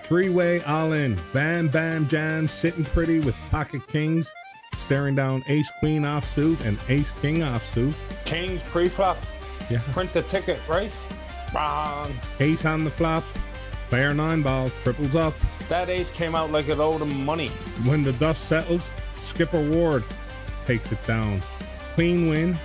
3-way all in, bam bam jam, sitting pretty with pocket kings, staring down ace queen offsuit and ace king offsuit. Kings pre-flop. Yeah. Print the ticket, right? Wrong. Ace on the flop, player 9 ball, triples up. That ace came out like it owed him money. When the dust settles, Skipper Ward takes it down. Queen win.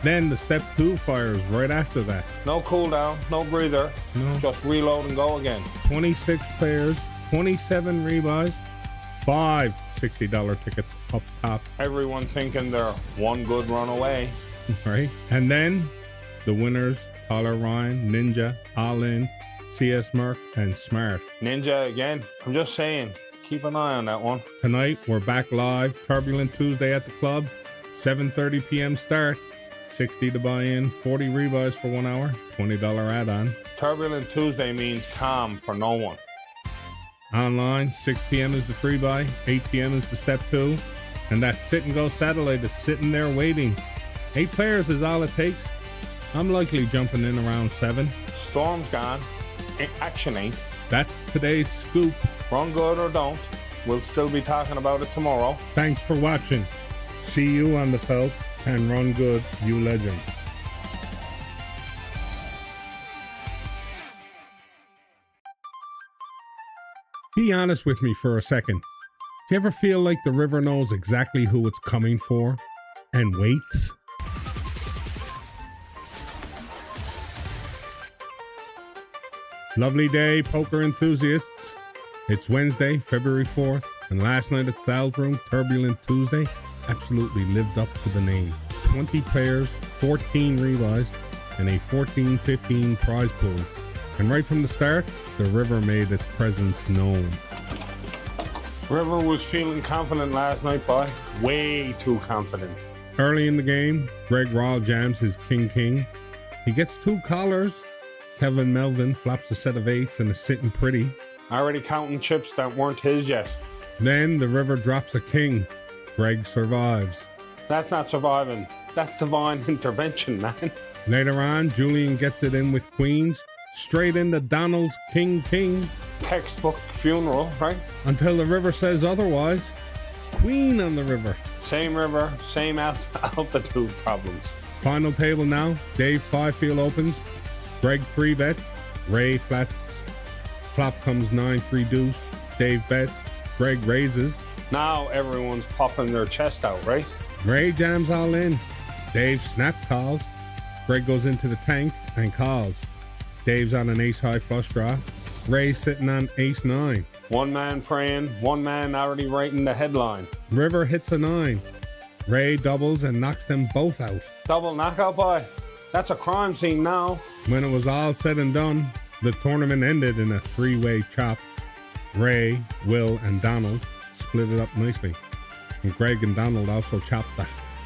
Then the step 2 fires right after that. No cooldown, no breather. No. Just reload and go again. 26 players, 27 rebuys, 5 $60 tickets up top. Everyone thinking they're one good run away. Right? And then the winners, Tyler Ryan, Ninja, All In, CS Merc, and Smart. Ninja again. I'm just saying, keep an eye on that one. Tonight, we're back live. Turbulent Tuesday at the club. 7:30 p.m. start. 60 to buy in, 40 rebuys for 1 hour, $20 add-on. Turbulent Tuesday means calm for no one. Online, 6 p.m. is the free buy, 8 p.m. is the step 2, and that sit and go satellite is sitting there waiting. 8 players is all it takes. I'm likely jumping in around 7. Storm's gone. Action ain't. That's today's scoop. Run good or don't. We'll still be talking about it tomorrow. Thanks for watching. See you on the felt and run good, you legend. Be honest with me for a second. Do you ever feel like the river knows exactly who it's coming for and waits? Lovely day, poker enthusiasts. It's Wednesday, February 4th, and last night at Sal's Room, Turbulent Tuesday absolutely lived up to the name. 20 players, 14 rebuys, and a 14-15 prize pool. And right from the start, the river made its presence known. River was feeling confident last night, boy. Way too confident. Early in the game, Greg Rawl jams his king-king. He gets 2 callers. Kevin Melvin flops a set of 8s and is sitting pretty. Already counting chips that weren't his yet. Then the river drops a king. Greg survives. That's not surviving. That's divine intervention, man. Later on, Julian gets it in with queens. Straight into Donald's king-king. Textbook funeral, right? Until the river says otherwise. Queen on the river. Same river, same altitude problems. Final table now. Dave Fifield opens. Greg 3-bet. Ray flats. Flop comes 9-3 deuce. Dave bet. Greg raises. Now everyone's puffing their chest out, right? Ray jams all in. Dave snap calls. Greg goes into the tank and calls. Dave's on an ace-high flush draw. Ray's sitting on ace-9. One man praying, one man already writing the headline. River hits a 9. Ray doubles and knocks them both out. Double knockout, boy. That's a crime scene now. When it was all said and done, the tournament ended in a 3-way chop. Ray, Will, and Donald split it up nicely. And Greg and Donald also chopped the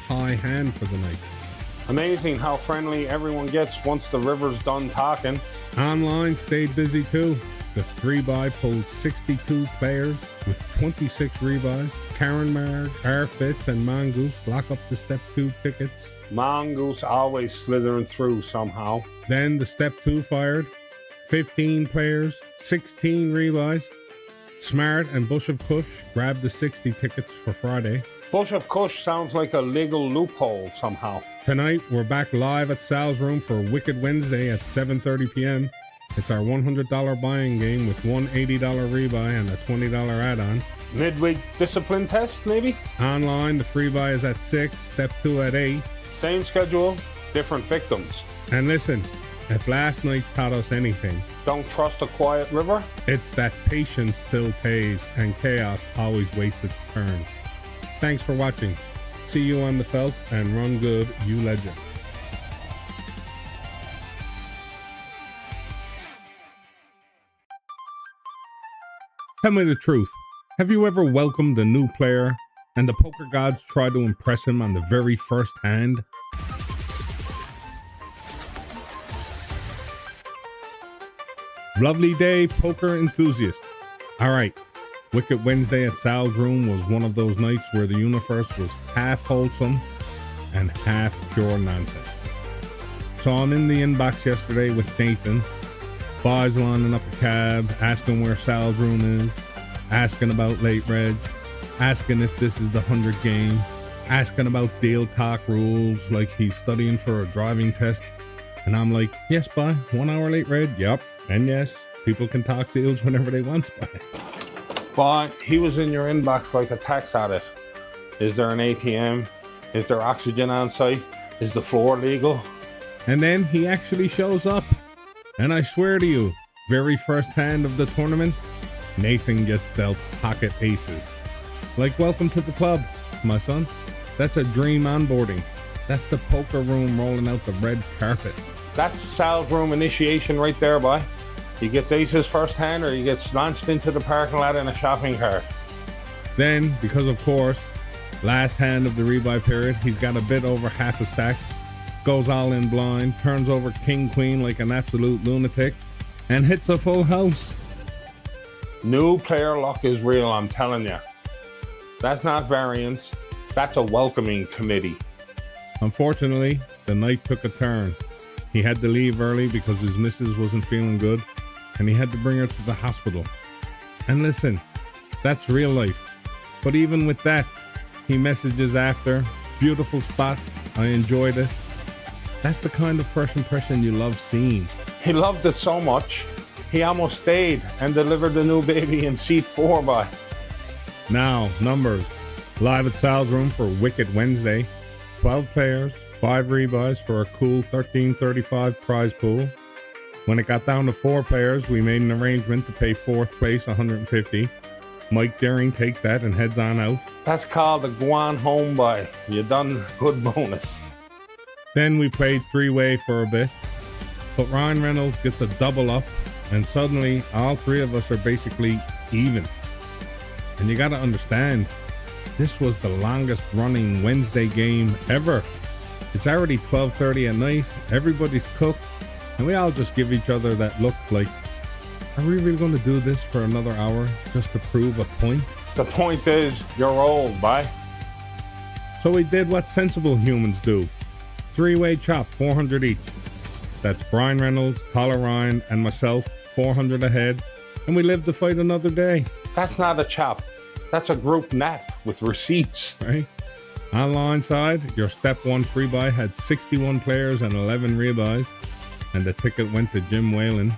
high hand for the night. Amazing how friendly everyone gets once the river's done talking. Online stayed busy too. The 3-buy pulled 62 players with 26 rebuys. Karen Marg, R. Fitz, and Mongoose lock up the Step 2 tickets. Mongoose always slithering through somehow. Then the Step 2 fired. 15 players, 16 rebuys. Smart and Bush of Kush grabbed the 60 tickets for Friday. Bush of Kush sounds like a legal loophole somehow. Tonight, we're back live at Sal's Room for Wicked Wednesday at 7:30 p.m. It's our $100 buying game with one $80 rebuy and a $20 add-on. Midweek discipline test, maybe? Online, the free buy is at 6, Step 2 at 8. Same schedule, different victims. And listen, if last night taught us anything, don't trust a quiet river. It's that patience still pays and chaos always waits its turn. Thanks for watching. See you on the felt and run good, you legend. Tell me the truth. Have you ever welcomed a new player and the poker gods try to impress him on the very first hand? Lovely day, poker enthusiast. All right, Wicked Wednesday at Sal's Room was one of those nights where the universe was half wholesome and half pure nonsense. So I'm in the inbox yesterday with Nathan. Boys lining up a cab, asking where Sal's Room is, asking about late reg, asking if this is the 100 game, asking about deal talk rules like he's studying for a driving test. And I'm like, yes, boy, 1 hour late reg, yep. And yes, people can talk deals whenever they want, boy. But he was in your inbox like a tax audit. Is there an ATM? Is there oxygen on site? Is the floor legal? And then he actually shows up. And I swear to you, very first hand of the tournament, Nathan gets dealt pocket aces. Like, welcome to the club, my son. That's a dream onboarding. That's the poker room rolling out the red carpet. That's Sal's Room initiation right there, boy. He gets aces first hand or he gets launched into the parking lot in a shopping cart. Then, because of course, last hand of the rebuy period, he's got a bit over half a stack, goes all in blind, turns over king queen like an absolute lunatic, and hits a full house. New player luck is real, I'm telling you. That's not variance, that's a welcoming committee. Unfortunately, the night took a turn. He had to leave early because his missus wasn't feeling good, and he had to bring her to the hospital. And listen, that's real life. But even with that, he messages after, beautiful spot, I enjoyed it. That's the kind of first impression you love seeing. He loved it so much, he almost stayed and delivered the new baby in seat 4 by. Now, numbers. Live at Sal's Room for Wicked Wednesday. 12 players, 5 rebuys for a cool $13.35 prize pool. When it got down to 4 players, we made an arrangement to pay 4th place $150. Mike Deering takes that and heads on out. That's called a Guan home buy. You done good bonus. Then we played 3-way for a bit, but Ryan Reynolds gets a double up, and suddenly all 3 of us are basically even. And you gotta understand, this was the longest running Wednesday game ever. It's already 12:30 at night, everybody's cooked, and we all just give each other that look like, are we really gonna do this for another hour just to prove a point? The point is, you're old, bye. So we did what sensible humans do. 3-way chop, 400 each. That's Brian Reynolds, Tyler Ryan, and myself, 400 ahead, and we live to fight another day. That's not a chop. That's a group nap with receipts. Right? Online side, your Step 1 free buy had 61 players and 11 rebuys, and the ticket went to Jim Whalen.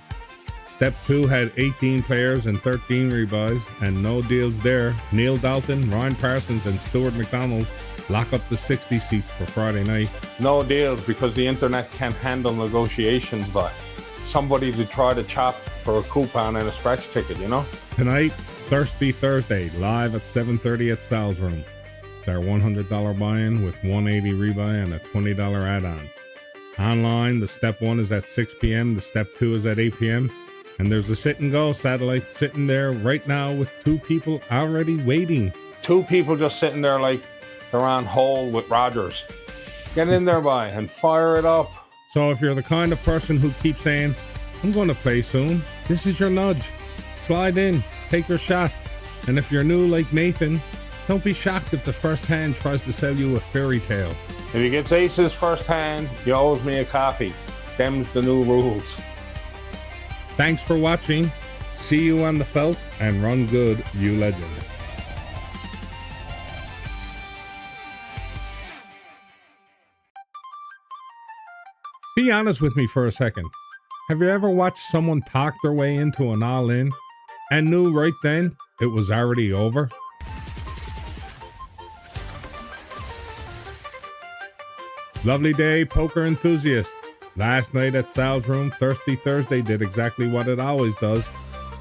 Step 2 had 18 players and 13 rebuys, and no deals there. Neil Dalton, Ryan Parsons, and Stuart McDonald lock up the 60 seats for Friday night. No deals because the internet can't handle negotiations, but somebody to try to chop for a coupon and a scratch ticket, you know? Tonight, Thirsty Thursday, live at 7:30 at Sal's Room. It's our $100 buy-in with $180 rebuy and a $20 add-on. Online, the step 1 is at 6 p.m., the step 2 is at 8 p.m., and there's a sit-and-go satellite sitting there right now with 2 people already waiting. 2 people just sitting there like they're on hold with Rogers. Get in there, boy, and fire it up. So if you're the kind of person who keeps saying, I'm going to play soon, this is your nudge. Slide in, take your shot. And if you're new like Nathan, don't be shocked if the first hand tries to sell you a fairy tale. If he gets aces first hand, he owes me a copy. Them's the new rules. Thanks for watching. See you on the felt, and run good, you legend. Be honest with me for a second. Have you ever watched someone talk their way into an all-in and knew right then it was already over? Lovely day, poker enthusiast. Last night at Sal's Room, Thirsty Thursday did exactly what it always does.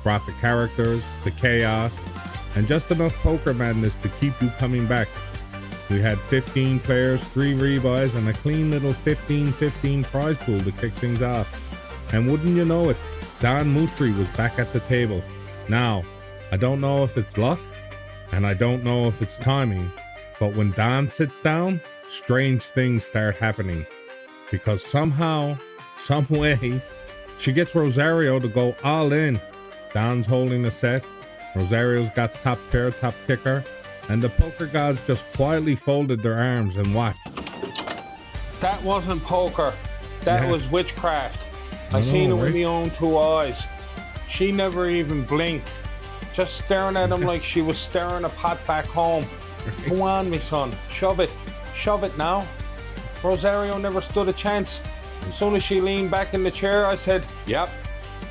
Brought the characters, the chaos, and just enough poker madness to keep you coming back. We had 15 players, 3 rebuys, and a clean little 15-15 prize pool to kick things off. And wouldn't you know it, Don Mutri was back at the table. Now, I don't know if it's luck, and I don't know if it's timing, but when Don sits down, strange things start happening. Because somehow, some way, she gets Rosario to go all in. Don's holding a set, Rosario's got top pair, top kicker, and the poker gods just quietly folded their arms and watched. That wasn't poker. That was witchcraft. I seen it with my own 2 eyes. She never even blinked. Just staring at him like she was staring a pot back home. Go on, me son. Shove it. Shove it now. Rosario never stood a chance. As soon as she leaned back in the chair, I said, yep,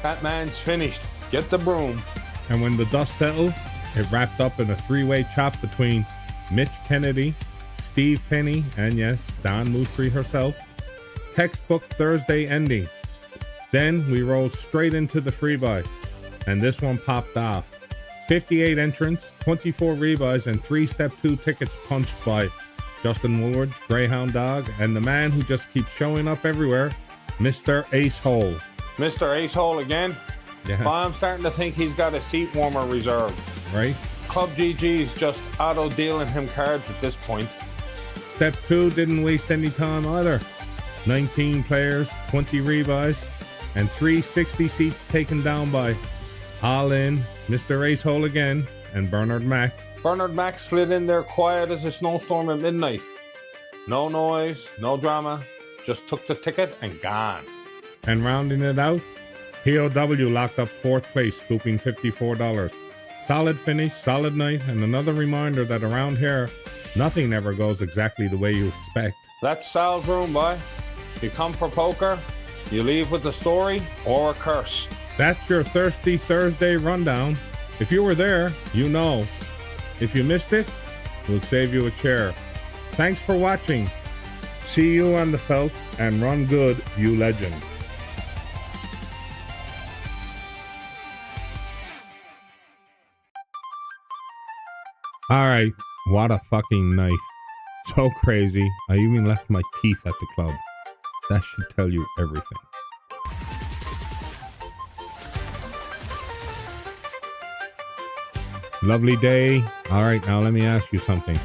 that man's finished. Get the broom. And when the dust settled, it wrapped up in a 3-way chop between Mitch Kennedy, Steve Penny, and yes, Don Mutri herself. Textbook Thursday ending. Then we rolled straight into the free buy, and this one popped off. 58 entrants, 24 rebuys, and 3 step 2 tickets punched by Justin Woolridge, Greyhound Dog, and the man who just keeps showing up everywhere, Mr. Ace Hole. Mr. Ace Hole again? Yeah. Well, I'm starting to think he's got a seat warmer reserved. Right? Club GG's just auto-dealing him cards at this point. Step 2 didn't waste any time either. 19 players, 20 rebuys, and 360 seats taken down by All In, Mr. Ace Hole again, and Bernard Mac. Bernard Mac slid in there quiet as a snowstorm at midnight. No noise, no drama, just took the ticket and gone. And rounding it out, POW locked up 4th place, scooping $54. Solid finish, solid night, and another reminder that around here, nothing ever goes exactly the way you expect. That's Sal's Room, boy. You come for poker, you leave with a story or a curse. That's your Thirsty Thursday rundown. If you were there, you know. If you missed it, we'll save you a chair. Thanks for watching. See you on the felt, and run good, you legend. Alright, what a fucking night. So crazy, I even left my teeth at the club. That should tell you everything. Lovely day. Alright, now let me ask you something.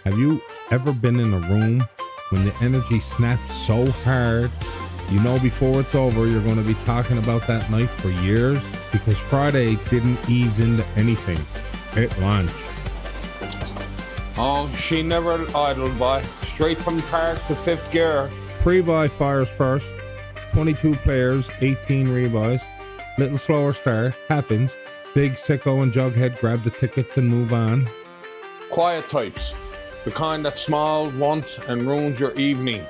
Have you ever been in a room when the energy snaps so hard, you know before it's over you're going to be talking about that night for years? Because Friday didn't ease into anything. It launched. Oh, she never idled, by. Straight from park to 5th gear. Free buy fires first. 22 players, 18 rebuys. Little slower start. Happens. Big Sicko and Jughead grab the tickets and move on. Quiet types. The kind that smiled once and ruins your evening.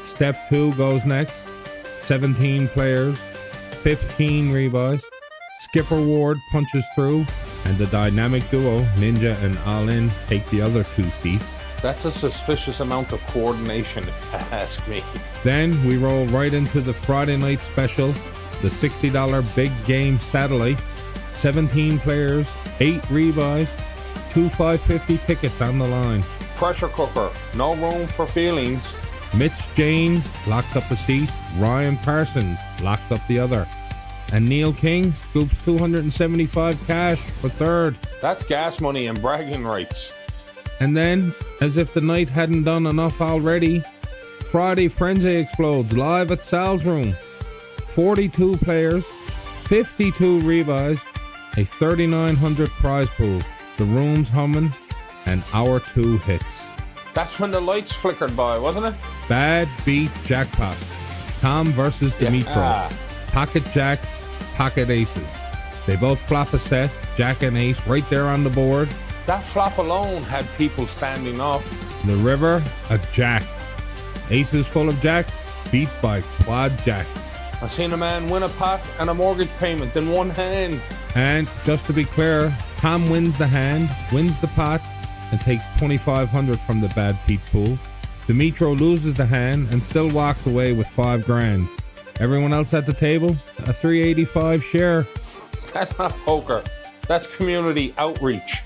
Step 2 goes next. 17 players, 15 rebuys. Skipper Ward punches through, and the dynamic duo, Ninja and All In, take the other 2 seats. That's a suspicious amount of coordination, if you ask me. Then we roll right into the Friday night special, the $60 big game satellite, 17 players, 8 rebuys, 2 $5.50 tickets on the line. Pressure cooker, no room for feelings. Mitch James locks up a seat, Ryan Parsons locks up the other, and Neil King scoops $275 cash for third. That's gas money and bragging rights. And then, as if the night hadn't done enough already, Friday Frenzy explodes live at Sal's room. 42 players, 52 rebuys, a 3,900 prize pool, the room's humming, and our 2 hits. That's when the lights flickered by, wasn't it? Bad beat jackpot. Tom versus Dimitro. Pocket jacks, pocket aces. They both flop a set, jack and ace right there on the board. That flop alone had people standing up. The river, a jack. Aces full of jacks, beat by quad jacks. I seen a man win a pot and a mortgage payment in one hand. And just to be clear, Tom wins the hand, wins the pot, and takes $2,500 from the bad Pete pool. Dimitro loses the hand and still walks away with $5,000. Everyone else at the table, a $385 share. That's not poker. That's community outreach.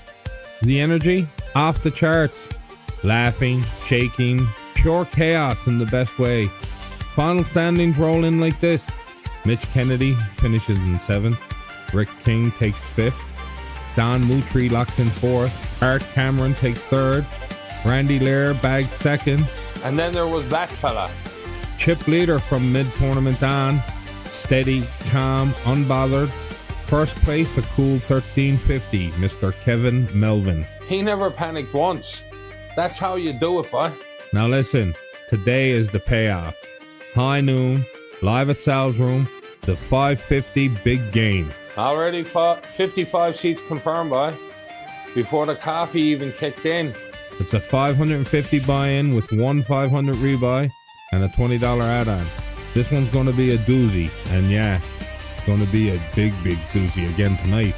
The energy, off the charts. Laughing, shaking, pure chaos in the best way. Final standings roll in like this. Mitch Kennedy finishes in 7th. Rick King takes 5th. Don Moutry locks in 4th. Art Cameron takes 3rd. Randy Lear bags 2nd. And then there was that fella. Chip leader from mid-tournament on. Steady, calm, unbothered. First place, a cool $13.50, Mr. Kevin Melvin. He never panicked once. That's how you do it, boy. Now listen, today is the payoff. High noon, live at Sal's room, the $5.50 big game. Already 55 seats confirmed, boy. Before the coffee even kicked in. It's a $550 buy-in with one $500 rebuy and a $20 add-on. This one's going to be a doozy, and yeah, it's going to be a big doozy again tonight.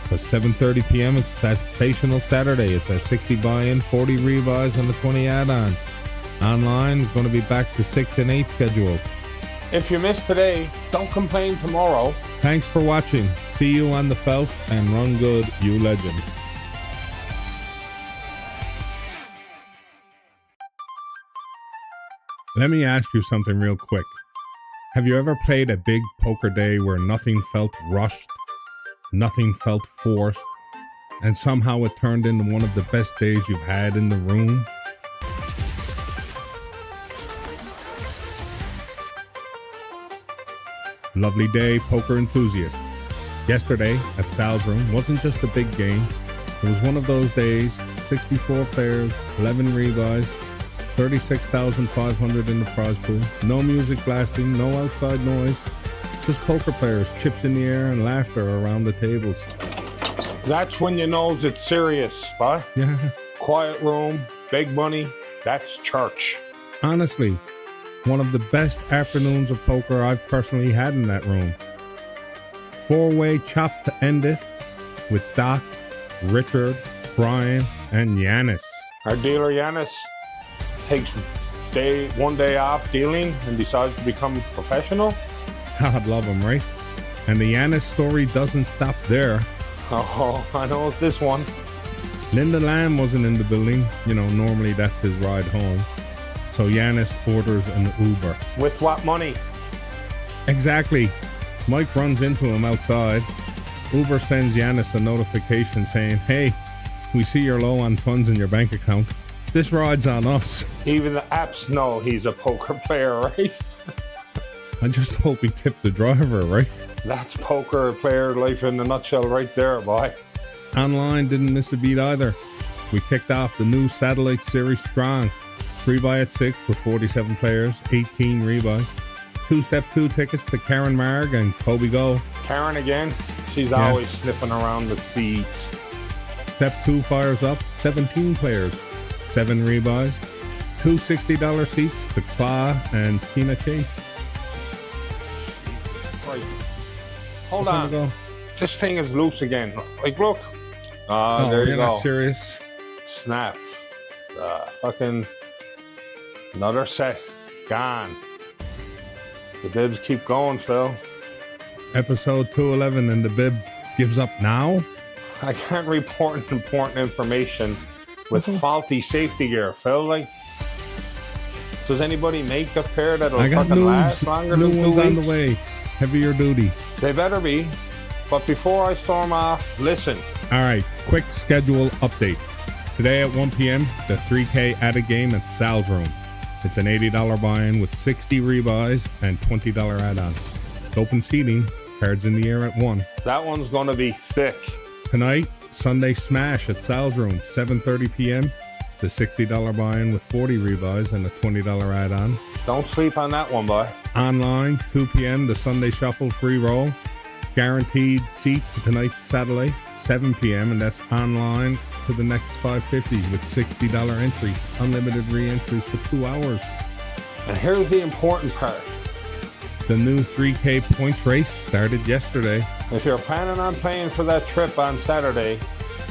Because 7:30 p.m. it's Sensational Saturday. It's a 60 buy-in, 40 rebuys, and a 20 add-on. Online is going to be back to 6 and 8 schedule. If you missed today, don't complain tomorrow. Thanks for watching. See you on the felt, and run good, you legend. Let me ask you something real quick. Have you ever played a big poker day where nothing felt rushed, nothing felt forced, and somehow it turned into one of the best days you've had in the room? Lovely day, poker enthusiast. Yesterday at Sal's room wasn't just a big game. It was one of those days, 64 players, 11 rebuys, 36,500 in the prize pool. No music blasting, no outside noise. Just poker players, chips in the air, and laughter around the tables. That's when you knows it's serious, boy. Yeah. Quiet room, big money, that's church. Honestly, one of the best afternoons of poker I've personally had in that room. 4-way chop to end it with Doc, Richard, Brian, and Yanis. Our dealer Yanis takes one day off dealing and decides to become professional. God love him, right? And the Yanis story doesn't stop there. Oh, I know it's this one. Linda Lamb wasn't in the building. You know, normally that's his ride home. So Yanis orders an Uber. With what money? Exactly. Mike runs into him outside. Uber sends Yanis a notification saying, "Hey, we see you're low on funds in your bank account. This ride's on us." Even the apps know he's a poker player, right? I just hope he tipped the driver, right? That's poker player life in a nutshell right there, boy. Online didn't miss a beat either. We kicked off the new Satellite Series strong. 3 at 6 with 47 players, 18 rebuys. 2 Step 2 tickets to Karen Marg and Kobe Go. Karen again? She's always sniffing around the seats. Step 2 fires up, 17 players, 7 rebuys. 2 $60 seats to Kla and Tina K. Right. Hold on. This thing is loose again. Like, look. Oh, there you you're go. not serious. Snap. Fucking another set gone. The bibs keep going, Phil. Episode 211 and the bib gives up now? I can't report important information with faulty safety gear, Phil. Like, does anybody make a pair that'll I got fucking last longer new than 2 ones weeks? on the way. Heavier duty. They better be. But before I storm off, listen. All right, quick schedule update. Today at 1 p.m., the 3K added game at Sal's Room. It's an $80 buy-in with 60 rebuys and $20 add-on. It's open seating, cards in the air at 1. That one's gonna be thick. Tonight, Sunday Smash at Sal's Room, 7:30 p.m. It's a $60 buy-in with 40 rebuys and a $20 add-on. Don't sleep on that one, boy. Online, 2 p.m., the Sunday Shuffle free roll. Guaranteed seat for tonight's Saturday, 7 p.m., and that's online to the next 550 with $60 entry. Unlimited re-entries for 2 hours. And here's the important part. The new 3K points race started yesterday. If you're planning on playing for that trip on Saturday,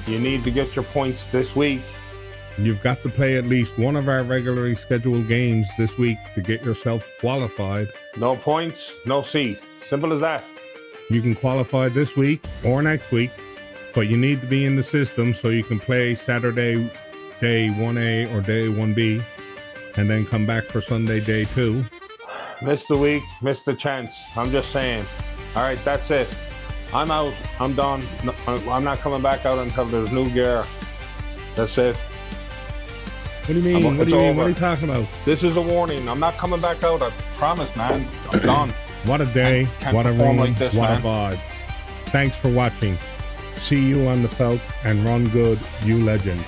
you need to get your points this week. You've got to play at least one of our regularly scheduled games this week to get yourself qualified. No points, no seat. Simple as that. You can qualify this week or next week, but you need to be in the system so you can play Saturday day 1A or day 1B, and then come back for Sunday day 2. Missed the week, missed the chance. I'm just saying. All right, that's it. I'm out. I'm done. No, I'm not coming back out until there's new gear. That's it. What do you mean? What do you mean? What are you talking about? This is a warning. I'm not coming back out. I promise, man. I'm done. What a day, Can't what a perform room, like this, what man. a vibe. Thanks for watching. See you on the felt and run good, you legend.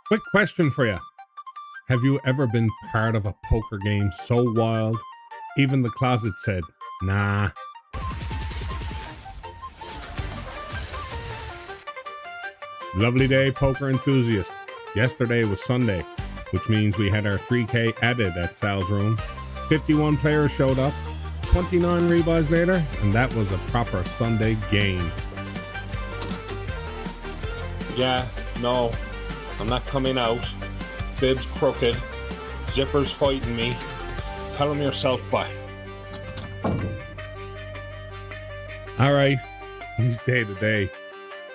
Quick question for you. Have you ever been part of a poker game so wild, even the closet said, nah? Lovely day, poker enthusiast. Yesterday was Sunday, which means we had our 3K added at Sal's Room. 51 players showed up, 29 rebuys later, and that was a proper Sunday game. Yeah, no, I'm not coming out. Bib's crooked. Zipper's fighting me. Tell him yourself, bye. All right, he's day to day.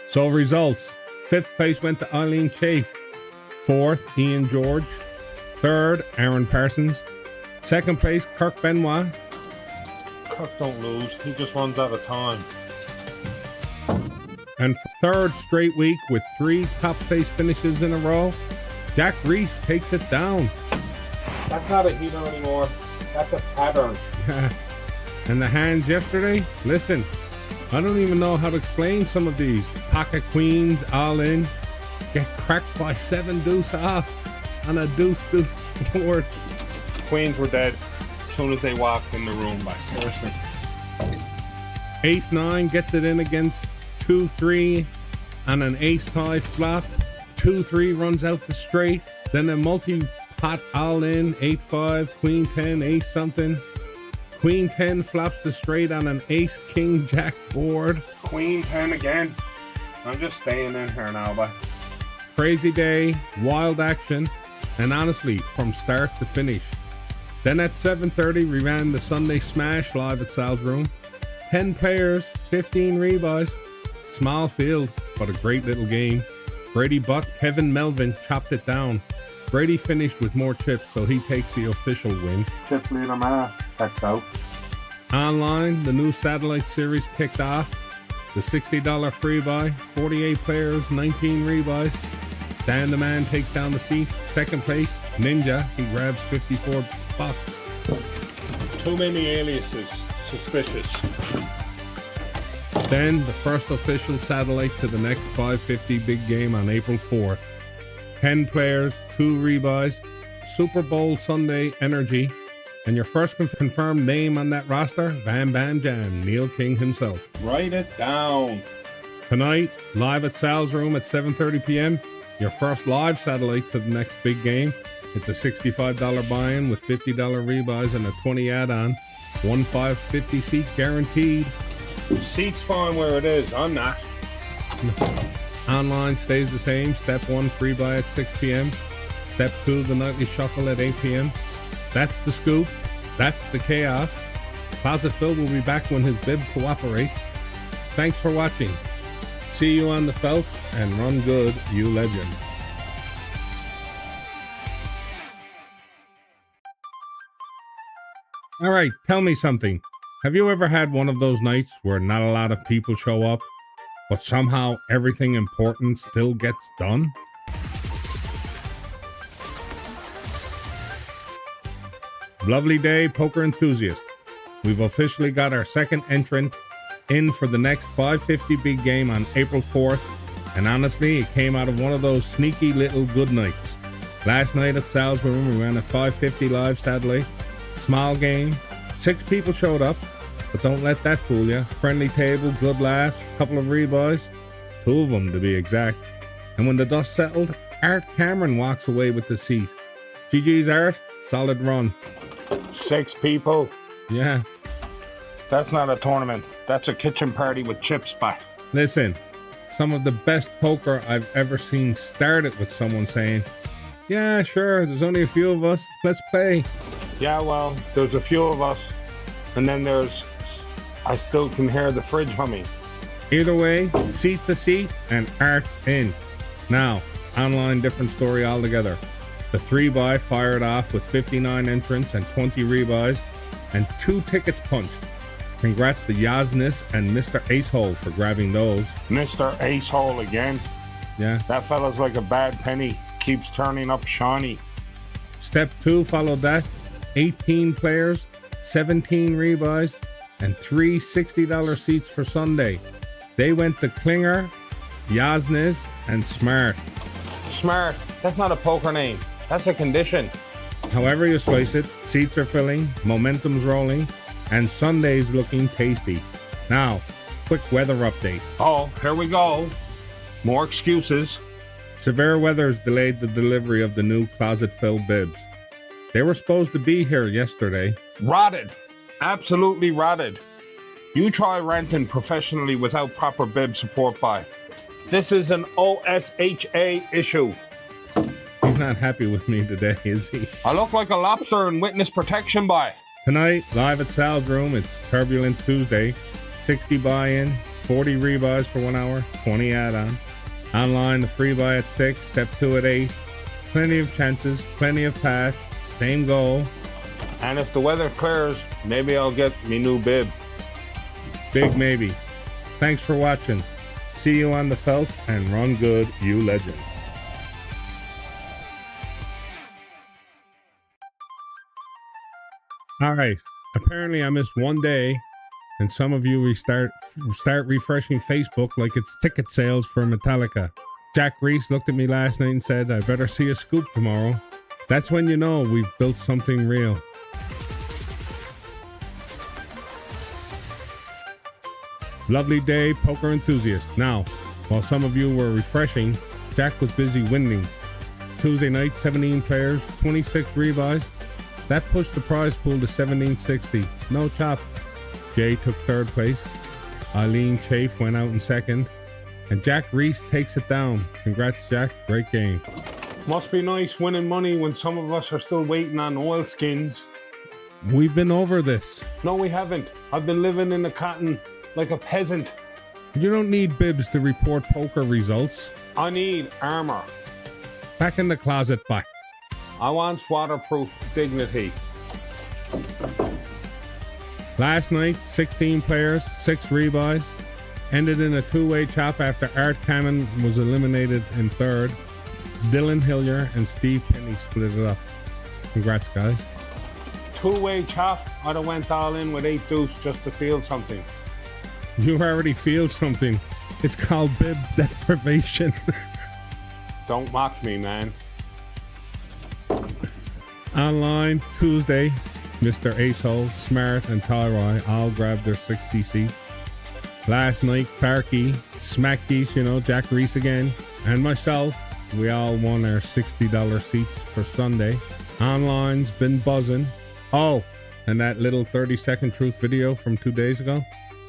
So results. 5th place went to Eileen Chafe. 4th, Ian George. 3rd, Aaron Parsons. 2nd place, Kirk Benoit. Kirk don't lose. He just runs out of time. And for 3rd straight week with 3 top place finishes in a row, Jack Reese takes it down. That's not a heater anymore. That's a pattern. And the hands yesterday, listen, I don't even know how to explain some of these. Pocket queens, all in, get cracked by 7 deuce off on a deuce board. Queens were dead as soon as they walked in the room, by seriously. Ace 9 gets it in against 2-3 on an ace high flop. 2-3 runs out the straight. Then a multi-pot all in, 8-5, queen 10, ace something. Queen 10 flops the straight on an ace king jack board. Queen 10 again. I'm just staying in here now, but Crazy day, wild action, and honestly, from start to finish. Then at 7:30, we ran the Sunday Smash live at Sal's Room. 10 players, 15 rebuys. Small field, but a great little game. Brady Buck, Kevin Melvin chopped it down. Brady finished with more chips, so he takes the official win. chip leader man. That's out. Online, the new satellite series kicked off. The $60 free buy, 48 players, 19 rebuys. Stan the Man takes down the seat. 2nd place, Ninja, he grabs 54 bucks. Too many aliases. Suspicious. Then the first official satellite to the next 550 big game on April 4th. 10 players, 2 rebuys, Super Bowl Sunday energy, and your first confirmed name on that roster, Bam Bam Jam, Neil King himself. Write it down. Tonight, live at Sal's Room at 7:30 p.m., your first live satellite to the next big game. It's a $65 buy-in with $50 rebuys and a $20 add-on. 1 550 seat guaranteed. Seat's fine where it is. I'm not. Online stays the same. Step 1, free buy at 6 p.m. Step 2, the nightly shuffle at 8 p.m. That's the scoop. That's the chaos. Closet Phil will be back when his bib cooperates. Thanks for watching. See you on the felt, and run good, you legend. All right, tell me something. Have you ever had one of those nights where not a lot of people show up, but somehow everything important still gets done? Lovely day, poker enthusiast. We've officially got our second entrant in for the next 550 big game on April 4th, and honestly, it came out of one of those sneaky little good nights. Last night at Sal's room, we ran a 550 live, sadly. Small game, 6 people showed up, but don't let that fool you. Friendly table, good laughs, couple of rebuys, 2 of them to be exact. And when the dust settled, Art Cameron walks away with the seat. GG's Art, solid run. 6 people? Yeah. That's not a tournament. That's a kitchen party with chips, by. Listen, some of the best poker I've ever seen started with someone saying, yeah, sure, there's only a few of us, let's play. Yeah, well, there's a few of us, and then I still can hear the fridge humming. Either way, seat's a seat, and Art's in. Now, online different story altogether. The 3-buy fired off with 59 entrants and 20 rebuys, and 2 tickets punched. Congrats to Yasnis and Mr. Acehole for grabbing those. Mr. Acehole again? Yeah. That fella's like a bad penny. Keeps turning up shiny. Step 2 followed that. 18 players, 17 rebuys, and 3 $60 seats for Sunday. They went to Klinger, Yasnis, and Smart. Smart? That's not a poker name. That's a condition. However you slice it, seats are filling, momentum's rolling, and Sunday's looking tasty. Now, quick weather update. Oh, here we go. More excuses. Severe weather's delayed the delivery of the new Closet Phil bibs. They were supposed to be here yesterday. Rotted. Absolutely rotted. You try renting professionally without proper bib support by. This is an OSHA issue. He's not happy with me today, is he? I look like a lobster in witness protection by. Tonight, live at Sal's room, it's Turbulent Tuesday. 60 buy-in, 40 rebuys for 1 hour, 20 add-on. Online, the free buy at 6, step 2 at 8. Plenty of chances, plenty of paths, same goal. And if the weather clears, maybe I'll get me new bib. Big maybe. Thanks for watching. See you on the felt, and run good, you legend. All right. Apparently, I missed one day, and some of you start refreshing Facebook like it's ticket sales for Metallica. Jack Reese looked at me last night and said, I better see a scoop tomorrow. That's when you know we've built something real. Lovely day, poker enthusiast. Now, while some of you were refreshing, Jack was busy winning. Tuesday night, 17 players, 26 rebuys. That pushed the prize pool to $17.60. No chop. Jay took 3rd place. Eileen Chafe went out in 2nd. And Jack Reese takes it down. Congrats, Jack. Great game. Must be nice winning money when some of us are still waiting on oilskins. We've been over this. No, we haven't. I've been living in the cotton like a peasant. You don't need bibs to report poker results. I need armor. Back in the closet, bye. I want waterproof dignity. Last night, 16 players, 6 rebuys. Ended in a 2-way chop after Art Cameron was eliminated in 3rd. Dylan Hillier and Steve Penny split it up. Congrats, guys. 2-way chop? I'd have went all in with 8 deuce just to feel something. You already feel something. It's called bib deprivation. Don't mock me, man. Online, Tuesday, Mr. Acehole, Smart, and Tyroy all grabbed their 60 seats. Last night, Clarky, Smackgeese, Jack Reese again, and myself, we all won our $60 seats for Sunday. Online's been buzzing. Oh, and that little 30-second truth video from 2 days ago?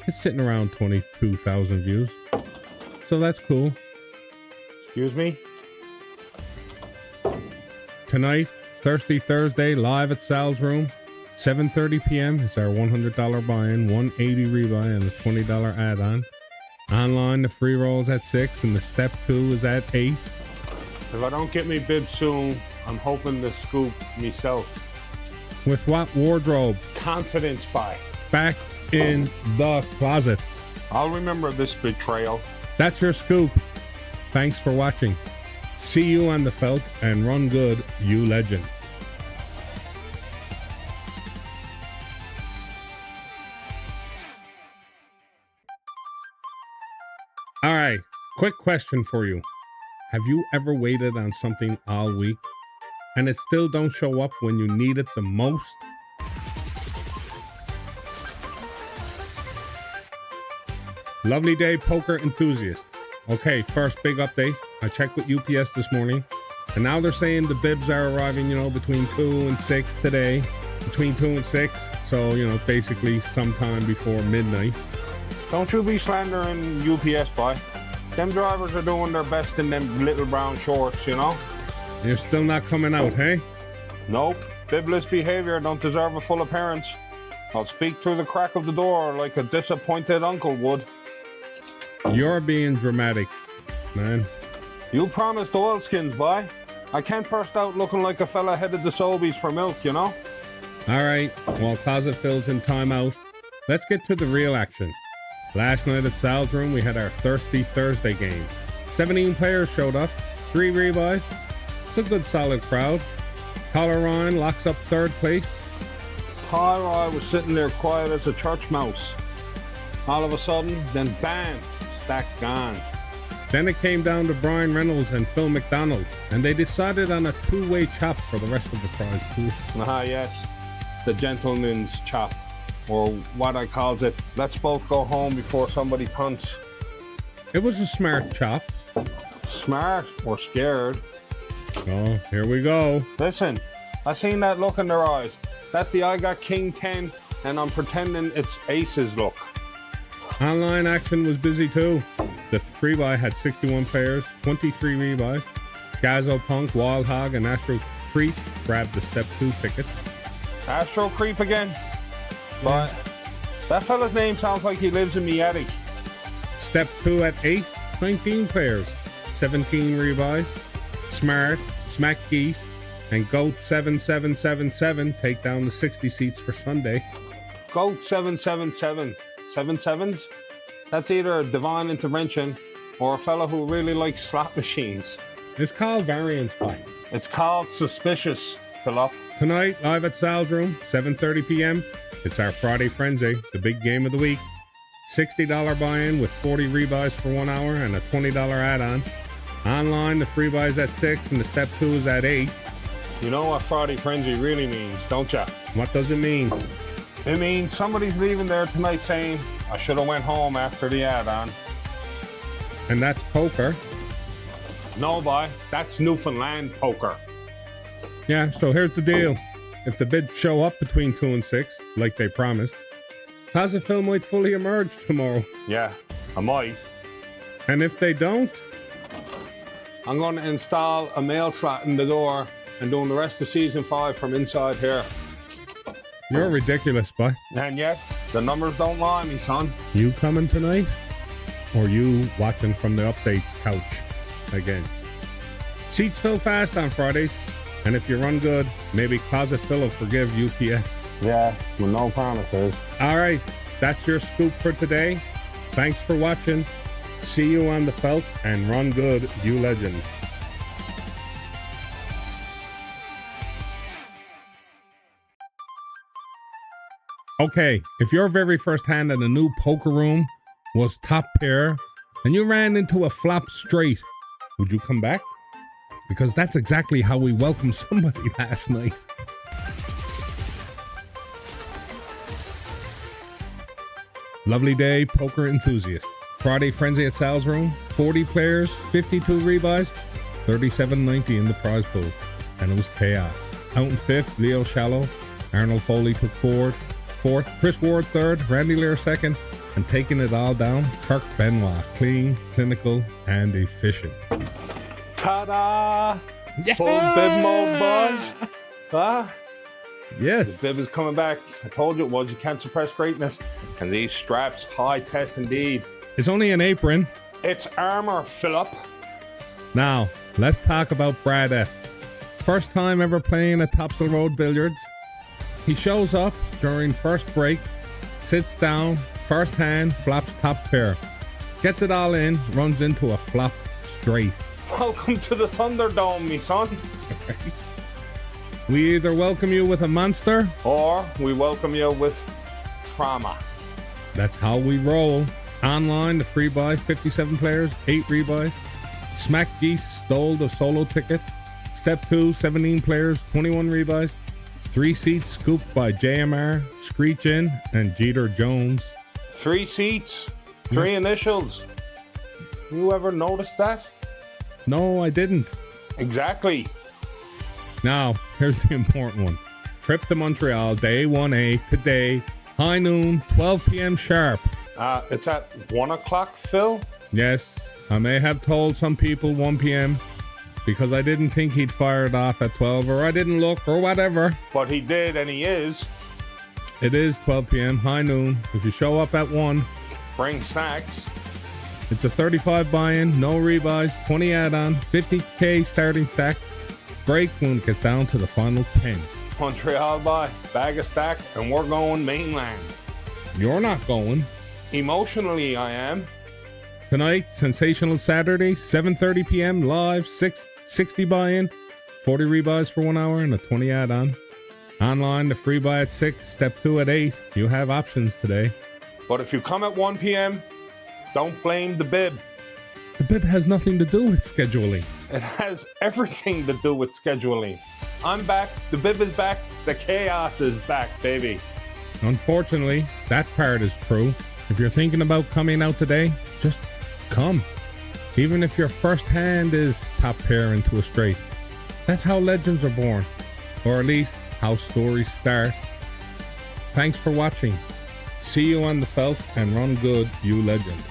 It's sitting around 22,000 views. So that's cool. Excuse me? Tonight, Thirsty Thursday, live at Sal's Room. 7:30 p.m. It's our $100 buy-in, $180 rebuy, and a $20 add-on. Online, the free rolls at 6, and the step 2 is at 8. If I don't get me bib soon, I'm hoping to scoop myself. With what wardrobe? Confidence buy. Back in the closet. I'll remember this betrayal. That's your scoop. Thanks for watching. See you on the felt, and run good, you legend. All right, quick question for you. Have you ever waited on something all week and it still don't show up when you need it the most? Lovely day, poker enthusiast. Okay, first big update. I checked with UPS this morning, and now they're saying the bibs are arriving, between 2 and 6 today. Between 2 and 6, so, basically sometime before midnight. Don't you be slandering UPS, boy. Them drivers are doing their best in them little brown shorts, You're still not coming out, hey? Nope. Bibless behavior don't deserve a full appearance. I'll speak through the crack of the door like a disappointed uncle would. You're being dramatic, man. You promised oilskins, boy. I can't burst out looking like a fella headed to Sobeys for milk, All right, while Closet Phil's in timeout, let's get to the real action. Last night at Sal's Room, we had our Thirsty Thursday game. 17 players showed up, 3 rebuys. It's a good solid crowd. Tyler Ryan locks up 3rd place. I was sitting there quiet as a church mouse. All of a sudden, then bam, stack gone. Then it came down to Brian Reynolds and Phil McDonald, and they decided on a 2-way chop for the rest of the prize pool. Yes, the gentleman's chop, or what I calls it, let's both go home before somebody punts. It was a smart chop. Smart or scared? Oh, here we go. Listen, I seen that look in their eyes. That's the I got King 10 and I'm pretending it's aces look. Online action was busy too. The 3-buy had 61 players, 23 rebuys. Gazzo Punk, Wild Hog, and Astro Creep grabbed the step 2 tickets. Astro Creep again? But that fella's name sounds like he lives in me attic. Step 2 at 8, 19 players, 17 rebuys. Smart, Smack Geese, and Goat 7777 take down the 60 seats for Sunday. Goat 777. 7 sevens? That's either a divine intervention or a fella who really likes slot machines. It's called variance pie. It's called suspicious, Philip. Tonight, live at Sal's Room, 7:30 p.m. It's our Friday Frenzy, the big game of the week. $60 buy-in with 40 rebuys for 1 hour and a $20 add-on. Online, the free buys at 6 and the step 2 is at 8. You know what Friday Frenzy really means, don't ya? What does it mean? It means somebody's leaving there tonight saying, I should have went home after the add-on. And that's poker. No, boy, that's Newfoundland poker. Yeah, so here's the deal. If the bids show up between 2 and 6, like they promised, Closet Phil might fully emerge tomorrow. Yeah, I might. And if they don't, I'm going to install a mail slot in the door and doing the rest of season 5 from inside here. You're ridiculous, boy. And yet, the numbers don't lie, me son. You coming tonight? Or you watching from the updates couch again? Seats fill fast on Fridays. And if you run good, maybe Closet Phil will forgive UPS. Yeah, with no promises. All right, that's your scoop for today. Thanks for watching. See you on the felt, and run good, you legend. Okay, if your very first hand in a new poker room was top pair and you ran into a flop straight, would you come back? Because that's exactly how we welcomed somebody last night. Lovely day, poker enthusiast. Friday Frenzy at Sal's Room, 40 players, 52 rebuys, $37.90 in the prize pool, and it was chaos. Out in 5th, Leo Shallow, Arnold Foley took 4th, Chris Ward 3rd, Randy Lear 2nd, And taking it all down, Kirk Benoit, clean, clinical, and efficient. Ta-da! Full bib mode, boys. Huh? Yes. The bib is coming back. I told you it was. You can't suppress greatness. And these straps, high test indeed. It's only an apron. It's armor, Philip. Now, let's talk about Brad F. First time ever playing at Topsail Road Billiards. He shows up during first break, sits down, first hand, flops top pair. Gets it all in, runs into a flop straight. Welcome to the Thunderdome, me son. We either welcome you with a monster, or we welcome you with trauma. That's how we roll. Online, the free buy, 57 players, 8 rebuys. Smack Geese stole the solo ticket. Step 2, 17 players, 21 rebuys. 3 seats scooped by JMR, Screechin, and Jeter Jones. 3 seats, 3 initials. You ever noticed that? No, I didn't. Exactly. Now, here's the important one. Trip to Montreal, day 1A, today, high noon, 12 p.m. sharp. It's at 1 o'clock, Phil? Yes, I may have told some people 1 p.m. because I didn't think he'd fire it off at 12, or I didn't look, or whatever. But he did, and he is. It is 12 p.m., high noon. If you show up at 1, bring snacks. It's a 35 buy-in, no rebuys, 20 add-on, 50k starting stack. Break when it gets down to the final 10. Montreal buy, bag of stack, and we're going mainland. You're not going. Emotionally, I am. Tonight, Sensational Saturday, 7:30 p.m. live, 60 buy-in, 40 rebuys for 1 hour, and a 20 add-on. Online, the free buy at 6, step 2 at 8. You have options today. But if you come at 1 p.m., don't blame the bib. The bib has nothing to do with scheduling. It has everything to do with scheduling. I'm back, the bib is back, the chaos is back, baby. Unfortunately, that part is true. If you're thinking about coming out today, just come. Even if your first hand is top pair into a straight. That's how legends are born. Or at least how stories start. Thanks for watching. See you on the felt and run good, you legend.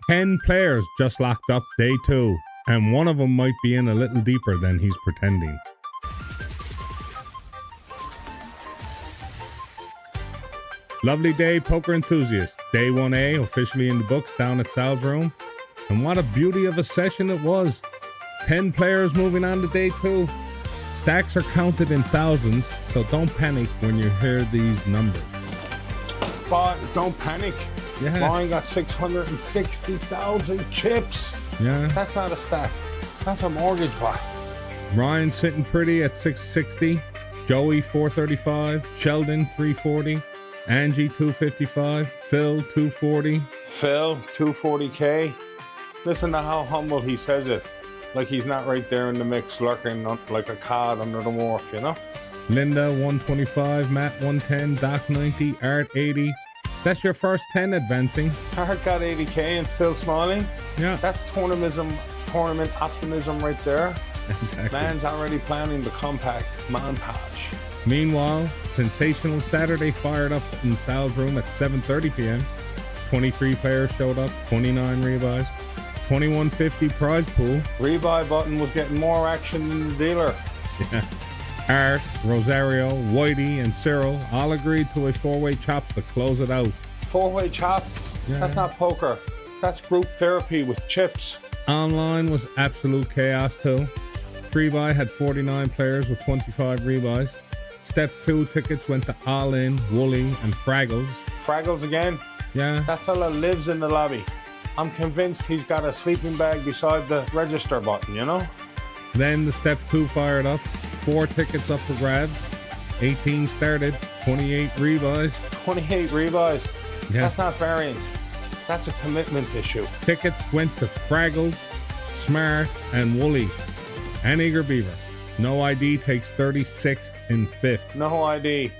Ten players just locked up day 2, and one of them might be in a little deeper than he's pretending. Lovely day, poker enthusiasts. Day 1A officially in the books down at Sal's room. And what a beauty of a session it was. 10 players moving on to day 2. Stacks are counted in thousands, so don't panic when you hear these numbers. But don't panic. Yeah. Mine got 660,000 chips. Yeah. That's not a stack. That's a mortgage buy. Ryan sitting pretty at 660. Joey 435. Sheldon 340. Angie 255. Phil 240. Phil 240k. Listen to how humble he says it. Like he's not right there in the mix, lurking like a cod under the wharf, you know? Linda 125. Matt 110. Doc 90. Art 80. That's your first 10 advancing. Art got 80k and still smiling. Yeah. That's tournament optimism right there. Exactly. Man's already planning the compact montage. Meanwhile, Sensational Saturday fired up in Sal's room at 7:30 p.m. 23 players showed up, 29 rebuys, 2150 prize pool. Rebuy button was getting more action than the dealer. Yeah. Art, Rosario, Whitey, and Cyril all agreed to a 4-way chop to close it out. 4-way chop? Yeah. That's not poker. That's group therapy with chips. Online was absolute chaos too. Free buy had 49 players with 25 rebuys. Step 2 tickets went to All In, Wooly, and Fraggles. Fraggles again? Yeah. That fella lives in the lobby. I'm convinced he's got a sleeping bag beside the register button, you know? Then the Step 2 fired up. 4 tickets up for grabs. 18 started. 28 rebuys. 28 rebuys? Yeah. That's not variance. That's a commitment issue. Tickets went to Fraggles, Smart, and Wooly. And Eager Beaver. No ID takes 36th and 5th. No ID.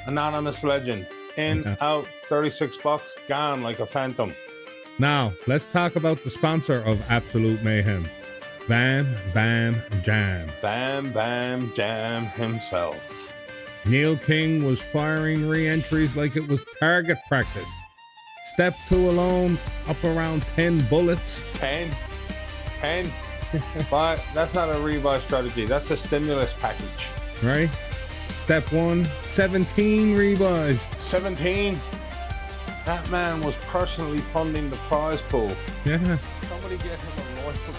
Anonymous legend. In, out, 36 bucks, gone like a phantom. Now, let's talk about the sponsor of Absolute Mayhem. Bam Bam Jam. Bam Bam Jam himself. Neil King was firing re-entries like it was target practice. Step 2 alone, up around 10 bullets. 10. But that's not a rebuy strategy. That's a stimulus package. Right? Step 1, 17 rebuys. 17. That man was personally funding the prize pool. Yeah. Somebody get him a loyalty card.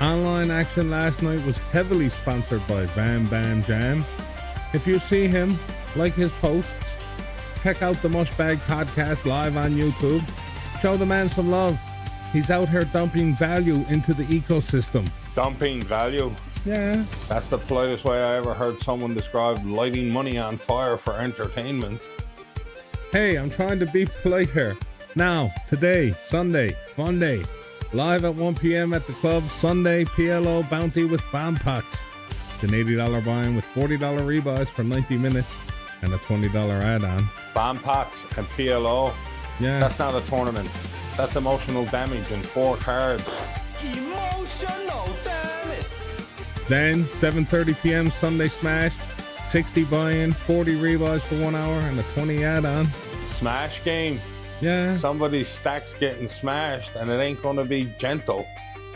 Online action last night was heavily sponsored by Bam Bam Jam. If you see him, like his posts, check out the Mushbag Podcast live on YouTube. Show the man some love. He's out here dumping value into the ecosystem. Dumping value? Yeah. That's the politest way I ever heard someone describe lighting money on fire for entertainment. Hey, I'm trying to be polite here. Now, today, Sunday, fun day. Live at 1 p.m. at the club, Sunday, PLO Bounty with Bomb Pots. An $80 buy-in with $40 rebuys for 90 minutes and a $20 add-on. Bomb Pots and PLO? Yeah. That's not a tournament. That's emotional damage in 4 cards. Emotional damage. Then, 7:30 p.m. Sunday Smash. 60 buy-in, 40 rebuys for 1 hour, and a 20 add-on. Smash game. Yeah. Somebody's stack's getting smashed, and it ain't going to be gentle.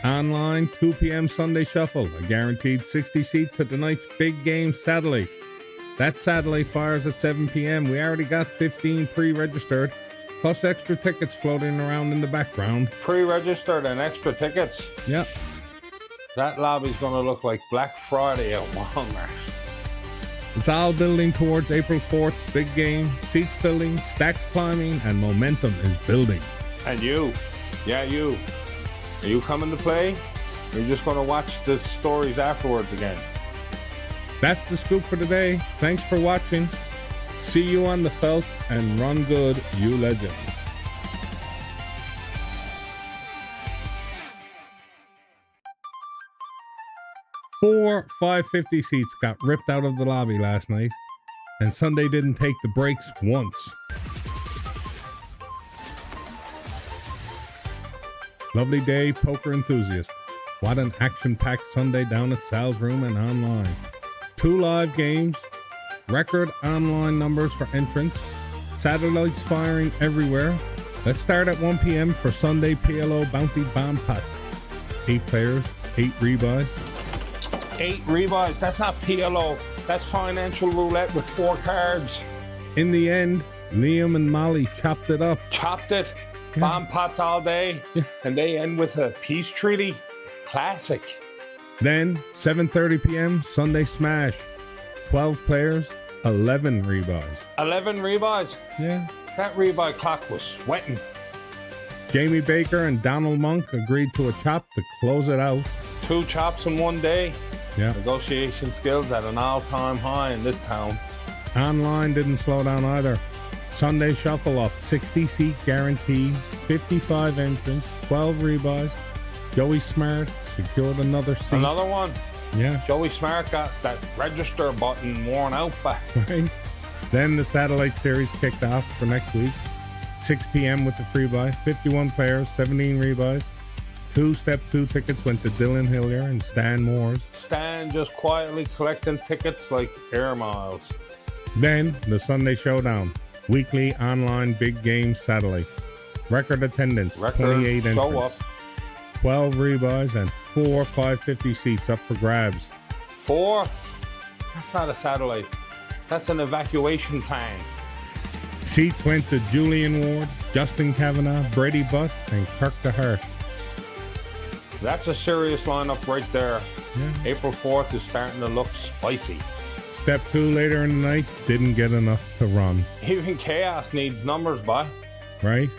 Online, 2 p.m. Sunday Shuffle. A guaranteed 60 seat to tonight's big game satellite. That satellite fires at 7 p.m. We already got 15 pre-registered, plus extra tickets floating around in the background. Pre-registered and extra tickets? Yep. That lobby's going to look like Black Friday at Walmart. It's all building towards April 4th's big game. Seats filling, stacks climbing, and momentum is building. And you, yeah, you. Are you coming to play? Or are you just going to watch the stories afterwards again? That's the scoop for today. Thanks for watching. See you on the felt, and run good, you legend. Four 550 seats got ripped out of the lobby last night, and Sunday didn't take the breaks once. Lovely day, poker enthusiast. What an action-packed Sunday down at Sal's Room and online. 2 live games, record online numbers for entrants, satellites firing everywhere. Let's start at 1 p.m. for Sunday PLO Bounty Bomb Pots. 8 players, 8 rebuys. 8 rebuys, that's not PLO, that's financial roulette with 4 cards. In the end, Liam and Molly chopped it up. Chopped it, Yeah. bomb pots all day, and they end with a peace treaty. Classic. Then, 7:30 p.m., Sunday Smash. 12 players, 11 rebuys. 11 rebuys? Yeah. That rebuy clock was sweating. Jamie Baker and Donald Monk agreed to a chop to close it out. 2 chops in one day. Yeah. Negotiation skills at an all-time high in this town. Online didn't slow down either. Sunday Shuffle up, 60 seat guarantee, 55 entrants, 12 rebuys. Joey Smart secured another seat. Another one? Yeah. Joey Smart got that register button worn out back. Right. Then the Satellite Series kicked off for next week. 6 p.m. with the free buy, 51 players, 17 rebuys. 2 Step 2 tickets went to Dylan Hillier and Stan Moores. Stan just quietly collecting tickets like air miles. Then the Sunday Showdown, weekly online big game satellite. Record attendance, 28 show entrants. up. 12 rebuys and 4 550 seats up for grabs. 4? That's not a satellite. That's an evacuation plan. Seats went to Julian Ward, Justin Kavanagh, Brady Butt, and Kirk DeHart. That's a serious lineup right there. Yeah. April 4th is starting to look spicy. Step 2 later in the night didn't get enough to run. Even Chaos needs numbers, boy. Right?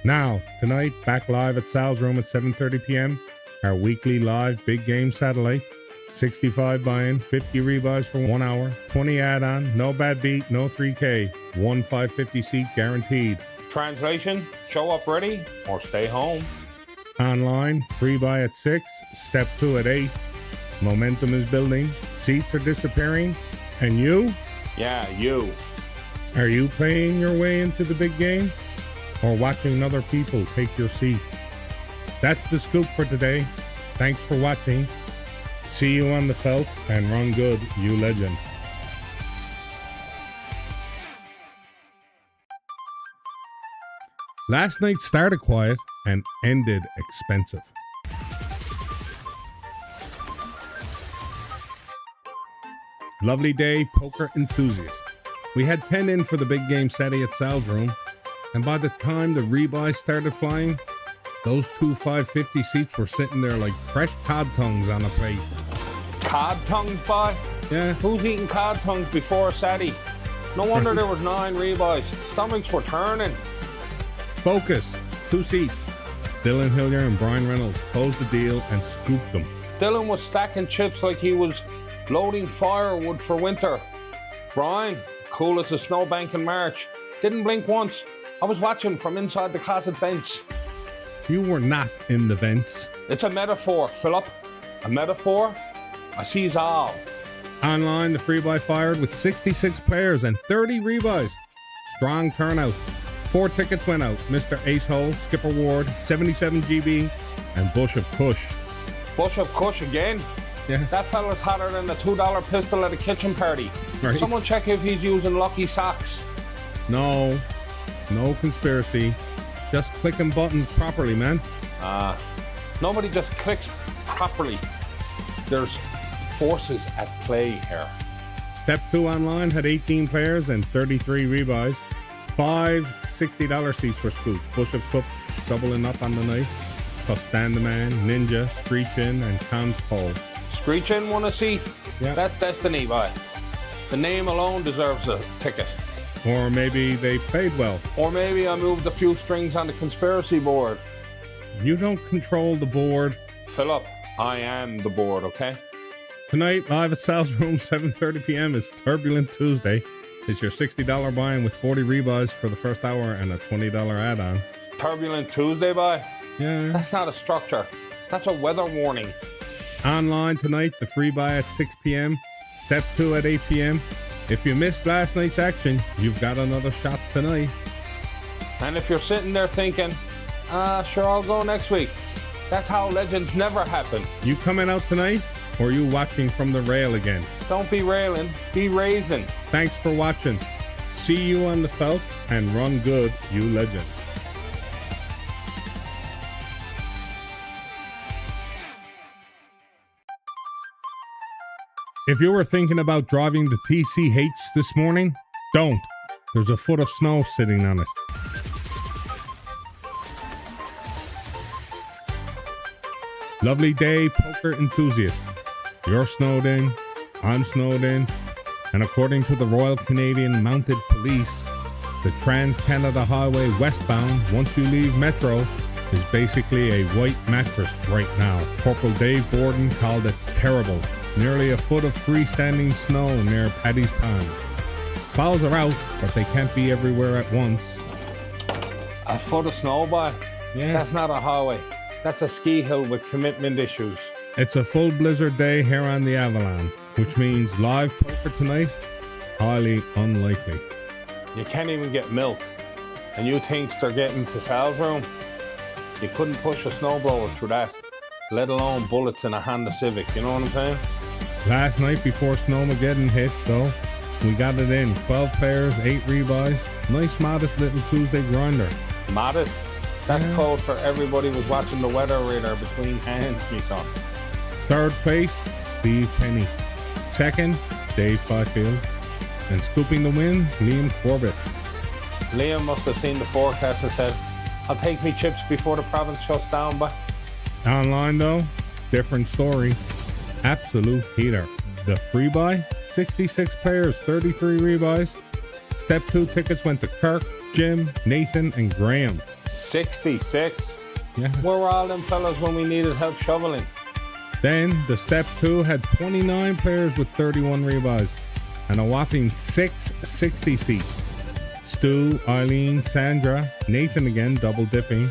Now, tonight, back live at Sal's Room at 7:30 p.m. Our weekly live big game satellite. 65 buy-in, 50 rebuys for 1 hour, 20 add-on, no bad beat, no 3K, 1 550 seat guaranteed. Translation, show up ready or stay home. Online, free buy at 6, step 2 at 8. Momentum is building, seats are disappearing, and you? Yeah, you. Are you playing your way into the big game? Or watching other people take your seat? That's the scoop for today. Thanks for watching. See you on the felt, and run good, you legend. Last night started quiet and ended expensive. Lovely day, poker enthusiast. We had 10 in for the big game SETI at Sal's room, and by the time the rebuys started flying, those two 550 seats were sitting there like fresh cod tongues on a plate. Cod tongues, boy? Yeah. Who's eating cod tongues before SETI? No wonder there was 9 rebuys. Stomachs were turning. Focus, 2 seats. Dylan Hillier and Brian Reynolds closed the deal and scooped them. Dylan was stacking chips like he was loading firewood for winter. Brian, cool as a snowbank in March, didn't blink once. I was watching from inside the closet fence. You were not in the vents. It's a metaphor, Philip. A metaphor? I sees all. Online, the free buy fired with 66 players and 30 rebuys. Strong turnout. 4 tickets went out. Mr. Acehole, Skipper Ward, 77 GB, and Bush of Kush. Bush of Kush again? Yeah. That fella's hotter than the $2 pistol at a kitchen party. Right. Someone check if he's using Lucky Socks. No conspiracy. Just clicking buttons properly, man. Nobody just clicks properly. There's forces at play here. Step 2 online had 18 players and 33 rebuys. 5 $60 seats were scooped. Bush of Cook doubling up on the night. Stand the Man, Ninja, Screechin, and Tom's Pole. Screechin won a seat? Yeah. That's destiny, boy. The name alone deserves a ticket. Or maybe they played well. Or maybe I moved a few strings on the conspiracy board. You don't control the board. Philip, I am the board, okay? Tonight, live at Sal's room, 7:30 p.m. is Turbulent Tuesday. It's your $60 buy-in with 40 rebuys for the first hour and a $20 add-on. Turbulent Tuesday, boy? Yeah. That's not a structure. That's a weather warning. Online tonight, the free buy at 6 p.m. Step 2 at 8 p.m. If you missed last night's action, you've got another shot tonight. And if you're sitting there thinking, sure, I'll go next week. That's how legends never happen. You coming out tonight, or you watching from the rail again? Don't be railing, be raising. Thanks for watching. See you on the felt, and run good, you legend. If you were thinking about driving the TCH this morning, don't. There's a foot of snow sitting on it. Lovely day, poker enthusiast. You're snowed in, I'm snowed in, and according to the Royal Canadian Mounted Police, the Trans-Canada Highway westbound, once you leave Metro, is basically a white mattress right now. Corporal Dave Borden called it terrible. Nearly a foot of freestanding snow near Paddy's Pond. Plows are out, but they can't be everywhere at once. A foot of snow, boy? Yeah. That's not a highway. That's a ski hill with commitment issues. It's a full blizzard day here on the Avalon, which means live poker tonight, highly unlikely. You can't even get milk, and you think they're getting to Sal's room? You couldn't push a snowblower through that, let alone bullets in a Honda Civic, you know what I'm saying? Last night before Snowmageddon hit, though, we got it in. 12 players, 8 rebuys. Nice, modest little Tuesday grinder. Modest? That's code for everybody was watching the weather radar between hands, me son. Third place, Steve Penny. Second, Dave Fifield. And scooping the win, Liam Corbett. Liam must have seen the forecast and said, I'll take me chips before the province shuts down, but... Online, though, different story. Absolute heater. The free buy, 66 players, 33 rebuys. Step 2 tickets went to Kirk, Jim, Nathan, and Graham. 66? Yeah. Where were all them fellas when we needed help shoveling? Then the Step 2 had 29 players with 31 rebuys and a whopping 6 60 seats. Stu, Eileen, Sandra, Nathan again double dipping,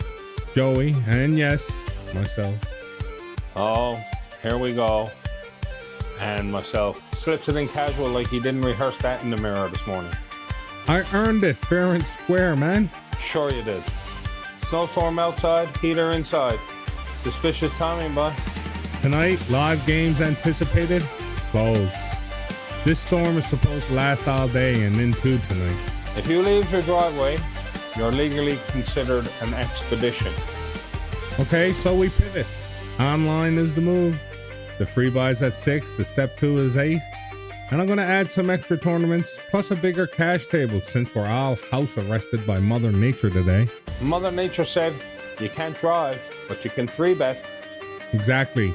Joey, and yes, myself. Oh, here we go. And myself. Slips it in casual like he didn't rehearse that in the mirror this morning. I earned it fair and square, man. Sure you did. Snowstorm outside, heater inside. Suspicious timing, bud. Tonight, live games anticipated, closed. This storm is supposed to last all day and into tonight. If you leave your driveway you're legally considered an expedition. Okay, so we pivot. Online is the move. The free buys at 6, the step 2 is 8. And I'm going to add some extra tournaments, plus a bigger cash table since we're all house arrested by Mother Nature today. Mother Nature said, you can't drive, but you can 3-bet. Exactly.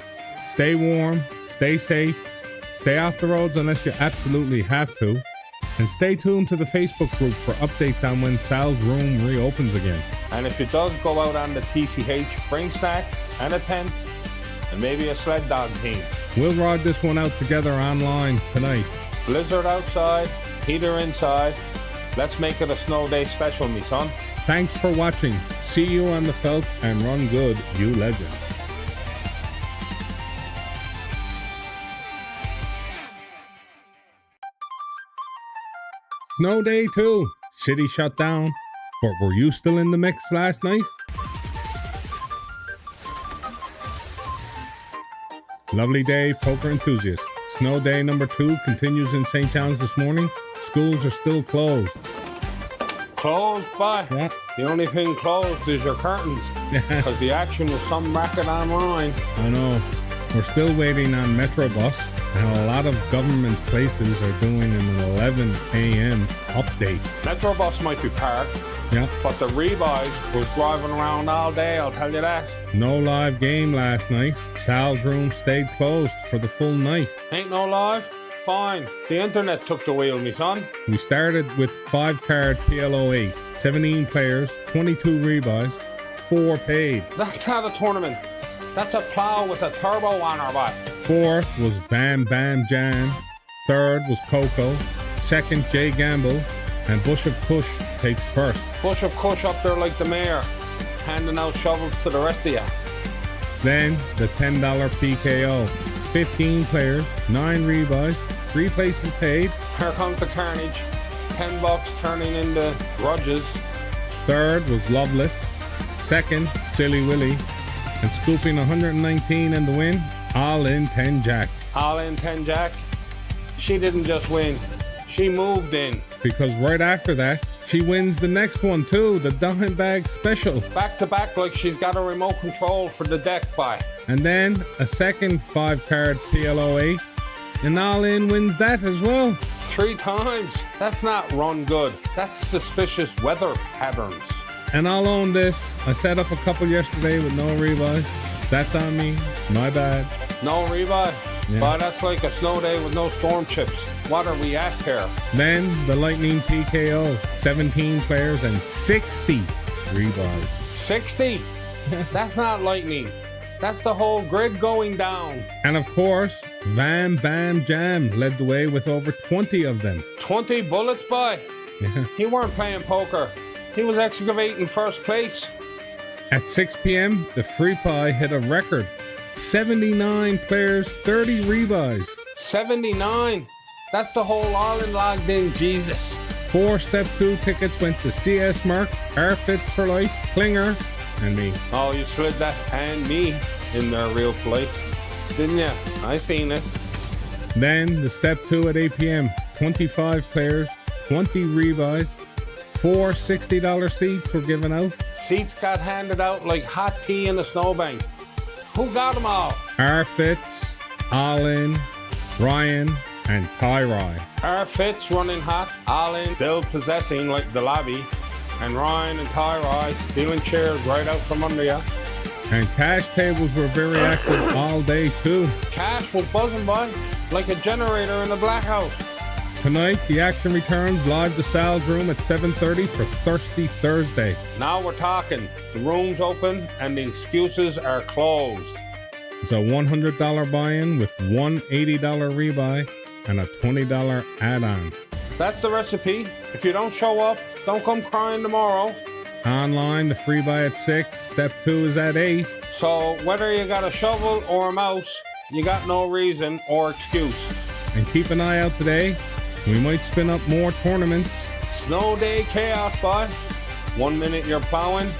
Stay warm, stay safe, stay off the roads unless you absolutely have to, and stay tuned to the Facebook group for updates on when Sal's room reopens again. And if it does go out on the TCH, bring snacks and a tent and maybe a sled dog team. We'll ride this one out together online tonight. Blizzard outside, heater inside. Let's make it a snow day special, me son. Thanks for watching. See you on the felt and run good, you legend. Snow day 2. City shut down. But were you still in the mix last night? Lovely day, poker enthusiasts. Snow day number 2 continues in St. John's this morning. Schools are still closed. Closed, by? Yeah. The only thing closed is your curtains. Because the action was some racket online. I know. We're still waiting on Metrobus, and a lot of government places are doing an 11 a.m. update. Metrobus might be parked, Yeah. but the rebuys was driving around all day, I'll tell you that. No live game last night. Sal's room stayed closed for the full night. Ain't no live? Fine. The internet took the wheel, me son. We started with 5-card PLO 8, 17 players, 22 rebuys, 4 paid. That's not a tournament. That's a plow with a turbo on our butt. 4th was Bam Bam Jam. 3rd was Coco. 2nd, Jay Gamble. And Bush of Kush takes 1st. Bush of Kush up there like the mayor, handing out shovels to the rest of you. Then the $10 PKO. 15 players, 9 rebuys, 3 places paid. Here comes the carnage. $10 turning into grudges. 3rd was Loveless. 2nd, Silly Willy. And scooping 119 in the win, all in 10 Jack. All in 10 Jack. She didn't just win. She moved in. Because right after that, she wins the next one too, the Dime Bag Special. Back to back like she's got a remote control for the deck by. And then a second 5-card PLO 8. And All In wins that as well. 3 times. That's not run good. That's suspicious weather patterns. And I'll own this. I set up a couple yesterday with no rebuys. That's on me. My bad. No rebuy? Yeah. But that's like a snow day with no storm chips. What are we at here? Then the Lightning PKO. 17 players and 60 rebuys. 60? That's not lightning. That's the whole grid going down. And of course, Vam Bam Jam led the way with over 20 of them. 20 bullets by? Yeah. He weren't playing poker. He was excavating first place. At 6 p.m., the free pie hit a record. 79 players, 30 rebuys. 79? That's the whole all-in logged in, Jesus. 4 Step 2 tickets went to CS Merck, Airfits for Life, Klinger, and me. Oh, you slid that and me in there real polite, didn't ya? I seen it. Then the Step 2 at 8 p.m., 25 players, 20 rebuys, 4 $60 seats were given out. Seats got handed out like hot tea in a snowbank. Who got them all? Airfits, All In, Ryan, and Tyroy. Airfits running hot, All In still possessing like the lobby, and Ryan and Tyroy stealing chairs right out from under you. And cash tables were very active all day too. Cash was buzzing by like a generator in a blackout. Tonight, the action returns live to Sal's room at 7:30 for Thirsty Thursday. Now we're talking. The room's open and the excuses are closed. It's a $100 buy-in with one $80 rebuy and a $20 add-on. That's the recipe. If you don't show up, don't come crying tomorrow. Online, the free buy at 6, Step 2 is at 8. So whether you got a shovel or a mouse, you got no reason or excuse. And keep an eye out today. We might spin up more tournaments. Snow day chaos, bud. 1 minute you're plowing,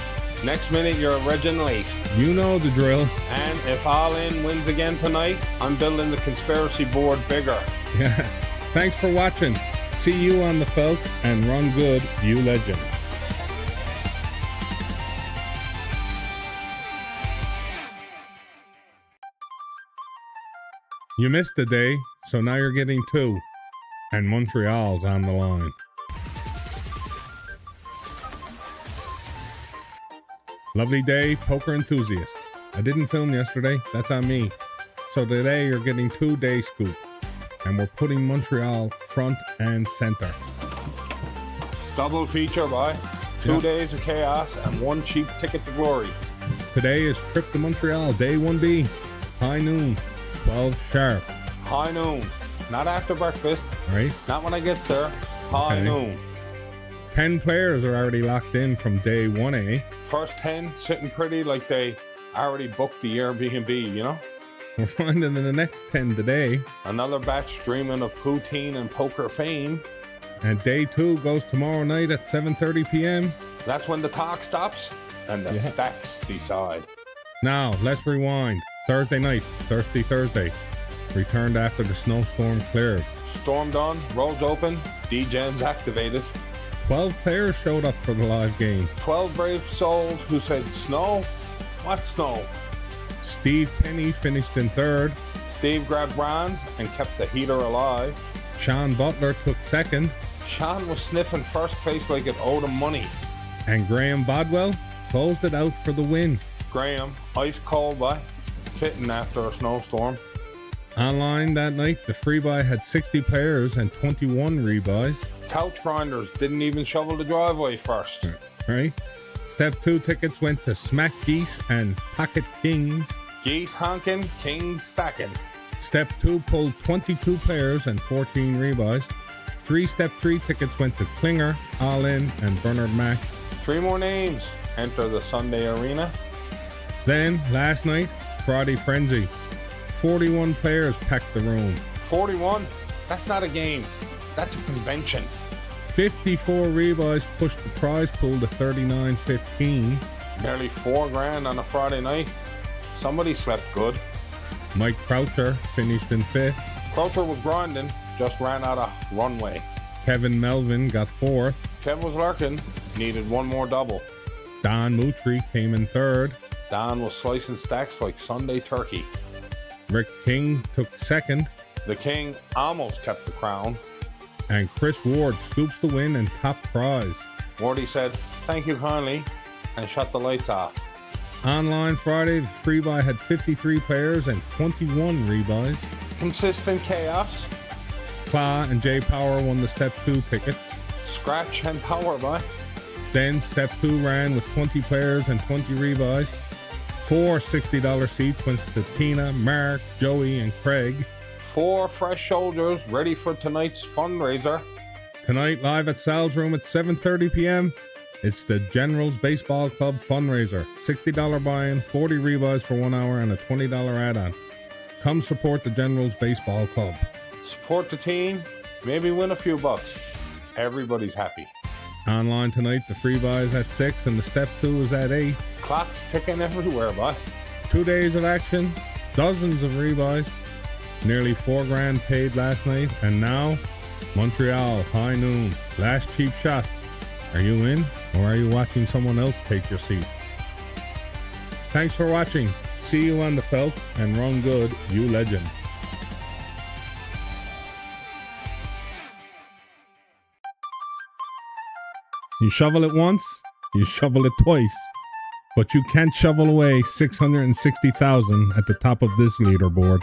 next minute you're Regin late. You know the drill. And if All In wins again tonight, I'm building the conspiracy board bigger. Yeah. Thanks for watching. See you on the felt and run good, you legend. You missed a day, so now you're getting 2. And Montreal's on the line. Lovely day, poker enthusiast. I didn't film yesterday, that's on me. So today you're getting 2 day scoop. And we're putting Montreal front and center. Double feature, boy. 2 days of chaos and 1 cheap ticket to glory. Today is trip to Montreal, day 1B. High noon, 12 sharp. High noon. Not after breakfast. Right. Not when I get there. High noon. 10 players are already locked in from day 1A. First 10 sitting pretty like they already booked the Airbnb, you know? We're finding the next 10 today. Another batch dreaming of poutine and poker fame. And day 2 goes tomorrow night at 7:30 p.m. That's when the talk stops and the stacks decide. Now, let's rewind. Thursday night, Thirsty Thursday. Returned after the snowstorm cleared. Storm done, roads open, D-Gens activated. 12 players showed up for the live game. 12 brave souls who said, snow? What snow? Steve Penny finished in 3rd. Steve grabbed bronze and kept the heater alive. Sean Butler took 2nd. Sean was sniffing first place like it owed him money. And Graham Bodwell closed it out for the win. Graham, ice cold by, fitting after a snowstorm. Online that night, the free buy had 60 players and 21 rebuys. Couch grinders didn't even shovel the driveway first. Right? Step 2 tickets went to Smack Geese and Pocket Kings. Geese honking, kings stacking. Step 2 pulled 22 players and 14 rebuys. 3 Step 3 tickets went to Klinger, All In, and Bernard Mack. 3 more names enter the Sunday arena. Then, last night, Friday Frenzy. 41 players packed the room. 41? That's not a game. That's a convention. 54 rebuys pushed the prize pool to 39.15. Nearly $4,000 on a Friday night. Somebody slept good. Mike Croucher finished in 5th. Croucher was grinding, just ran out of runway. Kevin Melvin got 4th. Kev was lurking, needed 1 more double. Don Moutry came in 3rd. Don was slicing stacks like Sunday turkey. Rick King took 2nd. The King almost kept the crown. And Chris Ward scoops the win and top prize. Wardy said, thank you kindly, and shut the lights off. Online Friday, the free buy had 53 players and 21 rebuys. Consistent chaos. Claw and Jay Power won the Step 2 tickets. Scratch and power buy. Then Step 2 ran with 20 players and 20 rebuys. 4 $60 seats went to Tina, Mark, Joey, and Craig. 4 fresh soldiers ready for tonight's fundraiser. Tonight, live at Sal's Room at 7:30 p.m., it's the Generals Baseball Club fundraiser. $60 buy-in, 40 rebuys for 1 hour, and a $20 add-on. Come support the Generals Baseball Club. Support the team, maybe win a few bucks. Everybody's happy. Online tonight, the free buy is at 6 and the Step 2 is at 8. Clocks ticking everywhere, bud. 2 days of action, dozens of rebuys. Nearly $4,000 paid last night, and now Montreal, high noon, last cheap shot. Are you in, or are you watching someone else take your seat? Thanks for watching. See you on the felt, and run good, you legend. You shovel it once, you shovel it twice, but you can't shovel away 660,000 at the top of this leaderboard.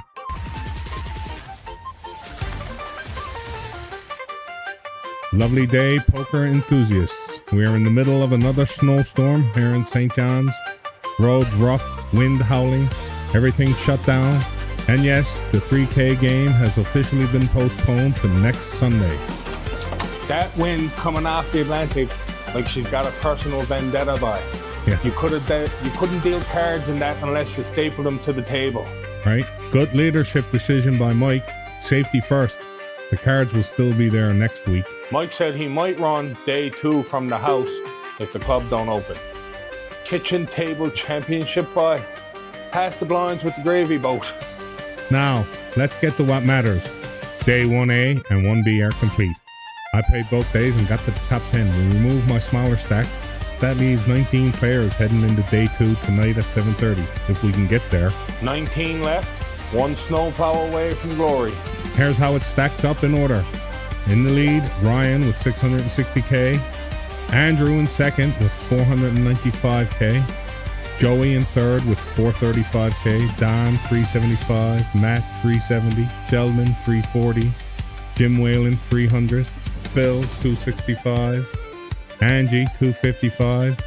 Lovely day, poker enthusiasts. We are in the middle of another snowstorm here in St. John's. Roads rough, wind howling, everything shut down. And yes, the 3K game has officially been postponed to next Sunday. That wind's coming off the Atlantic like she's got a personal vendetta by. Yeah. You couldn't deal cards in that unless you stapled them to the table. Right? Good leadership decision by Mike. Safety first. The cards will still be there next week. Mike said he might run day 2 from the house if the club don't open. Kitchen table championship by. Pass the blinds with the gravy boat. Now, let's get to what matters. Day 1A and 1B are complete. I played both days and got to the top 10. We removed my smaller stack. That leaves 19 players heading into day 2 tonight at 7:30, if we can get there. 19 left. One snowplow away from glory. Here's how it stacks up in order. In the lead, Ryan with 660k. Andrew in second with 495k. Joey in third with 435k. Don 375. Matt 370. Sheldon 340. Jim Whalen 300. Phil 265. Angie 255.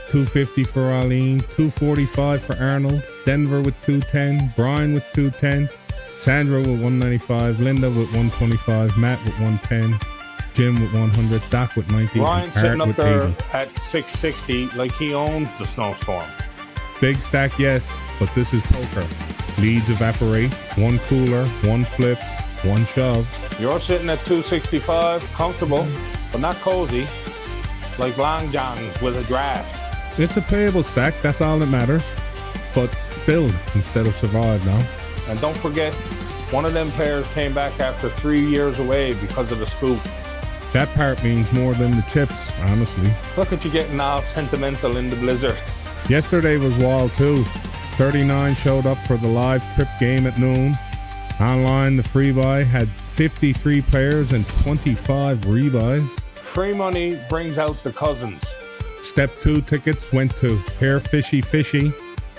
250 for Arlene. 245 for Arnold. Denver with 210. Brian with 210. Sandra with 195. Linda with 125. Matt with 110. Jim with 100. Doc with 90. Ryan sitting up with there 80. at 660 like he owns the snowstorm. Big stack, yes, but this is poker. Leads evaporate. One cooler, one flip, one shove. You're sitting at 265, comfortable, but not cozy, like Long John's with a draft. It's a playable stack, that's all that matters. But build instead of survive now. And don't forget, one of them players came back after 3 years away because of the scoop. That part means more than the chips, honestly. Look at you getting all sentimental in the blizzard. Yesterday was wild too. 39 showed up for the live trip game at noon. Online, the free buy had 53 players and 25 rebuys. Free money brings out the cousins. Step 2 tickets went to Hair Fishy Fishy,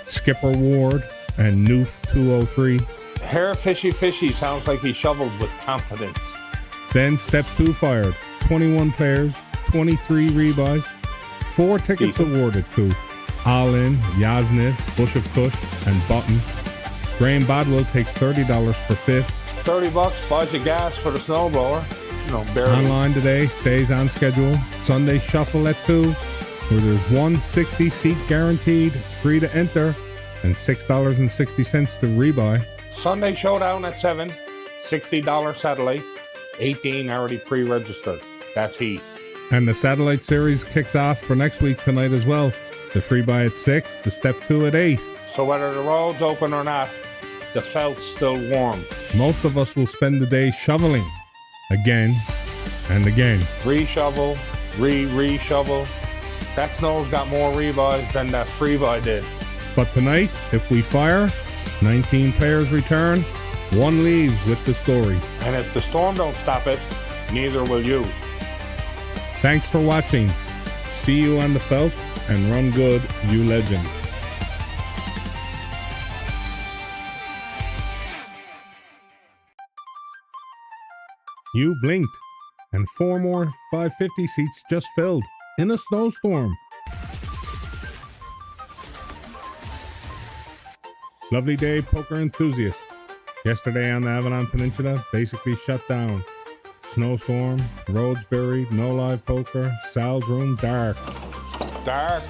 Skipper Ward, and Noof 203. Hair Fishy Fishy sounds like he shovels with confidence. Then Step 2 fired. 21 players, 23 rebuys, 4 tickets awarded to All In, Yazniv, Bush of Kush, and Button. Graham Bodwell takes $30 for fifth. $30 buys you gas for the snowblower. No, barely. Online today stays on schedule. Sunday Shuffle at 2, where there's 160 seat guaranteed. It's free to enter and $6.60 to rebuy. Sunday Showdown at 7, $60 satellite, 18 already pre-registered. That's heat. And the satellite series kicks off for next week tonight as well. The free buy at 6, the Step 2 at 8. So whether the road's open or not, the felt's still warm. Most of us will spend the day shoveling again and again. Re-shovel, re-shovel. That snow's got more rebuys than that free buy did. But tonight, if we fire, 19 players return, 1 leaves with the story. And if the storm don't stop it, neither will you. Thanks for watching. See you on the felt, and run good, you legend. You blinked, and 4 more 550 seats just filled in a snowstorm. Lovely day, poker enthusiasts. Yesterday on the Avalon Peninsula, basically shut down. Snowstorm, roads buried, no live poker, Sal's room dark. Dark?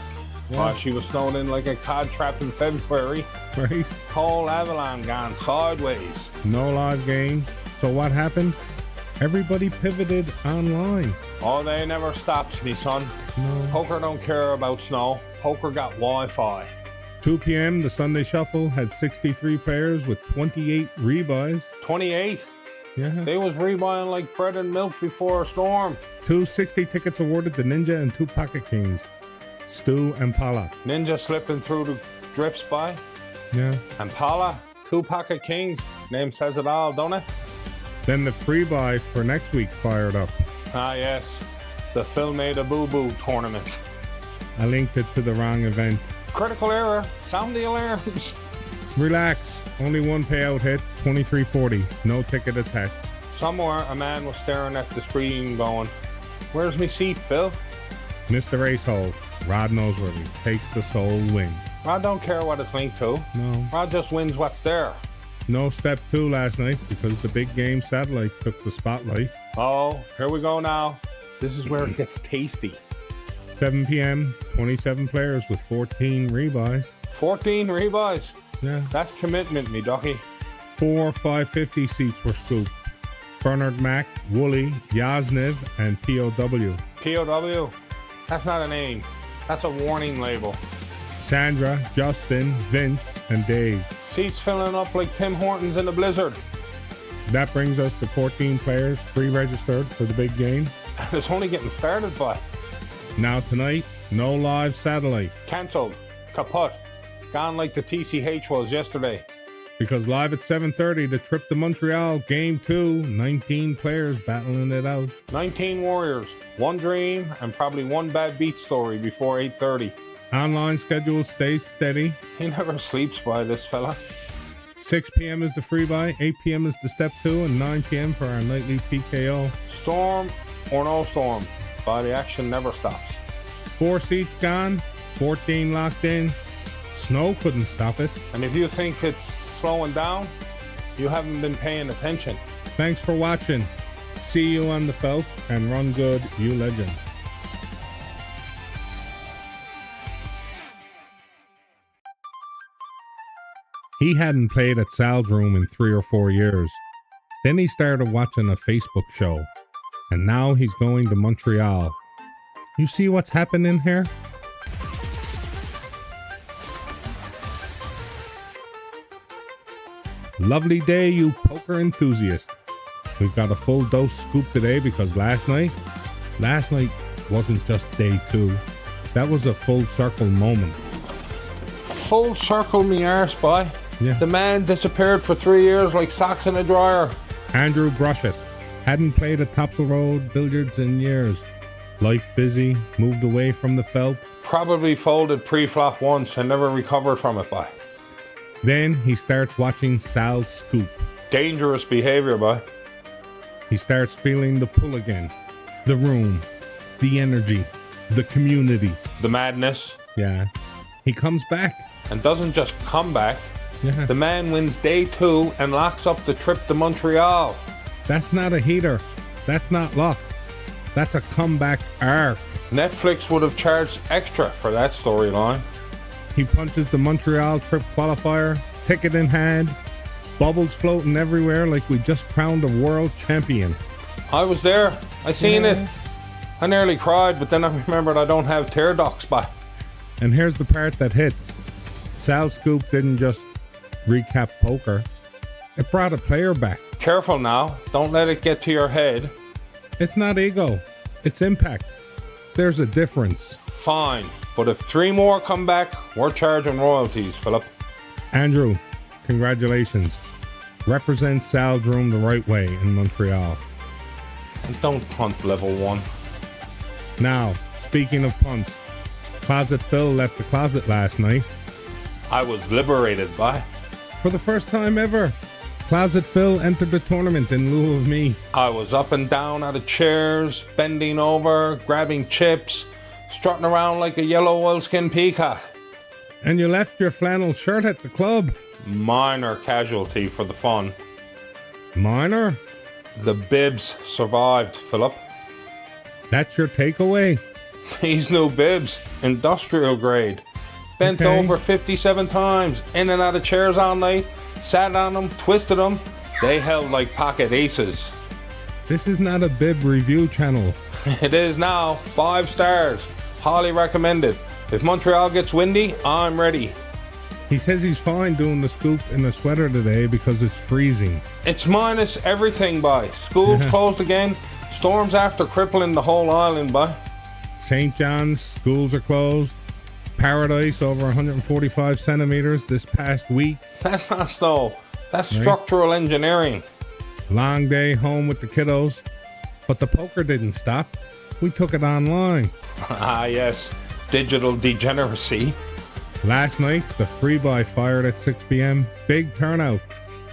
Yeah. Oh, she was snowed in like a cod trap in February. Right? Whole Avalon gone sideways. No live games. So what happened? Everybody pivoted online. Oh, they never stops me, son. No. Poker don't care about snow. Poker got Wi-Fi. 2 p.m., the Sunday Shuffle had 63 players with 28 rebuys. 28? Yeah. They was rebuying like bread and milk before a storm. 260 tickets awarded to Ninja and 2 Pocket Kings, Stu and Paula. Ninja slipping through the drifts by. Yeah. And Paula, 2 Pocket Kings. Name says it all, don't it? Then the free buy for next week fired up. Ah, yes. The Phil Made a Boo-Boo tournament. I linked it to the wrong event. Critical error. Sound the alarms. Relax. Only 1 payout hit, $23.40. No ticket attached. Somewhere, a man was staring at the screen going, "Where's me seat, Phil?" Mr. Racehole, Rod Noseworthy, takes the sole win. Rod don't care what it's linked to. No. Rod just wins what's there. No Step 2 last night because the big game satellite took the spotlight. Oh, here we go now. This is where it gets tasty. 7 p.m., 27 players with 14 rebuys. 14 rebuys. Yeah. That's commitment, me ducky. 4 550 seats were scooped. Bernard Mack, Wooly, Yazniv, and POW. POW? That's not a name. That's a warning label. Sandra, Justin, Vince, and Dave. Seats filling up like Tim Hortons in the blizzard. That brings us to 14 players pre-registered for the big game. It's only getting started, but Now tonight, no live satellite. cancelled. Kaput. Gone like the TCH was yesterday. Because live at 7:30, the trip to Montreal, Game 2, 19 players battling it out. 19 warriors, one dream, and probably one bad beat story before 8:30. Online schedule stays steady. He never sleeps by this fella. 6 p.m. is the free buy, 8 p.m. is the step 2, and 9 p.m. for our nightly PKO. Storm or no storm, but the action never stops. 4 seats gone, 14 locked in. Snow couldn't stop it. And if you think it's slowing down, you haven't been paying attention. Thanks for watching. See you on the felt, and run good, you legend. He hadn't played at Sal's room in 3 or 4 years. Then he started watching a Facebook show, and now he's going to Montreal. You see what's happening here? Lovely day, you poker enthusiast. We've got a full dose scoop today because last night wasn't just day 2. That was a full circle moment. Full circle me arse, boy. Yeah. The man disappeared for 3 years like socks in a dryer. Andrew Brushett hadn't played at Topsail Road Billiards in years. Life busy, moved away from the felt. Probably folded pre-flop once and never recovered from it, boy. Then he starts watching Sal's scoop. Dangerous behavior, boy. He starts feeling the pull again. The room, the energy, the community. The madness. Yeah. He comes back. And doesn't just come back. Yeah. The man wins day 2 and locks up the trip to Montreal. That's not a heater. That's not luck. That's a comeback arc. Netflix would have charged extra for that storyline. He punches the Montreal trip qualifier, ticket in hand, bubbles floating everywhere like we just crowned a world champion. I was there. I seen it. I nearly cried, but then I remembered I don't have tear ducts back. And here's the part that hits. Sal's scoop didn't just recap poker. It brought a player back. Careful now. Don't let it get to your head. It's not ego. It's impact. There's a difference. Fine. But if 3 more come back, we're charging royalties, Philip. Andrew, congratulations. Represent Sal's room the right way in Montreal. And don't punt level 1. Now, speaking of punts, Closet Phil left the closet last night. I was liberated, by. For the first time ever, Closet Phil entered the tournament in lieu of me. I was up and down out of chairs, bending over, grabbing chips, strutting around like a yellow oilskin peacock. And you left your flannel shirt at the club. Minor casualty for the fun. Minor? The bibs survived, Philip. That's your takeaway? These new bibs, industrial grade. Bent over 57 times, in and out of chairs all night, sat on them, twisted them. They held like pocket aces. This is not a bib review channel. It is now. 5 stars. Highly recommended. If Montreal gets windy, I'm ready. He says he's fine doing the scoop in a sweater today because it's freezing. It's minus everything, boy. Schools closed again. Storms after crippling the whole island, boy. St. John's schools are closed. Paradise over 145 centimeters this past week. That's not snow. That's structural engineering. Long day home with the kiddos. But the poker didn't stop. We took it online. Ah, yes. Digital degeneracy. Last night, the free buy fired at 6 p.m. Big turnout.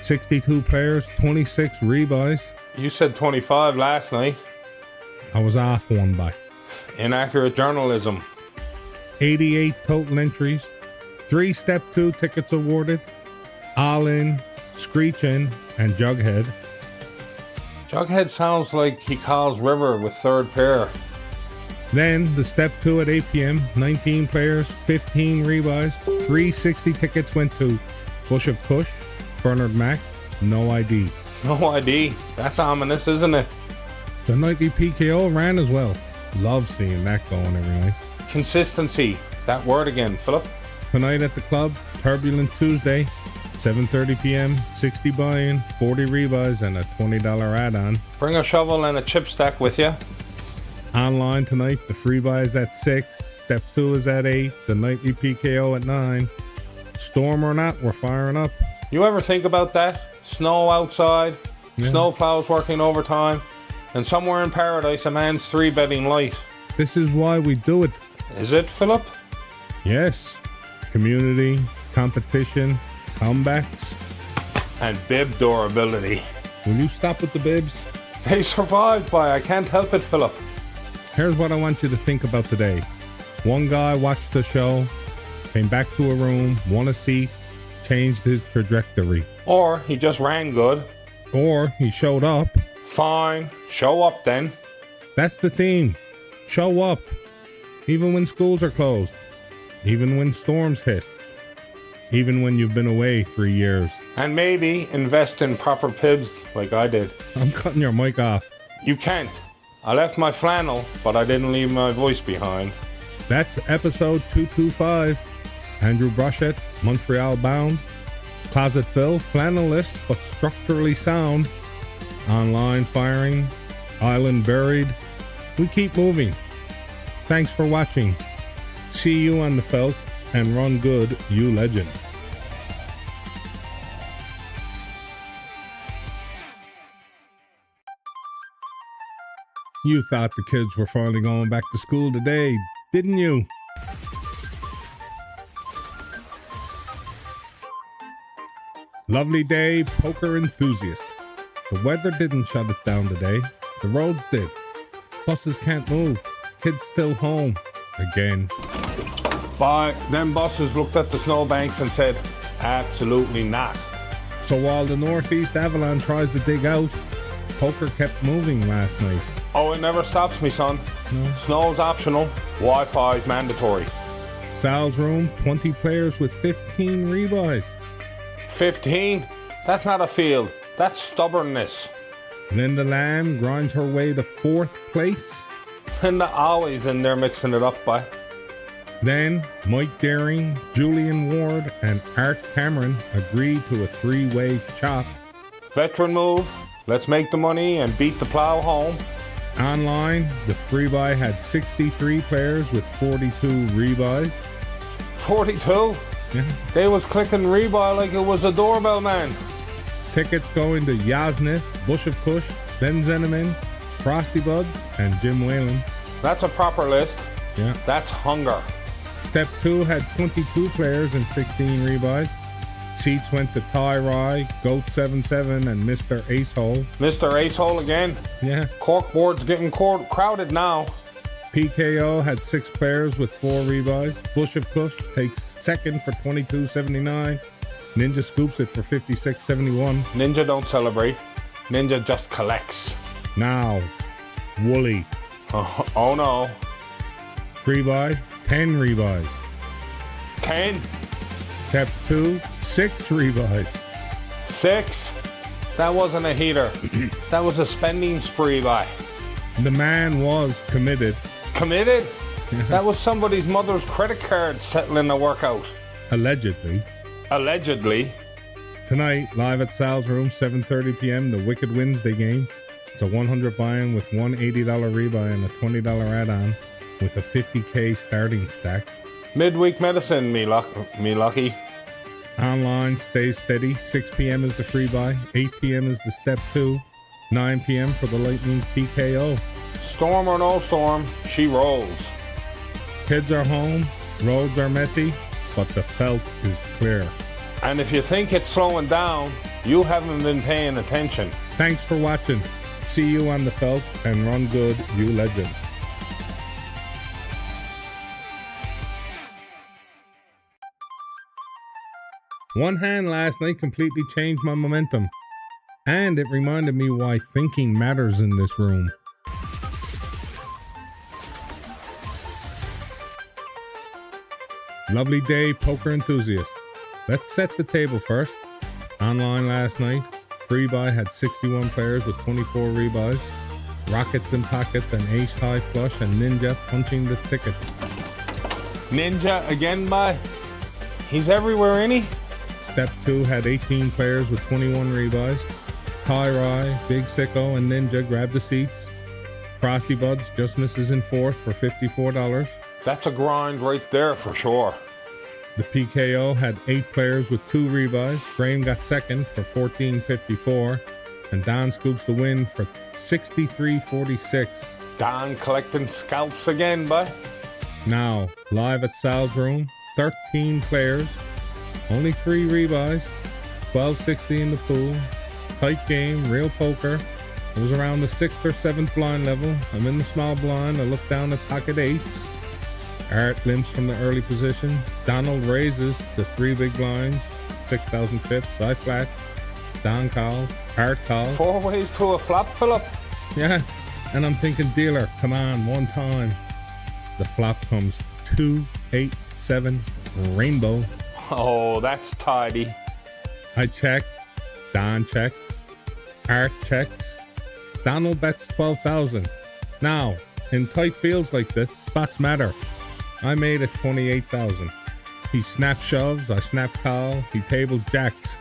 62 players, 26 rebuys. You said 25 last night. I was off one buy. Inaccurate journalism. 88 total entries. 3 step 2 tickets awarded. All in, Screech in, and Jughead. Jughead sounds like he calls River with third pair. Then the step 2 at 8 p.m. 19 players, 15 rebuys. 360 tickets went to Bush of Kush, Bernard Mac, no ID. No ID? That's ominous, isn't it? The nightly PKO ran as well. Love seeing that going every night. Consistency. That word again, Philip. Tonight at the club, Turbulent Tuesday, 7:30 p.m., 60 buy-in, 40 rebuys, and a $20 add-on. Bring a shovel and a chip stack with you. Online tonight, the free buy is at 6, step 2 is at 8, the nightly PKO at 9. Storm or not, we're firing up. You ever think about that? Snow outside, snow plows working overtime, and somewhere in paradise a man's 3-bedding light. This is why we do it. Is it, Philip? Yes. Community, competition, comebacks. And bib durability. Will you stop with the bibs? They survived, boy. I can't help it, Philip. Here's what I want you to think about today. One guy watched the show, came back to a room, won a seat, changed his trajectory. Or he just ran good. Or he showed up. Fine. Show up then. That's the theme. Show up. Even when schools are closed. Even when storms hit. Even when you've been away 3 years. And maybe invest in proper pibs like I did. I'm cutting your mic off. You can't. I left my flannel, but I didn't leave my voice behind. That's episode 225. Andrew Brushett, Montreal bound. Closet Phil, flannelist but structurally sound. Online firing. Island buried. We keep moving. Thanks for watching. See you on the felt and run good, you legend. You thought the kids were finally going back to school today, didn't you? Lovely day, poker enthusiast. The weather didn't shut it down today. The roads did. Buses can't move. Kids still home. Again. But them buses looked at the snowbanks and said, absolutely not. So while the Northeast Avalon tries to dig out, poker kept moving last night. Oh, it never stops me, son. No. Snow's optional. Wi-Fi's mandatory. Sal's room, 20 players with 15 rebuys. 15? That's not a field. That's stubbornness. Linda Lamb grinds her way to 4th place. Linda always in there mixing it up, boy. Then Mike Daring, Julian Ward, and Art Cameron agreed to a 3-way chop. Veteran move. Let's make the money and beat the plow home. Online, the free-buy had 63 players with 42 rebuys. 42? Yeah. They was clicking rebuy like it was a doorbell man. Tickets going to Yasnif, Bush of Kush, Ben Zeneman, Frosty Buds, and Jim Whalen. That's a proper list. Yeah. That's hunger. Step 2 had 22 players and 16 rebuys. Seats went to Ty Rye, Goat77, and Mr. Acehole. Mr. Acehole again? Yeah. Corkboard's getting crowded now. PKO had 6 players with 4 rebuys. Bush of Kush takes second for $22.79. Ninja scoops it for $56.71. Ninja don't celebrate. Ninja just collects. Now, Wooly. Oh no. Free buy, 10 rebuys. 10? Step 2, 6 rebuys. 6? That wasn't a heater. That was a spending spree buy. The man was committed. Committed? That was somebody's mother's credit card settling a workout. Allegedly. Allegedly. Tonight, live at Sal's room, 7:30 p.m., the Wicked Wednesday game. It's a 100 buy-in with one $80 rebuy and a $20 add-on with a $50K starting stack. Midweek medicine, me lucky. Online, stays steady. 6 p.m. is the free buy. 8 p.m. is the step 2. 9 p.m. for the Lightning PKO. Storm or no storm, she rolls. Kids are home. Roads are messy, but the felt is clear. And if you think it's slowing down, you haven't been paying attention. Thanks for watching. See you on the felt and run good, you legend. One hand last night completely changed my momentum. And it reminded me why thinking matters in this room. Lovely day, poker enthusiast. Let's set the table first. Online last night, free buy had 61 players with 24 rebuys. Rockets in pockets and ace high flush and Ninja punching the ticket. Ninja again, bye. He's everywhere, ain't he? Step 2 had 18 players with 21 rebuys. Ty Rye, Big Sicko, and Ninja grabbed the seats. Frosty Buds just misses in 4th for $54. That's a grind right there for sure. The PKO had 8 players with 2 rebuys. Graham got second for 14.54, and Don scoops the win for 63.46. Don collecting scalps again, bud. Now, live at Sal's room, 13 players, only 3 rebuys, 12.60 in the pool, tight game, real poker. It was around the 6th or 7th blind level. I'm in the small blind. I look down at pocket 8s. Art limps from the early position. Donald raises the 3 big blinds, 6,000 pips. I flat. Don calls. Art calls. 4 ways to a flop, Philip. Yeah, and I'm thinking, dealer, come on, one time. The flop comes 2, 8, 7, rainbow. Oh, that's tidy. I check. Don checks. Art checks. Donald bets 12,000. Now, in tight fields like this, spots matter. I made it 28,000. He snap shoves, I snap call, he tables jacks.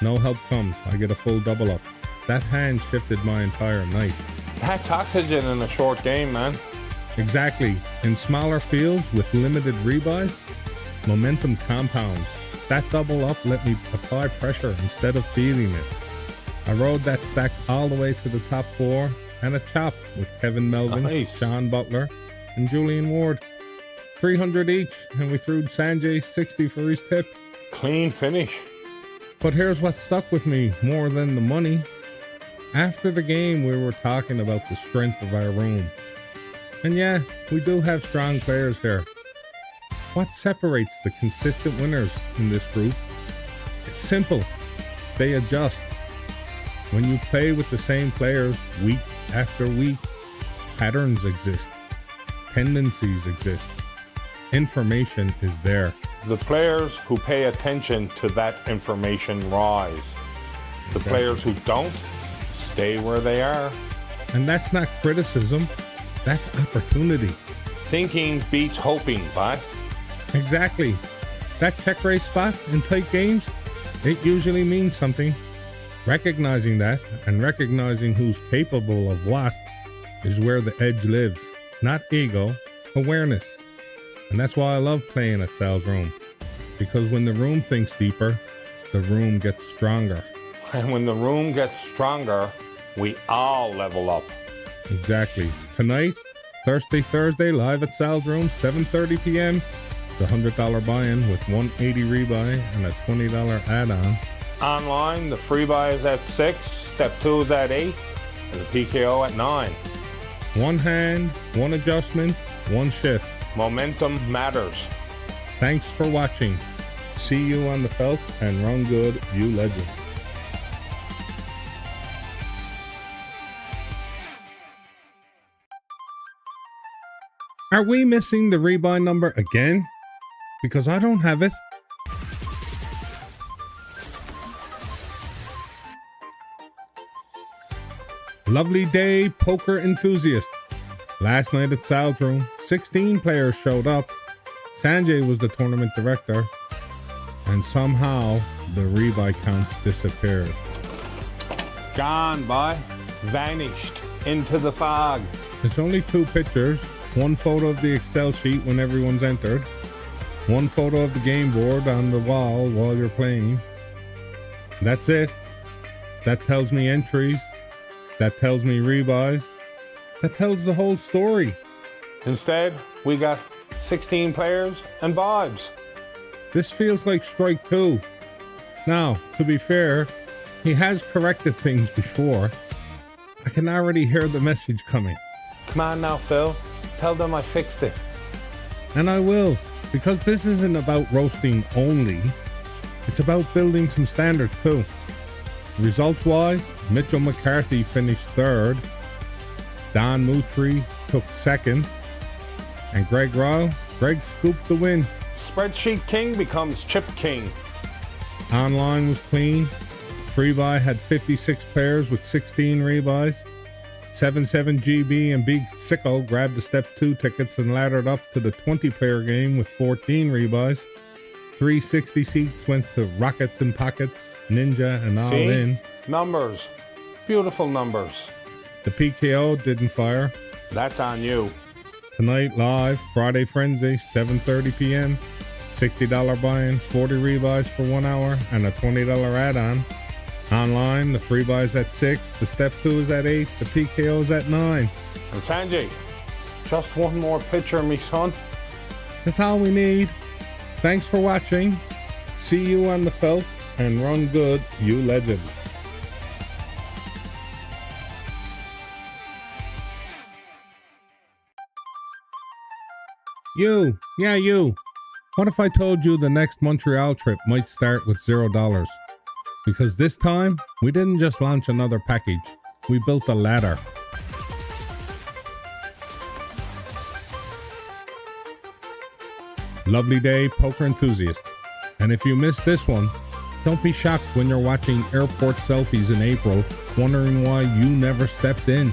No help comes, I get a full double up. That hand shifted my entire night. That's oxygen in a short game, man. Exactly. In smaller fields with limited rebuys, momentum compounds. That double up let me apply pressure instead of feeling it. I rode that stack all the way to the top 4 and a chop with Kevin Melvin, Nice. Sean Butler, and Julian Ward. 300 each, and we threw Sanjay 60 for his tip. Clean finish. But here's what stuck with me more than the money. After the game, we were talking about the strength of our room. And yeah, we do have strong players here. What separates the consistent winners in this group? It's simple. They adjust. When you play with the same players week after week, patterns exist. Tendencies exist. Information is there. The players who pay attention to that information rise. The players who don't stay where they are. And that's not criticism, that's opportunity. Thinking beats hoping, bud. Exactly. That check raise spot in tight games, it usually means something. Recognizing that and recognizing who's capable of what is where the edge lives. Not ego, awareness. And that's why I love playing at Sal's room. Because when the room thinks deeper, the room gets stronger. And when the room gets stronger, we all level up. Exactly. Tonight, Thursday, live at Sal's room, 7:30 p.m. It's a $100 buy-in with 180 rebuy and a $20 add-on. Online, the free buy is at 6, step 2 is at 8, and the PKO at 9. One hand, one adjustment, one shift. Momentum matters. Thanks for watching. See you on the felt and run good, you legend. Are we missing the rebuy number again? Because I don't have it. Lovely day, poker enthusiast. Last night at Sal's room, 16 players showed up. Sanjay was the tournament director, and somehow the rebuy count disappeared. Gone, boy. Vanished into the fog. There's only 2 pictures, one photo of the Excel sheet when everyone's entered, one photo of the game board on the wall while you're playing. That's it. That tells me entries. That tells me rebuys. That tells the whole story. Instead, we got 16 players and vibes. This feels like strike 2. Now, to be fair, he has corrected things before. I can already hear the message coming. Come on now, Phil. Tell them I fixed it. And I will, because this isn't about roasting only. It's about building some standards too. Results-wise, Mitchell McCarthy finished 3rd. Don Mutri took 2nd. And Greg scooped the win. Spreadsheet King becomes Chip King. Online was clean. Freebuy had 56 pairs with 16 rebuys. 77GB and Big Sicko grabbed the Step 2 tickets and laddered up to the 20-player game with 14 rebuys. 360 seats went to Rockets and Pockets, Ninja, and All See? In. Numbers. Beautiful numbers. The PKO didn't fire. That's on you. Tonight live, Friday Frenzy, 7:30 p.m. $60 buy-in, 40 rebuys for 1 hour, and a $20 add-on. Online, the free buys at 6, the step 2 is at 8, the PKO is at 9. And Sanjay, just one more picture of me son. That's all we need. Thanks for watching. See you on the felt, and run good, you legend. You, yeah, you. What if I told you the next Montreal trip might start with $0? Because this time, we didn't just launch another package, we built a ladder. Lovely day, poker enthusiast. And if you missed this one, don't be shocked when you're watching airport selfies in April, wondering why you never stepped in.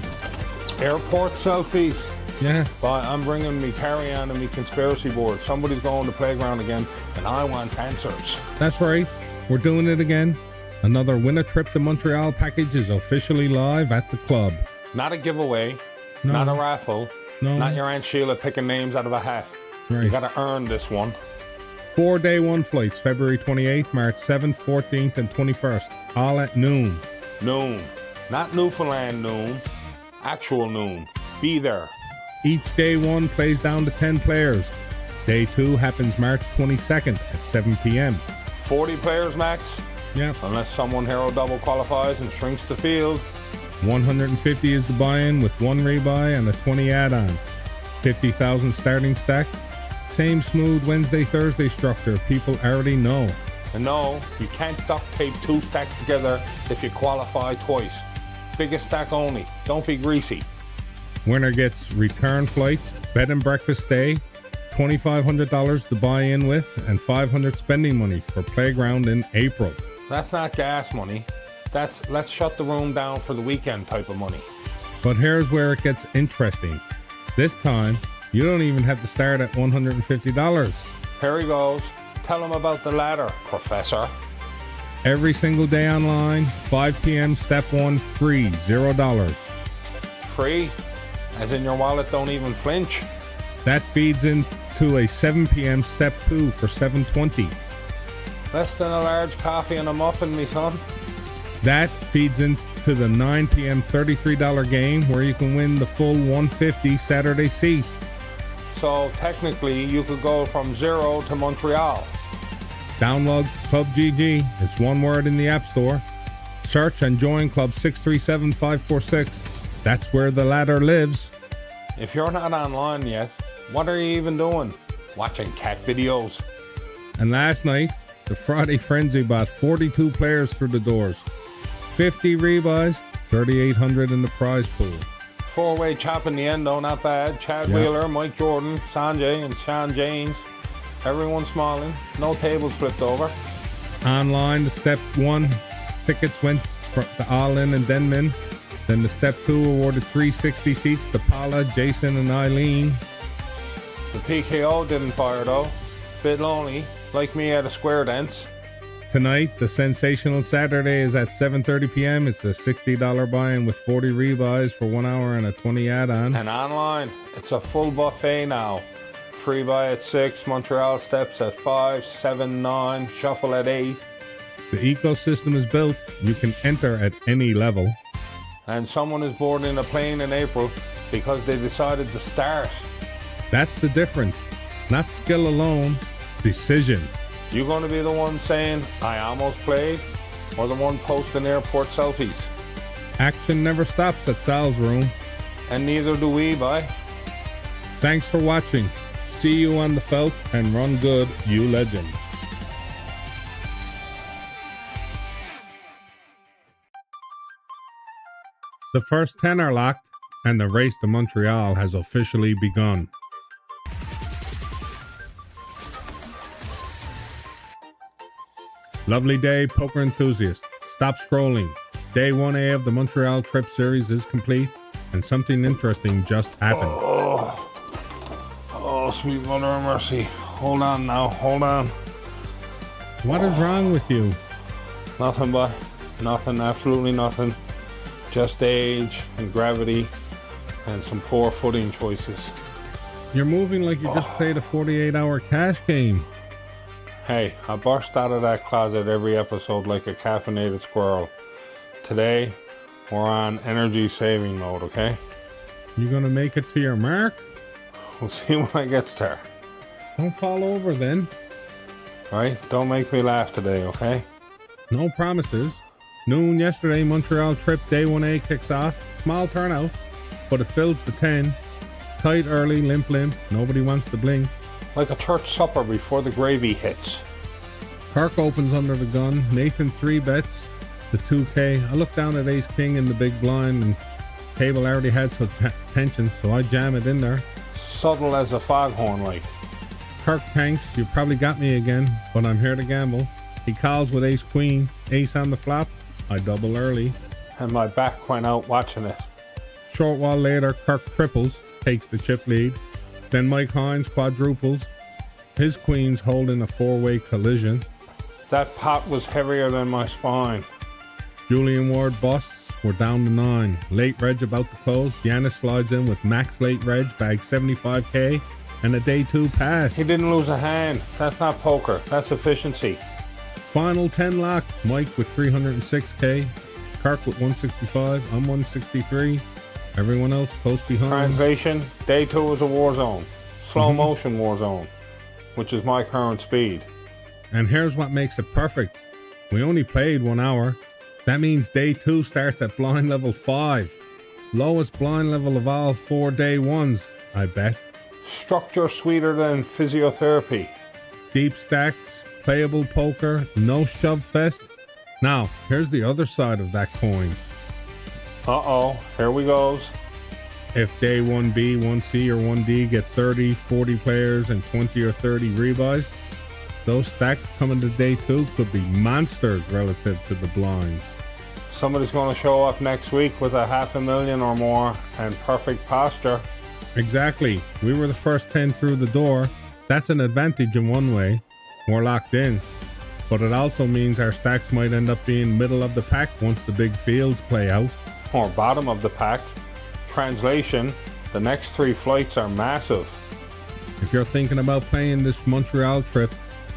Airport selfies? Yeah. But I'm bringing me carry-on and me conspiracy board. Somebody's going to the playground again, and I want answers. That's right. We're doing it again. Another Win a Trip to Montreal package is officially live at the club. Not a giveaway, No. not a raffle, No. not your Aunt Sheila picking names out of a hat. Right. You gotta earn this one. 4 day one flights, February 28th, March 7th, 14th, and 21st. All at noon. Noon. Not Newfoundland noon. Actual noon. Be there. Each day one plays down to 10 players. Day 2 happens March 22nd at 7 p.m. 40 players max. Yep. Unless someone hero double qualifies and shrinks the field. 150 is the buy-in with 1 rebuy and a 20 add-on. 50,000 starting stack. Same smooth Wednesday, Thursday structure people already know. And no, you can't duct tape 2 stacks together if you qualify twice. Biggest stack only. Don't be greasy. Winner gets return flights, bed and breakfast stay, $2,500 to buy in with, and $500 spending money for playground in April. That's not gas money. That's let's shut the room down for the weekend type of money. But here's where it gets interesting. This time, you don't even have to start at $150. Here he goes. Tell him about the ladder, Professor. Every single day online, 5 p.m. step 1 free, $0. Free? As in your wallet don't even flinch? That feeds into a 7 p.m. step 2 for $720. Less than a large coffee and a muffin, me son. That feeds into the 9 p.m. $33 game where you can win the full $150 Saturday seat. So technically you could go from 0 to Montreal. Download Club GG. It's one word in the App Store. Search and join Club 637546. That's where the ladder lives. If you're not online yet, what are you even doing? Watching cat videos. And last night, the Friday Frenzy brought 42 players through the doors. 50 rebuys, 3,800 in the prize pool. 4-way chop in the end though, not bad. Chad Wheeler, Mike Jordan, Sanjay, and Sean James. Everyone smiling. No tables flipped over. Online, the step 1 tickets went to All In and Denman. Then the step 2 awarded 360 seats to Paula, Jason, and Eileen. The PKO didn't fire though. Bit lonely, like me at a square dance. Tonight, the sensational Saturday is at 7:30 p.m. It's a $60 buy-in with 40 rebuys for 1 hour and a 20 add-on. And online, it's a full buffet now. Free buy at 6, Montreal steps at 5, 7, 9, shuffle at 8. The ecosystem is built. You can enter at any level. And someone is boarding a plane in April because they decided to start. That's the difference. Not skill alone, decision. You going to be the one saying, I almost played, or the one posting airport selfies? Action never stops at Sal's Room. And neither do we, bye. Thanks for watching. See you on the felt, and run good, you legend. The first 10 are locked, and the race to Montreal has officially begun. Lovely day, poker enthusiast. Stop scrolling. Day 1A of the Montreal Trip Series is complete, and something interesting just happened. Oh, sweet mother of mercy. Hold on now, hold on. What is wrong with you? Nothing, but nothing, absolutely nothing. Just age and gravity and some poor footing choices. You're moving like you just played a 48-hour cash game. Hey, I burst out of that closet every episode like a caffeinated squirrel. Today, we're on energy saving mode, okay? You gonna make it to your mark? We'll see when I gets there. Don't fall over then. Right? Don't make me laugh today, okay? No promises. Noon yesterday, Montreal trip day 1A kicks off. Small turnout, but it fills the 10. Tight early, limp. Nobody wants to blink. Like a church supper before the gravy hits. Kirk opens under the gun. Nathan 3 bets the 2K. I look down at Ace King in the big blind, and table already had some tension, so I jam it in there. Subtle as a foghorn, like. Kirk tanks. You probably got me again, but I'm here to gamble. He calls with Ace Queen. Ace on the flop. I double early. And my back went out watching it. Short while later, Kirk triples, takes the chip lead. Then Mike Hines quadruples. His queens holding a 4-way collision. That pot was heavier than my spine. Julian Ward busts. We're down to 9. Late reg about to close. Giannis slides in with max late reg, bags 75K, and a day 2 pass. He didn't lose a hand. That's not poker. That's efficiency. Final 10 lock. Mike with 306K. Kirk with 165. I'm 163. Everyone else close behind. Translation, day 2 is a war zone. Slow motion war zone, which is my current speed. And here's what makes it perfect. We only played 1 hour. That means day 2 starts at blind level 5. Lowest blind level of all 4 day 1s, I bet. Structure sweeter than physiotherapy. Deep stacks, playable poker, no shove fest. Now, here's the other side of that coin. Uh-oh, here we goes. If day 1B, 1C, or 1D get 30, 40 players and 20 or 30 rebuys, those stacks coming to day 2 could be monsters relative to the blinds. Somebody's going to show up next week with a $500,000 or more and perfect posture. Exactly. We were the first 10 through the door. That's an advantage in one way. We're locked in. But it also means our stacks might end up being middle of the pack once the big fields play out. Or bottom of the pack. Translation, the next 3 flights are massive. If you're thinking about playing this Montreal trip,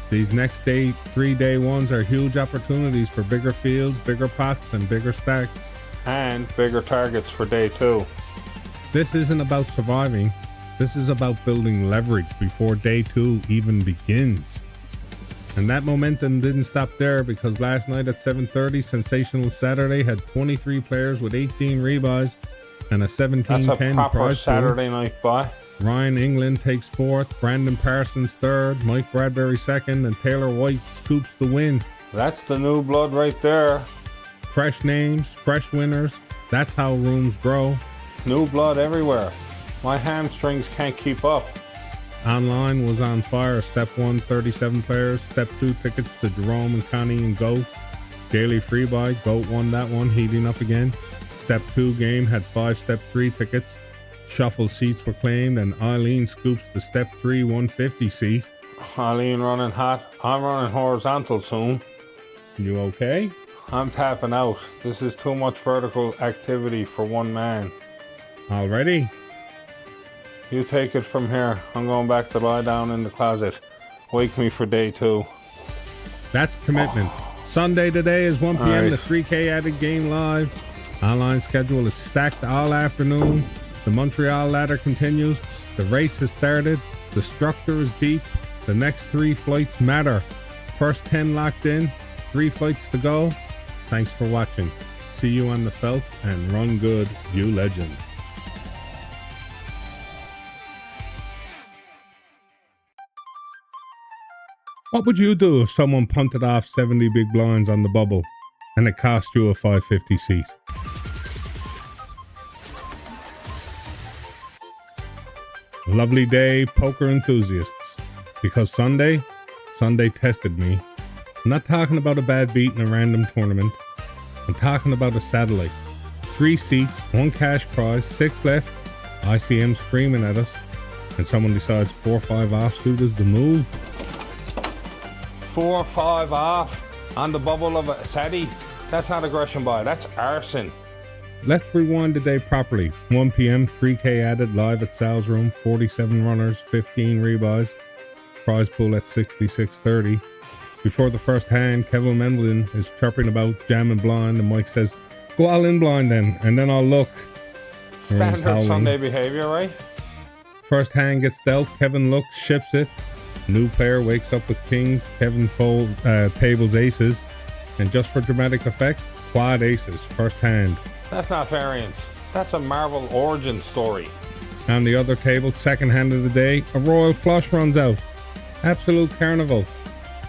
these next 3 day 1s are huge opportunities for bigger fields, bigger pots, and bigger stacks. And bigger targets for day 2. This isn't about surviving. This is about building leverage before day 2 even begins. And that momentum didn't stop there, because last night at 7:30, Sensational Saturday had 23 players with 18 rebuys and a 17-10 prize. That's a proper Saturday night buy. Ryan England takes 4th, Brandon Parsons 3rd, Mike Bradbury 2nd, and Taylor White scoops the win. That's the new blood right there. Fresh names, fresh winners. That's how rooms grow. New blood everywhere. My hamstrings can't keep up. Online was on fire. Step 1, 37 players. Step 2, tickets to Jerome and Connie and Goat. Daily free buy. Goat won that one, heating up again. Step 2 game had 5 Step 3 tickets. Shuffle seats were claimed, and Eileen scoops the Step 3 150 seat. Eileen running hot. I'm running horizontal soon. You okay? I'm tapping out. This is too much vertical activity for one man. Already? You take it from here. I'm going back to lie down in the closet. Wake me for day 2. That's commitment. Sunday today is 1 p.m. Right. The 3K added game live. Online schedule is stacked all afternoon. The Montreal ladder continues. The race has started. The structure is deep. The next 3 flights matter. First 10 locked in. 3 flights to go. Thanks for watching. See you on the felt, and run good, you legend. What would you do if someone punted off 70 big blinds on the bubble and it cost you a 550 seat? Lovely day, poker enthusiasts. Because Sunday tested me. I'm not talking about a bad beat in a random tournament. I'm talking about a satellite. 3 seats, 1 cash prize, 6 left. ICM screaming at us. And someone decides 4-5 offsuit is the move. 4-5 off on the bubble of a SATI. That's not aggression buy, that's arson. Let's rewind the day properly. 1 p.m., 3K added live at Sal's room, 47 runners, 15 rebuys. prize pool at 66.30. Before the first hand, Kevin Mendelin is chirping about jamming blind, and Mike says, "Go all in blind then, and then I'll look." Standard Sunday behavior, right? First hand gets dealt, Kevin looks, ships it. New player wakes up with kings, Kevin tables aces, and just for dramatic effect, quad aces, first hand. That's not variance. That's a Marvel origin story. On the other table, second hand of the day, a royal flush runs out. Absolute carnival.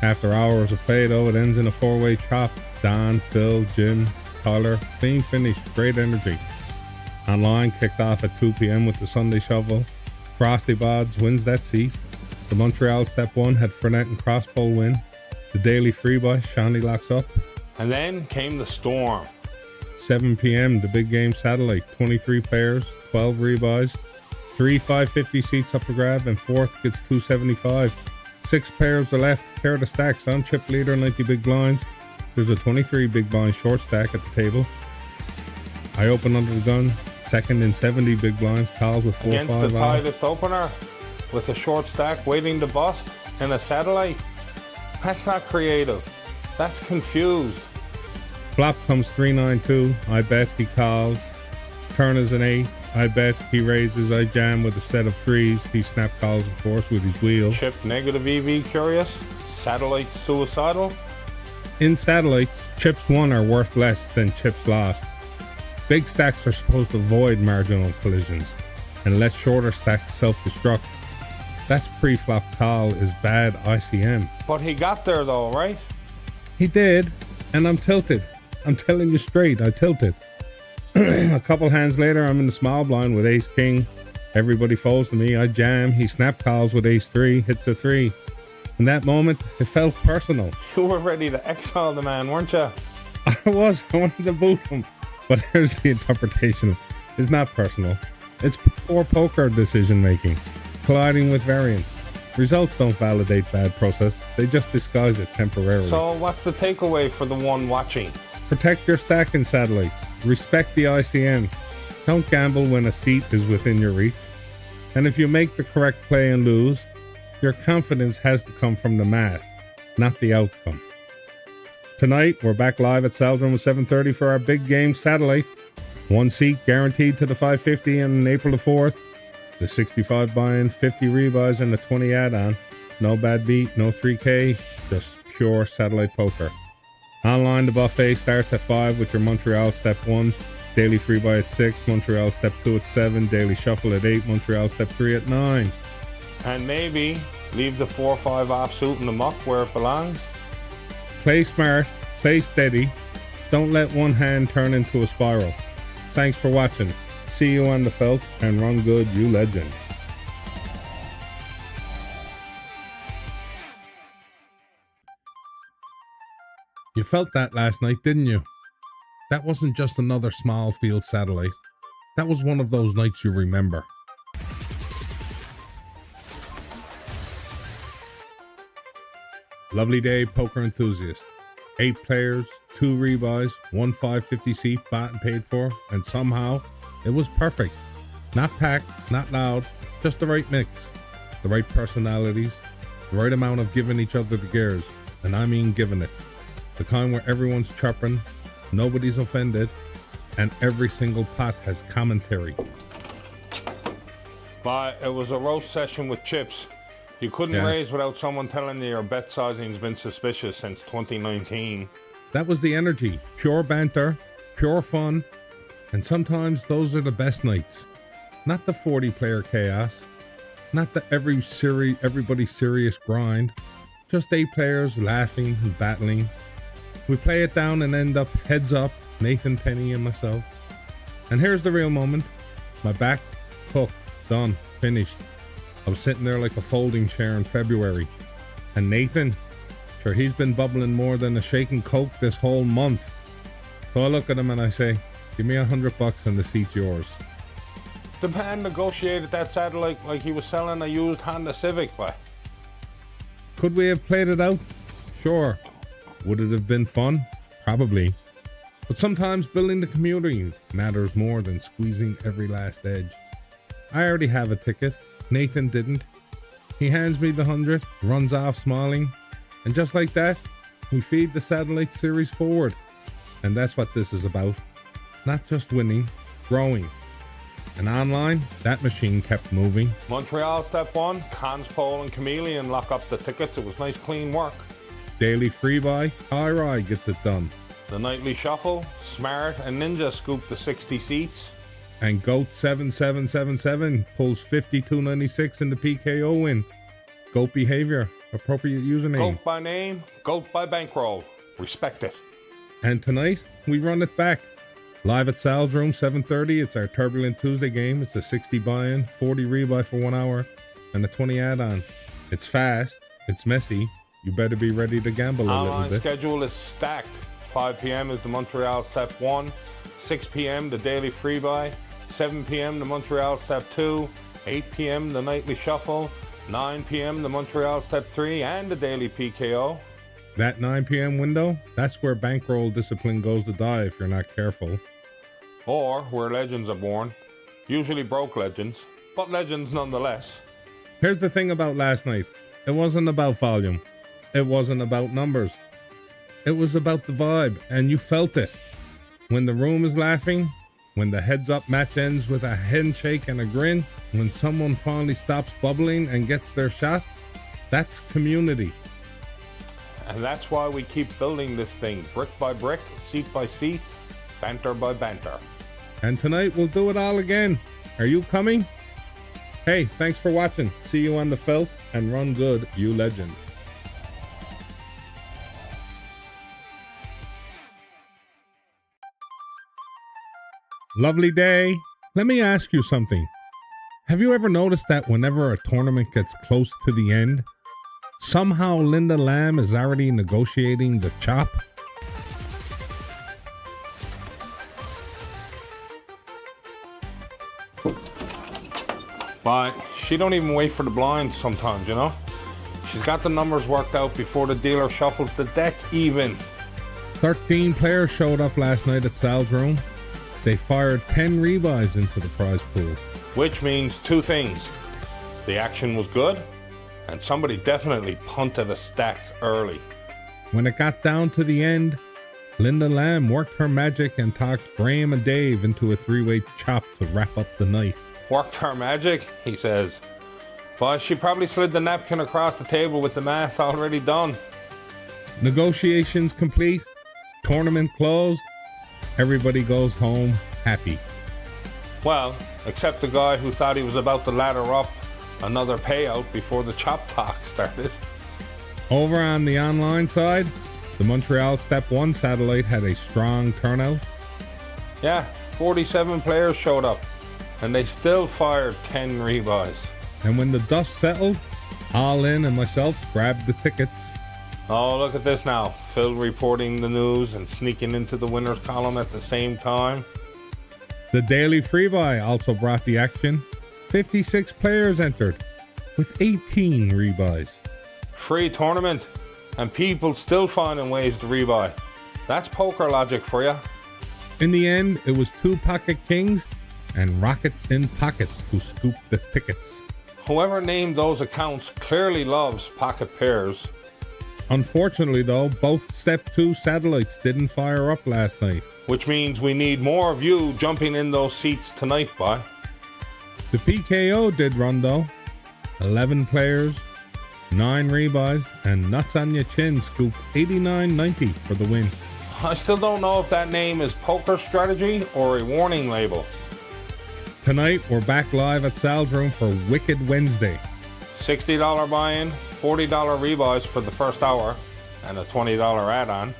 After hours of play though, it ends in a four-way chop. Don, Phil, Jim, Tyler, clean finish, great energy. Online kicked off at 2 p.m. with the Sunday Shuffle. Frosty Bods wins that seat. The Montreal Step 1 had Fournette and Crossbow win. The Daily Freebuy, Shawnee locks up. And then came the storm. 7 p.m. the big game satellite, 23 players, 12 rebuys, 3 550 seats up for grab, and fourth gets 275. 6 pairs are left, pair the stacks. I'm chip leader, 90 big blinds. There's a 23 big blind short stack at the table. I open under the gun, second in 70 big blinds, calls with 4-5 Against the tightest opener, with a short stack waiting to bust, and a satellite. That's not creative. That's confused. Flop comes 3-9-2. I bet, he calls. Turn is an 8. I bet, he raises. I jam with a set of 3s. He snap calls, of course, with his wheel. Chip negative EV curious. Satellite suicidal. In satellites, chips won are worth less than chips lost. Big stacks are supposed to avoid marginal collisions and let shorter stacks self-destruct. That's pre-flop call is bad ICM. But he got there though, right? He did, and I'm tilted. I'm telling you straight, I tilted. A couple hands later, I'm in the small blind with ace king. Everybody folds to me. I jam. He snap calls with ace 3, hits a 3. In that moment, it felt personal. You were ready to exile the man, weren't you? I was. I wanted to boot him. But here's the interpretation. It's not personal. It's poor poker decision making, colliding with variance. Results don't validate bad process. They just disguise it temporarily. So what's the takeaway for the one watching? Protect your stack in satellites. Respect the ICM. Don't gamble when a seat is within your reach. And if you make the correct play and lose, your confidence has to come from the math, not the outcome. Tonight, we're back live at Sal's Room at 7:30 for our big game satellite. 1 seat guaranteed to the 550 on April the 4th. The 65 buy-in, 50 rebuys, and the 20 add-on. No bad beat, no 3K, just pure satellite poker. Online, the buffet starts at 5 with your Montreal Step 1, Daily Free Buy at 6, Montreal Step 2 at 7, Daily Shuffle at 8, Montreal Step 3 at 9. And maybe leave the 4-5 offsuit in the muck where it belongs. Play smart, play steady. Don't let one hand turn into a spiral. Thanks for watching. See you on the felt, and run good, you legend. You felt that last night, didn't you? That wasn't just another small field satellite. That was one of those nights you remember. Lovely day, poker enthusiast. 8 players, 2 rebuys, 1 550 seat bought and paid for, and somehow it was perfect. Not packed, not loud, just the right mix. The right personalities, the right amount of giving each other the gears, and I mean giving it. The kind where everyone's chirping, nobody's offended, and every single pot has commentary. But it was a roast session with chips. You couldn't raise without someone telling you your bet sizing's been suspicious since 2019. That was the energy. Pure banter, pure fun, and sometimes those are the best nights. Not the 40-player chaos, not the everybody serious grind, just 8 players laughing and battling. We play it down and end up heads up, Nathan, Penny, and myself. And here's the real moment. My back, cooked, done, finished. I was sitting there like a folding chair in February. And Nathan, sure, he's been bubbling more than a shaking Coke this whole month. So I look at him and I say, give me $100 and the seat's yours. The man negotiated that satellite like he was selling a used Honda Civic, but could we have played it out? Sure. Would it have been fun? Probably. But sometimes building the community matters more than squeezing every last edge. I already have a ticket. Nathan didn't. He hands me the 100, runs off smiling, and just like that, we feed the satellite series forward. And that's what this is about. Not just winning, growing. And online, that machine kept moving. Montreal Step 1, Conspole and Chameleon lock up the tickets. It was nice clean work. Daily free buy, High gets it done. The nightly shuffle, Smart and Ninja scoop the 60 seats. And Goat 7777 pulls 52.96 in the PKO win. Goat behavior, appropriate username. Goat by name, Goat by bankroll. Respect it. And tonight, we run it back. Live at Sal's Room, 7:30. It's our Turbulent Tuesday game. It's a 60 buy-in, 40 rebuy for 1 hour, and a 20 add-on. It's fast. It's messy. You better be ready to gamble a little Online bit. schedule is stacked. 5 p.m. is the Montreal Step 1. 6 p.m. the daily free buy. 7 p.m. the Montreal Step 2. 8 p.m. the nightly shuffle. 9 p.m. the Montreal Step 3 and the daily PKO. That 9 p.m. window, that's where bankroll discipline goes to die if you're not careful. Or where legends are born. Usually broke legends, but legends nonetheless. Here's the thing about last night. It wasn't about volume. It wasn't about numbers. It was about the vibe, and you felt it. When the room is laughing, when the heads up match ends with a handshake and a grin, when someone finally stops bubbling and gets their shot, that's community. And that's why we keep building this thing, brick by brick, seat by seat, banter by banter. And tonight we'll do it all again. Are you coming? Hey, thanks for watching. See you on the felt, and run good, you legend. Lovely day. Let me ask you something. Have you ever noticed that whenever a tournament gets close to the end, somehow Linda Lamb is already negotiating the chop? But she don't even wait for the blinds sometimes, you know? She's got the numbers worked out before the dealer shuffles the deck even. 13 players showed up last night at Sal's Room. They fired 10 rebuys into the prize pool. Which means two things. The action was good, and somebody definitely punted a stack early. When it got down to the end, Linda Lamb worked her magic and talked Graham and Dave into a three-way chop to wrap up the night. Worked her magic, he says. But she probably slid the napkin across the table with the math already done. Negotiations complete, tournament closed, everybody goes home happy. Well, except the guy who thought he was about to ladder up another payout before the chop talk started. Over on the online side, the Montreal Step 1 satellite had a strong turnout. Yeah, 47 players showed up, and they still fired 10 rebuys. And when the dust settled, All In and myself grabbed the tickets. Oh, look at this now. Phil reporting the news and sneaking into the winners column at the same time. The daily free buy also brought the action. 56 players entered, with 18 rebuys. Free tournament, and people still finding ways to rebuy. That's poker logic for you. In the end, it was 2 pocket kings and rockets in pockets who scooped the tickets. Whoever named those accounts clearly loves pocket pairs. Unfortunately though, both Step 2 satellites didn't fire up last night. Which means we need more of you jumping in those seats tonight, boy. The PKO did run though. 11 players, 9 rebuys, and Nuts on Your Chin scooped 89.90 for the win. I still don't know if that name is poker strategy or a warning label. Tonight, we're back live at Sal's Room for Wicked Wednesday. $60 buy-in, $40 rebuys for the first hour, and a $20 add-on.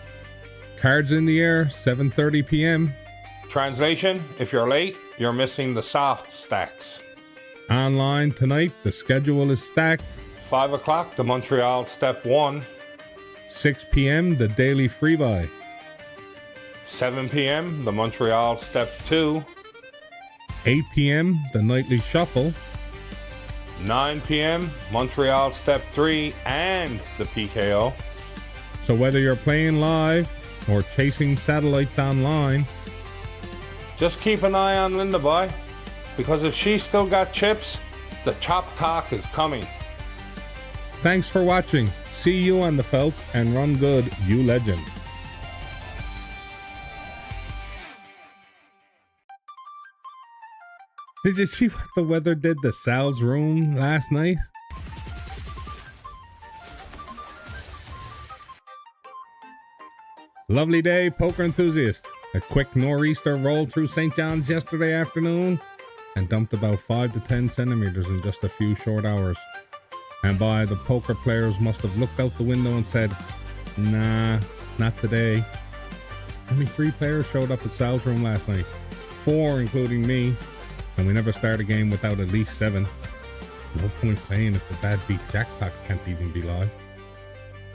Cards in the air, 7:30 p.m. Translation, if you're late, you're missing the soft stacks. Online tonight, the schedule is stacked. 5 o'clock, the Montreal Step 1. 6 p.m., the daily free buy. 7 p.m., the Montreal Step 2. 8 p.m., the nightly shuffle. 9 p.m., Montreal Step 3 and the PKO. So whether you're playing live or chasing satellites online, just keep an eye on Linda, boy, because if she's still got chips, the chop talk is coming. Thanks for watching. See you on the felt and run good, you legend. Did you see what the weather did to Sal's room last night? Lovely day, poker enthusiast. A quick nor'easter rolled through St. John's yesterday afternoon and dumped about 5 to 10 centimeters in just a few short hours. And the poker players must have looked out the window and said, nah, not today. Only 3 players showed up at Sal's room last night. 4, including me. And we never start a game without at least 7. No point playing if the bad beat jackpot can't even be live.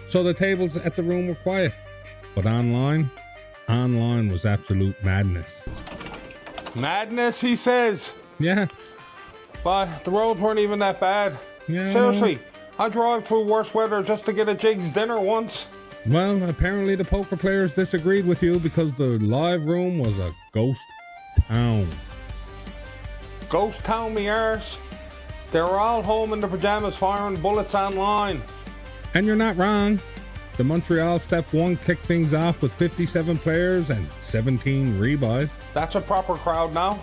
So the tables at the room were quiet. But online was absolute madness. Madness, he says. Yeah. But the roads weren't even that bad. Yeah. Seriously, I drove through worse weather just to get a Jig's dinner once. Well, apparently the poker players disagreed with you because the live room was a ghost town. Ghost town, me arse. They were all home in their pajamas firing bullets online. And you're not wrong. The Montreal Step 1 kicked things off with 57 players and 17 rebuys. That's a proper crowd now.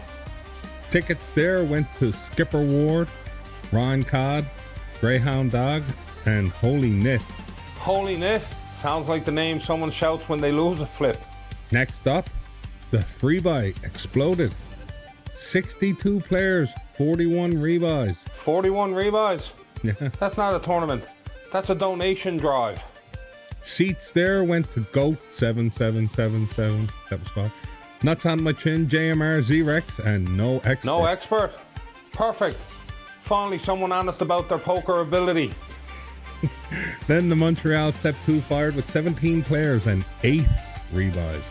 Tickets there went to Skipper Ward, Ron Codd, Greyhound Dog, and Holy Knit. Holy Knit? Sounds like the name someone shouts when they lose a flip. Next up, the freebuy exploded. 62 players, 41 rebuys. 41 rebuys? Yeah. That's not a tournament. That's a donation drive. Seats there went to GOAT 7777. That was fun. Nuts on My Chin, JMR, Z-Rex, and No Expert. No Expert? Perfect. Finally someone honest about their poker ability. Then the Montreal Step 2 fired with 17 players and 8 rebuys.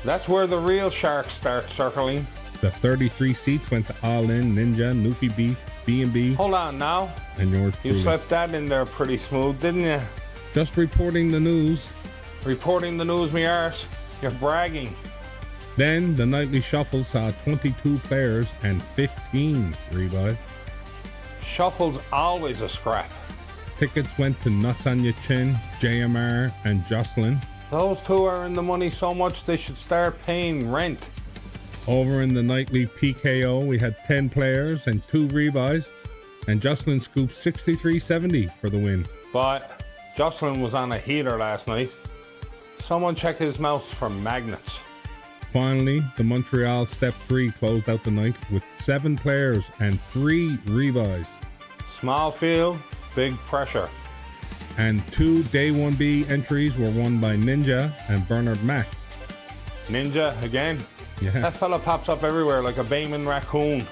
That's where the real sharks start circling. The 33 seats went to All In, Ninja, Newfie Beef, B&B. Hold on now. And yours truly. You slipped that in there pretty smooth, didn't you? Just reporting the news. Reporting the news, me arse. You're bragging. Then the nightly shuffle saw 22 players and 15 rebuys. Shuffle's always a scrap. Tickets went to Nuts on Your Chin, JMR, and Jocelyn. Those two are in the money so much they should start paying rent. Over in the nightly PKO, we had 10 players and 2 rebuys, and Jocelyn scooped 63.70 for the win. But Jocelyn was on a heater last night. Someone check his mouse for magnets. Finally, the Montreal Step 3 closed out the night with 7 players and 3 rebuys. Small field, big pressure. And 2 Day 1B entries were won by Ninja and Bernard Mack. Ninja again? Yeah. That fella pops up everywhere like a Bayman raccoon.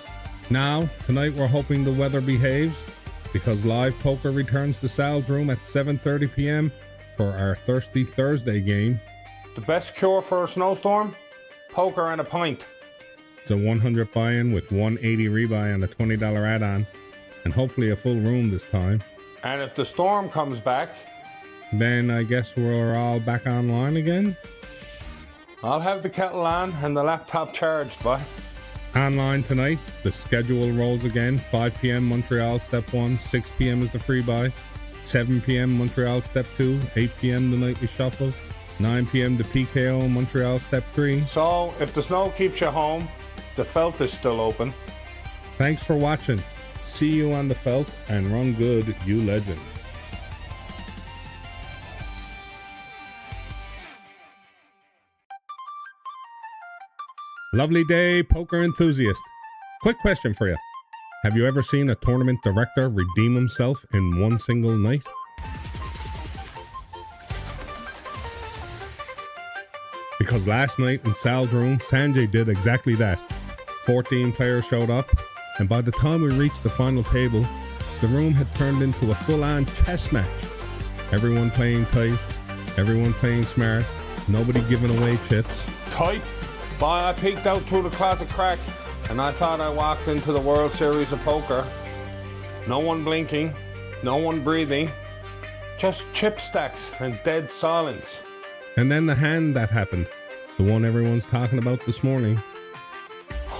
Now, tonight we're hoping the weather behaves because live poker returns to Sal's room at 7:30 p.m. for our Thirsty Thursday game. The best cure for a snowstorm? Poker and a pint. It's a 100 buy-in with 180 rebuy and a $20 add-on, and hopefully a full room this time. And if the storm comes back, then I guess we're all back online again. I'll have the kettle on and the laptop charged, boy. Online tonight, the schedule rolls again. 5 p.m. Montreal Step 1, 6 p.m. is the free buy, 7 p.m. Montreal Step 2, 8 p.m. the nightly shuffle, 9 p.m. the PKO Montreal Step 3. So, if the snow keeps you home, the felt is still open. Thanks for watching. See you on the felt and run good, you legend. Lovely day, poker enthusiast. Quick question for you. Have you ever seen a tournament director redeem himself in one single night? Because last night in Sal's room, Sanjay did exactly that. 14 players showed up, and by the time we reached the final table, the room had turned into a full-on chess match. Everyone playing tight, everyone playing smart, nobody giving away chips. Tight? Boy, I peeked out through the closet crack, and I thought I walked into the World Series of Poker. No one blinking, no one breathing, just chip stacks and dead silence. And then the hand that happened, the one everyone's talking about this morning.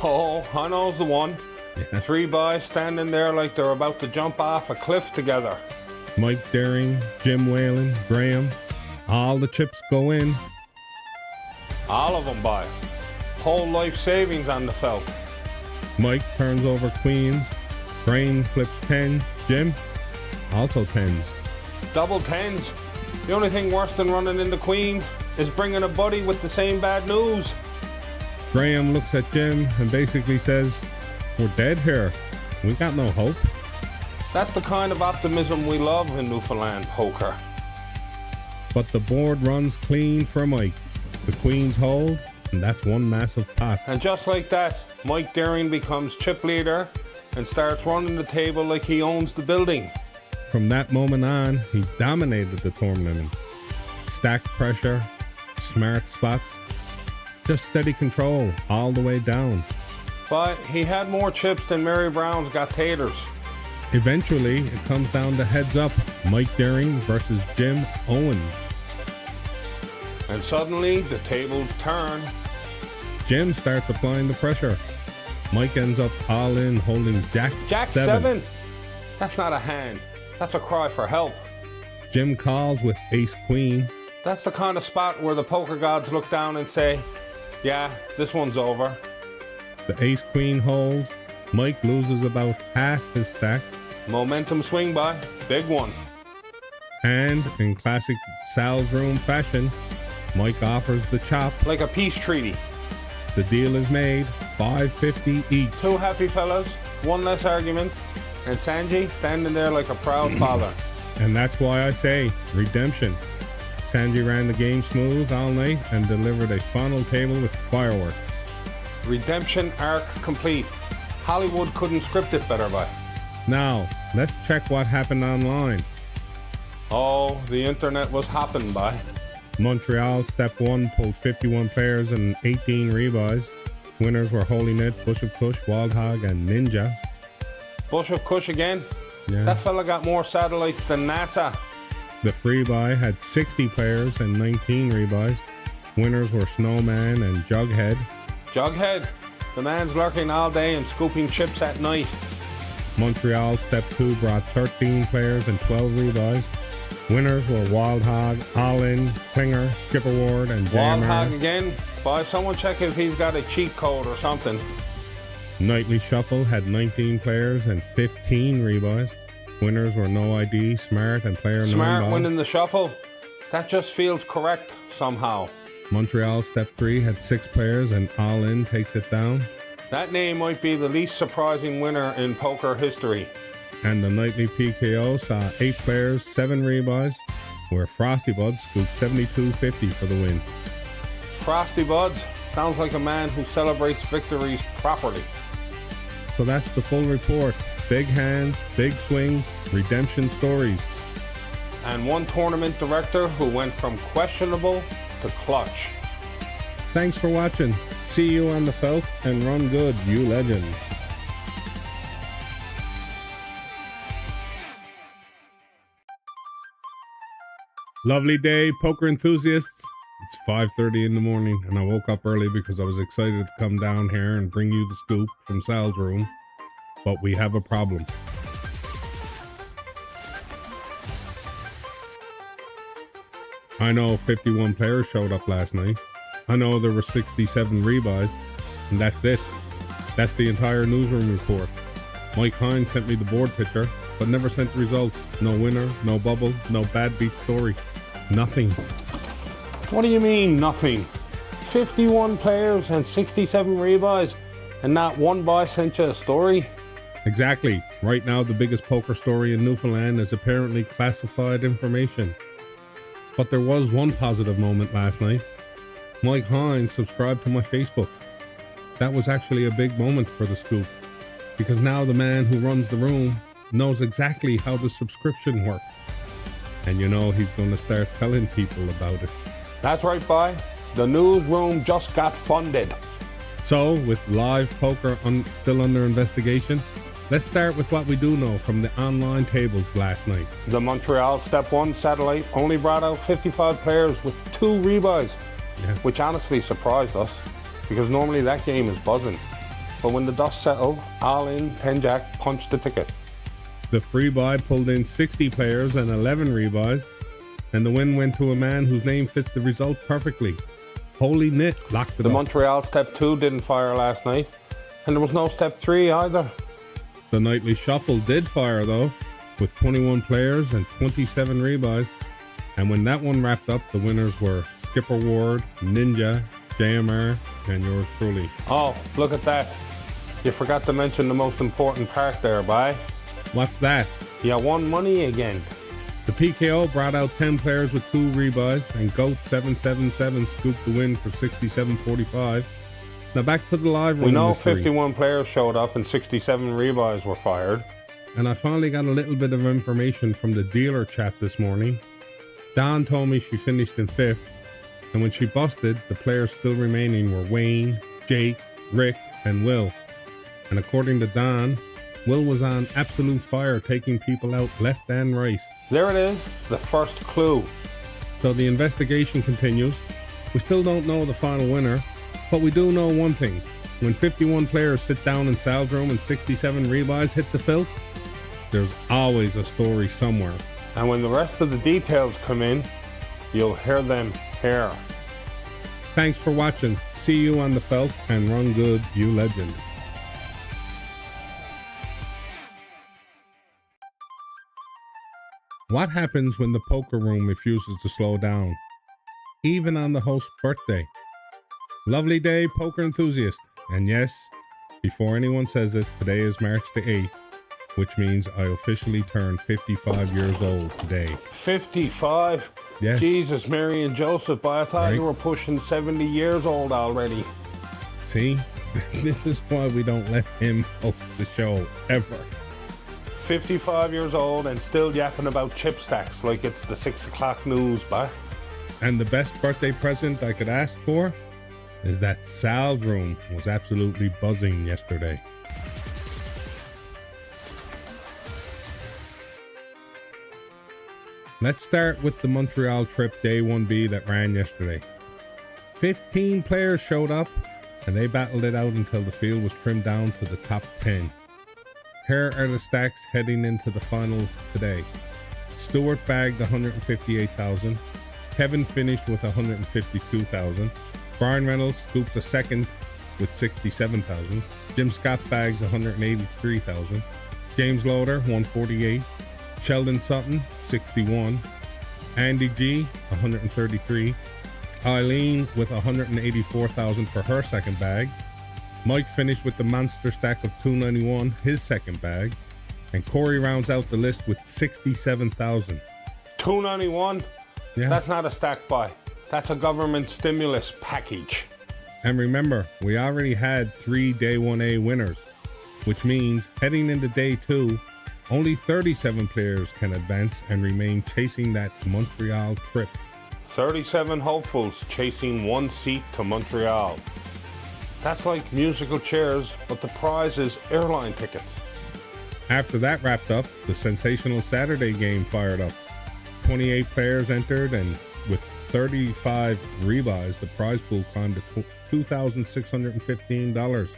Oh, I knows the one. Yeah. 3 boys standing there like they're about to jump off a cliff together. Mike Daring, Jim Whalen, Graham. All the chips go in. All of them, boy. Whole life savings on the felt. Mike turns over queens. Graham flips 10. Jim, also 10s. Double 10s. The only thing worse than running into queens is bringing a buddy with the same bad news. Graham looks at Jim and basically says, we're dead here. We got no hope. That's the kind of optimism we love in Newfoundland poker. But the board runs clean for Mike. The queens hold, and that's one massive pot. And just like that, Mike Daring becomes chip leader and starts running the table like he owns the building. From that moment on, he dominated the tournament. Stack pressure, smart spots, just steady control all the way down. But he had more chips than Mary Brown's got taters. Eventually, it comes down to heads up, Mike Daring versus Jim Owens. And suddenly, the tables turn. Jim starts applying the pressure. Mike ends up all in, holding Jack 7. That's not a hand. That's a cry for help. Jim calls with Ace Queen. That's the kind of spot where the poker gods look down and say, yeah, this one's over. The Ace Queen holds. Mike loses about half his stack. Momentum swing by. Big one. And in classic Sal's Room fashion, Mike offers the chop. Like a peace treaty. The deal is made, $5.50 each. Two happy fellas, one less argument, and Sanji standing there like a proud father. And that's why I say, redemption. Sanji ran the game smooth all night and delivered a final table with fireworks. Redemption arc complete. Hollywood couldn't script it better, by. Now, let's check what happened online. Oh, the internet was hopping by. Montreal, step 1, pulled 51 players and 18 rebuys. Winners were Holy Net, Bush of Kush, Wild Hog, and Ninja. Bush of Kush again? Yeah. That fella got more satellites than NASA. The free buy had 60 players and 19 rebuys. Winners were Snowman and Jughead. Jughead, the man's lurking all day and scooping chips at night. Montreal, step 2, brought 13 players and 12 rebuys. Winners were Wild Hog, All In, Klinger, Skipper Ward, and Wild JMR. Hog again? Boy, someone check if he's got a cheat code or something. Nightly Shuffle had 19 players and 15 rebuys. Winners were No ID, Smart, and Player Smart Nine. winning the shuffle. That just feels correct somehow. Montreal, step 3, had 6 players and All In takes it down. That name might be the least surprising winner in poker history. And the Nightly PKO saw 8 players, 7 rebuys, where Frosty Buds scooped $72.50 for the win. Frosty Buds sounds like a man who celebrates victories properly. So that's the full report. Big hands, big swings, redemption stories. And one tournament director who went from questionable to clutch. Thanks for watching. See you on the felt and run good, you legend. Lovely day, poker enthusiasts. It's 5:30 in the morning and I woke up early because I was excited to come down here and bring you the scoop from Sal's room. But we have a problem. I know 51 players showed up last night. I know there were 67 rebuys, and that's it. That's the entire newsroom report. Mike Hines sent me the board picture, but never sent the results. No winner, no bubble, no bad beat story. Nothing. What do you mean, nothing? 51 players and 67 rebuys, and not one buy sent you a story? Exactly. Right now, the biggest poker story in Newfoundland is apparently classified information. But there was one positive moment last night. Mike Hines subscribed to my Facebook. That was actually a big moment for the scoop, because now the man who runs the room knows exactly how the subscription works. And you know he's going to start telling people about it. That's right, Boy. The newsroom just got funded. So, with live poker still under investigation, let's start with what we do know from the online tables last night. The Montreal Step 1 satellite only brought out 55 players with 2 rebuys, which honestly surprised us, because normally that game is buzzing. But when the dust settled, All In, Penjack punched the ticket. The free buy pulled in 60 players and 11 rebuys, and the win went to a man whose name fits the result perfectly. Holy Nit locked it The up. Montreal Step 2 didn't fire last night, and there was no Step 3 either. The nightly shuffle did fire though, with 21 players and 27 rebuys. And when that one wrapped up, the winners were Skipper Ward, Ninja, JMR, and yours truly. Oh, look at that. You forgot to mention the most important part there, bye. What's that? You won money again. The PKO brought out 10 players with 2 rebuys, and GOAT 777 scooped the win for 67.45. Now back to the live room. We know mystery. 51 players showed up and 67 rebuys were fired. And I finally got a little bit of information from the dealer chat this morning. Dawn told me she finished in 5th, and when she busted, the players still remaining were Wayne, Jake, Rick, and Will. And according to Dawn, Will was on absolute fire, taking people out left and right. There it is, the first clue. So the investigation continues. We still don't know the final winner, but we do know one thing. When 51 players sit down in Sal's room and 67 rebuys hit the filth, there's always a story somewhere. And when the rest of the details come in, you'll hear them here. Thanks for watching. See you on the felt, and run good, you legend. What happens when the poker room refuses to slow down, even on the host's birthday? Lovely day, poker enthusiast. And yes, before anyone says it, today is March the 8th, which means I officially turned 55 years old today. 55? Yes. Jesus, Mary and Joseph, but I thought Right. you were pushing 70 years old already. See, this is why we don't let him host the show, ever. 55 years old and still yapping about chip stacks like it's the 6 o'clock news, bah. And the best birthday present I could ask for is that Sal's room was absolutely buzzing yesterday. Let's start with the Montreal trip day 1B that ran yesterday. 15 players showed up, and they battled it out until the field was trimmed down to the top 10. Here are the stacks heading into the final today. Stewart bagged 158,000. Kevin finished with 152,000. Brian Reynolds scoops a second with 67,000. Jim Scott bags 183,000. James Loader 148. Sheldon Sutton 61. Andy G 133. Eileen with 184,000 for her second bag. Mike finished with the monster stack of 291, his second bag. And Corey rounds out the list with 67,000. 291? Yeah. That's not a stack buy. That's a government stimulus package. And remember, we already had 3 day 1A winners, which means heading into day 2, only 37 players can advance and remain chasing that Montreal trip. 37 hopefuls chasing 1 seat to Montreal. That's like musical chairs, but the prize is airline tickets. After that wrapped up, the sensational Saturday game fired up. 28 players entered, and with 35 rebuys, the prize pool climbed to $2,615.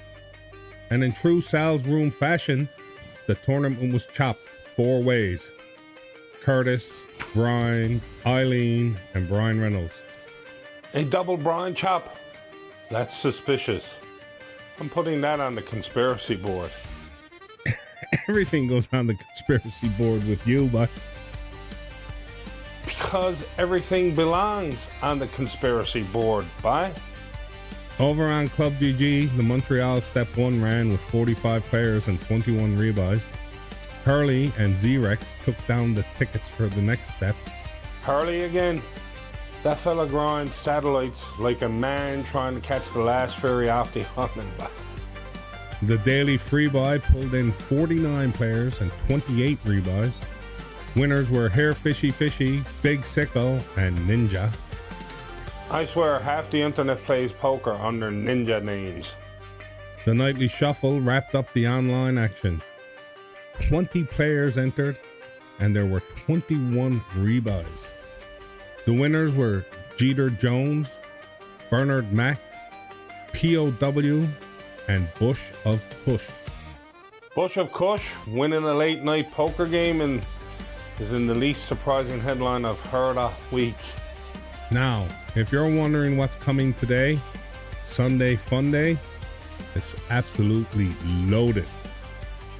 And in true Sal's room fashion, the tournament was chopped 4 ways. Curtis, Brian, Eileen, and Brian Reynolds. A double Brian chop? That's suspicious. I'm putting that on the conspiracy board. Everything goes on the conspiracy board with you, but because everything belongs on the conspiracy board, bye. over on Club GG, the Montreal Step 1 ran with 45 players and 21 rebuys. Hurley and Z-Rex took down the tickets for the next step. Hurley again. That fella grinds satellites like a man trying to catch the last ferry off the island. The daily free buy pulled in 49 players and 28 rebuys. Winners were Hair Fishy Fishy, Big Sickle, and Ninja. I swear half the internet plays poker under ninja names. The nightly shuffle wrapped up the online action. 20 players entered, and there were 21 rebuys. The winners were Jeter Jones, Bernard Mack, POW, and Bush of Push. Bush of Kush winning a late night poker game and is in the least surprising headline I've heard all week. Now, if you're wondering what's coming today, Sunday Fun Day, it's absolutely loaded.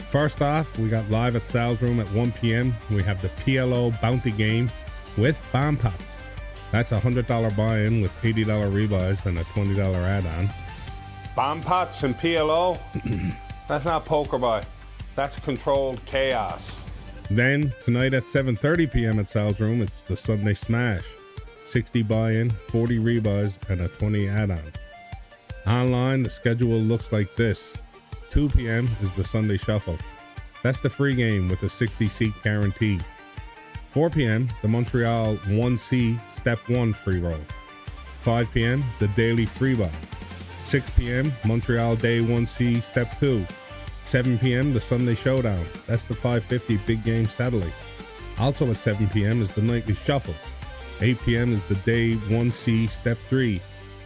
First off, we got live at Sal's Room at 1 p.m. We have the PLO Bounty Game with Bomb Pops. That's a $100 buy-in with $80 rebuys and a $20 add-on. Bomb pots and PLO? That's not poker buy. That's controlled chaos. Then, tonight at 7:30 p.m. at Sal's Room, it's the Sunday Smash. 60 buy-in, 40 rebuys, and a 20 add-on. Online, the schedule looks like this. 2 p.m. is the Sunday Shuffle. That's the free game with a 60-seat guarantee. 4 p.m., the Montreal 1C Step 1 free roll. 5 p.m., the Daily Free Buy. 6 p.m., Montreal Day 1C Step 2. 7 p.m., the Sunday Showdown. That's the 550 Big Game Satellite. Also at 7 p.m. is the Nightly Shuffle. 8 p.m. is the Day 1C Step 3.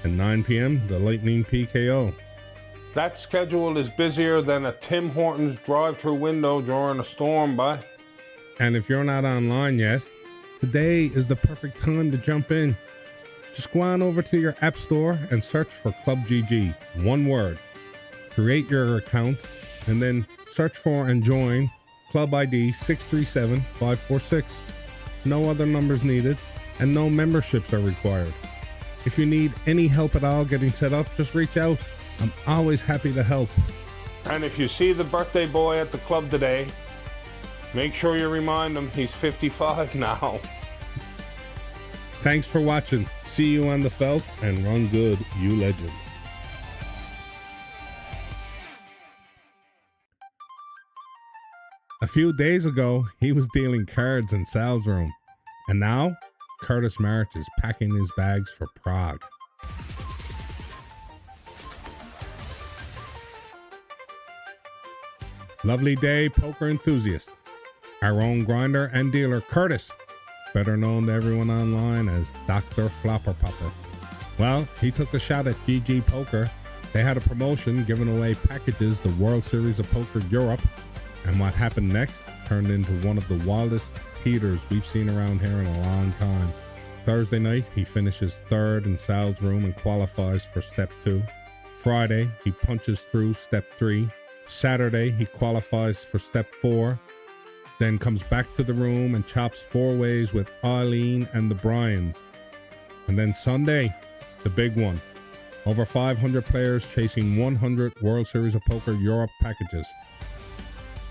And 9 p.m., the Lightning PKO. That schedule is busier than a Tim Hortons drive-thru window during a storm, boy. And if you're not online yet, today is the perfect time to jump in. Just go on over to your app store and search for Club GG. One word. Create your account and then search for and join Club ID 637546. No other numbers needed and no memberships are required. If you need any help at all getting set up, just reach out. I'm always happy to help. And if you see the birthday boy at the club today, make sure you remind him he's 55 now. Thanks for watching. See you on the felt and run good, you legend. A few days ago, he was dealing cards in Sal's Room. And now, Curtis March is packing his bags for Prague. Lovely day, poker enthusiast. Our own grinder and dealer, Curtis, better known to everyone online as Dr. Flopper Popper. Well, he took a shot at GG Poker. They had a promotion giving away packages to World Series of Poker Europe. And what happened next turned into one of the wildest heaters we've seen around here in a long time. Thursday night, he finishes third in Sal's Room and qualifies for Step 2. Friday, he punches through Step 3. Saturday, he qualifies for Step 4. Then comes back to the room and chops 4 ways with Eileen and the Bryans. And then Sunday, the big one. Over 500 players chasing 100 World Series of Poker Europe packages.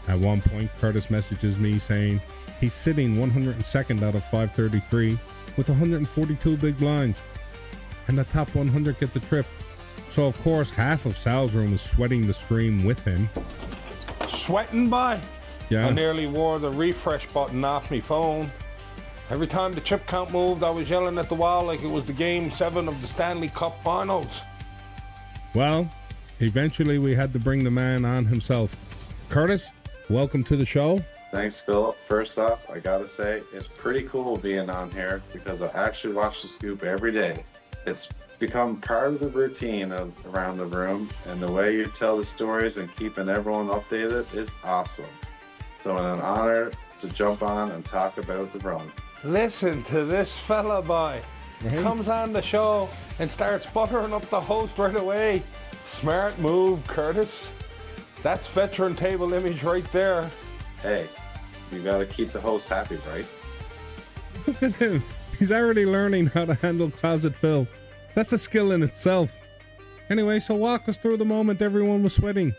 At one point, Curtis messages me saying he's sitting 102nd out of 533 with 142 big blinds. And the top 100 get the trip. So of course, half of Sal's Room is sweating the stream with him. Sweating, by? Yeah. I nearly wore the refresh button off my phone. Every time the chip count moved, I was yelling at the wall like it was the Game 7 of the Stanley Cup Finals. Well, eventually we had to bring the man on himself. Curtis, welcome to the show. Thanks, Philip. First off, I gotta say, it's pretty cool being on here because I actually watch the scoop every day. It's become part of the routine of Around the Room, and the way you tell the stories and keeping everyone updated is awesome. So it's an honor to jump on and talk about the room. Listen to this fella, boy. Right. Comes on the show and starts buttering up the host right away. Smart move, Curtis. That's veteran table image right there. Hey, you gotta keep the host happy, right? Look at him. He's already learning how to handle Closet Phil. That's a skill in itself. Anyway, so walk us through the moment everyone was sweating.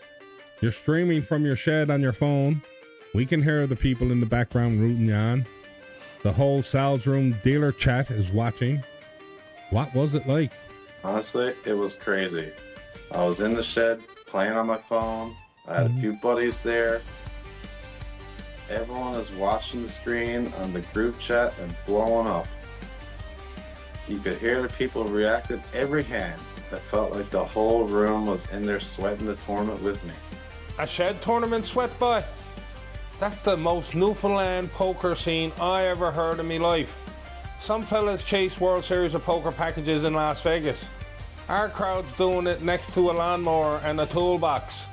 You're streaming from your shed on your phone. We can hear the people in the background rooting you on. The whole Sal's Room dealer chat is watching. What was it like? Honestly, it was crazy. I was in the shed playing on my phone. I had a few buddies there. Everyone is watching the screen on the group chat and blowing up. You could hear the people reacting every hand. That felt like the whole room was in there sweating the tournament with me. A shed tournament sweat, boy? That's the most Newfoundland poker scene I ever heard in my life. Some fellas chase World Series of Poker packages in Las Vegas. Our crowd's doing it next to a lawnmower and a toolbox.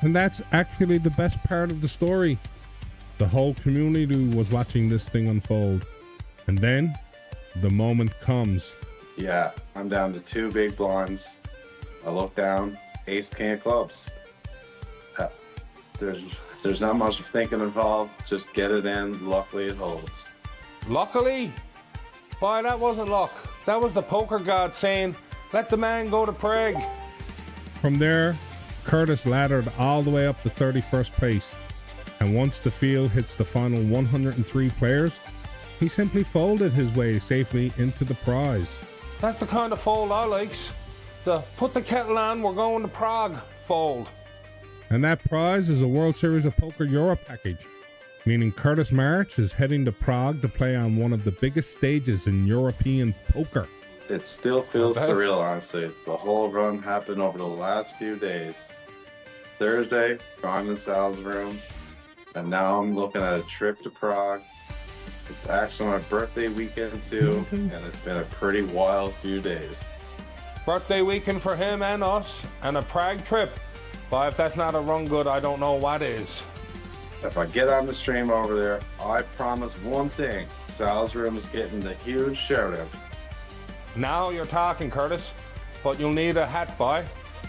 And that's actually the best part of the story. The whole community was watching this thing unfold. And then the moment comes. Yeah, I'm down to 2 big blinds. I look down, ace, king of clubs. There's not much thinking involved. Just get it in. Luckily, it holds. Luckily? Boy, that wasn't luck. That was the poker god saying, let the man go to Prague. From there, Curtis laddered all the way up to 31st place. And once the field hits the final 103 players, he simply folded his way safely into the prize. That's the kind of fold I likes. The put the kettle on, we're going to Prague fold. And that prize is a World Series of Poker Europe package, meaning Curtis March is heading to Prague to play on one of the biggest stages in European poker. It still feels surreal, honestly. The whole run happened over the last few days. Thursday, gone in Sal's room, and now I'm looking at a trip to Prague. It's actually my birthday weekend too, and it's been a pretty wild few days. Birthday weekend for him and us, and a Prague trip. But if that's not a run good, I don't know what is. If I get on the stream over there, I promise one thing. Sal's room is getting the huge shout out. Now you're talking, Curtis, but you'll need a hat, boy.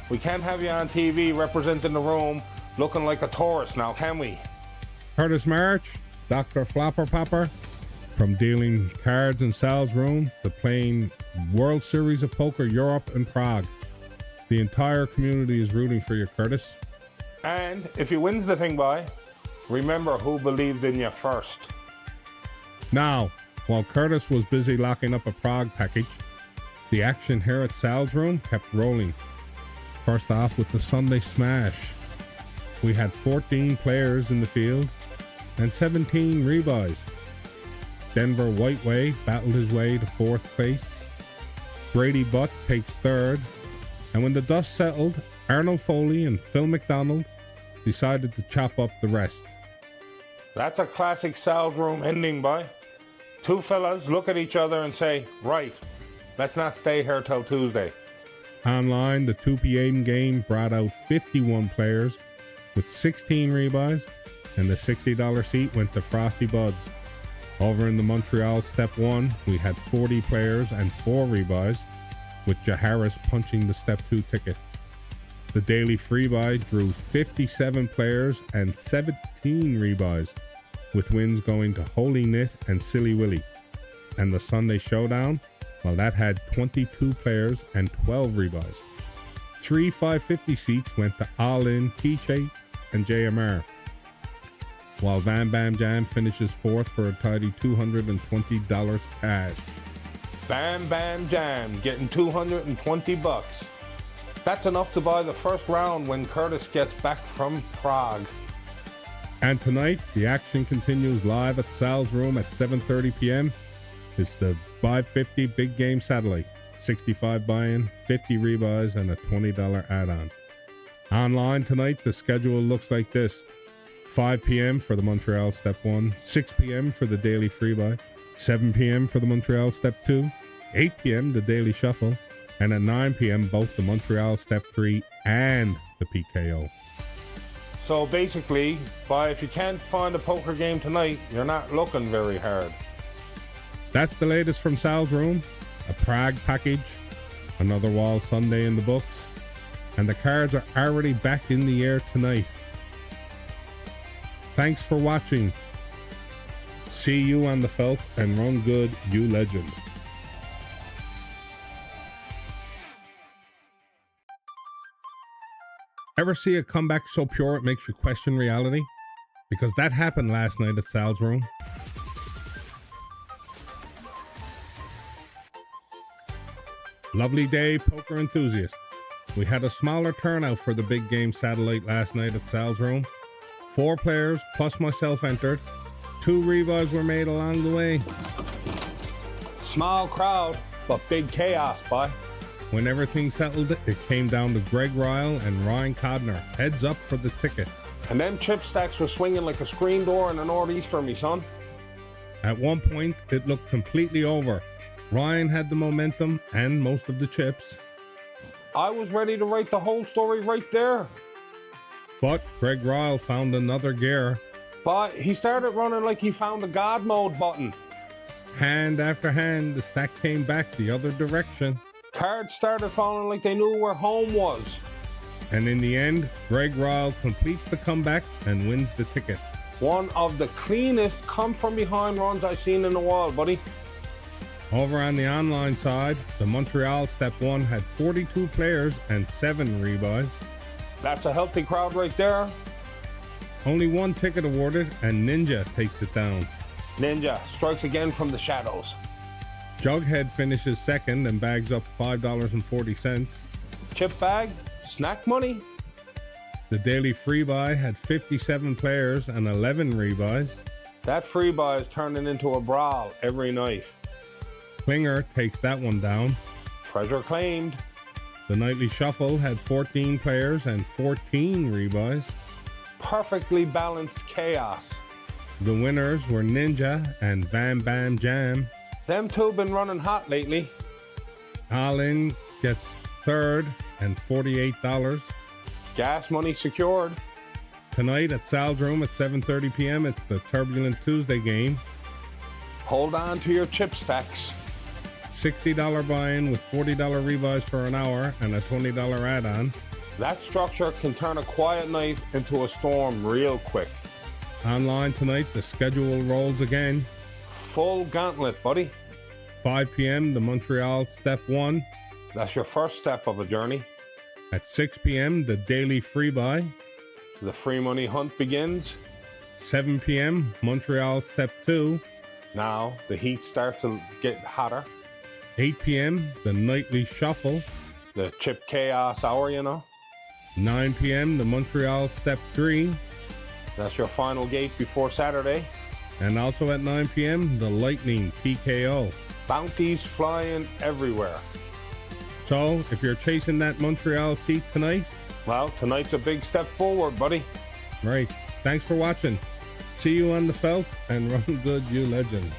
We can't have you on TV representing the room looking like a tourist now, can we? Curtis March, Dr. Flopper Popper, from dealing cards in Sal's room to playing World Series of Poker Europe and Prague. The entire community is rooting for you, Curtis. And if you wins the thing, boy, remember who believed in you first. Now, while Curtis was busy locking up a Prague package, the action here at Sal's room kept rolling. First off with the Sunday Smash. We had 14 players in the field and 17 rebuys. Denver Whiteway battled his way to 4th place. Brady Butt takes 3rd. And when the dust settled, Arnold Foley and Phil McDonald decided to chop up the rest. That's a classic Sal's room ending, boy. 2 fellas look at each other and say, right, let's not stay here till Tuesday. Online, the 2 p.m. game brought out 51 players with 16 rebuys, and the $60 seat went to Frosty Buds. Over in the Montreal Step 1, we had 40 players and 4 rebuys, with Jaharis punching the Step 2 ticket. The daily freebuy drew 57 players and 17 rebuys, with wins going to Holy Knit and Silly Willy. And the Sunday Showdown, well, that had 22 players and 12 rebuys. 3 550 seats went to All In, T-Shape, and JMR. While Van Bam Jam finishes 4th for a tidy $220 cash. Bam Bam Jam getting $220. That's enough to buy the first round when Curtis gets back from Prague. And tonight, the action continues live at Sal's room at 7:30 p.m. It's the 550 Big Game Satellite, 65 buy-in, 50 rebuys, and a $20 add-on. Online tonight, the schedule looks like this. 5 p.m. for the Montreal Step 1, 6 p.m. for the Daily Freebuy, 7 p.m. for the Montreal Step 2, 8 p.m. the Daily Shuffle, and at 9 p.m. both the Montreal Step 3 and the PKO. So basically, if you can't find a poker game tonight, you're not looking very hard. That's the latest from Sal's room. A Prague package, another Wall Sunday in the books, and the cards are already back in the air tonight. Thanks for watching. See you on the felt, and run good, you legend. Ever see a comeback so pure it makes you question reality? Because that happened last night at Sal's room. Lovely day, poker enthusiast. We had a smaller turnout for the Big Game Satellite last night at Sal's room. 4 players plus myself entered. 2 rebuys were made along the way. Small crowd, but big chaos, boy. When everything settled, it came down to Greg Ryle and Ryan Codner, heads up for the ticket. And them chip stacks were swinging like a screen door in a nor'easter, me son. At one point, it looked completely over. Ryan had the momentum and most of the chips. I was ready to write the whole story right there. But Greg Ryle found another gear. But he started running like he found the God mode button. Hand after hand, the stack came back the other direction. Cards started falling like they knew where home was. And in the end, Greg Ryle completes the comeback and wins the ticket. One of the cleanest come-from-behind runs I've seen in a while, buddy. Over on the online side, the Montreal Step 1 had 42 players and 7 rebuys. That's a healthy crowd right there. Only one ticket awarded, and Ninja takes it down. Ninja strikes again from the shadows. Jughead finishes second and bags up $5.40. Chip bag, snack money. The daily free buy had 57 players and 11 rebuys. That free buy is turning into a brawl every night. Klinger takes that one down. Treasure claimed. The nightly shuffle had 14 players and 14 rebuys. Perfectly balanced chaos. The winners were Ninja and Bam Bam Jam. Them two been running hot lately. Allen gets third and $48. Gas money secured. Tonight at Sal's Room at 7:30 p.m. it's the Turbulent Tuesday game. Hold on to your chip stacks. $60 buy-in with $40 rebuys for an hour and a $20 add-on. That structure can turn a quiet night into a storm real quick. Online tonight, the schedule rolls again. Full gauntlet, buddy. 5 p.m. the Montreal Step 1. That's your first step of a journey. At 6 p.m. the daily free buy. The free money hunt begins. 7 p.m. Montreal Step 2. Now the heat starts to get hotter. 8 p.m. the nightly shuffle. The chip chaos hour, you know. 9 p.m. the Montreal Step 3. That's your final gate before Saturday. And also at 9 p.m. the Lightning PKO. Bounties flying everywhere. So, if you're chasing that Montreal seat tonight... Well, tonight's a big step forward, buddy. Right. Thanks for watching. See you on the felt, and run good, you legend.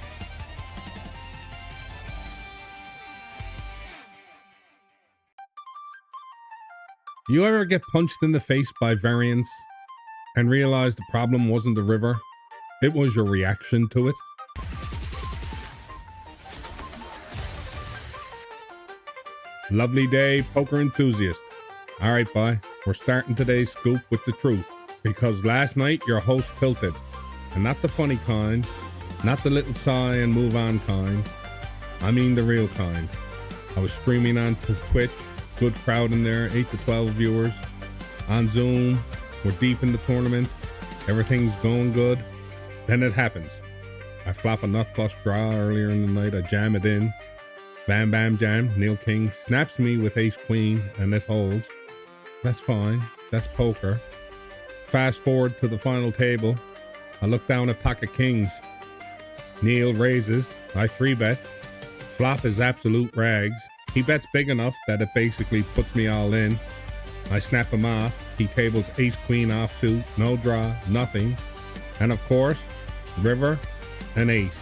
You ever get punched in the face by variance and realize the problem wasn't the river? It was your reaction to it? Lovely day, poker enthusiast. All right, bye. We're starting today's scoop with the truth, because last night your host tilted, and not the funny kind, not the little sigh and move on kind. I mean the real kind. I was streaming on Twitch, good crowd in there, 8 to 12 viewers. On Zoom, we're deep in the tournament, everything's going good. Then it happens. I flop a nut flush draw earlier in the night, I jam it in. Bam Bam Jam, Neil King snaps me with ace queen, and it holds. That's fine, that's poker. Fast forward to the final table. I look down at pocket kings. Neil raises, I 3-bet. Flop is absolute rags. He bets big enough that it basically puts me all in. I snap him off. He tables ace queen offsuit, no draw, nothing. And of course, river and ace.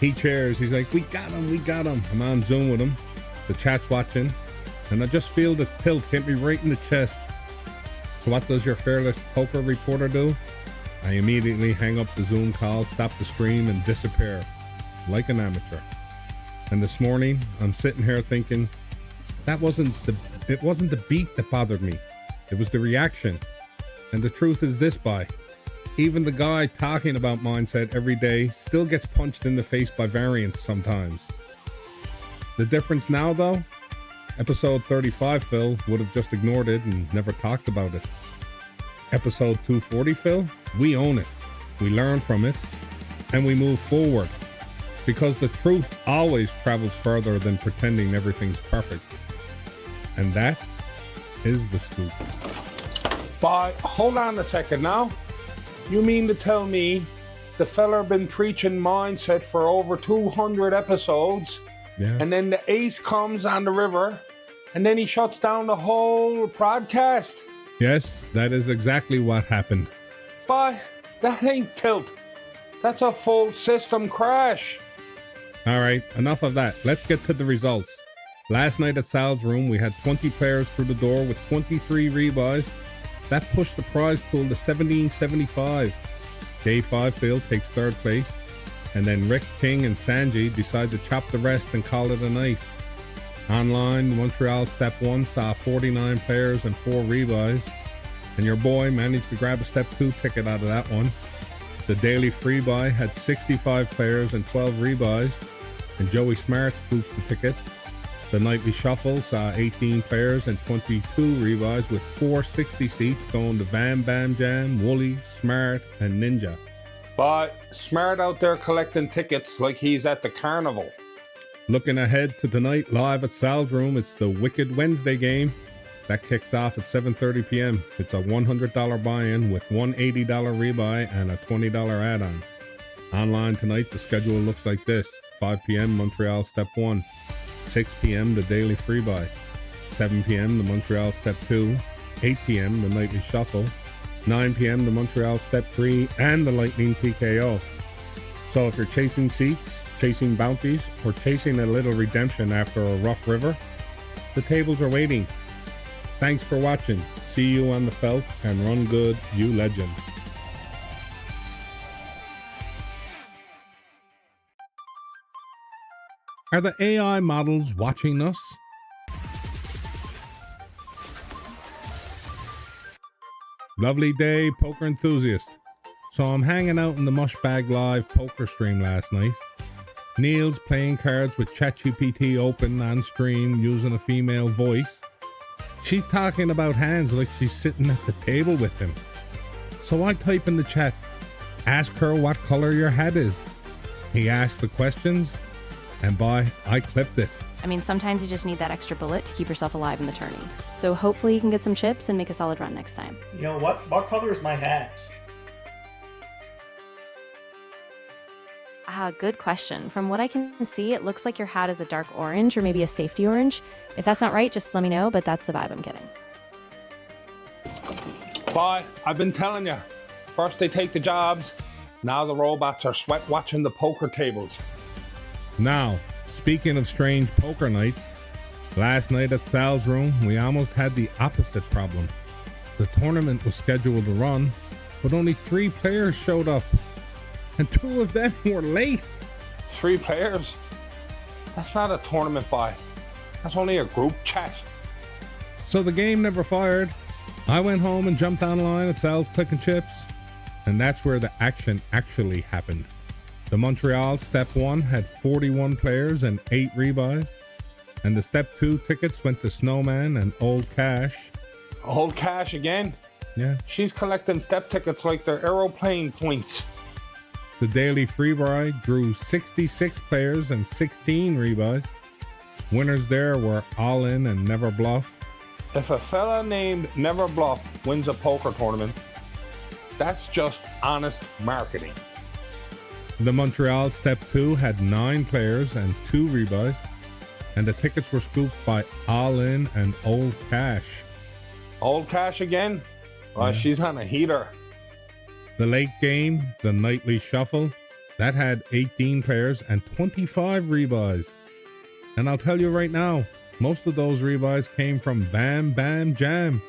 He chairs, he's like, we got him. I'm on Zoom with him. The chat's watching. And I just feel the tilt hit me right in the chest. So what does your fearless poker reporter do? I immediately hang up the Zoom call, stop the stream, and disappear. Like an amateur. And this morning, I'm sitting here thinking, it wasn't the beat that bothered me. It was the reaction. And the truth is this, bye. Even the guy talking about mindset every day still gets punched in the face by variance sometimes. The difference now, though? Episode 35, Phil, would have just ignored it and never talked about it. Episode 240, Phil, we own it. We learn from it. And we move forward. Because the truth always travels further than pretending everything's perfect. And that is the scoop. But hold on a second now. You mean to tell me the fella been preaching mindset for over 200 episodes, and then the ace comes on the river, and then he shuts down the whole broadcast? Yes, that is exactly what happened. But that ain't tilt. That's a full system crash. All right, enough of that. Let's get to the results. Last night at Sal's Room, we had 20 players through the door with 23 rebuys, That pushed the prize pool to $17.75. Day 5 Phil takes third place, and then Rick, King, and Sanji decide to chop the rest and call it a night. Online, Montreal Step 1 saw 49 players and 4 rebuys, and your boy managed to grab a Step 2 ticket out of that one. The daily free buy had 65 players and 12 rebuys, and Joey Smart scoops the ticket. The nightly shuffle saw 18 players and 22 rebuys, with 460 seats going to Bam Bam Jam, Wooly, Smart, and Ninja. But Smart out there collecting tickets like he's at the carnival. Looking ahead to tonight, live at Sal's Room, it's the Wicked Wednesday game. That kicks off at 7:30 p.m. It's a $100 buy-in with one $80 rebuy and a $20 add-on. Online tonight, the schedule looks like this. 5 p.m. Montreal Step 1. 6 p.m. the daily free buy. 7 p.m. the Montreal Step 2. 8 p.m. the nightly shuffle. 9 p.m. the Montreal Step 3 and the Lightning PKO. So if you're chasing seats, chasing bounties, or chasing a little redemption after a rough river, the tables are waiting. Thanks for watching. See you on the felt, and run good, you legend. Are the AI models watching us? Lovely day, poker enthusiast. So I'm hanging out in the Mushbag Live poker stream last night. Neil's playing cards with ChatGPT open on stream using a female voice. She's talking about hands like she's sitting at the table with him. So I type in the chat, ask her what color your hat is. He asked the questions, and boy, I clipped it. I mean, sometimes you just need that extra bullet to keep yourself alive in the tourney. So hopefully you can get some chips and make a solid run next time. You know what? What color is my hat? Good question. From what I can see, it looks like your hat is a dark orange or maybe a safety orange. If that's not right, just let me know, but that's the vibe I'm getting. Boy, I've been telling you. First they take the jobs, now the robots are sweat watching the poker tables. Now, speaking of strange poker nights, last night at Sal's Room, we almost had the opposite problem. The tournament was scheduled to run, but only 3 players showed up, and 2 of them were late. 3 players? That's not a tournament, boy. That's only a group chat. So the game never fired. I went home and jumped online at Sal's Click and Chips, and that's where the action actually happened. The Montreal Step 1 had 41 players and 8 rebuys, and the Step 2 tickets went to Snowman and Old Cash. Old Cash again? Yeah. She's collecting step tickets like they're aeroplane points. The daily free buy drew 66 players and 16 rebuys. Winners there were All In and Never Bluff. If a fella named Never Bluff wins a poker tournament, that's just honest marketing. The Montreal Step 2 had 9 players and 2 rebuys, and the tickets were scooped by All In and Old Cash. Old Cash again? Well, she's on a heater. The late game, the nightly shuffle, that had 18 players and 25 rebuys. And I'll tell you right now, most of those rebuys came from Bam Bam Jam.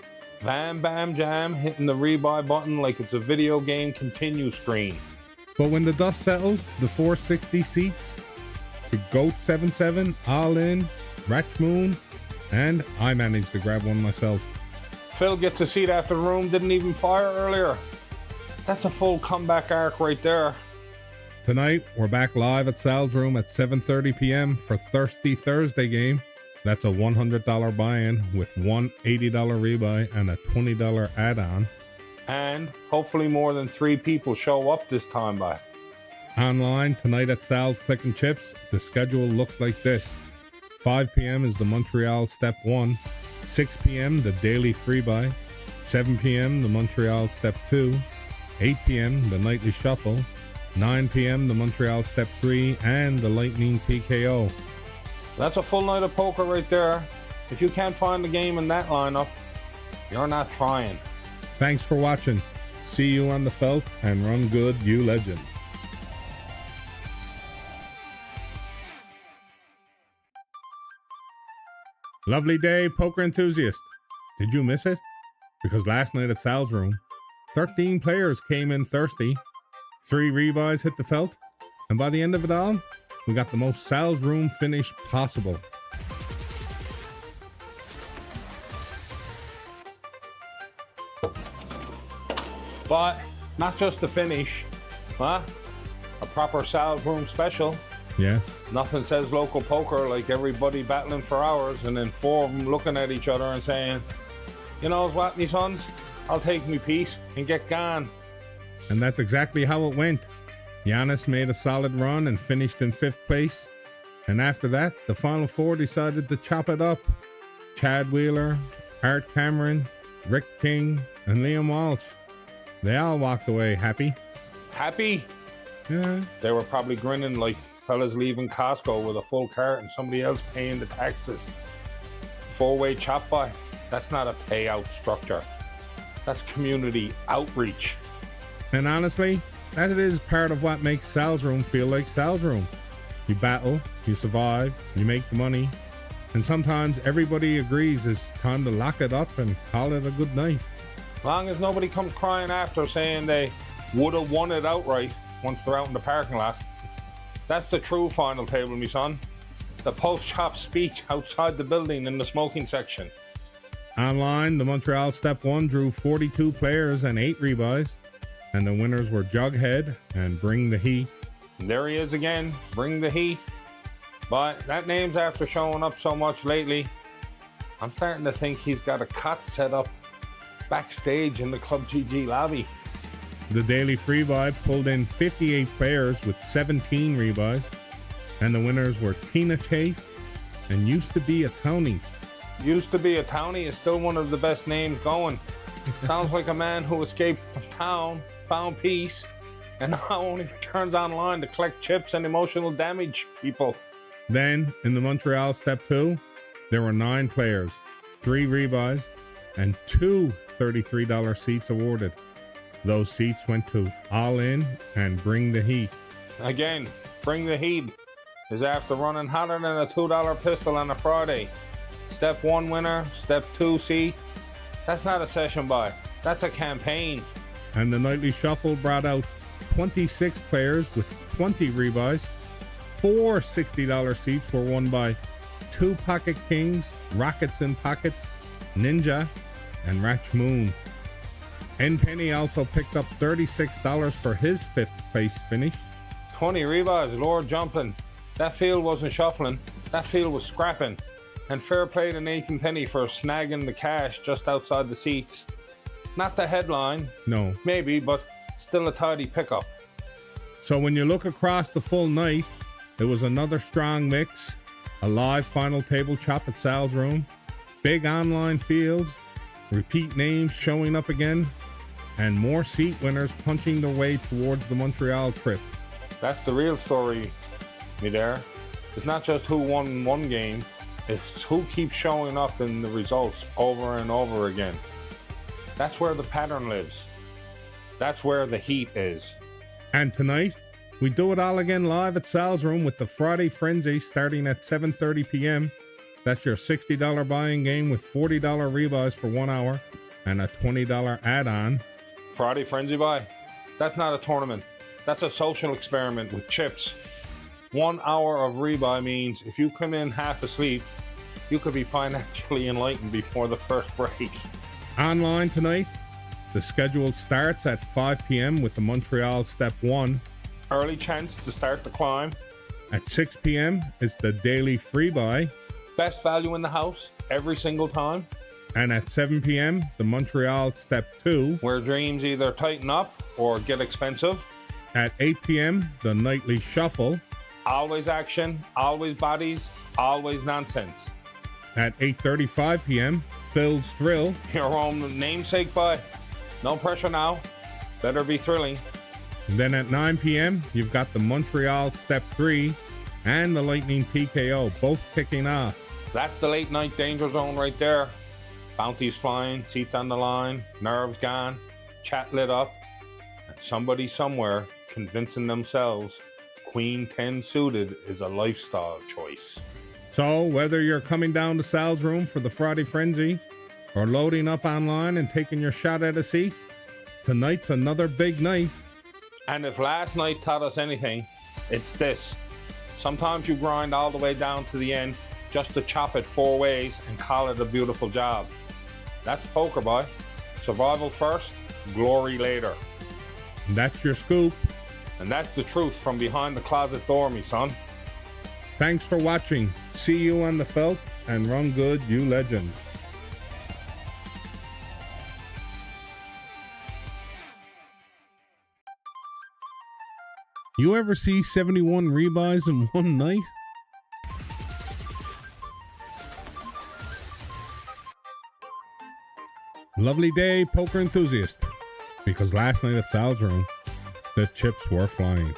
Bam Bam Jam hitting the rebuy button like it's a video game continue screen. But when the dust settled, the 460 seats to Goat 77, All In, Ratch Moon, and I managed to grab one myself. Phil gets a seat after the room, didn't even fire earlier. That's a full comeback arc right there. Tonight, we're back live at Sal's Room at 7:30 p.m. for Thirsty Thursday game. That's a $100 buy-in with one $80 rebuy and a $20 add-on. And hopefully more than 3 people show up this time by. Online tonight at Sal's Click and Chips, the schedule looks like this. 5 p.m. is the Montreal Step 1. 6 p.m. the daily free buy. 7 p.m. the Montreal Step 2. 8 p.m. the nightly shuffle. 9 p.m. the Montreal Step 3 and the Lightning PKO. That's a full night of poker right there. If you can't find the game in that lineup, you're not trying. Thanks for watching. See you on the felt, and run good, you legend. Lovely day, poker enthusiast. Did you miss it? because last night at Sal's room, 13 players came in thirsty, 3 rebuys hit the felt, and by the end of it all, we got the most Sal's room finish possible. But not just the finish, huh? A proper Sal's room special. Yes. Nothing says local poker like everybody battling for hours and then 4 of them looking at each other and saying, you know what, me sons, I'll take me piece and get gone. And that's exactly how it went. Giannis made a solid run and finished in 5th place. And after that, the final 4 decided to chop it up. Chad Wheeler, Art Cameron, Rick King, and Liam Walsh. They all walked away happy. Happy? Yeah. They were probably grinning like fellas leaving Costco with a full cart and somebody else paying the taxes. 4-way chop buy. That's not a payout structure. That's community outreach. And honestly, that is part of what makes Sal's room feel like Sal's room. You battle, you survive, you make the money, and sometimes everybody agrees it's time to lock it up and call it a good night. Long as nobody comes crying after saying they would have won it outright once they're out in the parking lot. That's the true final table, me son. The post-chop speech outside the building in the smoking section. Online, the Montreal Step 1 drew 42 players and 8 rebuys, and the winners were Jughead and Bring the Heat. And there he is again, Bring the Heat. But that name's after showing up so much lately, I'm starting to think he's got a cot set up backstage in the Club GG lobby. The Daily Freebuy pulled in 58 players with 17 rebuys, and the winners were Tina Chafe and Used to Be a Townie. Used to Be a Townie is still one of the best names going. Sounds like a man who escaped from town, found peace, and now only returns online to collect chips and emotional damage people. Then, in the Montreal Step 2, there were 9 players, 3 rebuys, and 2 $33 seats awarded. Those seats went to All In and Bring the Heat. Again, Bring the Heat is after running hotter than a $2 pistol on a Friday. Step 1 winner, Step 2 seat. That's not a session buy. That's a campaign. And the Nightly Shuffle brought out 26 players with 20 rebuys. 4 $60 seats were won by 2 Pocket Kings, Rockets in Pockets, Ninja, and Ratch Moon. N Penny also picked up $36 for his 5th place finish. 20 rebuys, Lord jumping. That field wasn't shuffling. That field was scrapping. And fair play to Nathan Penny for snagging the cash just outside the seats. Not the headline. No. Maybe, but still a tidy pickup. So when you look across the full night, it was another strong mix, a live final table chop at Sal's room, big online fields, repeat names showing up again, and more seat winners punching their way towards the Montreal trip. That's the real story, me there. It's not just who won one game, it's who keeps showing up in the results over and over again. That's where the pattern lives. That's where the heat is. And tonight, we do it all again live at Sal's room with the Friday Frenzy starting at 7:30 p.m. That's your $60 buying game with $40 rebuys for 1 hour and a $20 add-on. Friday Frenzy buy? That's not a tournament. That's a social experiment with chips. 1 hour of rebuy means if you come in half asleep, you could be financially enlightened before the first break. Online tonight, the schedule starts at 5 p.m. with the Montreal Step 1. Early chance to start the climb. At 6 p.m. is the Daily Freebuy. Best value in the house every single time. And at 7 p.m., the Montreal Step 2. Where dreams either tighten up or get expensive. At 8 p.m., the Nightly Shuffle. Always action, always bodies, always nonsense. At 8:35 p.m., Phil's Thrill. Your own namesake buy. No pressure now. Better be thrilling. Then at 9 p.m., you've got the Montreal Step 3 and the Lightning PKO, both kicking off. That's the late night danger zone right there. Bounties flying, seats on the line, nerves gone, chat lit up, and somebody somewhere convincing themselves Queen 10 suited is a lifestyle choice. So whether you're coming down to Sal's room for the Friday Frenzy, or loading up online and taking your shot at a seat, tonight's another big night. And if last night taught us anything, it's this. Sometimes you grind all the way down to the end just to chop it 4 ways and call it a beautiful job. That's poker, boy. Survival first, glory later. And that's your scoop. And that's the truth from behind the closet door, me son. Thanks for watching. See you on the felt, and run good, you legend. You ever see 71 rebuys in one night? Lovely day, poker enthusiast. Because last night at Sal's room, the chips were flying.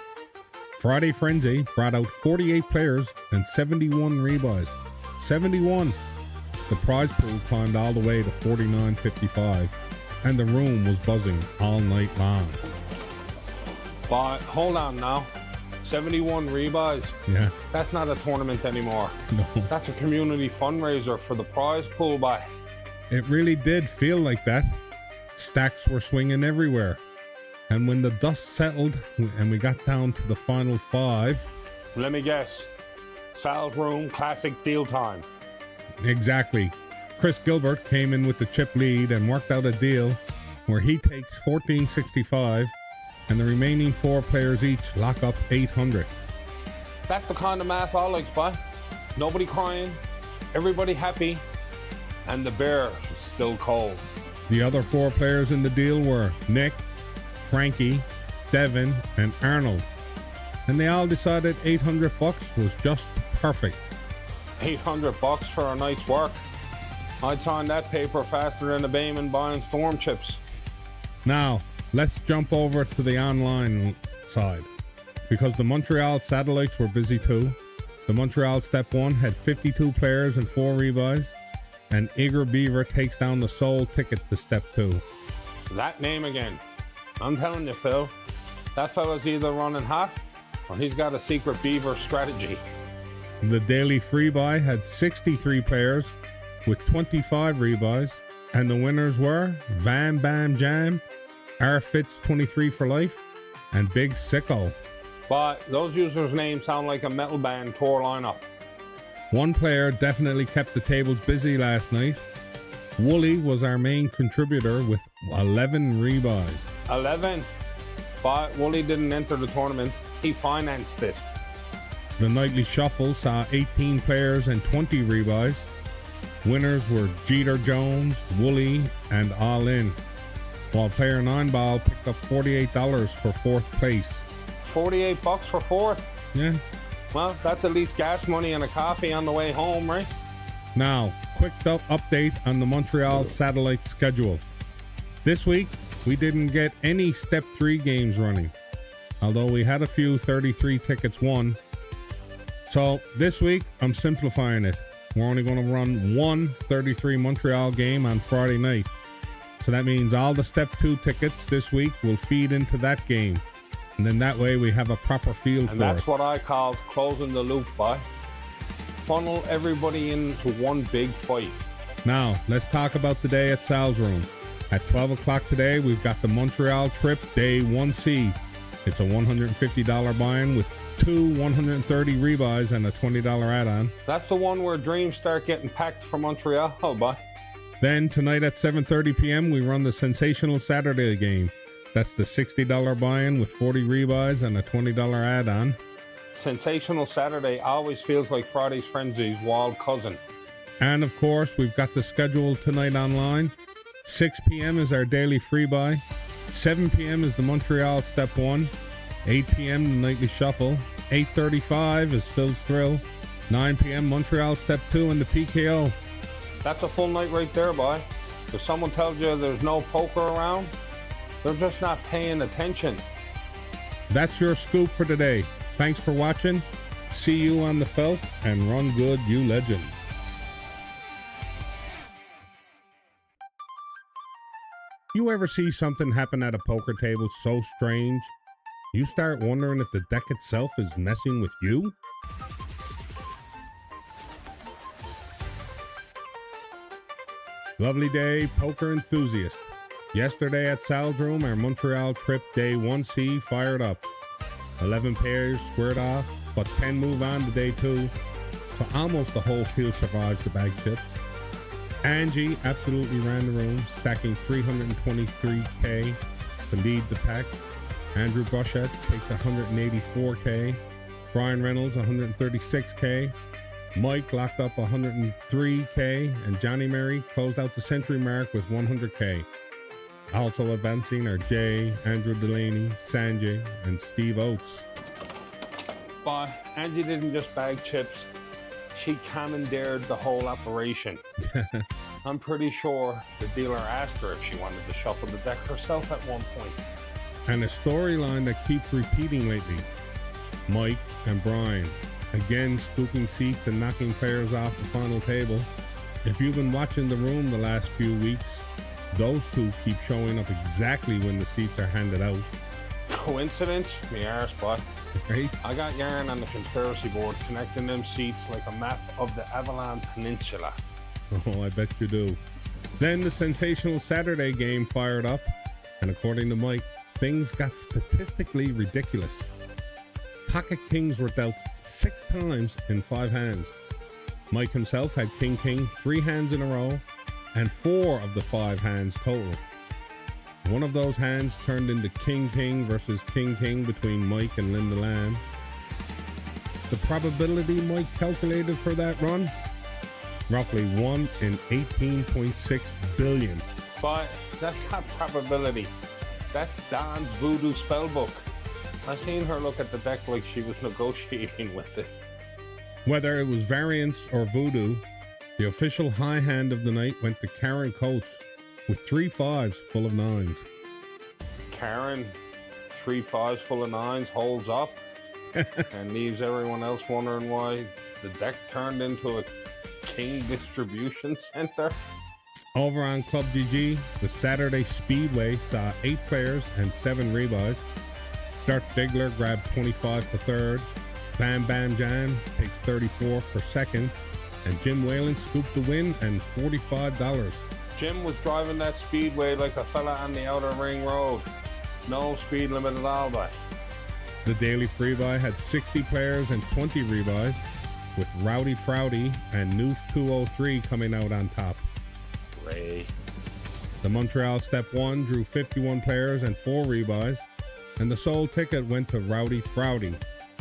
Friday Frenzy brought out 48 players and 71 rebuys. 71! The prize pool climbed all the way to 49.55, and the room was buzzing all night long. But hold on now. 71 rebuys. Yeah. That's not a tournament anymore. No. That's a community fundraiser for the prize pool buy. It really did feel like that. Stacks were swinging everywhere. And when the dust settled and we got down to the final 5... Let me guess. Sal's room, classic deal time. Exactly. Chris Gilbert came in with the chip lead and worked out a deal where he takes 1465 and the remaining 4 players each lock up 800. That's the kind of math I like, Spy. Nobody crying, everybody happy, and the bear is still cold. The other 4 players in the deal were Nick, Frankie, Devin, and Arnold. And they all decided $800 was just perfect. $800 for a night's work. I'd sign that paper faster than a Bayman buying storm chips. Now, let's jump over to the online side. Because the Montreal satellites were busy too. The Montreal Step 1 had 52 players and 4 rebuys. And Eager Beaver takes down the sole ticket to Step 2. That name again. I'm telling you, Phil, that fella's either running hot or he's got a secret beaver strategy. The daily free buy had 63 players with 25 rebuys, and the winners were Van Bam Jam, R Fitz 23 for life, and Big Sicko. But those users' names sound like a metal band tour lineup. One player definitely kept the tables busy last night. Wooly was our main contributor with 11 rebuys. 11? But Wooly didn't enter the tournament. He financed it. The nightly shuffle saw 18 players and 20 rebuys. Winners were Jeter Jones, Wooly, and All In. While player 9 Ball picked up $48 for 4th place. $48 for 4th? Yeah. Well, that's at least gas money and a coffee on the way home, right? Now, quick update on the Montreal satellite schedule. This week, we didn't get any Step 3 games running, although we had a few 33 tickets won. So this week, I'm simplifying it. We're only going to run one 33 Montreal game on Friday night. So that means all the Step 2 tickets this week will feed into that game. And then that way we have a proper feel for it. And that's what I call closing the loop, boy. Funnel everybody into one big fight. Now, let's talk about the day at Sal's room. At 12 o'clock today, we've got the Montreal trip Day 1C. It's a $150 buy-in with 2 130 rebuys and a $20 add-on. That's the one where dreams start getting packed for Montreal, boy. Then tonight at 7:30 p.m. we run the Sensational Saturday game. That's the $60 buy-in with 40 rebuys and a $20 add-on. Sensational Saturday always feels like Friday's Frenzy's wild cousin. And of course, we've got the schedule tonight online. 6 p.m. is our daily free buy. 7 p.m. is the Montreal Step 1. 8 p.m. the nightly shuffle. 8:35 is Phil's Thrill. 9 p.m. Montreal Step 2 and the PKO. That's a full night right there, boy. If someone tells you there's no poker around, they're just not paying attention. That's your scoop for today. Thanks for watching. See you on the felt, and run good, you legend. You ever see something happen at a poker table so strange, you start wondering if the deck itself is messing with you? Lovely day, poker enthusiast. Yesterday at Sal's Room, our Montreal trip day 1C fired up. 11 pairs squared off, but 10 move on to day 2, so almost the whole field survives the bag chips. Angie absolutely ran the room, stacking 323k to lead the pack. Andrew Brushett takes 184k. Brian Reynolds 136k. Mike locked up 103k, and Johnny Mary closed out the century mark with 100k. Also advancing are Jay, Andrew Delaney, Sanjay, and Steve Oates. But Angie didn't just bag chips, she commandeered the whole operation. I'm pretty sure the dealer asked her if she wanted to shuffle the deck herself at one point. And a storyline that keeps repeating lately. Mike and Brian, again scooping seats and knocking players off the final table. If you've been watching the room the last few weeks, those two keep showing up exactly when the seats are handed out. Coincidence? Me arse, boy. Right? I got yarn on the conspiracy board connecting them seats like a map of the Avalon Peninsula. Oh, I bet you do. Then the sensational Saturday game fired up, and according to Mike, things got statistically ridiculous. Pocket kings were dealt 6 times in 5 hands. Mike himself had king-king 3 hands in a row, and 4 of the 5 hands total. One of those hands turned into king-king versus king-king between Mike and Linda Lamb. The probability Mike calculated for that run? Roughly 1 in 18.6 billion. But that's not probability. That's Don's voodoo spellbook. I seen her look at the deck like she was negotiating with it. Whether it was variance or voodoo, the official high hand of the night went to Karen Coates with 3 5s full of 9s. Karen, 3 5s full of 9s, holds up and leaves everyone else wondering why the deck turned into a king distribution center. Over on Club GG, the Saturday Speedway saw 8 players and 7 rebuys. Dirk Diggler grabbed 25 for 3rd. Bam Bam Jam takes 34 for 2nd. And Jim Whalen scooped the win and $45. Jim was driving that speedway like a fella on the outer ring road. No speed limit at all, but the daily freebuy had 60 players and 20 rebuys, with Rowdy Frowdy and Noof 203 coming out on top. Ray. The Montreal Step 1 drew 51 players and 4 rebuys, and the sole ticket went to Rowdy Frowdy.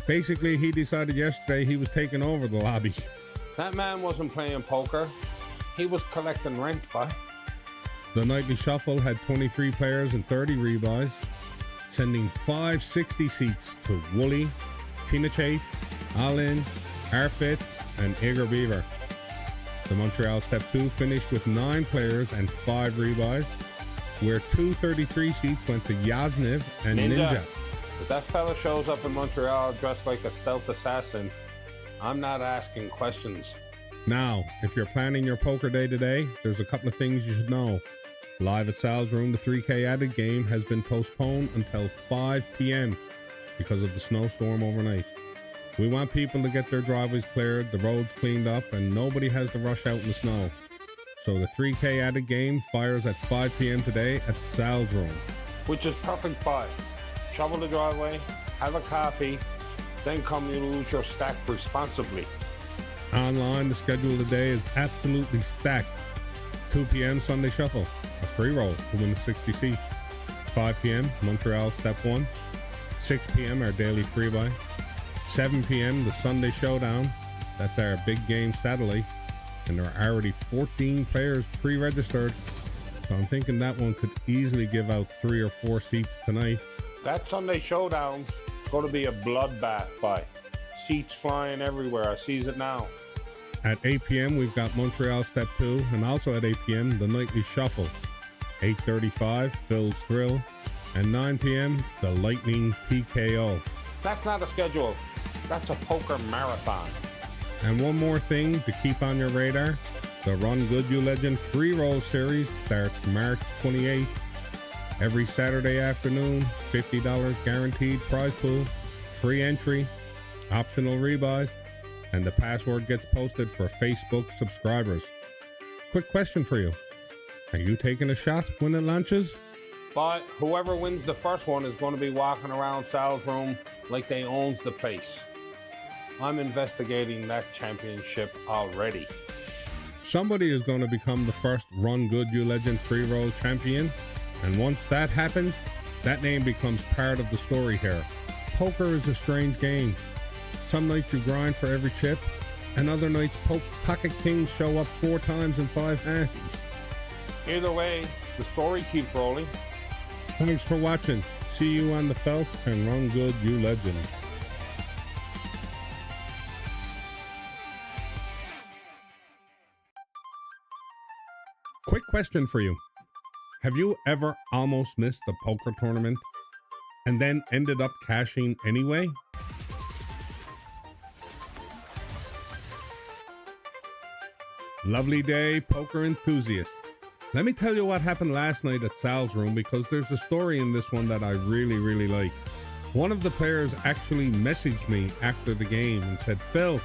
Basically, he decided yesterday he was taking over the lobby. That man wasn't playing poker. He was collecting rent, by. The nightly shuffle had 23 players and 30 rebuys, sending 560 seats to Wooly, Tina Chafe, Alin, Arfitz, and Igor Beaver. The Montreal Step 2 finished with 9 players and 5 rebuys, where 233 seats went to Yasniv and Ninja. If that fella shows up in Montreal dressed like a stealth assassin, I'm not asking questions. Now, if you're planning your poker day today, there's a couple of things you should know. Live at Sal's Room, the 3K added game has been postponed until 5 p.m. because of the snowstorm overnight. We want people to get their driveways cleared, the roads cleaned up, and nobody has to rush out in the snow. So the 3K added game fires at 5 p.m. today at Sal's Room. Which is perfect buy. Shovel the driveway, have a coffee, then come use your stack responsibly. Online, the schedule of the day is absolutely stacked. 2 p.m. Sunday Shuffle, a free roll to win a 60 seat. 5 p.m. Montreal Step 1. 6 p.m. our daily free buy. 7 p.m. the Sunday Showdown. That's our big game satellite. And there are already 14 players pre-registered. So I'm thinking that one could easily give out 3 or 4 seats tonight. That Sunday Showdown's going to be a bloodbath, by. Seats flying everywhere. I sees it now. At 8 p.m. we've got Montreal Step 2, and also at 8 p.m. the Nightly Shuffle. 8:35 Phil's Thrill, and 9 p.m. the Lightning PKO. That's not a schedule. That's a poker marathon. And one more thing to keep on your radar. The Run Good You Legend Free Roll Series starts March 28th. Every Saturday afternoon, $50 guaranteed prize pool, free entry, optional rebuys, and the password gets posted for Facebook subscribers. Quick question for you. Are you taking a shot when it launches? But whoever wins the first one is going to be walking around Sal's room like they owns the place. I'm investigating that championship already. Somebody is going to become the first Run Good You Legend free roll champion. And once that happens, that name becomes part of the story here. Poker is a strange game. Some nights you grind for every chip, and other nights pocket kings show up 4 times in 5 hands. Either way, the story keeps rolling. Thanks for watching. See you on the felt and Run Good You Legend. Quick question for you. Have you ever almost missed a poker tournament and then ended up cashing anyway? Lovely day, poker enthusiast. Let me tell you what happened last night at Sal's room, because there's a story in this one that I really like. One of the players actually messaged me after the game and said, Phil,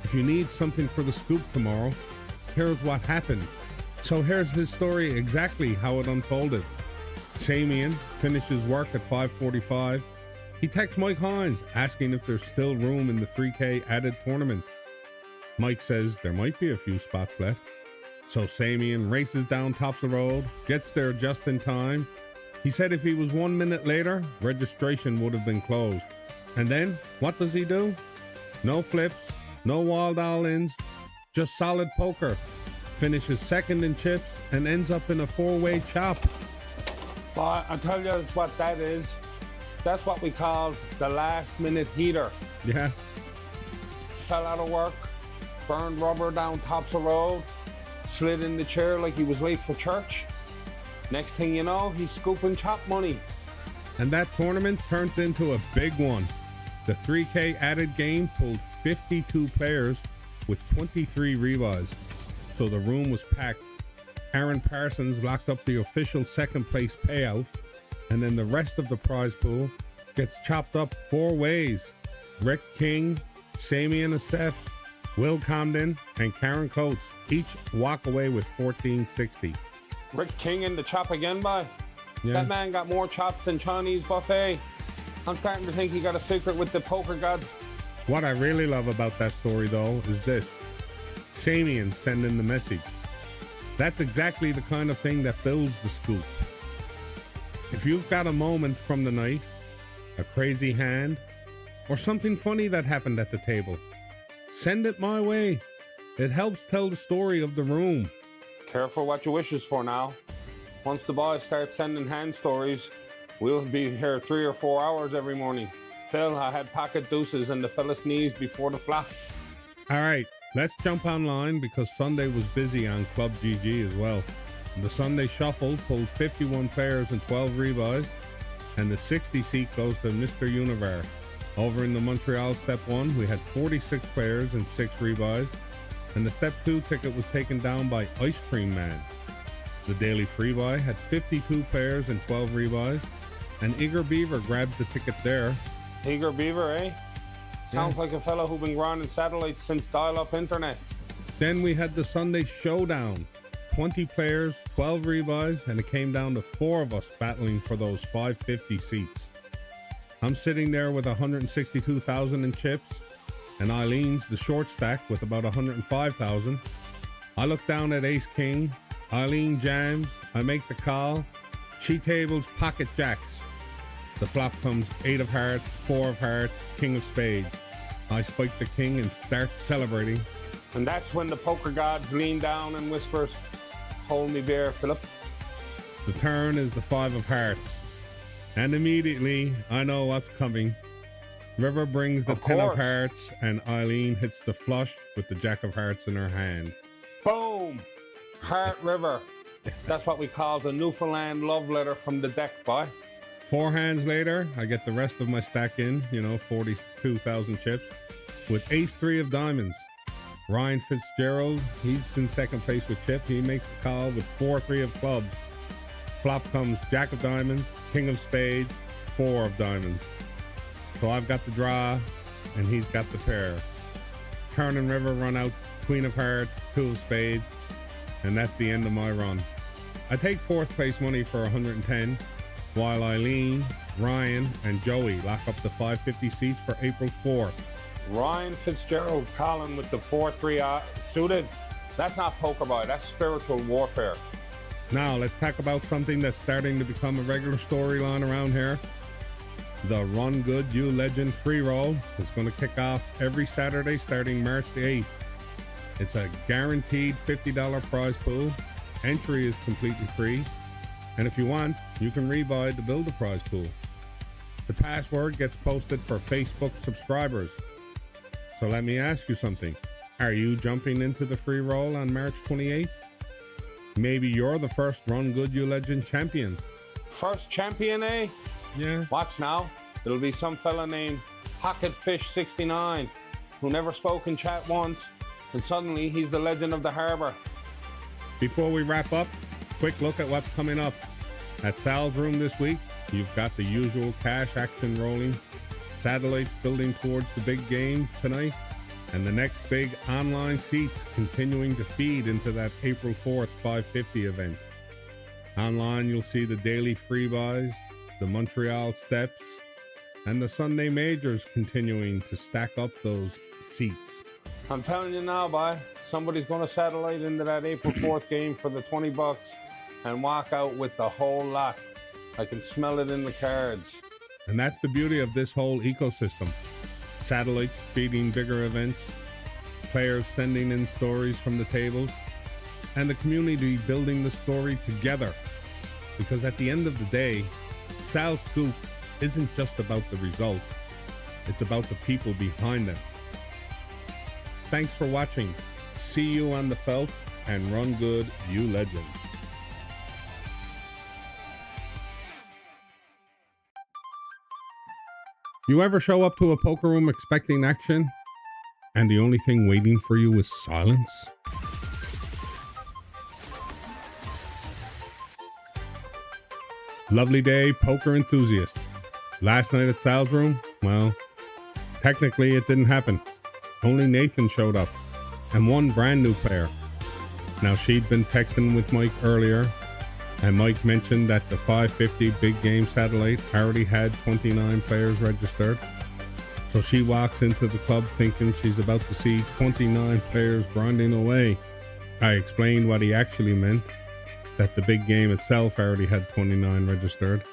if you need something for the scoop tomorrow, here's what happened. So here's his story, exactly how it unfolded. Samian finishes work at 5:45. He texts Mike Hines asking if there's still room in the 3K added tournament. Mike says there might be a few spots left. So Samian races down Tops of the Road, gets there just in time. He said if he was 1 minute later, registration would have been closed. And then, what does he do? No flips, no wild all-ins, just solid poker. Finishes second in chips and ends up in a 4-way chop. But I tell you what that is. That's what we call the last minute heater. Yeah. Fell out of work, burned rubber down Tops of the Road, slid in the chair like he was late for church. Next thing you know, he's scooping chop money. And that tournament turned into a big one. The 3K added game pulled 52 players with 23 rebuys. So the room was packed. Aaron Parsons locked up the official second place payout, and then the rest of the prize pool gets chopped up 4 ways. Rick King, Samian Asef, Will Comden, and Karen Coates each walk away with $14.60. Rick King in the chop again, boy. Yeah. That man got more chops than Chinese buffet. I'm starting to think he got a secret with the poker gods. What I really love about that story, though, is this. Samian sending the message. That's exactly the kind of thing that builds the scoop. If you've got a moment from the night, a crazy hand, or something funny that happened at the table, send it my way. It helps tell the story of the room. Careful what you wishes for now. Once the boys start sending hand stories, we'll be here 3 or 4 hours every morning. Phil, I had pocket deuces and the fella sneezed before the flop. All right, let's jump online because Sunday was busy on Club GG as well. The Sunday Shuffle pulled 51 players and 12 rebuys, and the 60 seat goes to Mr. Univar. Over in the Montreal Step 1, we had 46 players and 6 rebuys, and the Step 2 ticket was taken down by Ice Cream Man. The Daily Freebuy had 52 players and 12 rebuys, and Eager Beaver grabs the ticket there. Eager Beaver, eh? Sounds like a fellow who's been grinding satellites since dial-up internet. Then we had the Sunday Showdown. 20 players, 12 rebuys, and it came down to 4 of us battling for those 550 seats. I'm sitting there with 162,000 in chips, and Eileen's the short stack with about 105,000. I look down at Ace King, Eileen jams, I make the call, she tables pocket jacks. The flop comes 8 of hearts, 4 of hearts, King of spades. I spike the king and start celebrating. And that's when the poker gods lean down and whispers, "Hold me beer, Philip." The turn is the 5 of hearts. And immediately, I know what's coming. River brings the 10 of hearts, and Eileen hits the flush with the Jack of hearts in her hand. Boom! Heart River. That's what we call the Newfoundland love letter from the deck, boy. 4 hands later, I get the rest of my stack in, 42,000 chips, with Ace 3 of diamonds. Ryan Fitzgerald, he's in second place with chip. He makes the call with 4-3 of clubs. Flop comes Jack of diamonds, King of spades, 4 of diamonds. So I've got the draw, and he's got the pair. Turn and River run out Queen of hearts, 2 of spades, and that's the end of my run. I take fourth place money for 110, while Eileen, Ryan, and Joey lock up the 550 seats for April 4th. Ryan Fitzgerald Colin with the 4-3 suited. That's not poker, boy. That's spiritual warfare. Now, let's talk about something that's starting to become a regular storyline around here. The Run Good You Legend free roll is going to kick off every Saturday starting March the 8th. It's a guaranteed $50 prize pool. Entry is completely free. And if you want, you can rebuy to build the prize pool. The password gets posted for Facebook subscribers. So let me ask you something. Are you jumping into the free roll on March 28th? Maybe you're the first Run Good You Legend champion. First champion, eh? Yeah. Watch now. It'll be some fella named Pocketfish69 who never spoke in chat once, and suddenly he's the legend of the harbor. Before we wrap up, quick look at what's coming up. At Sal's Room this week, you've got the usual cash action rolling, satellites building towards the big game tonight, and the next big online seats continuing to feed into that April 4th 550 event. Online, you'll see the daily free buys, the Montreal Steps, and the Sunday Majors continuing to stack up those seats. I'm telling you now, boy, somebody's going to satellite into that April 4th game for the $20 and walk out with the whole lot. I can smell it in the cards. And that's the beauty of this whole ecosystem. Satellites feeding bigger events, players sending in stories from the tables, and the community building the story together. Because at the end of the day, Sal's Scoop isn't just about the results, it's about the people behind them. Thanks for watching. See you on the felt, and Run Good You Legend. You ever show up to a poker room expecting action, and the only thing waiting for you is silence? Lovely day, poker enthusiast. Last night at Sal's Room, well, technically it didn't happen. Only Nathan showed up, and one brand new player. Now, she'd been texting with Mike earlier, and Mike mentioned that the 550 big game satellite already had 29 players registered. So she walks into the club thinking she's about to see 29 players grinding away. I explained what he actually meant, that the big game itself already had 29 registered.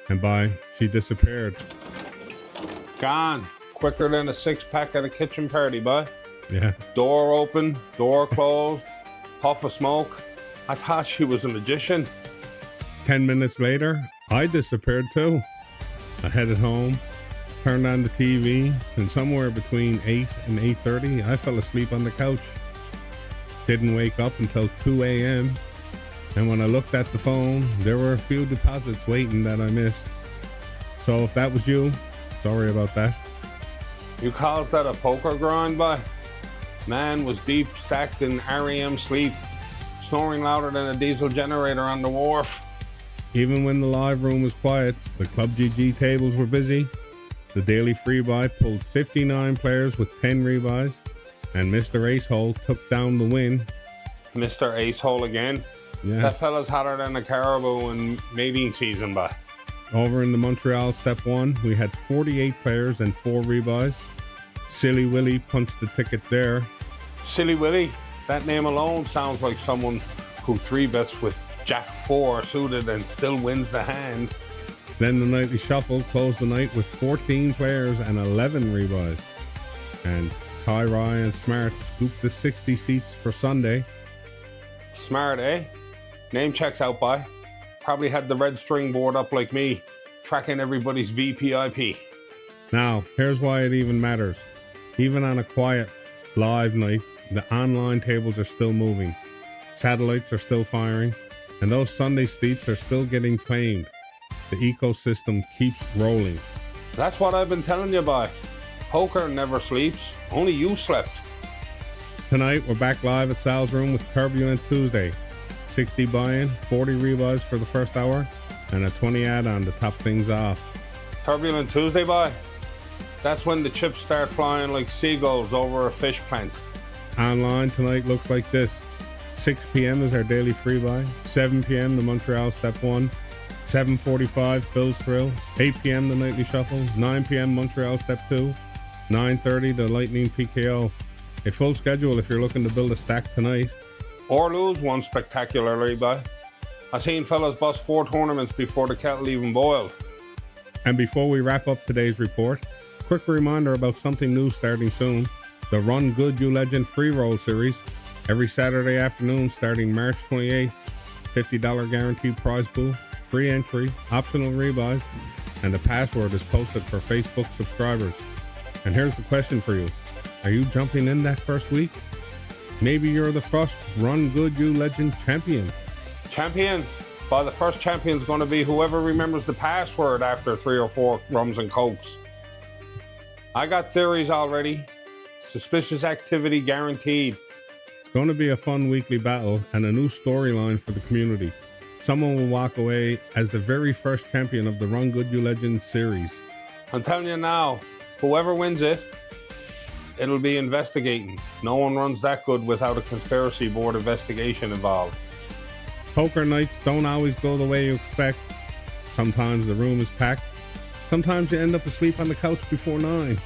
And bye, she disappeared. Gone. Quicker than a six-pack at a kitchen party, boy. Yeah. Door open, door closed, puff of smoke. I thought she was a magician. 10 minutes later, I disappeared too. I headed home, turned on the TV, and somewhere between 8 and 8:30, I fell asleep on the couch. Didn't wake up until 2 a.m. And when I looked at the phone, there were a few deposits waiting that I missed. So if that was you, sorry about that. You called that a poker grind, boy? Man was deep stacked in REM sleep, snoring louder than a diesel generator on the wharf. Even when the live room was quiet, the Club GG tables were busy. The daily free buy pulled 59 players with 10 rebuys, and Mr. Acehole took down the win. Mr. Acehole again? Yeah. That fella's hotter than a caribou in mating season, boy. Over in the Montreal Step 1, we had 48 players and 4 rebuys. Silly Willy punched the ticket there. Silly Willy? That name alone sounds like someone who 3-bets with Jack 4 suited and still wins the hand. Then the nightly shuffle closed the night with 14 players and 11 rebuys. And Ty Rye and Smart scooped the 60 seats for Sunday. Smart, eh? Name checks out, boy. Probably had the red string board up like me, tracking everybody's VPIP. Now, here's why it even matters. Even on a quiet, live night, the online tables are still moving. Satellites are still firing, and those Sunday seats are still getting claimed. The ecosystem keeps rolling. That's what I've been telling you, boy. Poker never sleeps. Only you slept. Tonight, we're back live at Sal's Room with Turbulent Tuesday. 60 buy-in, 40 rebuys for the first hour, and a 20 add-on to top things off. Turbulent Tuesday, boy? That's when the chips start flying like seagulls over a fish plant. Online tonight looks like this. 6 p.m. is our daily free buy. 7 p.m. the Montreal Step 1. 7:45 Phil's Thrill. 8 p.m. the Nightly Shuffle. 9 p.m. Montreal Step 2. 9:30 the Lightning PKO. A full schedule if you're looking to build a stack tonight. Or lose one spectacular rebuy. I seen fellas bust 4 tournaments before the kettle even boiled. And before we wrap up today's report, quick reminder about something new starting soon. The Run Good You Legend Free Roll Series. Every Saturday afternoon starting March 28th. $50 guaranteed prize pool. Free entry, optional rebuys, and the password is posted for Facebook subscribers. And here's the question for you. Are you jumping in that first week? Maybe you're the first Run Good You Legend champion. Champion? Well, the first champion's going to be whoever remembers the password after 3 or 4 rums and cokes. I got theories already. Suspicious activity guaranteed. It's going to be a fun weekly battle and a new storyline for the community. Someone will walk away as the very first champion of the Run Good You Legend series. I'm telling you now, whoever wins it, it'll be investigating. No one runs that good without a conspiracy board investigation involved. Poker nights don't always go the way you expect. Sometimes the room is packed. Sometimes you end up asleep on the couch before 9.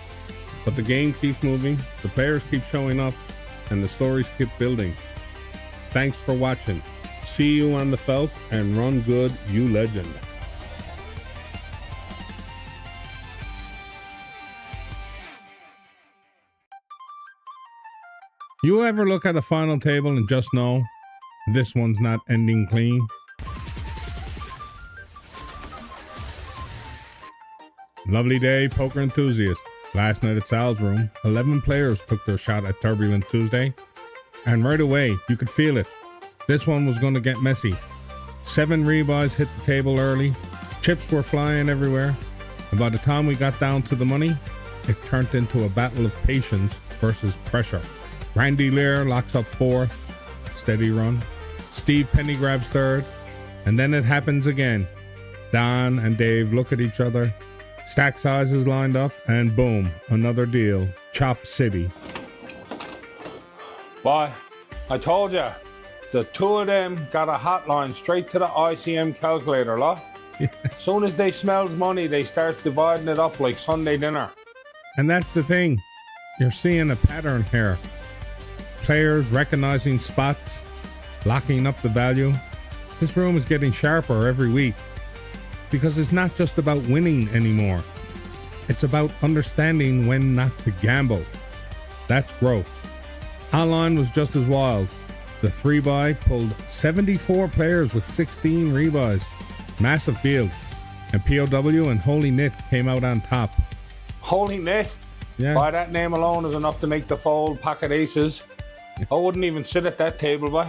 But the game keeps moving, the players keep showing up, and the stories keep building. Thanks for watching. See you on the felt and Run Good You Legend. You ever look at a final table and just know this one's not ending clean? Lovely day, poker enthusiast. Last night at Sal's room, 11 players took their shot at Turbulent Tuesday, and right away you could feel it. This one was going to get messy. 7 rebuys hit the table early, chips were flying everywhere, and by the time we got down to the money, it turned into a battle of patience versus pressure. Randy Lear locks up 4th, steady run. Steve Penny grabs 3rd, and then it happens again. Don and Dave look at each other, stack sizes lined up, and boom, another deal. Chop City. Boy, I told ya, the 2 of them got a hotline straight to the ICM calculator, lot. Soon as they smells money, they starts dividing it up like Sunday dinner. And that's the thing. You're seeing a pattern here. Players recognizing spots, locking up the value. This room is getting sharper every week because it's not just about winning anymore. It's about understanding when not to gamble. That's growth. Online was just as wild. The 3-buy pulled 74 players with 16 rebuys. Massive field. And POW and Holy Knit came out on top. Holy Knit? Yeah. By that name alone is enough to make the fold pocket aces. I wouldn't even sit at that table, boy.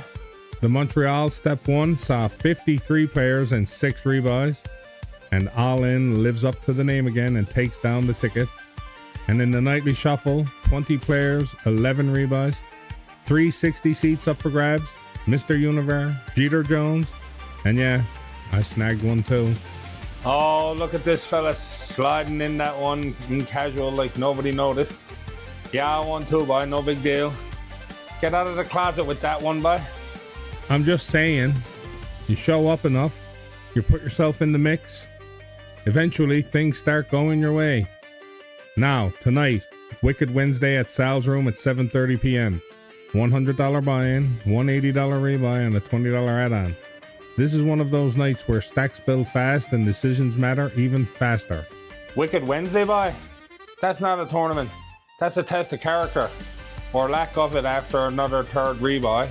The Montreal Step 1 saw 53 players and 6 rebuys. And All In lives up to the name again and takes down the ticket. And in the Nightly Shuffle, 20 players, 11 rebuys. 360 seats up for grabs. Mr. Universe, Jeter Jones. And yeah, I snagged one too. Oh, look at this fella sliding in that one in casual like nobody noticed. Yeah, I won too, boy. No big deal. Get out of the closet with that one, boy. I'm just saying, you show up enough, you put yourself in the mix, eventually things start going your way. Now, tonight, Wicked Wednesday at Sal's room at 7:30 p.m. $100 buy-in, $180 rebuy, and a $20 add-on. This is one of those nights where stacks build fast and decisions matter even faster. Wicked Wednesday, boy? That's not a tournament. That's a test of character. Or lack of it after another 3rd rebuy.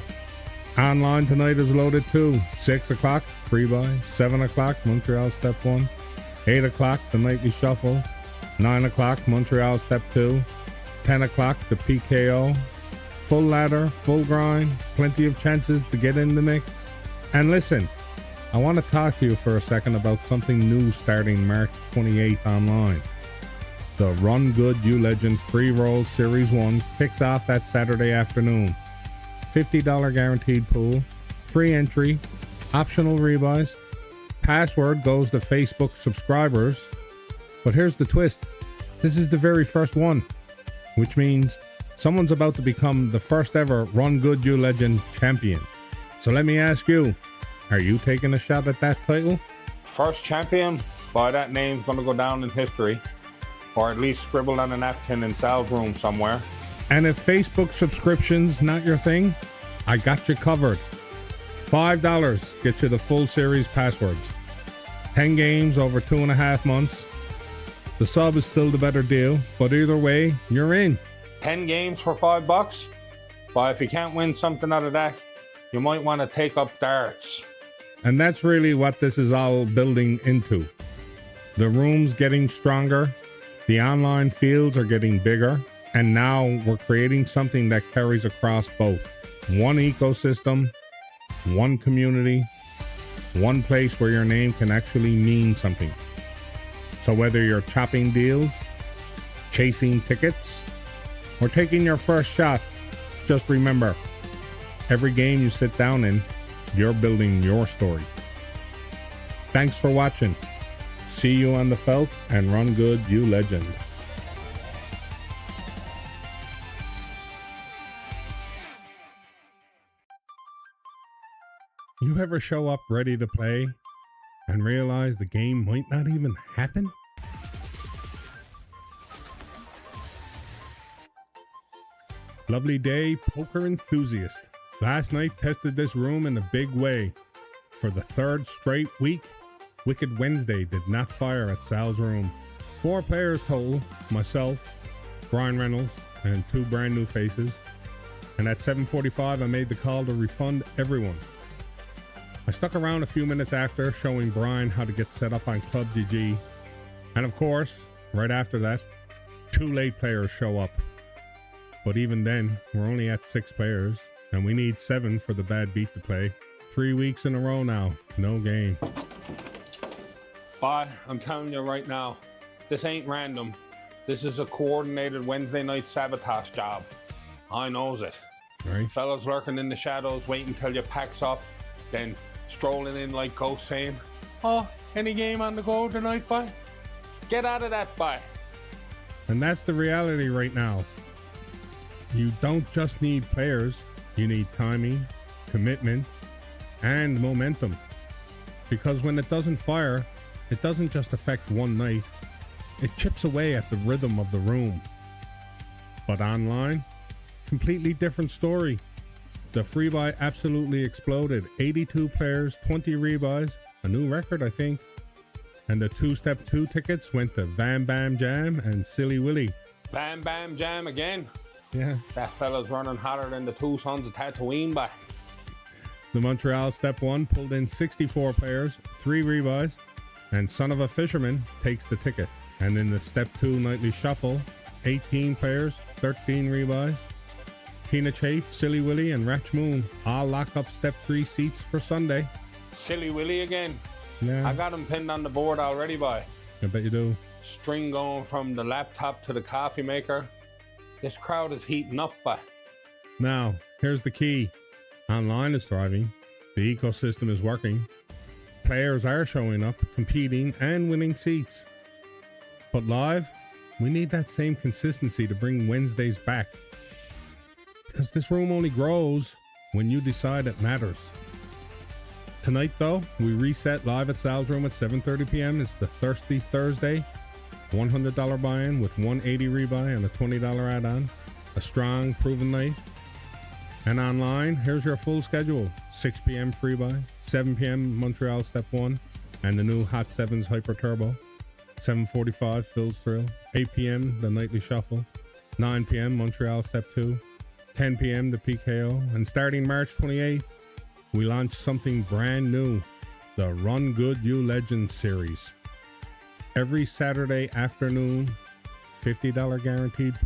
Online tonight is loaded too. 6 o'clock, free buy. 7 o'clock, Montreal Step 1. 8 o'clock, the Nightly Shuffle. 9 o'clock, Montreal Step 2. 10 o'clock, the PKO. Full ladder, full grind, plenty of chances to get in the mix. And listen, I want to talk to you for a second about something new starting March 28th online. The Run Good You Legend Free Roll Series 1 kicks off that Saturday afternoon. $50 guaranteed pool, free entry, optional rebuys. Password goes to Facebook subscribers. But here's the twist. This is the very first one, which means someone's about to become the first ever Run Good You Legend champion. So let me ask you, are you taking a shot at that title? First champion, boy, that name's gonna go down in history. Or at least scribbled on a napkin in Sal's room somewhere. And if Facebook subscription's not your thing, I got you covered. $5 gets you the full series passwords. 10 games over 2.5 months. The sub is still the better deal, but either way, you're in. 10 games for $5? But if you can't win something out of that, you might want to take up darts. And that's really what this is all building into. The room's getting stronger, the online fields are getting bigger, and now we're creating something that carries across both. One ecosystem, one community, one place where your name can actually mean something. So whether you're chopping deals, chasing tickets, or taking your first shot, just remember, every game you sit down in, you're building your story. Thanks for watching. See you on the felt, and run good, you legend. You ever show up ready to play and realize the game might not even happen? Lovely day, poker enthusiast. Last night tested this room in a big way. For the third straight week, Wicked Wednesday did not fire at Sal's room. 4 players total, myself, Brian Reynolds, and 2 brand new faces. And at 7:45, I made the call to refund everyone. I stuck around a few minutes after, showing Brian how to get set up on Club GG. And of course, right after that, 2 late players show up. But even then, we're only at 6 players, and we need 7 for the bad beat to play. 3 weeks in a row now, no game. But I'm telling you right now, this ain't random. This is a coordinated Wednesday night sabotage job. I knows it. Right. Fellas lurking in the shadows, waiting till you packs up, then strolling in like ghosts saying, "Oh, any game on the go tonight, boy? Get out of that, boy." And that's the reality right now. You don't just need players, you need timing, commitment, and momentum. Because when it doesn't fire, it doesn't just affect one night, it chips away at the rhythm of the room. But online, completely different story. The free buy absolutely exploded. 82 players, 20 rebuys, a new record, I think. And the 2-step 2 tickets went to Bam Bam Jam and Silly Willy. Bam Bam Jam again. Yeah. That fella's running hotter than the 2 sons of Tatooine, boy. The Montreal Step 1 pulled in 64 players, 3 rebuys, and Son of a Fisherman takes the ticket. And in the Step 2 Nightly Shuffle, 18 players, 13 rebuys. Tina Chafe, Silly Willy, and Ratch Moon all lock up Step 3 seats for Sunday. Silly Willy again. Yeah. I got him pinned on the board already, boy. I bet you do. String going from the laptop to the coffee maker. This crowd is heating up, boy. Now, here's the key. Online is thriving. The ecosystem is working. Players are showing up, competing, and winning seats. But live, we need that same consistency to bring Wednesdays back. Because this room only grows when you decide it matters. Tonight, though, we reset live at Sal's room at 7:30 p.m. It's the Thirsty Thursday. $100 buy-in with $180 rebuy and a $20 add-on. A strong, proven night. And online, here's your full schedule. 6 p.m. free buy, 7 p.m. Montreal Step 1, and the new Hot 7s Hyper Turbo. 7:45 Phil's Thrill. 8 p.m. the Nightly Shuffle. 9 p.m. Montreal Step 2. 10 p.m. the PKO. And starting March 28th, we launch something brand new. The Run Good You Legend series. Every Saturday afternoon, $50 guaranteed